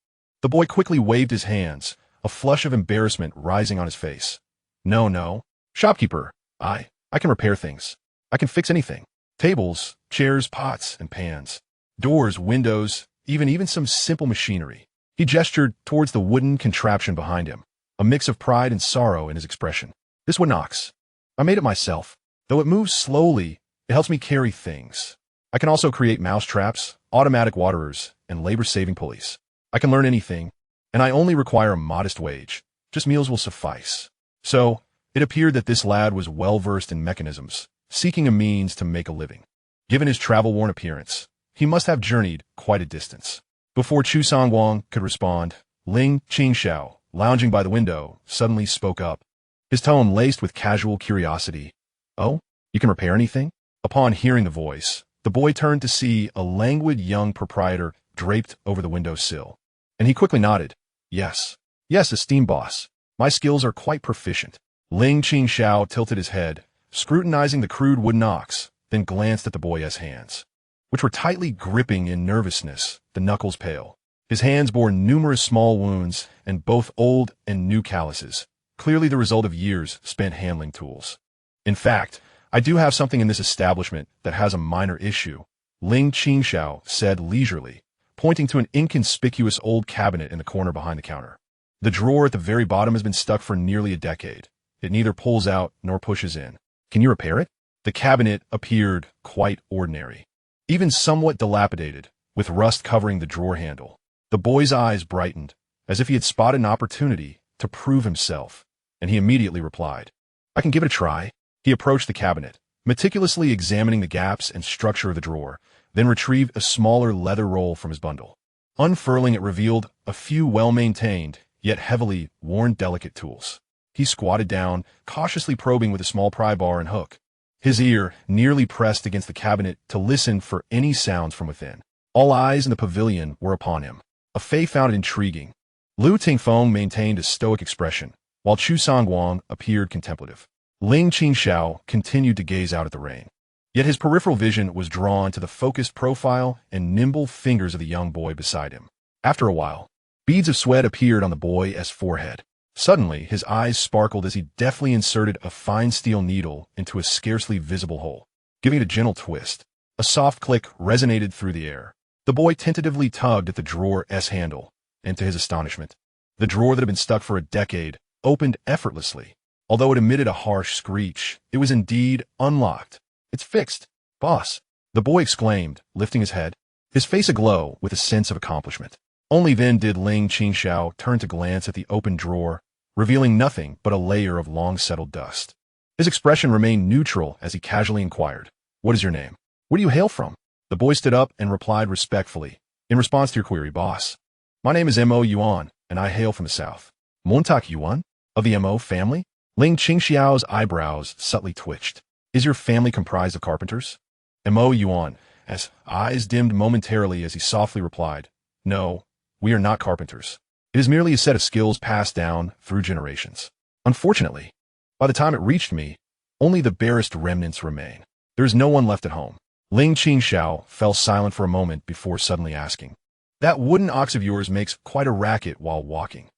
The boy quickly waved his hands, a flush of embarrassment rising on his face. No. Shopkeeper, I can repair things. I can fix anything. Tables, chairs, pots, and pans. Doors, windows, even some simple machinery. He gestured towards the wooden contraption behind him, a mix of pride and sorrow in his expression. This wooden ox. I made it myself. Though it moves slowly, it helps me carry things. I can also create mouse traps, automatic waterers, and labor-saving pulleys. I can learn anything, and I only require a modest wage. Just meals will suffice. So, it appeared that this lad was well-versed in mechanisms, seeking a means to make a living. Given his travel-worn appearance, he must have journeyed quite a distance. Before Chu Songwang could respond, Ling Qingxiao, lounging by the window, suddenly spoke up, his tone laced with casual curiosity. Oh, you can repair anything? Upon hearing the voice, the boy turned to see a languid young proprietor draped over the windowsill, and he quickly nodded. Yes, esteemed boss. My skills are quite proficient. Ling Qingxiao tilted his head, scrutinizing the crude wooden ox, then glanced at the boy's hands, which were tightly gripping in nervousness, the knuckles pale. His hands bore numerous small wounds and both old and new calluses, clearly the result of years spent handling tools. In fact, I do have something in this establishment that has a minor issue, Ling Qingxiao said leisurely, pointing to an inconspicuous old cabinet in the corner behind the counter. The drawer at the very bottom has been stuck for nearly a decade. It neither pulls out nor pushes in. Can you repair it? The cabinet appeared quite ordinary, even somewhat dilapidated, with rust covering the drawer handle. The boy's eyes brightened, as if he had spotted an opportunity to prove himself, and he immediately replied, I can give it a try. He approached the cabinet, meticulously examining the gaps and structure of the drawer, then retrieved a smaller leather roll from his bundle. Unfurling it revealed a few well-maintained, yet heavily worn delicate tools. He squatted down, cautiously probing with a small pry bar and hook, his ear nearly pressed against the cabinet to listen for any sounds from within. All eyes in the pavilion were upon him. A Fei found it intriguing. Lu Tingfeng maintained a stoic expression, while Chu Songwang appeared contemplative. Ling Qingxiao continued to gaze out at the rain. Yet his peripheral vision was drawn to the focused profile and nimble fingers of the young boy beside him. After a while, beads of sweat appeared on the boy's forehead. Suddenly, his eyes sparkled as he deftly inserted a fine steel needle into a scarcely visible hole, giving it a gentle twist. A soft click resonated through the air. The boy tentatively tugged at the drawer's handle, and to his astonishment, the drawer that had been stuck for a decade opened effortlessly. Although it emitted a harsh screech, it was indeed unlocked. It's fixed, boss, the boy exclaimed, lifting his head, his face aglow with a sense of accomplishment. Only then did Ling Qingxiao turn to glance at the open drawer, revealing nothing but a layer of long-settled dust. His expression remained neutral as he casually inquired, What is your name? Where do you hail from? The boy stood up and replied respectfully, In response to your query, boss. My name is Mo Yuan, and I hail from the south. Montak Yuan? Of the Mo family? Ling Qingxiao's eyebrows subtly twitched. Is your family comprised of carpenters? Mo Yuan, his eyes dimmed momentarily as he softly replied, No, we are not carpenters. It is merely a set of skills passed down through generations. Unfortunately, by the time it reached me, only the barest remnants remain. There is no one left at home. Ling Qingxiao fell silent for a moment before suddenly asking, "That wooden ox of yours makes quite a racket while walking.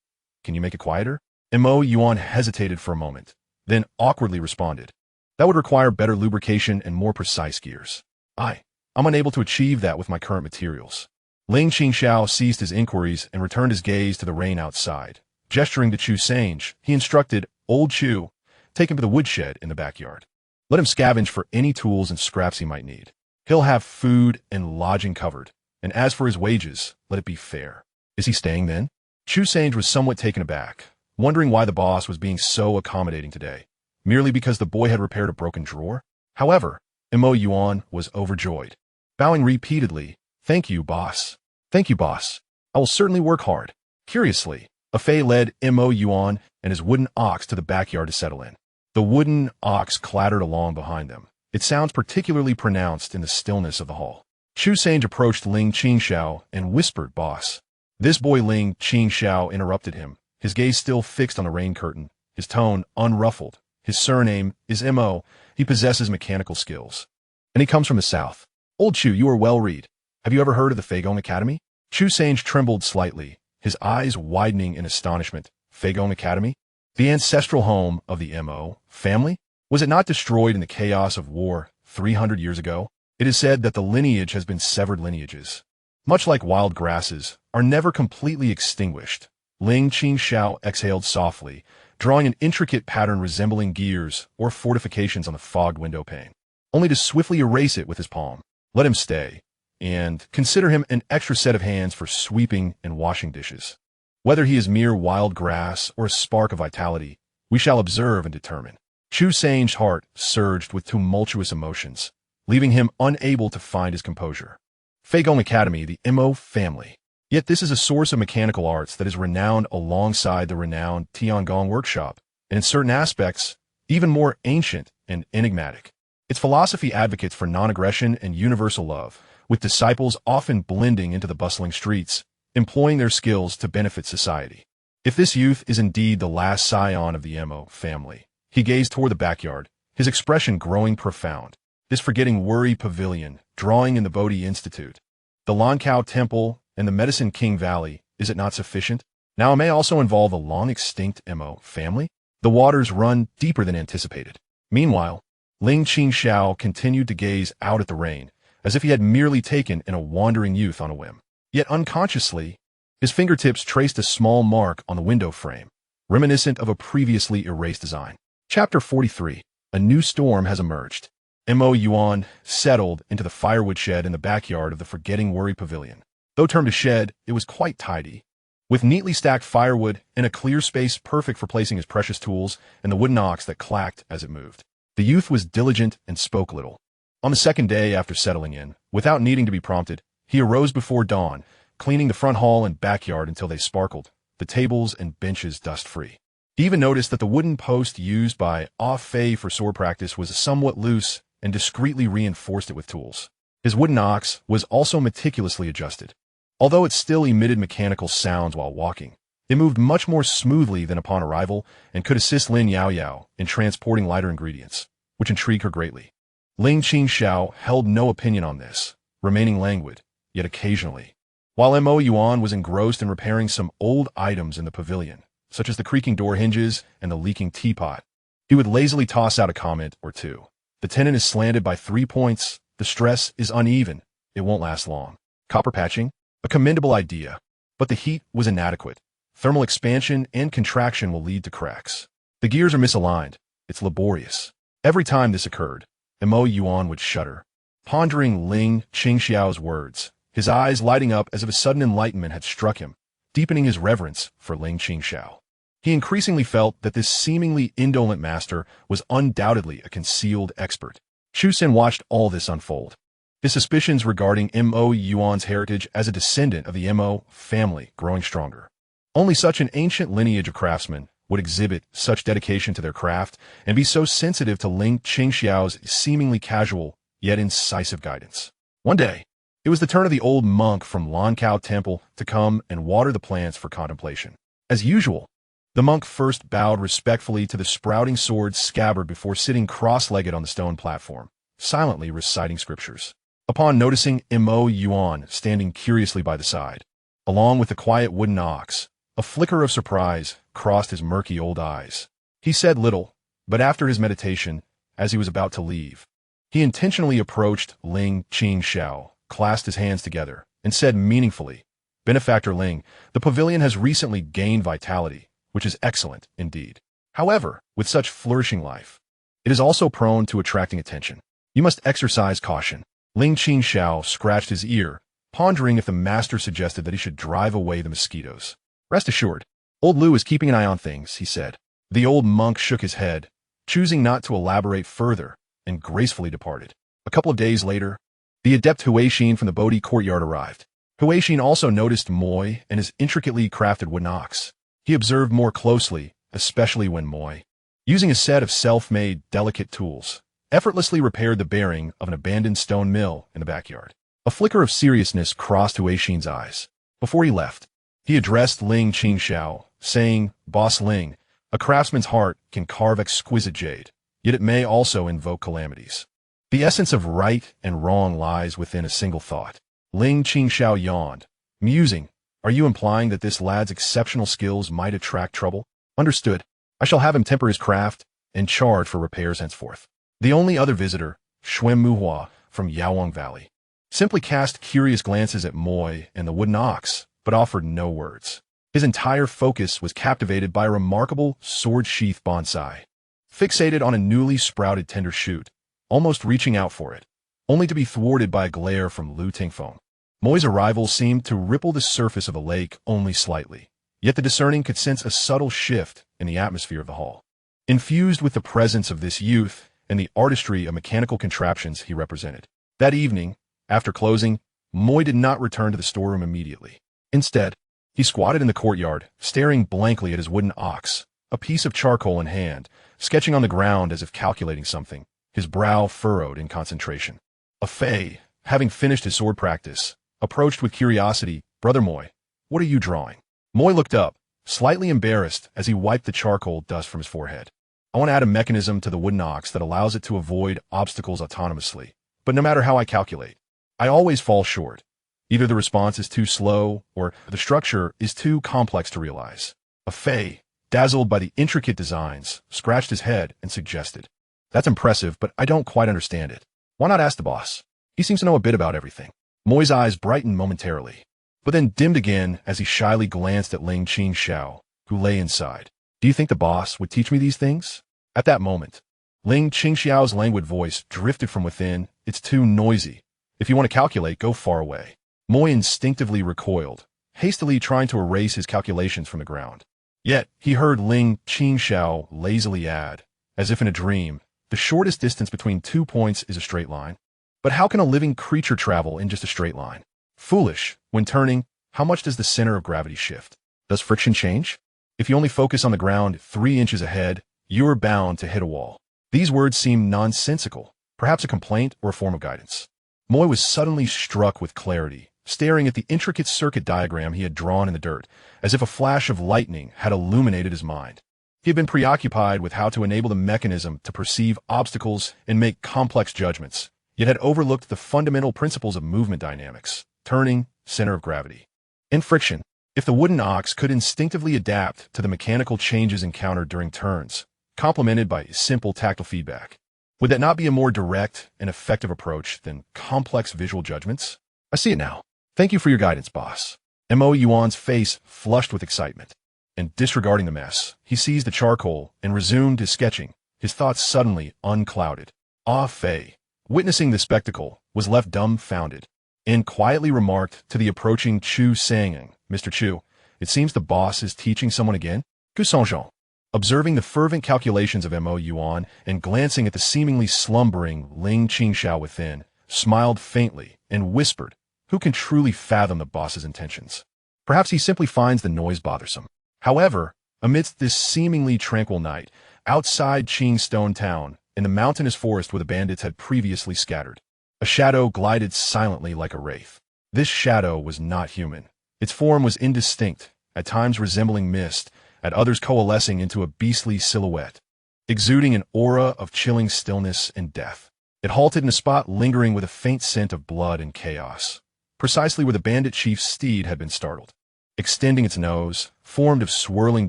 Can you make it quieter?" Mo Yuan hesitated for a moment, then awkwardly responded, "That would require better lubrication and more precise gears. I'm unable to achieve that with my current materials." Ling Qingxiao ceased his inquiries and returned his gaze to the rain outside. Gesturing to Chu Sange, he instructed, "Old Chu, take him to the woodshed in the backyard. Let him scavenge for any tools and scraps he might need. He'll have food and lodging covered, and as for his wages, let it be fair." "Is he staying then?" Chu Sange was somewhat taken aback, wondering why the boss was being so accommodating today, merely because the boy had repaired a broken drawer. However, Mo Yuan was overjoyed. Bowing repeatedly, "Thank you, boss. Thank you, boss. I will certainly work hard." Curiously, Fei led Mo Yuan and his wooden ox to the backyard to settle in. The wooden ox clattered along behind them, its sounds particularly pronounced in the stillness of the hall. Chu Sange approached Ling Qingxiao and whispered, "Boss." This boy Ling Qingxiao interrupted him, his gaze still fixed on the rain curtain, his tone unruffled. "His surname is Mo. He possesses mechanical skills. And he comes from the south. Old Chu, you are well read. Have you ever heard of the Feigong Academy?" Chu Sange trembled slightly, his eyes widening in astonishment. Feigong Academy? The ancestral home of the Mo family? Was it not destroyed in the chaos of war 300 years ago? It is said that the lineage has been severed lineages, much like wild grasses, are never completely extinguished. Ling Qingxiao exhaled softly, drawing an intricate pattern resembling gears or fortifications on the fogged window pane, only to swiftly erase it with his palm. "Let him stay, and consider him an extra set of hands for sweeping and washing dishes. Whether he is mere wild grass or a spark of vitality, we shall observe and determine." Chu Sange's heart surged with tumultuous emotions, leaving him unable to find his composure. Feigong Academy, the Mo family. Yet this is a source of mechanical arts that is renowned alongside the renowned Tiangong workshop, and in certain aspects, even more ancient and enigmatic. Its philosophy advocates for non-aggression and universal love, with disciples often blending into the bustling streets, employing their skills to benefit society. If this youth is indeed the last scion of the Mo family, he gazed toward the backyard, his expression growing profound. This forgetting worry pavilion, drawing in the Bodhi Institute, the Lancao Temple, and the Medicine King Valley, is it not sufficient? Now it may also involve a long-extinct Mo family? The waters run deeper than anticipated. Meanwhile, Ling Qingxiao continued to gaze out at the rain, as if he had merely taken in a wandering youth on a whim. Yet unconsciously, his fingertips traced a small mark on the window frame, reminiscent of a previously erased design. Chapter 43. A new storm has emerged. Mo Yuan settled into the firewood shed in the backyard of the Forgetting Worry Pavilion. Though termed a shed, it was quite tidy, with neatly stacked firewood and a clear space perfect for placing his precious tools and the wooden ox that clacked as it moved. The youth was diligent and spoke little. On the second day after settling in, without needing to be prompted, he arose before dawn, cleaning the front hall and backyard until they sparkled, the tables and benches dust-free. He even noticed that the wooden post used by Fei for sword practice was somewhat loose and discreetly reinforced it with tools. His wooden ox was also meticulously adjusted. Although it still emitted mechanical sounds while walking, it moved much more smoothly than upon arrival and could assist Lin Yaoyao in transporting lighter ingredients, which intrigued her greatly. Ling Qingxiao held no opinion on this, remaining languid, yet occasionally, while Mo Yuan was engrossed in repairing some old items in the pavilion, such as the creaking door hinges and the leaking teapot, he would lazily toss out a comment or two. "The tenon is slanted by 3 points, the stress is uneven, it won't last long." Copper patching? A commendable idea, but the heat was inadequate. Thermal expansion and contraction will lead to cracks. The gears are misaligned. It's laborious. Every time this occurred, Mo Yuan would shudder, pondering Ling Qingxiao's words, his eyes lighting up as if a sudden enlightenment had struck him, deepening his reverence for Ling Qingxiao. He increasingly felt that this seemingly indolent master was undoubtedly a concealed expert. Chu Sen watched all this unfold, his suspicions regarding Mo Yuan's heritage as a descendant of the Mo family growing stronger. Only such an ancient lineage of craftsmen would exhibit such dedication to their craft and be so sensitive to Ling Qingxiao's seemingly casual yet incisive guidance. One day, it was the turn of the old monk from Lancao Temple to come and water the plants for contemplation. As usual, The monk first bowed respectfully to the sprouting sword's scabbard before sitting cross-legged on the stone platform, silently reciting scriptures. Upon noticing Mo Yuan standing curiously by the side, along with the quiet wooden ox, a flicker of surprise crossed his murky old eyes. He said little, but after his meditation, as he was about to leave, he intentionally approached Ling Qingxiao, clasped his hands together, and said meaningfully, "Benefactor Ling, the pavilion has recently gained vitality, which is excellent indeed. However, with such flourishing life, it is also prone to attracting attention. You must exercise caution." Ling Qingxiao scratched his ear, pondering if the master suggested that he should drive away the mosquitoes. "Rest assured, old Lu is keeping an eye on things," he said. The old monk shook his head, choosing not to elaborate further, and gracefully departed. A couple of days later, the adept Huixin from the Bodhi courtyard arrived. Huixin also noticed Moy and his intricately crafted wooden ox. He observed more closely, especially when Moy, using a set of self-made, delicate tools, effortlessly repaired the bearing of an abandoned stone mill in the backyard. A flicker of seriousness crossed Huixin's eyes. Before he left, he addressed Ling Qingxiao, saying, "Boss Ling, a craftsman's heart can carve exquisite jade, yet it may also invoke calamities. The essence of right and wrong lies within a single thought." Ling Qingxiao yawned, musing, "Are you implying that this lad's exceptional skills might attract trouble? Understood. I shall have him temper his craft and charge for repairs henceforth." The only other visitor, Xuan Muhua from Yaowang Valley, simply cast curious glances at Moy and the wooden ox, but offered no words. His entire focus was captivated by a remarkable sword-sheath bonsai, fixated on a newly sprouted tender shoot, almost reaching out for it, only to be thwarted by a glare from Lu Tingfeng. Moy's arrival seemed to ripple the surface of a lake only slightly, yet the discerning could sense a subtle shift in the atmosphere of the hall. Infused with the presence of this youth and the artistry of mechanical contraptions he represented. That evening, after closing, Moy did not return to the storeroom immediately. Instead, he squatted in the courtyard, staring blankly at his wooden ox, a piece of charcoal in hand, sketching on the ground as if calculating something, his brow furrowed in concentration. A Fei, having finished his sword practice, approached with curiosity, "Brother Moy, what are you drawing?" Moy looked up, slightly embarrassed as he wiped the charcoal dust from his forehead. "I want to add a mechanism to the wooden ox that allows it to avoid obstacles autonomously, but no matter how I calculate, I always fall short. Either the response is too slow, or the structure is too complex to realize." A Fei, dazzled by the intricate designs, scratched his head and suggested, "That's impressive, but I don't quite understand it. Why not ask the boss? He seems to know a bit about everything." Moy's eyes brightened momentarily, but then dimmed again as he shyly glanced at Ling Qingxiao, who lay inside. "Do you think the boss would teach me these things?" At that moment, Ling Qingxiao's languid voice drifted from within. "It's too noisy. If you want to calculate, go far away." Moy instinctively recoiled, hastily trying to erase his calculations from the ground. Yet, he heard Ling Qingxiao lazily add, as if in a dream, "The shortest distance between 2 points is a straight line. But how can a living creature travel in just a straight line? Foolish. When turning, how much does the center of gravity shift? Does friction change? If you only focus on the ground 3 inches ahead, you are bound to hit a wall." These words seemed nonsensical, perhaps a complaint or a form of guidance. Moy was suddenly struck with clarity, staring at the intricate circuit diagram he had drawn in the dirt, as if a flash of lightning had illuminated his mind. He had been preoccupied with how to enable the mechanism to perceive obstacles and make complex judgments, yet had overlooked the fundamental principles of movement dynamics, turning, center of gravity, and friction. If the wooden ox could instinctively adapt to the mechanical changes encountered during turns, complemented by simple tactile feedback, would that not be a more direct and effective approach than complex visual judgments? "I see it now. Thank you for your guidance, boss." Mo Yuan's face flushed with excitement, and disregarding the mess, he seized the charcoal and resumed his sketching, his thoughts suddenly unclouded. Ah Fei, witnessing the spectacle, was left dumbfounded, and quietly remarked to the approaching Chu Sangeng, "Mr. Chu, it seems the boss is teaching someone again?" "Que Jean." Observing the fervent calculations of Mo Yuan and glancing at the seemingly slumbering Ling Qingxiao within, smiled faintly and whispered, "Who can truly fathom the boss's intentions? Perhaps he simply finds the noise bothersome." However, amidst this seemingly tranquil night, outside Qingshi Town, in the mountainous forest where the bandits had previously scattered, a shadow glided silently like a wraith. This shadow was not human. Its form was indistinct, at times resembling mist, at others coalescing into a beastly silhouette, exuding an aura of chilling stillness and death. It halted in a spot lingering with a faint scent of blood and chaos, precisely where the bandit chief's steed had been startled. Extending its nose, formed of swirling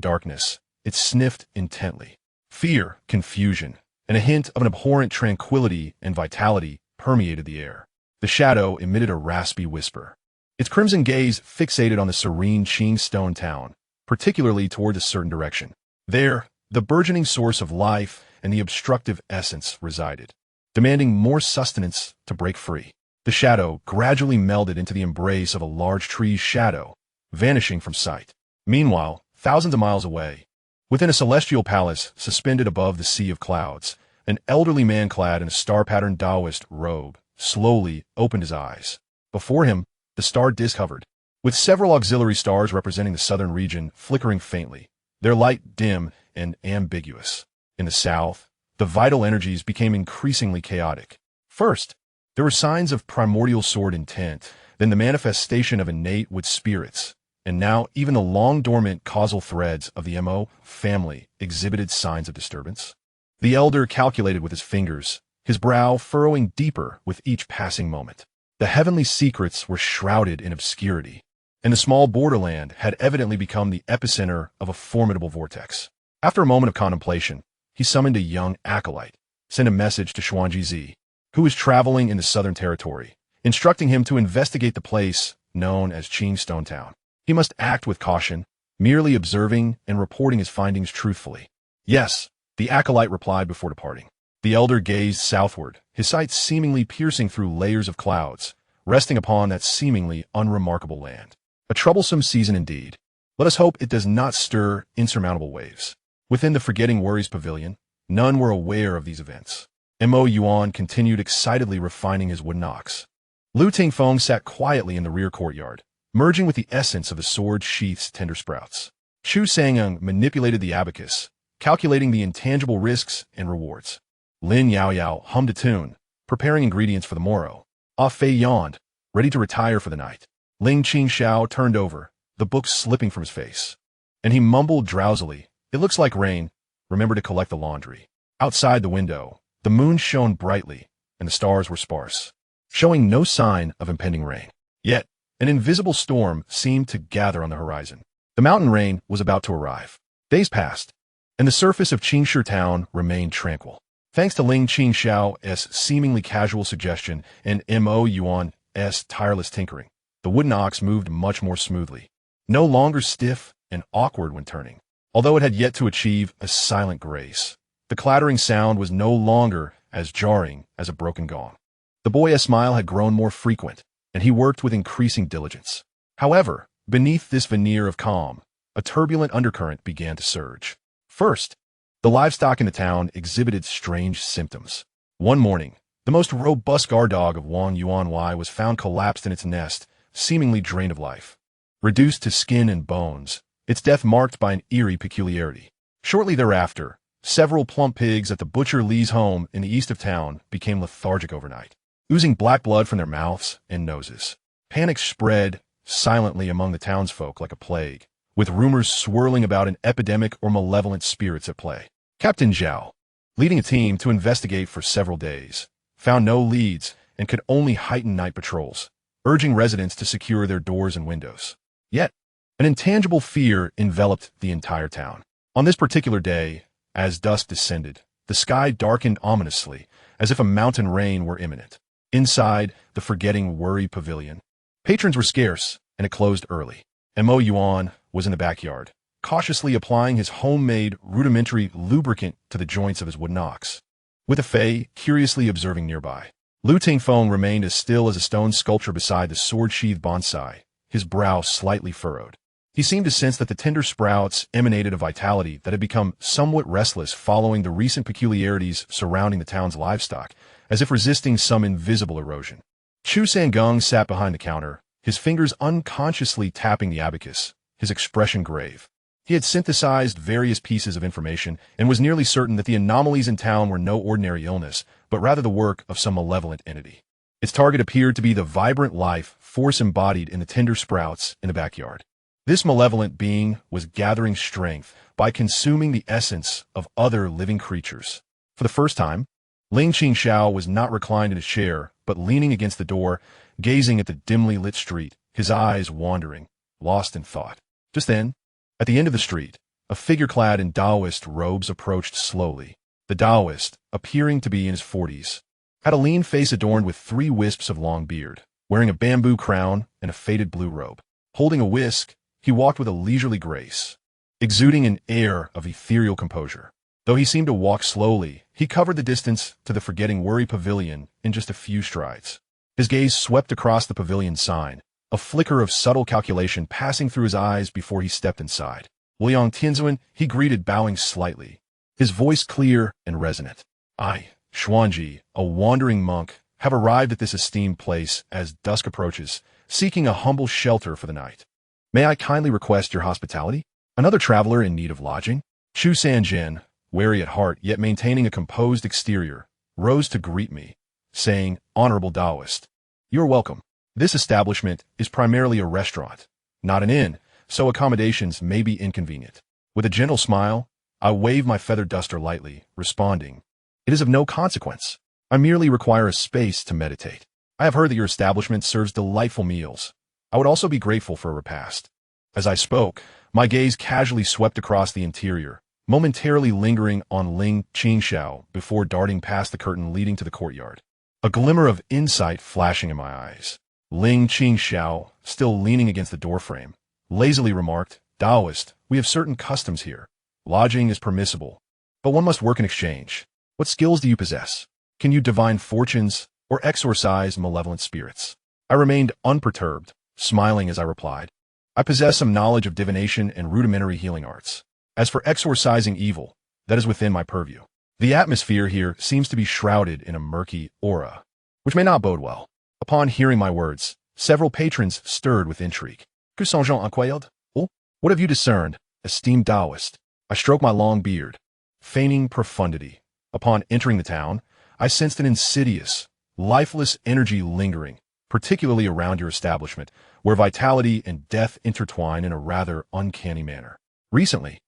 darkness, it sniffed intently. Fear, confusion, and a hint of an abhorrent tranquility and vitality permeated the air. The shadow emitted a raspy whisper. Its crimson gaze fixated on the serene Qingshi Town, particularly toward a certain direction. There, the burgeoning source of life and the obstructive essence resided, demanding more sustenance to break free. The shadow gradually melded into the embrace of a large tree's shadow, vanishing from sight. Meanwhile, thousands of miles away, within a celestial palace suspended above the sea of clouds, an elderly man clad in a star-patterned Taoist robe slowly opened his eyes. Before him, the star disk hovered, with several auxiliary stars representing the southern region flickering faintly, their light dim and ambiguous. In the south, the vital energies became increasingly chaotic. First, there were signs of primordial sword intent, then the manifestation of innate wood spirits, and now even the long-dormant causal threads of the Mo family exhibited signs of disturbance. The elder calculated with his fingers, his brow furrowing deeper with each passing moment. The heavenly secrets were shrouded in obscurity, and the small borderland had evidently become the epicenter of a formidable vortex. After a moment of contemplation, he summoned a young acolyte, sent a message to Xianxia, who was traveling in the southern territory, instructing him to investigate the place known as Qingshi Town. He must act with caution, merely observing and reporting his findings truthfully. Yes, the acolyte replied before departing. The elder gazed southward, his sight seemingly piercing through layers of clouds, resting upon that seemingly unremarkable land. A troublesome season indeed. Let us hope it does not stir insurmountable waves. Within the Forgetting Worries pavilion, none were aware of these events. Mo Yuan continued excitedly refining his wooden ox. Lu Tingfeng sat quietly in the rear courtyard, merging with the essence of the sword sheath's tender sprouts. Chu Sangyang manipulated the abacus, calculating the intangible risks and rewards. Lin Yaoyao hummed a tune, preparing ingredients for the morrow. Ah Fei yawned, ready to retire for the night. Ling Qingxiao turned over, the book slipping from his face. And he mumbled drowsily, "It looks like rain. Remember to collect the laundry." Outside the window, the moon shone brightly, and the stars were sparse, showing no sign of impending rain. Yet, an invisible storm seemed to gather on the horizon. The mountain rain was about to arrive. Days passed, and the surface of Qingshi Town remained tranquil. Thanks to Ling Qingxiao's seemingly casual suggestion and Mo Yuan's tireless tinkering, the wooden ox moved much more smoothly, no longer stiff and awkward when turning. Although it had yet to achieve a silent grace, the clattering sound was no longer as jarring as a broken gong. The boy's smile had grown more frequent, and he worked with increasing diligence. However, beneath this veneer of calm, a turbulent undercurrent began to surge. First, the livestock in the town exhibited strange symptoms. One morning, the most robust guard dog of Wang Yuanwei was found collapsed in its nest, seemingly drained of life. Reduced to skin and bones, its death marked by an eerie peculiarity. Shortly thereafter, several plump pigs at the butcher Li's home in the east of town became lethargic overnight, oozing black blood from their mouths and noses. Panic spread silently among the townsfolk like a plague, with rumors swirling about an epidemic or malevolent spirits at play. Captain Zhao, leading a team to investigate for several days, found no leads and could only heighten night patrols, urging residents to secure their doors and windows. Yet, an intangible fear enveloped the entire town. On this particular day, as dusk descended, the sky darkened ominously, as if a mountain rain were imminent. Inside the Forgetting Worry pavilion, patrons were scarce, and it closed early. Mo Yuan was in the backyard, cautiously applying his homemade rudimentary lubricant to the joints of his wooden ox, with a Fei curiously observing nearby. Lu Tingfeng remained as still as a stone sculpture beside the sword-sheathed bonsai, his brow slightly furrowed. He seemed to sense that the tender sprouts emanated a vitality that had become somewhat restless following the recent peculiarities surrounding the town's livestock, as if resisting some invisible erosion. Chu Sangung sat behind the counter, his fingers unconsciously tapping the abacus, his expression grave. He had synthesized various pieces of information and was nearly certain that the anomalies in town were no ordinary illness, but rather the work of some malevolent entity. Its target appeared to be the vibrant life force embodied in the tender sprouts in the backyard. This malevolent being was gathering strength by consuming the essence of other living creatures. For the first time, Ling Qingxiao was not reclined in a chair, but leaning against the door, gazing at the dimly lit street, his eyes wandering, lost in thought. Just then, at the end of the street, a figure clad in Taoist robes approached slowly. The Taoist, appearing to be in his 40s, had a lean face adorned with 3 wisps of long beard, wearing a bamboo crown and a faded blue robe. Holding a whisk, he walked with a leisurely grace, exuding an air of ethereal composure. Though he seemed to walk slowly, he covered the distance to the Forgetting Worry pavilion in just a few strides. His gaze swept across the pavilion sign, a flicker of subtle calculation passing through his eyes before he stepped inside. Liang Tianzuan, he greeted, bowing slightly, his voice clear and resonant. I, Xuanji, a wandering monk, have arrived at this esteemed place as dusk approaches, seeking a humble shelter for the night. May I kindly request your hospitality? Another traveler in need of lodging? Chu Sanjin, wary at heart yet maintaining a composed exterior, rose to greet me, saying, Honorable Taoist, you're welcome. This establishment is primarily a restaurant, not an inn, so accommodations may be inconvenient. With a gentle smile, I wave my feather duster lightly, responding, It is of no consequence. I merely require a space to meditate. I have heard that your establishment serves delightful meals. I would also be grateful for a repast. As I spoke, my gaze casually swept across the interior, momentarily lingering on Ling Qingxiao before darting past the curtain leading to the courtyard. A glimmer of insight flashing in my eyes. Ling Qingxiao, still leaning against the doorframe, lazily remarked, Taoist, we have certain customs here. Lodging is permissible, but one must work in exchange. What skills do you possess? Can you divine fortunes or exorcise malevolent spirits? I remained unperturbed, smiling as I replied, I possess some knowledge of divination and rudimentary healing arts. As for exorcising evil, that is within my purview. The atmosphere here seems to be shrouded in a murky aura, which may not bode well. Upon hearing my words, several patrons stirred with intrigue. Que sont-gens incroyables? Oh, what have you discerned, esteemed Taoist? I stroked my long beard, feigning profundity. Upon entering the town, I sensed an insidious, lifeless energy lingering, particularly around your establishment, where vitality and death intertwine in a rather uncanny manner. Recently,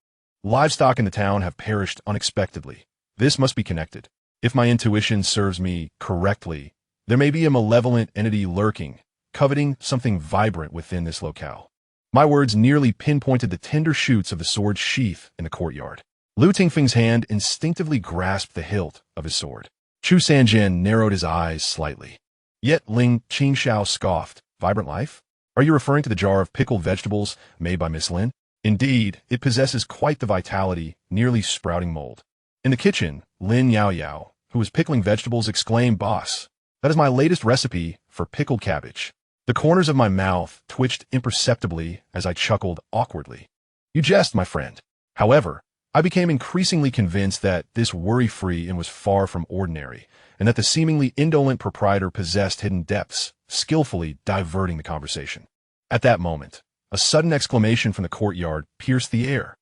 livestock in the town have perished unexpectedly. This must be connected. If my intuition serves me correctly, there may be a malevolent entity lurking, coveting something vibrant within this locale. My words nearly pinpointed the tender shoots of the sword sheath in the courtyard. Lu Tingfeng's hand instinctively grasped the hilt of his sword. Chu Sanjin narrowed his eyes slightly. Yet Ling Qingxiao scoffed. Vibrant life? Are you referring to the jar of pickled vegetables made by Miss Lin? Indeed, it possesses quite the vitality, nearly sprouting mold. In the kitchen, Lin Yao, who was pickling vegetables, exclaimed, Boss, that is my latest recipe for pickled cabbage. The corners of my mouth twitched imperceptibly as I chuckled awkwardly. You jest, my friend. However, I became increasingly convinced that this worry-free inn was far from ordinary, and that the seemingly indolent proprietor possessed hidden depths, skillfully diverting the conversation. At that moment, a sudden exclamation from the courtyard pierced the air.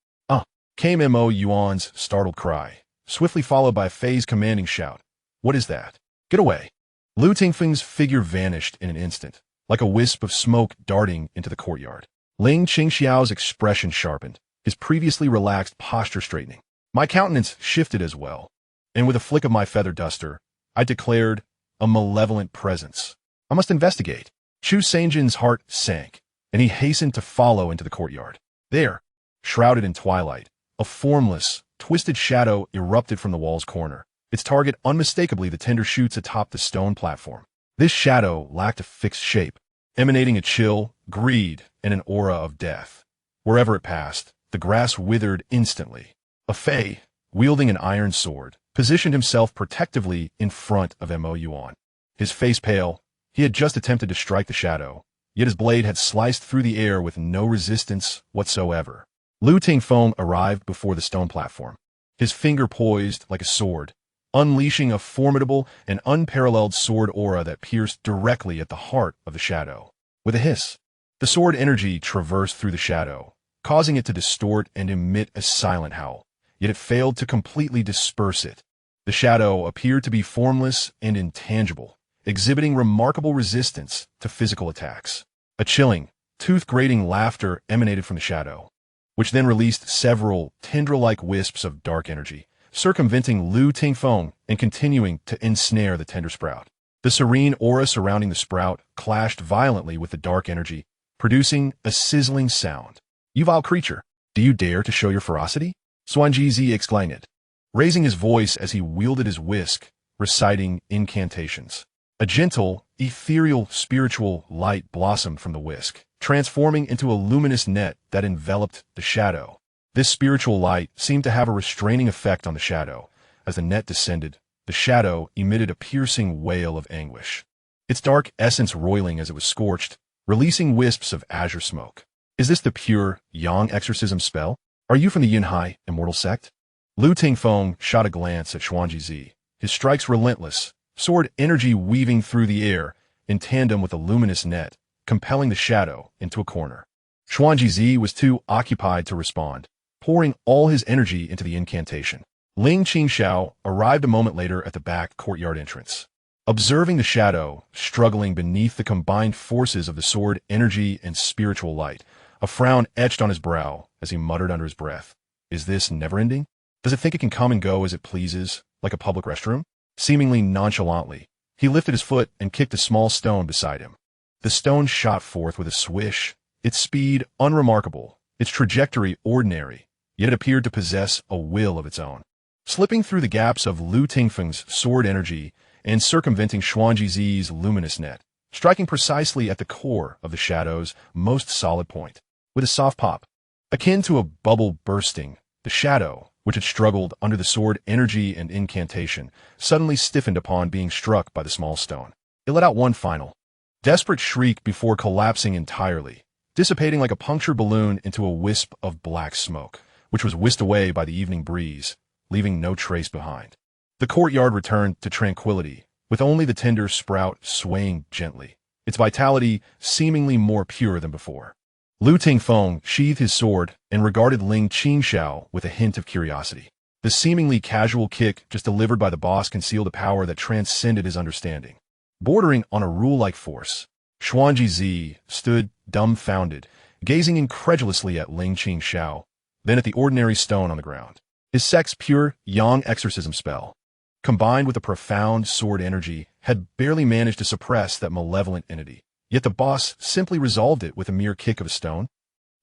Came Mo Yuan's startled cry, swiftly followed by Fei's commanding shout. What is that? Get away. Lu Tingfeng's figure vanished in an instant, like a wisp of smoke darting into the courtyard. Ling Qingxiao's expression sharpened, his previously relaxed posture straightening. My countenance shifted as well, and with a flick of my feather duster, I declared, a malevolent presence. I must investigate. Chu Sanjin's heart sank, and he hastened to follow into the courtyard. There, shrouded in twilight, a formless, twisted shadow erupted from the wall's corner, its target unmistakably the tender shoots atop the stone platform. This shadow lacked a fixed shape, emanating a chill, greed, and an aura of death. Wherever it passed, the grass withered instantly. A Fei, wielding an iron sword, positioned himself protectively in front of Mo Yuan. His face pale, he had just attempted to strike the shadow, yet his blade had sliced through the air with no resistance whatsoever. Lu Tingfeng arrived before the stone platform, his finger poised like a sword, unleashing a formidable and unparalleled sword aura that pierced directly at the heart of the shadow. With a hiss, the sword energy traversed through the shadow, causing it to distort and emit a silent howl, yet it failed to completely disperse it. The shadow appeared to be formless and intangible, exhibiting remarkable resistance to physical attacks. A chilling, Tooth-grating laughter emanated from the shadow, which then released several tendril-like wisps of dark energy, circumventing Lu Tingfeng and continuing to ensnare the tender sprout. The serene aura surrounding the sprout clashed violently with the dark energy, producing a sizzling sound. "You vile creature, do you dare to show your ferocity?" Xuanjizi exclaimed, raising his voice as he wielded his whisk, reciting incantations. A gentle, ethereal, spiritual light blossomed from the whisk, transforming into a luminous net that enveloped the shadow. This spiritual light seemed to have a restraining effect on the shadow. As the net descended, the shadow emitted a piercing wail of anguish, its dark essence roiling as it was scorched, releasing wisps of azure smoke. "Is this the pure Yang exorcism spell? Are you from the Yunhai Immortal sect?" Lu Tingfeng shot a glance at Xuanjizi, his strikes relentless, sword energy weaving through the air in tandem with a luminous net, compelling the shadow into a corner. Xuanjizi was too occupied to respond, pouring all his energy into the incantation. Ling Qingxiao arrived a moment later at the back courtyard entrance. Observing the shadow struggling beneath the combined forces of the sword energy and spiritual light, a frown etched on his brow as he muttered under his breath, "Is this never-ending? Does it think it can come and go as it pleases, like a public restroom?" Seemingly nonchalantly, he lifted his foot and kicked a small stone beside him. The stone shot forth with a swish, its speed unremarkable, its trajectory ordinary, yet it appeared to possess a will of its own. Slipping through the gaps of Lu Tingfeng's sword energy and circumventing Xuanjizi's luminous net, striking precisely at the core of the shadow's most solid point. With a soft pop, akin to a bubble bursting, the shadow, which had struggled under the sword energy and incantation, suddenly stiffened upon being struck by the small stone. It let out one final, desperate shriek before collapsing entirely, dissipating like a punctured balloon into a wisp of black smoke, which was whisked away by the evening breeze, leaving no trace behind. The courtyard returned to tranquility, with only the tender sprout swaying gently, its vitality seemingly more pure than before. Lu Tingfeng sheathed his sword and regarded Ling Qingxiao with a hint of curiosity. The seemingly casual kick just delivered by the boss concealed a power that transcended his understanding. Bordering on a rule-like force, Xuanjizi stood dumbfounded, gazing incredulously at Ling Qingxiao, then at the ordinary stone on the ground. His sect's pure Yang exorcism spell, combined with a profound sword energy, had barely managed to suppress that malevolent entity. Yet the boss simply resolved it with a mere kick of a stone.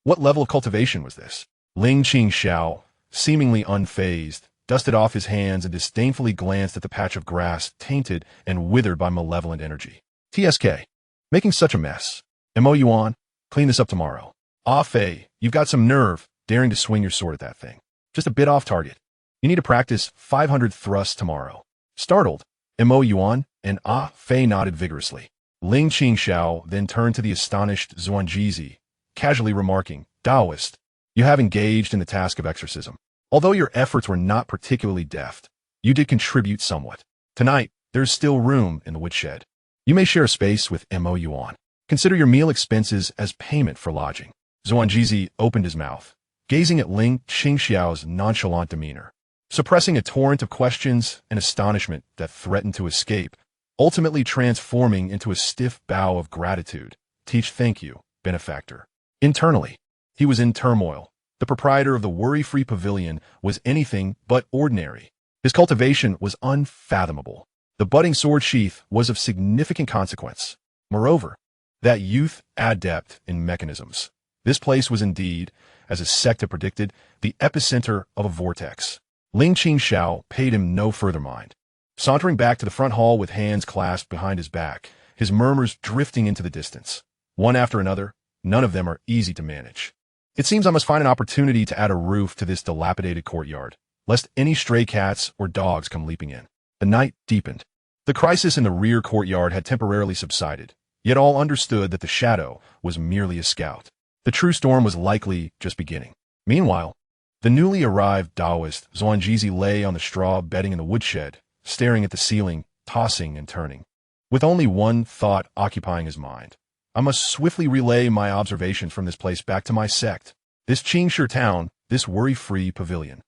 What level of cultivation was this? Ling Qingxiao, seemingly unfazed, dusted off his hands and disdainfully glanced at the patch of grass tainted and withered by malevolent energy. "TSK, making such a mess. Mo Yuan, clean this up tomorrow. Ah Fei, you've got some nerve daring to swing your sword at that thing. Just a bit off target. You need to practice 500 thrusts tomorrow." Startled, Mo Yuan and Ah Fei nodded vigorously. Ling Qingxiao then turned to the astonished Xuanjizi, casually remarking, "Taoist, you have engaged in the task of exorcism. Although your efforts were not particularly deft, you did contribute somewhat. Tonight, there is still room in the woodshed. You may share a space with Mo Yuan. Consider your meal expenses as payment for lodging." Xuanjizi opened his mouth, gazing at Ling Qingxiao's nonchalant demeanor, suppressing a torrent of questions and astonishment that threatened to escape, ultimately transforming into a stiff bow of gratitude. "Teach thank you, benefactor." Internally, he was in turmoil. The proprietor of the worry-free pavilion was anything but ordinary. His cultivation was unfathomable. The budding sword sheath was of significant consequence. Moreover, that youth adept in mechanisms. This place was indeed, as his sect had predicted, the epicenter of a vortex. Ling Qingxiao paid him no further mind. Sauntering back to the front hall with hands clasped behind his back, his murmurs drifting into the distance. One after another, none of them are easy to manage. "It seems I must find an opportunity to add a roof to this dilapidated courtyard, lest any stray cats or dogs come leaping in." The night deepened. The crisis in the rear courtyard had temporarily subsided, yet all understood that the shadow was merely a scout. The true storm was likely just beginning. Meanwhile, the newly arrived Taoist Xuanjizi lay on the straw bedding in the woodshed, staring at the ceiling, tossing and turning, with only one thought occupying his mind. "I must swiftly relay my observations from this place back to my sect. This Qingshi Town, this worry-free pavilion,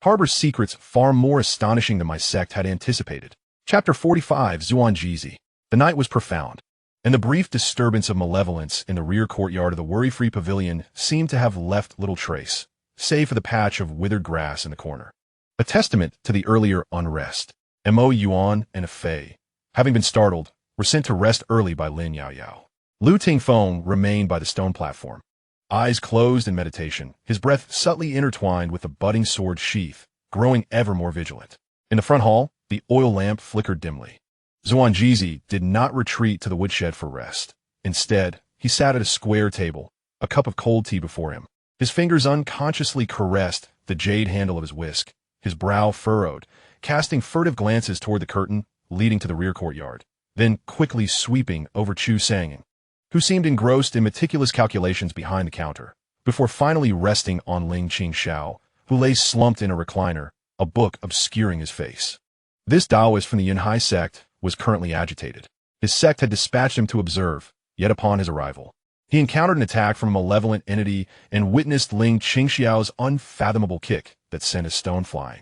harbors secrets far more astonishing than my sect had anticipated." Chapter 45, Xuanjizi. The night was profound. and the brief disturbance of malevolence in the rear courtyard of the worry-free pavilion seemed to have left little trace, save for the patch of withered grass in the corner. A testament to the earlier unrest. Mo Yuan and Fei, having been startled, were sent to rest early by Lin Yaoyao. Lu Tingfeng remained by the stone platform, eyes closed in meditation, his breath subtly intertwined with the budding sword sheath, growing ever more vigilant. In the front hall, the oil lamp flickered dimly. Xuanjizi did not retreat to the woodshed for rest. Instead, he sat at a square table, a cup of cold tea before him. His fingers unconsciously caressed the jade handle of his whisk, his brow furrowed, casting furtive glances toward the curtain leading to the rear courtyard, then quickly sweeping over Chu Sangin, who seemed engrossed in meticulous calculations behind the counter, before finally resting on Ling Qingxiao, who lay slumped in a recliner, a book obscuring his face. This Taoist from the Yunhai sect was currently agitated. His sect had dispatched him to observe, yet upon his arrival, he encountered an attack from a malevolent entity and witnessed Ling Qingxiao's unfathomable kick that sent his stone flying.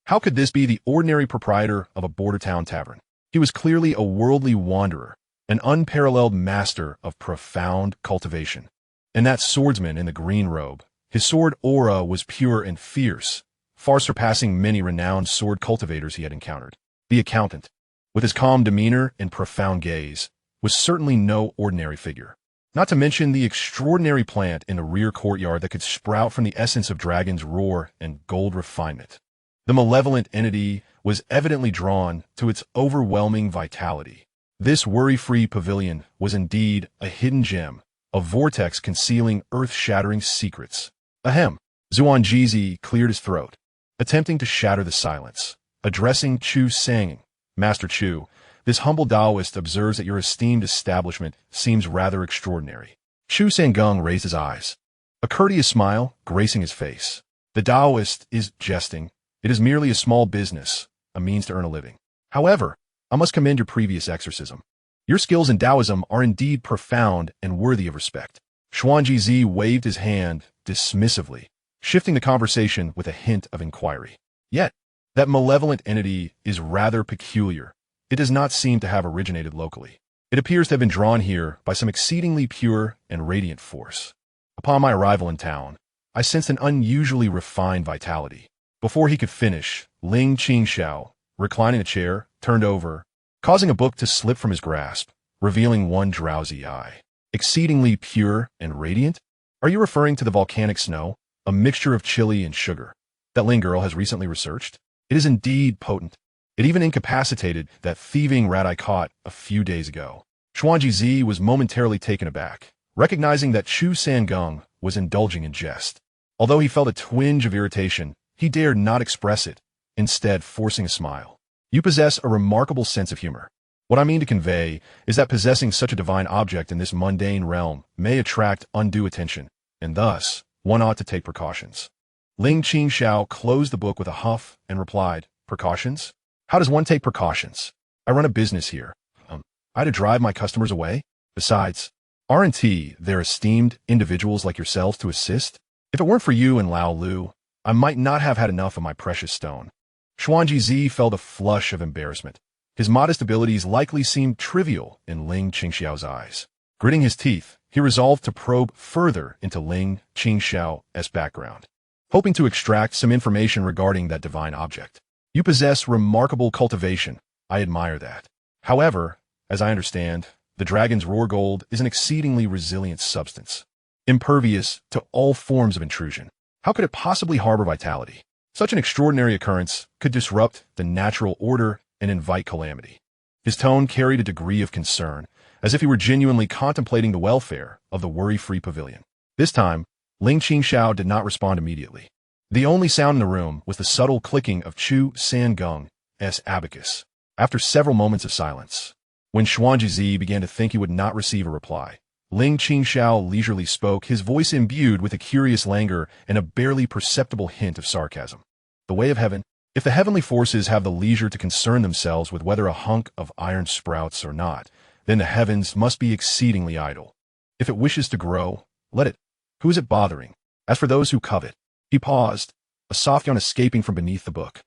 How could this be the ordinary proprietor of a border town tavern? He was clearly a worldly wanderer, an unparalleled master of profound cultivation. And that swordsman in the green robe, his sword aura was pure and fierce, far surpassing many renowned sword cultivators he had encountered. The accountant, with his calm demeanor and profound gaze, was certainly no ordinary figure. Not to mention the extraordinary plant in the rear courtyard that could sprout from the essence of dragon's roar and gold refinement. The malevolent entity was evidently drawn to its overwhelming vitality. This worry-free pavilion was indeed a hidden gem, a vortex concealing earth-shattering secrets. Ahem. Xuanjizi cleared his throat, attempting to shatter the silence. Addressing Chu Sangin, Master Chu, this humble Taoist observes that your esteemed establishment seems rather extraordinary. Chu Sangung raised his eyes, a courteous smile gracing his face. The Taoist is jesting. It is merely a small business, a means to earn a living. However, I must commend your previous exorcism. Your skills in Taoism are indeed profound and worthy of respect. Xuanjizi waved his hand dismissively, shifting the conversation with a hint of inquiry. Yet, that malevolent entity is rather peculiar. It does not seem to have originated locally. It appears to have been drawn here by some exceedingly pure and radiant force. Upon my arrival in town, I sensed an unusually refined vitality. Before he could finish, Ling Qingxiao, reclining in a chair, turned over, causing a book to slip from his grasp, revealing one drowsy eye. Exceedingly pure and radiant? Are you referring to the volcanic snow, a mixture of chili and sugar, that Ling girl has recently researched? It is indeed potent. It even incapacitated that thieving rat I caught a few days ago. Xuanjizi was momentarily taken aback, recognizing that Chu Sangung was indulging in jest. Although he felt a twinge of irritation, he dared not express it, instead forcing a smile. You possess a remarkable sense of humor. What I mean to convey is that possessing such a divine object in this mundane realm may attract undue attention, and thus, one ought to take precautions. Ling Qingxiao closed the book with a huff and replied, Precautions? How does one take precautions? I run a business here. I had to drive my customers away. Besides, aren't they're esteemed individuals like yourselves to assist? If it weren't for you and Lao Lu, I might not have had enough of my precious stone. Xuanjizi felt a flush of embarrassment. His modest abilities likely seemed trivial in Ling Qingxiao's eyes. Gritting his teeth, he resolved to probe further into Ling Qingxiao's background, hoping to extract some information regarding that divine object. You possess remarkable cultivation. I admire that. However, as I understand, the dragon's roar gold is an exceedingly resilient substance, impervious to all forms of intrusion. How could it possibly harbor vitality? Such an extraordinary occurrence could disrupt the natural order and invite calamity. His tone carried a degree of concern, as if he were genuinely contemplating the welfare of the worry-free pavilion. This time, Ling Qingxiao did not respond immediately. The only sound in the room was the subtle clicking of Chu Sangung's abacus. After several moments of silence, when Xuanjizi began to think he would not receive a reply, Ling Qingxiao leisurely spoke, his voice imbued with a curious languor and a barely perceptible hint of sarcasm. The way of heaven. If the heavenly forces have the leisure to concern themselves with whether a hunk of iron sprouts or not, then the heavens must be exceedingly idle. If it wishes to grow, let it. Who is it bothering? As for those who covet, he paused, a soft yawn escaping from beneath the book.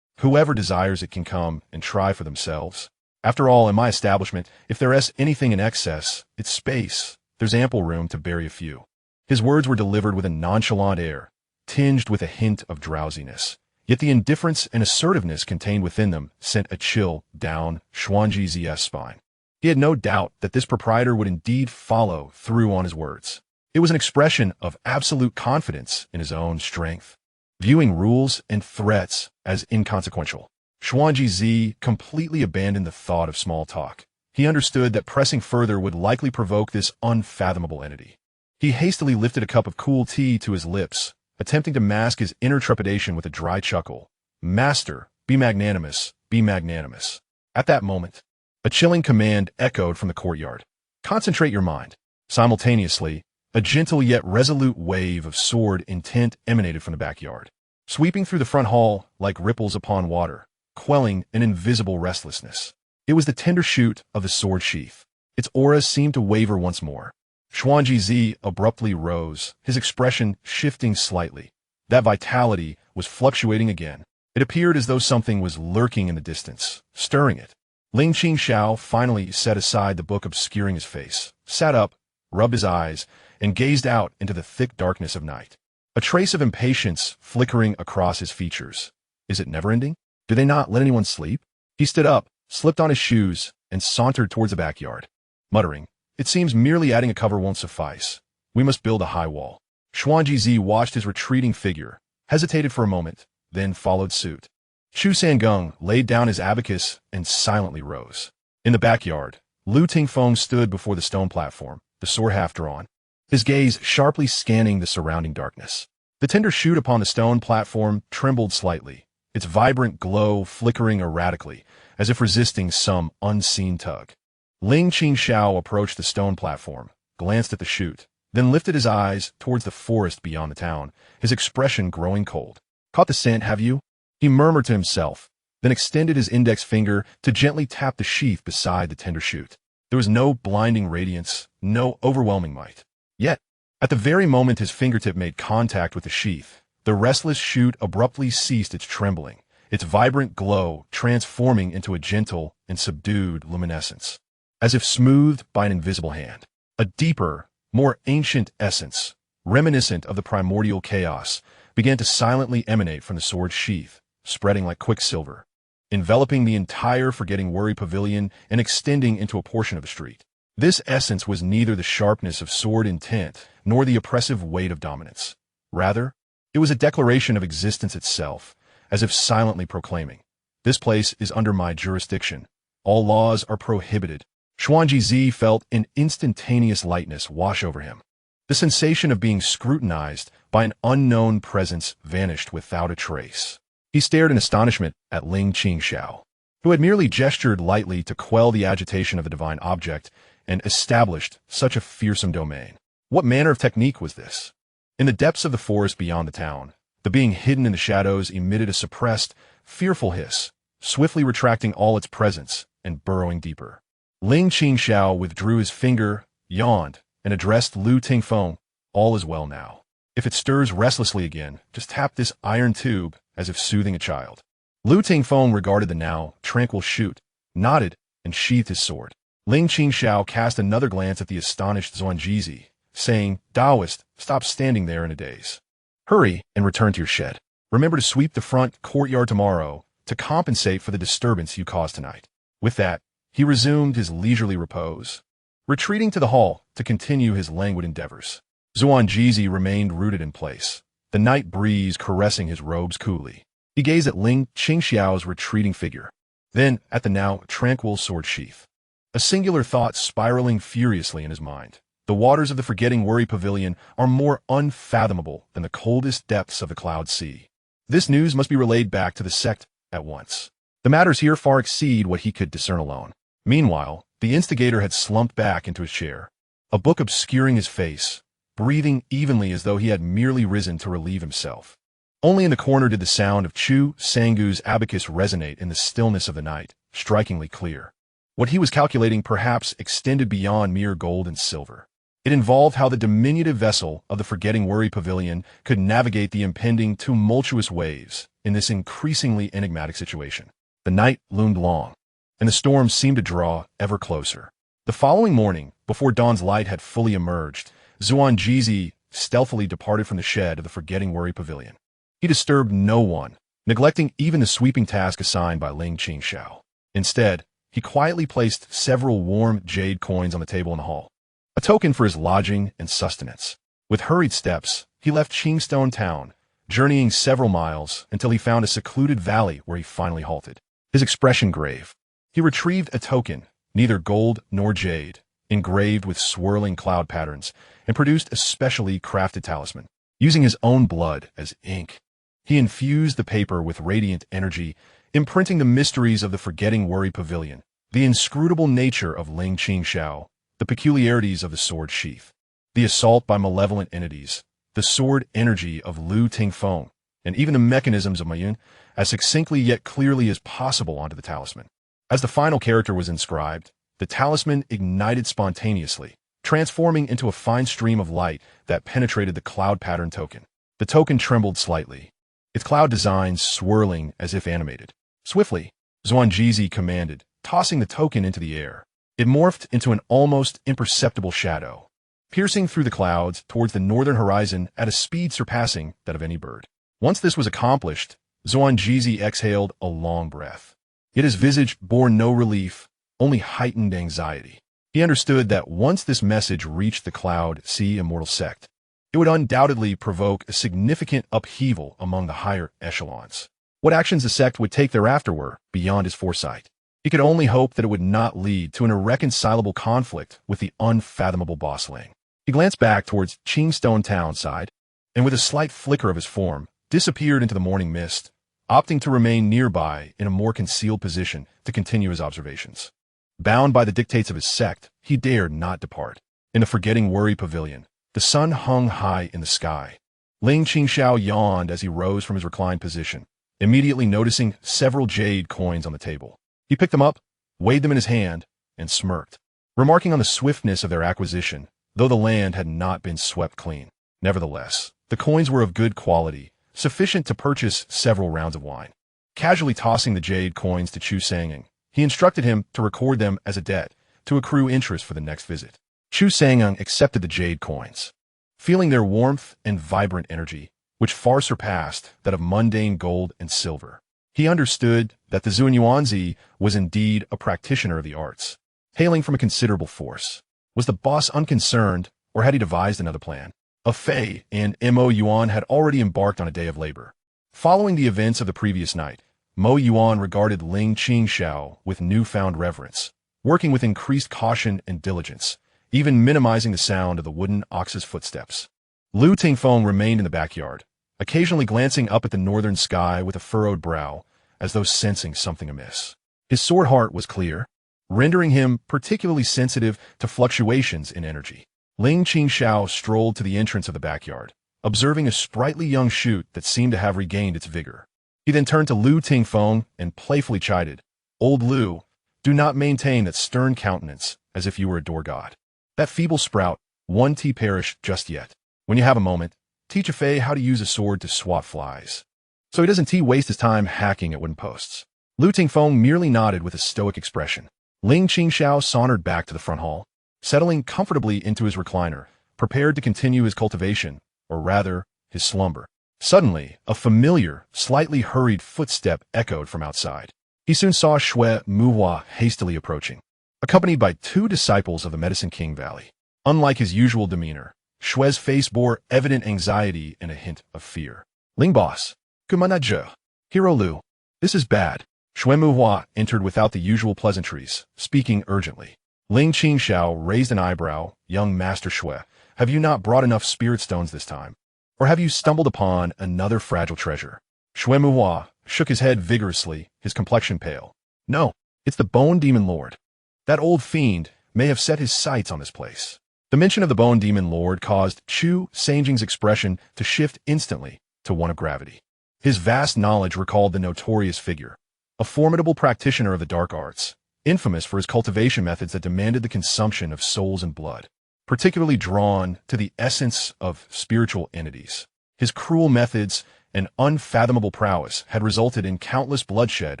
Whoever desires it can come and try for themselves. After all, in my establishment, if there's anything in excess, it's space. There's ample room to bury a few. His words were delivered with a nonchalant air, tinged with a hint of drowsiness. Yet the indifference and assertiveness contained within them sent a chill down Xianxia's spine. He had no doubt that this proprietor would indeed follow through on his words. It was an expression of absolute confidence in his own strength. Viewing rules and threats as inconsequential, Xianxia completely abandoned the thought of small talk. He understood that pressing further would likely provoke this unfathomable entity. He hastily lifted a cup of cool tea to his lips, attempting to mask his inner trepidation with a dry chuckle. Master, be magnanimous, be magnanimous. At that moment, a chilling command echoed from the courtyard. Concentrate your mind. Simultaneously, a gentle yet resolute wave of sword intent emanated from the backyard, sweeping through the front hall like ripples upon water, quelling an invisible restlessness. It was the tender shoot of the sword sheath. Its aura seemed to waver once more. Xianxia abruptly rose, his expression shifting slightly. That vitality was fluctuating again. It appeared as though something was lurking in the distance, stirring it. Ling Qingxiao finally set aside the book obscuring his face, sat up, rubbed his eyes, and gazed out into the thick darkness of night. A trace of impatience flickering across his features. Is it never-ending? Do they not let anyone sleep? He stood up, slipped on his shoes, and sauntered towards the backyard, muttering, "It seems merely adding a cover won't suffice. We must build a high wall." Xianxia watched his retreating figure, hesitated for a moment, then followed suit. Chu Sangung laid down his abacus and silently rose. In the backyard, Lu Tingfeng stood before the stone platform, the sword half drawn, his gaze sharply scanning the surrounding darkness. The tender shoot upon the stone platform trembled slightly, its vibrant glow flickering erratically, as if resisting some unseen tug. Ling Qingxiao approached the stone platform, glanced at the shoot, then lifted his eyes towards the forest beyond the town, his expression growing cold. "Caught the scent, have you?" He murmured to himself, then extended his index finger to gently tap the sheath beside the tender shoot. There was no blinding radiance, no overwhelming might. Yet, at the very moment his fingertip made contact with the sheath, the restless shoot abruptly ceased its trembling, its vibrant glow transforming into a gentle and subdued luminescence, as if smoothed by an invisible hand. A deeper, more ancient essence, reminiscent of the primordial chaos, began to silently emanate from the sword sheath, spreading like quicksilver, enveloping the entire Forgetting Worry pavilion and extending into a portion of the street. This essence was neither the sharpness of sword intent nor the oppressive weight of dominance. Rather, it was a declaration of existence itself, as if silently proclaiming, "This place is under my jurisdiction. All laws are prohibited." Xianxia felt an instantaneous lightness wash over him. The sensation of being scrutinized by an unknown presence vanished without a trace. He stared in astonishment at Ling Qingxiao, who had merely gestured lightly to quell the agitation of the divine object and established such a fearsome domain. What manner of technique was this? In the depths of the forest beyond the town, the being hidden in the shadows emitted a suppressed, fearful hiss, swiftly retracting all its presence and burrowing deeper. Ling Qingxiao withdrew his finger, yawned, and addressed Lu Tingfeng, "All is well now. If it stirs restlessly again, just tap this iron tube," as if soothing a child. Lu Tingfeng regarded the now tranquil shoot, nodded, and sheathed his sword. Ling Qingxiao cast another glance at the astonished Xianxia, saying, "Taoist, stop standing there in a daze. Hurry and return to your shed. Remember to sweep the front courtyard tomorrow to compensate for the disturbance you caused tonight." With that, he resumed his leisurely repose, retreating to the hall to continue his languid endeavors. Xianxia remained rooted in place, the night breeze caressing his robes coolly. He gazed at Ling Qingxiao's retreating figure, then at the now tranquil sword sheath. A singular thought spiraling furiously in his mind. The waters of the Forgetting Worry pavilion are more unfathomable than the coldest depths of the cloud sea. This news must be relayed back to the sect at once. The matters here far exceed what he could discern alone. Meanwhile, the instigator had slumped back into his chair, a book obscuring his face, breathing evenly as though he had merely risen to relieve himself. Only in the corner did the sound of Chu Sangu's abacus resonate in the stillness of the night, strikingly clear. What he was calculating perhaps extended beyond mere gold and silver. It involved how the diminutive vessel of the Forgetting Worry pavilion could navigate the impending tumultuous waves in this increasingly enigmatic situation. The night loomed long. and the storm seemed to draw ever closer. The following morning, before dawn's light had fully emerged, Xianxia stealthily departed from the shed of the Forgetting Worry Pavilion. He disturbed no one, neglecting even the sweeping task assigned by Ling Qingxiao. Instead, he quietly placed several warm jade coins on the table in the hall, a token for his lodging and sustenance. With hurried steps, he left Qingshi Town, journeying several miles until he found a secluded valley where he finally halted. His expression grave. He retrieved a token, neither gold nor jade, engraved with swirling cloud patterns, and produced a specially crafted talisman. Using his own blood as ink, he infused the paper with radiant energy, imprinting the mysteries of the Forgetting Worry Pavilion, the inscrutable nature of Ling Qingxiao, the peculiarities of the sword sheath, the assault by malevolent entities, the sword energy of Lu Tingfeng, and even the mechanisms of Mayun, as succinctly yet clearly as possible onto the talisman. As the final character was inscribed, the talisman ignited spontaneously, transforming into a fine stream of light that penetrated the cloud pattern token. The token trembled slightly, its cloud designs swirling as if animated. Swiftly, Xianxia commanded, tossing the token into the air. It morphed into an almost imperceptible shadow, piercing through the clouds towards the northern horizon at a speed surpassing that of any bird. Once this was accomplished, Xianxia exhaled a long breath. Yet his visage bore no relief, only heightened anxiety. He understood that once this message reached the Cloud Sea Immortal sect, it would undoubtedly provoke a significant upheaval among the higher echelons. What actions the sect would take thereafter were beyond his foresight. He could only hope that it would not lead to an irreconcilable conflict with the unfathomable boss Ling. He glanced back towards Qingshi Town side, and with a slight flicker of his form, disappeared into the morning mist, opting to remain nearby in a more concealed position to continue his observations. Bound by the dictates of his sect, he dared not depart. In the Forgetting Worry Pavilion, the sun hung high in the sky. Ling Qingxiao yawned as he rose from his reclined position, immediately noticing several jade coins on the table. He picked them up, weighed them in his hand, and smirked, remarking on the swiftness of their acquisition, though the land had not been swept clean. Nevertheless, the coins were of good quality, sufficient to purchase several rounds of wine. Casually tossing the jade coins to Chu Sangang, he instructed him to record them as a debt to accrue interest for the next visit. Chu Sangang accepted the jade coins, feeling their warmth and vibrant energy, which far surpassed that of mundane gold and silver. He understood that the Xianxia was indeed a practitioner of the arts, hailing from a considerable force. Was the boss unconcerned, or had he devised another plan? Fei and Mo Yuan had already embarked on a day of labor. Following the events of the previous night, Mo Yuan regarded Ling Qingxiao with newfound reverence, working with increased caution and diligence, even minimizing the sound of the wooden ox's footsteps. Lu Tingfeng remained in the backyard, occasionally glancing up at the northern sky with a furrowed brow, as though sensing something amiss. His sword heart was clear, rendering him particularly sensitive to fluctuations in energy. Ling Qingxiao strolled to the entrance of the backyard, observing a sprightly young shoot that seemed to have regained its vigor. He then turned to Lu Tingfeng and playfully chided, "Old Lu, do not maintain that stern countenance as if you were a door god. That feeble sprout won't perish just yet. When you have a moment, teach a Fei how to use a sword to swat flies, so he doesn't waste his time hacking at wooden posts." Lu Tingfeng merely nodded with a stoic expression. Ling Qingxiao sauntered back to the front hall, settling comfortably into his recliner, prepared to continue his cultivation, or rather, his slumber. Suddenly, a familiar, slightly hurried footstep echoed from outside. He soon saw Shui Muhua hastily approaching, accompanied by two disciples of the Medicine King Valley. Unlike his usual demeanor, Shui's face bore evident anxiety and a hint of fear. "Ling boss, Kumanaje, Hero Lu, this is bad." Shui Muhua entered without the usual pleasantries, speaking urgently. Ling Qingxiao raised an eyebrow. "Young Master Shui, have you not brought enough spirit stones this time? Or have you stumbled upon another fragile treasure?" Shui Muhua shook his head vigorously, his complexion pale. "No, it's the Bone Demon Lord. That old fiend may have set his sights on this place." The mention of the Bone Demon Lord caused Chu Sangjing's expression to shift instantly to one of gravity. His vast knowledge recalled the notorious figure, a formidable practitioner of the dark arts, infamous for his cultivation methods that demanded the consumption of souls and blood, particularly drawn to the essence of spiritual entities. His cruel methods and unfathomable prowess had resulted in countless bloodshed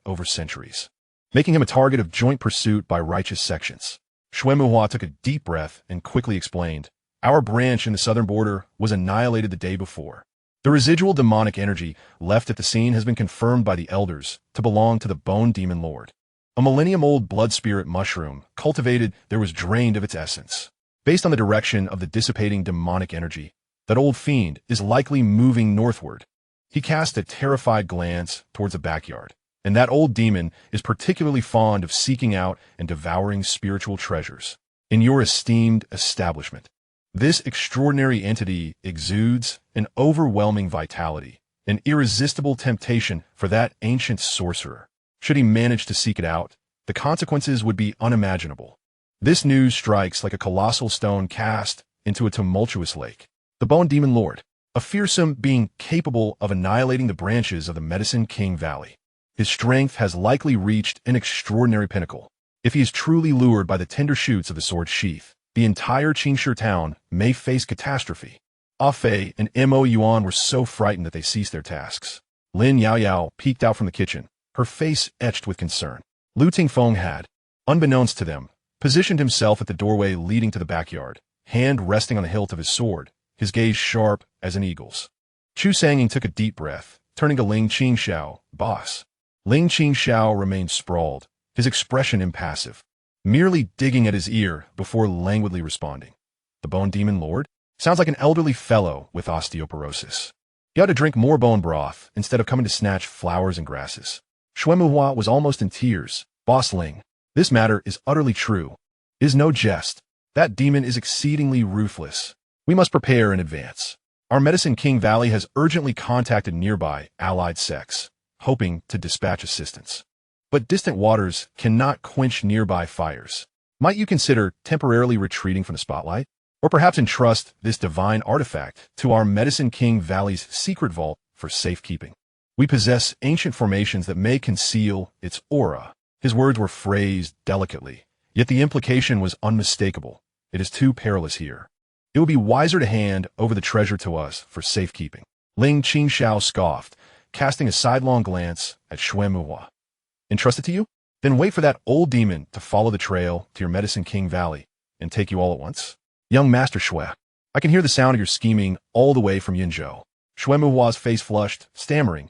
over centuries. making him a target of joint pursuit by righteous sections. Xuemuhua took a deep breath and quickly explained, "Our branch in the southern border was annihilated the day before. The residual demonic energy left at the scene has been confirmed by the elders to belong to the Bone Demon Lord. A millennium-old blood spirit mushroom, cultivated there, was drained of its essence. Based on the direction of the dissipating demonic energy, that old fiend is likely moving northward." He cast a terrified glance towards the backyard. "And that old demon is particularly fond of seeking out and devouring spiritual treasures in your esteemed establishment. This extraordinary entity exudes an overwhelming vitality, an irresistible temptation for that ancient sorcerer. Should he manage to seek it out, the consequences would be unimaginable." This news strikes like a colossal stone cast into a tumultuous lake. The Bone Demon Lord, a fearsome being capable of annihilating the branches of the Medicine King Valley. His strength has likely reached an extraordinary pinnacle. If he is truly lured by the tender shoots of the sword sheath, the entire Qingshi Town may face catastrophe. Ah Fei and Mo Yuan were so frightened that they ceased their tasks. Lin Yaoyao peeked out from the kitchen, her face etched with concern. Lu Tingfeng had, unbeknownst to them, positioned himself at the doorway leading to the backyard, hand resting on the hilt of his sword, his gaze sharp as an eagle's. Chu Sanging took a deep breath, turning to Ling Qingxiao, "Boss." Ling Qingxiao remained sprawled, his expression impassive, merely digging at his ear before languidly responding. "The Bone Demon Lord? Sounds like an elderly fellow with osteoporosis. He ought to drink more bone broth instead of coming to snatch flowers and grasses." Xuemuhua was almost in tears. "Boss Ling, this matter is utterly true. It is no jest. That demon is exceedingly ruthless. We must prepare in advance. Our Medicine King Valley has urgently contacted nearby allied sects, hoping to dispatch assistance. But distant waters cannot quench nearby fires. Might you consider temporarily retreating from the spotlight? Or perhaps entrust this divine artifact to our Medicine King Valley's secret vault for safekeeping? We possess ancient formations that may conceal its aura." His words were phrased delicately, yet the implication was unmistakable. "It is too perilous here. It would be wiser to hand over the treasure to us for safekeeping." Ling Qingxiao scoffed, casting a sidelong glance at Xuemuhua. "Entrust it to you? Then wait for that old demon to follow the trail to your Medicine King Valley and take you all at once? Young Master Xue, I can hear the sound of your scheming all the way from Yinzhou." Xuemuhua's face flushed, stammering,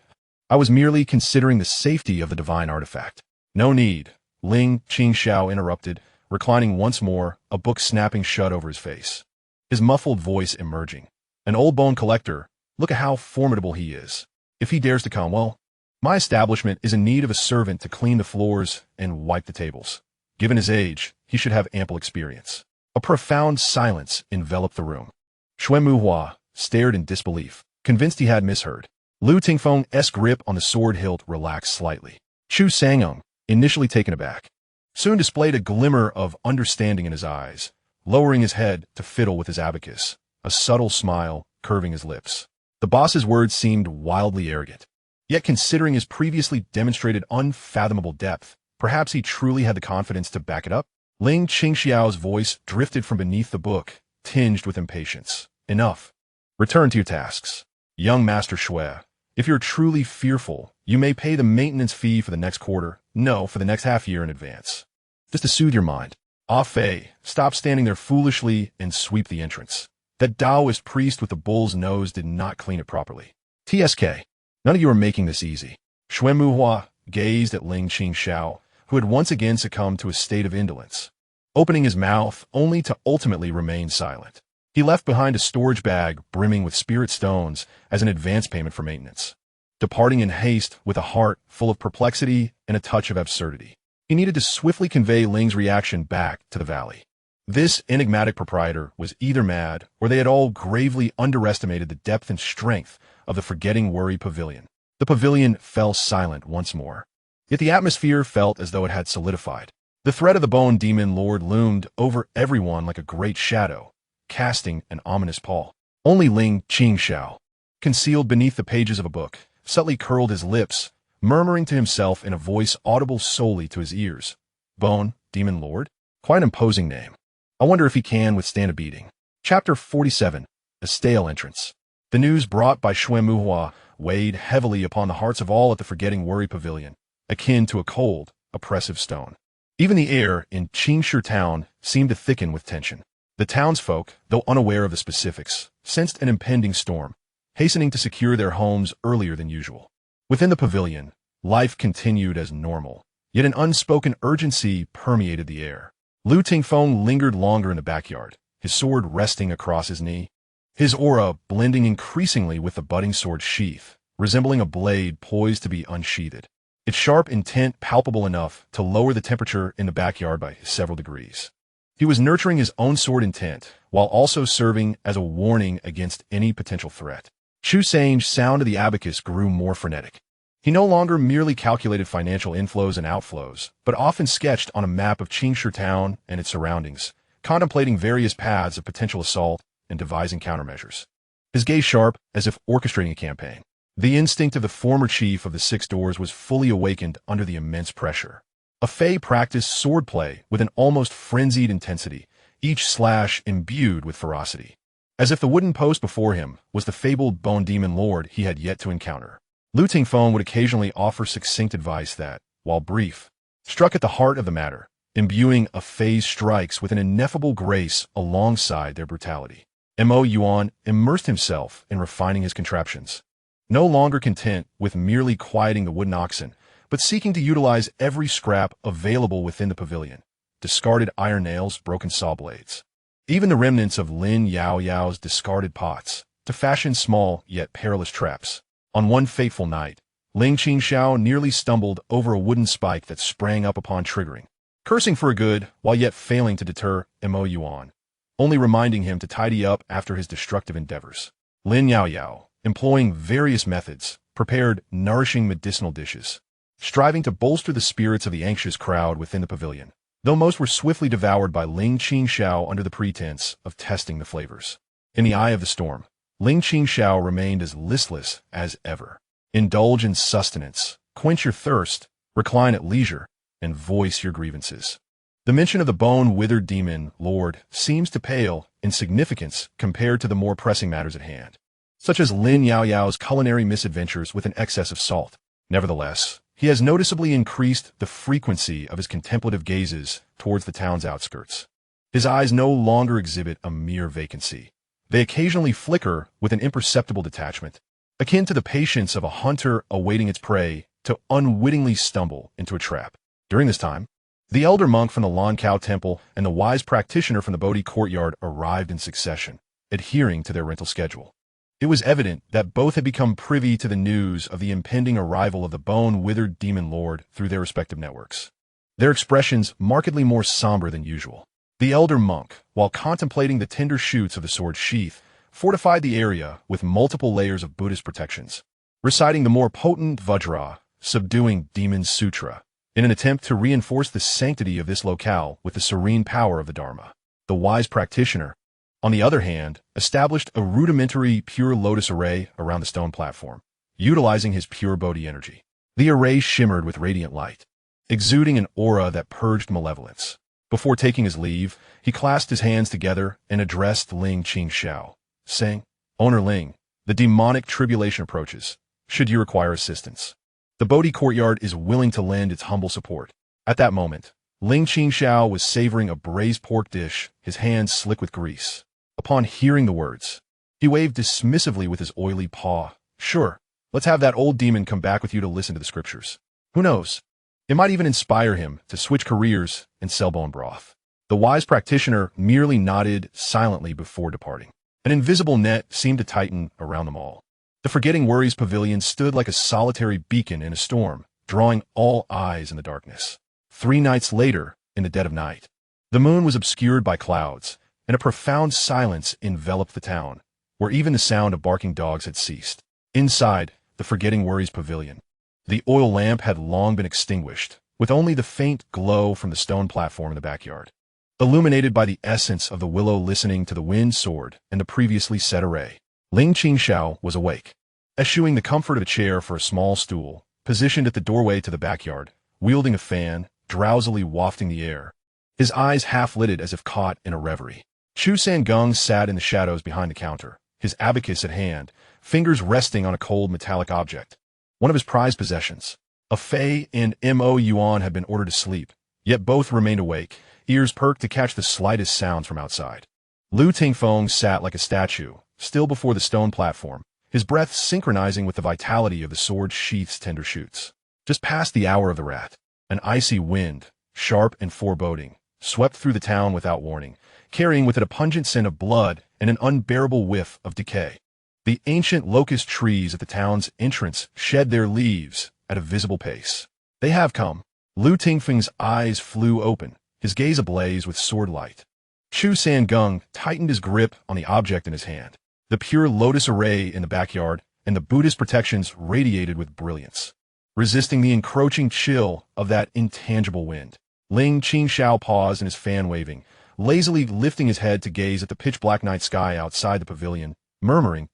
"I was merely considering the safety of the divine artifact." "No need," Ling Qingxiao interrupted, reclining once more, a book snapping shut over his face. His muffled voice emerging. "An old bone collector, look at how formidable he is. If he dares to come, well, my establishment is in need of a servant to clean the floors and wipe the tables. Given his age, he should have ample experience." A profound silence enveloped the room. Xuemuhua stared in disbelief, convinced he had misheard. Lu Tingfeng's grip on the sword hilt relaxed slightly. Chu Sangeng, initially taken aback, soon displayed a glimmer of understanding in his eyes, lowering his head to fiddle with his abacus, a subtle smile curving his lips. The boss's words seemed wildly arrogant. Yet considering his previously demonstrated unfathomable depth, perhaps he truly had the confidence to back it up. Ling Qingxiao's voice drifted from beneath the book, tinged with impatience. "Enough. Return to your tasks. Young Master Xue, if you're truly fearful, you may pay the maintenance fee for the next quarter, no, for the next half year in advance. Just to soothe your mind. Ah Fei, stop standing there foolishly and sweep the entrance. That Taoist priest with the bull's nose did not clean it properly. TSK, none of you are making this easy." Xuemuhua gazed at Ling Qingxiao, who had once again succumbed to a state of indolence, opening his mouth only to ultimately remain silent. He left behind a storage bag brimming with spirit stones as an advance payment for maintenance, departing in haste with a heart full of perplexity and a touch of absurdity. He needed to swiftly convey Ling's reaction back to the valley. This enigmatic proprietor was either mad, or they had all gravely underestimated the depth and strength of the Forgetting Worry Pavilion. The pavilion fell silent once more. Yet the atmosphere felt as though it had solidified. The threat of the Bone Demon Lord loomed over everyone like a great shadow, casting an ominous pall. Only Ling Qingxiao, concealed beneath the pages of a book, subtly curled his lips, murmuring to himself in a voice audible solely to his ears. Bone Demon Lord? Quite an imposing name. I wonder if he can withstand a beating. Chapter 47. A Stale Entrance. The news brought by Xuemuhua weighed heavily upon the hearts of all at the Forgetting Worry Pavilion, akin to a cold, oppressive stone. Even the air in Qingshi Town seemed to thicken with tension. The townsfolk, though unaware of the specifics, sensed an impending storm, hastening to secure their homes earlier than usual. Within the pavilion, life continued as normal, yet an unspoken urgency permeated the air. Lu Tingfeng lingered longer in the backyard, his sword resting across his knee, his aura blending increasingly with the budding sword sheath, resembling a blade poised to be unsheathed. Its sharp intent palpable enough to lower the temperature in the backyard by several degrees. He was nurturing his own sword intent, while also serving as a warning against any potential threat. Chu Sange's sound of the abacus grew more frenetic. He no longer merely calculated financial inflows and outflows, but often sketched on a map of Qingshi Town and its surroundings, contemplating various paths of potential assault and devising countermeasures. His gaze sharp, as if orchestrating a campaign. The instinct of the former chief of the Six Doors was fully awakened under the immense pressure. A Fey practiced swordplay with an almost frenzied intensity, each slash imbued with ferocity. As if the wooden post before him was the fabled bone demon lord he had yet to encounter. Lu Tingfeng would occasionally offer succinct advice that, while brief, struck at the heart of the matter, imbuing a Fey's strikes with an ineffable grace alongside their brutality. Mo Yuan immersed himself in refining his contraptions, no longer content with merely quieting the wooden oxen, but seeking to utilize every scrap available within the pavilion. Discarded iron nails, broken saw blades, even the remnants of Lin Yaoyao's discarded pots, to fashion small yet perilous traps. On one fateful night, Ling Qingxiao nearly stumbled over a wooden spike that sprang up upon triggering, cursing for a good while yet failing to deter Mo Yuan, only reminding him to tidy up after his destructive endeavors. Lin Yaoyao, employing various methods, prepared nourishing medicinal dishes, striving to bolster the spirits of the anxious crowd within the pavilion, though most were swiftly devoured by Ling Qingxiao under the pretense of testing the flavors. In the eye of the storm, Ling Qingxiao remained as listless as ever. Indulge in sustenance, quench your thirst, recline at leisure, and voice your grievances. The mention of the bone-withered demon lord seems to pale in significance compared to the more pressing matters at hand, such as Lin Yaoyao's culinary misadventures with an excess of salt. Nevertheless, he has noticeably increased the frequency of his contemplative gazes towards the town's outskirts. His eyes no longer exhibit a mere vacancy. They occasionally flicker with an imperceptible detachment, akin to the patience of a hunter awaiting its prey to unwittingly stumble into a trap. During this time, the elder monk from the Lancao Temple and the wise practitioner from the Bodhi Courtyard arrived in succession, adhering to their rental schedule. It was evident that both had become privy to the news of the impending arrival of the bone-withered demon lord through their respective networks. Their expressions markedly more somber than usual. The elder monk, while contemplating the tender shoots of the sword sheath, fortified the area with multiple layers of Buddhist protections, reciting the more potent Vajra, subduing Demon Sutra, in an attempt to reinforce the sanctity of this locale with the serene power of the Dharma. The wise practitioner, on the other hand, established a rudimentary pure lotus array around the stone platform, utilizing his pure Bodhi energy. The array shimmered with radiant light, exuding an aura that purged malevolence. Before taking his leave, he clasped his hands together and addressed Ling Qingxiao, saying, "Owner Ling, the demonic tribulation approaches. Should you require assistance, the Bodhi Courtyard is willing to lend its humble support." At that moment, Ling Qingxiao was savoring a braised pork dish, his hands slick with grease. Upon hearing the words, he waved dismissively with his oily paw. "Sure, let's have that old demon come back with you to listen to the scriptures. Who knows? It might even inspire him to switch careers and sell bone broth." The wise practitioner merely nodded silently before departing. An invisible net seemed to tighten around them all. The Forgetting Worries pavilion stood like a solitary beacon in a storm, drawing all eyes in the darkness. 3 nights later, in the dead of night, the moon was obscured by clouds, and a profound silence enveloped the town, where even the sound of barking dogs had ceased. Inside the Forgetting Worries pavilion, the oil lamp had long been extinguished, with only the faint glow from the stone platform in the backyard, illuminated by the essence of the willow listening to the wind sword and the previously set array. Ling Qingxiao was awake, eschewing the comfort of a chair for a small stool, positioned at the doorway to the backyard, wielding a fan, drowsily wafting the air, his eyes half-lidded as if caught in a reverie. Chu Sangung sat in the shadows behind the counter, his abacus at hand, fingers resting on a cold metallic object, one of his prized possessions. A Fei and Mo Yuan had been ordered to sleep, yet both remained awake, ears perked to catch the slightest sounds from outside. Lu Tingfeng sat like a statue, still before the stone platform, his breath synchronizing with the vitality of the sword sheath's tender shoots. Just past the hour of the rat, an icy wind, sharp and foreboding, swept through the town without warning, carrying with it a pungent scent of blood and an unbearable whiff of decay. The ancient locust trees at the town's entrance shed their leaves at a visible pace. They have come. Lu Tingfeng's eyes flew open, his gaze ablaze with sword light. Chu Sangung tightened his grip on the object in his hand. The pure lotus array in the backyard and the Buddhist protections radiated with brilliance, resisting the encroaching chill of that intangible wind. Ling Qingxiao paused in his fan waving, lazily lifting his head to gaze at the pitch-black night sky outside the pavilion, murmuring,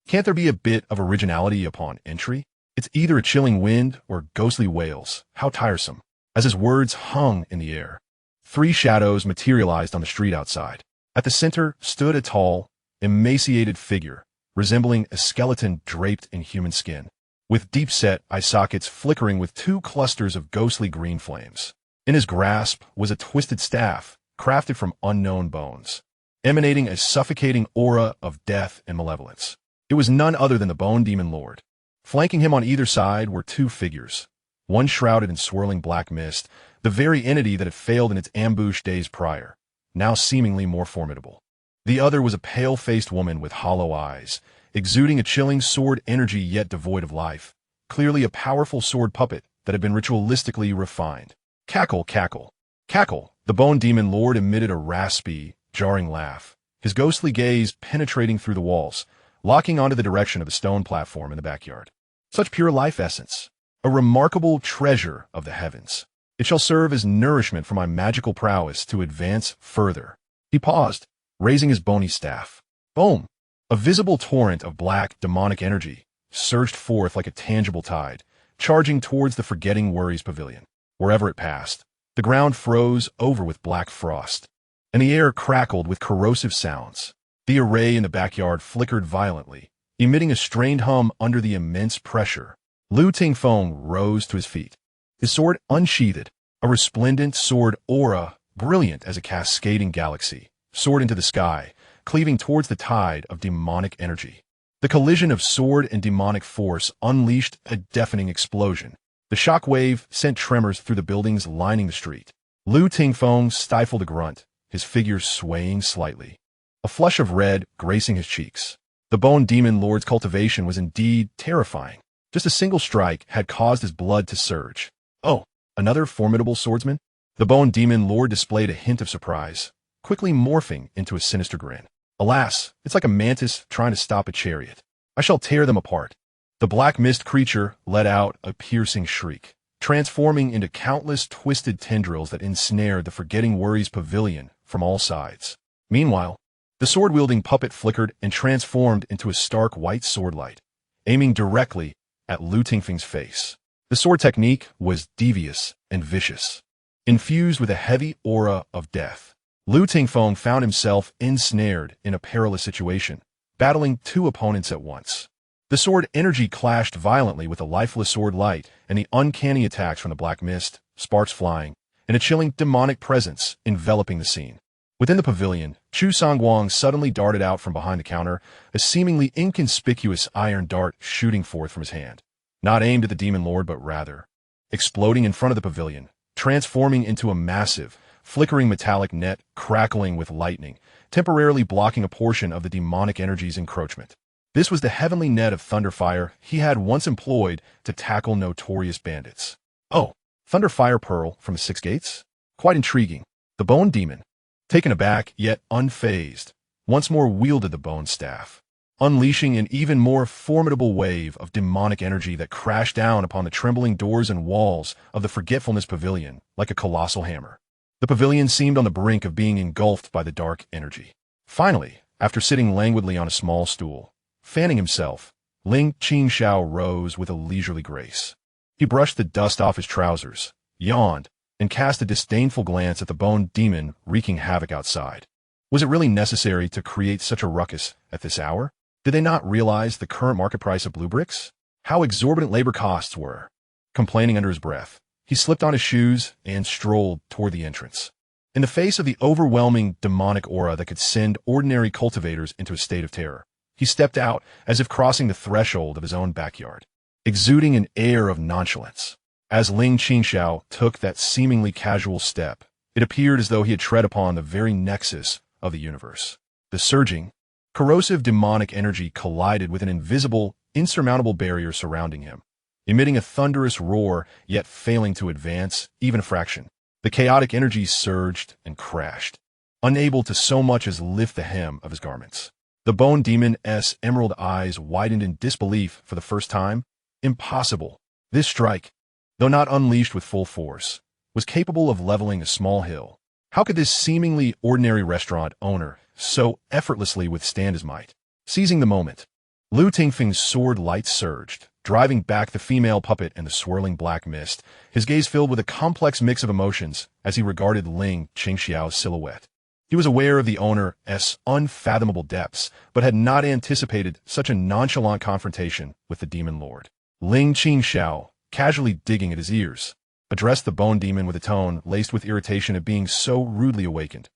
"Can't there be a bit of originality upon entry? It's either a chilling wind or ghostly wails. How tiresome." As his words hung in the air, 3 shadows materialized on the street outside. At the center stood a tall, emaciated figure, resembling a skeleton draped in human skin, with deep-set eye sockets flickering with 2 clusters of ghostly green flames. In his grasp was a twisted staff, crafted from unknown bones, emanating a suffocating aura of death and malevolence. It was none other than the Bone Demon Lord. Flanking him on either side were 2 figures, one shrouded in swirling black mist, the very entity that had failed in its ambush days prior, now seemingly more formidable. The other was a pale-faced woman with hollow eyes, exuding a chilling sword energy yet devoid of life, clearly a powerful sword puppet that had been ritualistically refined. Cackle, cackle, cackle. The Bone Demon Lord emitted a raspy, jarring laugh, his ghostly gaze penetrating through the walls, locking onto the direction of the stone platform in the backyard. Such pure life essence, a remarkable treasure of the heavens. It shall serve as nourishment for my magical prowess to advance further. He paused, raising his bony staff. Boom! A visible torrent of black, demonic energy surged forth like a tangible tide, charging towards the Forgetting Worries pavilion. Wherever it passed, the ground froze over with black frost, and the air crackled with corrosive sounds. The array in the backyard flickered violently, emitting a strained hum under the immense pressure. Lu Tingfeng rose to his feet, his sword unsheathed, a resplendent sword aura, brilliant as a cascading galaxy, soared into the sky, cleaving towards the tide of demonic energy. The collision of sword and demonic force unleashed a deafening explosion. The shock wave sent tremors through the buildings lining the street. Lu Tingfeng stifled a grunt, his figure swaying slightly, a flush of red gracing his cheeks. The Bone Demon Lord's cultivation was indeed terrifying. Just a single strike had caused his blood to surge. Oh, another formidable swordsman? The Bone Demon Lord displayed a hint of surprise, quickly morphing into a sinister grin. Alas, it's like a mantis trying to stop a chariot. I shall tear them apart. The black mist creature let out a piercing shriek, transforming into countless twisted tendrils that ensnared the Forgetting Worries pavilion from all sides. Meanwhile, the sword-wielding puppet flickered and transformed into a stark white swordlight, aiming directly at Lu Tingfeng's face. The sword technique was devious and vicious, infused with a heavy aura of death. Lu Tingfeng found himself ensnared in a perilous situation, battling 2 opponents at once. The sword energy clashed violently with the lifeless sword light and the uncanny attacks from the black mist, sparks flying, and a chilling demonic presence enveloping the scene. Within the pavilion, Chu Sangguang suddenly darted out from behind the counter, a seemingly inconspicuous iron dart shooting forth from his hand, not aimed at the Demon Lord but rather exploding in front of the pavilion, transforming into a massive, flickering metallic net crackling with lightning, temporarily blocking a portion of the demonic energy's encroachment. This was the heavenly net of thunderfire he had once employed to tackle notorious bandits. Oh, Thunderfire Pearl from the 6 Gates? Quite intriguing. The Bone Demon, taken aback yet unfazed, once more wielded the bone staff, unleashing an even more formidable wave of demonic energy that crashed down upon the trembling doors and walls of the Forgetfulness Pavilion like a colossal hammer. The pavilion seemed on the brink of being engulfed by the dark energy. Finally, after sitting languidly on a small stool, fanning himself, Ling Qingxiao rose with a leisurely grace. He brushed the dust off his trousers, yawned, and cast a disdainful glance at the Bone Demon wreaking havoc outside. Was it really necessary to create such a ruckus at this hour? Did they not realize the current market price of blue bricks? How exorbitant labor costs were? Complaining under his breath, he slipped on his shoes and strolled toward the entrance. In the face of the overwhelming demonic aura that could send ordinary cultivators into a state of terror, he stepped out as if crossing the threshold of his own backyard, exuding an air of nonchalance. As Ling Qingxiao took that seemingly casual step, it appeared as though he had tread upon the very nexus of the universe. The surging, corrosive demonic energy collided with an invisible, insurmountable barrier surrounding him, emitting a thunderous roar yet failing to advance even a fraction. The chaotic energy surged and crashed, unable to so much as lift the hem of his garments. The bone demon's emerald eyes widened in disbelief for the first time. Impossible. This strike, though not unleashed with full force, was capable of leveling a small hill. How could this seemingly ordinary restaurant owner so effortlessly withstand his might? Seizing the moment, Lu Tingfeng's sword light surged, driving back the female puppet and the swirling black mist, his gaze filled with a complex mix of emotions as he regarded Ling Qingxiao's silhouette. He was aware of the owner's unfathomable depths, but had not anticipated such a nonchalant confrontation with the demon lord. Ling Qingxiao, casually digging at his ears, addressed the bone demon with a tone laced with irritation at being so rudely awakened.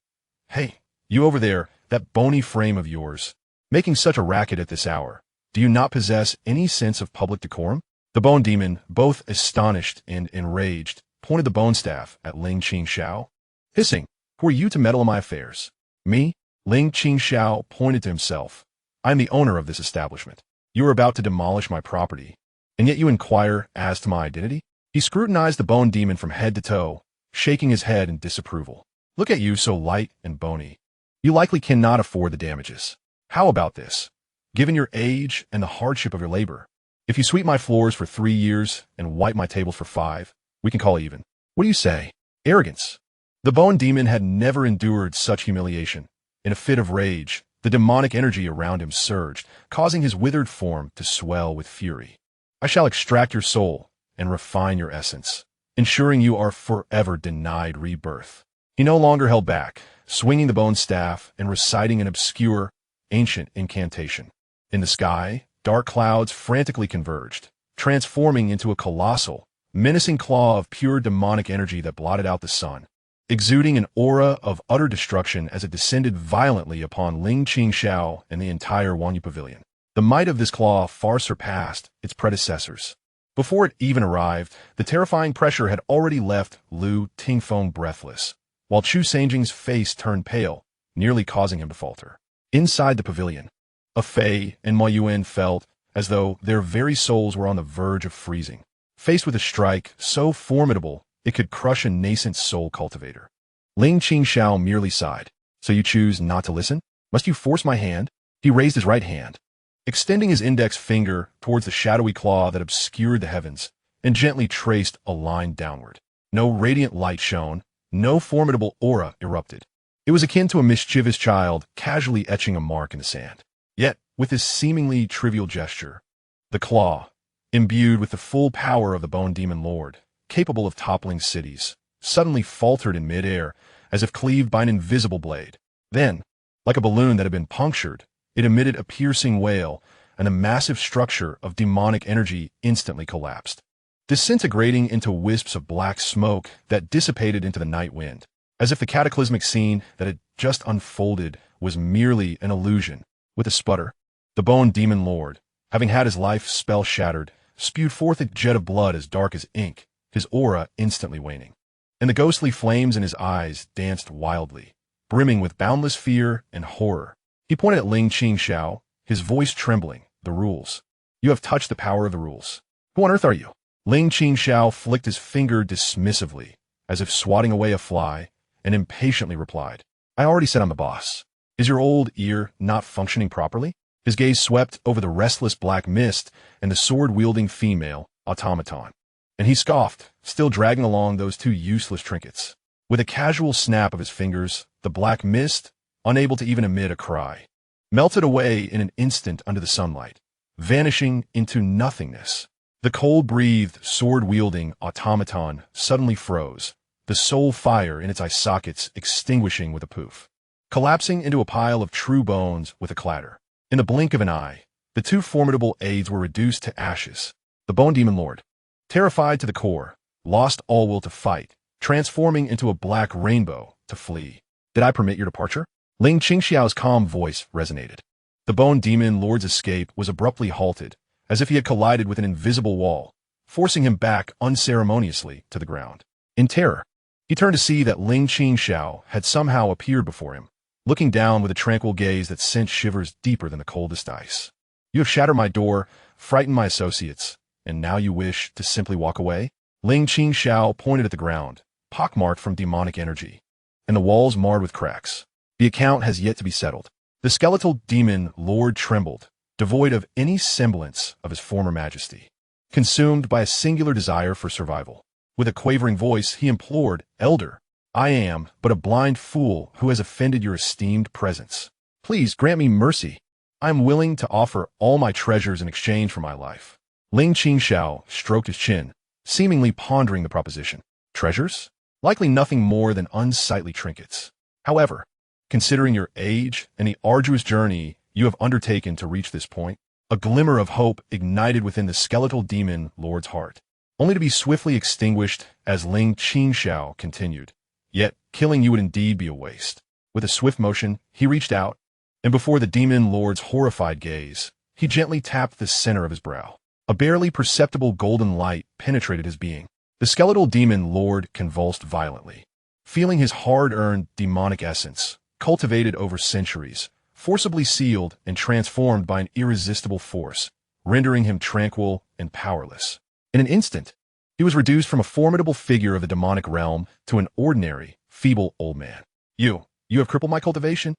"Hey, you over there, that bony frame of yours, making such a racket at this hour. Do you not possess any sense of public decorum?" The bone demon, both astonished and enraged, pointed the bone staff at Ling Qingxiao, hissing, "Who are you to meddle in my affairs?" "Me?" Ling Qingxiao pointed to himself. "I am the owner of this establishment. You are about to demolish my property, and yet you inquire as to my identity?" He scrutinized the bone demon from head to toe, shaking his head in disapproval. "Look at you, so light and bony. You likely cannot afford the damages. How about this? Given your age and the hardship of your labor, if you sweep my floors for 3 years and wipe my tables for 5, we can call it even. What do you say?" Arrogance. The bone demon had never endured such humiliation. In a fit of rage, the demonic energy around him surged, causing his withered form to swell with fury. "I shall extract your soul and refine your essence, ensuring you are forever denied rebirth." He no longer held back, swinging the bone staff and reciting an obscure, ancient incantation. In the sky, dark clouds frantically converged, transforming into a colossal, menacing claw of pure demonic energy that blotted out the sun, exuding an aura of utter destruction as it descended violently upon Ling Qingxiao and the entire Wanyu Pavilion. The might of this claw far surpassed its predecessors. Before it even arrived, the terrifying pressure had already left Lu Tingfeng breathless, while Chu Sanjing's face turned pale, nearly causing him to falter. Inside the pavilion, a Fei and Ma Yuan felt as though their very souls were on the verge of freezing, faced with a strike so formidable it could crush a nascent soul cultivator. Ling Qingxiao merely sighed. "So you choose not to listen? Must you force my hand?" He raised his right hand, extending his index finger towards the shadowy claw that obscured the heavens, and gently traced a line downward. No radiant light shone, no formidable aura erupted. It was akin to a mischievous child casually etching a mark in the sand. Yet, with this seemingly trivial gesture, the claw, imbued with the full power of the bone demon lord, capable of toppling cities, suddenly faltered in midair as if cleaved by an invisible blade. Then, like a balloon that had been punctured, it emitted a piercing wail, and the massive structure of demonic energy instantly collapsed, disintegrating into wisps of black smoke that dissipated into the night wind, as if the cataclysmic scene that had just unfolded was merely an illusion. With a sputter, the bone demon lord, having had his life spell shattered, spewed forth a jet of blood as dark as ink, his aura instantly waning. And the ghostly flames in his eyes danced wildly, brimming with boundless fear and horror. He pointed at Ling Qingxiao, his voice trembling. "The rules. You have touched the power of the rules. Who on earth are you?" Ling Qingxiao flicked his finger dismissively, as if swatting away a fly, and impatiently replied, "I already said I'm the boss. Is your old ear not functioning properly?" His gaze swept over the restless black mist and the sword-wielding female automaton, and he scoffed, still dragging along those 2 useless trinkets. With a casual snap of his fingers, the black mist, unable to even emit a cry, melted away in an instant under the sunlight, vanishing into nothingness. The cold-breathed, sword-wielding automaton suddenly froze, the soul fire in its eye sockets extinguishing with a poof, collapsing into a pile of true bones with a clatter. In the blink of an eye, the 2 formidable aides were reduced to ashes. The bone demon lord, terrified to the core, lost all will to fight, transforming into a black rainbow to flee. Did I permit your departure? Ling Qingxiao's calm voice resonated. The bone demon lord's escape was abruptly halted, as if he had collided with an invisible wall, forcing him back unceremoniously to the ground. In terror, he turned to see that Ling Qingxiao had somehow appeared before him, looking down with a tranquil gaze that sent shivers deeper than the coldest ice. You have shattered my door, frightened my associates, and now you wish to simply walk away? Ling Qingxiao pointed at the ground, pockmarked from demonic energy, and the walls marred with cracks. The account has yet to be settled. The skeletal demon lord trembled, devoid of any semblance of his former majesty, consumed by a singular desire for survival. With a quavering voice, he implored, Elder, I am but a blind fool who has offended your esteemed presence. Please grant me mercy. I am willing to offer all my treasures in exchange for my life. Ling Qingxiao stroked his chin, seemingly pondering the proposition. Treasures? Likely nothing more than unsightly trinkets. However, considering your age and the arduous journey you have undertaken to reach this point, a glimmer of hope ignited within the skeletal demon lord's heart, only to be swiftly extinguished as Ling Qingxiao continued. Yet, killing you would indeed be a waste. With a swift motion, he reached out, and before the demon lord's horrified gaze, he gently tapped the center of his brow. A barely perceptible golden light penetrated his being. The skeletal demon lord convulsed violently, feeling his hard-earned demonic essence, cultivated over centuries, forcibly sealed and transformed by an irresistible force, rendering him tranquil and powerless. In an instant, he was reduced from a formidable figure of the demonic realm to an ordinary, feeble old man. You have crippled my cultivation?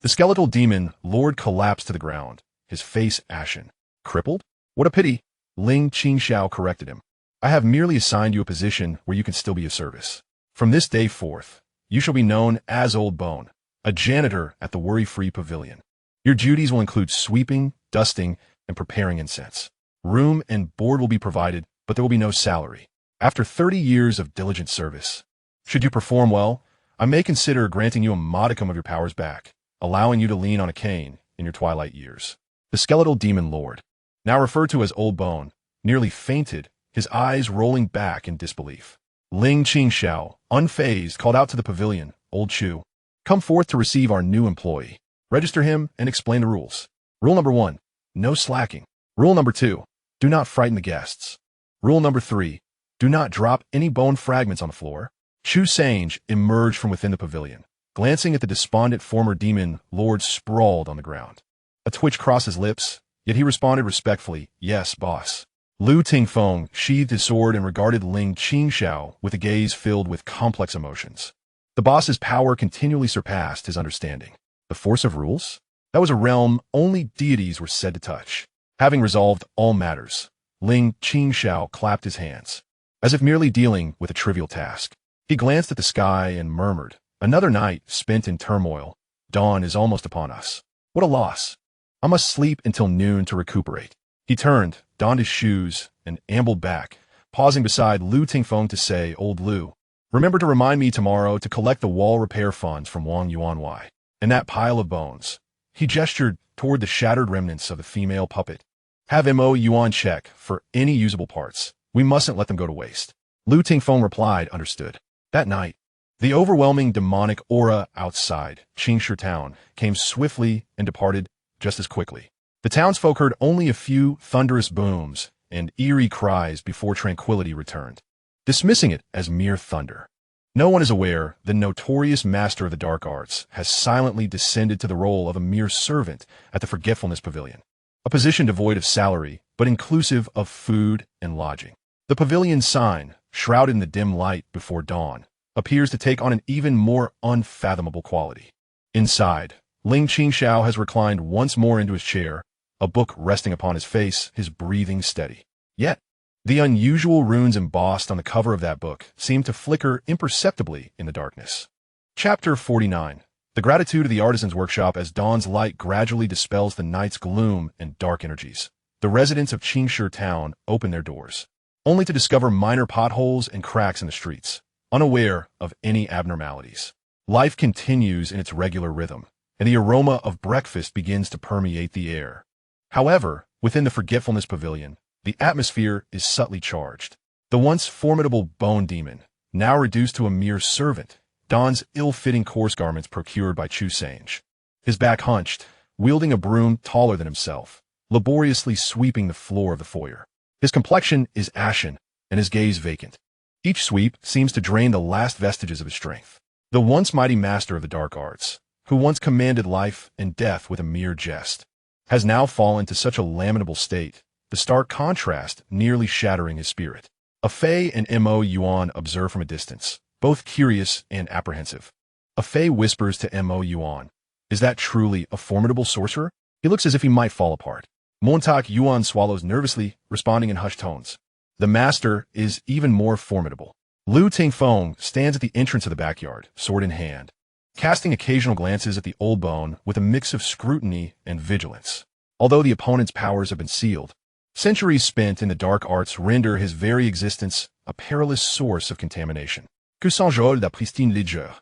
The skeletal demon lord collapsed to the ground, his face ashen. Crippled? What a pity, Ling Qingxiao corrected him. I have merely assigned you a position where you can still be of service. From this day forth, you shall be known as Old Bone, a janitor at the worry-free pavilion. Your duties will include sweeping, dusting, and preparing incense. Room and board will be provided, but there will be no salary. After 30 years of diligent service, should you perform well, I may consider granting you a modicum of your powers back, allowing you to lean on a cane in your twilight years. The skeletal demon lord, now referred to as Old Bone, nearly fainted, his eyes rolling back in disbelief. Ling Qingxiao, unfazed, called out to the pavilion, Old Chu, come forth to receive our new employee. Register him and explain the rules. Rule number 1, no slacking. Rule number 2, do not frighten the guests. Rule number 3, do not drop any bone fragments on the floor. Chu Sange emerged from within the pavilion, glancing at the despondent former demon lord sprawled on the ground. A twitch crossed his lips, yet he responded respectfully, yes, boss. Lu Tingfeng sheathed his sword and regarded Ling Qingxiao with a gaze filled with complex emotions. The boss's power continually surpassed his understanding. The force of rules? That was a realm only deities were said to touch. Having resolved all matters, Ling Qingxiao clapped his hands, as if merely dealing with a trivial task. He glanced at the sky and murmured, another night spent in turmoil. Dawn is almost upon us. What a loss. I must sleep until noon to recuperate. He turned, donned his shoes, and ambled back, pausing beside Lu Tingfeng to say, Old Lu, remember to remind me tomorrow to collect the wall repair funds from Wang Yuanwai. And that pile of bones. He gestured toward the shattered remnants of the female puppet. Have Mo Yuan check for any usable parts. We mustn't let them go to waste. Lu Tingfeng replied, understood. That night, the overwhelming demonic aura outside Qingshi Town came swiftly and departed just as quickly. The townsfolk heard only a few thunderous booms and eerie cries before tranquility returned, dismissing it as mere thunder. No one is aware the notorious master of the dark arts has silently descended to the role of a mere servant at the Forgetfulness Pavilion, a position devoid of salary but inclusive of food and lodging. The pavilion's sign, shrouded in the dim light before dawn, appears to take on an even more unfathomable quality. Inside, Ling Qingxiao has reclined once more into his chair, a book resting upon his face, his breathing steady. Yet, the unusual runes embossed on the cover of that book seem to flicker imperceptibly in the darkness. Chapter 49. The gratitude of the artisan's workshop as dawn's light gradually dispels the night's gloom and dark energies. The residents of Qingshi Town open their doors, only to discover minor potholes and cracks in the streets, unaware of any abnormalities. Life continues in its regular rhythm, and the aroma of breakfast begins to permeate the air. However, within the Forgetfulness Pavilion, The atmosphere is subtly charged. The once formidable bone demon, now reduced to a mere servant, dons ill-fitting coarse garments procured by Qingxiao. His back hunched, wielding a broom taller than himself, laboriously sweeping the floor of the foyer. His complexion is ashen, and his gaze vacant. Each sweep seems to drain the last vestiges of his strength. The once mighty master of the dark arts, who once commanded life and death with a mere jest, has now fallen to such a lamentable state, the stark contrast nearly shattering his spirit. A Fei and Mo Yuan observe from a distance, both curious and apprehensive. A Fei whispers to Mo Yuan, "Is that truly a formidable sorcerer? He looks as if he might fall apart." Montauk Yuan swallows nervously, responding in hushed tones. The master is even more formidable. Lu Tingfeng stands at the entrance of the backyard, sword in hand, casting occasional glances at the old bone with a mix of scrutiny and vigilance. Although the opponent's powers have been sealed, centuries spent in the dark arts render his very existence a perilous source of contamination. Que s'enjole la pristine ledger,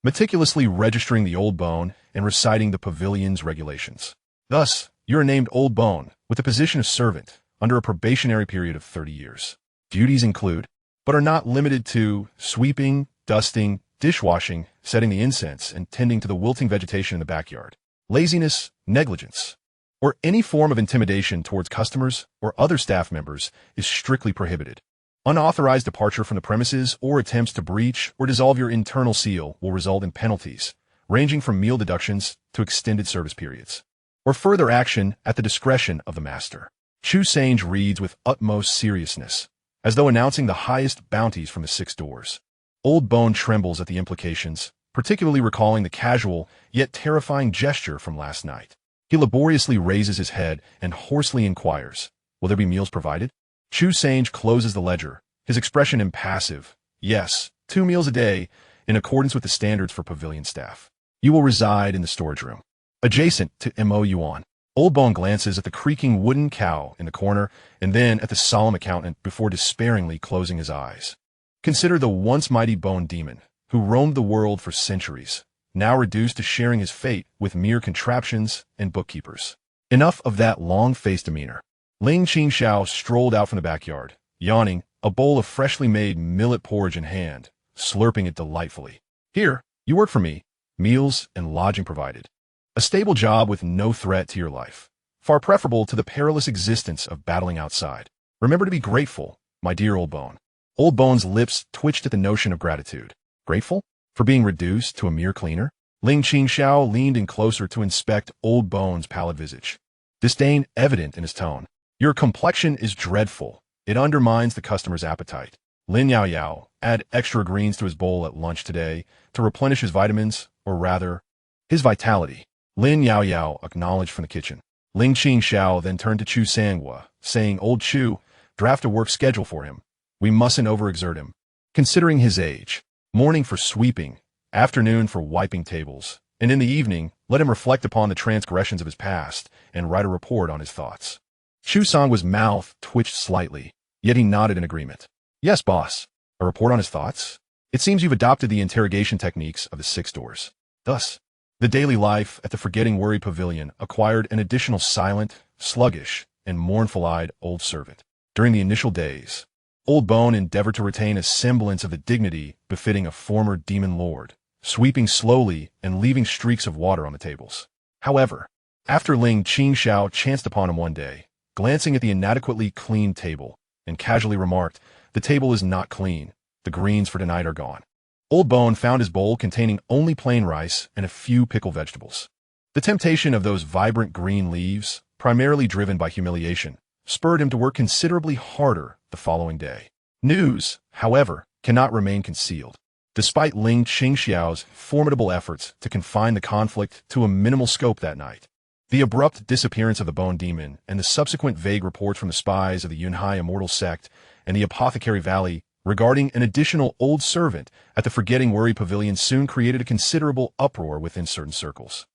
meticulously registering the old bone and reciting the pavilion's regulations. Thus, you are named Old Bone, with the position of servant, under a probationary period of 30 years. Duties include, but are not limited to, sweeping, dusting, dishwashing, setting the incense, and tending to the wilting vegetation in the backyard. Laziness, negligence, or any form of intimidation towards customers or other staff members is strictly prohibited. Unauthorized departure from the premises or attempts to breach or dissolve your internal seal will result in penalties, ranging from meal deductions to extended service periods, or further action at the discretion of the master. Qingxiao reads with utmost seriousness, as though announcing the highest bounties from the 6 doors. Old Bone trembles at the implications, particularly recalling the casual yet terrifying gesture from last night. He laboriously raises his head and hoarsely inquires, "Will there be meals provided?" Qingxiao closes the ledger, his expression impassive. "Yes, 2 meals a day, in accordance with the standards for pavilion staff. You will reside in the storage room, adjacent to Mo Yuan." Old Bone glances at the creaking wooden cow in the corner and then at the solemn accountant before despairingly closing his eyes. Consider the once mighty bone demon, who roamed the world for centuries, now reduced to sharing his fate with mere contraptions and bookkeepers. Enough of that long-faced demeanor. Ling Qingxiao strolled out from the backyard, yawning, a bowl of freshly made millet porridge in hand, slurping it delightfully. "Here, you work for me, meals and lodging provided. A stable job with no threat to your life, far preferable to the perilous existence of battling outside. Remember to be grateful, my dear Old Bone." Old Bone's lips twitched at the notion of gratitude. Grateful? For being reduced to a mere cleaner? Ling Qingxiao leaned in closer to inspect Old Bone's pallid visage, disdain evident in his tone. "Your complexion is dreadful. It undermines the customer's appetite. Lin Yaoyao, add extra greens to his bowl at lunch today to replenish his vitamins, or rather, his vitality." Lin Yaoyao acknowledged from the kitchen. Ling Qingxiao then turned to Chu Sangwa, saying, "Old Chu, draft a work schedule for him. We mustn't overexert him. Considering his age, morning for sweeping, afternoon for wiping tables, and in the evening, let him reflect upon the transgressions of his past and write a report on his thoughts." Chu Sangwa's mouth twitched slightly, yet he nodded in agreement. "Yes, boss. A report on his thoughts? It seems you've adopted the interrogation techniques of the 6 doors. Thus, the daily life at the Forgetting Worry Pavilion acquired an additional silent, sluggish, and mournful-eyed old servant. During the initial days, Old Bone endeavored to retain a semblance of the dignity befitting a former demon lord, sweeping slowly and leaving streaks of water on the tables. However, after Ling Qingxiao chanced upon him one day, glancing at the inadequately cleaned table, and casually remarked, "The table is not clean. The greens for tonight are gone." Old Bone found his bowl containing only plain rice and a few pickled vegetables. The temptation of those vibrant green leaves, primarily driven by humiliation, spurred him to work considerably harder the following day. News, however, cannot remain concealed. Despite Ling Qingxiao's formidable efforts to confine the conflict to a minimal scope that night, the abrupt disappearance of the Bone Demon and the subsequent vague reports from the spies of the Yunhai Immortal sect and the Apothecary Valley regarding an additional old servant at the Forgetting Worry Pavilion soon created a considerable uproar within certain circles.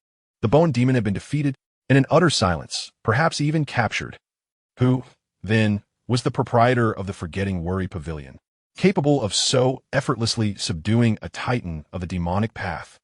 The Bone Demon had been defeated and in utter silence, perhaps even captured. Who, then, was the proprietor of the Forgetting Worry Pavilion, capable of so effortlessly subduing a titan of the demonic path?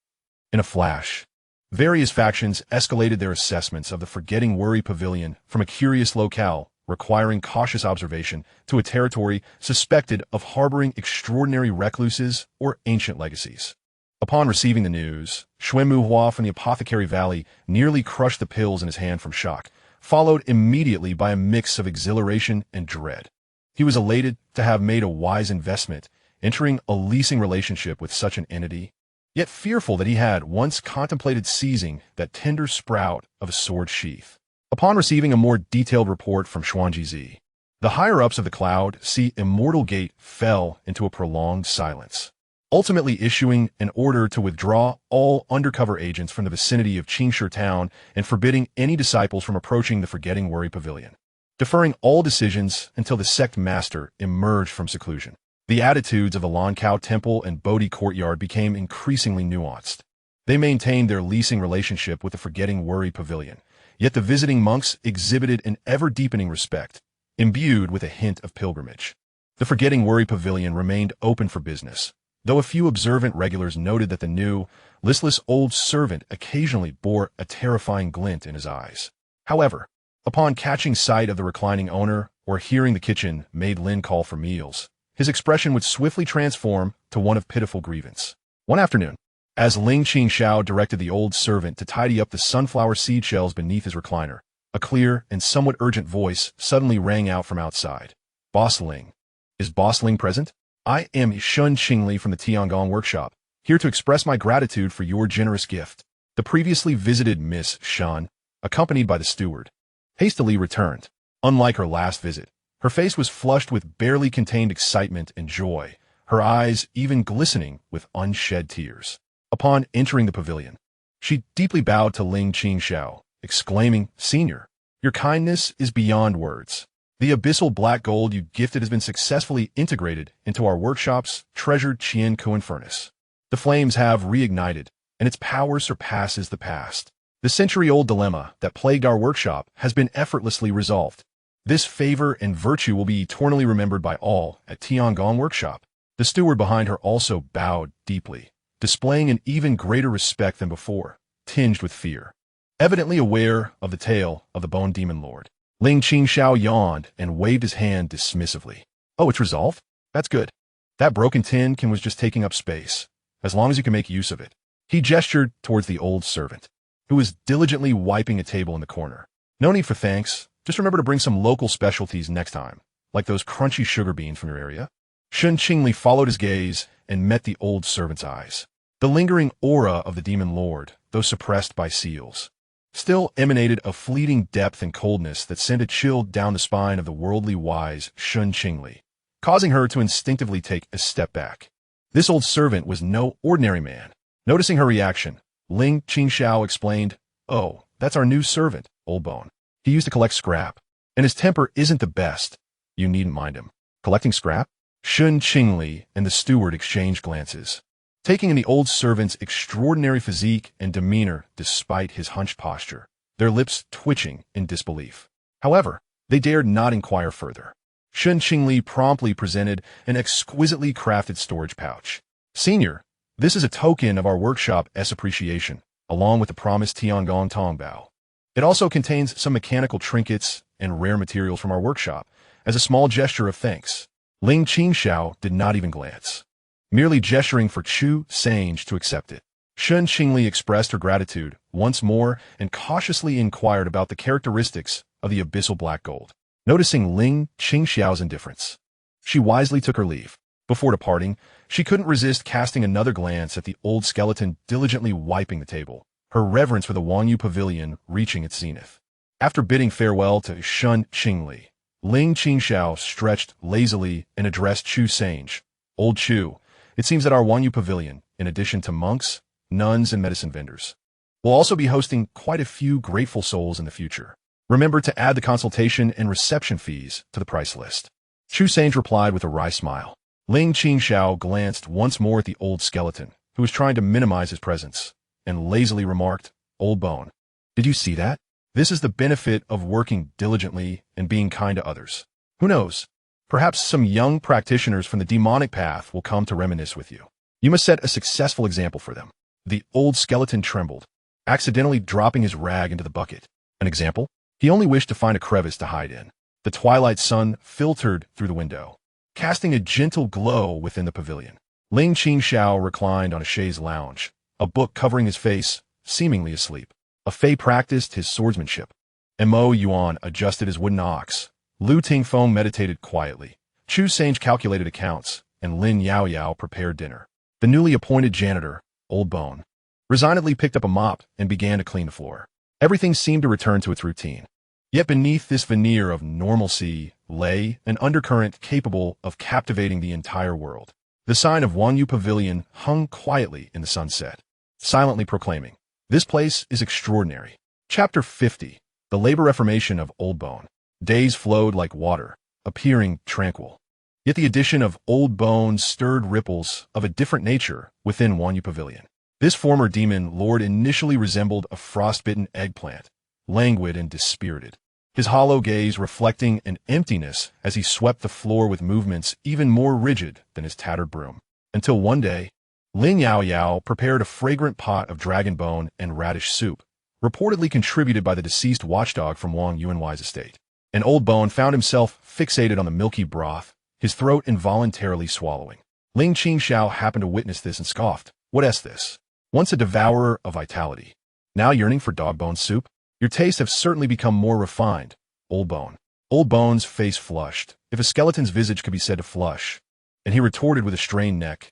In a flash, various factions escalated their assessments of the Forgetting Worry Pavilion from a curious locale requiring cautious observation to a territory suspected of harboring extraordinary recluses or ancient legacies. Upon receiving the news, Xuanmu Hua from the Apothecary Valley nearly crushed the pills in his hand from shock, followed immediately by a mix of exhilaration and dread. He was elated to have made a wise investment, entering a leasing relationship with such an entity, yet fearful that he had once contemplated seizing that tender sprout of a sword sheath. Upon receiving a more detailed report from Xuanji, the higher-ups of the Cloud Sea Immortal Gate fell into a prolonged silence, ultimately issuing an order to withdraw all undercover agents from the vicinity of Qingshi Town and forbidding any disciples from approaching the Forgetting Worry Pavilion, deferring all decisions until the sect master emerged from seclusion. The attitudes of the Lankao Temple and Bodhi Courtyard became increasingly nuanced. They maintained their leasing relationship with the Forgetting Worry Pavilion, yet the visiting monks exhibited an ever-deepening respect, imbued with a hint of pilgrimage. The Forgetting Worry Pavilion remained open for business, though a few observant regulars noted that the new, listless old servant occasionally bore a terrifying glint in his eyes. However, upon catching sight of the reclining owner or hearing the kitchen maid Lin call for meals, his expression would swiftly transform to one of pitiful grievance. One afternoon, as Ling Qingxiao directed the old servant to tidy up the sunflower seed shells beneath his recliner, a clear and somewhat urgent voice suddenly rang out from outside. "Boss Ling. Is Boss Ling present? I am Shun Qingli from the Tiangong workshop, here to express my gratitude for your generous gift." The previously visited Miss Shun, accompanied by the steward, hastily returned. Unlike her last visit, her face was flushed with barely contained excitement and joy, her eyes even glistening with unshed tears. Upon entering the pavilion, she deeply bowed to Ling Qingxiao, exclaiming, "Senior, your kindness is beyond words. The abyssal black gold you gifted has been successfully integrated into our workshop's treasured Qian Kuan furnace. The flames have reignited, and its power surpasses the past. The century-old dilemma that plagued our workshop has been effortlessly resolved. This favor and virtue will be eternally remembered by all at Tiangong Workshop." The steward behind her also bowed deeply, displaying an even greater respect than before, tinged with fear. Evidently aware of the tale of the Bone Demon Lord, Ling Qingxiao yawned and waved his hand dismissively. "Oh, it's resolved? That's good. That broken tin can was just taking up space, as long as you can make use of it." He gestured towards the old servant, who was diligently wiping a table in the corner. "No need for thanks. Just remember to bring some local specialties next time, like those crunchy sugar beans from your area." Shun Qingli followed his gaze and met the old servant's eyes. The lingering aura of the demon lord, though suppressed by seals, still emanated a fleeting depth and coldness that sent a chill down the spine of the worldly wise Shun Qingli, causing her to instinctively take a step back. This old servant was no ordinary man. Noticing her reaction, Ling Qingxiao explained, "Oh, that's our new servant, Old Bone. He used to collect scrap, and his temper isn't the best. You needn't mind him." "Collecting scrap?" Shun Qingli and the steward exchanged glances, taking in the old servant's extraordinary physique and demeanor despite his hunched posture, their lips twitching in disbelief. However, they dared not inquire further. Shun Qingli promptly presented an exquisitely crafted storage pouch. "Senior, this is a token of our workshop's appreciation, along with the promised Tiangong Tongbao. It also contains some mechanical trinkets and rare materials from our workshop, as a small gesture of thanks." Ling Qingxiao did not even glance, merely gesturing for Chu Sange to accept it. Shun Qingli expressed her gratitude once more and cautiously inquired about the characteristics of the abyssal black gold. Noticing Ling Qingxiao's indifference, she wisely took her leave. Before departing, she couldn't resist casting another glance at the old skeleton diligently wiping the table, her reverence for the Wangyu Pavilion reaching its zenith. After bidding farewell to Shun Qingli, Ling Qingxiao stretched lazily and addressed Chu Sange. "Old Chu, it seems that our Wangyu Pavilion, in addition to monks, nuns, and medicine vendors, will also be hosting quite a few grateful souls in the future. Remember to add the consultation and reception fees to the price list." Chu Sange replied with a wry smile. Ling Qingxiao glanced once more at the old skeleton, who was trying to minimize his presence, and lazily remarked, "Old Bone, did you see that? This is the benefit of working diligently and being kind to others. Who knows? Perhaps some young practitioners from the demonic path will come to reminisce with you. You must set a successful example for them." The old skeleton trembled, accidentally dropping his rag into the bucket. An example? He only wished to find a crevice to hide in. The twilight sun filtered through the window, casting a gentle glow within the pavilion. Ling Qingxiao reclined on a chaise lounge, a book covering his face, seemingly asleep. A Fei practiced his swordsmanship. Mo Yuan adjusted his wooden ox. Lu Tingfeng meditated quietly. Chu Sange calculated accounts, and Lin Yaoyao prepared dinner. The newly appointed janitor, Old Bone, resignedly picked up a mop and began to clean the floor. Everything seemed to return to its routine. Yet beneath this veneer of normalcy lay an undercurrent capable of captivating the entire world. The sign of Wanyu Pavilion hung quietly in the sunset, silently proclaiming, "This place is extraordinary." Chapter 50. The Labor Reformation of Old Bone. Days flowed like water, appearing tranquil. Yet the addition of Old Bone stirred ripples of a different nature within Wanyu Pavilion. This former demon lord initially resembled a frostbitten eggplant, languid and dispirited, his hollow gaze reflecting an emptiness as he swept the floor with movements even more rigid than his tattered broom. Until one day, Lin Yaoyao prepared a fragrant pot of dragon bone and radish soup, reportedly contributed by the deceased watchdog from Wang Yuanwai's estate. And Old Bone found himself fixated on the milky broth, his throat involuntarily swallowing. Ling Qingxiao happened to witness this and scoffed. "What this? Once a devourer of vitality, now yearning for dog bone soup? Your tastes have certainly become more refined, Old Bone." Old Bone's face flushed, if a skeleton's visage could be said to flush, and he retorted with a strained neck,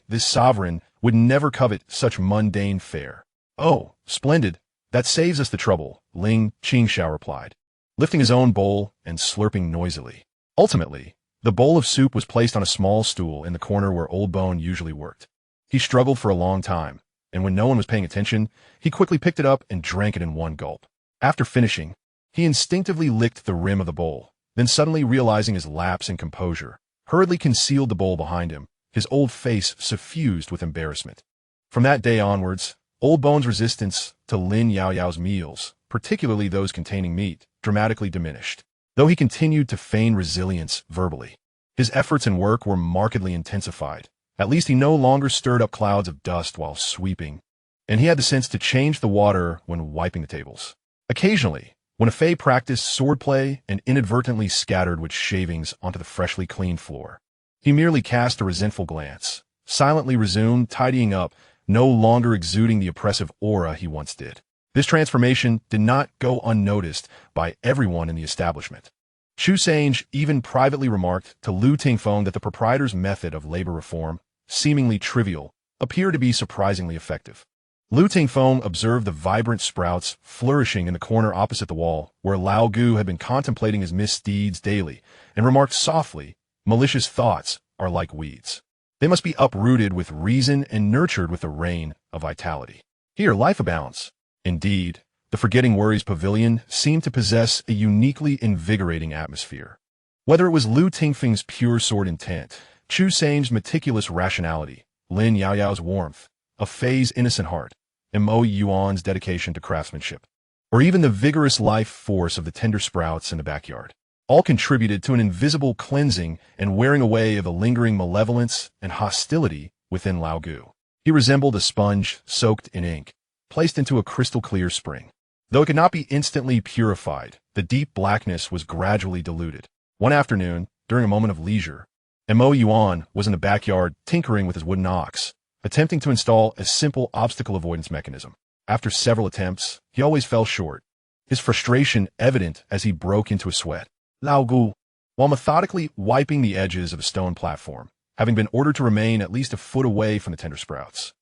"This sovereign would never covet such mundane fare." "Oh, splendid. That saves us the trouble," Ling Qingxiao replied, lifting his own bowl and slurping noisily. Ultimately, the bowl of soup was placed on a small stool in the corner where Old Bone usually worked. He struggled for a long time, and when no one was paying attention, he quickly picked it up and drank it in one gulp. After finishing, he instinctively licked the rim of the bowl, then suddenly realizing his lapse in composure, hurriedly concealed the bowl behind him, his old face suffused with embarrassment. From that day onwards, Old Bone's resistance to Lin Yaoyao's meals, particularly those containing meat, dramatically diminished. Though he continued to feign resilience verbally, his efforts and work were markedly intensified. At least he no longer stirred up clouds of dust while sweeping, and he had the sense to change the water when wiping the tables. Occasionally, when a Fei practiced swordplay and inadvertently scattered witch shavings onto the freshly cleaned floor, he merely cast a resentful glance, silently resumed tidying up, no longer exuding the oppressive aura he once did. This transformation did not go unnoticed by everyone in the establishment. Chu Sange even privately remarked to Lu Tingfeng that the proprietor's method of labor reform, seemingly trivial, appeared to be surprisingly effective. Lu Tingfeng observed the vibrant sprouts flourishing in the corner opposite the wall, where Lao Gu had been contemplating his misdeeds daily, and remarked softly, "Malicious thoughts are like weeds. They must be uprooted with reason and nurtured with the rain of vitality. Here life abounds." Indeed, the Forgetting Worries Pavilion seemed to possess a uniquely invigorating atmosphere. Whether it was Lu Tingfeng's pure sword intent, Chu Sange's meticulous rationality, Lin Yaoyao's warmth, a Fei's innocent heart, and Mo Yuan's dedication to craftsmanship, or even the vigorous life force of the tender sprouts in the backyard, all contributed to an invisible cleansing and wearing away of the lingering malevolence and hostility within Lao Gu. He resembled a sponge soaked in ink, placed into a crystal-clear spring. Though it could not be instantly purified, the deep blackness was gradually diluted. One afternoon, during a moment of leisure, Mo Yuan was in the backyard tinkering with his wooden ox, attempting to install a simple obstacle avoidance mechanism. After several attempts, he always fell short, his frustration evident as he broke into a sweat. Lao Gu, while methodically wiping the edges of a stone platform, having been ordered to remain at least a foot away from the tender sprouts,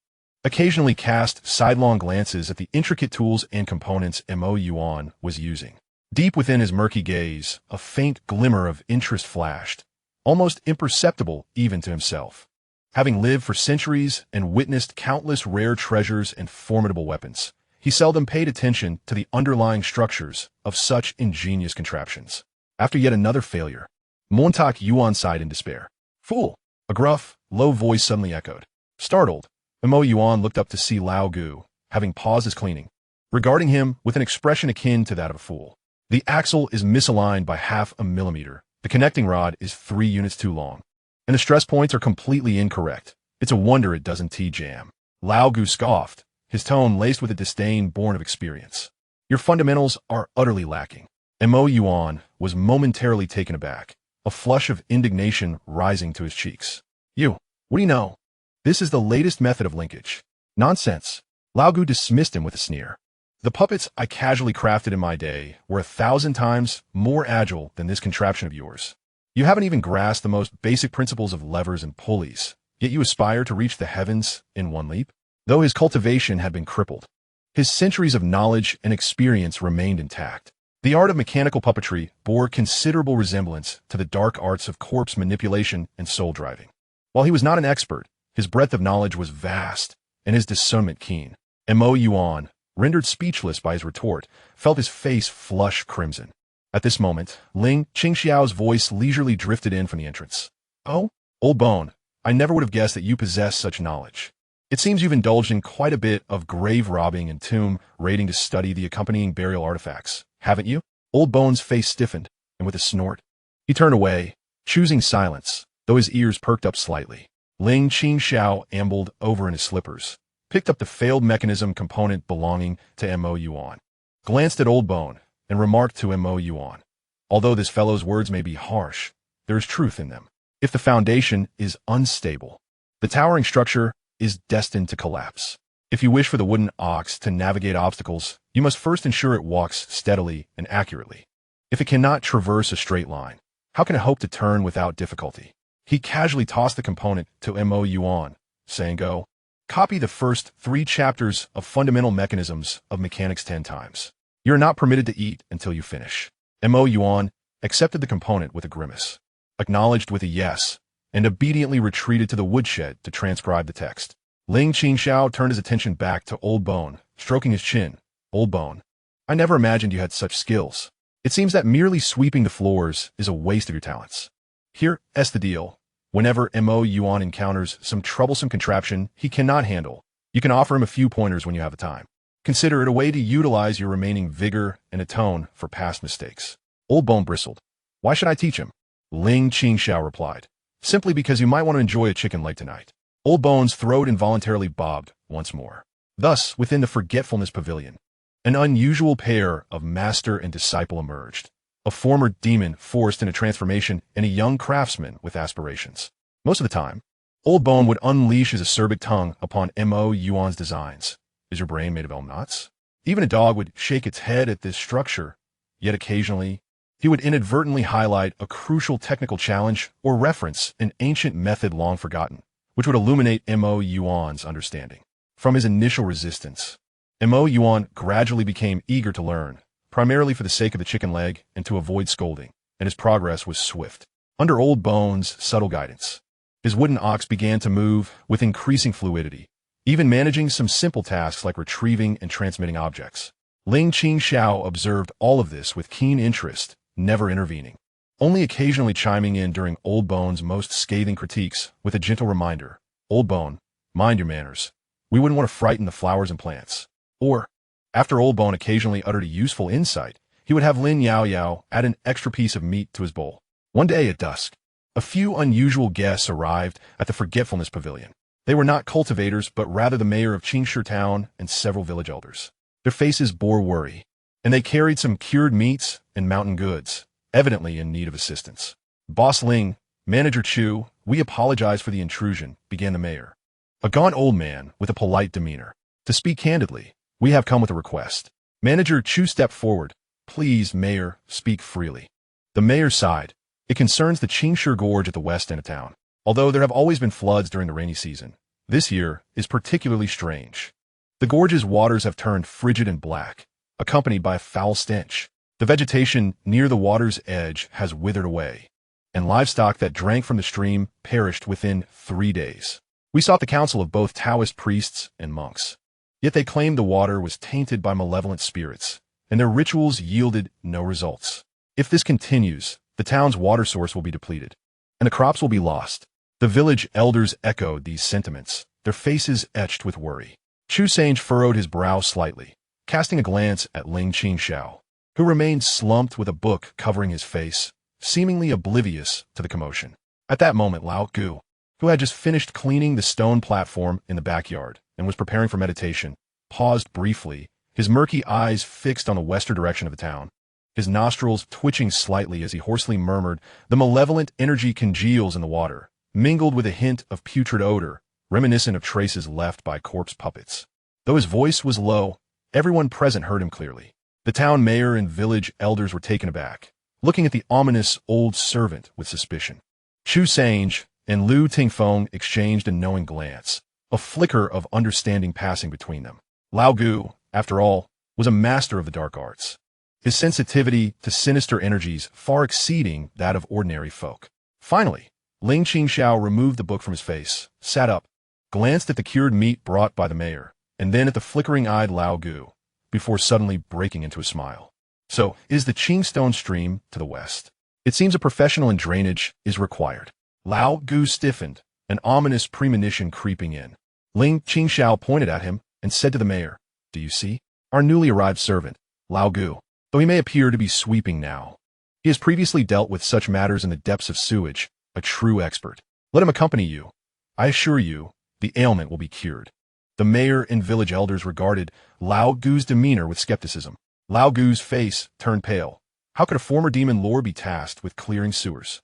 occasionally cast sidelong glances at the intricate tools and components Mo Yuan was using. Deep within his murky gaze, a faint glimmer of interest flashed, almost imperceptible even to himself. Having lived for centuries and witnessed countless rare treasures and formidable weapons, he seldom paid attention to the underlying structures of such ingenious contraptions. After yet another failure, Montauk Yuan sighed in despair. "Fool!" A gruff, low voice suddenly echoed. Startled, Mo Yuan looked up to see Lao Gu, having paused his cleaning, regarding him with an expression akin to that of a fool. "The axle is misaligned by 0.5 millimeter. The connecting rod is 3 units too long, and the stress points are completely incorrect. It's a wonder it doesn't T-jam." Lao Gu scoffed, his tone laced with a disdain born of experience. "Your fundamentals are utterly lacking. Mo Yuan was momentarily taken aback, a flush of indignation rising to his cheeks. You, what do you know? This is the latest method of linkage. Nonsense. Lao Gu dismissed him with a sneer. The puppets I casually crafted in my day were 1,000 times more agile than this contraption of yours. You haven't even grasped the most basic principles of levers and pulleys, yet you aspire to reach the heavens in one leap? Though his cultivation had been crippled, his centuries of knowledge and experience remained intact. The art of mechanical puppetry bore considerable resemblance to the dark arts of corpse manipulation and soul driving. While he was not an expert, his breadth of knowledge was vast, and his discernment keen. Mo Yuan, rendered speechless by his retort, felt his face flush crimson. At this moment, Ling Qingxiao's voice leisurely drifted in from the entrance. Oh, old bone, I never would have guessed that you possess such knowledge. It seems you've indulged in quite a bit of grave robbing and tomb raiding to study the accompanying burial artifacts, haven't you? Old Bone's face stiffened, and with a snort, he turned away, choosing silence, though his ears perked up slightly. Ling Qingxiao ambled over in his slippers, picked up the failed mechanism component belonging to Mo Yuan, glanced at Old Bone, and remarked to Mo Yuan, although this fellow's words may be harsh, there is truth in them. If the foundation is unstable, the towering structure is destined to collapse. If you wish for the wooden ox to navigate obstacles, you must first ensure it walks steadily and accurately. If it cannot traverse a straight line, how can it hope to turn without difficulty? He casually tossed the component to Mo Yuan, saying, Go, copy the first 3 chapters of Fundamental Mechanisms of Mechanics 10 times. You're not permitted to eat until you finish. Mo Yuan accepted the component with a grimace, acknowledged with a yes, and obediently retreated to the woodshed to transcribe the text. Ling Qingxiao turned his attention back to Old Bone, stroking his chin. Old Bone, I never imagined you had such skills. It seems that merely sweeping the floors is a waste of your talents. Here's the deal. Whenever Mo Yuan encounters some troublesome contraption he cannot handle, you can offer him a few pointers when you have the time. Consider it a way to utilize your remaining vigor and atone for past mistakes. Old Bone bristled. Why should I teach him? Ling Qingxiao replied. Simply because you might want to enjoy a chicken leg tonight. Old Bone's throat involuntarily bobbed once more. Thus, within the Forgetfulness Pavilion, an unusual pair of master and disciple emerged. A former demon forced into transformation and a young craftsman with aspirations. Most of the time, Old Bone would unleash his acerbic tongue upon Mo Yuan's designs. Is your brain made of elm knots? Even a dog would shake its head at this structure, yet occasionally, he would inadvertently highlight a crucial technical challenge or reference an ancient method long forgotten, which would illuminate Mo Yuan's understanding. From his initial resistance, Mo Yuan gradually became eager to learn, primarily for the sake of the chicken leg and to avoid scolding, and his progress was swift. Under Old Bone's subtle guidance, his wooden ox began to move with increasing fluidity, even managing some simple tasks like retrieving and transmitting objects. Ling Qingxiao observed all of this with keen interest, never intervening, only occasionally chiming in during Old Bone's most scathing critiques with a gentle reminder, Old Bone, mind your manners. We wouldn't want to frighten the flowers and plants. Or, after Old Bone occasionally uttered a useful insight, he would have Lin Yao add an extra piece of meat to his bowl. One day at dusk, a few unusual guests arrived at the Forgetfulness Pavilion. They were not cultivators, but rather the mayor of Qingshi Town and several village elders. Their faces bore worry, and they carried some cured meats and mountain goods, evidently in need of assistance. Boss Ling, Manager Chu, we apologize for the intrusion, began the mayor, a gaunt old man with a polite demeanor. To speak candidly, we have come with a request. Manager Chu stepped forward. Please, Mayor, speak freely. The mayor sighed. It concerns the Qingshi Gorge at the west end of town. Although there have always been floods during the rainy season, this year is particularly strange. The gorge's waters have turned frigid and black, accompanied by a foul stench. The vegetation near the water's edge has withered away, and livestock that drank from the stream perished within 3 days. We sought the counsel of both Taoist priests and monks, yet they claimed the water was tainted by malevolent spirits, and their rituals yielded no results. If this continues, the town's water source will be depleted, and the crops will be lost. The village elders echoed these sentiments, their faces etched with worry. Chu Sange furrowed his brow slightly, casting a glance at Ling Qingxiao, who remained slumped with a book covering his face, seemingly oblivious to the commotion. At that moment, Lao Gu, who had just finished cleaning the stone platform in the backyard and was preparing for meditation, paused briefly, his murky eyes fixed on the western direction of the town. his nostrils twitching slightly as he hoarsely murmured, "The malevolent energy congeals in the water, mingled with a hint of putrid odor, reminiscent of traces left by corpse puppets." Though his voice was low, everyone present heard him clearly. The town mayor and village elders were taken aback, looking at the ominous old servant with suspicion. Chu Sange and Lu Tingfeng exchanged a knowing glance, a flicker of understanding passing between them. Lao Gu, after all, was a master of the dark arts, his sensitivity to sinister energies far exceeding that of ordinary folk. Finally, Ling Qingxiao removed the book from his face, sat up, glanced at the cured meat brought by the mayor, and then at the flickering-eyed Lao Gu, before suddenly breaking into a smile. "So, is the Qingstone stream to the west? It seems a professional in drainage is required." Lao Gu stiffened, an ominous premonition creeping in. Ling Qingxiao pointed at him and said to the mayor, "Do you see? Our newly arrived servant, Lao Gu, though he may appear to be sweeping now. He has previously dealt with such matters in the depths of sewage, a true expert. Let him accompany you. I assure you, the ailment will be cured." The mayor and village elders regarded Lao Gu's demeanor with skepticism. Lao Gu's face turned pale. How could a former demon lord be tasked with clearing sewers?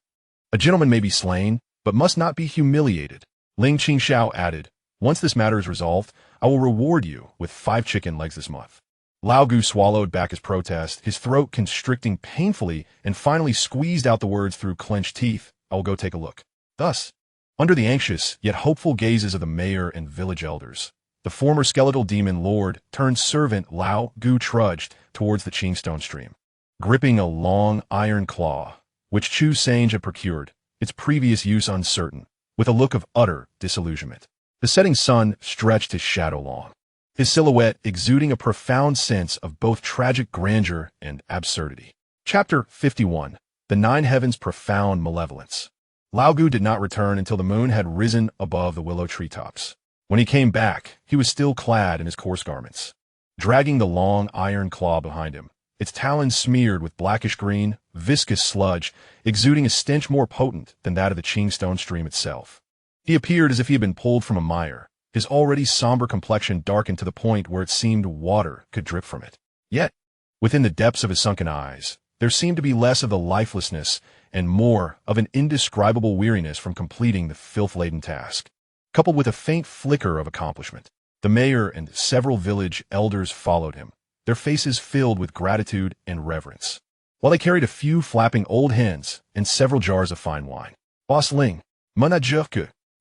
"A gentleman may be slain, but must not be humiliated," Ling Qingxiao added. "Once this matter is resolved, I will reward you with 5 chicken legs this month." Lao Gu swallowed back his protest, his throat constricting painfully, and finally squeezed out the words through clenched teeth, "I will go take a look." Thus, under the anxious yet hopeful gazes of the mayor and village elders, the former skeletal demon lord turned servant Lao Gu trudged towards the Qingstone stream, gripping a long iron claw, which Chu Sange had procured, its previous use uncertain, with a look of utter disillusionment. The setting sun stretched his shadow long, his silhouette exuding a profound sense of both tragic grandeur and absurdity. Chapter 51. The Nine Heavens' Profound Malevolence. Lao Gu did not return until the moon had risen above the willow treetops. When he came back, he was still clad in his coarse garments, dragging the long iron claw behind him, its talons smeared with blackish-green, viscous sludge, exuding a stench more potent than that of the Qingstone stream itself. He appeared as if he had been pulled from a mire, his already somber complexion darkened to the point where it seemed water could drip from it. Yet, within the depths of his sunken eyes, there seemed to be less of the lifelessness and more of an indescribable weariness from completing the filth-laden task, coupled with a faint flicker of accomplishment. The mayor and several village elders followed him, their faces filled with gratitude and reverence, while they carried a few flapping old hens and several jars of fine wine. "Boss Ling,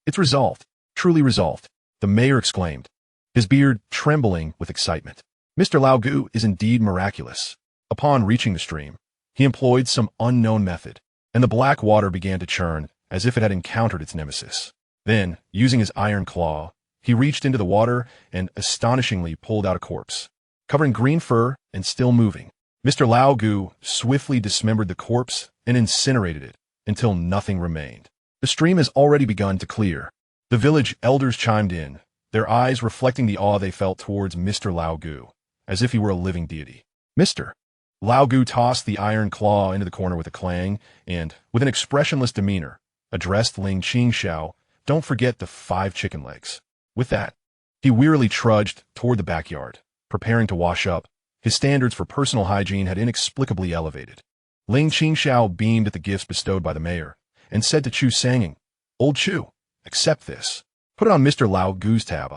it's resolved, truly resolved," the mayor exclaimed, his beard trembling with excitement. "Mr. Lao Gu is indeed miraculous." Upon reaching the stream, he employed some unknown method, and the black water began to churn as if it had encountered its nemesis. Then, using his iron claw, he reached into the water and astonishingly pulled out a corpse, covering green fur and still moving. Mr. Lao Gu swiftly dismembered the corpse and incinerated it until nothing remained. The stream has already begun to clear. The village elders chimed in, their eyes reflecting the awe they felt towards Mr. Lao Gu, as if he were a living deity. "Mr." Lao Gu tossed the iron claw into the corner with a clang and, with an expressionless demeanor, addressed Ling Qingxiao, "Don't forget the 5 chicken legs." With that, he wearily trudged toward the backyard, preparing to wash up. His standards for personal hygiene had inexplicably elevated. Ling Qingxiao beamed at the gifts bestowed by the mayor, and said to Chu Sanging, "Old Chu, accept this. Put it on Mr. Lao Gu's tab,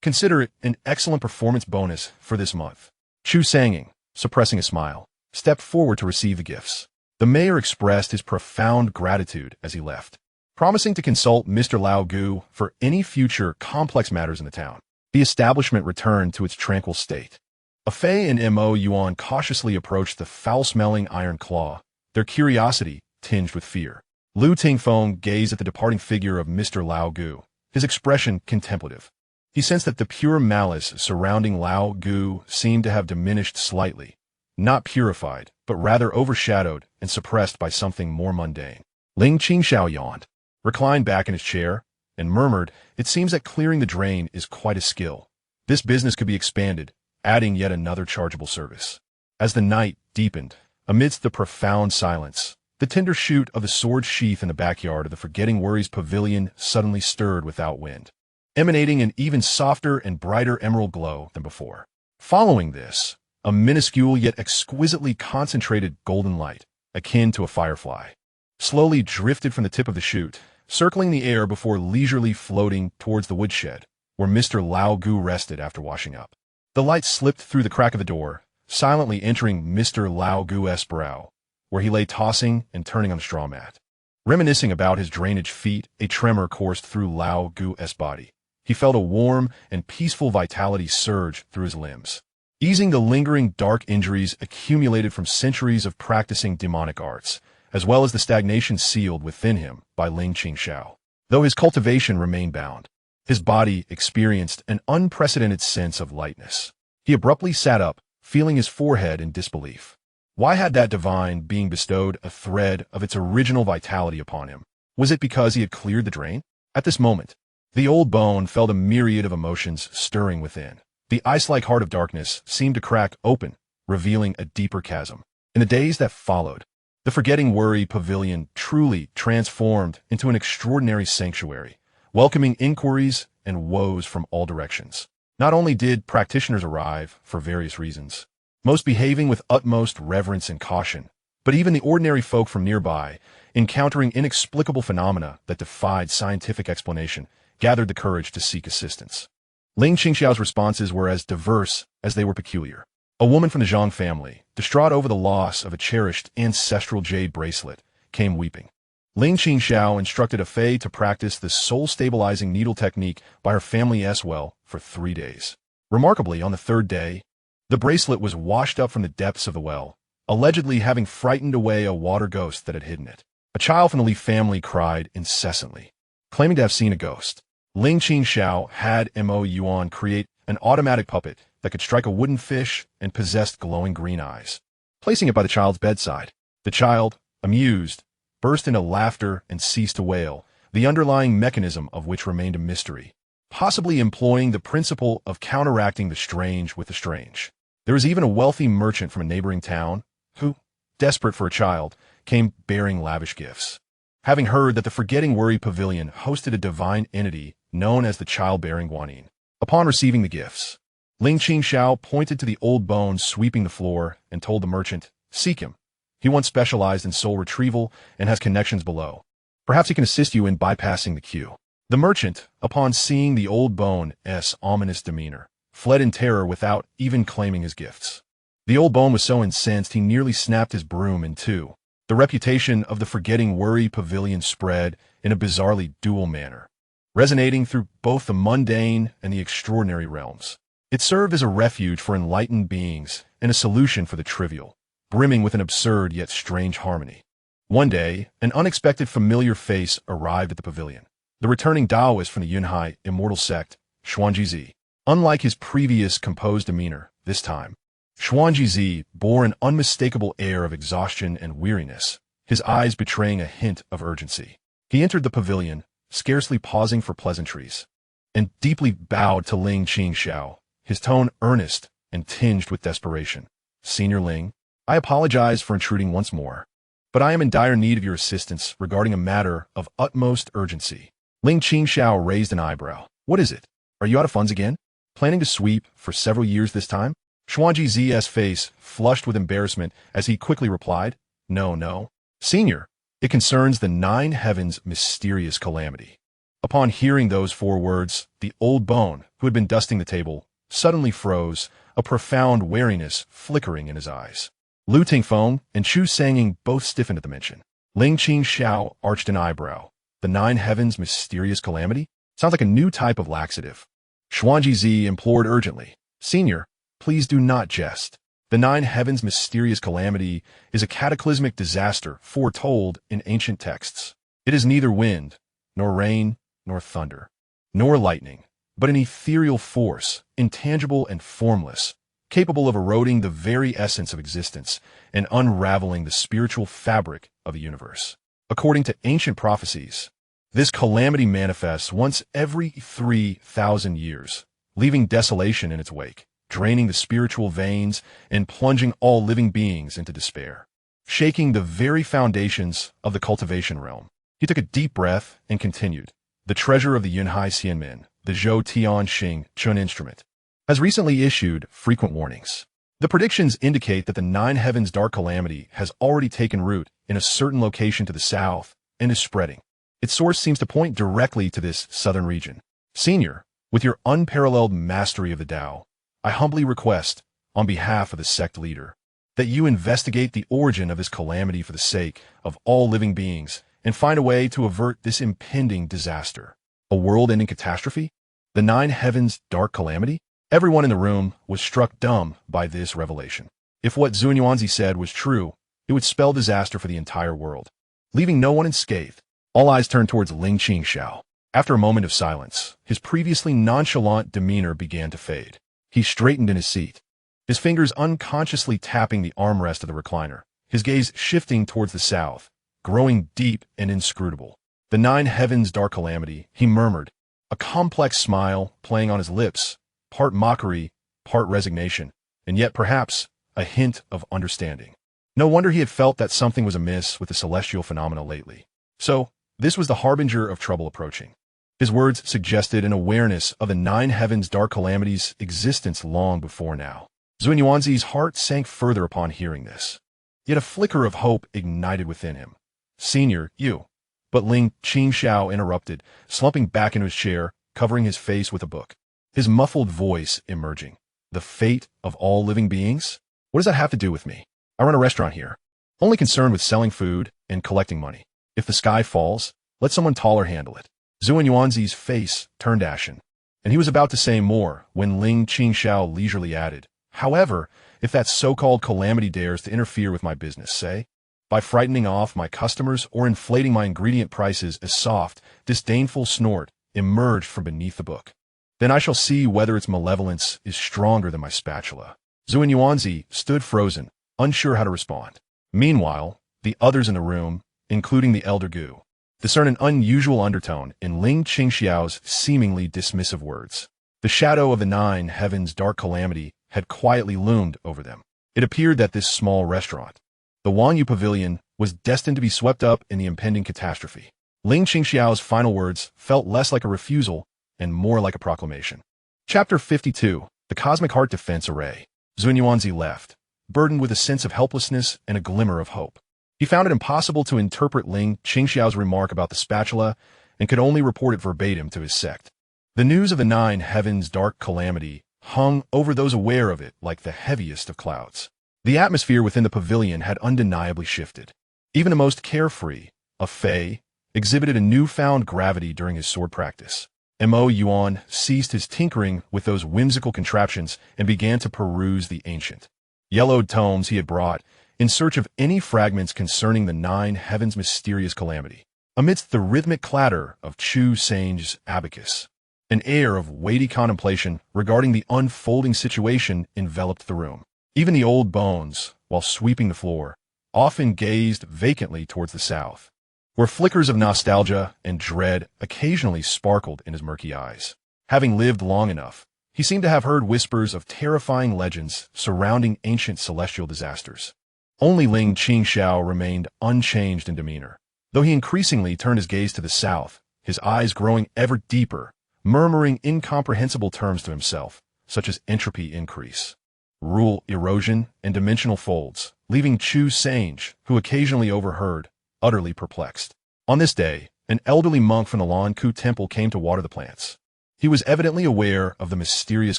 Consider it an excellent performance bonus for this month." Chu Sanging, suppressing a smile, stepped forward to receive the gifts. The mayor expressed his profound gratitude as he left, promising to consult Mr. Lao Gu for any future complex matters in the town. The establishment returned to its tranquil state. A Fei and Mo Yuan cautiously approached the foul-smelling iron claw, their curiosity tinged with fear. Lu Tingfeng gazed at the departing figure of Mr. Lao Gu, his expression contemplative. He sensed that the pure malice surrounding Lao Gu seemed to have diminished slightly, not purified, but rather overshadowed and suppressed by something more mundane. Ling Qingxiao yawned, reclined back in his chair, and murmured, "It seems that clearing the drain is quite a skill. This business could be expanded, adding yet another chargeable service." As the night deepened, amidst the profound silence, the tender shoot of the sword sheath in the backyard of the Forgetting Worries pavilion suddenly stirred without wind, emanating an even softer and brighter emerald glow than before. Following this, a minuscule yet exquisitely concentrated golden light, akin to a firefly, slowly drifted from the tip of the chute, circling the air before leisurely floating towards the woodshed, where Mr. Lao Gu rested after washing up. The light slipped through the crack of the door, silently entering Mr. Lao Gu's brow, where he lay tossing and turning on a straw mat. Reminiscing about his drainage feet, a tremor coursed through Lao Gu's body. He felt a warm and peaceful vitality surge through his limbs, easing the lingering dark injuries accumulated from centuries of practicing demonic arts, as well as the stagnation sealed within him by Ling Qingxiao. Though his cultivation remained bound, his body experienced an unprecedented sense of lightness. He abruptly sat up, feeling his forehead in disbelief. Why had that divine being bestowed a thread of its original vitality upon him? Was it because he had cleared the drain? At this moment, the old bone felt a myriad of emotions stirring within. The ice-like heart of darkness seemed to crack open, revealing a deeper chasm. In the days that followed, the Forgetting Worry Pavilion truly transformed into an extraordinary sanctuary, welcoming inquiries and woes from all directions. Not only did practitioners arrive for various reasons, most behaving with utmost reverence and caution, but even the ordinary folk from nearby, encountering inexplicable phenomena that defied scientific explanation, gathered the courage to seek assistance. Ling Qingxiao's responses were as diverse as they were peculiar. A woman from the Zhang family, distraught over the loss of a cherished ancestral jade bracelet, came weeping. Ling Qingxiao instructed a Fei to practice the soul-stabilizing needle technique by her family's well for 3 days. Remarkably, on the 3rd day, the bracelet was washed up from the depths of the well, allegedly having frightened away a water ghost that had hidden it. A child from the Li family cried incessantly, claiming to have seen a ghost. Ling Qingxiao had Mo Yuan create an automatic puppet that could strike a wooden fish and possessed glowing green eyes, placing it by the child's bedside. The child, amused, burst into laughter and ceased to wail, the underlying mechanism of which remained a mystery, possibly employing the principle of counteracting the strange with the strange. There was even a wealthy merchant from a neighboring town who, desperate for a child, came bearing lavish gifts. Having heard that the Forgetting Worry Pavilion hosted a divine entity known as the childbearing Guanyin. Upon receiving the gifts, Ling Qingxiao pointed to the old bone sweeping the floor and told the merchant, "Seek him. He once specialized in soul retrieval and has connections below. Perhaps he can assist you in bypassing the queue." The merchant, upon seeing the old bone's ominous demeanor, fled in terror without even claiming his gifts. The old bone was so incensed he nearly snapped his broom in two. The reputation of the Forgetting Worry Pavilion spread in a bizarrely dual manner, resonating through both the mundane and the extraordinary realms. It served as a refuge for enlightened beings and a solution for the trivial, brimming with an absurd yet strange harmony. One day, an unexpected familiar face arrived at the pavilion. The returning Taoist from the Yunhai Immortal sect, Xuanjizi. Unlike his previous composed demeanor, this time, Xuanjizi bore an unmistakable air of exhaustion and weariness, his eyes betraying a hint of urgency. He entered the pavilion, scarcely pausing for pleasantries, and deeply bowed to Ling Qingxiao, his tone earnest and tinged with desperation. "Senior Ling, I apologize for intruding once more, but I am in dire need of your assistance regarding a matter of utmost urgency." Ling Qingxiao raised an eyebrow. "What is it? Are you out of funds again? Planning to sweep for several years this time?" Xuanjizi's face flushed with embarrassment as he quickly replied, No. Senior, it concerns the 9 heavens mysterious calamity." Upon hearing those 4 words, the old bone, who had been dusting the table, suddenly froze, a profound wariness flickering in his eyes. Lu Tingfeng and Chu Sanging both stiffened at the mention. Ling Qingxiao arched an eyebrow. The 9 heavens mysterious calamity? Sounds like a new type of laxative. Xuanjizi implored urgently, "Senior, please do not jest. The 9 heavens mysterious calamity is a cataclysmic disaster foretold in ancient texts. It is neither wind, nor rain, nor thunder, nor lightning, but an ethereal force, intangible and formless, capable of eroding the very essence of existence and unraveling the spiritual fabric of the universe. According to ancient prophecies, this calamity manifests once every 3,000 years, leaving desolation in its wake, draining the spiritual veins and plunging all living beings into despair, shaking the very foundations of the cultivation realm." He took a deep breath and continued, "The treasure of the Yunhai Xianmin, the Zhou Tian Xing Chun instrument, has recently issued frequent warnings. The predictions indicate that the Nine Heavens Dark Calamity has already taken root in a certain location to the south and is spreading. Its source seems to point directly to this southern region. Senior, with your unparalleled mastery of the Tao, I humbly request, on behalf of the sect leader, that you investigate the origin of this calamity for the sake of all living beings and find a way to avert this impending disaster. A world-ending catastrophe? The Nine Heavens Dark Calamity? Everyone in the room was struck dumb by this revelation. If what Zhuan Yuanzi said was true, it would spell disaster for the entire world. Leaving no one unscathed, all eyes turned towards Ling Qingxiao. After a moment of silence, his previously nonchalant demeanor began to fade. He straightened in his seat, his fingers unconsciously tapping the armrest of the recliner, his gaze shifting towards the south, growing deep and inscrutable. The Nine Heavens Dark Calamity, he murmured, a complex smile playing on his lips, part mockery, part resignation, and yet perhaps a hint of understanding. No wonder he had felt that something was amiss with the celestial phenomena lately. So, this was the harbinger of trouble approaching. His words suggested an awareness of the Nine Heavens Dark Calamity's existence long before now. Zhuan Yuanzi's heart sank further upon hearing this. Yet a flicker of hope ignited within him. Senior, you. But Ling Qingxiao interrupted, slumping back into his chair, covering his face with a book. His muffled voice emerging. The fate of all living beings? What does that have to do with me? I run a restaurant here, only concerned with selling food and collecting money. If the sky falls, let someone taller handle it. Zhuan Yuanzi's face turned ashen, and he was about to say more when Ling Qingxiao leisurely added, however, if that so-called calamity dares to interfere with my business, say, by frightening off my customers or inflating my ingredient prices, a soft, disdainful snort emerged from beneath the book. Then I shall see whether its malevolence is stronger than my spatula. Zhuan Yuanzi stood frozen, unsure how to respond. Meanwhile, the others in the room, including the elder Gu, discern an unusual undertone in Ling Qingxiao's seemingly dismissive words. The shadow of the Nine Heavens Dark Calamity had quietly loomed over them. It appeared that this small restaurant, the Wanyu Pavilion, was destined to be swept up in the impending catastrophe. Ling Qingxiao's final words felt less like a refusal and more like a proclamation. Chapter 52, The Cosmic Heart Defense Array. Zhuan Yuanzi left, burdened with a sense of helplessness and a glimmer of hope. He found it impossible to interpret Ling Qingxiao's remark about the spatula and could only report it verbatim to his sect. The news of the Nine Heavens Dark Calamity hung over those aware of it like the heaviest of clouds. The atmosphere within the pavilion had undeniably shifted. Even the most carefree of Fei exhibited a newfound gravity during his sword practice. Mo Yuan ceased his tinkering with those whimsical contraptions and began to peruse the ancient, yellowed tomes he had brought in search of any fragments concerning the Nine Heavens' mysterious calamity. Amidst the rhythmic clatter of Chu Sange's abacus, an air of weighty contemplation regarding the unfolding situation enveloped the room. Even the old bones, while sweeping the floor, often gazed vacantly towards the south, where flickers of nostalgia and dread occasionally sparkled in his murky eyes. Having lived long enough, he seemed to have heard whispers of terrifying legends surrounding ancient celestial disasters. Only Ling Qingxiao remained unchanged in demeanor, though he increasingly turned his gaze to the south, his eyes growing ever deeper, murmuring incomprehensible terms to himself, such as entropy increase, rule erosion, and dimensional folds, leaving Chu Sange, who occasionally overheard, utterly perplexed. On this day, an elderly monk from the Lan Ku temple came to water the plants. He was evidently aware of the mysterious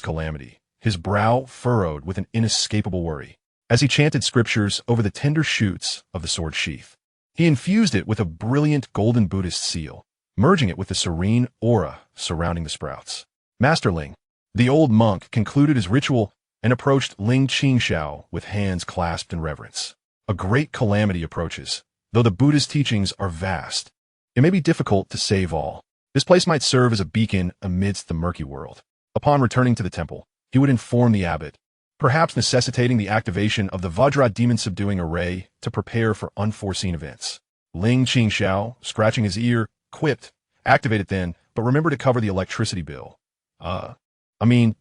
calamity, his brow furrowed with an inescapable worry, as he chanted scriptures over the tender shoots of the sword sheath. He infused it with a brilliant golden Buddhist seal, merging it with the serene aura surrounding the sprouts. Master Ling, the old monk, concluded his ritual and approached Ling Qingxiao with hands clasped in reverence. A great calamity approaches. Though the Buddhist teachings are vast, it may be difficult to save all. This place might serve as a beacon amidst the murky world. Upon returning to the temple, he would inform the abbot, perhaps necessitating the activation of the Vajra demon-subduing array to prepare for unforeseen events. Ling Qingxiao, scratching his ear, quipped, activate it then, but remember to cover the electricity bill. The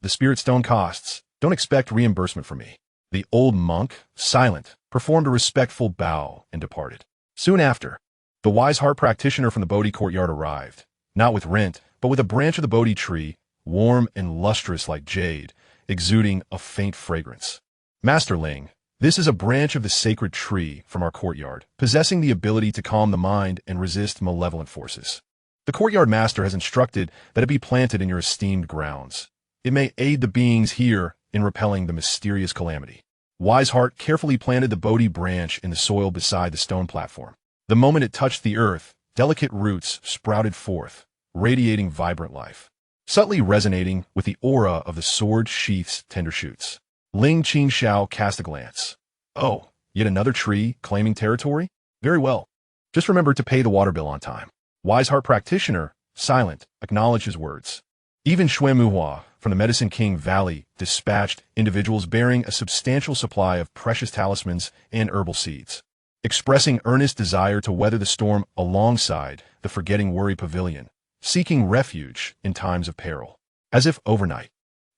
spirit stone costs. Don't expect reimbursement from me. The old monk, silent, performed a respectful bow and departed. Soon after, the wise heart practitioner from the Bodhi courtyard arrived, not with rent, but with a branch of the Bodhi tree, warm and lustrous like jade, exuding a faint fragrance. Master Ling, this is a branch of the sacred tree from our courtyard, possessing the ability to calm the mind and resist malevolent forces. The courtyard master has instructed that it be planted in your esteemed grounds. It may aid the beings here in repelling the mysterious calamity. Wiseheart carefully planted the Bodhi branch in the soil beside the stone platform. The moment it touched the earth, delicate roots sprouted forth, radiating vibrant life, subtly resonating with the aura of the sword sheath's tender shoots. Ling Qingxiao cast a glance. Oh, yet another tree claiming territory? Very well. Just remember to pay the water bill on time. Wiseheart practitioner, silent, acknowledged his words. Even Shuemuhua, from the Medicine King Valley, dispatched individuals bearing a substantial supply of precious talismans and herbal seeds, expressing earnest desire to weather the storm alongside the Forgetting Worry Pavilion, seeking refuge in times of peril. As if overnight,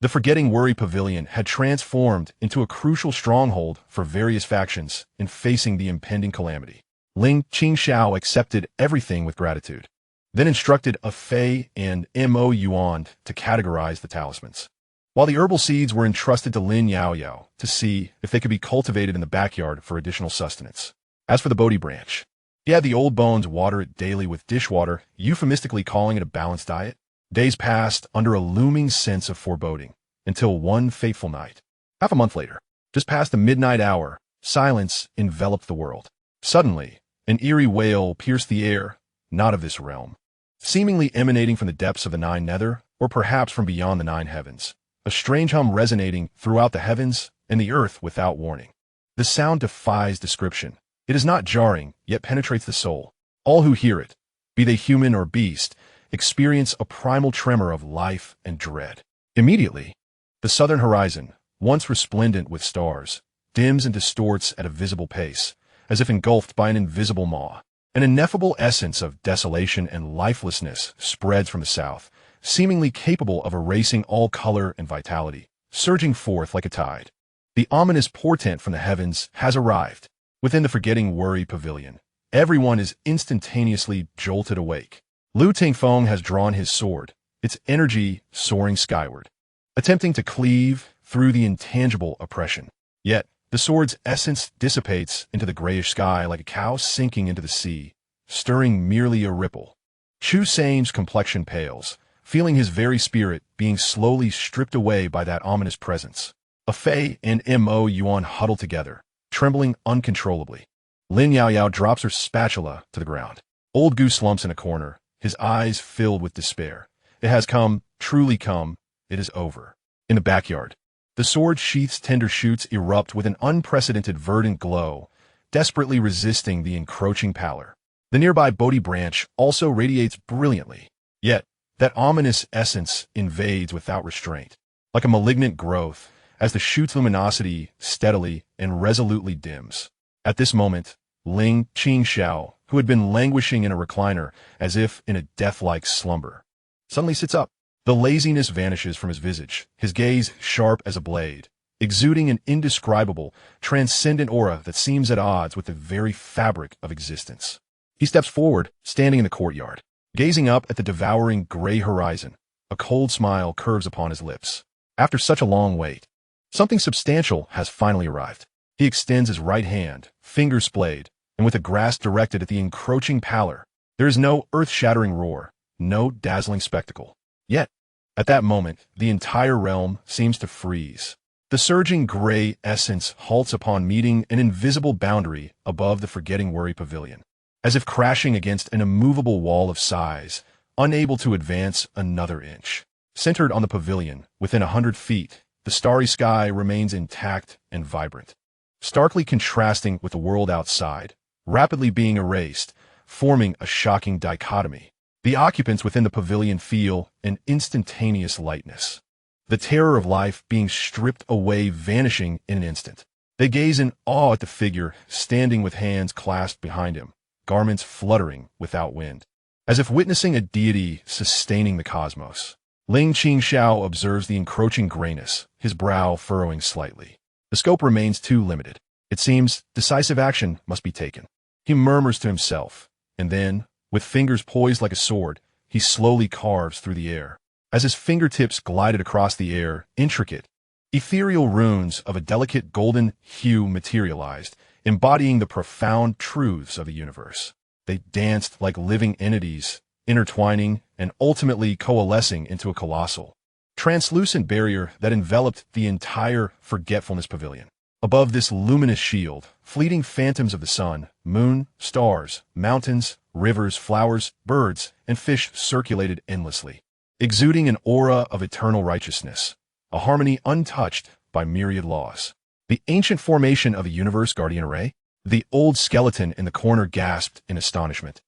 the Forgetting Worry Pavilion had transformed into a crucial stronghold for various factions in facing the impending calamity. Ling Qingxiao accepted everything with gratitude, then instructed a Fei and Mo Yuan to categorize the talismans, while the herbal seeds were entrusted to Lin Yaoyao to see if they could be cultivated in the backyard for additional sustenance. As for the Bodhi branch, he had the old bones water it daily with dishwater, euphemistically calling it a balanced diet. Days passed under a looming sense of foreboding, until one fateful night, half a month later, just past the midnight hour, silence enveloped the world. Suddenly, an eerie wail pierced the air, not of this realm, seemingly emanating from the depths of the nine nether, or perhaps from beyond the nine heavens, a strange hum resonating throughout the heavens and the earth without warning. The sound defies description. It is not jarring, yet penetrates the soul. All who hear it, be they human or beast, experience a primal tremor of life and dread. Immediately, the southern horizon, once resplendent with stars, dims and distorts at a visible pace, as if engulfed by an invisible maw. An ineffable essence of desolation and lifelessness spreads from the south, seemingly capable of erasing all color and vitality, surging forth like a tide. The ominous portent from the heavens has arrived. Within the Forgetting Worry Pavilion, everyone is instantaneously jolted awake. Lu Tingfeng has drawn his sword, its energy soaring skyward, attempting to cleave through the intangible oppression. Yet, the sword's essence dissipates into the grayish sky like a cow sinking into the sea, stirring merely a ripple. Chu Same's complexion pales, feeling his very spirit being slowly stripped away by that ominous presence. A Fei and Mo Yuan huddle together, trembling uncontrollably. Lin Yaoyao drops her spatula to the ground. Old Goose slumps in a corner, his eyes filled with despair. It has come, truly come, it is over. In the backyard, the sword sheath's tender shoots erupt with an unprecedented verdant glow, desperately resisting the encroaching pallor. The nearby Bodhi branch also radiates brilliantly, yet that ominous essence invades without restraint, like a malignant growth, as the shoot's luminosity steadily and resolutely dims. At this moment, Ling Qingxiao, who had been languishing in a recliner as if in a death-like slumber, suddenly sits up. The laziness vanishes from his visage, his gaze sharp as a blade, exuding an indescribable, transcendent aura that seems at odds with the very fabric of existence. He steps forward, standing in the courtyard, gazing up at the devouring gray horizon. A cold smile curves upon his lips. After such a long wait, something substantial has finally arrived. He extends his right hand, fingers splayed, and with a grasp directed at the encroaching pallor. There is no earth-shattering roar, no dazzling spectacle. Yet, at that moment, the entire realm seems to freeze. The surging gray essence halts upon meeting an invisible boundary above the Forgetting Worry Pavilion, as if crashing against an immovable wall of size, unable to advance another inch. Centered on the pavilion, within 100 feet, the starry sky remains intact and vibrant, starkly contrasting with the world outside, rapidly being erased, forming a shocking dichotomy. The occupants within the pavilion feel an instantaneous lightness, the terror of life being stripped away, vanishing in an instant. They gaze in awe at the figure standing with hands clasped behind him, garments fluttering without wind, as if witnessing a deity sustaining the cosmos. Ling Qingxiao observes the encroaching grayness, his brow furrowing slightly. The scope remains too limited. It seems decisive action must be taken. He murmurs to himself, and then, with fingers poised like a sword, he slowly carves through the air. As his fingertips glided across the air, intricate, Ethereal runes of a delicate golden hue materialized, embodying the profound truths of the universe. They danced like living entities, intertwining and ultimately coalescing into a colossal, translucent barrier that enveloped the entire Forgetfulness Pavilion. Above this luminous shield, fleeting phantoms of the sun, moon, stars, mountains, rivers, flowers, birds, and fish circulated endlessly, exuding an aura of eternal righteousness, a harmony untouched by myriad laws. The ancient formation of a universe guardian array? The old skeleton in the corner gasped in astonishment,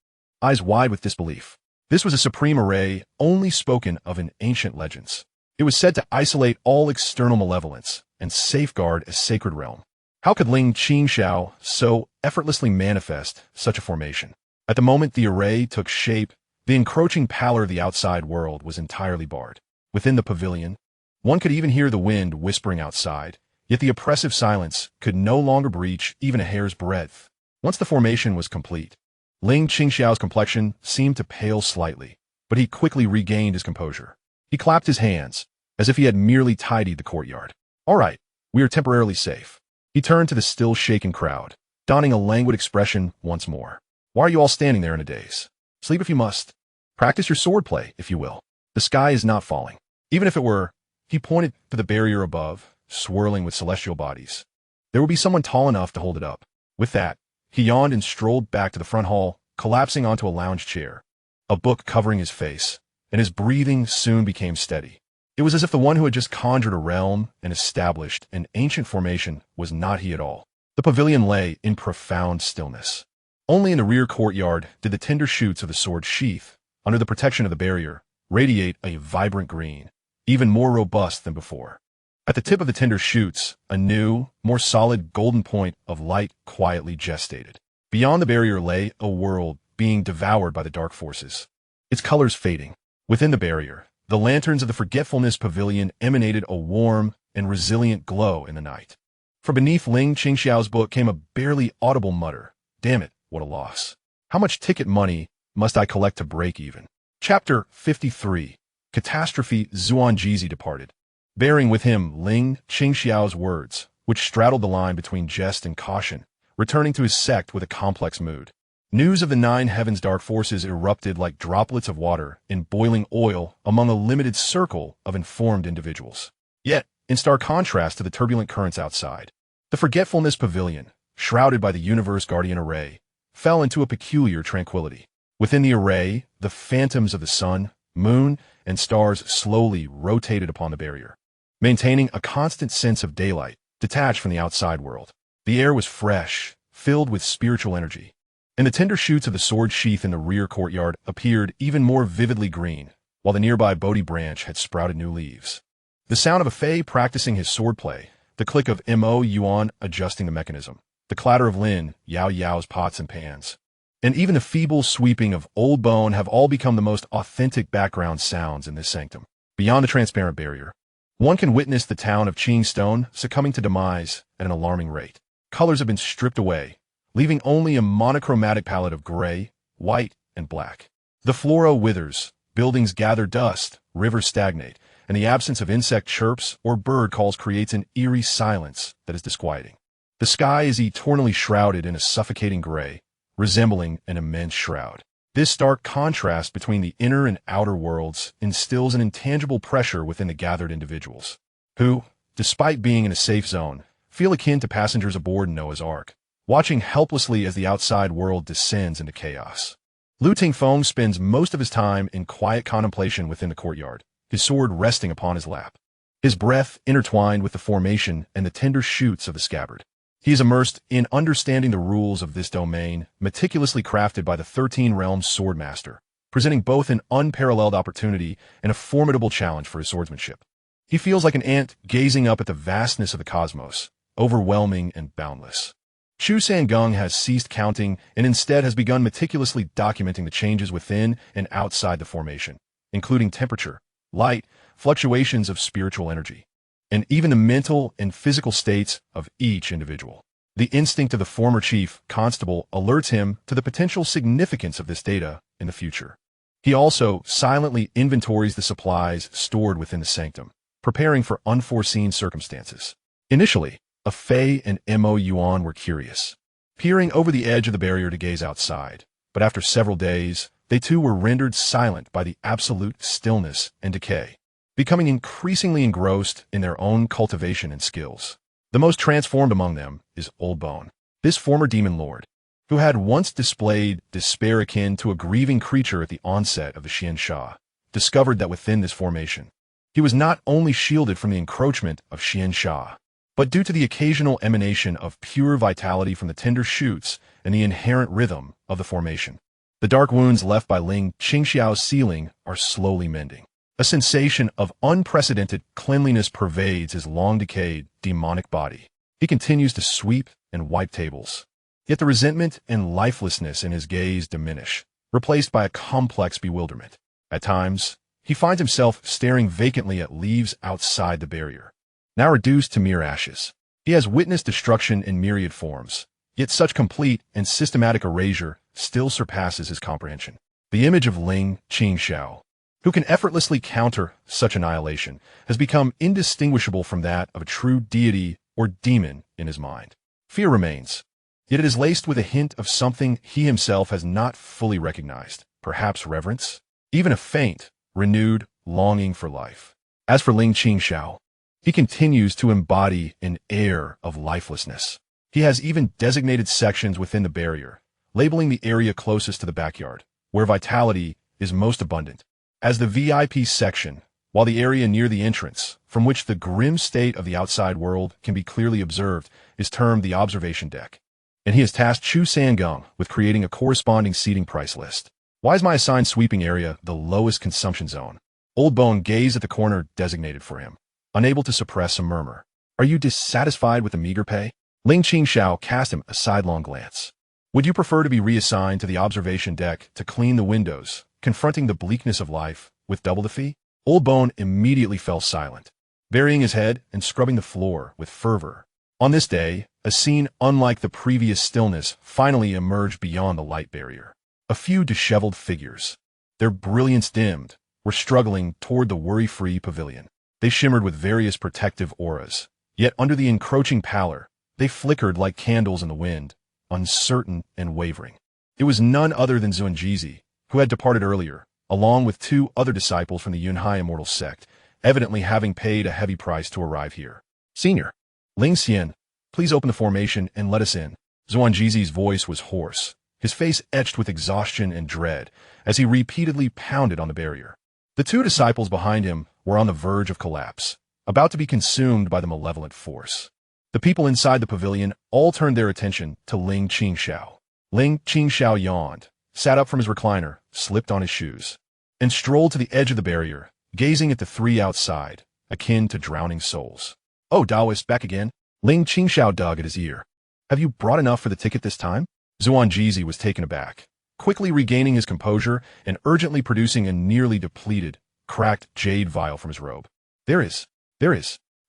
eyes wide with disbelief. This was a supreme array only spoken of in ancient legends. It was said to isolate all external malevolence and safeguard a sacred realm. How could Ling Qingxiao so effortlessly manifest such a formation? At the moment the array took shape, the encroaching pallor of the outside world was entirely barred. Within the pavilion, one could even hear the wind whispering outside, yet the oppressive silence could no longer breach even a hair's breadth. Once the formation was complete, Ling Qingxiao's complexion seemed to pale slightly, but he quickly regained his composure. He clapped his hands, as if he had merely tidied the courtyard. All right, we are temporarily safe. He turned to the still shaken crowd, donning a languid expression once more. Why are you all standing there in a daze? Sleep if you must. Practice your swordplay, if you will. The sky is not falling. Even if it were, he pointed to the barrier above, swirling with celestial bodies. There will be someone tall enough to hold it up. With that, he yawned and strolled back to the front hall, collapsing onto a lounge chair, a book covering his face, and his breathing soon became steady. It was as if the one who had just conjured a realm and established an ancient formation was not he at all. The pavilion lay in profound stillness. Only in the rear courtyard did the tender shoots of the sword sheath, under the protection of the barrier, radiate a vibrant green, even more robust than before. At the tip of the tender shoots, a new, more solid golden point of light quietly gestated. Beyond the barrier lay a world being devoured by the dark forces, its colors fading. Within the barrier, the lanterns of the Forgetfulness Pavilion emanated a warm and resilient glow in the night. From beneath Ling Qingxiao's book came a barely audible mutter. Damn it, what a loss. How much ticket money must I collect to break even? Chapter 53. Catastrophe. Xuanjizi departed, bearing with him Ling Qingxiao's words, which straddled the line between jest and caution, returning to his sect with a complex mood. News of the nine heavens' dark forces erupted like droplets of water in boiling oil among a limited circle of informed individuals. Yet, in stark contrast to the turbulent currents outside, the Forgetfulness Pavilion, shrouded by the Universe Guardian Array, fell into a peculiar tranquility. Within the array, the phantoms of the sun, moon, and stars slowly rotated upon the barrier, maintaining a constant sense of daylight, detached from the outside world. The air was fresh, filled with spiritual energy, and the tender shoots of the sword sheath in the rear courtyard appeared even more vividly green, while the nearby Bodhi branch had sprouted new leaves. The sound of a Fei practicing his swordplay, the click of Mo Yuan adjusting the mechanism, the clatter of Lin Yao Yao's pots and pans, and even the feeble sweeping of old bone have all become the most authentic background sounds in this sanctum. Beyond the transparent barrier, one can witness the town of Qingshi Town succumbing to demise at an alarming rate. Colors have been stripped away, leaving only a monochromatic palette of gray, white, and black. The flora withers, buildings gather dust, rivers stagnate, and the absence of insect chirps or bird calls creates an eerie silence that is disquieting. The sky is eternally shrouded in a suffocating gray, resembling an immense shroud. This stark contrast between the inner and outer worlds instills an intangible pressure within the gathered individuals, who, despite being in a safe zone, feel akin to passengers aboard Noah's Ark, watching helplessly as the outside world descends into chaos. Lu Tingfeng spends most of his time in quiet contemplation within the courtyard, his sword resting upon his lap, his breath intertwined with the formation and the tender shoots of the scabbard. He is immersed in understanding the rules of this domain, meticulously crafted by the 13 Realms Swordmaster, presenting both an unparalleled opportunity and a formidable challenge for his swordsmanship. He feels like an ant gazing up at the vastness of the cosmos, overwhelming and boundless. Chu Sangung has ceased counting and instead has begun meticulously documenting the changes within and outside the formation, including temperature, light, fluctuations of spiritual energy, and even the mental and physical states of each individual. The instinct of the former chief constable alerts him to the potential significance of this data in the future. He also silently inventories the supplies stored within the sanctum, preparing for unforeseen circumstances. Initially, Fei and Mo Yuan were curious, peering over the edge of the barrier to gaze outside, but after several days, they too were rendered silent by the absolute stillness and decay, becoming increasingly engrossed in their own cultivation and skills. The most transformed among them is Old Bone, this former demon lord, who had once displayed despair akin to a grieving creature at the onset of the Xianxia, discovered that within this formation, he was not only shielded from the encroachment of Xianxia, but due to the occasional emanation of pure vitality from the tender shoots and the inherent rhythm of the formation. The dark wounds left by Ling Qingxiao's ceiling are slowly mending. A sensation of unprecedented cleanliness pervades his long-decayed, demonic body. He continues to sweep and wipe tables. Yet the resentment and lifelessness in his gaze diminish, replaced by a complex bewilderment. At times, he finds himself staring vacantly at leaves outside the barrier, now reduced to mere ashes. He has witnessed destruction in myriad forms, yet such complete and systematic erasure still surpasses his comprehension. The image of Ling Qingxiao, who can effortlessly counter such annihilation, has become indistinguishable from that of a true deity or demon in his mind. Fear remains, yet it is laced with a hint of something he himself has not fully recognized, perhaps reverence, even a faint, renewed longing for life. As for Ling Qingxiao, he continues to embody an air of lifelessness. He has even designated sections within the barrier, labeling the area closest to the backyard, where vitality is most abundant, as the VIP section, while the area near the entrance, from which the grim state of the outside world can be clearly observed, is termed the observation deck. And he has tasked Chu Sangung with creating a corresponding seating price list. Why is my assigned sweeping area the lowest consumption zone? Old Bone gazed at the corner designated for him, unable to suppress a murmur. Are you dissatisfied with the meager pay? Ling Qingxiao cast him a sidelong glance. Would you prefer to be reassigned to the observation deck to clean the windows, confronting the bleakness of life with double the fee? Old Bone immediately fell silent, burying his head and scrubbing the floor with fervor. On this day, a scene unlike the previous stillness finally emerged beyond the light barrier. A few disheveled figures, their brilliance dimmed, were struggling toward the worry-free pavilion. They shimmered with various protective auras, yet under the encroaching pallor, they flickered like candles in the wind, uncertain and wavering. It was none other than Xuanjizi, who had departed earlier, along with two other disciples from the Yunhai Immortal sect, evidently having paid a heavy price to arrive here. Senior, Ling Xian, please open the formation and let us in. Xuanjizi's voice was hoarse, his face etched with exhaustion and dread, as he repeatedly pounded on the barrier. The two disciples behind him were on the verge of collapse, about to be consumed by the malevolent force. The people inside the pavilion all turned their attention to Ling Qingxiao. Ling Qingxiao yawned, sat up from his recliner, slipped on his shoes, and strolled to the edge of the barrier, gazing at the three outside, akin to drowning souls. Oh, Taoist, back again? Ling Qingxiao dug at his ear. Have you brought enough for the ticket this time? Xuanjizi was taken aback, quickly regaining his composure and urgently producing a nearly depleted, cracked jade vial from his robe. There is.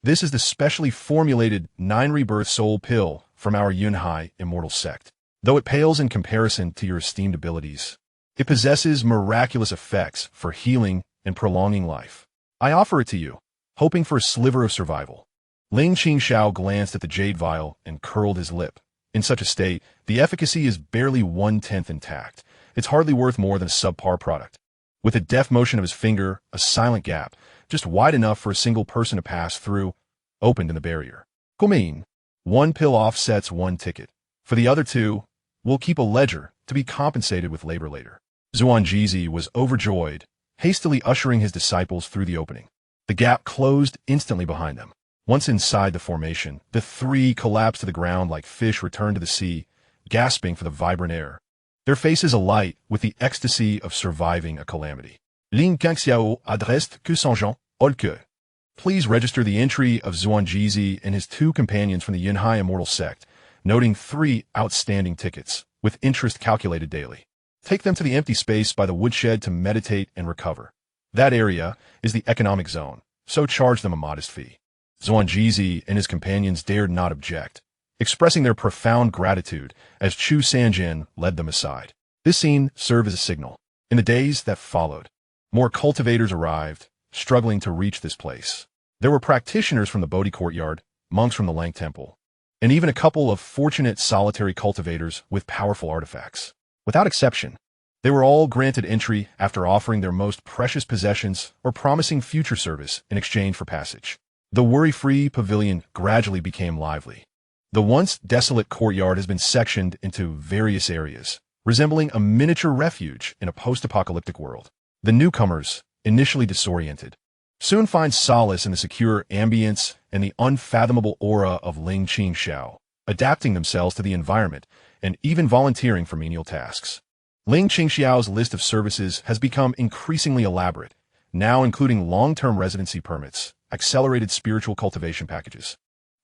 This is the specially formulated 9 rebirth soul pill from our Yunhai Immortal sect. Though it pales in comparison to your esteemed abilities, it possesses miraculous effects for healing and prolonging life. I offer it to you, hoping for a sliver of survival. Ling Qingxiao glanced at the jade vial and curled his lip. In such a state, the efficacy is barely 1/10 intact. It's hardly worth more than a subpar product. With a deft motion of his finger, a silent gap, just wide enough for a single person to pass through, opened in the barrier. Kumin, 1 pill offsets 1 ticket. For the other 2, we'll keep a ledger to be compensated with labor later. Xuanjizi was overjoyed, hastily ushering his disciples through the opening. The gap closed instantly behind them. Once inside the formation, the 3 collapsed to the ground like fish returned to the sea, gasping for the vibrant air, their faces alight with the ecstasy of surviving a calamity. Ling Qingxiao adressed que Saint-Jean, Olke. Please register the entry of Xuanjizi and his 2 companions from the Yunhai Immortal sect, noting 3 outstanding tickets, with interest calculated daily. Take them to the empty space by the woodshed to meditate and recover. That area is the economic zone, so charge them a modest fee. Xuanjizi and his companions dared not object, expressing their profound gratitude as Chu Sanjin led them aside. This scene served as a signal. In the days that followed, more cultivators arrived, struggling to reach this place. There were practitioners from the Bodhi courtyard, monks from the Lang temple, and even a couple of fortunate solitary cultivators with powerful artifacts. Without exception, they were all granted entry after offering their most precious possessions or promising future service in exchange for passage. The worry-free pavilion gradually became lively. The once desolate courtyard has been sectioned into various areas, resembling a miniature refuge in a post-apocalyptic world. The newcomers, initially disoriented, soon find solace in the secure ambience and the unfathomable aura of Ling Qingxiao, adapting themselves to the environment and even volunteering for menial tasks. Ling Qingxiao's list of services has become increasingly elaborate, now including long-term residency permits, accelerated spiritual cultivation packages,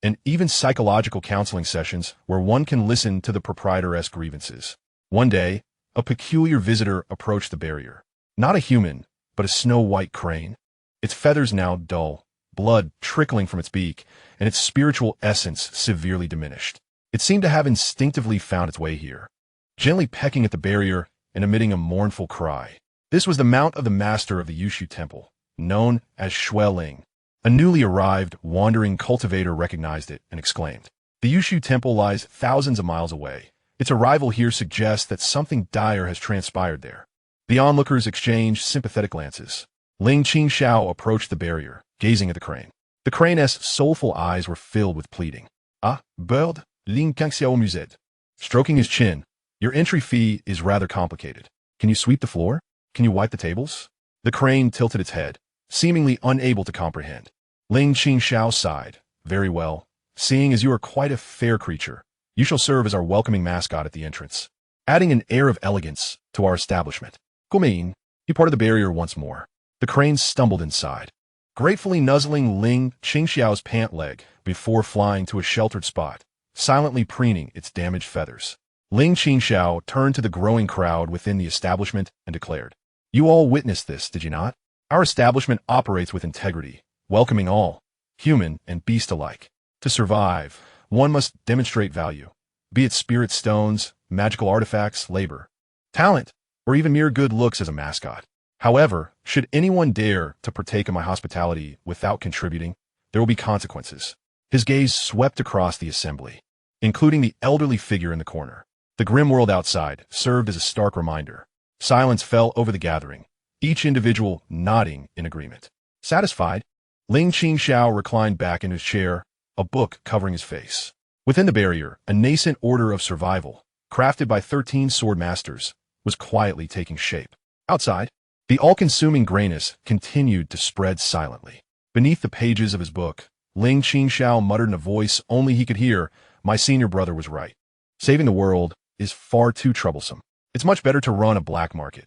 and even psychological counseling sessions where one can listen to the proprietor's grievances. One day, a peculiar visitor approached the barrier. Not a human, but a snow-white crane. Its feathers now dull, blood trickling from its beak, and its spiritual essence severely diminished. It seemed to have instinctively found its way here, gently pecking at the barrier and emitting a mournful cry. This was the mount of the master of the Yushu temple, known as Shui Ling. A newly arrived, wandering cultivator recognized it and exclaimed, "The Yushu temple lies thousands of miles away. Its arrival here suggests that something dire has transpired there." The onlookers exchanged sympathetic glances. Ling Qingxiao approached the barrier, gazing at the crane. The crane's soulful eyes were filled with pleading. "Ah, bird, Ling Qingxiao musette." Stroking his chin, "Your entry fee is rather complicated. Can you sweep the floor? Can you wipe the tables?" The crane tilted its head, seemingly unable to comprehend. Ling Qingxiao sighed. "Very well. Seeing as you are quite a fair creature, you shall serve as our welcoming mascot at the entrance," adding an air of elegance to our establishment. Gumein, he parted the barrier once more. The crane stumbled inside, gratefully nuzzling Ling Qingxiao's pant leg before flying to a sheltered spot, silently preening its damaged feathers. Ling Qingxiao turned to the growing crowd within the establishment and declared, "You all witnessed this, did you not? Our establishment operates with integrity, welcoming all, human and beast alike. To survive, one must demonstrate value, be it spirit stones, magical artifacts, labor, talent, or even mere good looks as a mascot. However, should anyone dare to partake in my hospitality without contributing, there will be consequences." His gaze swept across the assembly, including the elderly figure in the corner. The grim world outside served as a stark reminder. Silence fell over the gathering, each individual nodding in agreement. Satisfied, Ling Qingxiao reclined back in his chair, a book covering his face. Within the barrier, a nascent order of survival, crafted by 13 sword masters, was quietly taking shape. Outside, the all-consuming grayness continued to spread silently. Beneath the pages of his book, Ling Qingxiao muttered in a voice only he could hear, "My senior brother was right. Saving the world is far too troublesome. It's much better to run a black market.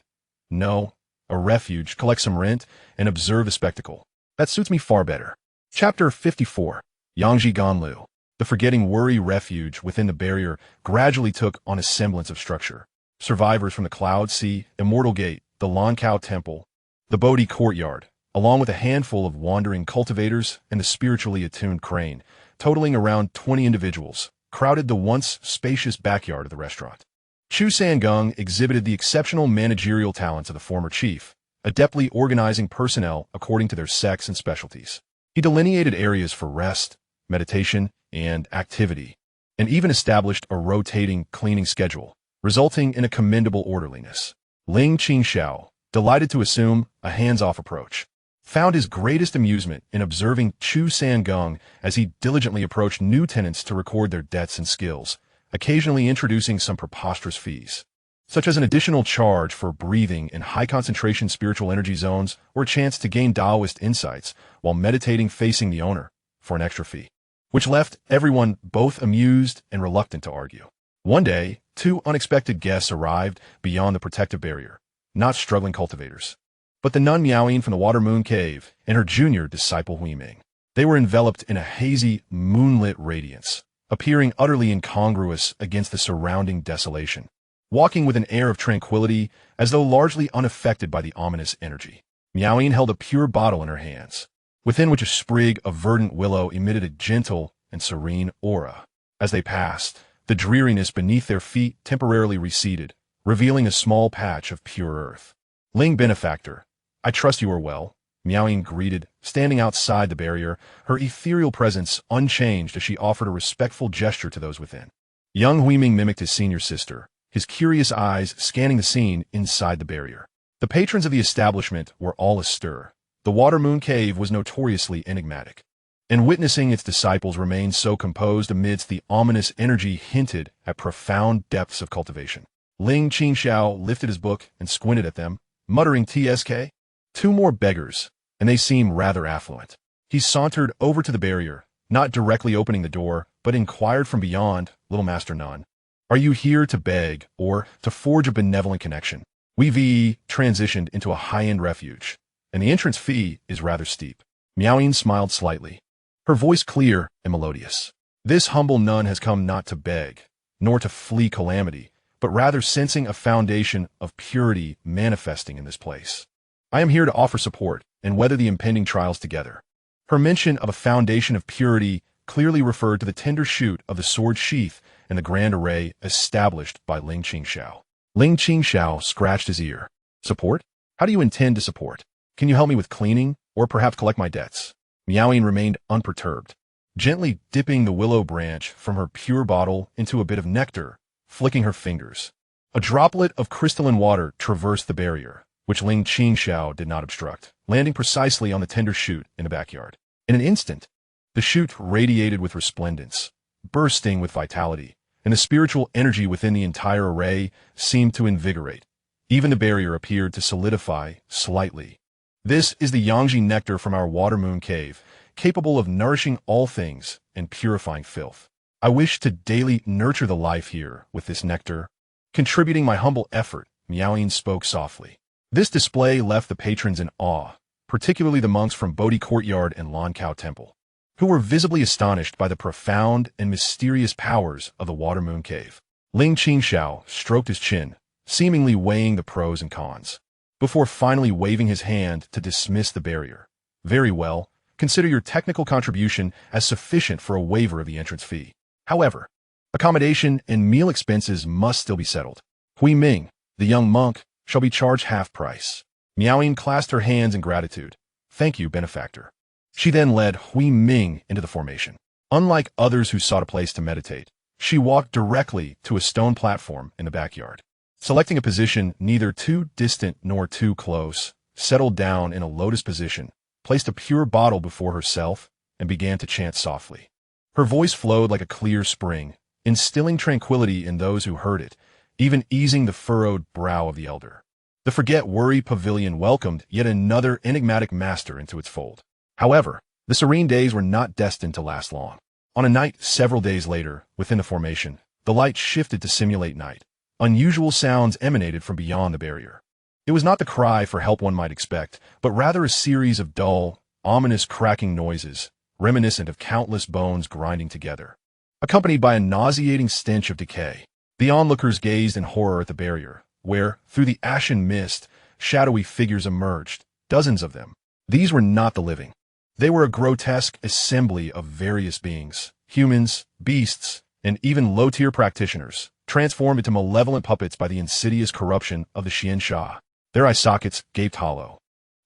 No, a refuge, collect some rent, and observe a spectacle. That suits me far better." Chapter 54. Yangji Ganlu. The forgetting worry refuge within the barrier gradually took on a semblance of structure. Survivors from the Cloud Sea, Immortal Gate, the Lankao Temple, the Bodhi Courtyard, along with a handful of wandering cultivators and the spiritually attuned crane, totaling around 20 individuals, crowded the once spacious backyard of the restaurant. Chu Sangung exhibited the exceptional managerial talents of the former chief, adeptly organizing personnel according to their sex and specialties. He delineated areas for rest, meditation, and activity, and even established a rotating cleaning schedule, resulting in a commendable orderliness. Ling Qingxiao, delighted to assume a hands-off approach, found his greatest amusement in observing Chu Sangung as he diligently approached new tenants to record their debts and skills, occasionally introducing some preposterous fees, such as an additional charge for breathing in high-concentration spiritual energy zones or a chance to gain Taoist insights while meditating facing the owner for an extra fee, which left everyone both amused and reluctant to argue. One day, 2 unexpected guests arrived beyond the protective barrier, not struggling cultivators, but the nun Miaoyin from the Water Moon Cave and her junior disciple Huiming. They were enveloped in a hazy, moonlit radiance, appearing utterly incongruous against the surrounding desolation, walking with an air of tranquility as though largely unaffected by the ominous energy. Miaoyin held a pure bottle in her hands, within which a sprig of verdant willow emitted a gentle and serene aura. As they passed, the dreariness beneath their feet temporarily receded, revealing a small patch of pure earth. "Ling Benefactor, I trust you are well. Miao greeted, standing outside the barrier, her ethereal presence unchanged as she offered a respectful gesture to those within. Young Huiming mimicked his senior sister, his curious eyes scanning the scene inside the barrier. The patrons of the establishment were all astir. The Water Moon Cave was notoriously enigmatic, and witnessing its disciples remain so composed amidst the ominous energy hinted at profound depths of cultivation. Ling Qingxiao lifted his book and squinted at them, muttering TSK. 2 more beggars, and they seem rather affluent. He sauntered over to the barrier, not directly opening the door, but inquired from beyond, Little Master Nun, "Are you here to beg, or to forge a benevolent connection? We've transitioned into a high-end refuge, and the entrance fee is rather steep." Miao smiled slightly, her voice clear and melodious. "This humble nun has come not to beg, nor to flee calamity, but rather sensing a foundation of purity manifesting in this place. I am here to offer support and weather the impending trials together." Her mention of a foundation of purity clearly referred to the tender shoot of the sword sheath and the grand array established by Ling Qingxiao. Ling Qingxiao scratched his ear. "Support? How do you intend to support? Can you help me with cleaning, or perhaps collect my debts?" Miao remained unperturbed, gently dipping the willow branch from her pure bottle into a bit of nectar, flicking her fingers. A droplet of crystalline water traversed the barrier, which Ling Qingxiao did not obstruct, landing precisely on the tender shoot in the backyard. In an instant, the shoot radiated with resplendence, bursting with vitality, and the spiritual energy within the entire array seemed to invigorate. Even the barrier appeared to solidify slightly. "This is the Xianxia nectar from our Water Moon Cave, capable of nourishing all things and purifying filth. I wish to daily nurture the life here with this nectar, contributing my humble effort," Miao spoke softly. This display left the patrons in awe, particularly the monks from Bodhi Courtyard and Lankao Temple, who were visibly astonished by the profound and mysterious powers of the Water Moon Cave. Ling Qingxiao stroked his chin, seemingly weighing the pros and cons, before finally waving his hand to dismiss the barrier. "Very well, consider your technical contribution as sufficient for a waiver of the entrance fee. However, accommodation and meal expenses must still be settled. Huiming, the young monk, shall be charged half price." Miao clasped her hands in gratitude. "Thank you, benefactor." She then led Huiming into the formation. Unlike others who sought a place to meditate, she walked directly to a stone platform in the backyard. Selecting a position neither too distant nor too close, settled down in a lotus position, placed a pure bottle before herself, and began to chant softly. Her voice flowed like a clear spring, instilling tranquility in those who heard it, even easing the furrowed brow of the elder. The Forget Worry Pavilion welcomed yet another enigmatic master into its fold. However, the serene days were not destined to last long. On a night several days later, within the formation, the light shifted to simulate night. Unusual sounds emanated from beyond the barrier. It was not the cry for help one might expect, but rather a series of dull, ominous cracking noises, reminiscent of countless bones grinding together, accompanied by a nauseating stench of decay. The onlookers gazed in horror at the barrier, where, through the ashen mist, shadowy figures emerged, dozens of them. These were not the living. They were a grotesque assembly of various beings, humans, beasts, and even low-tier practitioners, transformed into malevolent puppets by the insidious corruption of the Xianxia. Their eye sockets gaped hollow,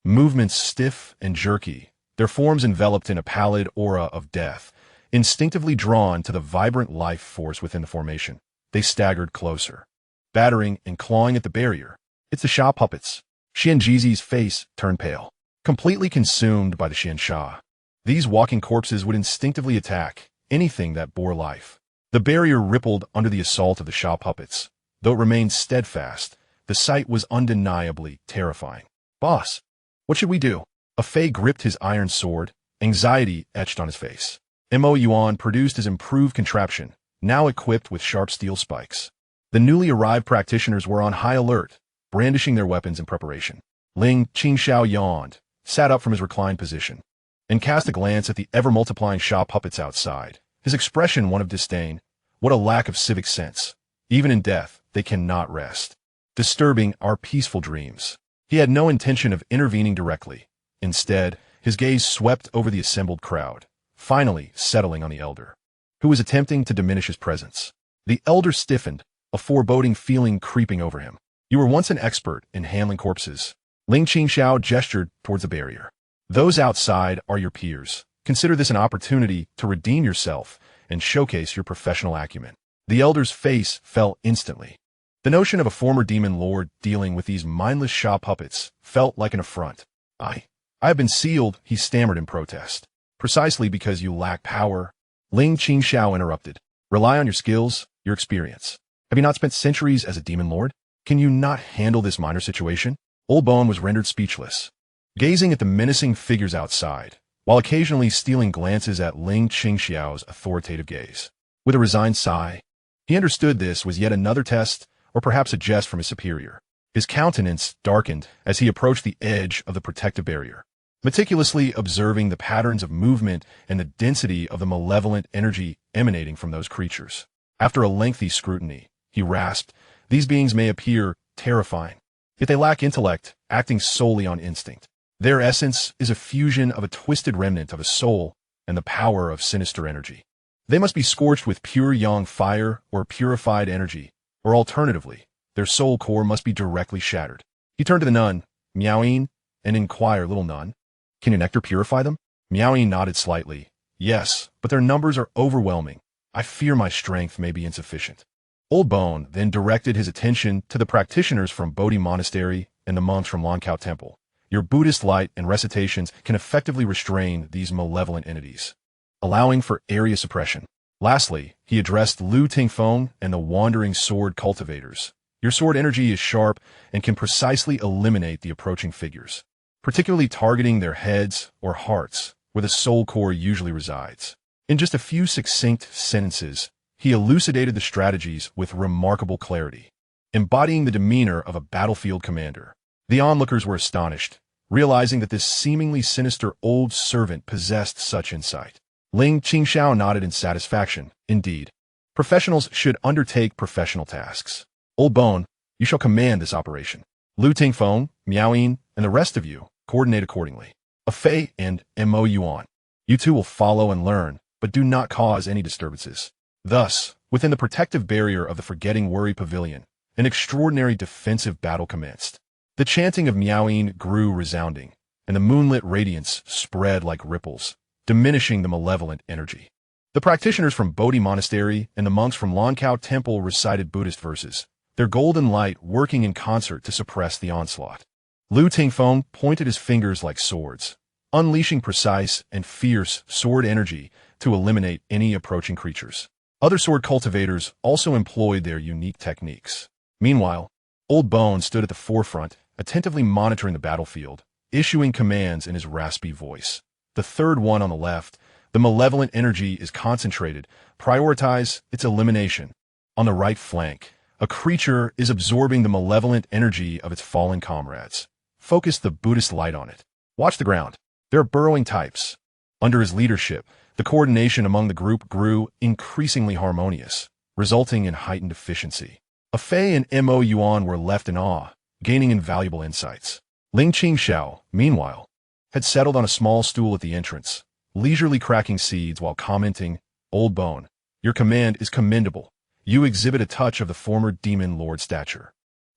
movements stiff and jerky, their forms enveloped in a pallid aura of death, instinctively drawn to the vibrant life force within the formation. They staggered closer, battering and clawing at the barrier. "It's the Xia puppets." Xianjizi's face turned pale, completely consumed by the Xianxia. These walking corpses would instinctively attack anything that bore life. The barrier rippled under the assault of the Xia puppets. Though it remained steadfast, the sight was undeniably terrifying. "Boss, what should we do?" A Fei gripped his iron sword, anxiety etched on his face. Mo Yuan produced his improved contraption, now equipped with sharp steel spikes. The newly arrived practitioners were on high alert, brandishing their weapons in preparation. Ling Qingxiao yawned, sat up from his reclined position, and cast a glance at the ever-multiplying Xia puppets outside, his expression one of disdain. What a lack of civic sense. Even in death, they cannot rest, disturbing our peaceful dreams. He had no intention of intervening directly. Instead, his gaze swept over the assembled crowd, finally settling on the elder, who was attempting to diminish his presence. The elder stiffened, a foreboding feeling creeping over him. "You were once an expert in handling corpses." Ling Qingxiao gestured towards the barrier. Those outside are your peers. Consider this an opportunity to redeem yourself and showcase your professional acumen. The elder's face fell instantly. The notion of a former demon lord dealing with these mindless Sha puppets felt like an affront. I have been sealed, he stammered in protest. Precisely because you lack power. Ling Qingxiao interrupted. Rely on your skills, your experience. Have you not spent centuries as a demon lord? Can you not handle this minor situation? Old Bone was rendered speechless, gazing at the menacing figures outside, while occasionally stealing glances at Ling Qingxiao's authoritative gaze. With a resigned sigh, he understood this was yet another test, or perhaps a jest from his superior. His countenance darkened as he approached the edge of the protective barrier, meticulously observing the patterns of movement and the density of the malevolent energy emanating from those creatures. After a lengthy scrutiny, he rasped, "These beings may appear terrifying, yet they lack intellect, acting solely on instinct. Their essence is a fusion of a twisted remnant of a soul and the power of sinister energy. They must be scorched with pure yang fire or purified energy, or alternatively, their soul core must be directly shattered." He turned to the nun, Miaoyin, and inquired, "Little nun, can your nectar purify them?" Miaoyin nodded slightly. "Yes, but their numbers are overwhelming. I fear my strength may be insufficient." Old Bone then directed his attention to the practitioners from Bodhi Monastery and the monks from Ling Qingxiao Temple. Your Buddhist light and recitations can effectively restrain these malevolent entities, allowing for area suppression. Lastly, he addressed Lu Tingfeng and the wandering sword cultivators. Your sword energy is sharp and can precisely eliminate the approaching figures, particularly targeting their heads or hearts, where the soul core usually resides. In just a few succinct sentences, he elucidated the strategies with remarkable clarity, embodying the demeanor of a battlefield commander. The onlookers were astonished, realizing that this seemingly sinister old servant possessed such insight. Ling Qingxiao nodded in satisfaction. Indeed, professionals should undertake professional tasks. Old Bone, you shall command this operation. Lu Tingfeng, Miaoyin, and the rest of you coordinate accordingly. Fei and Mo Yuan, you two will follow and learn, but do not cause any disturbances. Thus, within the protective barrier of the Forgetting Worry Pavilion, an extraordinary defensive battle commenced. The chanting of Miaoyin grew resounding, and the moonlit radiance spread like ripples, diminishing the malevolent energy. The practitioners from Bodhi Monastery and the monks from Ling Qingxiao Temple recited Buddhist verses, their golden light working in concert to suppress the onslaught. Lu Tingfeng pointed his fingers like swords, unleashing precise and fierce sword energy to eliminate any approaching creatures. Other sword cultivators also employed their unique techniques. Meanwhile, Old Bone stood at the forefront, attentively monitoring the battlefield, issuing commands in his raspy voice. The third one on the left, the malevolent energy is concentrated. Prioritize its elimination. On the right flank, a creature is absorbing the malevolent energy of its fallen comrades. Focus the Buddhist light on it. Watch the ground. There are burrowing types. Under his leadership, the coordination among the group grew increasingly harmonious, resulting in heightened efficiency. Fei and Mo Yuan were left in awe, gaining invaluable insights. Ling Qingxiao, meanwhile, had settled on a small stool at the entrance, leisurely cracking seeds while commenting, "Old Bone, your command is commendable. You exhibit a touch of the former demon lord stature.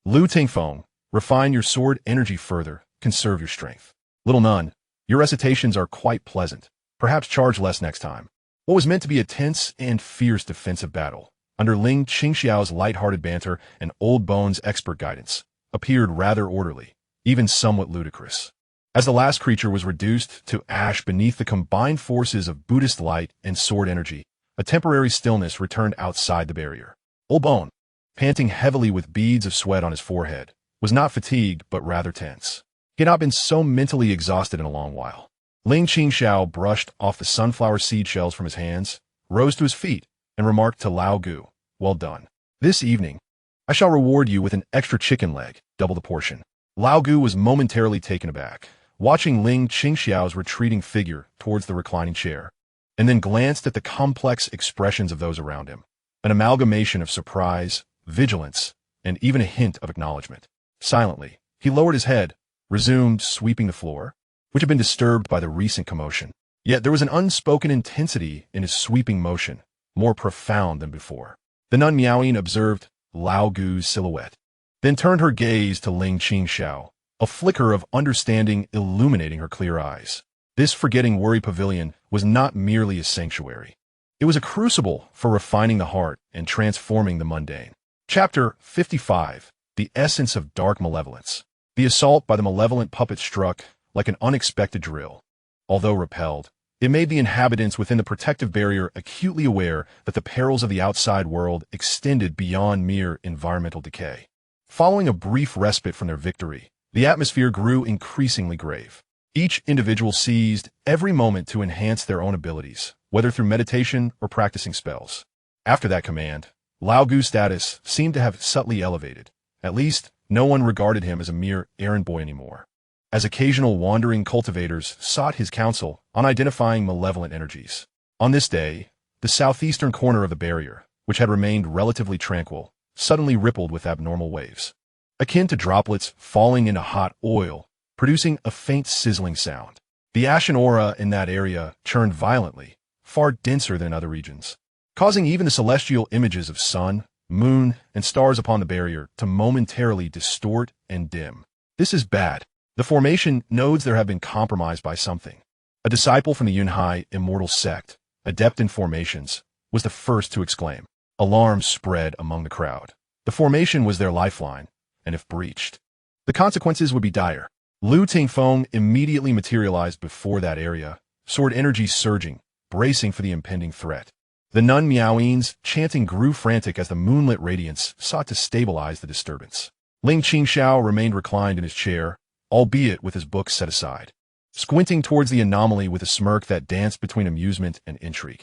Lu Tingfeng, refine your sword energy further, conserve your strength. Little nun, your recitations are quite pleasant. Perhaps charge less next time." What was meant to be a tense and fierce defensive battle, under Ling Qingxiao's light-hearted banter and Old Bone's expert guidance, appeared rather orderly, even somewhat ludicrous. As the last creature was reduced to ash beneath the combined forces of Buddhist light and sword energy, a temporary stillness returned outside the barrier. Old Bone, panting heavily with beads of sweat on his forehead, was not fatigued but rather tense. He had not been so mentally exhausted in a long while. Ling Qingxiao brushed off the sunflower seed shells from his hands, rose to his feet, and remarked to Lao Gu, "Well done. This evening, I shall reward you with an extra chicken leg, double the portion." Lao Gu was momentarily taken aback, watching Ling Qingxiao's retreating figure towards the reclining chair, and then glanced at the complex expressions of those around him, an amalgamation of surprise, vigilance, and even a hint of acknowledgement. Silently, he lowered his head, resumed sweeping the floor, which had been disturbed by the recent commotion. Yet there was an unspoken intensity in his sweeping motion, more profound than before. The nun Miaoyin observed Lao Gu's silhouette, then turned her gaze to Ling Qingxiao, a flicker of understanding illuminating her clear eyes. This forgetting worry pavilion was not merely a sanctuary. It was a crucible for refining the heart and transforming the mundane. Chapter 55. The Essence of Dark Malevolence. The assault by the malevolent puppet struck like an unexpected drill. Although repelled, it made the inhabitants within the protective barrier acutely aware that the perils of the outside world extended beyond mere environmental decay. Following a brief respite from their victory, the atmosphere grew increasingly grave. Each individual seized every moment to enhance their own abilities, whether through meditation or practicing spells. After that command, Lao Gu's status seemed to have subtly elevated. At least, no one regarded him as a mere errand boy anymore, as occasional wandering cultivators sought his counsel on identifying malevolent energies. On this day, the southeastern corner of the barrier, which had remained relatively tranquil, suddenly rippled with abnormal waves, akin to droplets falling into hot oil, producing a faint sizzling sound. The ashen aura in that area churned violently, far denser than other regions, causing even the celestial images of sun, moon, and stars upon the barrier to momentarily distort and dim. This is bad. The formation knows there have been compromised by something. A disciple from the Yunhai Immortal sect, adept in formations, was the first to exclaim. Alarm spread among the crowd. The formation was their lifeline, and if breached, the consequences would be dire. Lu Tingfeng immediately materialized before that area, sword energy surging, bracing for the impending threat. The nun Miaoyin's chanting grew frantic as the moonlit radiance sought to stabilize the disturbance. Ling Qingxiao remained reclined in his chair, albeit with his book set aside, squinting towards the anomaly with a smirk that danced between amusement and intrigue.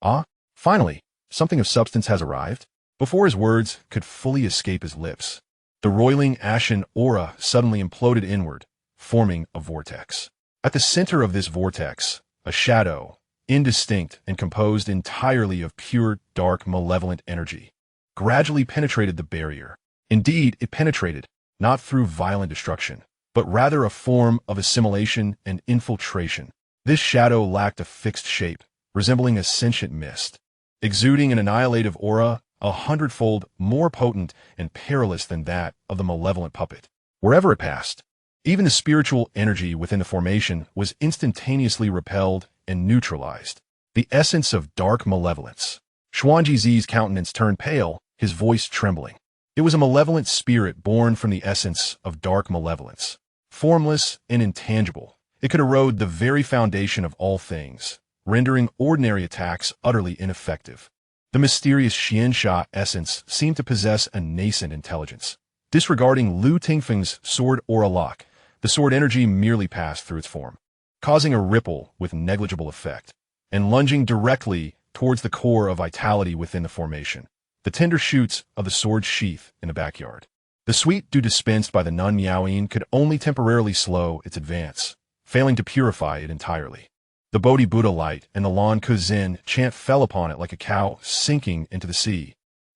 Ah, finally, something of substance has arrived. Before his words could fully escape his lips, the roiling ashen aura suddenly imploded inward, forming a vortex. At the center of this vortex, a shadow, indistinct and composed entirely of pure, dark, malevolent energy, gradually penetrated the barrier. Indeed, it penetrated, not through violent destruction, but rather a form of assimilation and infiltration. This shadow lacked a fixed shape, resembling a sentient mist, exuding an annihilative aura 100-fold more potent and peerless than that of the malevolent puppet. Wherever it passed, even the spiritual energy within the formation was instantaneously repelled and neutralized. The essence of dark malevolence. Xuanji's countenance turned pale, his voice trembling. It was a malevolent spirit born from the essence of dark malevolence. Formless and intangible, it could erode the very foundation of all things, rendering ordinary attacks utterly ineffective. The mysterious Xianxia essence seemed to possess a nascent intelligence. Disregarding Lu Tingfeng's sword aura lock, the sword energy merely passed through its form, causing a ripple with negligible effect, and lunging directly towards the core of vitality within the formation, the tender shoots of the sword sheath in the backyard. The sweet dew dispensed by the nun Miaoyin could only temporarily slow its advance, failing to purify it entirely. The Bodhi Buddha light and the Lan Kuzin chant fell upon it like a cow sinking into the sea.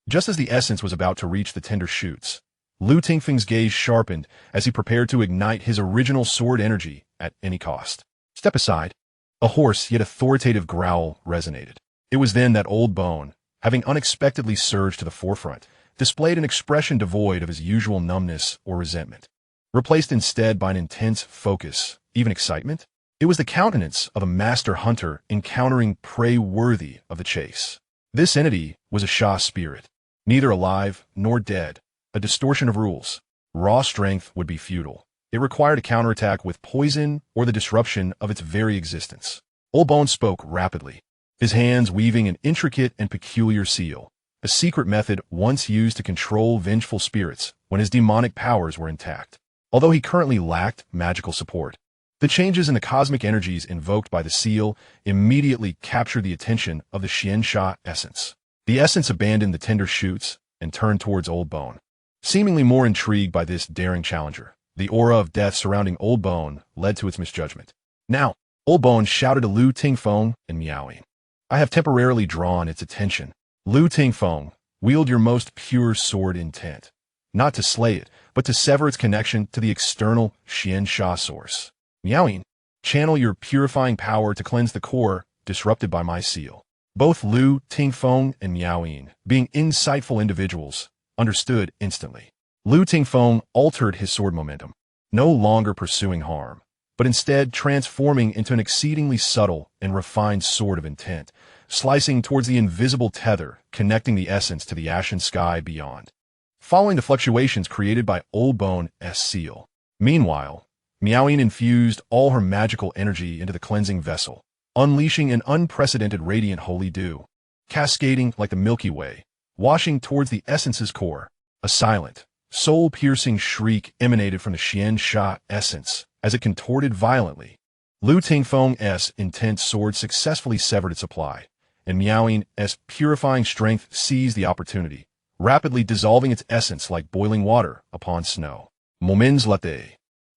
Just as the essence was about to reach the tender shoots, Lu Tingfeng's gaze sharpened as he prepared to ignite his original sword energy at any cost. Step aside. A hoarse yet authoritative growl resonated. It was then that Old Bone, having unexpectedly surged to the forefront, displayed an expression devoid of his usual numbness or resentment, replaced instead by an intense focus, even excitement. It was the countenance of a master hunter encountering prey worthy of the chase. This entity was a Sha spirit, neither alive nor dead, a distortion of rules. Raw strength would be futile. It required a counterattack with poison or the disruption of its very existence. Old Bone spoke rapidly, his hands weaving an intricate and peculiar seal, a secret method once used to control vengeful spirits when his demonic powers were intact. Although he currently lacked magical support, the changes in the cosmic energies invoked by the seal immediately captured the attention of the Xianxia essence. The essence abandoned the tender shoots and turned towards Old Bone, seemingly more intrigued by this daring challenger. The aura of death surrounding Old Bone led to its misjudgment. Now, Old Bone shouted to Lu Tingfeng and Miaoyin. I have temporarily drawn its attention. Lu Tingfeng, wield your most pure sword intent, not to slay it, but to sever its connection to the external Xianxia source. Miaoyin, channel your purifying power to cleanse the core disrupted by my seal. Both Lu Tingfeng and Miaoyin, being insightful individuals, understood instantly. Lu Tingfeng altered his sword momentum. no longer pursuing harm, but instead transforming into an exceedingly subtle and refined sword of intent, slicing towards the invisible tether, connecting the essence to the ashen sky beyond. Following the fluctuations created by Old Bone's seal. Meanwhile, Miaoyin infused all her magical energy into the cleansing vessel, unleashing an unprecedented radiant holy dew, cascading like the Milky Way, washing towards the essence's core. A silent, soul-piercing shriek emanated from the Xianxia essence as it contorted violently. Lu Tingfeng's intense sword successfully severed its supply, and Miaoyin's purifying strength seized the opportunity, rapidly dissolving its essence like boiling water upon snow. Moments later,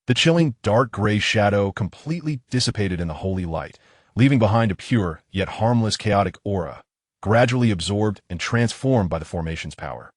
the chilling dark gray shadow completely dissipated in the holy light, leaving behind a pure yet harmless chaotic aura, gradually absorbed and transformed by the formation's power.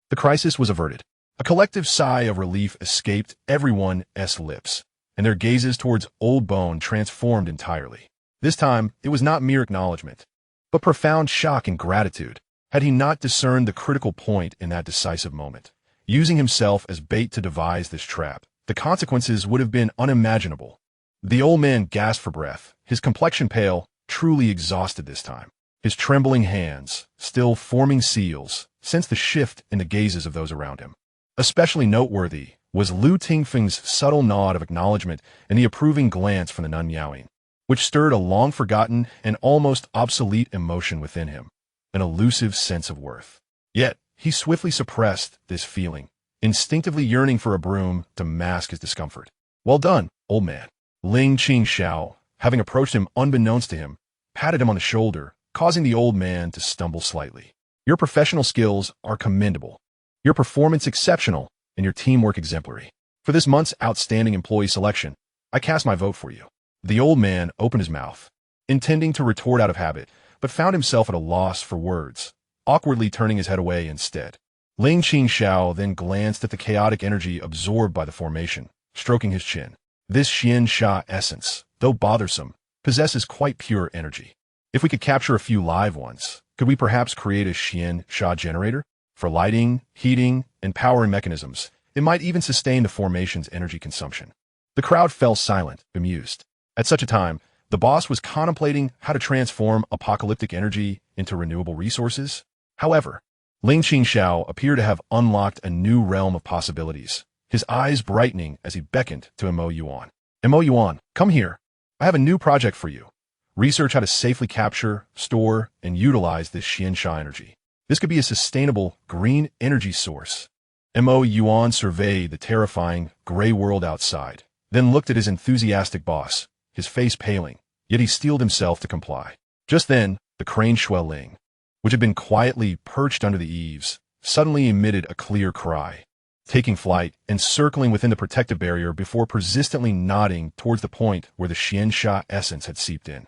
The crisis was averted. A collective sigh of relief escaped everyone's lips, and their gazes towards Old Bone transformed entirely. This time, it was not mere acknowledgement, but profound shock and gratitude. Had he not discerned the critical point in that decisive moment, using himself as bait to devise this trap, the consequences would have been unimaginable. The old man gasped for breath, his complexion pale, truly exhausted this time. His trembling hands, still forming seals, sensed the shift in the gazes of those around him. Especially noteworthy was Lu Tingfeng's subtle nod of acknowledgement and the approving glance from the nun Miaoyin, which stirred a long-forgotten and almost obsolete emotion within him, an elusive sense of worth. Yet, he swiftly suppressed this feeling, instinctively yearning for a broom to mask his discomfort. "Well done, old man." Ling Qingxiao, having approached him unbeknownst to him, patted him on the shoulder, causing the old man to stumble slightly. "Your professional skills are commendable, your performance exceptional, and your teamwork exemplary. For this month's outstanding employee selection, I cast my vote for you." The old man opened his mouth, intending to retort out of habit, but found himself at a loss for words, awkwardly turning his head away instead. Ling Qingxiao then glanced at the chaotic energy absorbed by the formation, stroking his chin. This Xianxia essence, though bothersome, possesses quite pure energy. If we could capture a few live ones, could we perhaps create a Xianxia generator? For lighting, heating, and powering mechanisms, it might even sustain the formation's energy consumption. The crowd fell silent, bemused. At such a time, the boss was contemplating how to transform apocalyptic energy into renewable resources. However, Ling Qingxiao appeared to have unlocked a new realm of possibilities, his eyes brightening as he beckoned to Mo Yuan. "Mo Yuan, come here. I have a new project for you. Research how to safely capture, store, and utilize this Xianxia energy. This could be a sustainable, green energy source." Mo Yuan surveyed the terrifying, gray world outside, then looked at his enthusiastic boss, his face paling, yet he steeled himself to comply. Just then, the crane Ling, which had been quietly perched under the eaves, suddenly emitted a clear cry, taking flight and circling within the protective barrier before persistently nodding towards the point where the Xianxia essence had seeped in.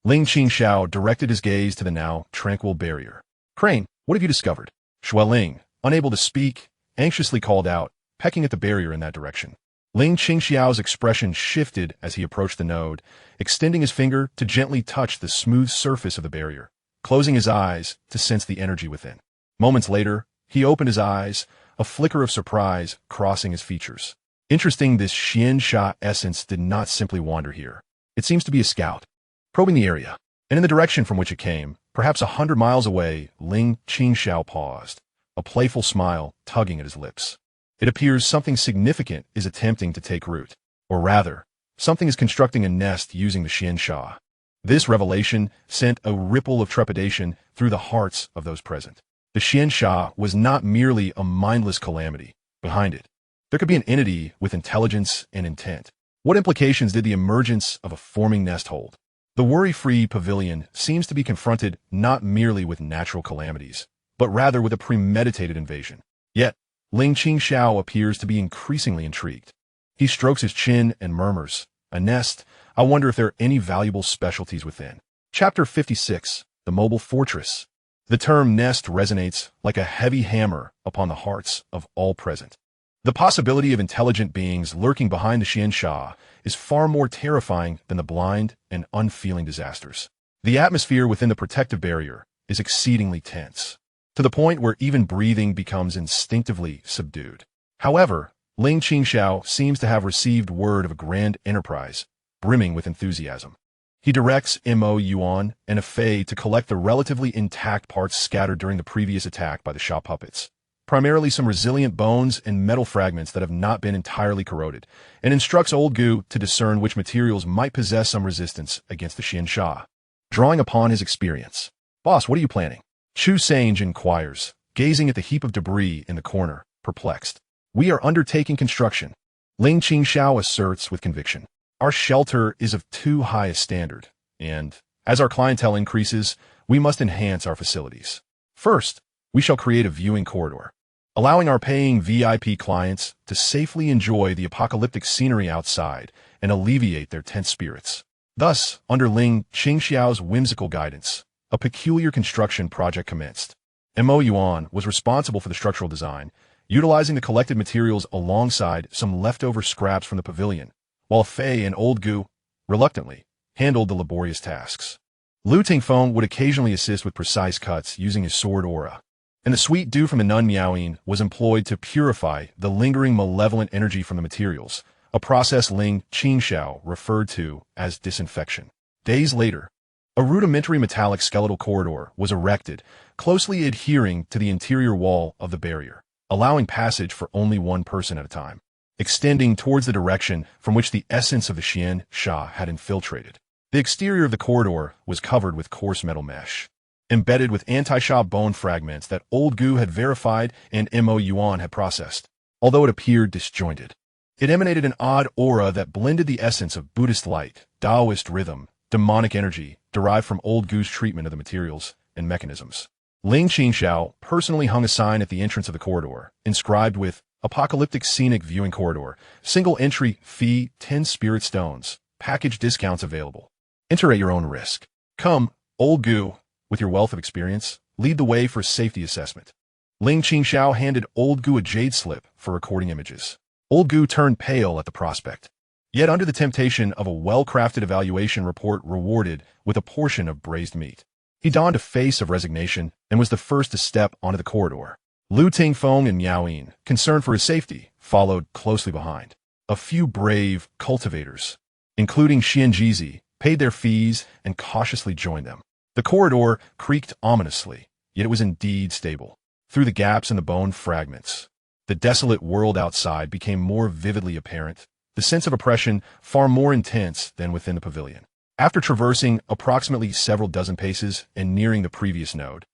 Ling Qingxiao directed his gaze to the now tranquil barrier. "Crane, what have you discovered?" Ling, unable to speak, anxiously called out, pecking at the barrier in that direction. Ling Qingxiao's expression shifted as he approached the node, extending his finger to gently touch the smooth surface of the barrier, closing his eyes to sense the energy within. Moments later, he opened his eyes, a flicker of surprise crossing his features. Interesting, this Xianxia essence did not simply wander here. It seems to be a scout, probing the area, and in the direction from which it came, perhaps 100 miles away. Ling Qingxiao paused, a playful smile tugging at his lips. It appears something significant is attempting to take root, or rather, something is constructing a nest using the Xianxia. This revelation sent a ripple of trepidation through the hearts of those present. The Xianxia was not merely a mindless calamity. Behind it, there could be an entity with intelligence and intent. What implications did the emergence of a forming nest hold? The worry-free pavilion seems to be confronted not merely with natural calamities, but rather with a premeditated invasion. Yet, Ling Qingxiao appears to be increasingly intrigued. He strokes his chin and murmurs, "A nest, I wonder if there are any valuable specialties within." Chapter 56, The Mobile Fortress. The term nest resonates like a heavy hammer upon the hearts of all present. The possibility of intelligent beings lurking behind the Xianxia is far more terrifying than the blind and unfeeling disasters. The atmosphere within the protective barrier is exceedingly tense, to the point where even breathing becomes instinctively subdued. However, Ling Qingxiao seems to have received word of a grand enterprise, brimming with enthusiasm. He directs Mo Yuan and a Fei to collect the relatively intact parts scattered during the previous attack by the Sha puppets, primarily some resilient bones and metal fragments that have not been entirely corroded, and instructs Old Gu to discern which materials might possess some resistance against the Xianxia. Drawing upon his experience. "Boss, what are you planning?" Chu Sange inquires, gazing at the heap of debris in the corner, perplexed. "We are undertaking construction," Ling Qingxiao asserts with conviction. "Our shelter is of too high a standard, and, as our clientele increases, we must enhance our facilities. First, we shall create a viewing corridor, allowing our paying VIP clients to safely enjoy the apocalyptic scenery outside and alleviate their tense spirits. Thus, under Ling Qingxiao's whimsical guidance, a peculiar construction project commenced. Mo Yuan was responsible for the structural design, utilizing the collected materials alongside some leftover scraps from the pavilion, while Fei and Old Gu, reluctantly, handled the laborious tasks. Lu Tingfeng would occasionally assist with precise cuts using his sword aura, and the sweet dew from the nun Miaoyin was employed to purify the lingering malevolent energy from the materials, a process Ling Qingxiao referred to as disinfection. Days later, a rudimentary metallic skeletal corridor was erected, closely adhering to the interior wall of the barrier, allowing passage for only one person at a time, extending towards the direction from which the essence of the Xianxia had infiltrated. The exterior of the corridor was covered with coarse metal mesh, embedded with anti-Sha bone fragments that Old Gu had verified and Mo Yuan had processed. Although it appeared disjointed, it emanated an odd aura that blended the essence of Buddhist light, Taoist rhythm, demonic energy derived from Old Gu's treatment of the materials and mechanisms. Ling Qingxiao personally hung a sign at the entrance of the corridor, inscribed with Apocalyptic Scenic Viewing Corridor, single entry fee 10 spirit stones, package discounts available. Enter at your own risk. Come, Old Gu, with your wealth of experience, lead the way for safety assessment. Ling Qingxiao handed Old Gu a jade slip for recording images. Old Gu turned pale at the prospect, yet under the temptation of a well-crafted evaluation report rewarded with a portion of braised meat. He donned a face of resignation and was the first to step onto the corridor. Lu Tingfeng and Miaoyin, concerned for his safety, followed closely behind. A few brave cultivators, including Xianxia, paid their fees and cautiously joined them. The corridor creaked ominously, yet it was indeed stable. Through the gaps in the bone fragments, the desolate world outside became more vividly apparent, the sense of oppression far more intense than within the pavilion. After traversing approximately several dozen paces and nearing the previous node,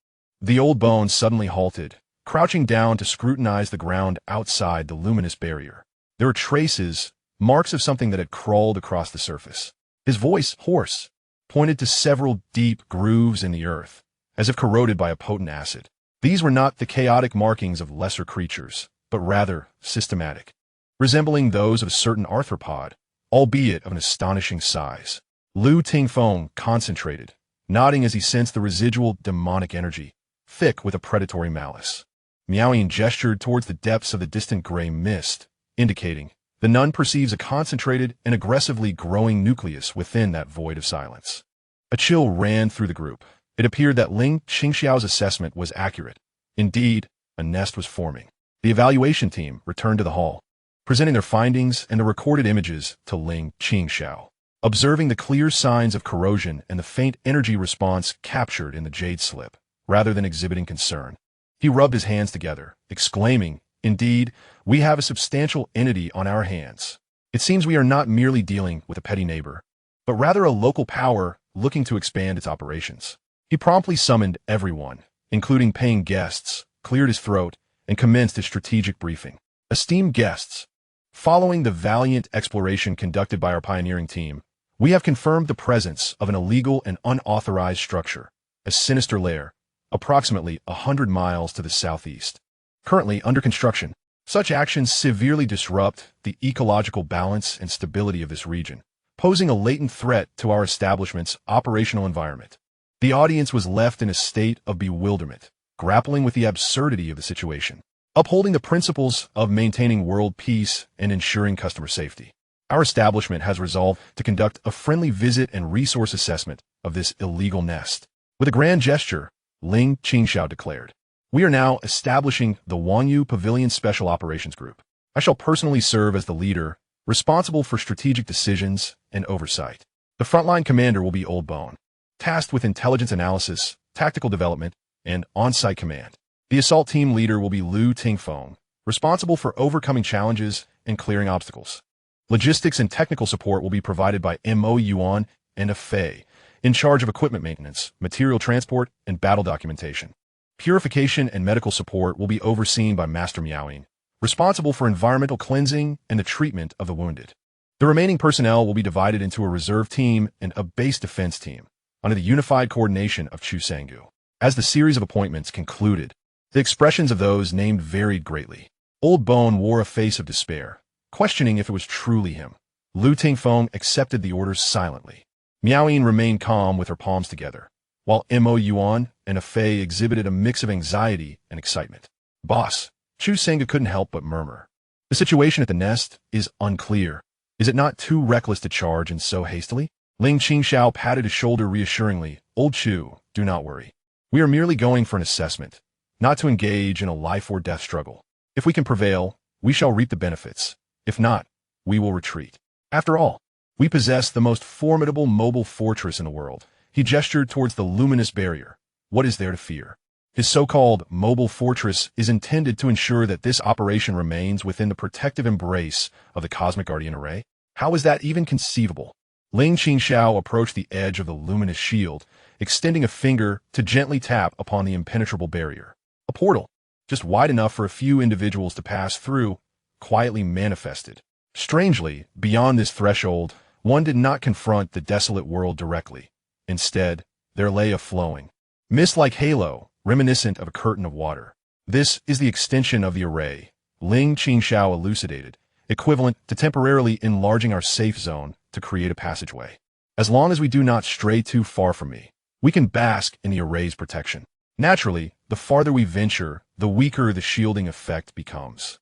the old bone suddenly halted, crouching down to scrutinize the ground outside the luminous barrier. There were traces, marks of something that had crawled across the surface. His voice, hoarse, pointed to several deep grooves in the earth, as if corroded by a potent acid. These were not the chaotic markings of lesser creatures, but rather systematic, resembling those of a certain arthropod, albeit of an astonishing size. Lu Tingfeng concentrated, nodding as he sensed the residual demonic energy, thick with a predatory malice. Miaoyin gestured towards the depths of the distant gray mist, indicating the nun perceives a concentrated and aggressively growing nucleus within that void of silence. A chill ran through the group. It appeared that Ling Qingxiao's assessment was accurate. Indeed, a nest was forming. The evaluation team returned to the hall, presenting their findings and the recorded images to Ling Qingxiao. Observing the clear signs of corrosion and the faint energy response captured in the jade slip, rather than exhibiting concern, he rubbed his hands together, exclaiming, "Indeed, we have a substantial entity on our hands. It seems we are not merely dealing with a petty neighbor, but rather a local power looking to expand its operations." He promptly summoned everyone, including paying guests, cleared his throat, and commenced his strategic briefing. Esteemed guests, following the valiant exploration conducted by our pioneering team, we have confirmed the presence of an illegal and unauthorized structure, a sinister lair, approximately 100 miles to the southeast, currently under construction. Such actions severely disrupt the ecological balance and stability of this region, posing a latent threat to our establishment's operational environment. The audience was left in a state of bewilderment, grappling with the absurdity of the situation, upholding the principles of maintaining world peace and ensuring customer safety. Our establishment has resolved to conduct a friendly visit and resource assessment of this illegal nest. With a grand gesture, Ling Qingxiao declared, "We are now establishing the Wanyu Pavilion Special Operations Group. I shall personally serve as the leader, responsible for strategic decisions and oversight. The frontline commander will be Old Bone, tasked with intelligence analysis, tactical development, and on-site command. The assault team leader will be Lu Tingfeng, responsible for overcoming challenges and clearing obstacles. Logistics and technical support will be provided by Mo Yuan and a Fei, in charge of equipment maintenance, material transport, and battle documentation. Purification and medical support will be overseen by Master Miaoying, responsible for environmental cleansing and the treatment of the wounded. The remaining personnel will be divided into a reserve team and a base defense team, under the unified coordination of Chu Sangu. As the series of appointments concluded, the expressions of those named varied greatly. Old Bone wore a face of despair, questioning if it was truly him. Lu Tingfeng accepted the orders silently. Miaoying remained calm with her palms together, while Mo Yuan and a Fei exhibited a mix of anxiety and excitement. Boss, Chu Sangu couldn't help but murmur. The situation at the nest is unclear. Is it not too reckless to charge and so hastily? Ling Qingxiao patted his shoulder reassuringly. Old Chu, do not worry. We are merely going for an assessment, not to engage in a life-or-death struggle. If we can prevail, we shall reap the benefits. If not, we will retreat. After all, we possess the most formidable mobile fortress in the world. He gestured towards the luminous barrier. What is there to fear? His so-called mobile fortress is intended to ensure that this operation remains within the protective embrace of the Cosmic Guardian Array. How is that even conceivable? Ling Qingxiao approached the edge of the luminous shield, extending a finger to gently tap upon the impenetrable barrier. A portal, just wide enough for a few individuals to pass through, quietly manifested. Strangely, beyond this threshold, one did not confront the desolate world directly. Instead, there lay a flowing, mist-like halo, reminiscent of a curtain of water. This is the extension of the array, Ling Qingxiao elucidated, equivalent to temporarily enlarging our safe zone to create a passageway. As long as we do not stray too far from me, we can bask in the array's protection. Naturally, the farther we venture, the weaker the shielding effect becomes,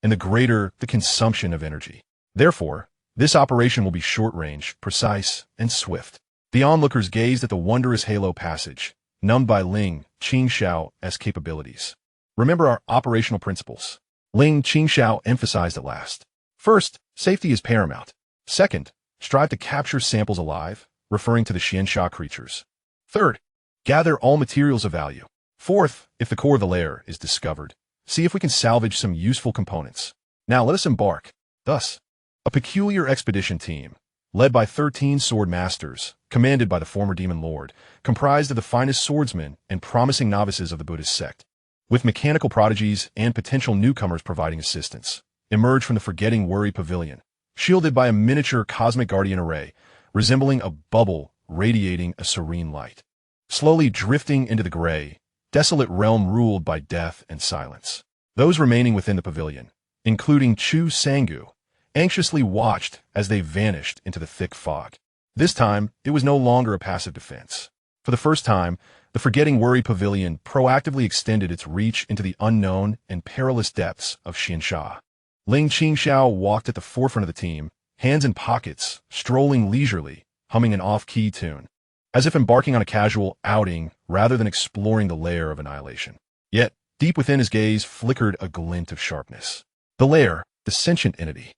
and the greater the consumption of energy. Therefore, this operation will be short-range, precise, and swift. The onlookers gazed at the wondrous halo passage, numbed by Ling Qingxiao's capabilities. Remember our operational principles. Ling Qingxiao emphasized at last. First, safety is paramount. Second, strive to capture samples alive, referring to the Xianxia creatures. Third, gather all materials of value. Fourth, if the core of the lair is discovered, see if we can salvage some useful components. Now let us embark. Thus, a peculiar expedition team, led by 13 sword masters, commanded by the former demon lord, comprised of the finest swordsmen and promising novices of the Buddhist sect, with mechanical prodigies and potential newcomers providing assistance, emerged from the Forgetting Worry Pavilion, shielded by a miniature cosmic guardian array, resembling a bubble radiating a serene light. Slowly drifting into the gray, desolate realm ruled by death and silence. Those remaining within the pavilion, including Chu Sangu, anxiously watched as they vanished into the thick fog. This time, it was no longer a passive defense. For the first time, the Forgetting Worry Pavilion proactively extended its reach into the unknown and perilous depths of Xianxia. Ling Qingxiao walked at the forefront of the team, hands in pockets, strolling leisurely, humming an off-key tune, as if embarking on a casual outing rather than exploring the lair of annihilation. Yet, deep within his gaze flickered a glint of sharpness. The lair, the sentient entity.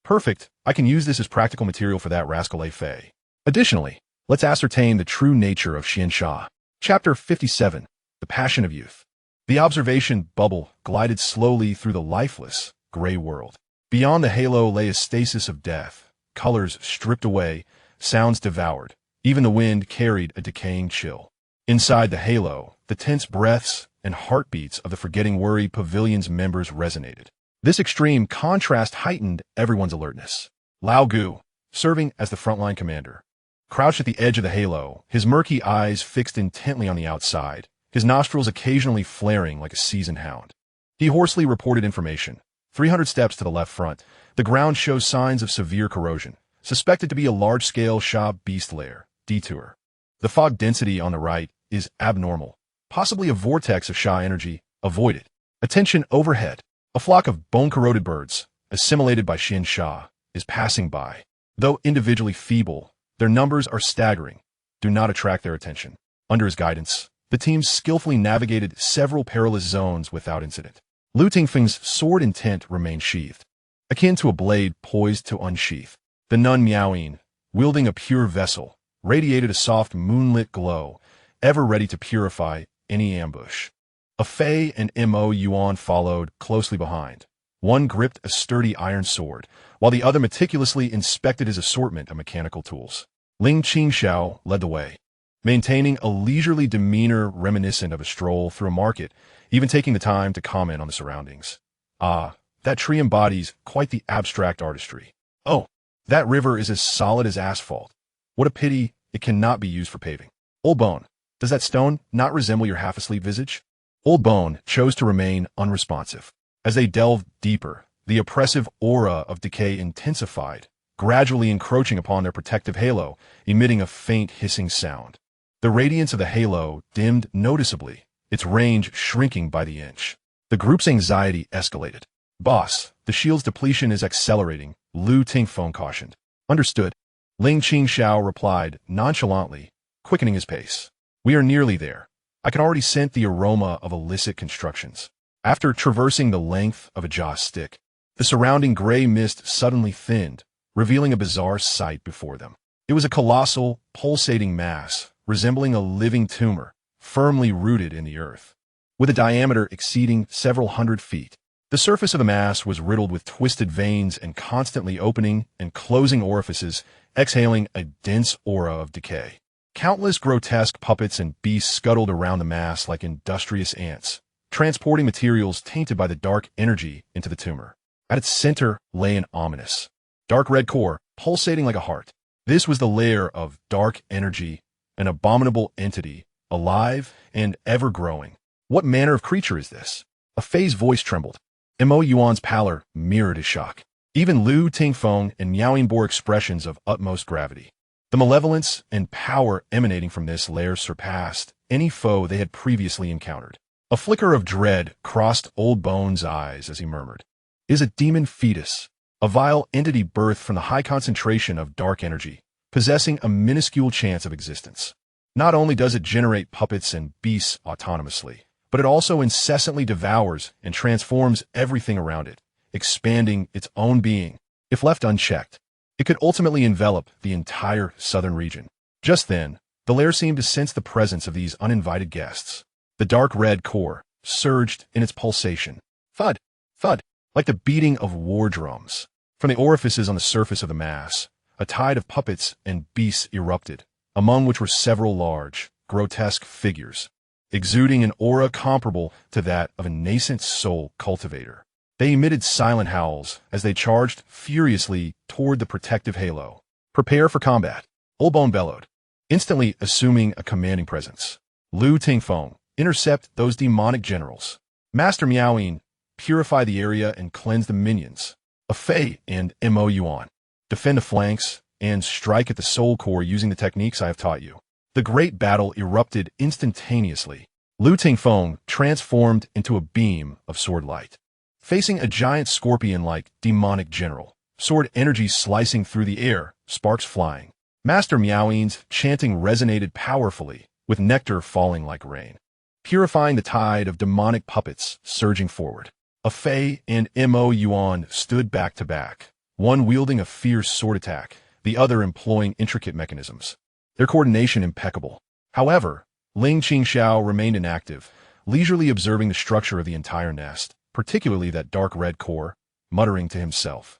Perfect, I can use this as practical material for that rascal A Fei. Additionally, let's ascertain the true nature of Xianxia. Chapter 57, The Passion of Youth. The observation bubble glided slowly through the lifeless, gray world. Beyond the halo lay a stasis of death, colors stripped away, sounds devoured. Even the wind carried a decaying chill. Inside the halo, the tense breaths and heartbeats of the Forgetting Worry Pavilion's members resonated. This extreme contrast heightened everyone's alertness. Lao Gu, serving as the frontline commander, crouched at the edge of the halo, his murky eyes fixed intently on the outside, his nostrils occasionally flaring like a seasoned hound. He hoarsely reported information. 300 steps to the left front, the ground shows signs of severe corrosion, suspected to be a large-scale Sha beast lair. Detour. The fog density on the right is abnormal, possibly a vortex of Sha energy. Avoid it. Attention overhead. A flock of bone-corroded birds, assimilated by Xianxia, is passing by. Though individually feeble, their numbers are staggering. Do not attract their attention. Under his guidance, the team skillfully navigated several perilous zones without incident. Lu Tingfeng's sword intent remained sheathed, akin to a blade poised to unsheath. The nun Miaoyin, wielding a pure vessel, radiated a soft moonlit glow, ever ready to purify any ambush. A Fei and Mo Yuan followed closely behind. One gripped a sturdy iron sword, while the other meticulously inspected his assortment of mechanical tools. Ling Qingxiao led the way, maintaining a leisurely demeanor reminiscent of a stroll through a market, even taking the time to comment on the surroundings. Ah, that tree embodies quite the abstract artistry. Oh, that river is as solid as asphalt. What a pity it cannot be used for paving. Old Bone, does that stone not resemble your half-asleep visage? Old Bone chose to remain unresponsive. As they delved deeper, the oppressive aura of decay intensified, gradually encroaching upon their protective halo, emitting a faint hissing sound. The radiance of the halo dimmed noticeably, its range shrinking by the inch. The group's anxiety escalated. Boss, the shield's depletion is accelerating, Lu Tingfeng cautioned. Understood. Ling Qingxiao replied nonchalantly, quickening his pace. We are nearly there. I can already scent the aroma of illicit constructions. After traversing the length of a jaw stick, the surrounding gray mist suddenly thinned, revealing a bizarre sight before them. It was a colossal, pulsating mass, resembling a living tumor, firmly rooted in the earth. With a diameter exceeding several hundred feet, the surface of the mass was riddled with twisted veins and constantly opening and closing orifices, exhaling a dense aura of decay. Countless grotesque puppets and beasts scuttled around the mass like industrious ants, transporting materials tainted by the dark energy into the tumor. At its center lay an ominous, dark red core, pulsating like a heart. This was the lair of dark energy, an abominable entity, alive and ever-growing. What manner of creature is this? A Fei's voice trembled. Mo Yuan's pallor mirrored his shock. Even Lu Tingfeng and Miaoyin bore expressions of utmost gravity. The malevolence and power emanating from this lair surpassed any foe they had previously encountered. A flicker of dread crossed Old Bone's eyes as he murmured, "Is a demon fetus, a vile entity birthed from the high concentration of dark energy, possessing a minuscule chance of existence. Not only does it generate puppets and beasts autonomously, but it also incessantly devours and transforms everything around it, expanding its own being. If left unchecked, it could ultimately envelop the entire southern region." Just then, the lair seemed to sense the presence of these uninvited guests. The dark red core surged in its pulsation. Thud, thud, like the beating of war drums. From the orifices on the surface of the mass, a tide of puppets and beasts erupted, among which were several large, grotesque figures, exuding an aura comparable to that of a nascent soul cultivator. They emitted silent howls as they charged furiously toward the protective halo. "Prepare for combat," Old Bone bellowed, instantly assuming a commanding presence. Lu Tingfeng, intercept those demonic generals. Master Miaoyin, purify the area and cleanse the minions. A Fei and Mo Yuan, defend the flanks and strike at the soul core using the techniques I have taught you. The great battle erupted instantaneously. Lu Tingfeng transformed into a beam of sword light, facing a giant scorpion-like demonic general, sword energy slicing through the air, sparks flying. Master Miaoyin's chanting resonated powerfully, with nectar falling like rain, purifying the tide of demonic puppets surging forward. A Fei and Mo Yuan stood back to back, one wielding a fierce sword attack, the other employing intricate mechanisms, their coordination impeccable. However, Ling Qingxiao remained inactive, leisurely observing the structure of the entire nest, particularly that dark red core, muttering to himself.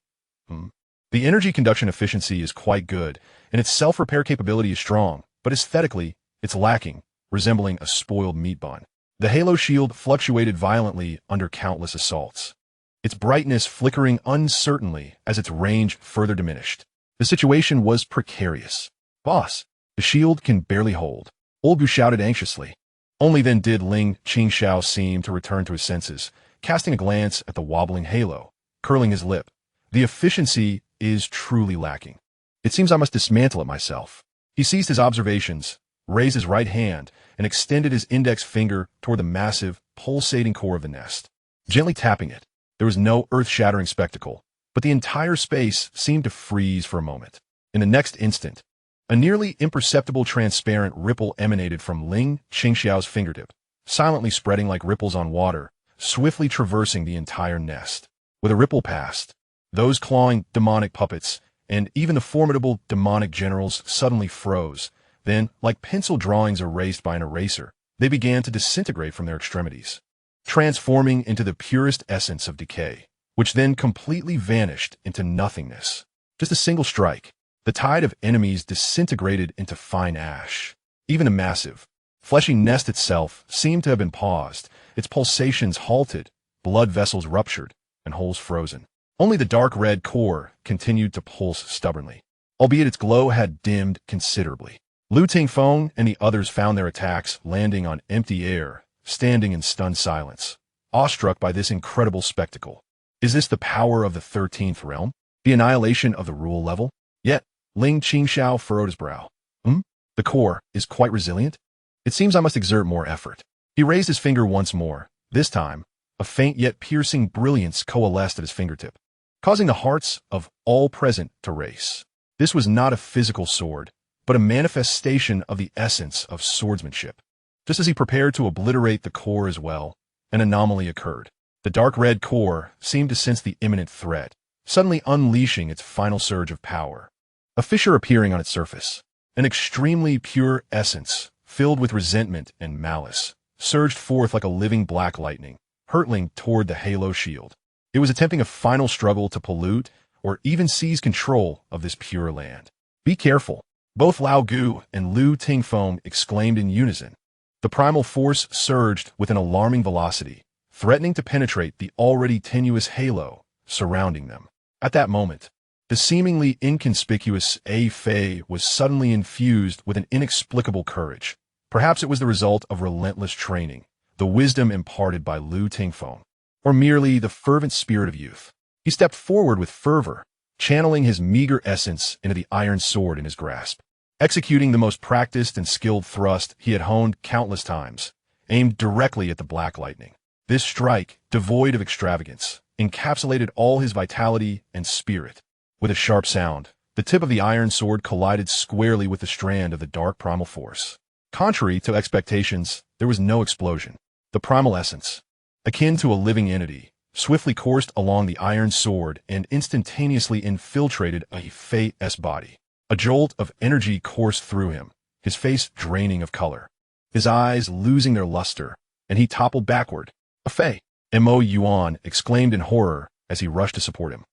The energy conduction efficiency is quite good, and its self-repair capability is strong, but aesthetically, it's lacking, resembling a spoiled meat bun. The halo shield fluctuated violently under countless assaults, its brightness flickering uncertainly as its range further diminished. The situation was precarious. "Boss, the shield can barely hold," Old Gu shouted anxiously. Only then did Ling Qingxiao seem to return to his senses, casting a glance at the wobbling halo, curling his lip. "The efficiency is truly lacking. It seems I must dismantle it myself." He ceased his observations, raised his right hand, and extended his index finger toward the massive, pulsating core of the nest. Gently tapping it, there was no earth-shattering spectacle, but the entire space seemed to freeze for a moment. In the next instant, a nearly imperceptible transparent ripple emanated from Ling Qingxiao's fingertip, silently spreading like ripples on water, swiftly traversing the entire nest. With a ripple past, those clawing demonic puppets and even the formidable demonic generals suddenly froze. Then, like pencil drawings erased by an eraser, they began to disintegrate from their extremities, transforming into the purest essence of decay, which then completely vanished into nothingness. Just a single strike, the tide of enemies disintegrated into fine ash. Even the massive, fleshy nest itself seemed to have been paused, its pulsations halted, blood vessels ruptured, and holes frozen. Only the dark red core continued to pulse stubbornly, albeit its glow had dimmed considerably. Lu Tingfeng and the others found their attacks landing on empty air, standing in stunned silence, awestruck by this incredible spectacle. Is this the power of the 13th realm? The annihilation of the rule level? Yet, Ling Qingxiao furrowed his brow. The core is quite resilient? It seems I must exert more effort. He raised his finger once more. This time, a faint yet piercing brilliance coalesced at his fingertip, causing the hearts of all present to race. This was not a physical sword, but a manifestation of the essence of swordsmanship. Just as he prepared to obliterate the core as well, an anomaly occurred. The dark red core seemed to sense the imminent threat, suddenly unleashing its final surge of power. A fissure appearing on its surface, an extremely pure essence, filled with resentment and malice, surged forth like a living black lightning, hurtling toward the halo shield. It was attempting a final struggle to pollute or even seize control of this pure land. Be careful, both Lao Gu and Lu Tingfeng exclaimed in unison. The primal force surged with an alarming velocity, threatening to penetrate the already tenuous halo surrounding them. At that moment, the seemingly inconspicuous A Fei was suddenly infused with an inexplicable courage. Perhaps it was the result of relentless training, the wisdom imparted by Lu Tingfeng, or merely the fervent spirit of youth. He stepped forward with fervor, channeling his meager essence into the iron sword in his grasp. Executing the most practiced and skilled thrust he had honed countless times, aimed directly at the black lightning. This strike, devoid of extravagance, encapsulated all his vitality and spirit. With a sharp sound, the tip of the iron sword collided squarely with the strand of the dark primal force. Contrary to expectations, there was no explosion. The primal essence, akin to a living entity, swiftly coursed along the iron sword and instantaneously infiltrated a Fei's body. A jolt of energy coursed through him, his face draining of color, his eyes losing their luster, and he toppled backward. A Fei! Mo Yuan exclaimed in horror as he rushed to support him.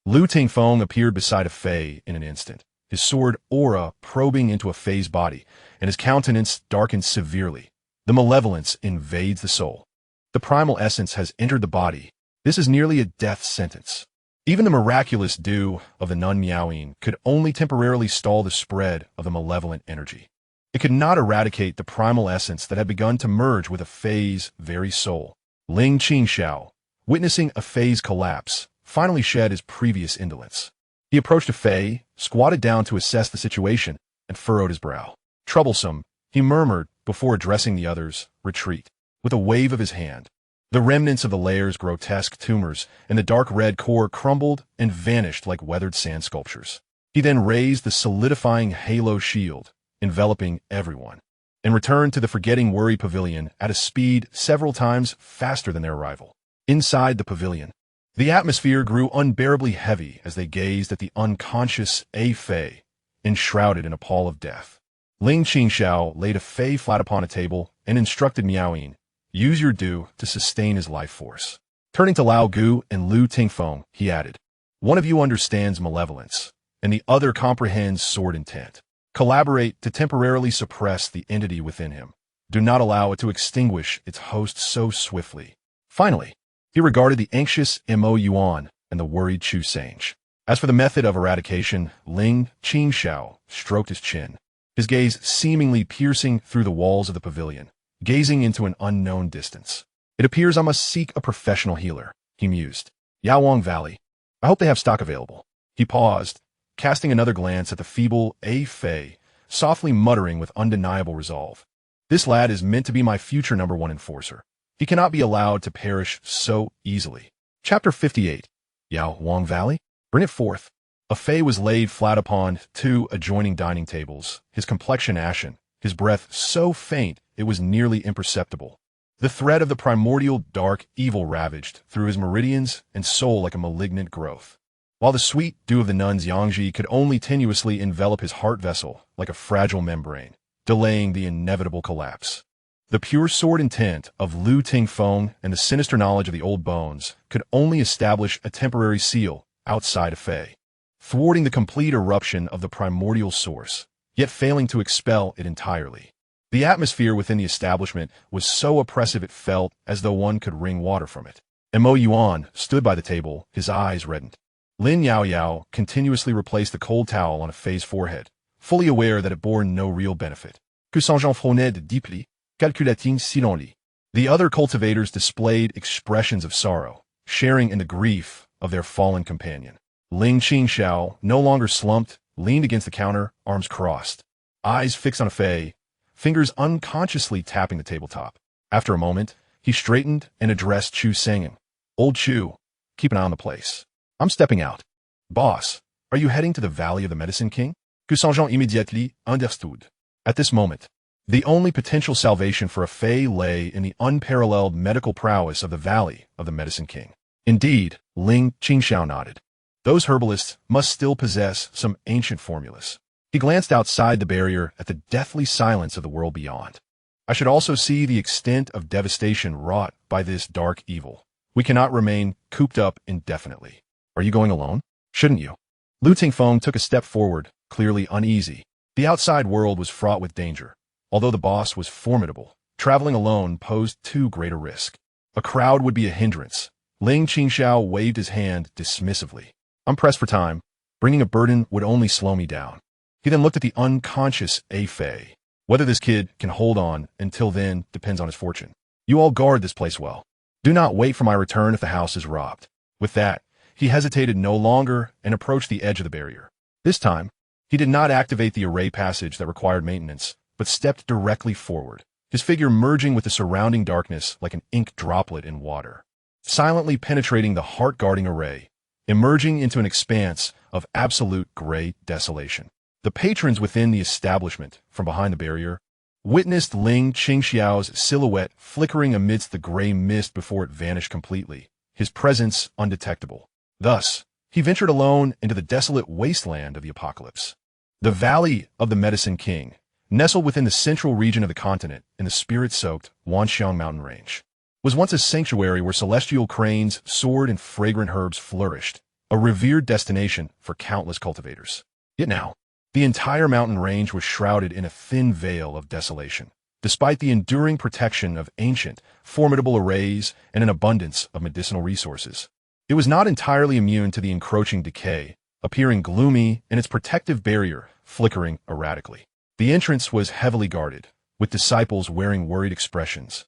Lu Tingfeng appeared beside a Fei in an instant, his sword aura probing into a Fei's body, and his countenance darkened severely. The malevolence invades the soul. The primal essence has entered the body. This is nearly a death sentence. Even the miraculous dew of the Nun Miaoying could only temporarily stall the spread of the malevolent energy. It could not eradicate the primal essence that had begun to merge with a Fei's very soul. Ling Qingxiao, witnessing a Fei's collapse, finally shed his previous indolence. He approached a Fei, squatted down to assess the situation, and furrowed his brow. Troublesome, he murmured before addressing the others, retreat. With a wave of his hand, the remnants of the layer's grotesque tumors and the dark red core crumbled and vanished like weathered sand sculptures. He then raised the solidifying halo shield, enveloping everyone, and returned to the Forgetting Worry Pavilion at a speed several times faster than their arrival. Inside the pavilion, the atmosphere grew unbearably heavy as they gazed at the unconscious A Fei, enshrouded in a pall of death. Ling Qingxiao laid a Fei flat upon a table and instructed Miaoying, use your Du to sustain his life force. Turning to Lao Gu and Lu Tingfeng, he added, one of you understands malevolence, and the other comprehends sword intent. Collaborate to temporarily suppress the entity within him. Do not allow it to extinguish its host so swiftly. Finally, he regarded the anxious Mo Yuan and the worried Chu Sange. As for the method of eradication, Ling Qingxiao stroked his chin, his gaze seemingly piercing through the walls of the pavilion, gazing into an unknown distance. It appears I must seek a professional healer, he mused. Yaowang Valley. I hope they have stock available. He paused, casting another glance at the feeble A Fei, softly muttering with undeniable resolve. This lad is meant to be my future #1 enforcer. He cannot be allowed to perish so easily. Chapter 58. Yaowang Valley? Bring it forth. A Fei was laid flat upon 2 adjoining dining tables, his complexion ashen, his breath so faint it was nearly imperceptible. The thread of the primordial dark evil ravaged through his meridians and soul like a malignant growth, while the sweet dew of the nun's Xianxia could only tenuously envelop his heart vessel like a fragile membrane, delaying the inevitable collapse. The pure sword intent of Lu Tingfeng and the sinister knowledge of the old bones could only establish a temporary seal outside of Fei, thwarting the complete eruption of the primordial source, yet failing to expel it entirely. The atmosphere within the establishment was so oppressive it felt as though one could wring water from it. And Mo Yuan stood by the table, his eyes reddened. Lin Yaoyao continuously replaced the cold towel on Fei's forehead, fully aware that it bore no real benefit. Que Saint-Jean frônait de deeply, calculating silently. The other cultivators displayed expressions of sorrow, sharing in the grief of their fallen companion. Ling Qingxiao, no longer slumped, leaned against the counter, arms crossed, eyes fixed on Fei, fingers unconsciously tapping the tabletop. After a moment, he straightened and addressed Chu singing. Old Chu, keep an eye on the place. I'm stepping out. Boss, are you heading to the Valley of the Medicine King? Que Saint-Jean immediately understood. At this moment, the only potential salvation for a Fei lay in the unparalleled medical prowess of the Valley of the Medicine King. Indeed, Ling Qingxiao nodded. Those herbalists must still possess some ancient formulas. He glanced outside the barrier at the deathly silence of the world beyond. I should also see the extent of devastation wrought by this dark evil. We cannot remain cooped up indefinitely. Are you going alone? Shouldn't you? Lu Tingfeng took a step forward, clearly uneasy. The outside world was fraught with danger. Although the boss was formidable, traveling alone posed too great a risk. A crowd would be a hindrance. Ling Qingxiao waved his hand dismissively. I'm pressed for time. Bringing a burden would only slow me down. He then looked at the unconscious Fei. Whether this kid can hold on until then depends on his fortune. You all guard this place well. Do not wait for my return if the house is robbed. With that, he hesitated no longer and approached the edge of the barrier. This time, he did not activate the array passage that required maintenance, but stepped directly forward, his figure merging with the surrounding darkness like an ink droplet in water, silently penetrating the heart-guarding array, emerging into an expanse of absolute gray desolation. The patrons within the establishment, from behind the barrier, witnessed Ling Qingxiao's silhouette flickering amidst the gray mist before it vanished completely, his presence undetectable. Thus, he ventured alone into the desolate wasteland of the apocalypse. The Valley of the Medicine King, nestled within the central region of the continent in the spirit-soaked Wanxiang mountain range, was once a sanctuary where celestial cranes soared and fragrant herbs flourished, a revered destination for countless cultivators. Yet now, the entire mountain range was shrouded in a thin veil of desolation, despite the enduring protection of ancient, formidable arrays and an abundance of medicinal resources. It was not entirely immune to the encroaching decay, appearing gloomy and its protective barrier flickering erratically. The entrance was heavily guarded, with disciples wearing worried expressions,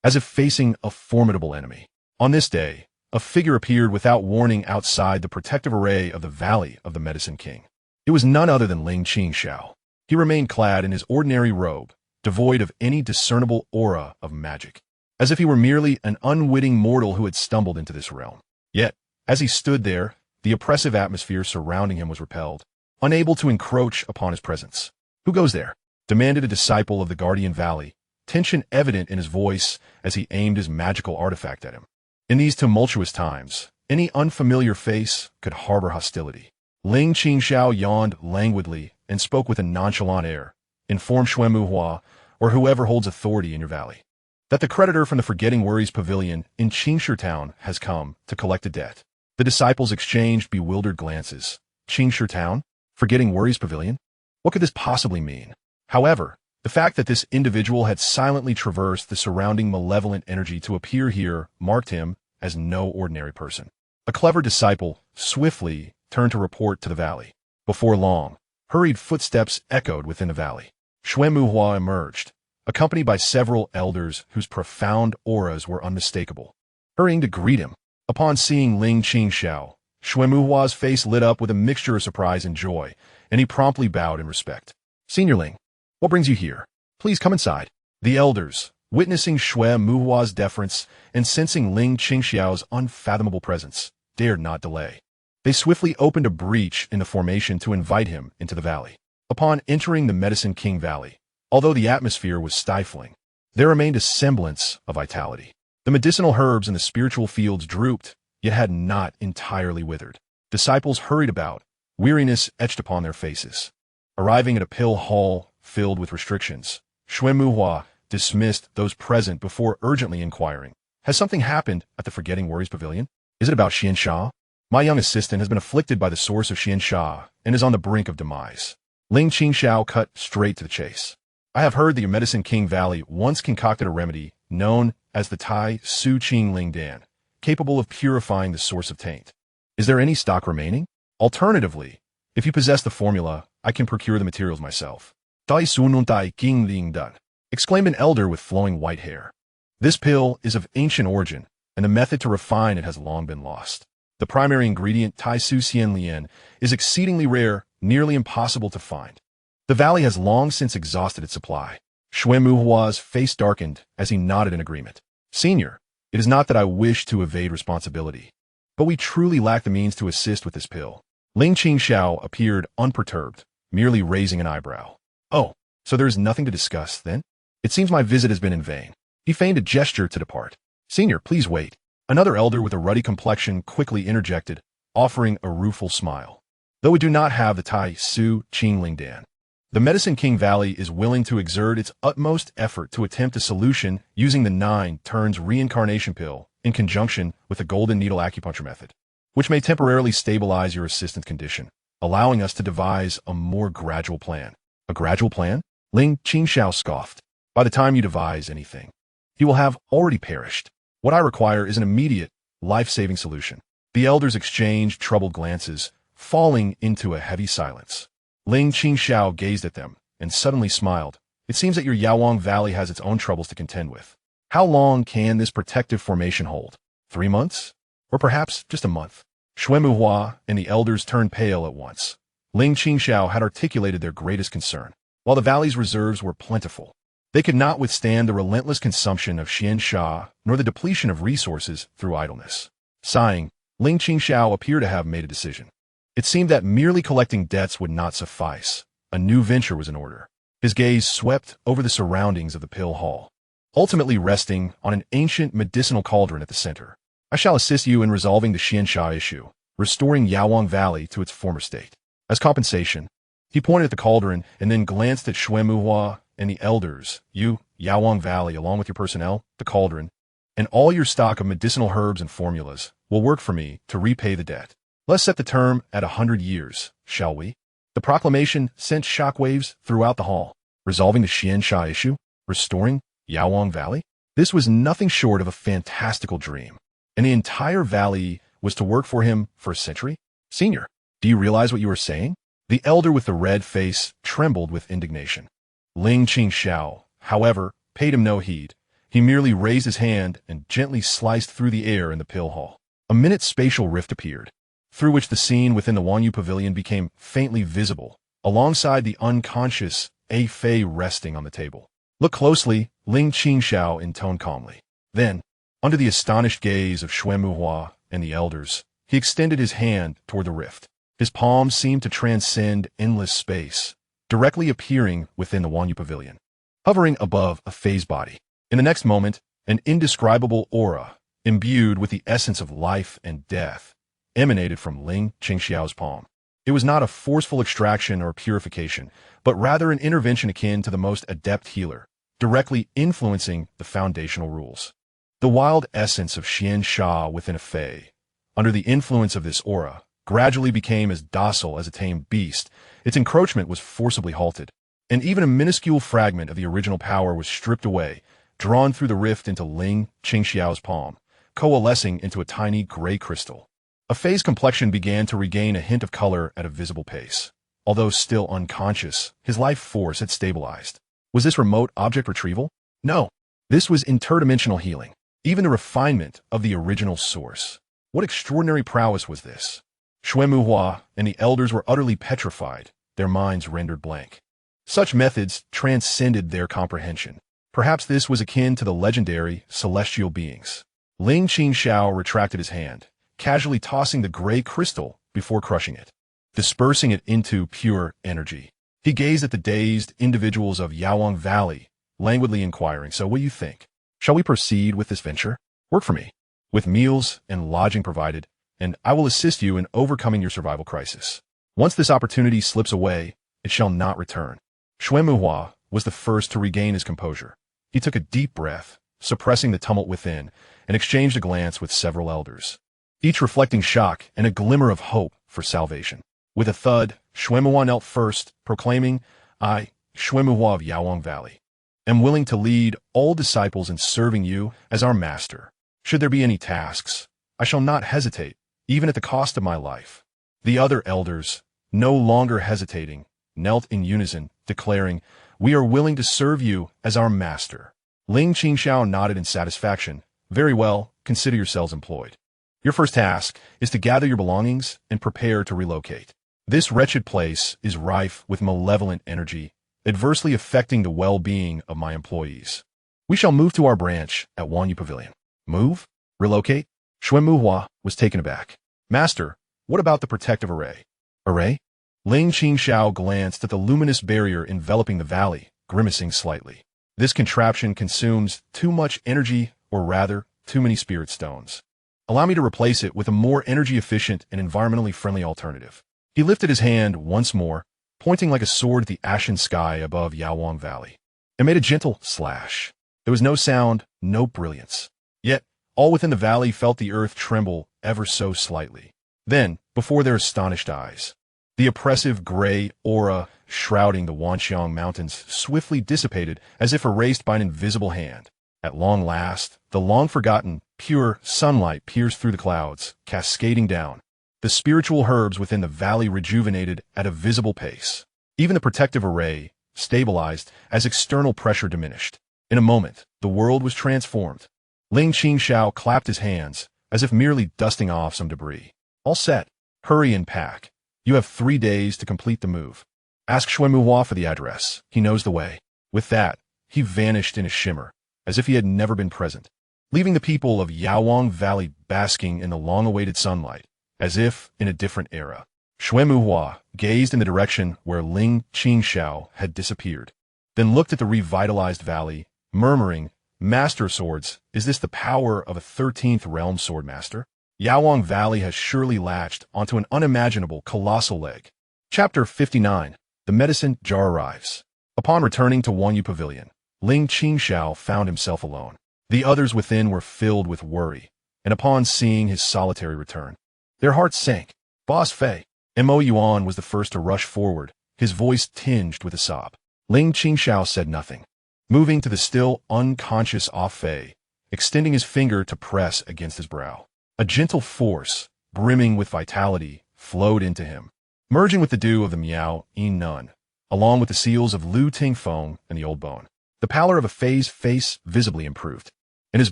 as if facing a formidable enemy. On this day, a figure appeared without warning outside the protective array of the Valley of the Medicine King. It was none other than Ling Qingxiao. He remained clad in his ordinary robe, devoid of any discernible aura of magic, as if he were merely an unwitting mortal who had stumbled into this realm. Yet, as he stood there, the oppressive atmosphere surrounding him was repelled, unable to encroach upon his presence. Who goes there? Demanded a disciple of the Guardian Valley, tension evident in his voice as he aimed his magical artifact at him. In these tumultuous times, any unfamiliar face could harbor hostility. Ling Qingxiao yawned languidly and spoke with a nonchalant air. Inform Xuanmuhua, or whoever holds authority in your valley, that the creditor from the Forgetting Worries Pavilion in Qingshi Town has come to collect a debt. The disciples exchanged bewildered glances. Qingshi Town? Forgetting Worries Pavilion? What could this possibly mean? However, the fact that this individual had silently traversed the surrounding malevolent energy to appear here marked him as no ordinary person. A clever disciple swiftly turned to report to the valley. Before long, hurried footsteps echoed within the valley. Xuanmuhua emerged, accompanied by several elders whose profound auras were unmistakable, hurrying to greet him. Upon seeing Ling Qingxiao, Xuanmuhua's face lit up with a mixture of surprise and joy, and he promptly bowed in respect. Senior Ling, what brings you here? Please come inside. The elders, witnessing Xuanmuhua's deference and sensing Ling Qingxiao's unfathomable presence, dared not delay. They swiftly opened a breach in the formation to invite him into the valley. Upon entering the Medicine King Valley, although the atmosphere was stifling, there remained a semblance of vitality. The medicinal herbs in the spiritual fields drooped, yet had not entirely withered. Disciples hurried about, weariness etched upon their faces. Arriving at a pill hall filled with restrictions, Xuanmuhua dismissed those present before urgently inquiring, "Has something happened at the Forgetting Worries Pavilion? Is it about Xianxia? My young assistant has been afflicted by the source of Xianxia and is on the brink of demise." Ling Qingxiao cut straight to the chase. "I have heard that your Medicine King Valley once concocted a remedy known as the Tai Su Qing Ling Dan, capable of purifying the source of taint. Is there any stock remaining? Alternatively, if you possess the formula, I can procure the materials myself." "Tai Su Nun Tai Qing Ling Dan," exclaimed an elder with flowing white hair. "This pill is of ancient origin, and the method to refine it has long been lost. The primary ingredient, Tai Su Xian Lian, is exceedingly rare, nearly impossible to find. The valley has long since exhausted its supply." Xuanmuhua's face darkened as he nodded in agreement. "Senior, it is not that I wish to evade responsibility, but we truly lack the means to assist with this pill." Ling Qingxiao appeared unperturbed, merely raising an eyebrow. "Oh, so there is nothing to discuss, then? It seems my visit has been in vain." He feigned a gesture to depart. "Senior, please wait." Another elder with a ruddy complexion quickly interjected, offering a rueful smile. "Though we do not have the Tai Su Qing Ling Dan, the Medicine King Valley is willing to exert its utmost effort to attempt a solution using the 9 turns reincarnation pill in conjunction with the golden needle acupuncture method, which may temporarily stabilize your assistant's condition, allowing us to devise a more gradual plan." "A gradual plan?" Ling Qingxiao scoffed. "By the time you devise anything, he will have already perished. What I require is an immediate, life-saving solution." The elders exchanged troubled glances, falling into a heavy silence. Ling Qingxiao gazed at them and suddenly smiled. "It seems that your Yawang Valley has its own troubles to contend with. How long can this protective formation hold? 3 months? Or perhaps just a month?" Xuanmuhua and the elders turned pale at once. Ling Qingxiao had articulated their greatest concern. While the valley's reserves were plentiful, they could not withstand the relentless consumption of Xianxia nor the depletion of resources through idleness. Sighing, Ling Qingxiao appeared to have made a decision. It seemed that merely collecting debts would not suffice. A new venture was in order. His gaze swept over the surroundings of the pill hall, ultimately resting on an ancient medicinal cauldron at the center. "I shall assist you in resolving the Xianxia issue, restoring Yawang Valley to its former state. As compensation," he pointed at the cauldron and then glanced at Xuanmuhua and the elders, "you, Yawang Valley, along with your personnel, the cauldron, and all your stock of medicinal herbs and formulas, will work for me to repay the debt. Let's set the term at 100 years, shall we?" The proclamation sent shockwaves throughout the hall. Resolving the Xianxia issue? Restoring Yawang Valley? This was nothing short of a fantastical dream. And the entire valley was to work for him for a century? "Senior, do you realize what you are saying?" The elder with the red face trembled with indignation. Ling Qingxiao, however, paid him no heed. He merely raised his hand and gently sliced through the air in the pill hall. A minute spatial rift appeared, through which the scene within the Wanyu Pavilion became faintly visible, alongside the unconscious A Fei resting on the table. "Look closely," Ling Qingxiao intoned calmly. Then, under the astonished gaze of Xuanmuhua and the elders, he extended his hand toward the rift. His palms seemed to transcend endless space, directly appearing within the Wanyu Pavilion, hovering above a Fei's body. In the next moment, an indescribable aura, imbued with the essence of life and death, emanated from Ling Qingxiao's palm. It was not a forceful extraction or purification, but rather an intervention akin to the most adept healer, directly influencing the foundational rules. The wild essence of Xianxia within a Fei, under the influence of this aura, gradually became as docile as a tame beast. Its encroachment was forcibly halted, and even a minuscule fragment of the original power was stripped away, drawn through the rift into Ling Qingxiao's palm, coalescing into a tiny gray crystal. A Fei's complexion began to regain a hint of color at a visible pace. Although still unconscious, his life force had stabilized. Was this remote object retrieval? No. This was interdimensional healing, even the refinement of the original source. What extraordinary prowess was this? Xuanmuhua and the elders were utterly petrified, their minds rendered blank. Such methods transcended their comprehension. Perhaps this was akin to the legendary celestial beings. Ling Qingxiao retracted his hand, casually tossing the gray crystal before crushing it, dispersing it into pure energy. He gazed at the dazed individuals of Yawang Valley, languidly inquiring, "So what do you think? Shall we proceed with this venture? Work for me, with meals and lodging provided, and I will assist you in overcoming your survival crisis. Once this opportunity slips away, it shall not return." Xuanmuhua was the first to regain his composure. He took a deep breath, suppressing the tumult within, and exchanged a glance with several elders, each reflecting shock and a glimmer of hope for salvation. With a thud, Xuanmuhua knelt first, proclaiming, "I, Xuanmuhua of Yaowang Valley, am willing to lead all disciples in serving you as our master. Should there be any tasks, I shall not hesitate, even at the cost of my life." The other elders, no longer hesitating, knelt in unison, declaring, "We are willing to serve you as our master." Ling Qingxiao nodded in satisfaction. "Very well, consider yourselves employed. Your first task is to gather your belongings and prepare to relocate. This wretched place is rife with malevolent energy, adversely affecting the well-being of my employees. We shall move to our branch at Wanyu Pavilion." "Move? Relocate?" Xuanmuhua was taken aback. "Master, what about the protective array?" "Array?" Ling Qingxiao glanced at the luminous barrier enveloping the valley, grimacing slightly. "This contraption consumes too much energy, or rather, too many spirit stones. Allow me to replace it with a more energy-efficient and environmentally friendly alternative." He lifted his hand once more, pointing like a sword at the ashen sky above Yaowang Valley. It made a gentle slash. There was no sound, no brilliance. Yet, all within the valley felt the earth tremble ever so slightly. Then, before their astonished eyes, the oppressive gray aura shrouding the Wanxiang Mountains swiftly dissipated as if erased by an invisible hand. At long last, the long-forgotten, pure sunlight pierced through the clouds, cascading down. The spiritual herbs within the valley rejuvenated at a visible pace. Even the protective array stabilized as external pressure diminished. In a moment, the world was transformed. Ling Qingxiao clapped his hands, as if merely dusting off some debris. "All set. Hurry and pack. You have 3 days to complete the move. Ask Xuanmuhua for the address. He knows the way." With that, he vanished in a shimmer, as if he had never been present, leaving the people of Yaowang Valley basking in the long-awaited sunlight, as if in a different era. Xuanmuhua gazed in the direction where Ling Qingxiao had disappeared, then looked at the revitalized valley, murmuring, "Master of Swords, is this the power of a 13th realm sword master? Yaowang Valley has surely latched onto an unimaginable colossal leg." Chapter 59. The Medicine Jar Arrives. Upon returning to Wanyu Pavilion, Ling Qingxiao found himself alone. The others within were filled with worry, and upon seeing his solitary return, their hearts sank. "Boss Fei." Mo Yuan was the first to rush forward, his voice tinged with a sob. Ling Qingxiao said nothing, moving to the still unconscious off Fei, extending his finger to press against his brow. A gentle force, brimming with vitality, flowed into him, merging with the dew of the Miao Yin Nun, along with the seals of Lu Tingfeng and the Old Bone. The pallor of a Fei's face visibly improved, and his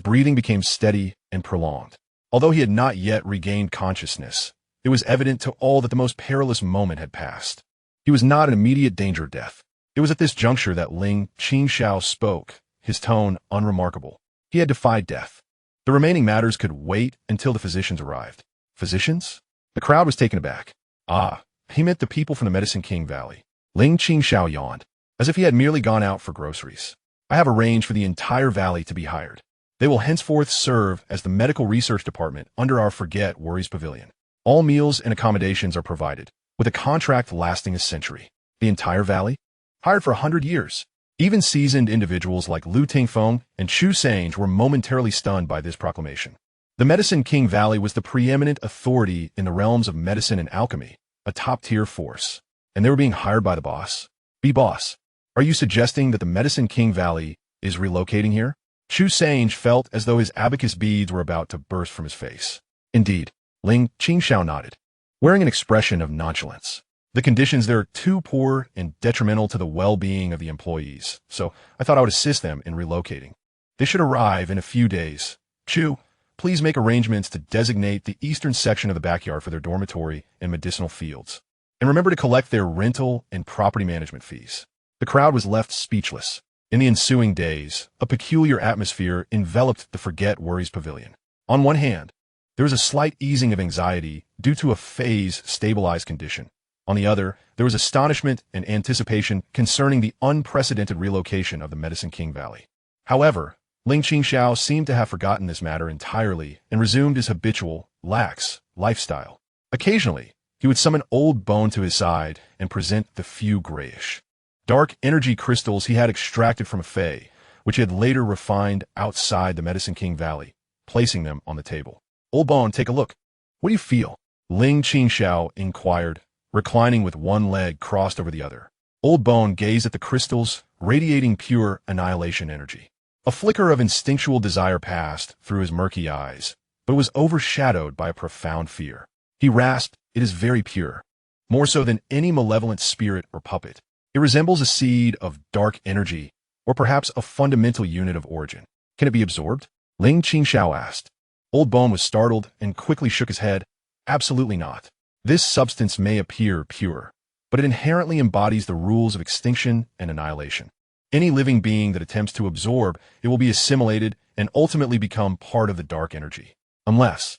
breathing became steady and prolonged. Although he had not yet regained consciousness, it was evident to all that the most perilous moment had passed. He was not in immediate danger of death. It was at this juncture that Ling Qingxiao spoke, his tone unremarkable. He had defied death. The remaining matters could wait until the physicians arrived. Physicians? The crowd was taken aback. Ah, he meant the people from the Medicine King Valley. Ling Qingxiao yawned, as if he had merely gone out for groceries. "I have arranged for the entire valley to be hired. They will henceforth serve as the medical research department under our Forget Worries Pavilion. All meals and accommodations are provided, with a contract lasting a century. The entire valley? Hired for 100 years. Even seasoned individuals like Lu Tingfeng and Chu Sange were momentarily stunned by this proclamation. The Medicine King Valley was the preeminent authority in the realms of medicine and alchemy, a top-tier force. And they were being hired by the boss? Boss, are you suggesting that the Medicine King Valley is relocating here? Chu Sange felt as though his abacus beads were about to burst from his face. Indeed. Ling Qingxiao nodded, wearing an expression of nonchalance. "The conditions there are too poor and detrimental to the well-being of the employees, so I thought I would assist them in relocating. They should arrive in a few days. Chu, please make arrangements to designate the eastern section of the backyard for their dormitory and medicinal fields. And remember to collect their rental and property management fees." The crowd was left speechless. In the ensuing days, a peculiar atmosphere enveloped the Forget Worries Pavilion. On one hand, there was a slight easing of anxiety due to a Fei's stabilized condition. On the other, there was astonishment and anticipation concerning the unprecedented relocation of the Medicine King Valley. However, Ling Qingxiao seemed to have forgotten this matter entirely and resumed his habitual, lax lifestyle. Occasionally, he would summon Old Bone to his side and present the few grayish, dark energy crystals he had extracted from a fae, which he had later refined outside the Medicine King Valley, placing them on the table. Old Bone, take a look. What do you feel? Ling Qingxiao inquired, reclining with one leg crossed over the other. Old Bone gazed at the crystals, radiating pure annihilation energy. A flicker of instinctual desire passed through his murky eyes, but was overshadowed by a profound fear. He rasped, "It is very pure. More so than any malevolent spirit or puppet. It resembles a seed of dark energy, or perhaps a fundamental unit of origin. Can it be absorbed?" Ling Qingxiao asked. Old Bone was startled and quickly shook his head. "Absolutely not. This substance may appear pure, but it inherently embodies the rules of extinction and annihilation. Any living being that attempts to absorb it will be assimilated and ultimately become part of the dark energy. Unless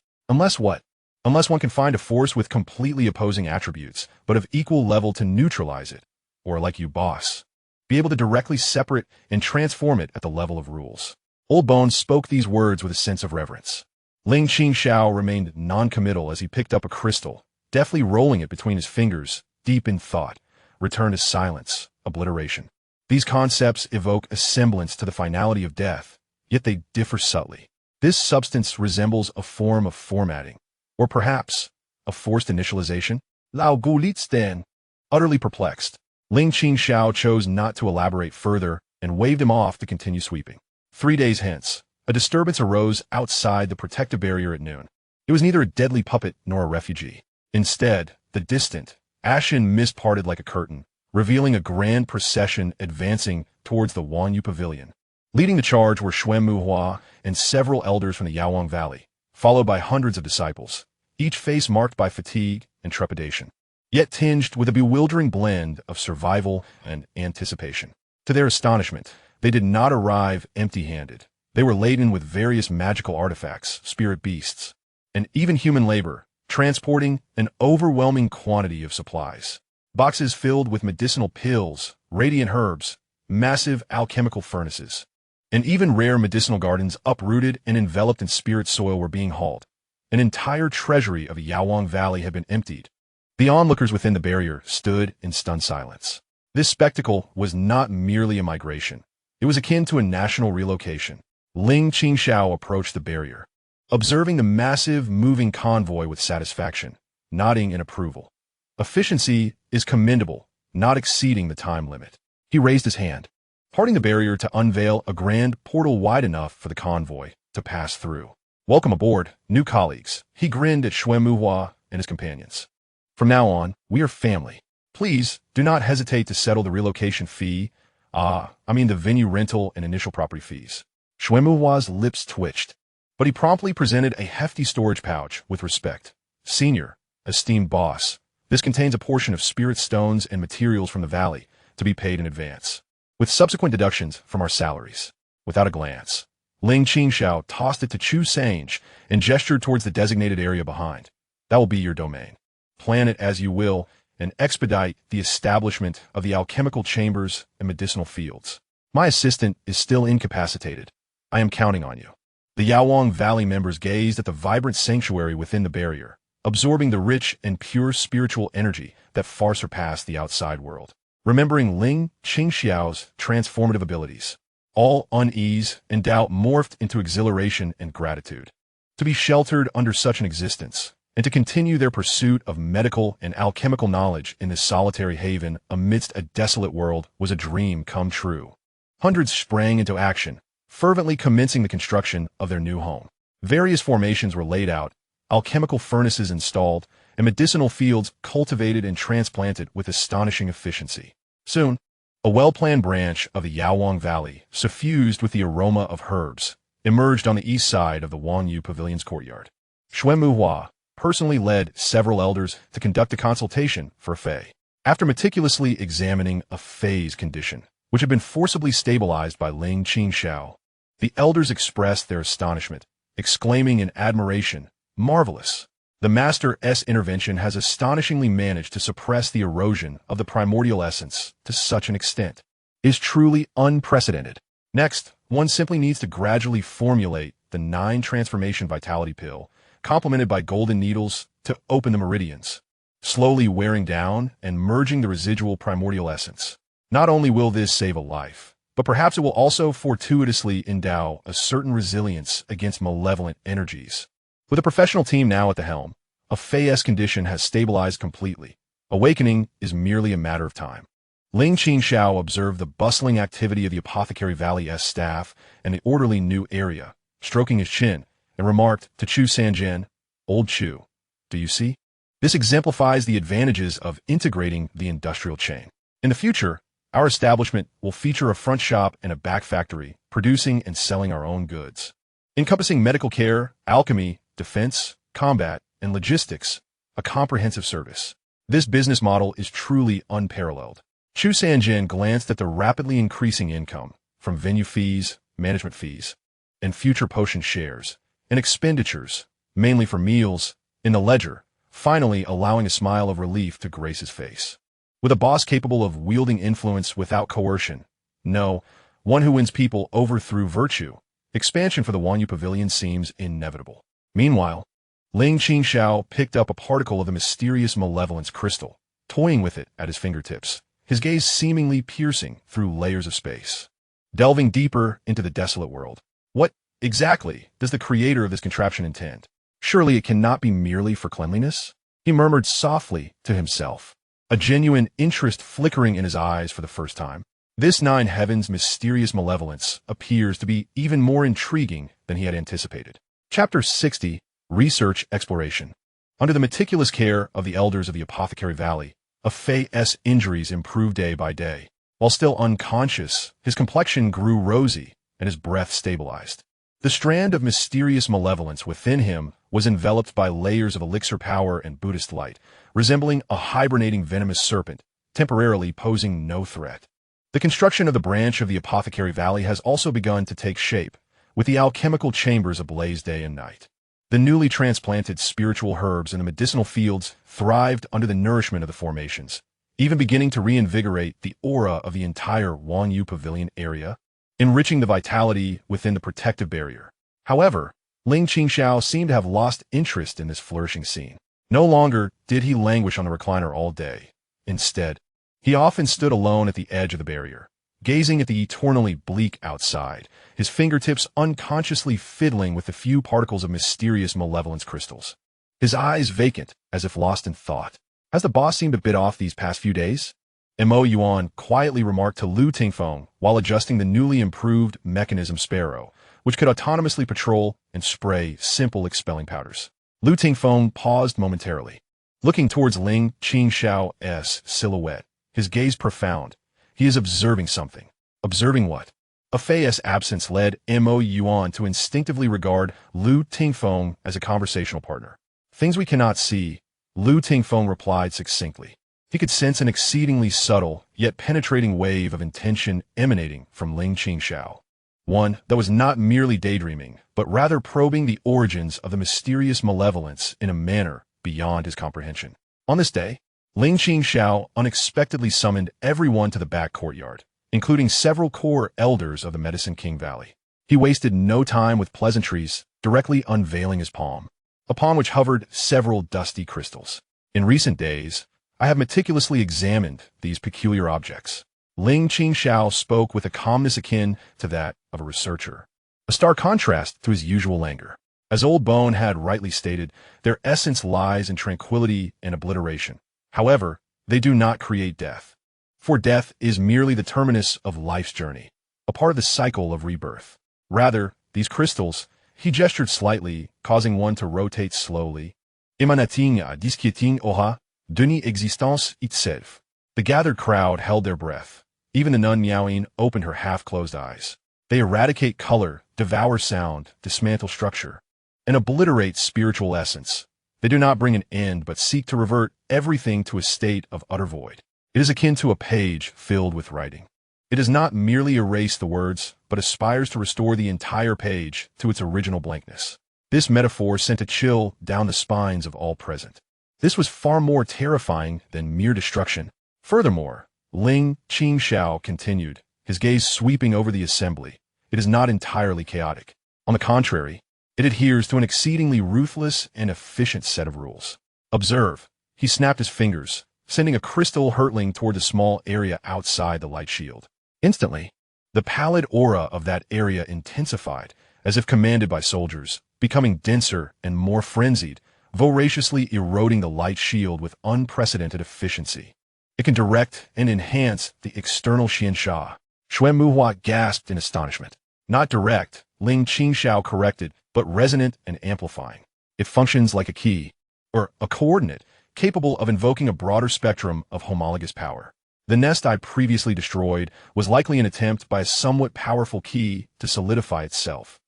what? Unless one can find a force with completely opposing attributes, but of equal level to neutralize it, or like you, boss, be able to directly separate and transform it at the level of rules." Old Bone spoke these words with a sense of reverence. Ling Qingxiao remained non-committal as he picked up a crystal, deftly rolling it between his fingers, deep in thought, returned to silence, obliteration. These concepts evoke a semblance to the finality of death, yet they differ subtly. This substance resembles a form of formatting, or perhaps a forced initialization. Lao Gulitsten. Utterly perplexed, Ling Qingxiao chose not to elaborate further and waved him off to continue sweeping. 3 days hence, a disturbance arose outside the protective barrier at noon. It was neither a deadly puppet nor a refugee. Instead, the distant, ashen mist parted like a curtain, revealing a grand procession advancing towards the Wanyu Pavilion. Leading the charge were Xuanmuhua and several elders from the Yaowang Valley, followed by hundreds of disciples, each face marked by fatigue and trepidation, yet tinged with a bewildering blend of survival and anticipation. To their astonishment, they did not arrive empty-handed. They were laden with various magical artifacts, spirit beasts, and even human labor, transporting an overwhelming quantity of supplies. Boxes filled with medicinal pills, radiant herbs, massive alchemical furnaces, and even rare medicinal gardens uprooted and enveloped in spirit soil were being hauled. An entire treasury of Yaowang Valley had been emptied. The onlookers within the barrier stood in stunned silence. This spectacle was not merely a migration. It was akin to a national relocation. Ling Qingxiao approached the barrier, observing the massive, moving convoy with satisfaction, nodding in approval. Efficiency is commendable, not exceeding the time limit. He raised his hand, parting the barrier to unveil a grand portal wide enough for the convoy to pass through. "Welcome aboard, new colleagues," he grinned at Xuanmuhua and his companions. "From now on, we are family. Please do not hesitate to settle the relocation fee. The venue rental and initial property fees." Xuanmuhua's lips twitched, but he promptly presented a hefty storage pouch with respect. "Senior, esteemed boss, this contains a portion of spirit stones and materials from the valley to be paid in advance, with subsequent deductions from our salaries." Without a glance, Ling Qingxiao tossed it to Chu Sange and gestured towards the designated area behind. "That will be your domain. Plan it as you will and expedite the establishment of the alchemical chambers and medicinal fields. My assistant is still incapacitated. I am counting on you." The Yaowang Valley members gazed at the vibrant sanctuary within the barrier, absorbing the rich and pure spiritual energy that far surpassed the outside world. Remembering Ling Qingxiao's transformative abilities, all unease and doubt morphed into exhilaration and gratitude. To be sheltered under such an existence, and to continue their pursuit of medical and alchemical knowledge in this solitary haven amidst a desolate world was a dream come true. Hundreds sprang into action, fervently commencing the construction of their new home. Various formations were laid out, alchemical furnaces installed, and medicinal fields cultivated and transplanted with astonishing efficiency. Soon, a well-planned branch of the Yaowang Valley, suffused with the aroma of herbs, emerged on the east side of the Wanyu Pavilion's courtyard. Xuanmuhua personally led several elders to conduct a consultation for a fae. After meticulously examining a fae's condition, which had been forcibly stabilized by Ling Qingxiao, the elders expressed their astonishment, exclaiming in admiration, "Marvelous! The Master's intervention has astonishingly managed to suppress the erosion of the primordial essence to such an extent. It is truly unprecedented. Next, one simply needs to gradually formulate the 9 transformation vitality pill, complemented by golden needles, to open the meridians, slowly wearing down and merging the residual primordial essence. Not only will this save a life, but perhaps it will also fortuitously endow a certain resilience against malevolent energies. With a professional team now at the helm, a Fey's condition has stabilized completely. Awakening is merely a matter of time. Ling Qingxiao observed the bustling activity of the Apothecary Valley's staff and the orderly new area, stroking his chin, and remarked to Chu Sanjian, "Old Chu, do you see? This exemplifies the advantages of integrating the industrial chain. In the future, our establishment will feature a front shop and a back factory, producing and selling our own goods, encompassing medical care, alchemy, defense, combat, and logistics, a comprehensive service. This business model is truly unparalleled." Chu Sanjian glanced at the rapidly increasing income from venue fees, management fees, and future potion shares, and expenditures, mainly for meals, in the ledger, finally allowing a smile of relief to grace his face. With a boss capable of wielding influence without coercion, no, one who wins people over through virtue, expansion for the Wanyu Pavilion seems inevitable. Meanwhile, Ling Qingxiao picked up a particle of the mysterious malevolence crystal, toying with it at his fingertips, his gaze seemingly piercing through layers of space. Delving deeper into the desolate world, what, exactly, does the creator of this contraption intend? Surely it cannot be merely for cleanliness? He murmured softly to himself, a genuine interest flickering in his eyes for the first time. This 9 heavens mysterious malevolence appears to be even more intriguing than he had anticipated. Chapter 60, Research Exploration. Under the meticulous care of the elders of the Apothecary Valley, a Fey's injuries improved day by day. While still unconscious, his complexion grew rosy and his breath stabilized. The strand of mysterious malevolence within him was enveloped by layers of elixir power and Buddhist light, resembling a hibernating venomous serpent, temporarily posing no threat. The construction of the branch of the Apothecary Valley has also begun to take shape, with the alchemical chambers ablaze day and night. The newly transplanted spiritual herbs in the medicinal fields thrived under the nourishment of the formations, even beginning to reinvigorate the aura of the entire Wanyu Pavilion area, enriching the vitality within the protective barrier. However, Ling Qingxiao seemed to have lost interest in this flourishing scene. No longer did he languish on the recliner all day. Instead, he often stood alone at the edge of the barrier, gazing at the eternally bleak outside, his fingertips unconsciously fiddling with the few particles of mysterious malevolence crystals. His eyes vacant, as if lost in thought. Has the boss seemed a bit off these past few days? Mo Yuan quietly remarked to Lu Tingfeng while adjusting the newly improved mechanism Sparrow, which could autonomously patrol and spray simple expelling powders. Lu Tingfeng paused momentarily, looking towards Ling Qingxiao's silhouette, his gaze profound. He is observing something. Observing what? A Fey's absence led Mo Yuan to instinctively regard Lu Tingfeng as a conversational partner. Things we cannot see, Lu Tingfeng replied succinctly. He could sense an exceedingly subtle, yet penetrating wave of intention emanating from Ling Qingxiao. One that was not merely daydreaming, but rather probing the origins of the mysterious malevolence in a manner beyond his comprehension. On this day, Ling Qingxiao unexpectedly summoned everyone to the back courtyard, including several core elders of the Medicine King Valley. He wasted no time with pleasantries, directly unveiling his palm, upon which hovered several dusty crystals. In recent days, I have meticulously examined these peculiar objects. Ling Qingxiao spoke with a calmness akin to that of a researcher, a stark contrast to his usual languor. As Old Bone had rightly stated, their essence lies in tranquility and obliteration. However, they do not create death. For death is merely the terminus of life's journey, a part of the cycle of rebirth. Rather, these crystals, he gestured slightly, causing one to rotate slowly, emanating à disquieting aura, d'une existence itself. The gathered crowd held their breath. Even the nun Miaoyin opened her half-closed eyes. They eradicate color, devour sound, dismantle structure, and obliterate spiritual essence. They do not bring an end, but seek to revert everything to a state of utter void. It is akin to a page filled with writing. It does not merely erase the words, but aspires to restore the entire page to its original blankness. This metaphor sent a chill down the spines of all present. This was far more terrifying than mere destruction. Furthermore, Ling Qingxiao continued, his gaze sweeping over the assembly. It is not entirely chaotic. On the contrary, it adheres to an exceedingly ruthless and efficient set of rules. Observe. He snapped his fingers, sending a crystal hurtling toward the small area outside the light shield. Instantly, the pallid aura of that area intensified, as if commanded by soldiers, becoming denser and more frenzied, voraciously eroding the light shield with unprecedented efficiency. It can direct and enhance the external Xianxia. Xuanmuhua gasped in astonishment. Not direct, Ling Qingxiao corrected, but resonant and amplifying. It functions like a key, or a coordinate, capable of invoking a broader spectrum of homologous power. The nest I previously destroyed was likely an attempt by a somewhat powerful key to solidify itself,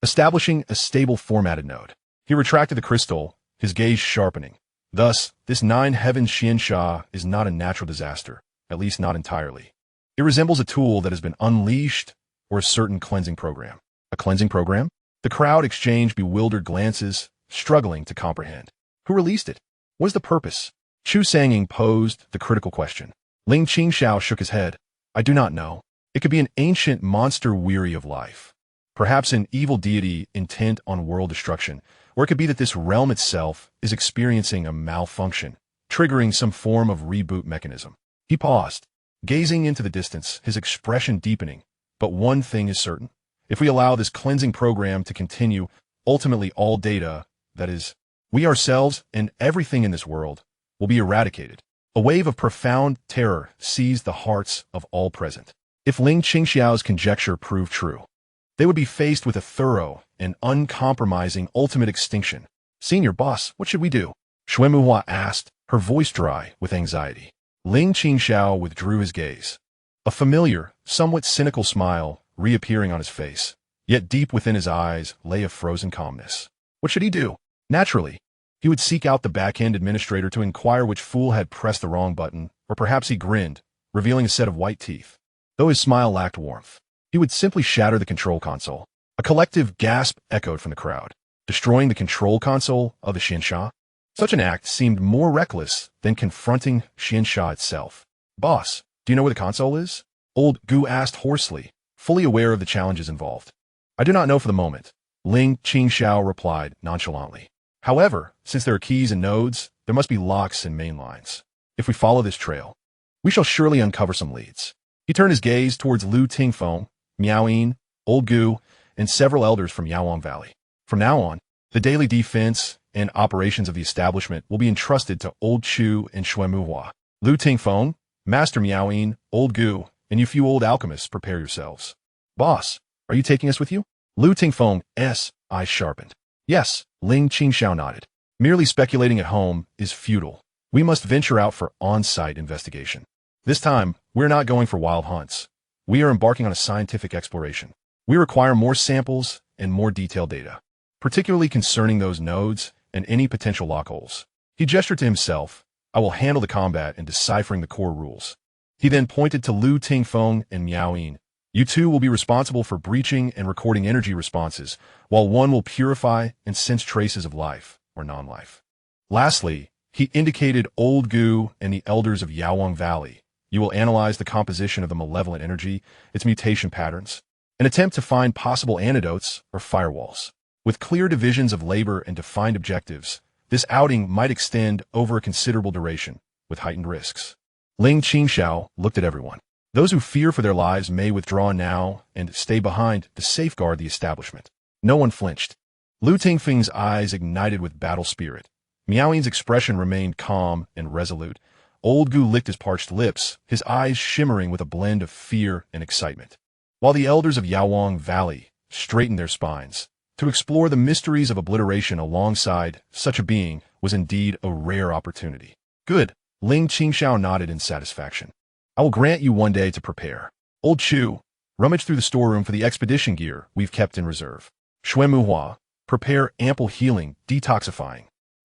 establishing a stable formatted node. He retracted the crystal, his gaze sharpening. Thus, this nine-heaven Xianxia is not a natural disaster, at least not entirely. It resembles a tool that has been unleashed, or a certain cleansing program. A cleansing program? The crowd exchanged bewildered glances, struggling to comprehend. Who released it? What is the purpose? Chu Sanging posed the critical question. Ling Qingxiao shook his head. I do not know. It could be an ancient monster weary of life. Perhaps an evil deity intent on world destruction, or it could be that this realm itself is experiencing a malfunction, triggering some form of reboot mechanism. He paused, gazing into the distance, his expression deepening. But one thing is certain. If we allow this cleansing program to continue, ultimately all data, that is, we ourselves and everything in this world, will be eradicated. A wave of profound terror seized the hearts of all present. If Ling Qingxiao's conjecture proved true, they would be faced with a thorough and uncompromising ultimate extinction. Senior boss, what should we do? Xuanmuhua asked, her voice dry with anxiety. Ling Qingxiao withdrew his gaze. A familiar, somewhat cynical smile reappearing on his face, yet deep within his eyes lay a frozen calmness. What should he do? Naturally, he would seek out the back-end administrator to inquire which fool had pressed the wrong button, or perhaps he grinned, revealing a set of white teeth. Though his smile lacked warmth, he would simply shatter the control console. A collective gasp echoed from the crowd. Destroying the control console of the Xianxia? Such an act seemed more reckless than confronting Xianxia itself. Boss, do you know where the console is? Old Gu asked hoarsely, fully aware of the challenges involved. I do not know for the moment, Ling Qingxiao replied nonchalantly. However, since there are keys and nodes, there must be locks and main lines. If we follow this trail, we shall surely uncover some leads. He turned his gaze towards Lu Tingfeng, Miao Yin, Old Gu, and several elders from Yaowang Valley. From now on, the daily defense and operations of the establishment will be entrusted to Old Chu and Xuanmuhua. Lu Tingfeng, Master Miao Yin, Old Gu, and you few old alchemists, prepare yourselves. Boss, are you taking us with you? Lu Tingfeng's eyes sharpened. Yes, Ling Qingxiao nodded. Merely speculating at home is futile. We must venture out for on-site investigation. This time, we're not going for wild hunts. We are embarking on a scientific exploration. We require more samples and more detailed data, particularly concerning those nodes and any potential lockholes. He gestured to himself. I will handle the combat and deciphering the core rules. He then pointed to Lu Tingfeng and Miao Yin. You two will be responsible for breaching and recording energy responses, while one will purify and sense traces of life or non-life. Lastly, he indicated Old Gu and the elders of Yaowang Valley. You will analyze the composition of the malevolent energy, its mutation patterns, and attempt to find possible antidotes or firewalls. With clear divisions of labor and defined objectives, this outing might extend over a considerable duration, with heightened risks. Ling Qingxiao looked at everyone. Those who fear for their lives may withdraw now and stay behind to safeguard the establishment. No one flinched. Lu Tingfeng's eyes ignited with battle spirit. Miao Yin's expression remained calm and resolute. Old Gu licked his parched lips, his eyes shimmering with a blend of fear and excitement. While the elders of Yaowang Valley straightened their spines, to explore the mysteries of obliteration alongside such a being was indeed a rare opportunity. Good. Ling Qingxiao nodded in satisfaction. I will grant you one day to prepare. Old Chu, rummage through the storeroom for the expedition gear we've kept in reserve. Xuanmuhua, prepare ample healing, detoxifying,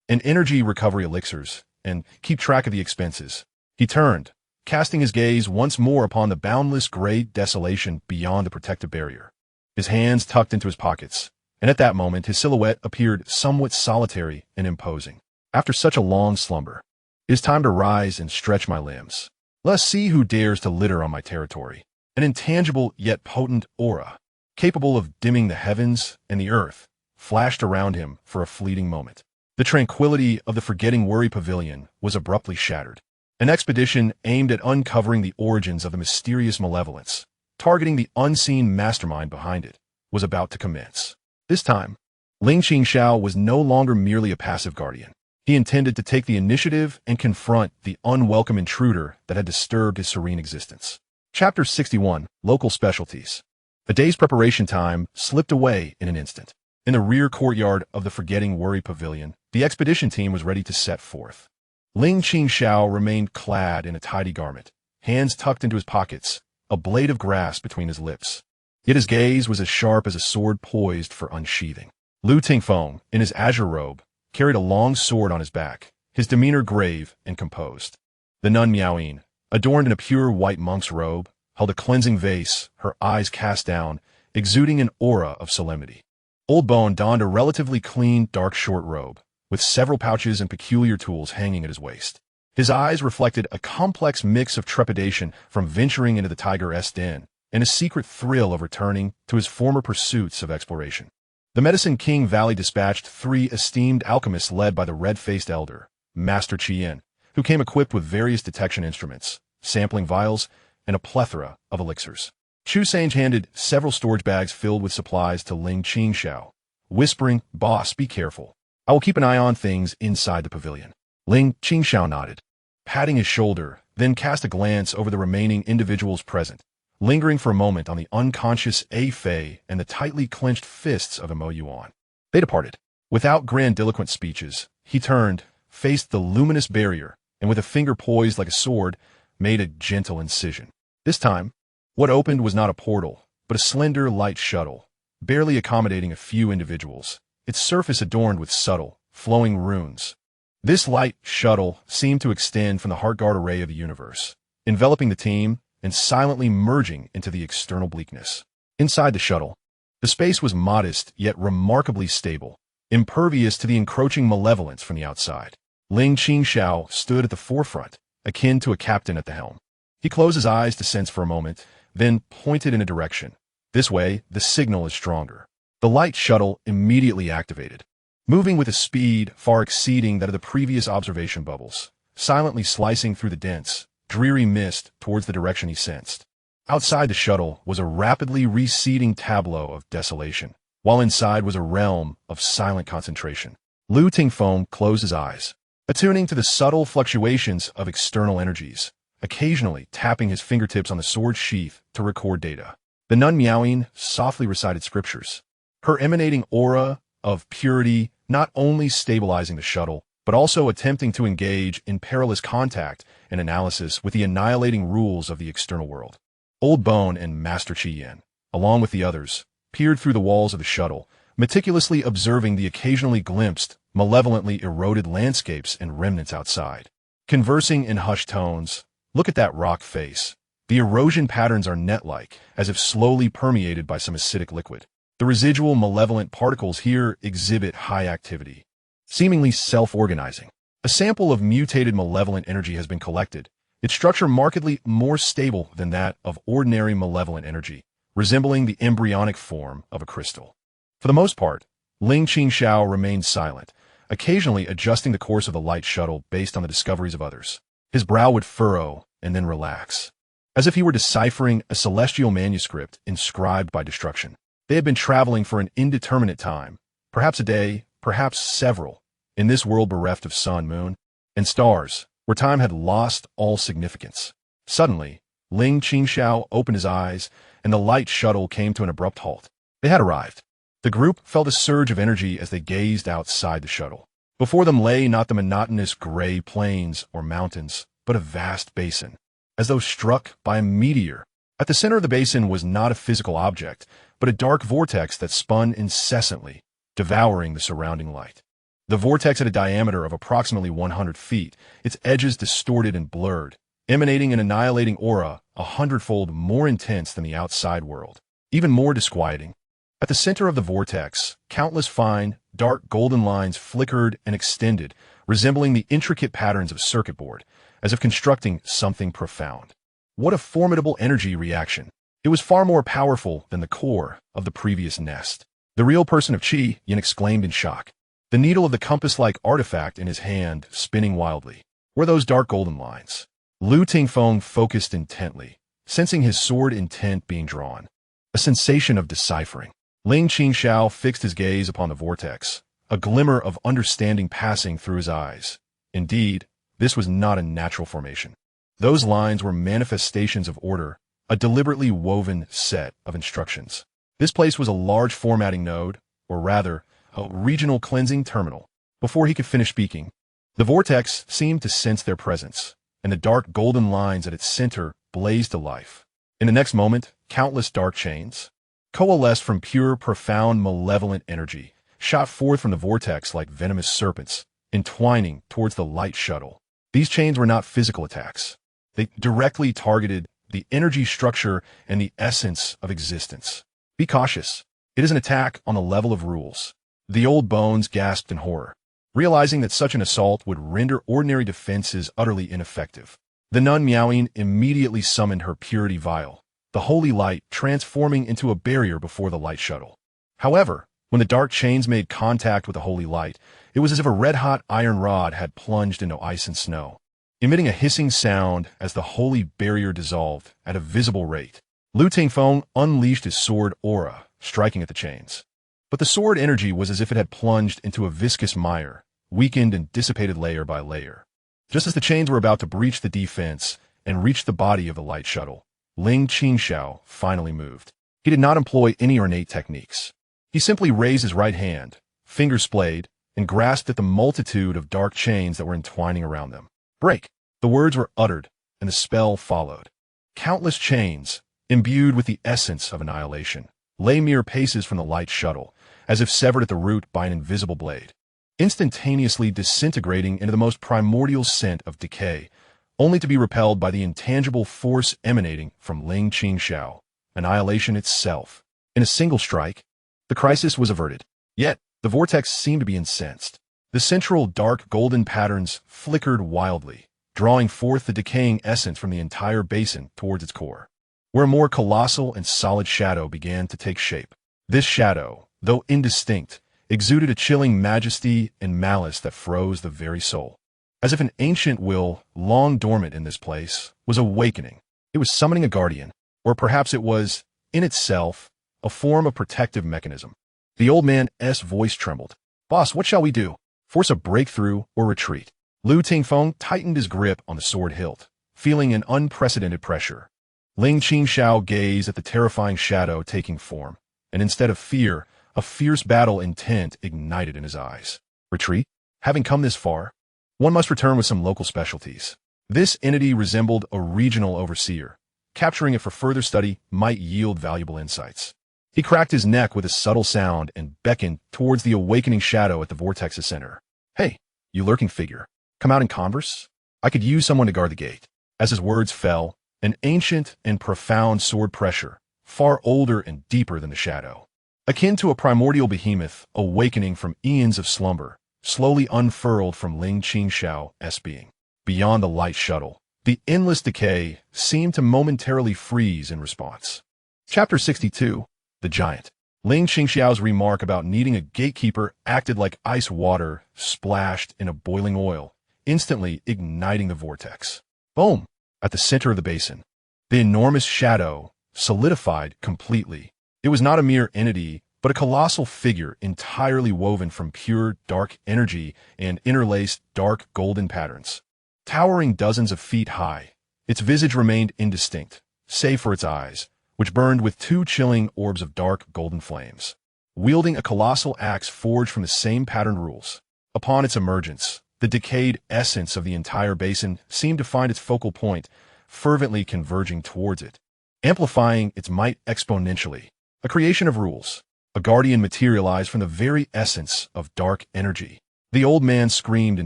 and energy recovery elixirs, and keep track of the expenses. He turned, casting his gaze once more upon the boundless gray desolation beyond the protective barrier. His hands tucked into his pockets, and at that moment his silhouette appeared somewhat solitary and imposing. After such a long slumber, it is time to rise and stretch my limbs. Let us see who dares to litter on my territory. An intangible yet potent aura, capable of dimming the heavens and the earth, flashed around him for a fleeting moment. The tranquility of the Forgetting Worry Pavilion was abruptly shattered. An expedition aimed at uncovering the origins of the mysterious malevolence, targeting the unseen mastermind behind it, was about to commence. This time, Ling Qingxiao was no longer merely a passive guardian. He intended to take the initiative and confront the unwelcome intruder that had disturbed his serene existence. Chapter 61, Local Specialties. A day's preparation time slipped away in an instant. In the rear courtyard of the Forgetting Worry Pavilion, the expedition team was ready to set forth. Ling Qingxiao remained clad in a tidy garment, hands tucked into his pockets, a blade of grass between his lips. Yet his gaze was as sharp as a sword poised for unsheathing. Lu Tingfeng, in his azure robe, carried a long sword on his back, his demeanor grave and composed. The nun Miaoyin, adorned in a pure white monk's robe, held a cleansing vase, her eyes cast down, exuding an aura of solemnity. Old Bone donned a relatively clean, dark short robe, with several pouches and peculiar tools hanging at his waist. His eyes reflected a complex mix of trepidation from venturing into the tiger's den and a secret thrill of returning to his former pursuits of exploration. The Medicine King Valley dispatched 3 esteemed alchemists led by the red-faced elder, Master Qian, who came equipped with various detection instruments, sampling vials, and a plethora of elixirs. Chu Sange handed several storage bags filled with supplies to Ling Qingxiao, whispering, "Boss, be careful. I will keep an eye on things inside the pavilion." Ling Qingxiao nodded, patting his shoulder, then cast a glance over the remaining individuals present, lingering for a moment on the unconscious A Fei and the tightly clenched fists of Mo Yuan. They departed. Without grandiloquent speeches, he turned, faced the luminous barrier, and with a finger poised like a sword, made a gentle incision. This time, what opened was not a portal, but a slender, light shuttle, barely accommodating a few individuals, its surface adorned with subtle, flowing runes. This light shuttle seemed to extend from the heartguard array of the universe, enveloping the team and silently merging into the external bleakness. Inside the shuttle, the space was modest yet remarkably stable, impervious to the encroaching malevolence from the outside. Ling Qingxiao stood at the forefront, akin to a captain at the helm. He closed his eyes to sense for a moment, then pointed in a direction. This way, the signal is stronger. The light shuttle immediately activated, moving with a speed far exceeding that of the previous observation bubbles, silently slicing through the dense, dreary mist towards the direction he sensed. Outside the shuttle was a rapidly receding tableau of desolation, while inside was a realm of silent concentration. Lu Tingfeng closed his eyes, attuning to the subtle fluctuations of external energies, occasionally tapping his fingertips on the sword sheath to record data. The nun Miaoyin softly recited scriptures, her emanating aura of purity not only stabilizing the shuttle, but also attempting to engage in perilous contact and analysis with the annihilating rules of the external world. Old Bone and Master Qian, along with the others, peered through the walls of the shuttle, meticulously observing the occasionally glimpsed, malevolently eroded landscapes and remnants outside. Conversing in hushed tones, "Look at that rock face. The erosion patterns are net-like, as if slowly permeated by some acidic liquid. The residual malevolent particles here exhibit high activity, seemingly self-organizing. A sample of mutated malevolent energy has been collected, its structure markedly more stable than that of ordinary malevolent energy, resembling the embryonic form of a crystal." For the most part, Ling Qingxiao remained silent, occasionally adjusting the course of the light shuttle based on the discoveries of others. His brow would furrow and then relax, as if he were deciphering a celestial manuscript inscribed by destruction. They had been traveling for an indeterminate time, perhaps a day, perhaps several, in this world bereft of sun, moon, and stars, where time had lost all significance. Suddenly, Ling Qingxiao opened his eyes, and the light shuttle came to an abrupt halt. They had arrived. The group felt a surge of energy as they gazed outside the shuttle. Before them lay not the monotonous gray plains or mountains, but a vast basin, as though struck by a meteor. At the center of the basin was not a physical object, but a dark vortex that spun incessantly, devouring the surrounding light. The vortex had a diameter of approximately 100 feet, its edges distorted and blurred, emanating an annihilating aura 100-fold more intense than the outside world. Even more disquieting, At the center of the vortex, countless fine, dark golden lines flickered and extended, resembling the intricate patterns of a circuit board, as if constructing something profound. What a formidable energy reaction! It was far more powerful than the core of the previous nest. The real person of Qi, Yin exclaimed in shock. The needle of the compass-like artifact in his hand spinning wildly. Were those dark golden lines? Lu Tingfeng focused intently, sensing his sword intent being drawn. A sensation of deciphering. Ling Qingxiao fixed his gaze upon the vortex, a glimmer of understanding passing through his eyes. Indeed, this was not a natural formation. Those lines were manifestations of order, a deliberately woven set of instructions. This place was a large formatting node, or rather, a regional cleansing terminal. Before he could finish speaking, the vortex seemed to sense their presence, and the dark golden lines at its center blazed to life. In the next moment, countless dark chains, coalesced from pure, profound, malevolent energy, shot forth from the vortex like venomous serpents, entwining towards the light shuttle. These chains were not physical attacks. They directly targeted the energy structure and the essence of existence. Be cautious. It is an attack on the level of rules. The old bones gasped in horror, realizing that such an assault would render ordinary defenses utterly ineffective. The nun Miaoying immediately summoned her purity vial, the holy light transforming into a barrier before the light shuttle. However, when the dark chains made contact with the holy light, it was as if a red-hot iron rod had plunged into ice and snow, emitting a hissing sound as the holy barrier dissolved at a visible rate. Lu Tingfeng unleashed his sword aura, striking at the chains. But the sword energy was as if it had plunged into a viscous mire, weakened and dissipated layer by layer. Just as the chains were about to breach the defense and reach the body of the light shuttle, Ling Qingxiao finally moved. He did not employ any ornate techniques. He simply raised his right hand, fingers splayed, and grasped at the multitude of dark chains that were entwining around them. Break! The words were uttered, and the spell followed. Countless chains, imbued with the essence of annihilation, lay mere paces from the light shuttle, as if severed at the root by an invisible blade, instantaneously disintegrating into the most primordial scent of decay, only to be repelled by the intangible force emanating from Ling Qingxiao, annihilation itself. In a single strike, the crisis was averted. Yet, the vortex seemed to be incensed. The central dark golden patterns flickered wildly, drawing forth the decaying essence from the entire basin towards its core, where a more colossal and solid shadow began to take shape. This shadow, though indistinct, exuded a chilling majesty and malice that froze the very soul. As if an ancient will, long dormant in this place, was awakening. It was summoning a guardian, or perhaps it was, in itself, a form of protective mechanism. The old man's voice trembled. "Boss, what shall we do? Force a breakthrough or retreat?" Lu Tingfeng tightened his grip on the sword hilt, feeling an unprecedented pressure. Ling Qingxiao gazed at the terrifying shadow taking form, and instead of fear, a fierce battle intent ignited in his eyes. Retreat? Having come this far, one must return with some local specialties. This entity resembled a regional overseer. Capturing it for further study might yield valuable insights. He cracked his neck with a subtle sound and beckoned towards the awakening shadow at the vortex's center. "Hey, you lurking figure. Come out and converse? I could use someone to guard the gate." As his words fell, an ancient and profound sword pressure, far older and deeper than the shadow, akin to a primordial behemoth awakening from eons of slumber, slowly unfurled from Ling Qingxiao's being. Beyond the light shuttle, the endless decay seemed to momentarily freeze in response. Chapter 62. The Giant. Ling Qingxiao's remark about needing a gatekeeper acted like ice water splashed in a boiling oil, instantly igniting the vortex. Boom! At the center of the basin, the enormous shadow solidified completely. It was not a mere entity, but a colossal figure entirely woven from pure dark energy and interlaced dark golden patterns. Towering dozens of feet high, its visage remained indistinct, save for its eyes, which burned with two chilling orbs of dark golden flames. Wielding a colossal axe forged from the same patterned rules. Upon its emergence, the decayed essence of the entire basin seemed to find its focal point, fervently converging towards it, amplifying its might exponentially. A creation of rules. A guardian materialized from the very essence of dark energy. The old man screamed in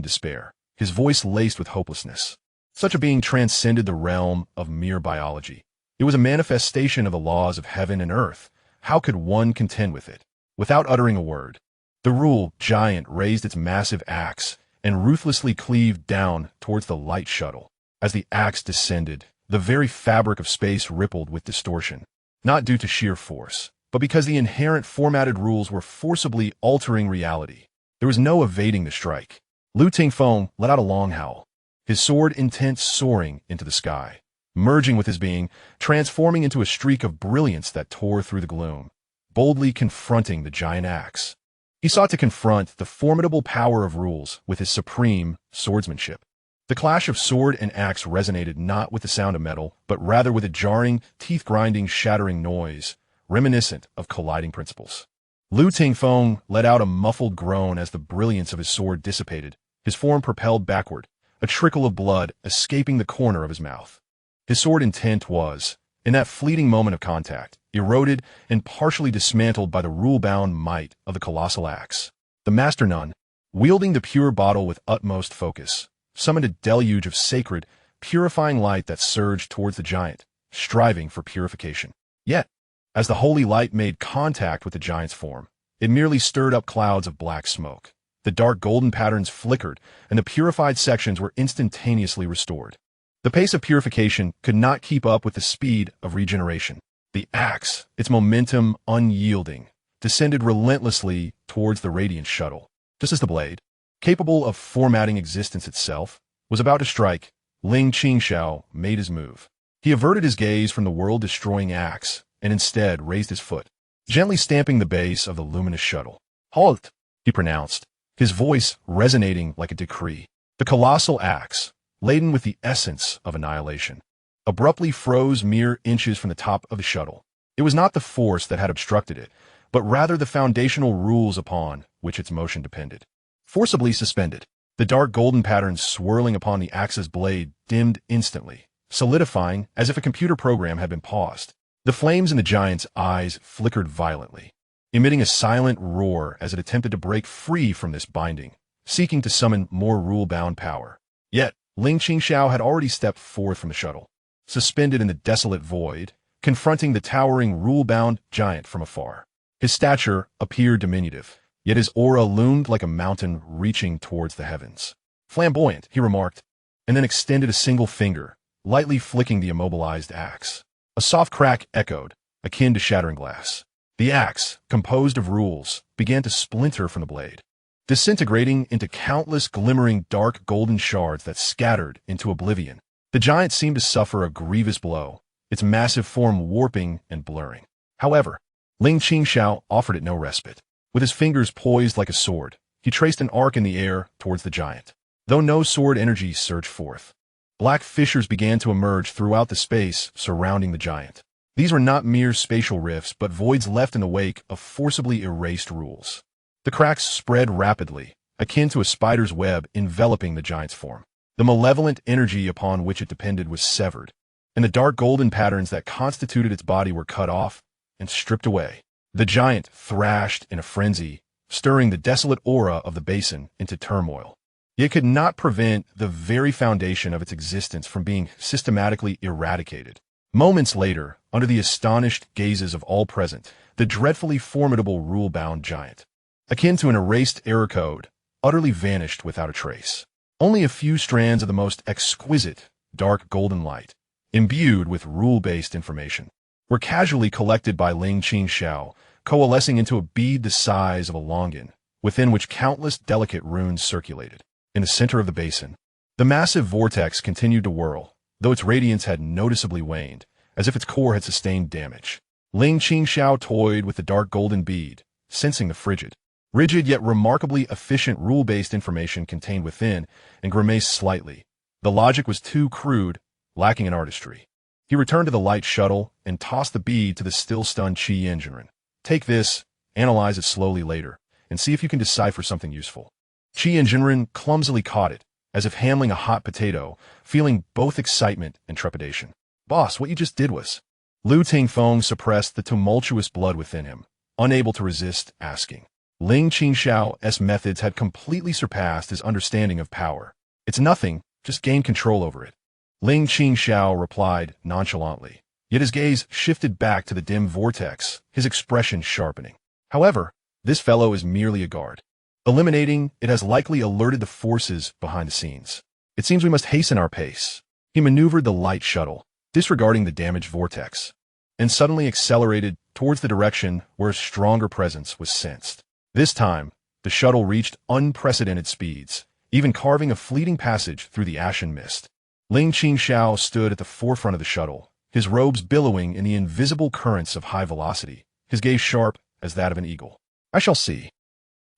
despair, his voice laced with hopelessness. Such a being transcended the realm of mere biology. It was a manifestation of the laws of heaven and earth, How could one contend with it? Without uttering a word, the rule giant raised its massive axe and ruthlessly cleaved down towards the light shuttle. As the axe descended, the very fabric of space rippled with distortion, not due to sheer force, but because the inherent formatted rules were forcibly altering reality. There was no evading the strike. Lu Tingfeng let out a long howl, his sword intent soaring into the sky, merging with his being, transforming into a streak of brilliance that tore through the gloom, boldly confronting the giant axe. He sought to confront the formidable power of rules with his supreme swordsmanship. The clash of sword and axe resonated not with the sound of metal, but rather with a jarring, teeth-grinding, shattering noise, reminiscent of colliding principles. Lu Tingfeng let out a muffled groan as the brilliance of his sword dissipated, his form propelled backward, a trickle of blood escaping the corner of his mouth. His sword intent was, in that fleeting moment of contact, eroded and partially dismantled by the rule-bound might of the colossal axe. The master nun, wielding the pure bottle with utmost focus, summoned a deluge of sacred, purifying light that surged towards the giant, striving for purification. Yet, as the holy light made contact with the giant's form, it merely stirred up clouds of black smoke. The dark golden patterns flickered, and the purified sections were instantaneously restored. The pace of purification could not keep up with the speed of regeneration. The axe, its momentum unyielding, descended relentlessly towards the radiant shuttle. Just as the blade, capable of formatting existence itself, was about to strike, Ling Qingxiao made his move. He averted his gaze from the world-destroying axe and instead raised his foot, gently stamping the base of the luminous shuttle. "Halt!" he pronounced, his voice resonating like a decree. The colossal axe, laden with the essence of annihilation, abruptly froze mere inches from the top of the shuttle. It was not the force that had obstructed it, but rather the foundational rules upon which its motion depended. Forcibly suspended, the dark golden patterns swirling upon the axe's blade dimmed instantly, solidifying as if a computer program had been paused. The flames in the giant's eyes flickered violently, emitting a silent roar as it attempted to break free from this binding, seeking to summon more rule-bound power. Yet, Ling Qingxiao had already stepped forth from the shuttle, suspended in the desolate void, confronting the towering rule-bound giant from afar. His stature appeared diminutive, yet his aura loomed like a mountain reaching towards the heavens. "Flamboyant," he remarked, and then extended a single finger, lightly flicking the immobilized axe. A soft crack echoed, akin to shattering glass. The axe, composed of rules, began to splinter from the blade, disintegrating into countless glimmering dark golden shards that scattered into oblivion. The giant seemed to suffer a grievous blow, its massive form warping and blurring. However, Ling Qingxiao offered it no respite. With his fingers poised like a sword, he traced an arc in the air towards the giant. Though no sword energy surged forth, black fissures began to emerge throughout the space surrounding the giant. These were not mere spatial rifts, but voids left in the wake of forcibly erased rules. The cracks spread rapidly, akin to a spider's web enveloping the giant's form. The malevolent energy upon which it depended was severed, and the dark golden patterns that constituted its body were cut off and stripped away. The giant thrashed in a frenzy, stirring the desolate aura of the basin into turmoil. It could not prevent the very foundation of its existence from being systematically eradicated. Moments later, under the astonished gazes of all present, the dreadfully formidable rule-bound giant, akin to an erased error code, utterly vanished without a trace. Only a few strands of the most exquisite, dark golden light, imbued with rule-based information, were casually collected by Ling Qingxiao, coalescing into a bead the size of a longan, within which countless delicate runes circulated. In the center of the basin, the massive vortex continued to whirl, though its radiance had noticeably waned, as if its core had sustained damage. Ling Qingxiao toyed with the dark golden bead, sensing the rigid yet remarkably efficient rule-based information contained within, and grimaced slightly. The logic was too crude, lacking in artistry. He returned to the light shuttle and tossed the bead to the still-stunned Qianxia. "Take this, analyze it slowly later, and see if you can decipher something useful." Qianxia clumsily caught it, as if handling a hot potato, feeling both excitement and trepidation. "Boss, what you just did was..." Lu Tingfeng suppressed the tumultuous blood within him, unable to resist asking. Ling Qingxiao's methods had completely surpassed his understanding of power. "It's nothing, just gain control over it." Ling Qingxiao replied nonchalantly, Yet his gaze shifted back to the dim vortex, his expression sharpening. However, this fellow is merely a guard. Eliminating it has likely alerted the forces behind the scenes. It seems we must hasten our pace. He maneuvered the light shuttle, disregarding the damaged vortex, and suddenly accelerated towards the direction where a stronger presence was sensed. This time, the shuttle reached unprecedented speeds, even carving a fleeting passage through the ashen mist. Ling Qingxiao stood at the forefront of the shuttle, his robes billowing in the invisible currents of high velocity, his gaze sharp as that of an eagle. I shall see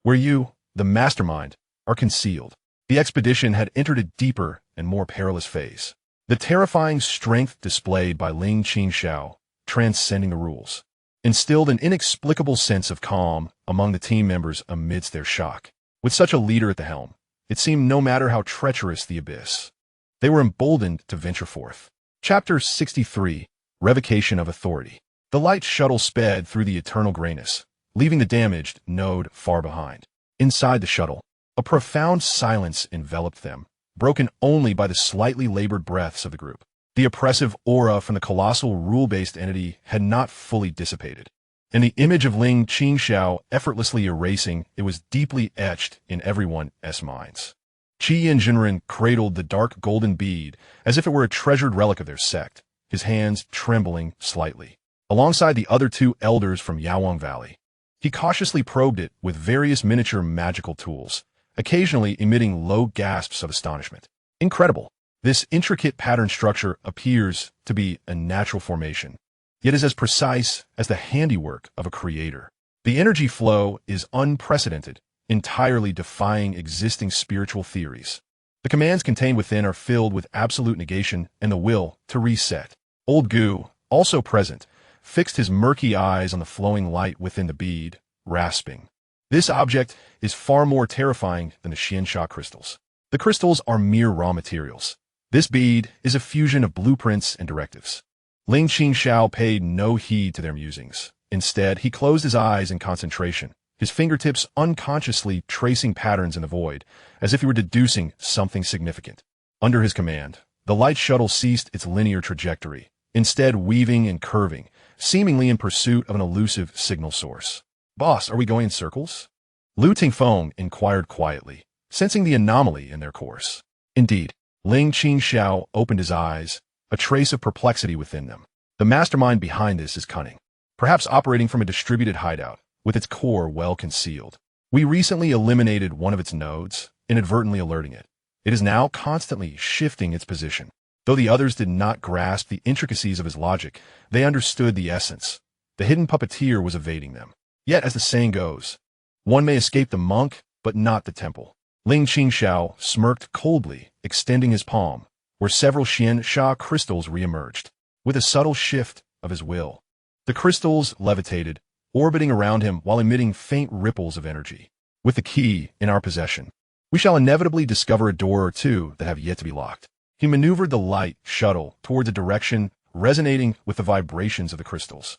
where you, the mastermind, are concealed. The expedition had entered a deeper and more perilous phase. The terrifying strength displayed by Ling Qingxiao, transcending the rules, instilled an inexplicable sense of calm among the team members amidst their shock. With such a leader at the helm, it seemed no matter how treacherous the abyss, they were emboldened to venture forth. Chapter 63, Revocation of Authority. The light shuttle sped through the eternal grayness, leaving the damaged node far behind. Inside the shuttle, a profound silence enveloped them, broken only by the slightly labored breaths of the group. The oppressive aura from the colossal rule-based entity had not fully dissipated, and the image of Ling Qingxiao effortlessly erasing it was deeply etched in everyone's minds. Qi and Jinren cradled the dark golden bead as if it were a treasured relic of their sect, his hands trembling slightly. Alongside the other two elders from Yawang Valley, he cautiously probed it with various miniature magical tools, occasionally emitting low gasps of astonishment. Incredible! This intricate pattern structure appears to be a natural formation, yet is as precise as the handiwork of a creator. The energy flow is unprecedented, entirely defying existing spiritual theories. The commands contained within are filled with absolute negation and the will to reset. Old Gu, also present, fixed his murky eyes on the flowing light within the bead, rasping. This object is far more terrifying than the Xianxia crystals. The crystals are mere raw materials. This bead is a fusion of blueprints and directives. Ling Qingxiao paid no heed to their musings. Instead, he closed his eyes in concentration, his fingertips unconsciously tracing patterns in the void, as if he were deducing something significant. Under his command, the light shuttle ceased its linear trajectory, instead weaving and curving, seemingly in pursuit of an elusive signal source. "Boss, are we going in circles?" Lu Tingfeng inquired quietly, sensing the anomaly in their course. Indeed, Ling Qingxiao opened his eyes, a trace of perplexity within them. The mastermind behind this is cunning, perhaps operating from a distributed hideout, with its core well concealed. We recently eliminated one of its nodes, inadvertently alerting it. It is now constantly shifting its position. Though the others did not grasp the intricacies of his logic, they understood the essence. The hidden puppeteer was evading them. Yet, as the saying goes, one may escape the monk, but not the temple. Ling Qingxiao smirked coldly, extending his palm, where several Xianxia crystals reemerged. With a subtle shift of his will, the crystals levitated, orbiting around him while emitting faint ripples of energy. With the key in our possession, we shall inevitably discover a door or two that have yet to be locked. He maneuvered the light shuttle towards a direction resonating with the vibrations of the crystals.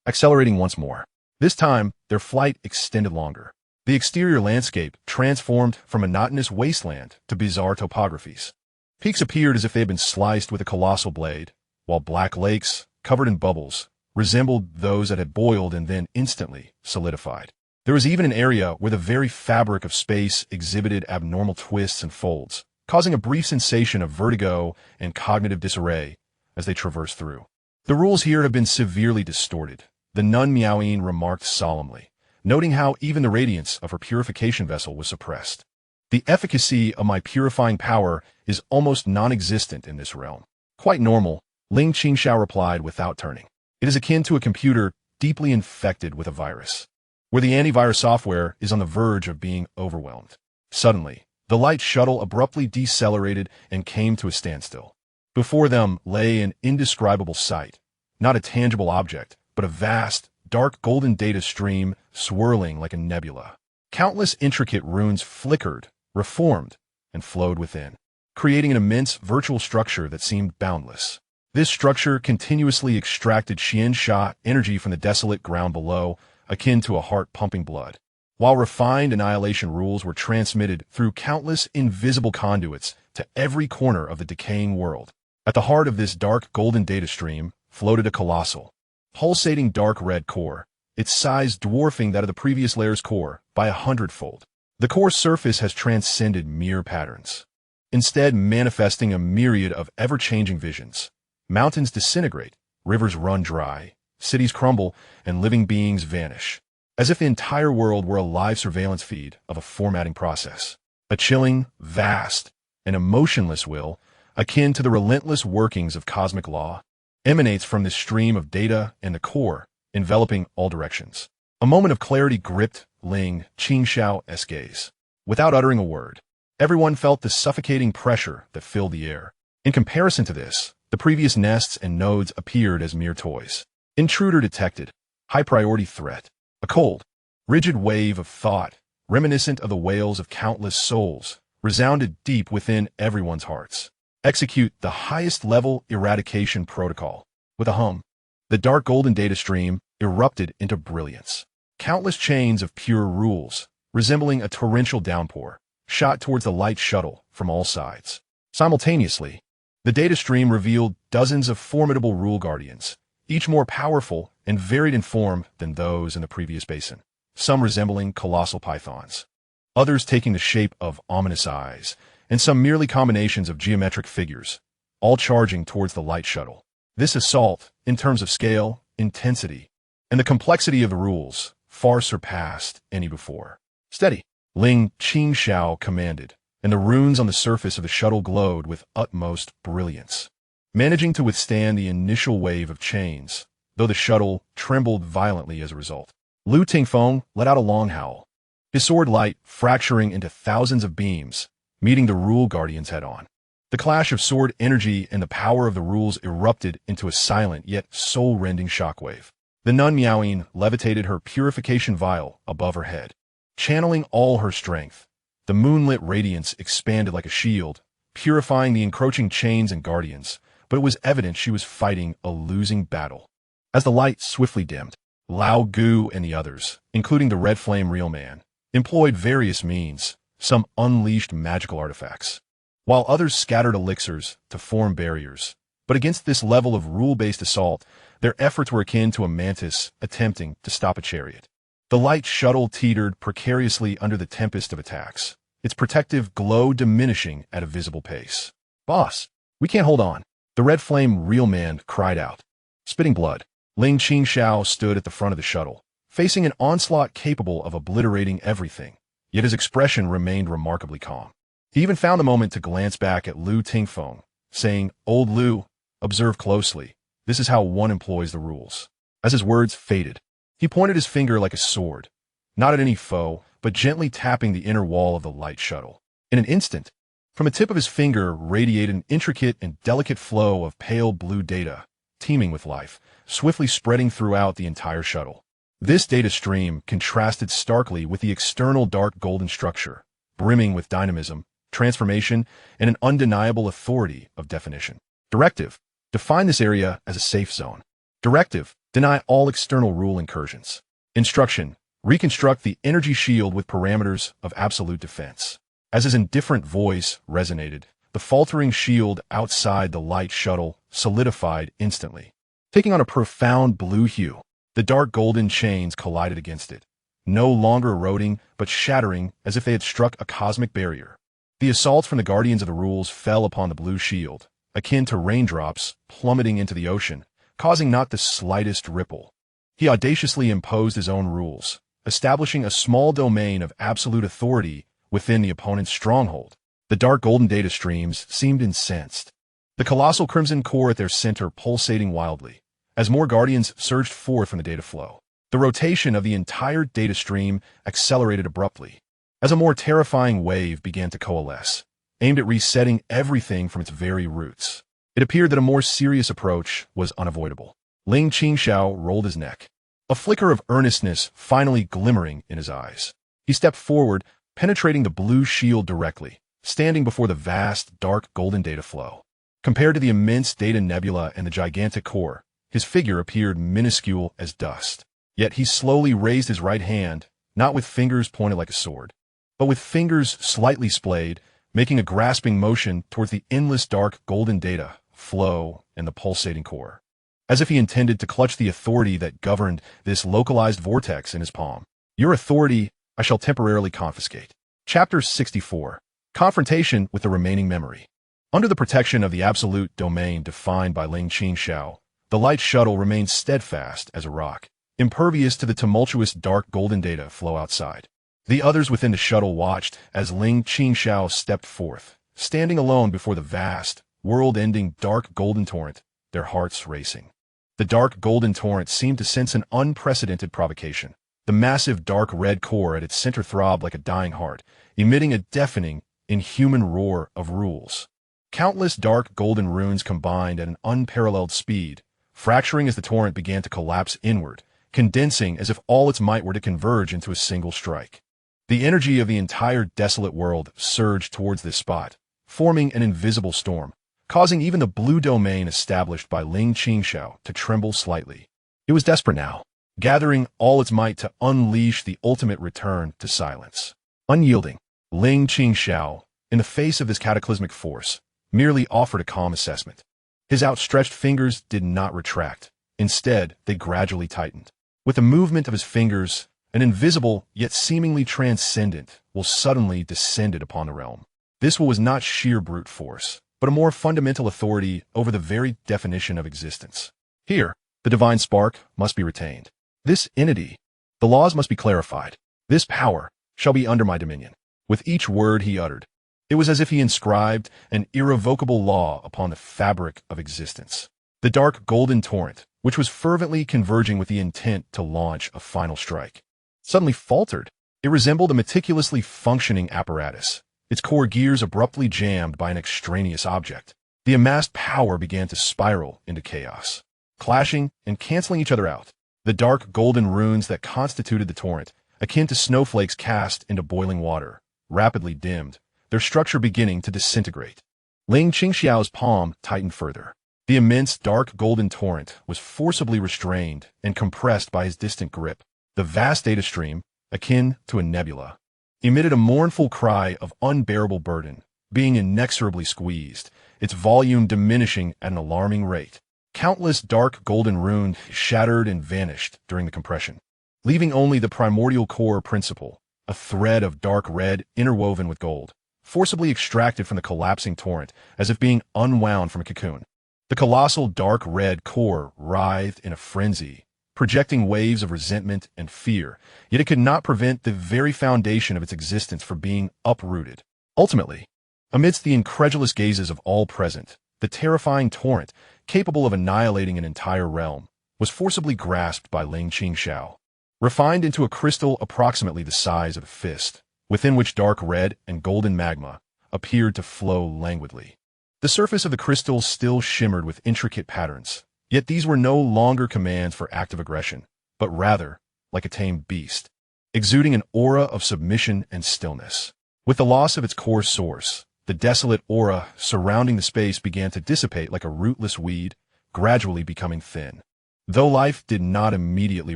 Accelerating once more. This time, their flight extended longer. The exterior landscape transformed from monotonous wasteland to bizarre topographies. Peaks appeared as if they had been sliced with a colossal blade, while black lakes, covered in bubbles, resembled those that had boiled and then instantly solidified. There was even an area where the very fabric of space exhibited abnormal twists and folds, causing a brief sensation of vertigo and cognitive disarray as they traversed through. "The rules here have been severely distorted," the nun Miaoyin remarked solemnly, noting how even the radiance of her purification vessel was suppressed. "The efficacy of my purifying power is almost non-existent in this realm." "Quite normal," Ling Qingxiao replied without turning. "It is akin to a computer deeply infected with a virus, where the antivirus software is on the verge of being overwhelmed." Suddenly, the light shuttle abruptly decelerated and came to a standstill. Before them lay an indescribable sight, not a tangible object, but a vast, dark golden data stream swirling like a nebula. Countless intricate runes flickered, reformed, and flowed within, creating an immense virtual structure that seemed boundless. This structure continuously extracted Xianxia energy from the desolate ground below, akin to a heart pumping blood, while refined annihilation rules were transmitted through countless invisible conduits to every corner of the decaying world. At the heart of this dark golden data stream, floated a colossal, pulsating dark red core, its size dwarfing that of the previous layer's core by 100-fold. The core's surface has transcended mere patterns, instead manifesting a myriad of ever-changing visions. Mountains disintegrate, rivers run dry, cities crumble, and living beings vanish, as if the entire world were a live surveillance feed of a formatting process. A chilling, vast, and emotionless will, akin to the relentless workings of cosmic law, emanates from this stream of data and the core, enveloping all directions. A moment of clarity gripped Ling Qingxiao's gaze. Without uttering a word, everyone felt the suffocating pressure that filled the air. In comparison to this, the previous nests and nodes appeared as mere toys. Intruder detected. High-priority threat. A cold, rigid wave of thought, reminiscent of the wails of countless souls, resounded deep within everyone's hearts. Execute the highest-level eradication protocol. With a hum, the dark golden data stream erupted into brilliance. Countless chains of pure rules, resembling a torrential downpour, shot towards the light shuttle from all sides. Simultaneously, the data stream revealed dozens of formidable rule guardians, each more powerful and varied in form than those in the previous basin, some resembling colossal pythons, others taking the shape of ominous eyes, and some merely combinations of geometric figures, all charging towards the light shuttle. This assault, in terms of scale, intensity, and the complexity of the rules, far surpassed any before. Steady, Ling Qingxiao commanded, and the runes on the surface of the shuttle glowed with utmost brilliance, managing to withstand the initial wave of chains, though the shuttle trembled violently as a result. Lu Tingfeng let out a long howl, his sword light fracturing into thousands of beams, meeting the rule guardians head-on. The clash of sword energy and the power of the rules erupted into a silent yet soul-rending shockwave. The nun Miaoying levitated her purification vial above her head. Channeling all her strength, the moonlit radiance expanded like a shield, purifying the encroaching chains and guardians, but it was evident she was fighting a losing battle. As the light swiftly dimmed, Lao Gu and the others, including the Red Flame Real Man, employed various means, some unleashed magical artifacts, while others scattered elixirs to form barriers. But against this level of rule-based assault, their efforts were akin to a mantis attempting to stop a chariot. The light shuttle teetered precariously under the tempest of attacks, its protective glow diminishing at a visible pace. "Boss, we can't hold on," the Red Flame Real Man cried out. Spitting blood, Ling Qingxiao stood at the front of the shuttle, facing an onslaught capable of obliterating everything, yet his expression remained remarkably calm. He even found a moment to glance back at Lu Tingfeng, saying, "Old Lu, observe closely. This is how one employs the rules." As his words faded, he pointed his finger like a sword, not at any foe, but gently tapping the inner wall of the light shuttle. In an instant, from the tip of his finger radiated an intricate and delicate flow of pale blue data, teeming with life, swiftly spreading throughout the entire shuttle. This data stream contrasted starkly with the external dark golden structure, brimming with dynamism, transformation, and an undeniable authority of definition. Directive: define this area as a safe zone. Directive: deny all external rule incursions. Instruction: reconstruct the energy shield with parameters of absolute defense. As his indifferent voice resonated, the faltering shield outside the light shuttle solidified instantly, taking on a profound blue hue. The dark golden chains collided against it, no longer eroding but shattering as if they had struck a cosmic barrier. The assaults from the guardians of the rules fell upon the blue shield, akin to raindrops plummeting into the ocean, causing not the slightest ripple. He audaciously imposed his own rules, establishing a small domain of absolute authority within the opponent's stronghold. The dark golden data streams seemed incensed, the colossal crimson core at their center pulsating wildly, as more guardians surged forth from the data flow. The rotation of the entire data stream accelerated abruptly, as a more terrifying wave began to coalesce, aimed at resetting everything from its very roots. It appeared that a more serious approach was unavoidable. Ling Qingxiao rolled his neck, a flicker of earnestness finally glimmering in his eyes. He stepped forward, penetrating the blue shield directly, standing before the vast, dark golden data flow. Compared to the immense data nebula and the gigantic core, his figure appeared minuscule as dust. Yet he slowly raised his right hand, not with fingers pointed like a sword, but with fingers slightly splayed, making a grasping motion towards the endless dark golden data flow and the pulsating core. as if he intended to clutch the authority that governed this localized vortex in his palm. Your authority I shall temporarily confiscate. Chapter 64. Confrontation with the remaining memory. Under the protection of the absolute domain defined by Ling Qingxiao, the light shuttle remained steadfast as a rock, impervious to the tumultuous dark golden data flow outside. The others within the shuttle watched as Ling Qingxiao stepped forth, standing alone before the vast, world-ending dark golden torrent, their hearts racing. The dark golden torrent seemed to sense an unprecedented provocation. The massive dark red core at its center throbbed like a dying heart, emitting a deafening, inhuman roar of rules. Countless dark golden runes combined at an unparalleled speed, fracturing as the torrent began to collapse inward, condensing as if all its might were to converge into a single strike. The energy of the entire desolate world surged towards this spot, forming an invisible storm, causing even the blue domain established by Ling Qingxiao to tremble slightly. It was desperate now, gathering all its might to unleash the ultimate return to silence. Unyielding, Ling Qingxiao, in the face of this cataclysmic force, merely offered a calm assessment. His outstretched fingers did not retract. Instead, they gradually tightened. With the movement of his fingers, an invisible, yet seemingly transcendent, will suddenly descended upon the realm. This will was not sheer brute force, but a more fundamental authority over the very definition of existence. Here, the divine spark must be retained. This entity, the laws must be clarified. This power shall be under my dominion. With each word he uttered, it was as if he inscribed an irrevocable law upon the fabric of existence. The dark golden torrent, which was fervently converging with the intent to launch a final strike, suddenly faltered. It resembled a meticulously functioning apparatus, its core gears abruptly jammed by an extraneous object. The amassed power began to spiral into chaos, clashing and canceling each other out. The dark golden runes that constituted the torrent, akin to snowflakes cast into boiling water, rapidly dimmed, their structure beginning to disintegrate. Ling Qingxiao's palm tightened further. The immense dark golden torrent was forcibly restrained and compressed by his distant grip. The vast data stream, akin to a nebula, emitted a mournful cry of unbearable burden, being inexorably squeezed, its volume diminishing at an alarming rate. Countless dark golden runes shattered and vanished during the compression, leaving only the primordial core principle, a thread of dark red interwoven with gold, forcibly extracted from the collapsing torrent as if being unwound from a cocoon. The colossal dark red core writhed in a frenzy, projecting waves of resentment and fear, yet it could not prevent the very foundation of its existence from being uprooted. Ultimately, amidst the incredulous gazes of all present, the terrifying torrent, capable of annihilating an entire realm, was forcibly grasped by Ling Qingxiao, refined into a crystal approximately the size of a fist, within which dark red and golden magma appeared to flow languidly. The surface of the crystal still shimmered with intricate patterns, yet these were no longer commands for active aggression, but rather like a tamed beast, exuding an aura of submission and stillness. With the loss of its core source, the desolate aura surrounding the space began to dissipate like a rootless weed, gradually becoming thin. Though life did not immediately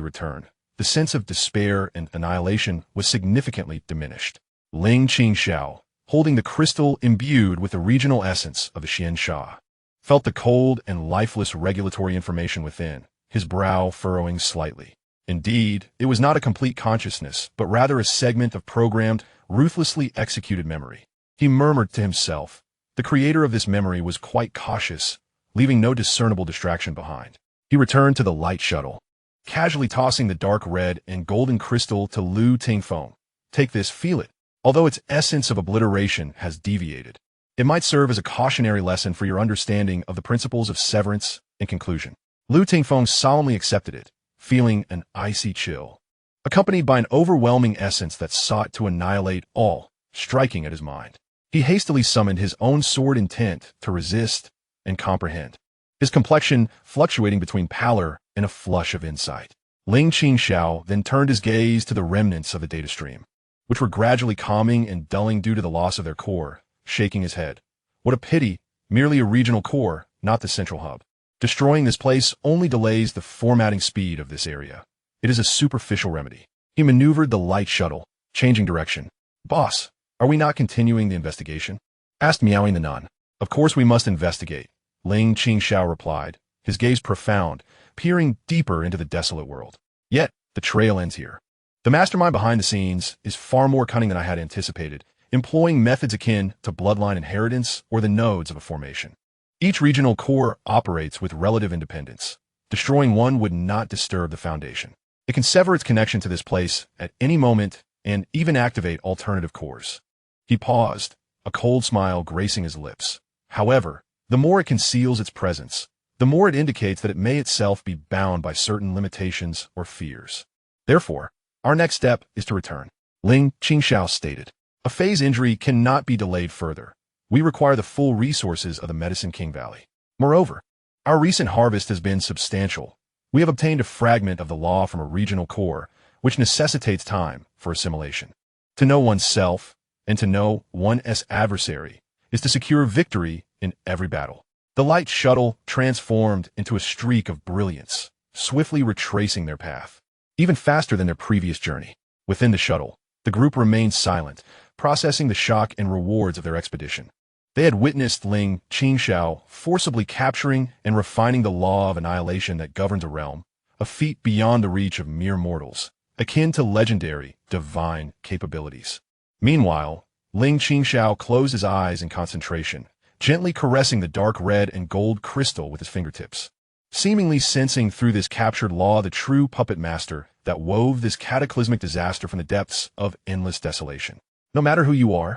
return, the sense of despair and annihilation was significantly diminished. Ling Qingxiao, holding the crystal imbued with the regional essence of the Xianxia, felt the cold and lifeless regulatory information within, his brow furrowing slightly. Indeed, it was not a complete consciousness, but rather a segment of programmed, ruthlessly executed memory. He murmured to himself. The creator of this memory was quite cautious, leaving no discernible distraction behind. He returned to the light shuttle, casually tossing the dark red and golden crystal to Lu Tingfeng. Take this, feel it. Although its essence of obliteration has deviated, it might serve as a cautionary lesson for your understanding of the principles of severance and conclusion. Lu Tingfeng solemnly accepted it, feeling an icy chill, accompanied by an overwhelming essence that sought to annihilate all, striking at his mind. He hastily summoned his own sword intent to resist and comprehend, his complexion fluctuating between pallor and a flush of insight. Ling Qingxiao then turned his gaze to the remnants of the data stream, which were gradually calming and dulling due to the loss of their core, shaking his head. What a pity, merely a regional core, not the central hub. Destroying this place only delays the formatting speed of this area. It is a superficial remedy. He maneuvered the light shuttle, changing direction. Boss, are we not continuing the investigation? Asked Miaoing the nun. Of course we must investigate, Ling Qingxiao replied, his gaze profound, peering deeper into the desolate world. Yet, the trail ends here. The mastermind behind the scenes is far more cunning than I had anticipated, employing methods akin to bloodline inheritance or the nodes of a formation. Each regional core operates with relative independence. Destroying one would not disturb the foundation. It can sever its connection to this place at any moment and even activate alternative cores. He paused, a cold smile gracing his lips. However, the more it conceals its presence, the more it indicates that it may itself be bound by certain limitations or fears. Therefore, our next step is to return. Ling Qingxiao stated. A phase injury cannot be delayed further. We require the full resources of the Medicine King Valley. Moreover, our recent harvest has been substantial. We have obtained a fragment of the law from a regional core, which necessitates time for assimilation. To know oneself and to know one's adversary is to secure victory in every battle. The light shuttle transformed into a streak of brilliance, swiftly retracing their path, even faster than their previous journey. Within the shuttle, the group remained silent, processing the shock and rewards of their expedition. They had witnessed Ling Qingxiao forcibly capturing and refining the law of annihilation that governs a realm, a feat beyond the reach of mere mortals, akin to legendary, divine capabilities. Meanwhile, Ling Qingxiao closed his eyes in concentration, gently caressing the dark red and gold crystal with his fingertips. Seemingly sensing through this captured law the true puppet master that wove this cataclysmic disaster from the depths of endless desolation. No matter who you are,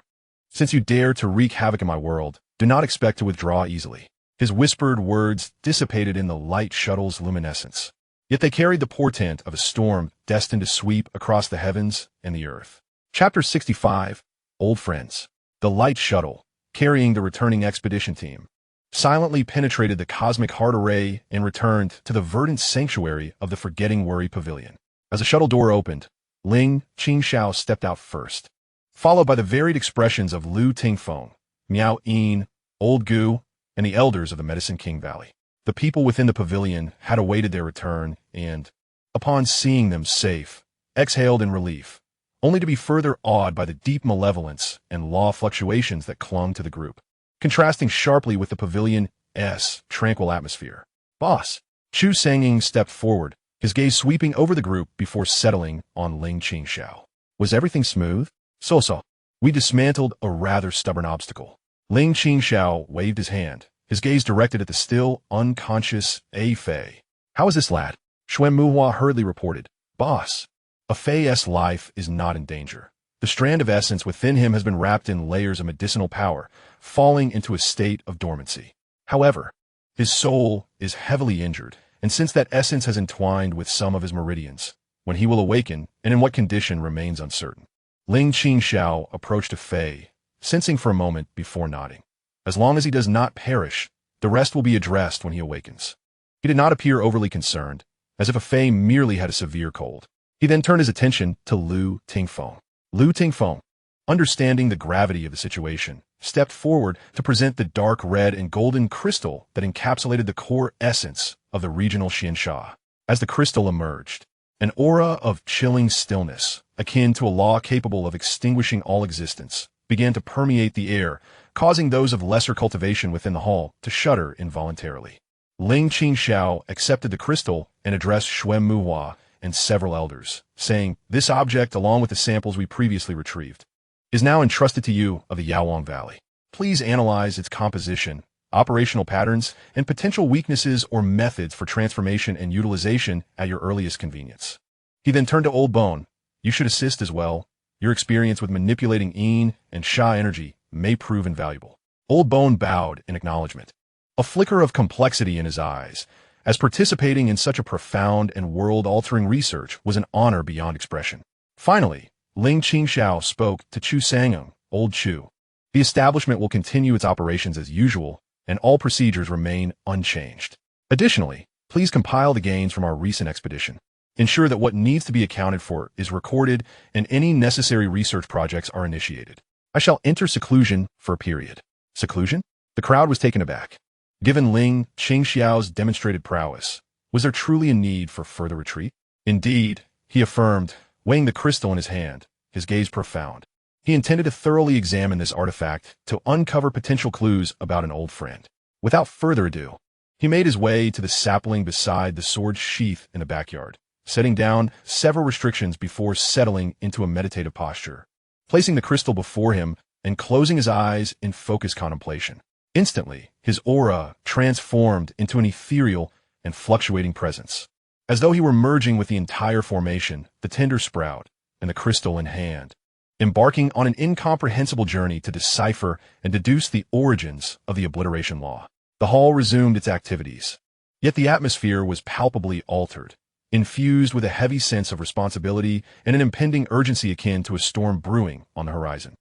since you dare to wreak havoc in my world, do not expect to withdraw easily. His whispered words dissipated in the light shuttle's luminescence. Yet they carried the portent of a storm destined to sweep across the heavens and the earth. Chapter 65, Old Friends. The light shuttle, carrying the returning expedition team, silently penetrated the cosmic heart array and returned to the verdant sanctuary of the Forgetting Worry Pavilion. As the shuttle door opened, Ling Qingxiao stepped out first, followed by the varied expressions of Lu Tingfeng, Miao Yin, Old Gu, and the elders of the Medicine King Valley. The people within the pavilion had awaited their return and, upon seeing them safe, exhaled in relief, only to be further awed by the deep malevolence and law fluctuations that clung to the group, contrasting sharply with the pavilion's tranquil atmosphere. Boss, Chu Sanging stepped forward, his gaze sweeping over the group before settling on Ling Qingxiao. Was everything smooth? So. We dismantled a rather stubborn obstacle. Ling Qingxiao waved his hand, his gaze directed at the still unconscious A Fei. How is this lad? Xuan Muhua hurriedly reported. Boss, A Fei's life is not in danger. The strand of essence within him has been wrapped in layers of medicinal power, falling into a state of dormancy. However, his soul is heavily injured, and since that essence has entwined with some of his meridians, when he will awaken and in what condition remains uncertain. Ling Qingxiao approached A Fei, sensing for a moment before nodding. As long as he does not perish, the rest will be addressed when he awakens. He did not appear overly concerned, as if A Fei merely had a severe cold. He then turned his attention to Lu Tingfeng. Lu Tingfeng, understanding the gravity of the situation, stepped forward to present the dark red and golden crystal that encapsulated the core essence of the regional Xianxia. As the crystal emerged, an aura of chilling stillness, akin to a law capable of extinguishing all existence, began to permeate the air, causing those of lesser cultivation within the hall to shudder involuntarily. Ling Qingxiao accepted the crystal and addressed Xuan Muhua and several elders, saying, "This object, along with the samples we previously retrieved, is now entrusted to you of the Yaowang Valley. Please analyze its composition, operational patterns, and potential weaknesses or methods for transformation and utilization at your earliest convenience." He then turned to Old Bone. "You should assist as well. Your experience with manipulating Yin and Sha energy may prove invaluable." Old Bone bowed in acknowledgement, a flicker of complexity in his eyes, as participating in such a profound and world-altering research was an honor beyond expression. Finally, Ling Qingxiao spoke to Chu Sangeng, Old Chu. "The establishment will continue its operations as usual, and all procedures remain unchanged. Additionally, please compile the gains from our recent expedition. Ensure that what needs to be accounted for is recorded and any necessary research projects are initiated. I shall enter seclusion for a period." Seclusion? The crowd was taken aback. Given Ling Qingxiao's demonstrated prowess, was there truly a need for further retreat? Indeed, he affirmed, weighing the crystal in his hand, his gaze profound. He intended to thoroughly examine this artifact to uncover potential clues about an old friend. Without further ado, He made his way to the sapling beside the sword sheath in the backyard, setting down several restrictions before settling into a meditative posture, placing the crystal before him and closing his eyes in focused contemplation. Instantly, his aura transformed into an ethereal and fluctuating presence, as though he were merging with the entire formation, the tender sprout, and the crystal in hand, embarking on an incomprehensible journey to decipher and deduce the origins of the obliteration law. The hall resumed its activities, yet the atmosphere was palpably altered, infused with a heavy sense of responsibility and an impending urgency akin to a storm brewing on the horizon.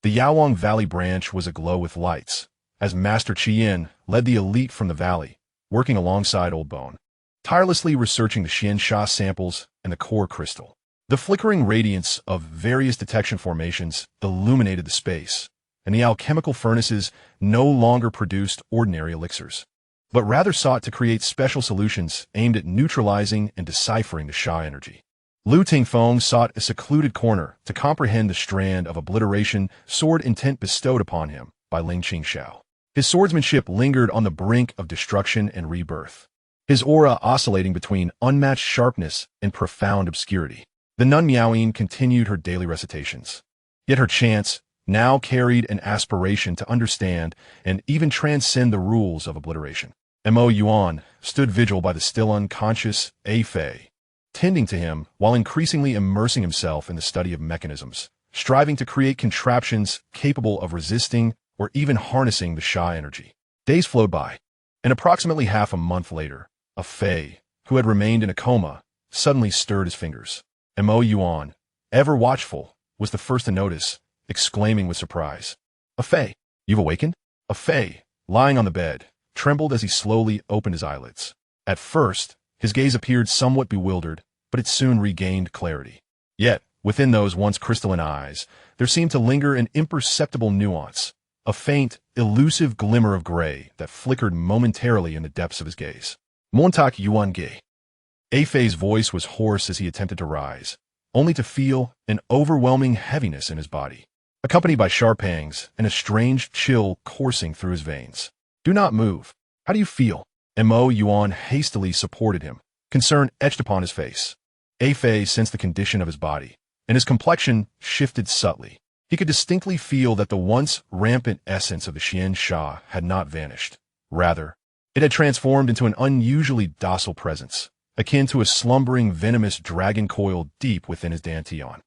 The Yaolong Valley branch was aglow with lights, as Master Qian led the elite from the valley, working alongside Old Bone, tirelessly researching the Xianxia samples and the core crystal. The flickering radiance of various detection formations illuminated the space, and the alchemical furnaces no longer produced ordinary elixirs, but rather sought to create special solutions aimed at neutralizing and deciphering the Sha energy. Lu Tingfeng sought a secluded corner to comprehend the strand of obliteration sword intent bestowed upon him by Ling Qingxiao. His swordsmanship lingered on the brink of destruction and rebirth, his aura oscillating between unmatched sharpness and profound obscurity. The nun Miaoyin continued her daily recitations, yet her chants now carried an aspiration to understand and even transcend the rules of obliteration. Mo Yuan stood vigil by the still unconscious A Fei, tending to him while increasingly immersing himself in the study of mechanisms, striving to create contraptions capable of resisting or even harnessing the Sha energy. Days flowed by, and approximately half a month later, a Fei, who had remained in a coma, suddenly stirred his fingers. Mo Yuan, ever watchful, was the first to notice, exclaiming with surprise, "A Fei, you've awakened?" A Fei, lying on the bed, trembled as he slowly opened his eyelids. At first, his gaze appeared somewhat bewildered, but it soon regained clarity. Yet, within those once crystalline eyes, there seemed to linger an imperceptible nuance, a faint, elusive glimmer of gray that flickered momentarily in the depths of his gaze. Montak Yuan Ge. A Fei's voice was hoarse as he attempted to rise, only to feel an overwhelming heaviness in his body, accompanied by sharp pangs and a strange chill coursing through his veins. "Do not move. How do you feel?" Mo Yuan hastily supported him, concern etched upon his face. A Fei sensed the condition of his body, and his complexion shifted subtly. He could distinctly feel that the once rampant essence of the Xianxia had not vanished. Rather, it had transformed into an unusually docile presence, akin to a slumbering venomous dragon coiled deep within his dantian,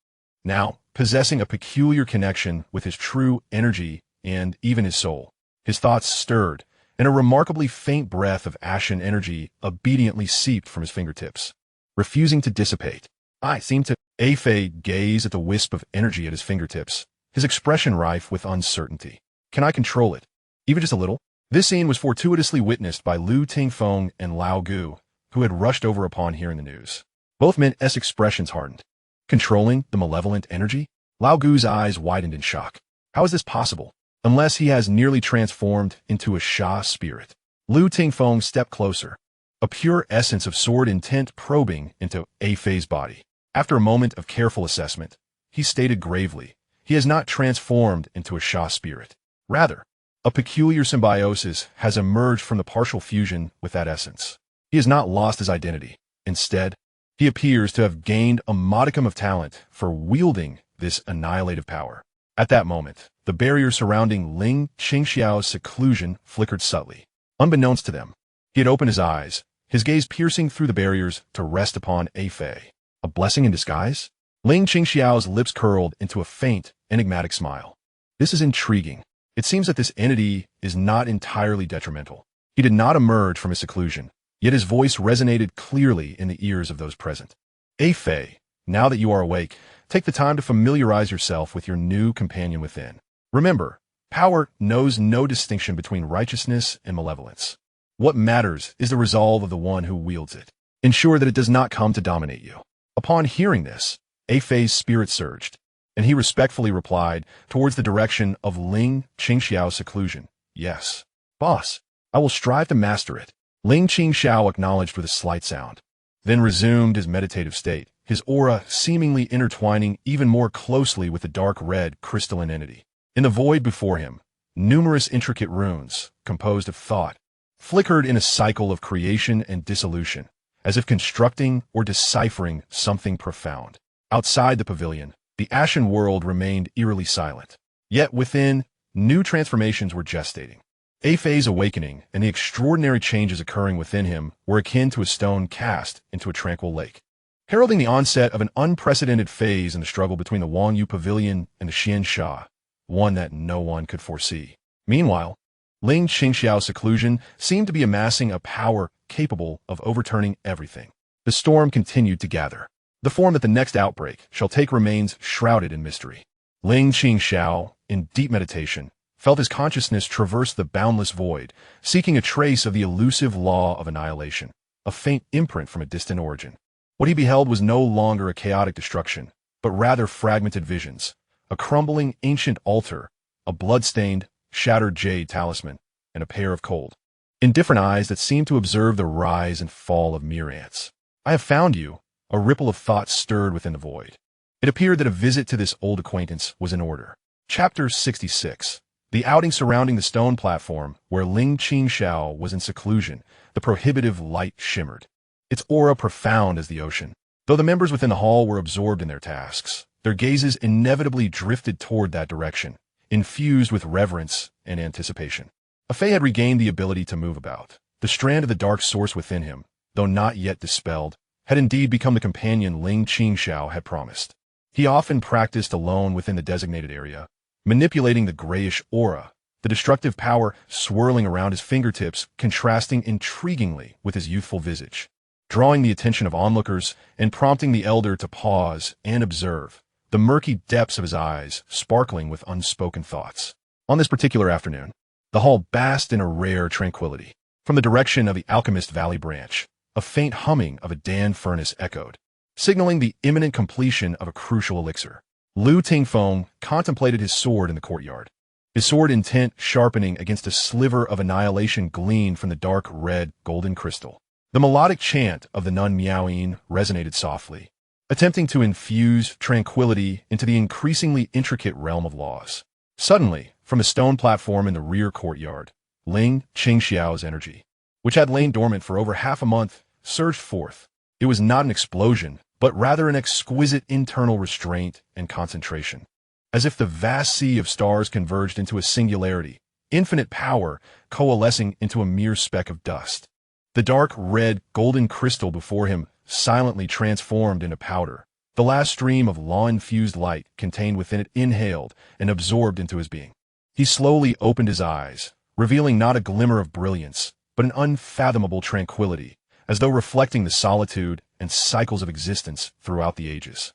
now possessing a peculiar connection with his true energy and even his soul. His thoughts stirred, and a remarkably faint breath of ashen energy obediently seeped from his fingertips, refusing to dissipate. I seemed to... A Fei gazed at the wisp of energy at his fingertips, his expression rife with uncertainty. "Can I control it? Even just a little?" This scene was fortuitously witnessed by Lu Tingfeng and Lao Gu, who had rushed over upon hearing the news. Both men's expressions hardened. Controlling the malevolent energy? Lao Gu's eyes widened in shock. How is this possible? Unless he has nearly transformed into a Sha spirit. Lu Tingfeng stepped closer, a pure essence of sword intent probing into A Fei's body. After a moment of careful assessment, he stated gravely, he has not transformed into a Sha spirit. Rather, a peculiar symbiosis has emerged from the partial fusion with that essence. He has not lost his identity. Instead, he appears to have gained a modicum of talent for wielding this annihilative power. At that moment, the barrier surrounding Ling Qingxiao's seclusion flickered subtly. Unbeknownst to them, he had opened his eyes, his gaze piercing through the barriers to rest upon A Fei. A blessing in disguise? Ling Qingxiao's lips curled into a faint, enigmatic smile. This is intriguing. It seems that this entity is not entirely detrimental. He did not emerge from his seclusion, yet his voice resonated clearly in the ears of those present. A Fei, now that you are awake, take the time to familiarize yourself with your new companion within. Remember, power knows no distinction between righteousness and malevolence. What matters is the resolve of the one who wields it. Ensure that it does not come to dominate you. Upon hearing this, A Fei's spirit surged, and he respectfully replied towards the direction of Ling Qingxiao's seclusion. Yes, boss, I will strive to master it. Ling Qingxiao acknowledged with a slight sound, then resumed his meditative state, his aura seemingly intertwining even more closely with the dark red crystalline entity. In the void before him, numerous intricate runes, composed of thought, flickered in a cycle of creation and dissolution, as if constructing or deciphering something profound. Outside the pavilion, the ashen world remained eerily silent. Yet within, new transformations were gestating. Afei's awakening and the extraordinary changes occurring within him were akin to a stone cast into a tranquil lake, heralding the onset of an unprecedented phase in the struggle between the Wangyu Pavilion and the Xianxia, one that no one could foresee. Meanwhile, Ling Qingxiao's seclusion seemed to be amassing a power capable of overturning everything. The storm continued to gather. The form that the next outbreak shall take remains shrouded in mystery. Ling Qingxiao, in deep meditation, felt his consciousness traverse the boundless void, seeking a trace of the elusive law of annihilation, a faint imprint from a distant origin. What he beheld was no longer a chaotic destruction, but rather fragmented visions, a crumbling ancient altar, a blood-stained, shattered jade talisman, and a pair of cold, indifferent eyes that seemed to observe the rise and fall of mere ants. "I have found you," a ripple of thought stirred within the void. It appeared that a visit to this old acquaintance was in order. Chapter 66. The outing surrounding the stone platform, where Ling Qingxiao was in seclusion, the prohibitive light shimmered, its aura profound as the ocean. Though the members within the hall were absorbed in their tasks, their gazes inevitably drifted toward that direction, infused with reverence and anticipation. Afei had regained the ability to move about. The strand of the dark source within him, though not yet dispelled, had indeed become the companion Ling Qingxiao had promised. He often practiced alone within the designated area, manipulating the grayish aura, the destructive power swirling around his fingertips, contrasting intriguingly with his youthful visage, drawing the attention of onlookers and prompting the elder to pause and observe, the murky depths of his eyes sparkling with unspoken thoughts. On this particular afternoon, the hall basked in a rare tranquility. From the direction of the Alchemist Valley branch, a faint humming of a Dan furnace echoed, signaling the imminent completion of a crucial elixir. Lu Tingfeng contemplated his sword in the courtyard, his sword intent sharpening against a sliver of annihilation gleamed from the dark red golden crystal. The melodic chant of the nun Miaoyin resonated softly, attempting to infuse tranquility into the increasingly intricate realm of laws. Suddenly, from a stone platform in the rear courtyard, Ling Qingxiao's energy, which had lain dormant for over half a month, surged forth. It was not an explosion, but rather an exquisite internal restraint and concentration. As if the vast sea of stars converged into a singularity, infinite power coalescing into a mere speck of dust. The dark red golden crystal before him silently transformed into powder, the last stream of law-infused light contained within it inhaled and absorbed into his being. He slowly opened his eyes, revealing not a glimmer of brilliance, but an unfathomable tranquility, as though reflecting the solitude and cycles of existence throughout the ages.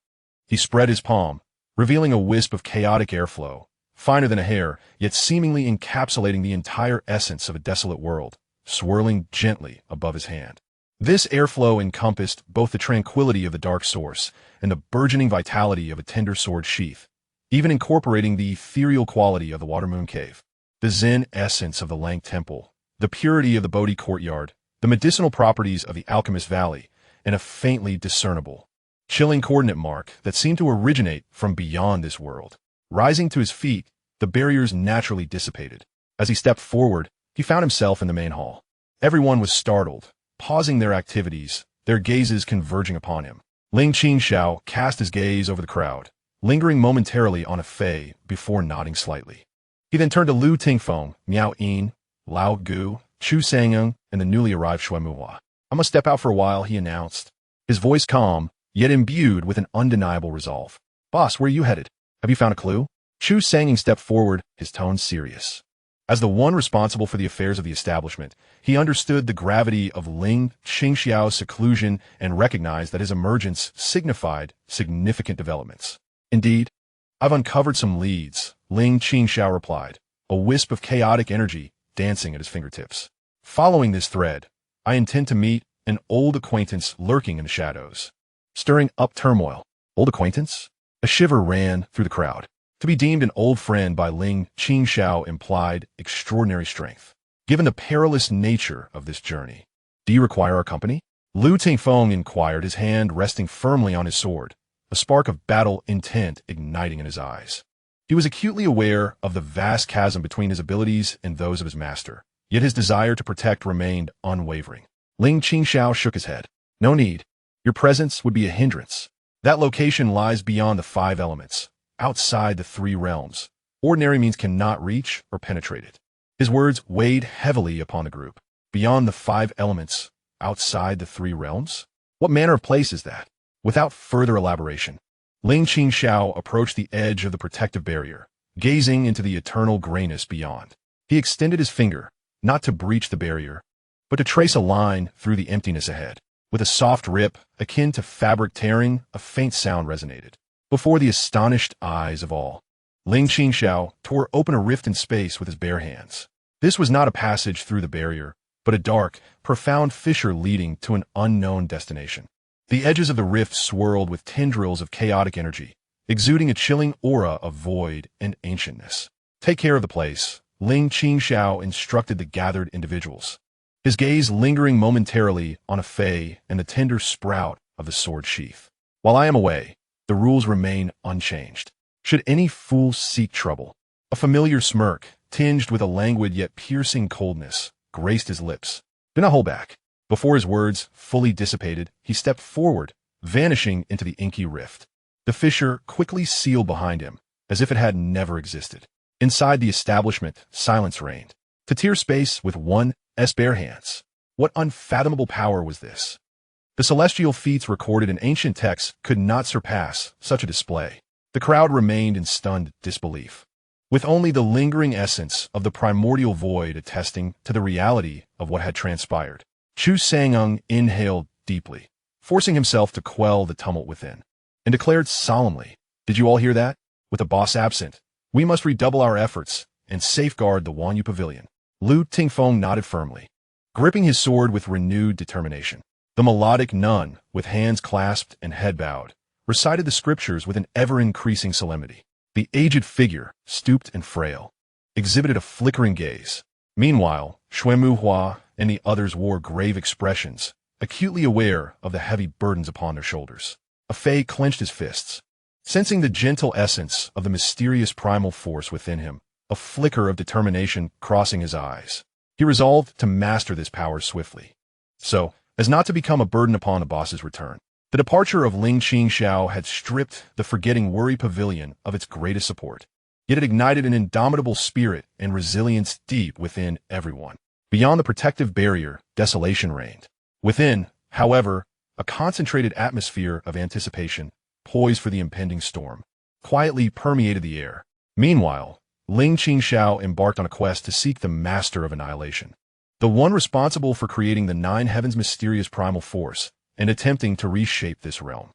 He spread his palm, revealing a wisp of chaotic airflow, finer than a hair, yet seemingly encapsulating the entire essence of a desolate world, swirling gently above his hand. This airflow encompassed both the tranquility of the dark source and the burgeoning vitality of a tender sword sheath, even incorporating the ethereal quality of the Watermoon Cave, the Zen essence of the Lang Temple, the purity of the Bodhi Courtyard, the medicinal properties of the Alchemist Valley, and a faintly discernible, chilling coordinate mark that seemed to originate from beyond this world. Rising to his feet, the barriers naturally dissipated. As he stepped forward, he found himself in the main hall. Everyone was startled, pausing their activities, their gazes converging upon him. Ling Qingxiao cast his gaze over the crowd, lingering momentarily on Afei before nodding slightly. He then turned to Lu Tingfeng, Miao Yin, Lao Gu, Chu Sangyang, and the newly arrived Shui Muhua. "I must step out for a while," he announced, his voice calm, yet imbued with an undeniable resolve. "Boss, where are you headed? Have you found a clue?" Chu Sangyang stepped forward, his tone serious. As the one responsible for the affairs of the establishment, he understood the gravity of Ling Qingxiao's seclusion and recognized that his emergence signified significant developments. "Indeed, I've uncovered some leads," Ling Qingxiao replied, a wisp of chaotic energy dancing at his fingertips. "Following this thread, I intend to meet an old acquaintance lurking in the shadows, stirring up turmoil." Old acquaintance? A shiver ran through the crowd. To be deemed an old friend by Ling Qingxiao implied extraordinary strength. Given the perilous nature of this journey, "Do you require our company?" Lu Tingfeng inquired, his hand resting firmly on his sword, a spark of battle intent igniting in his eyes. He was acutely aware of the vast chasm between his abilities and those of his master, yet his desire to protect remained unwavering. Ling Qingxiao shook his head. No need. Your presence would be a hindrance. That location lies beyond the 5 elements, outside the 3 realms. Ordinary means cannot reach or penetrate it. His words weighed heavily upon the group. Beyond the 5 elements, outside the 3 realms? What manner of place is that? Without further elaboration, Ling Qingxiao approached the edge of the protective barrier, gazing into the eternal grayness beyond. He extended his finger, not to breach the barrier, but to trace a line through the emptiness ahead. With a soft rip, akin to fabric tearing, a faint sound resonated. Before the astonished eyes of all, Ling Qingxiao tore open a rift in space with his bare hands. This was not a passage through the barrier, but a dark, profound fissure leading to an unknown destination. The edges of the rift swirled with tendrils of chaotic energy, exuding a chilling aura of void and ancientness. Take care of the place, Ling Qingxiao instructed the gathered individuals, his gaze lingering momentarily on a fey and the tender sprout of the sword sheath. While I am away, the rules remain unchanged. Should any fool seek trouble, a familiar smirk, tinged with a languid yet piercing coldness, graced his lips. Do not hold back. Before his words fully dissipated, he stepped forward, vanishing into the inky rift. The fissure quickly sealed behind him, as if it had never existed. Inside the establishment, silence reigned. To tear space with one's bare hands. What unfathomable power was this? The celestial feats recorded in ancient texts could not surpass such a display. The crowd remained in stunned disbelief, with only the lingering essence of the primordial void attesting to the reality of what had transpired. Chu Sangung inhaled deeply, forcing himself to quell the tumult within, and declared solemnly, "Did you all hear that? With the boss absent, we must redouble our efforts and safeguard the Wanyu Pavilion." Lu Tingfeng nodded firmly, gripping his sword with renewed determination. The melodic nun, with hands clasped and head bowed, recited the scriptures with an ever-increasing solemnity. The aged figure, stooped and frail, exhibited a flickering gaze. Meanwhile, Xuanmu Hua and the others wore grave expressions, acutely aware of the heavy burdens upon their shoulders. A fey clenched his fists, sensing the gentle essence of the mysterious primal force within him, a flicker of determination crossing his eyes. He resolved to master this power swiftly, so as not to become a burden upon the boss's return. The departure of Ling Qingxiao had stripped the forgetting worry pavilion of its greatest support, yet it ignited an indomitable spirit and resilience deep within everyone. Beyond the protective barrier, desolation reigned. Within, however, a concentrated atmosphere of anticipation, poised for the impending storm, quietly permeated the air. Meanwhile, Ling Qingxiao embarked on a quest to seek the master of annihilation, the one responsible for creating the 9 heavens' mysterious primal force and attempting to reshape this realm.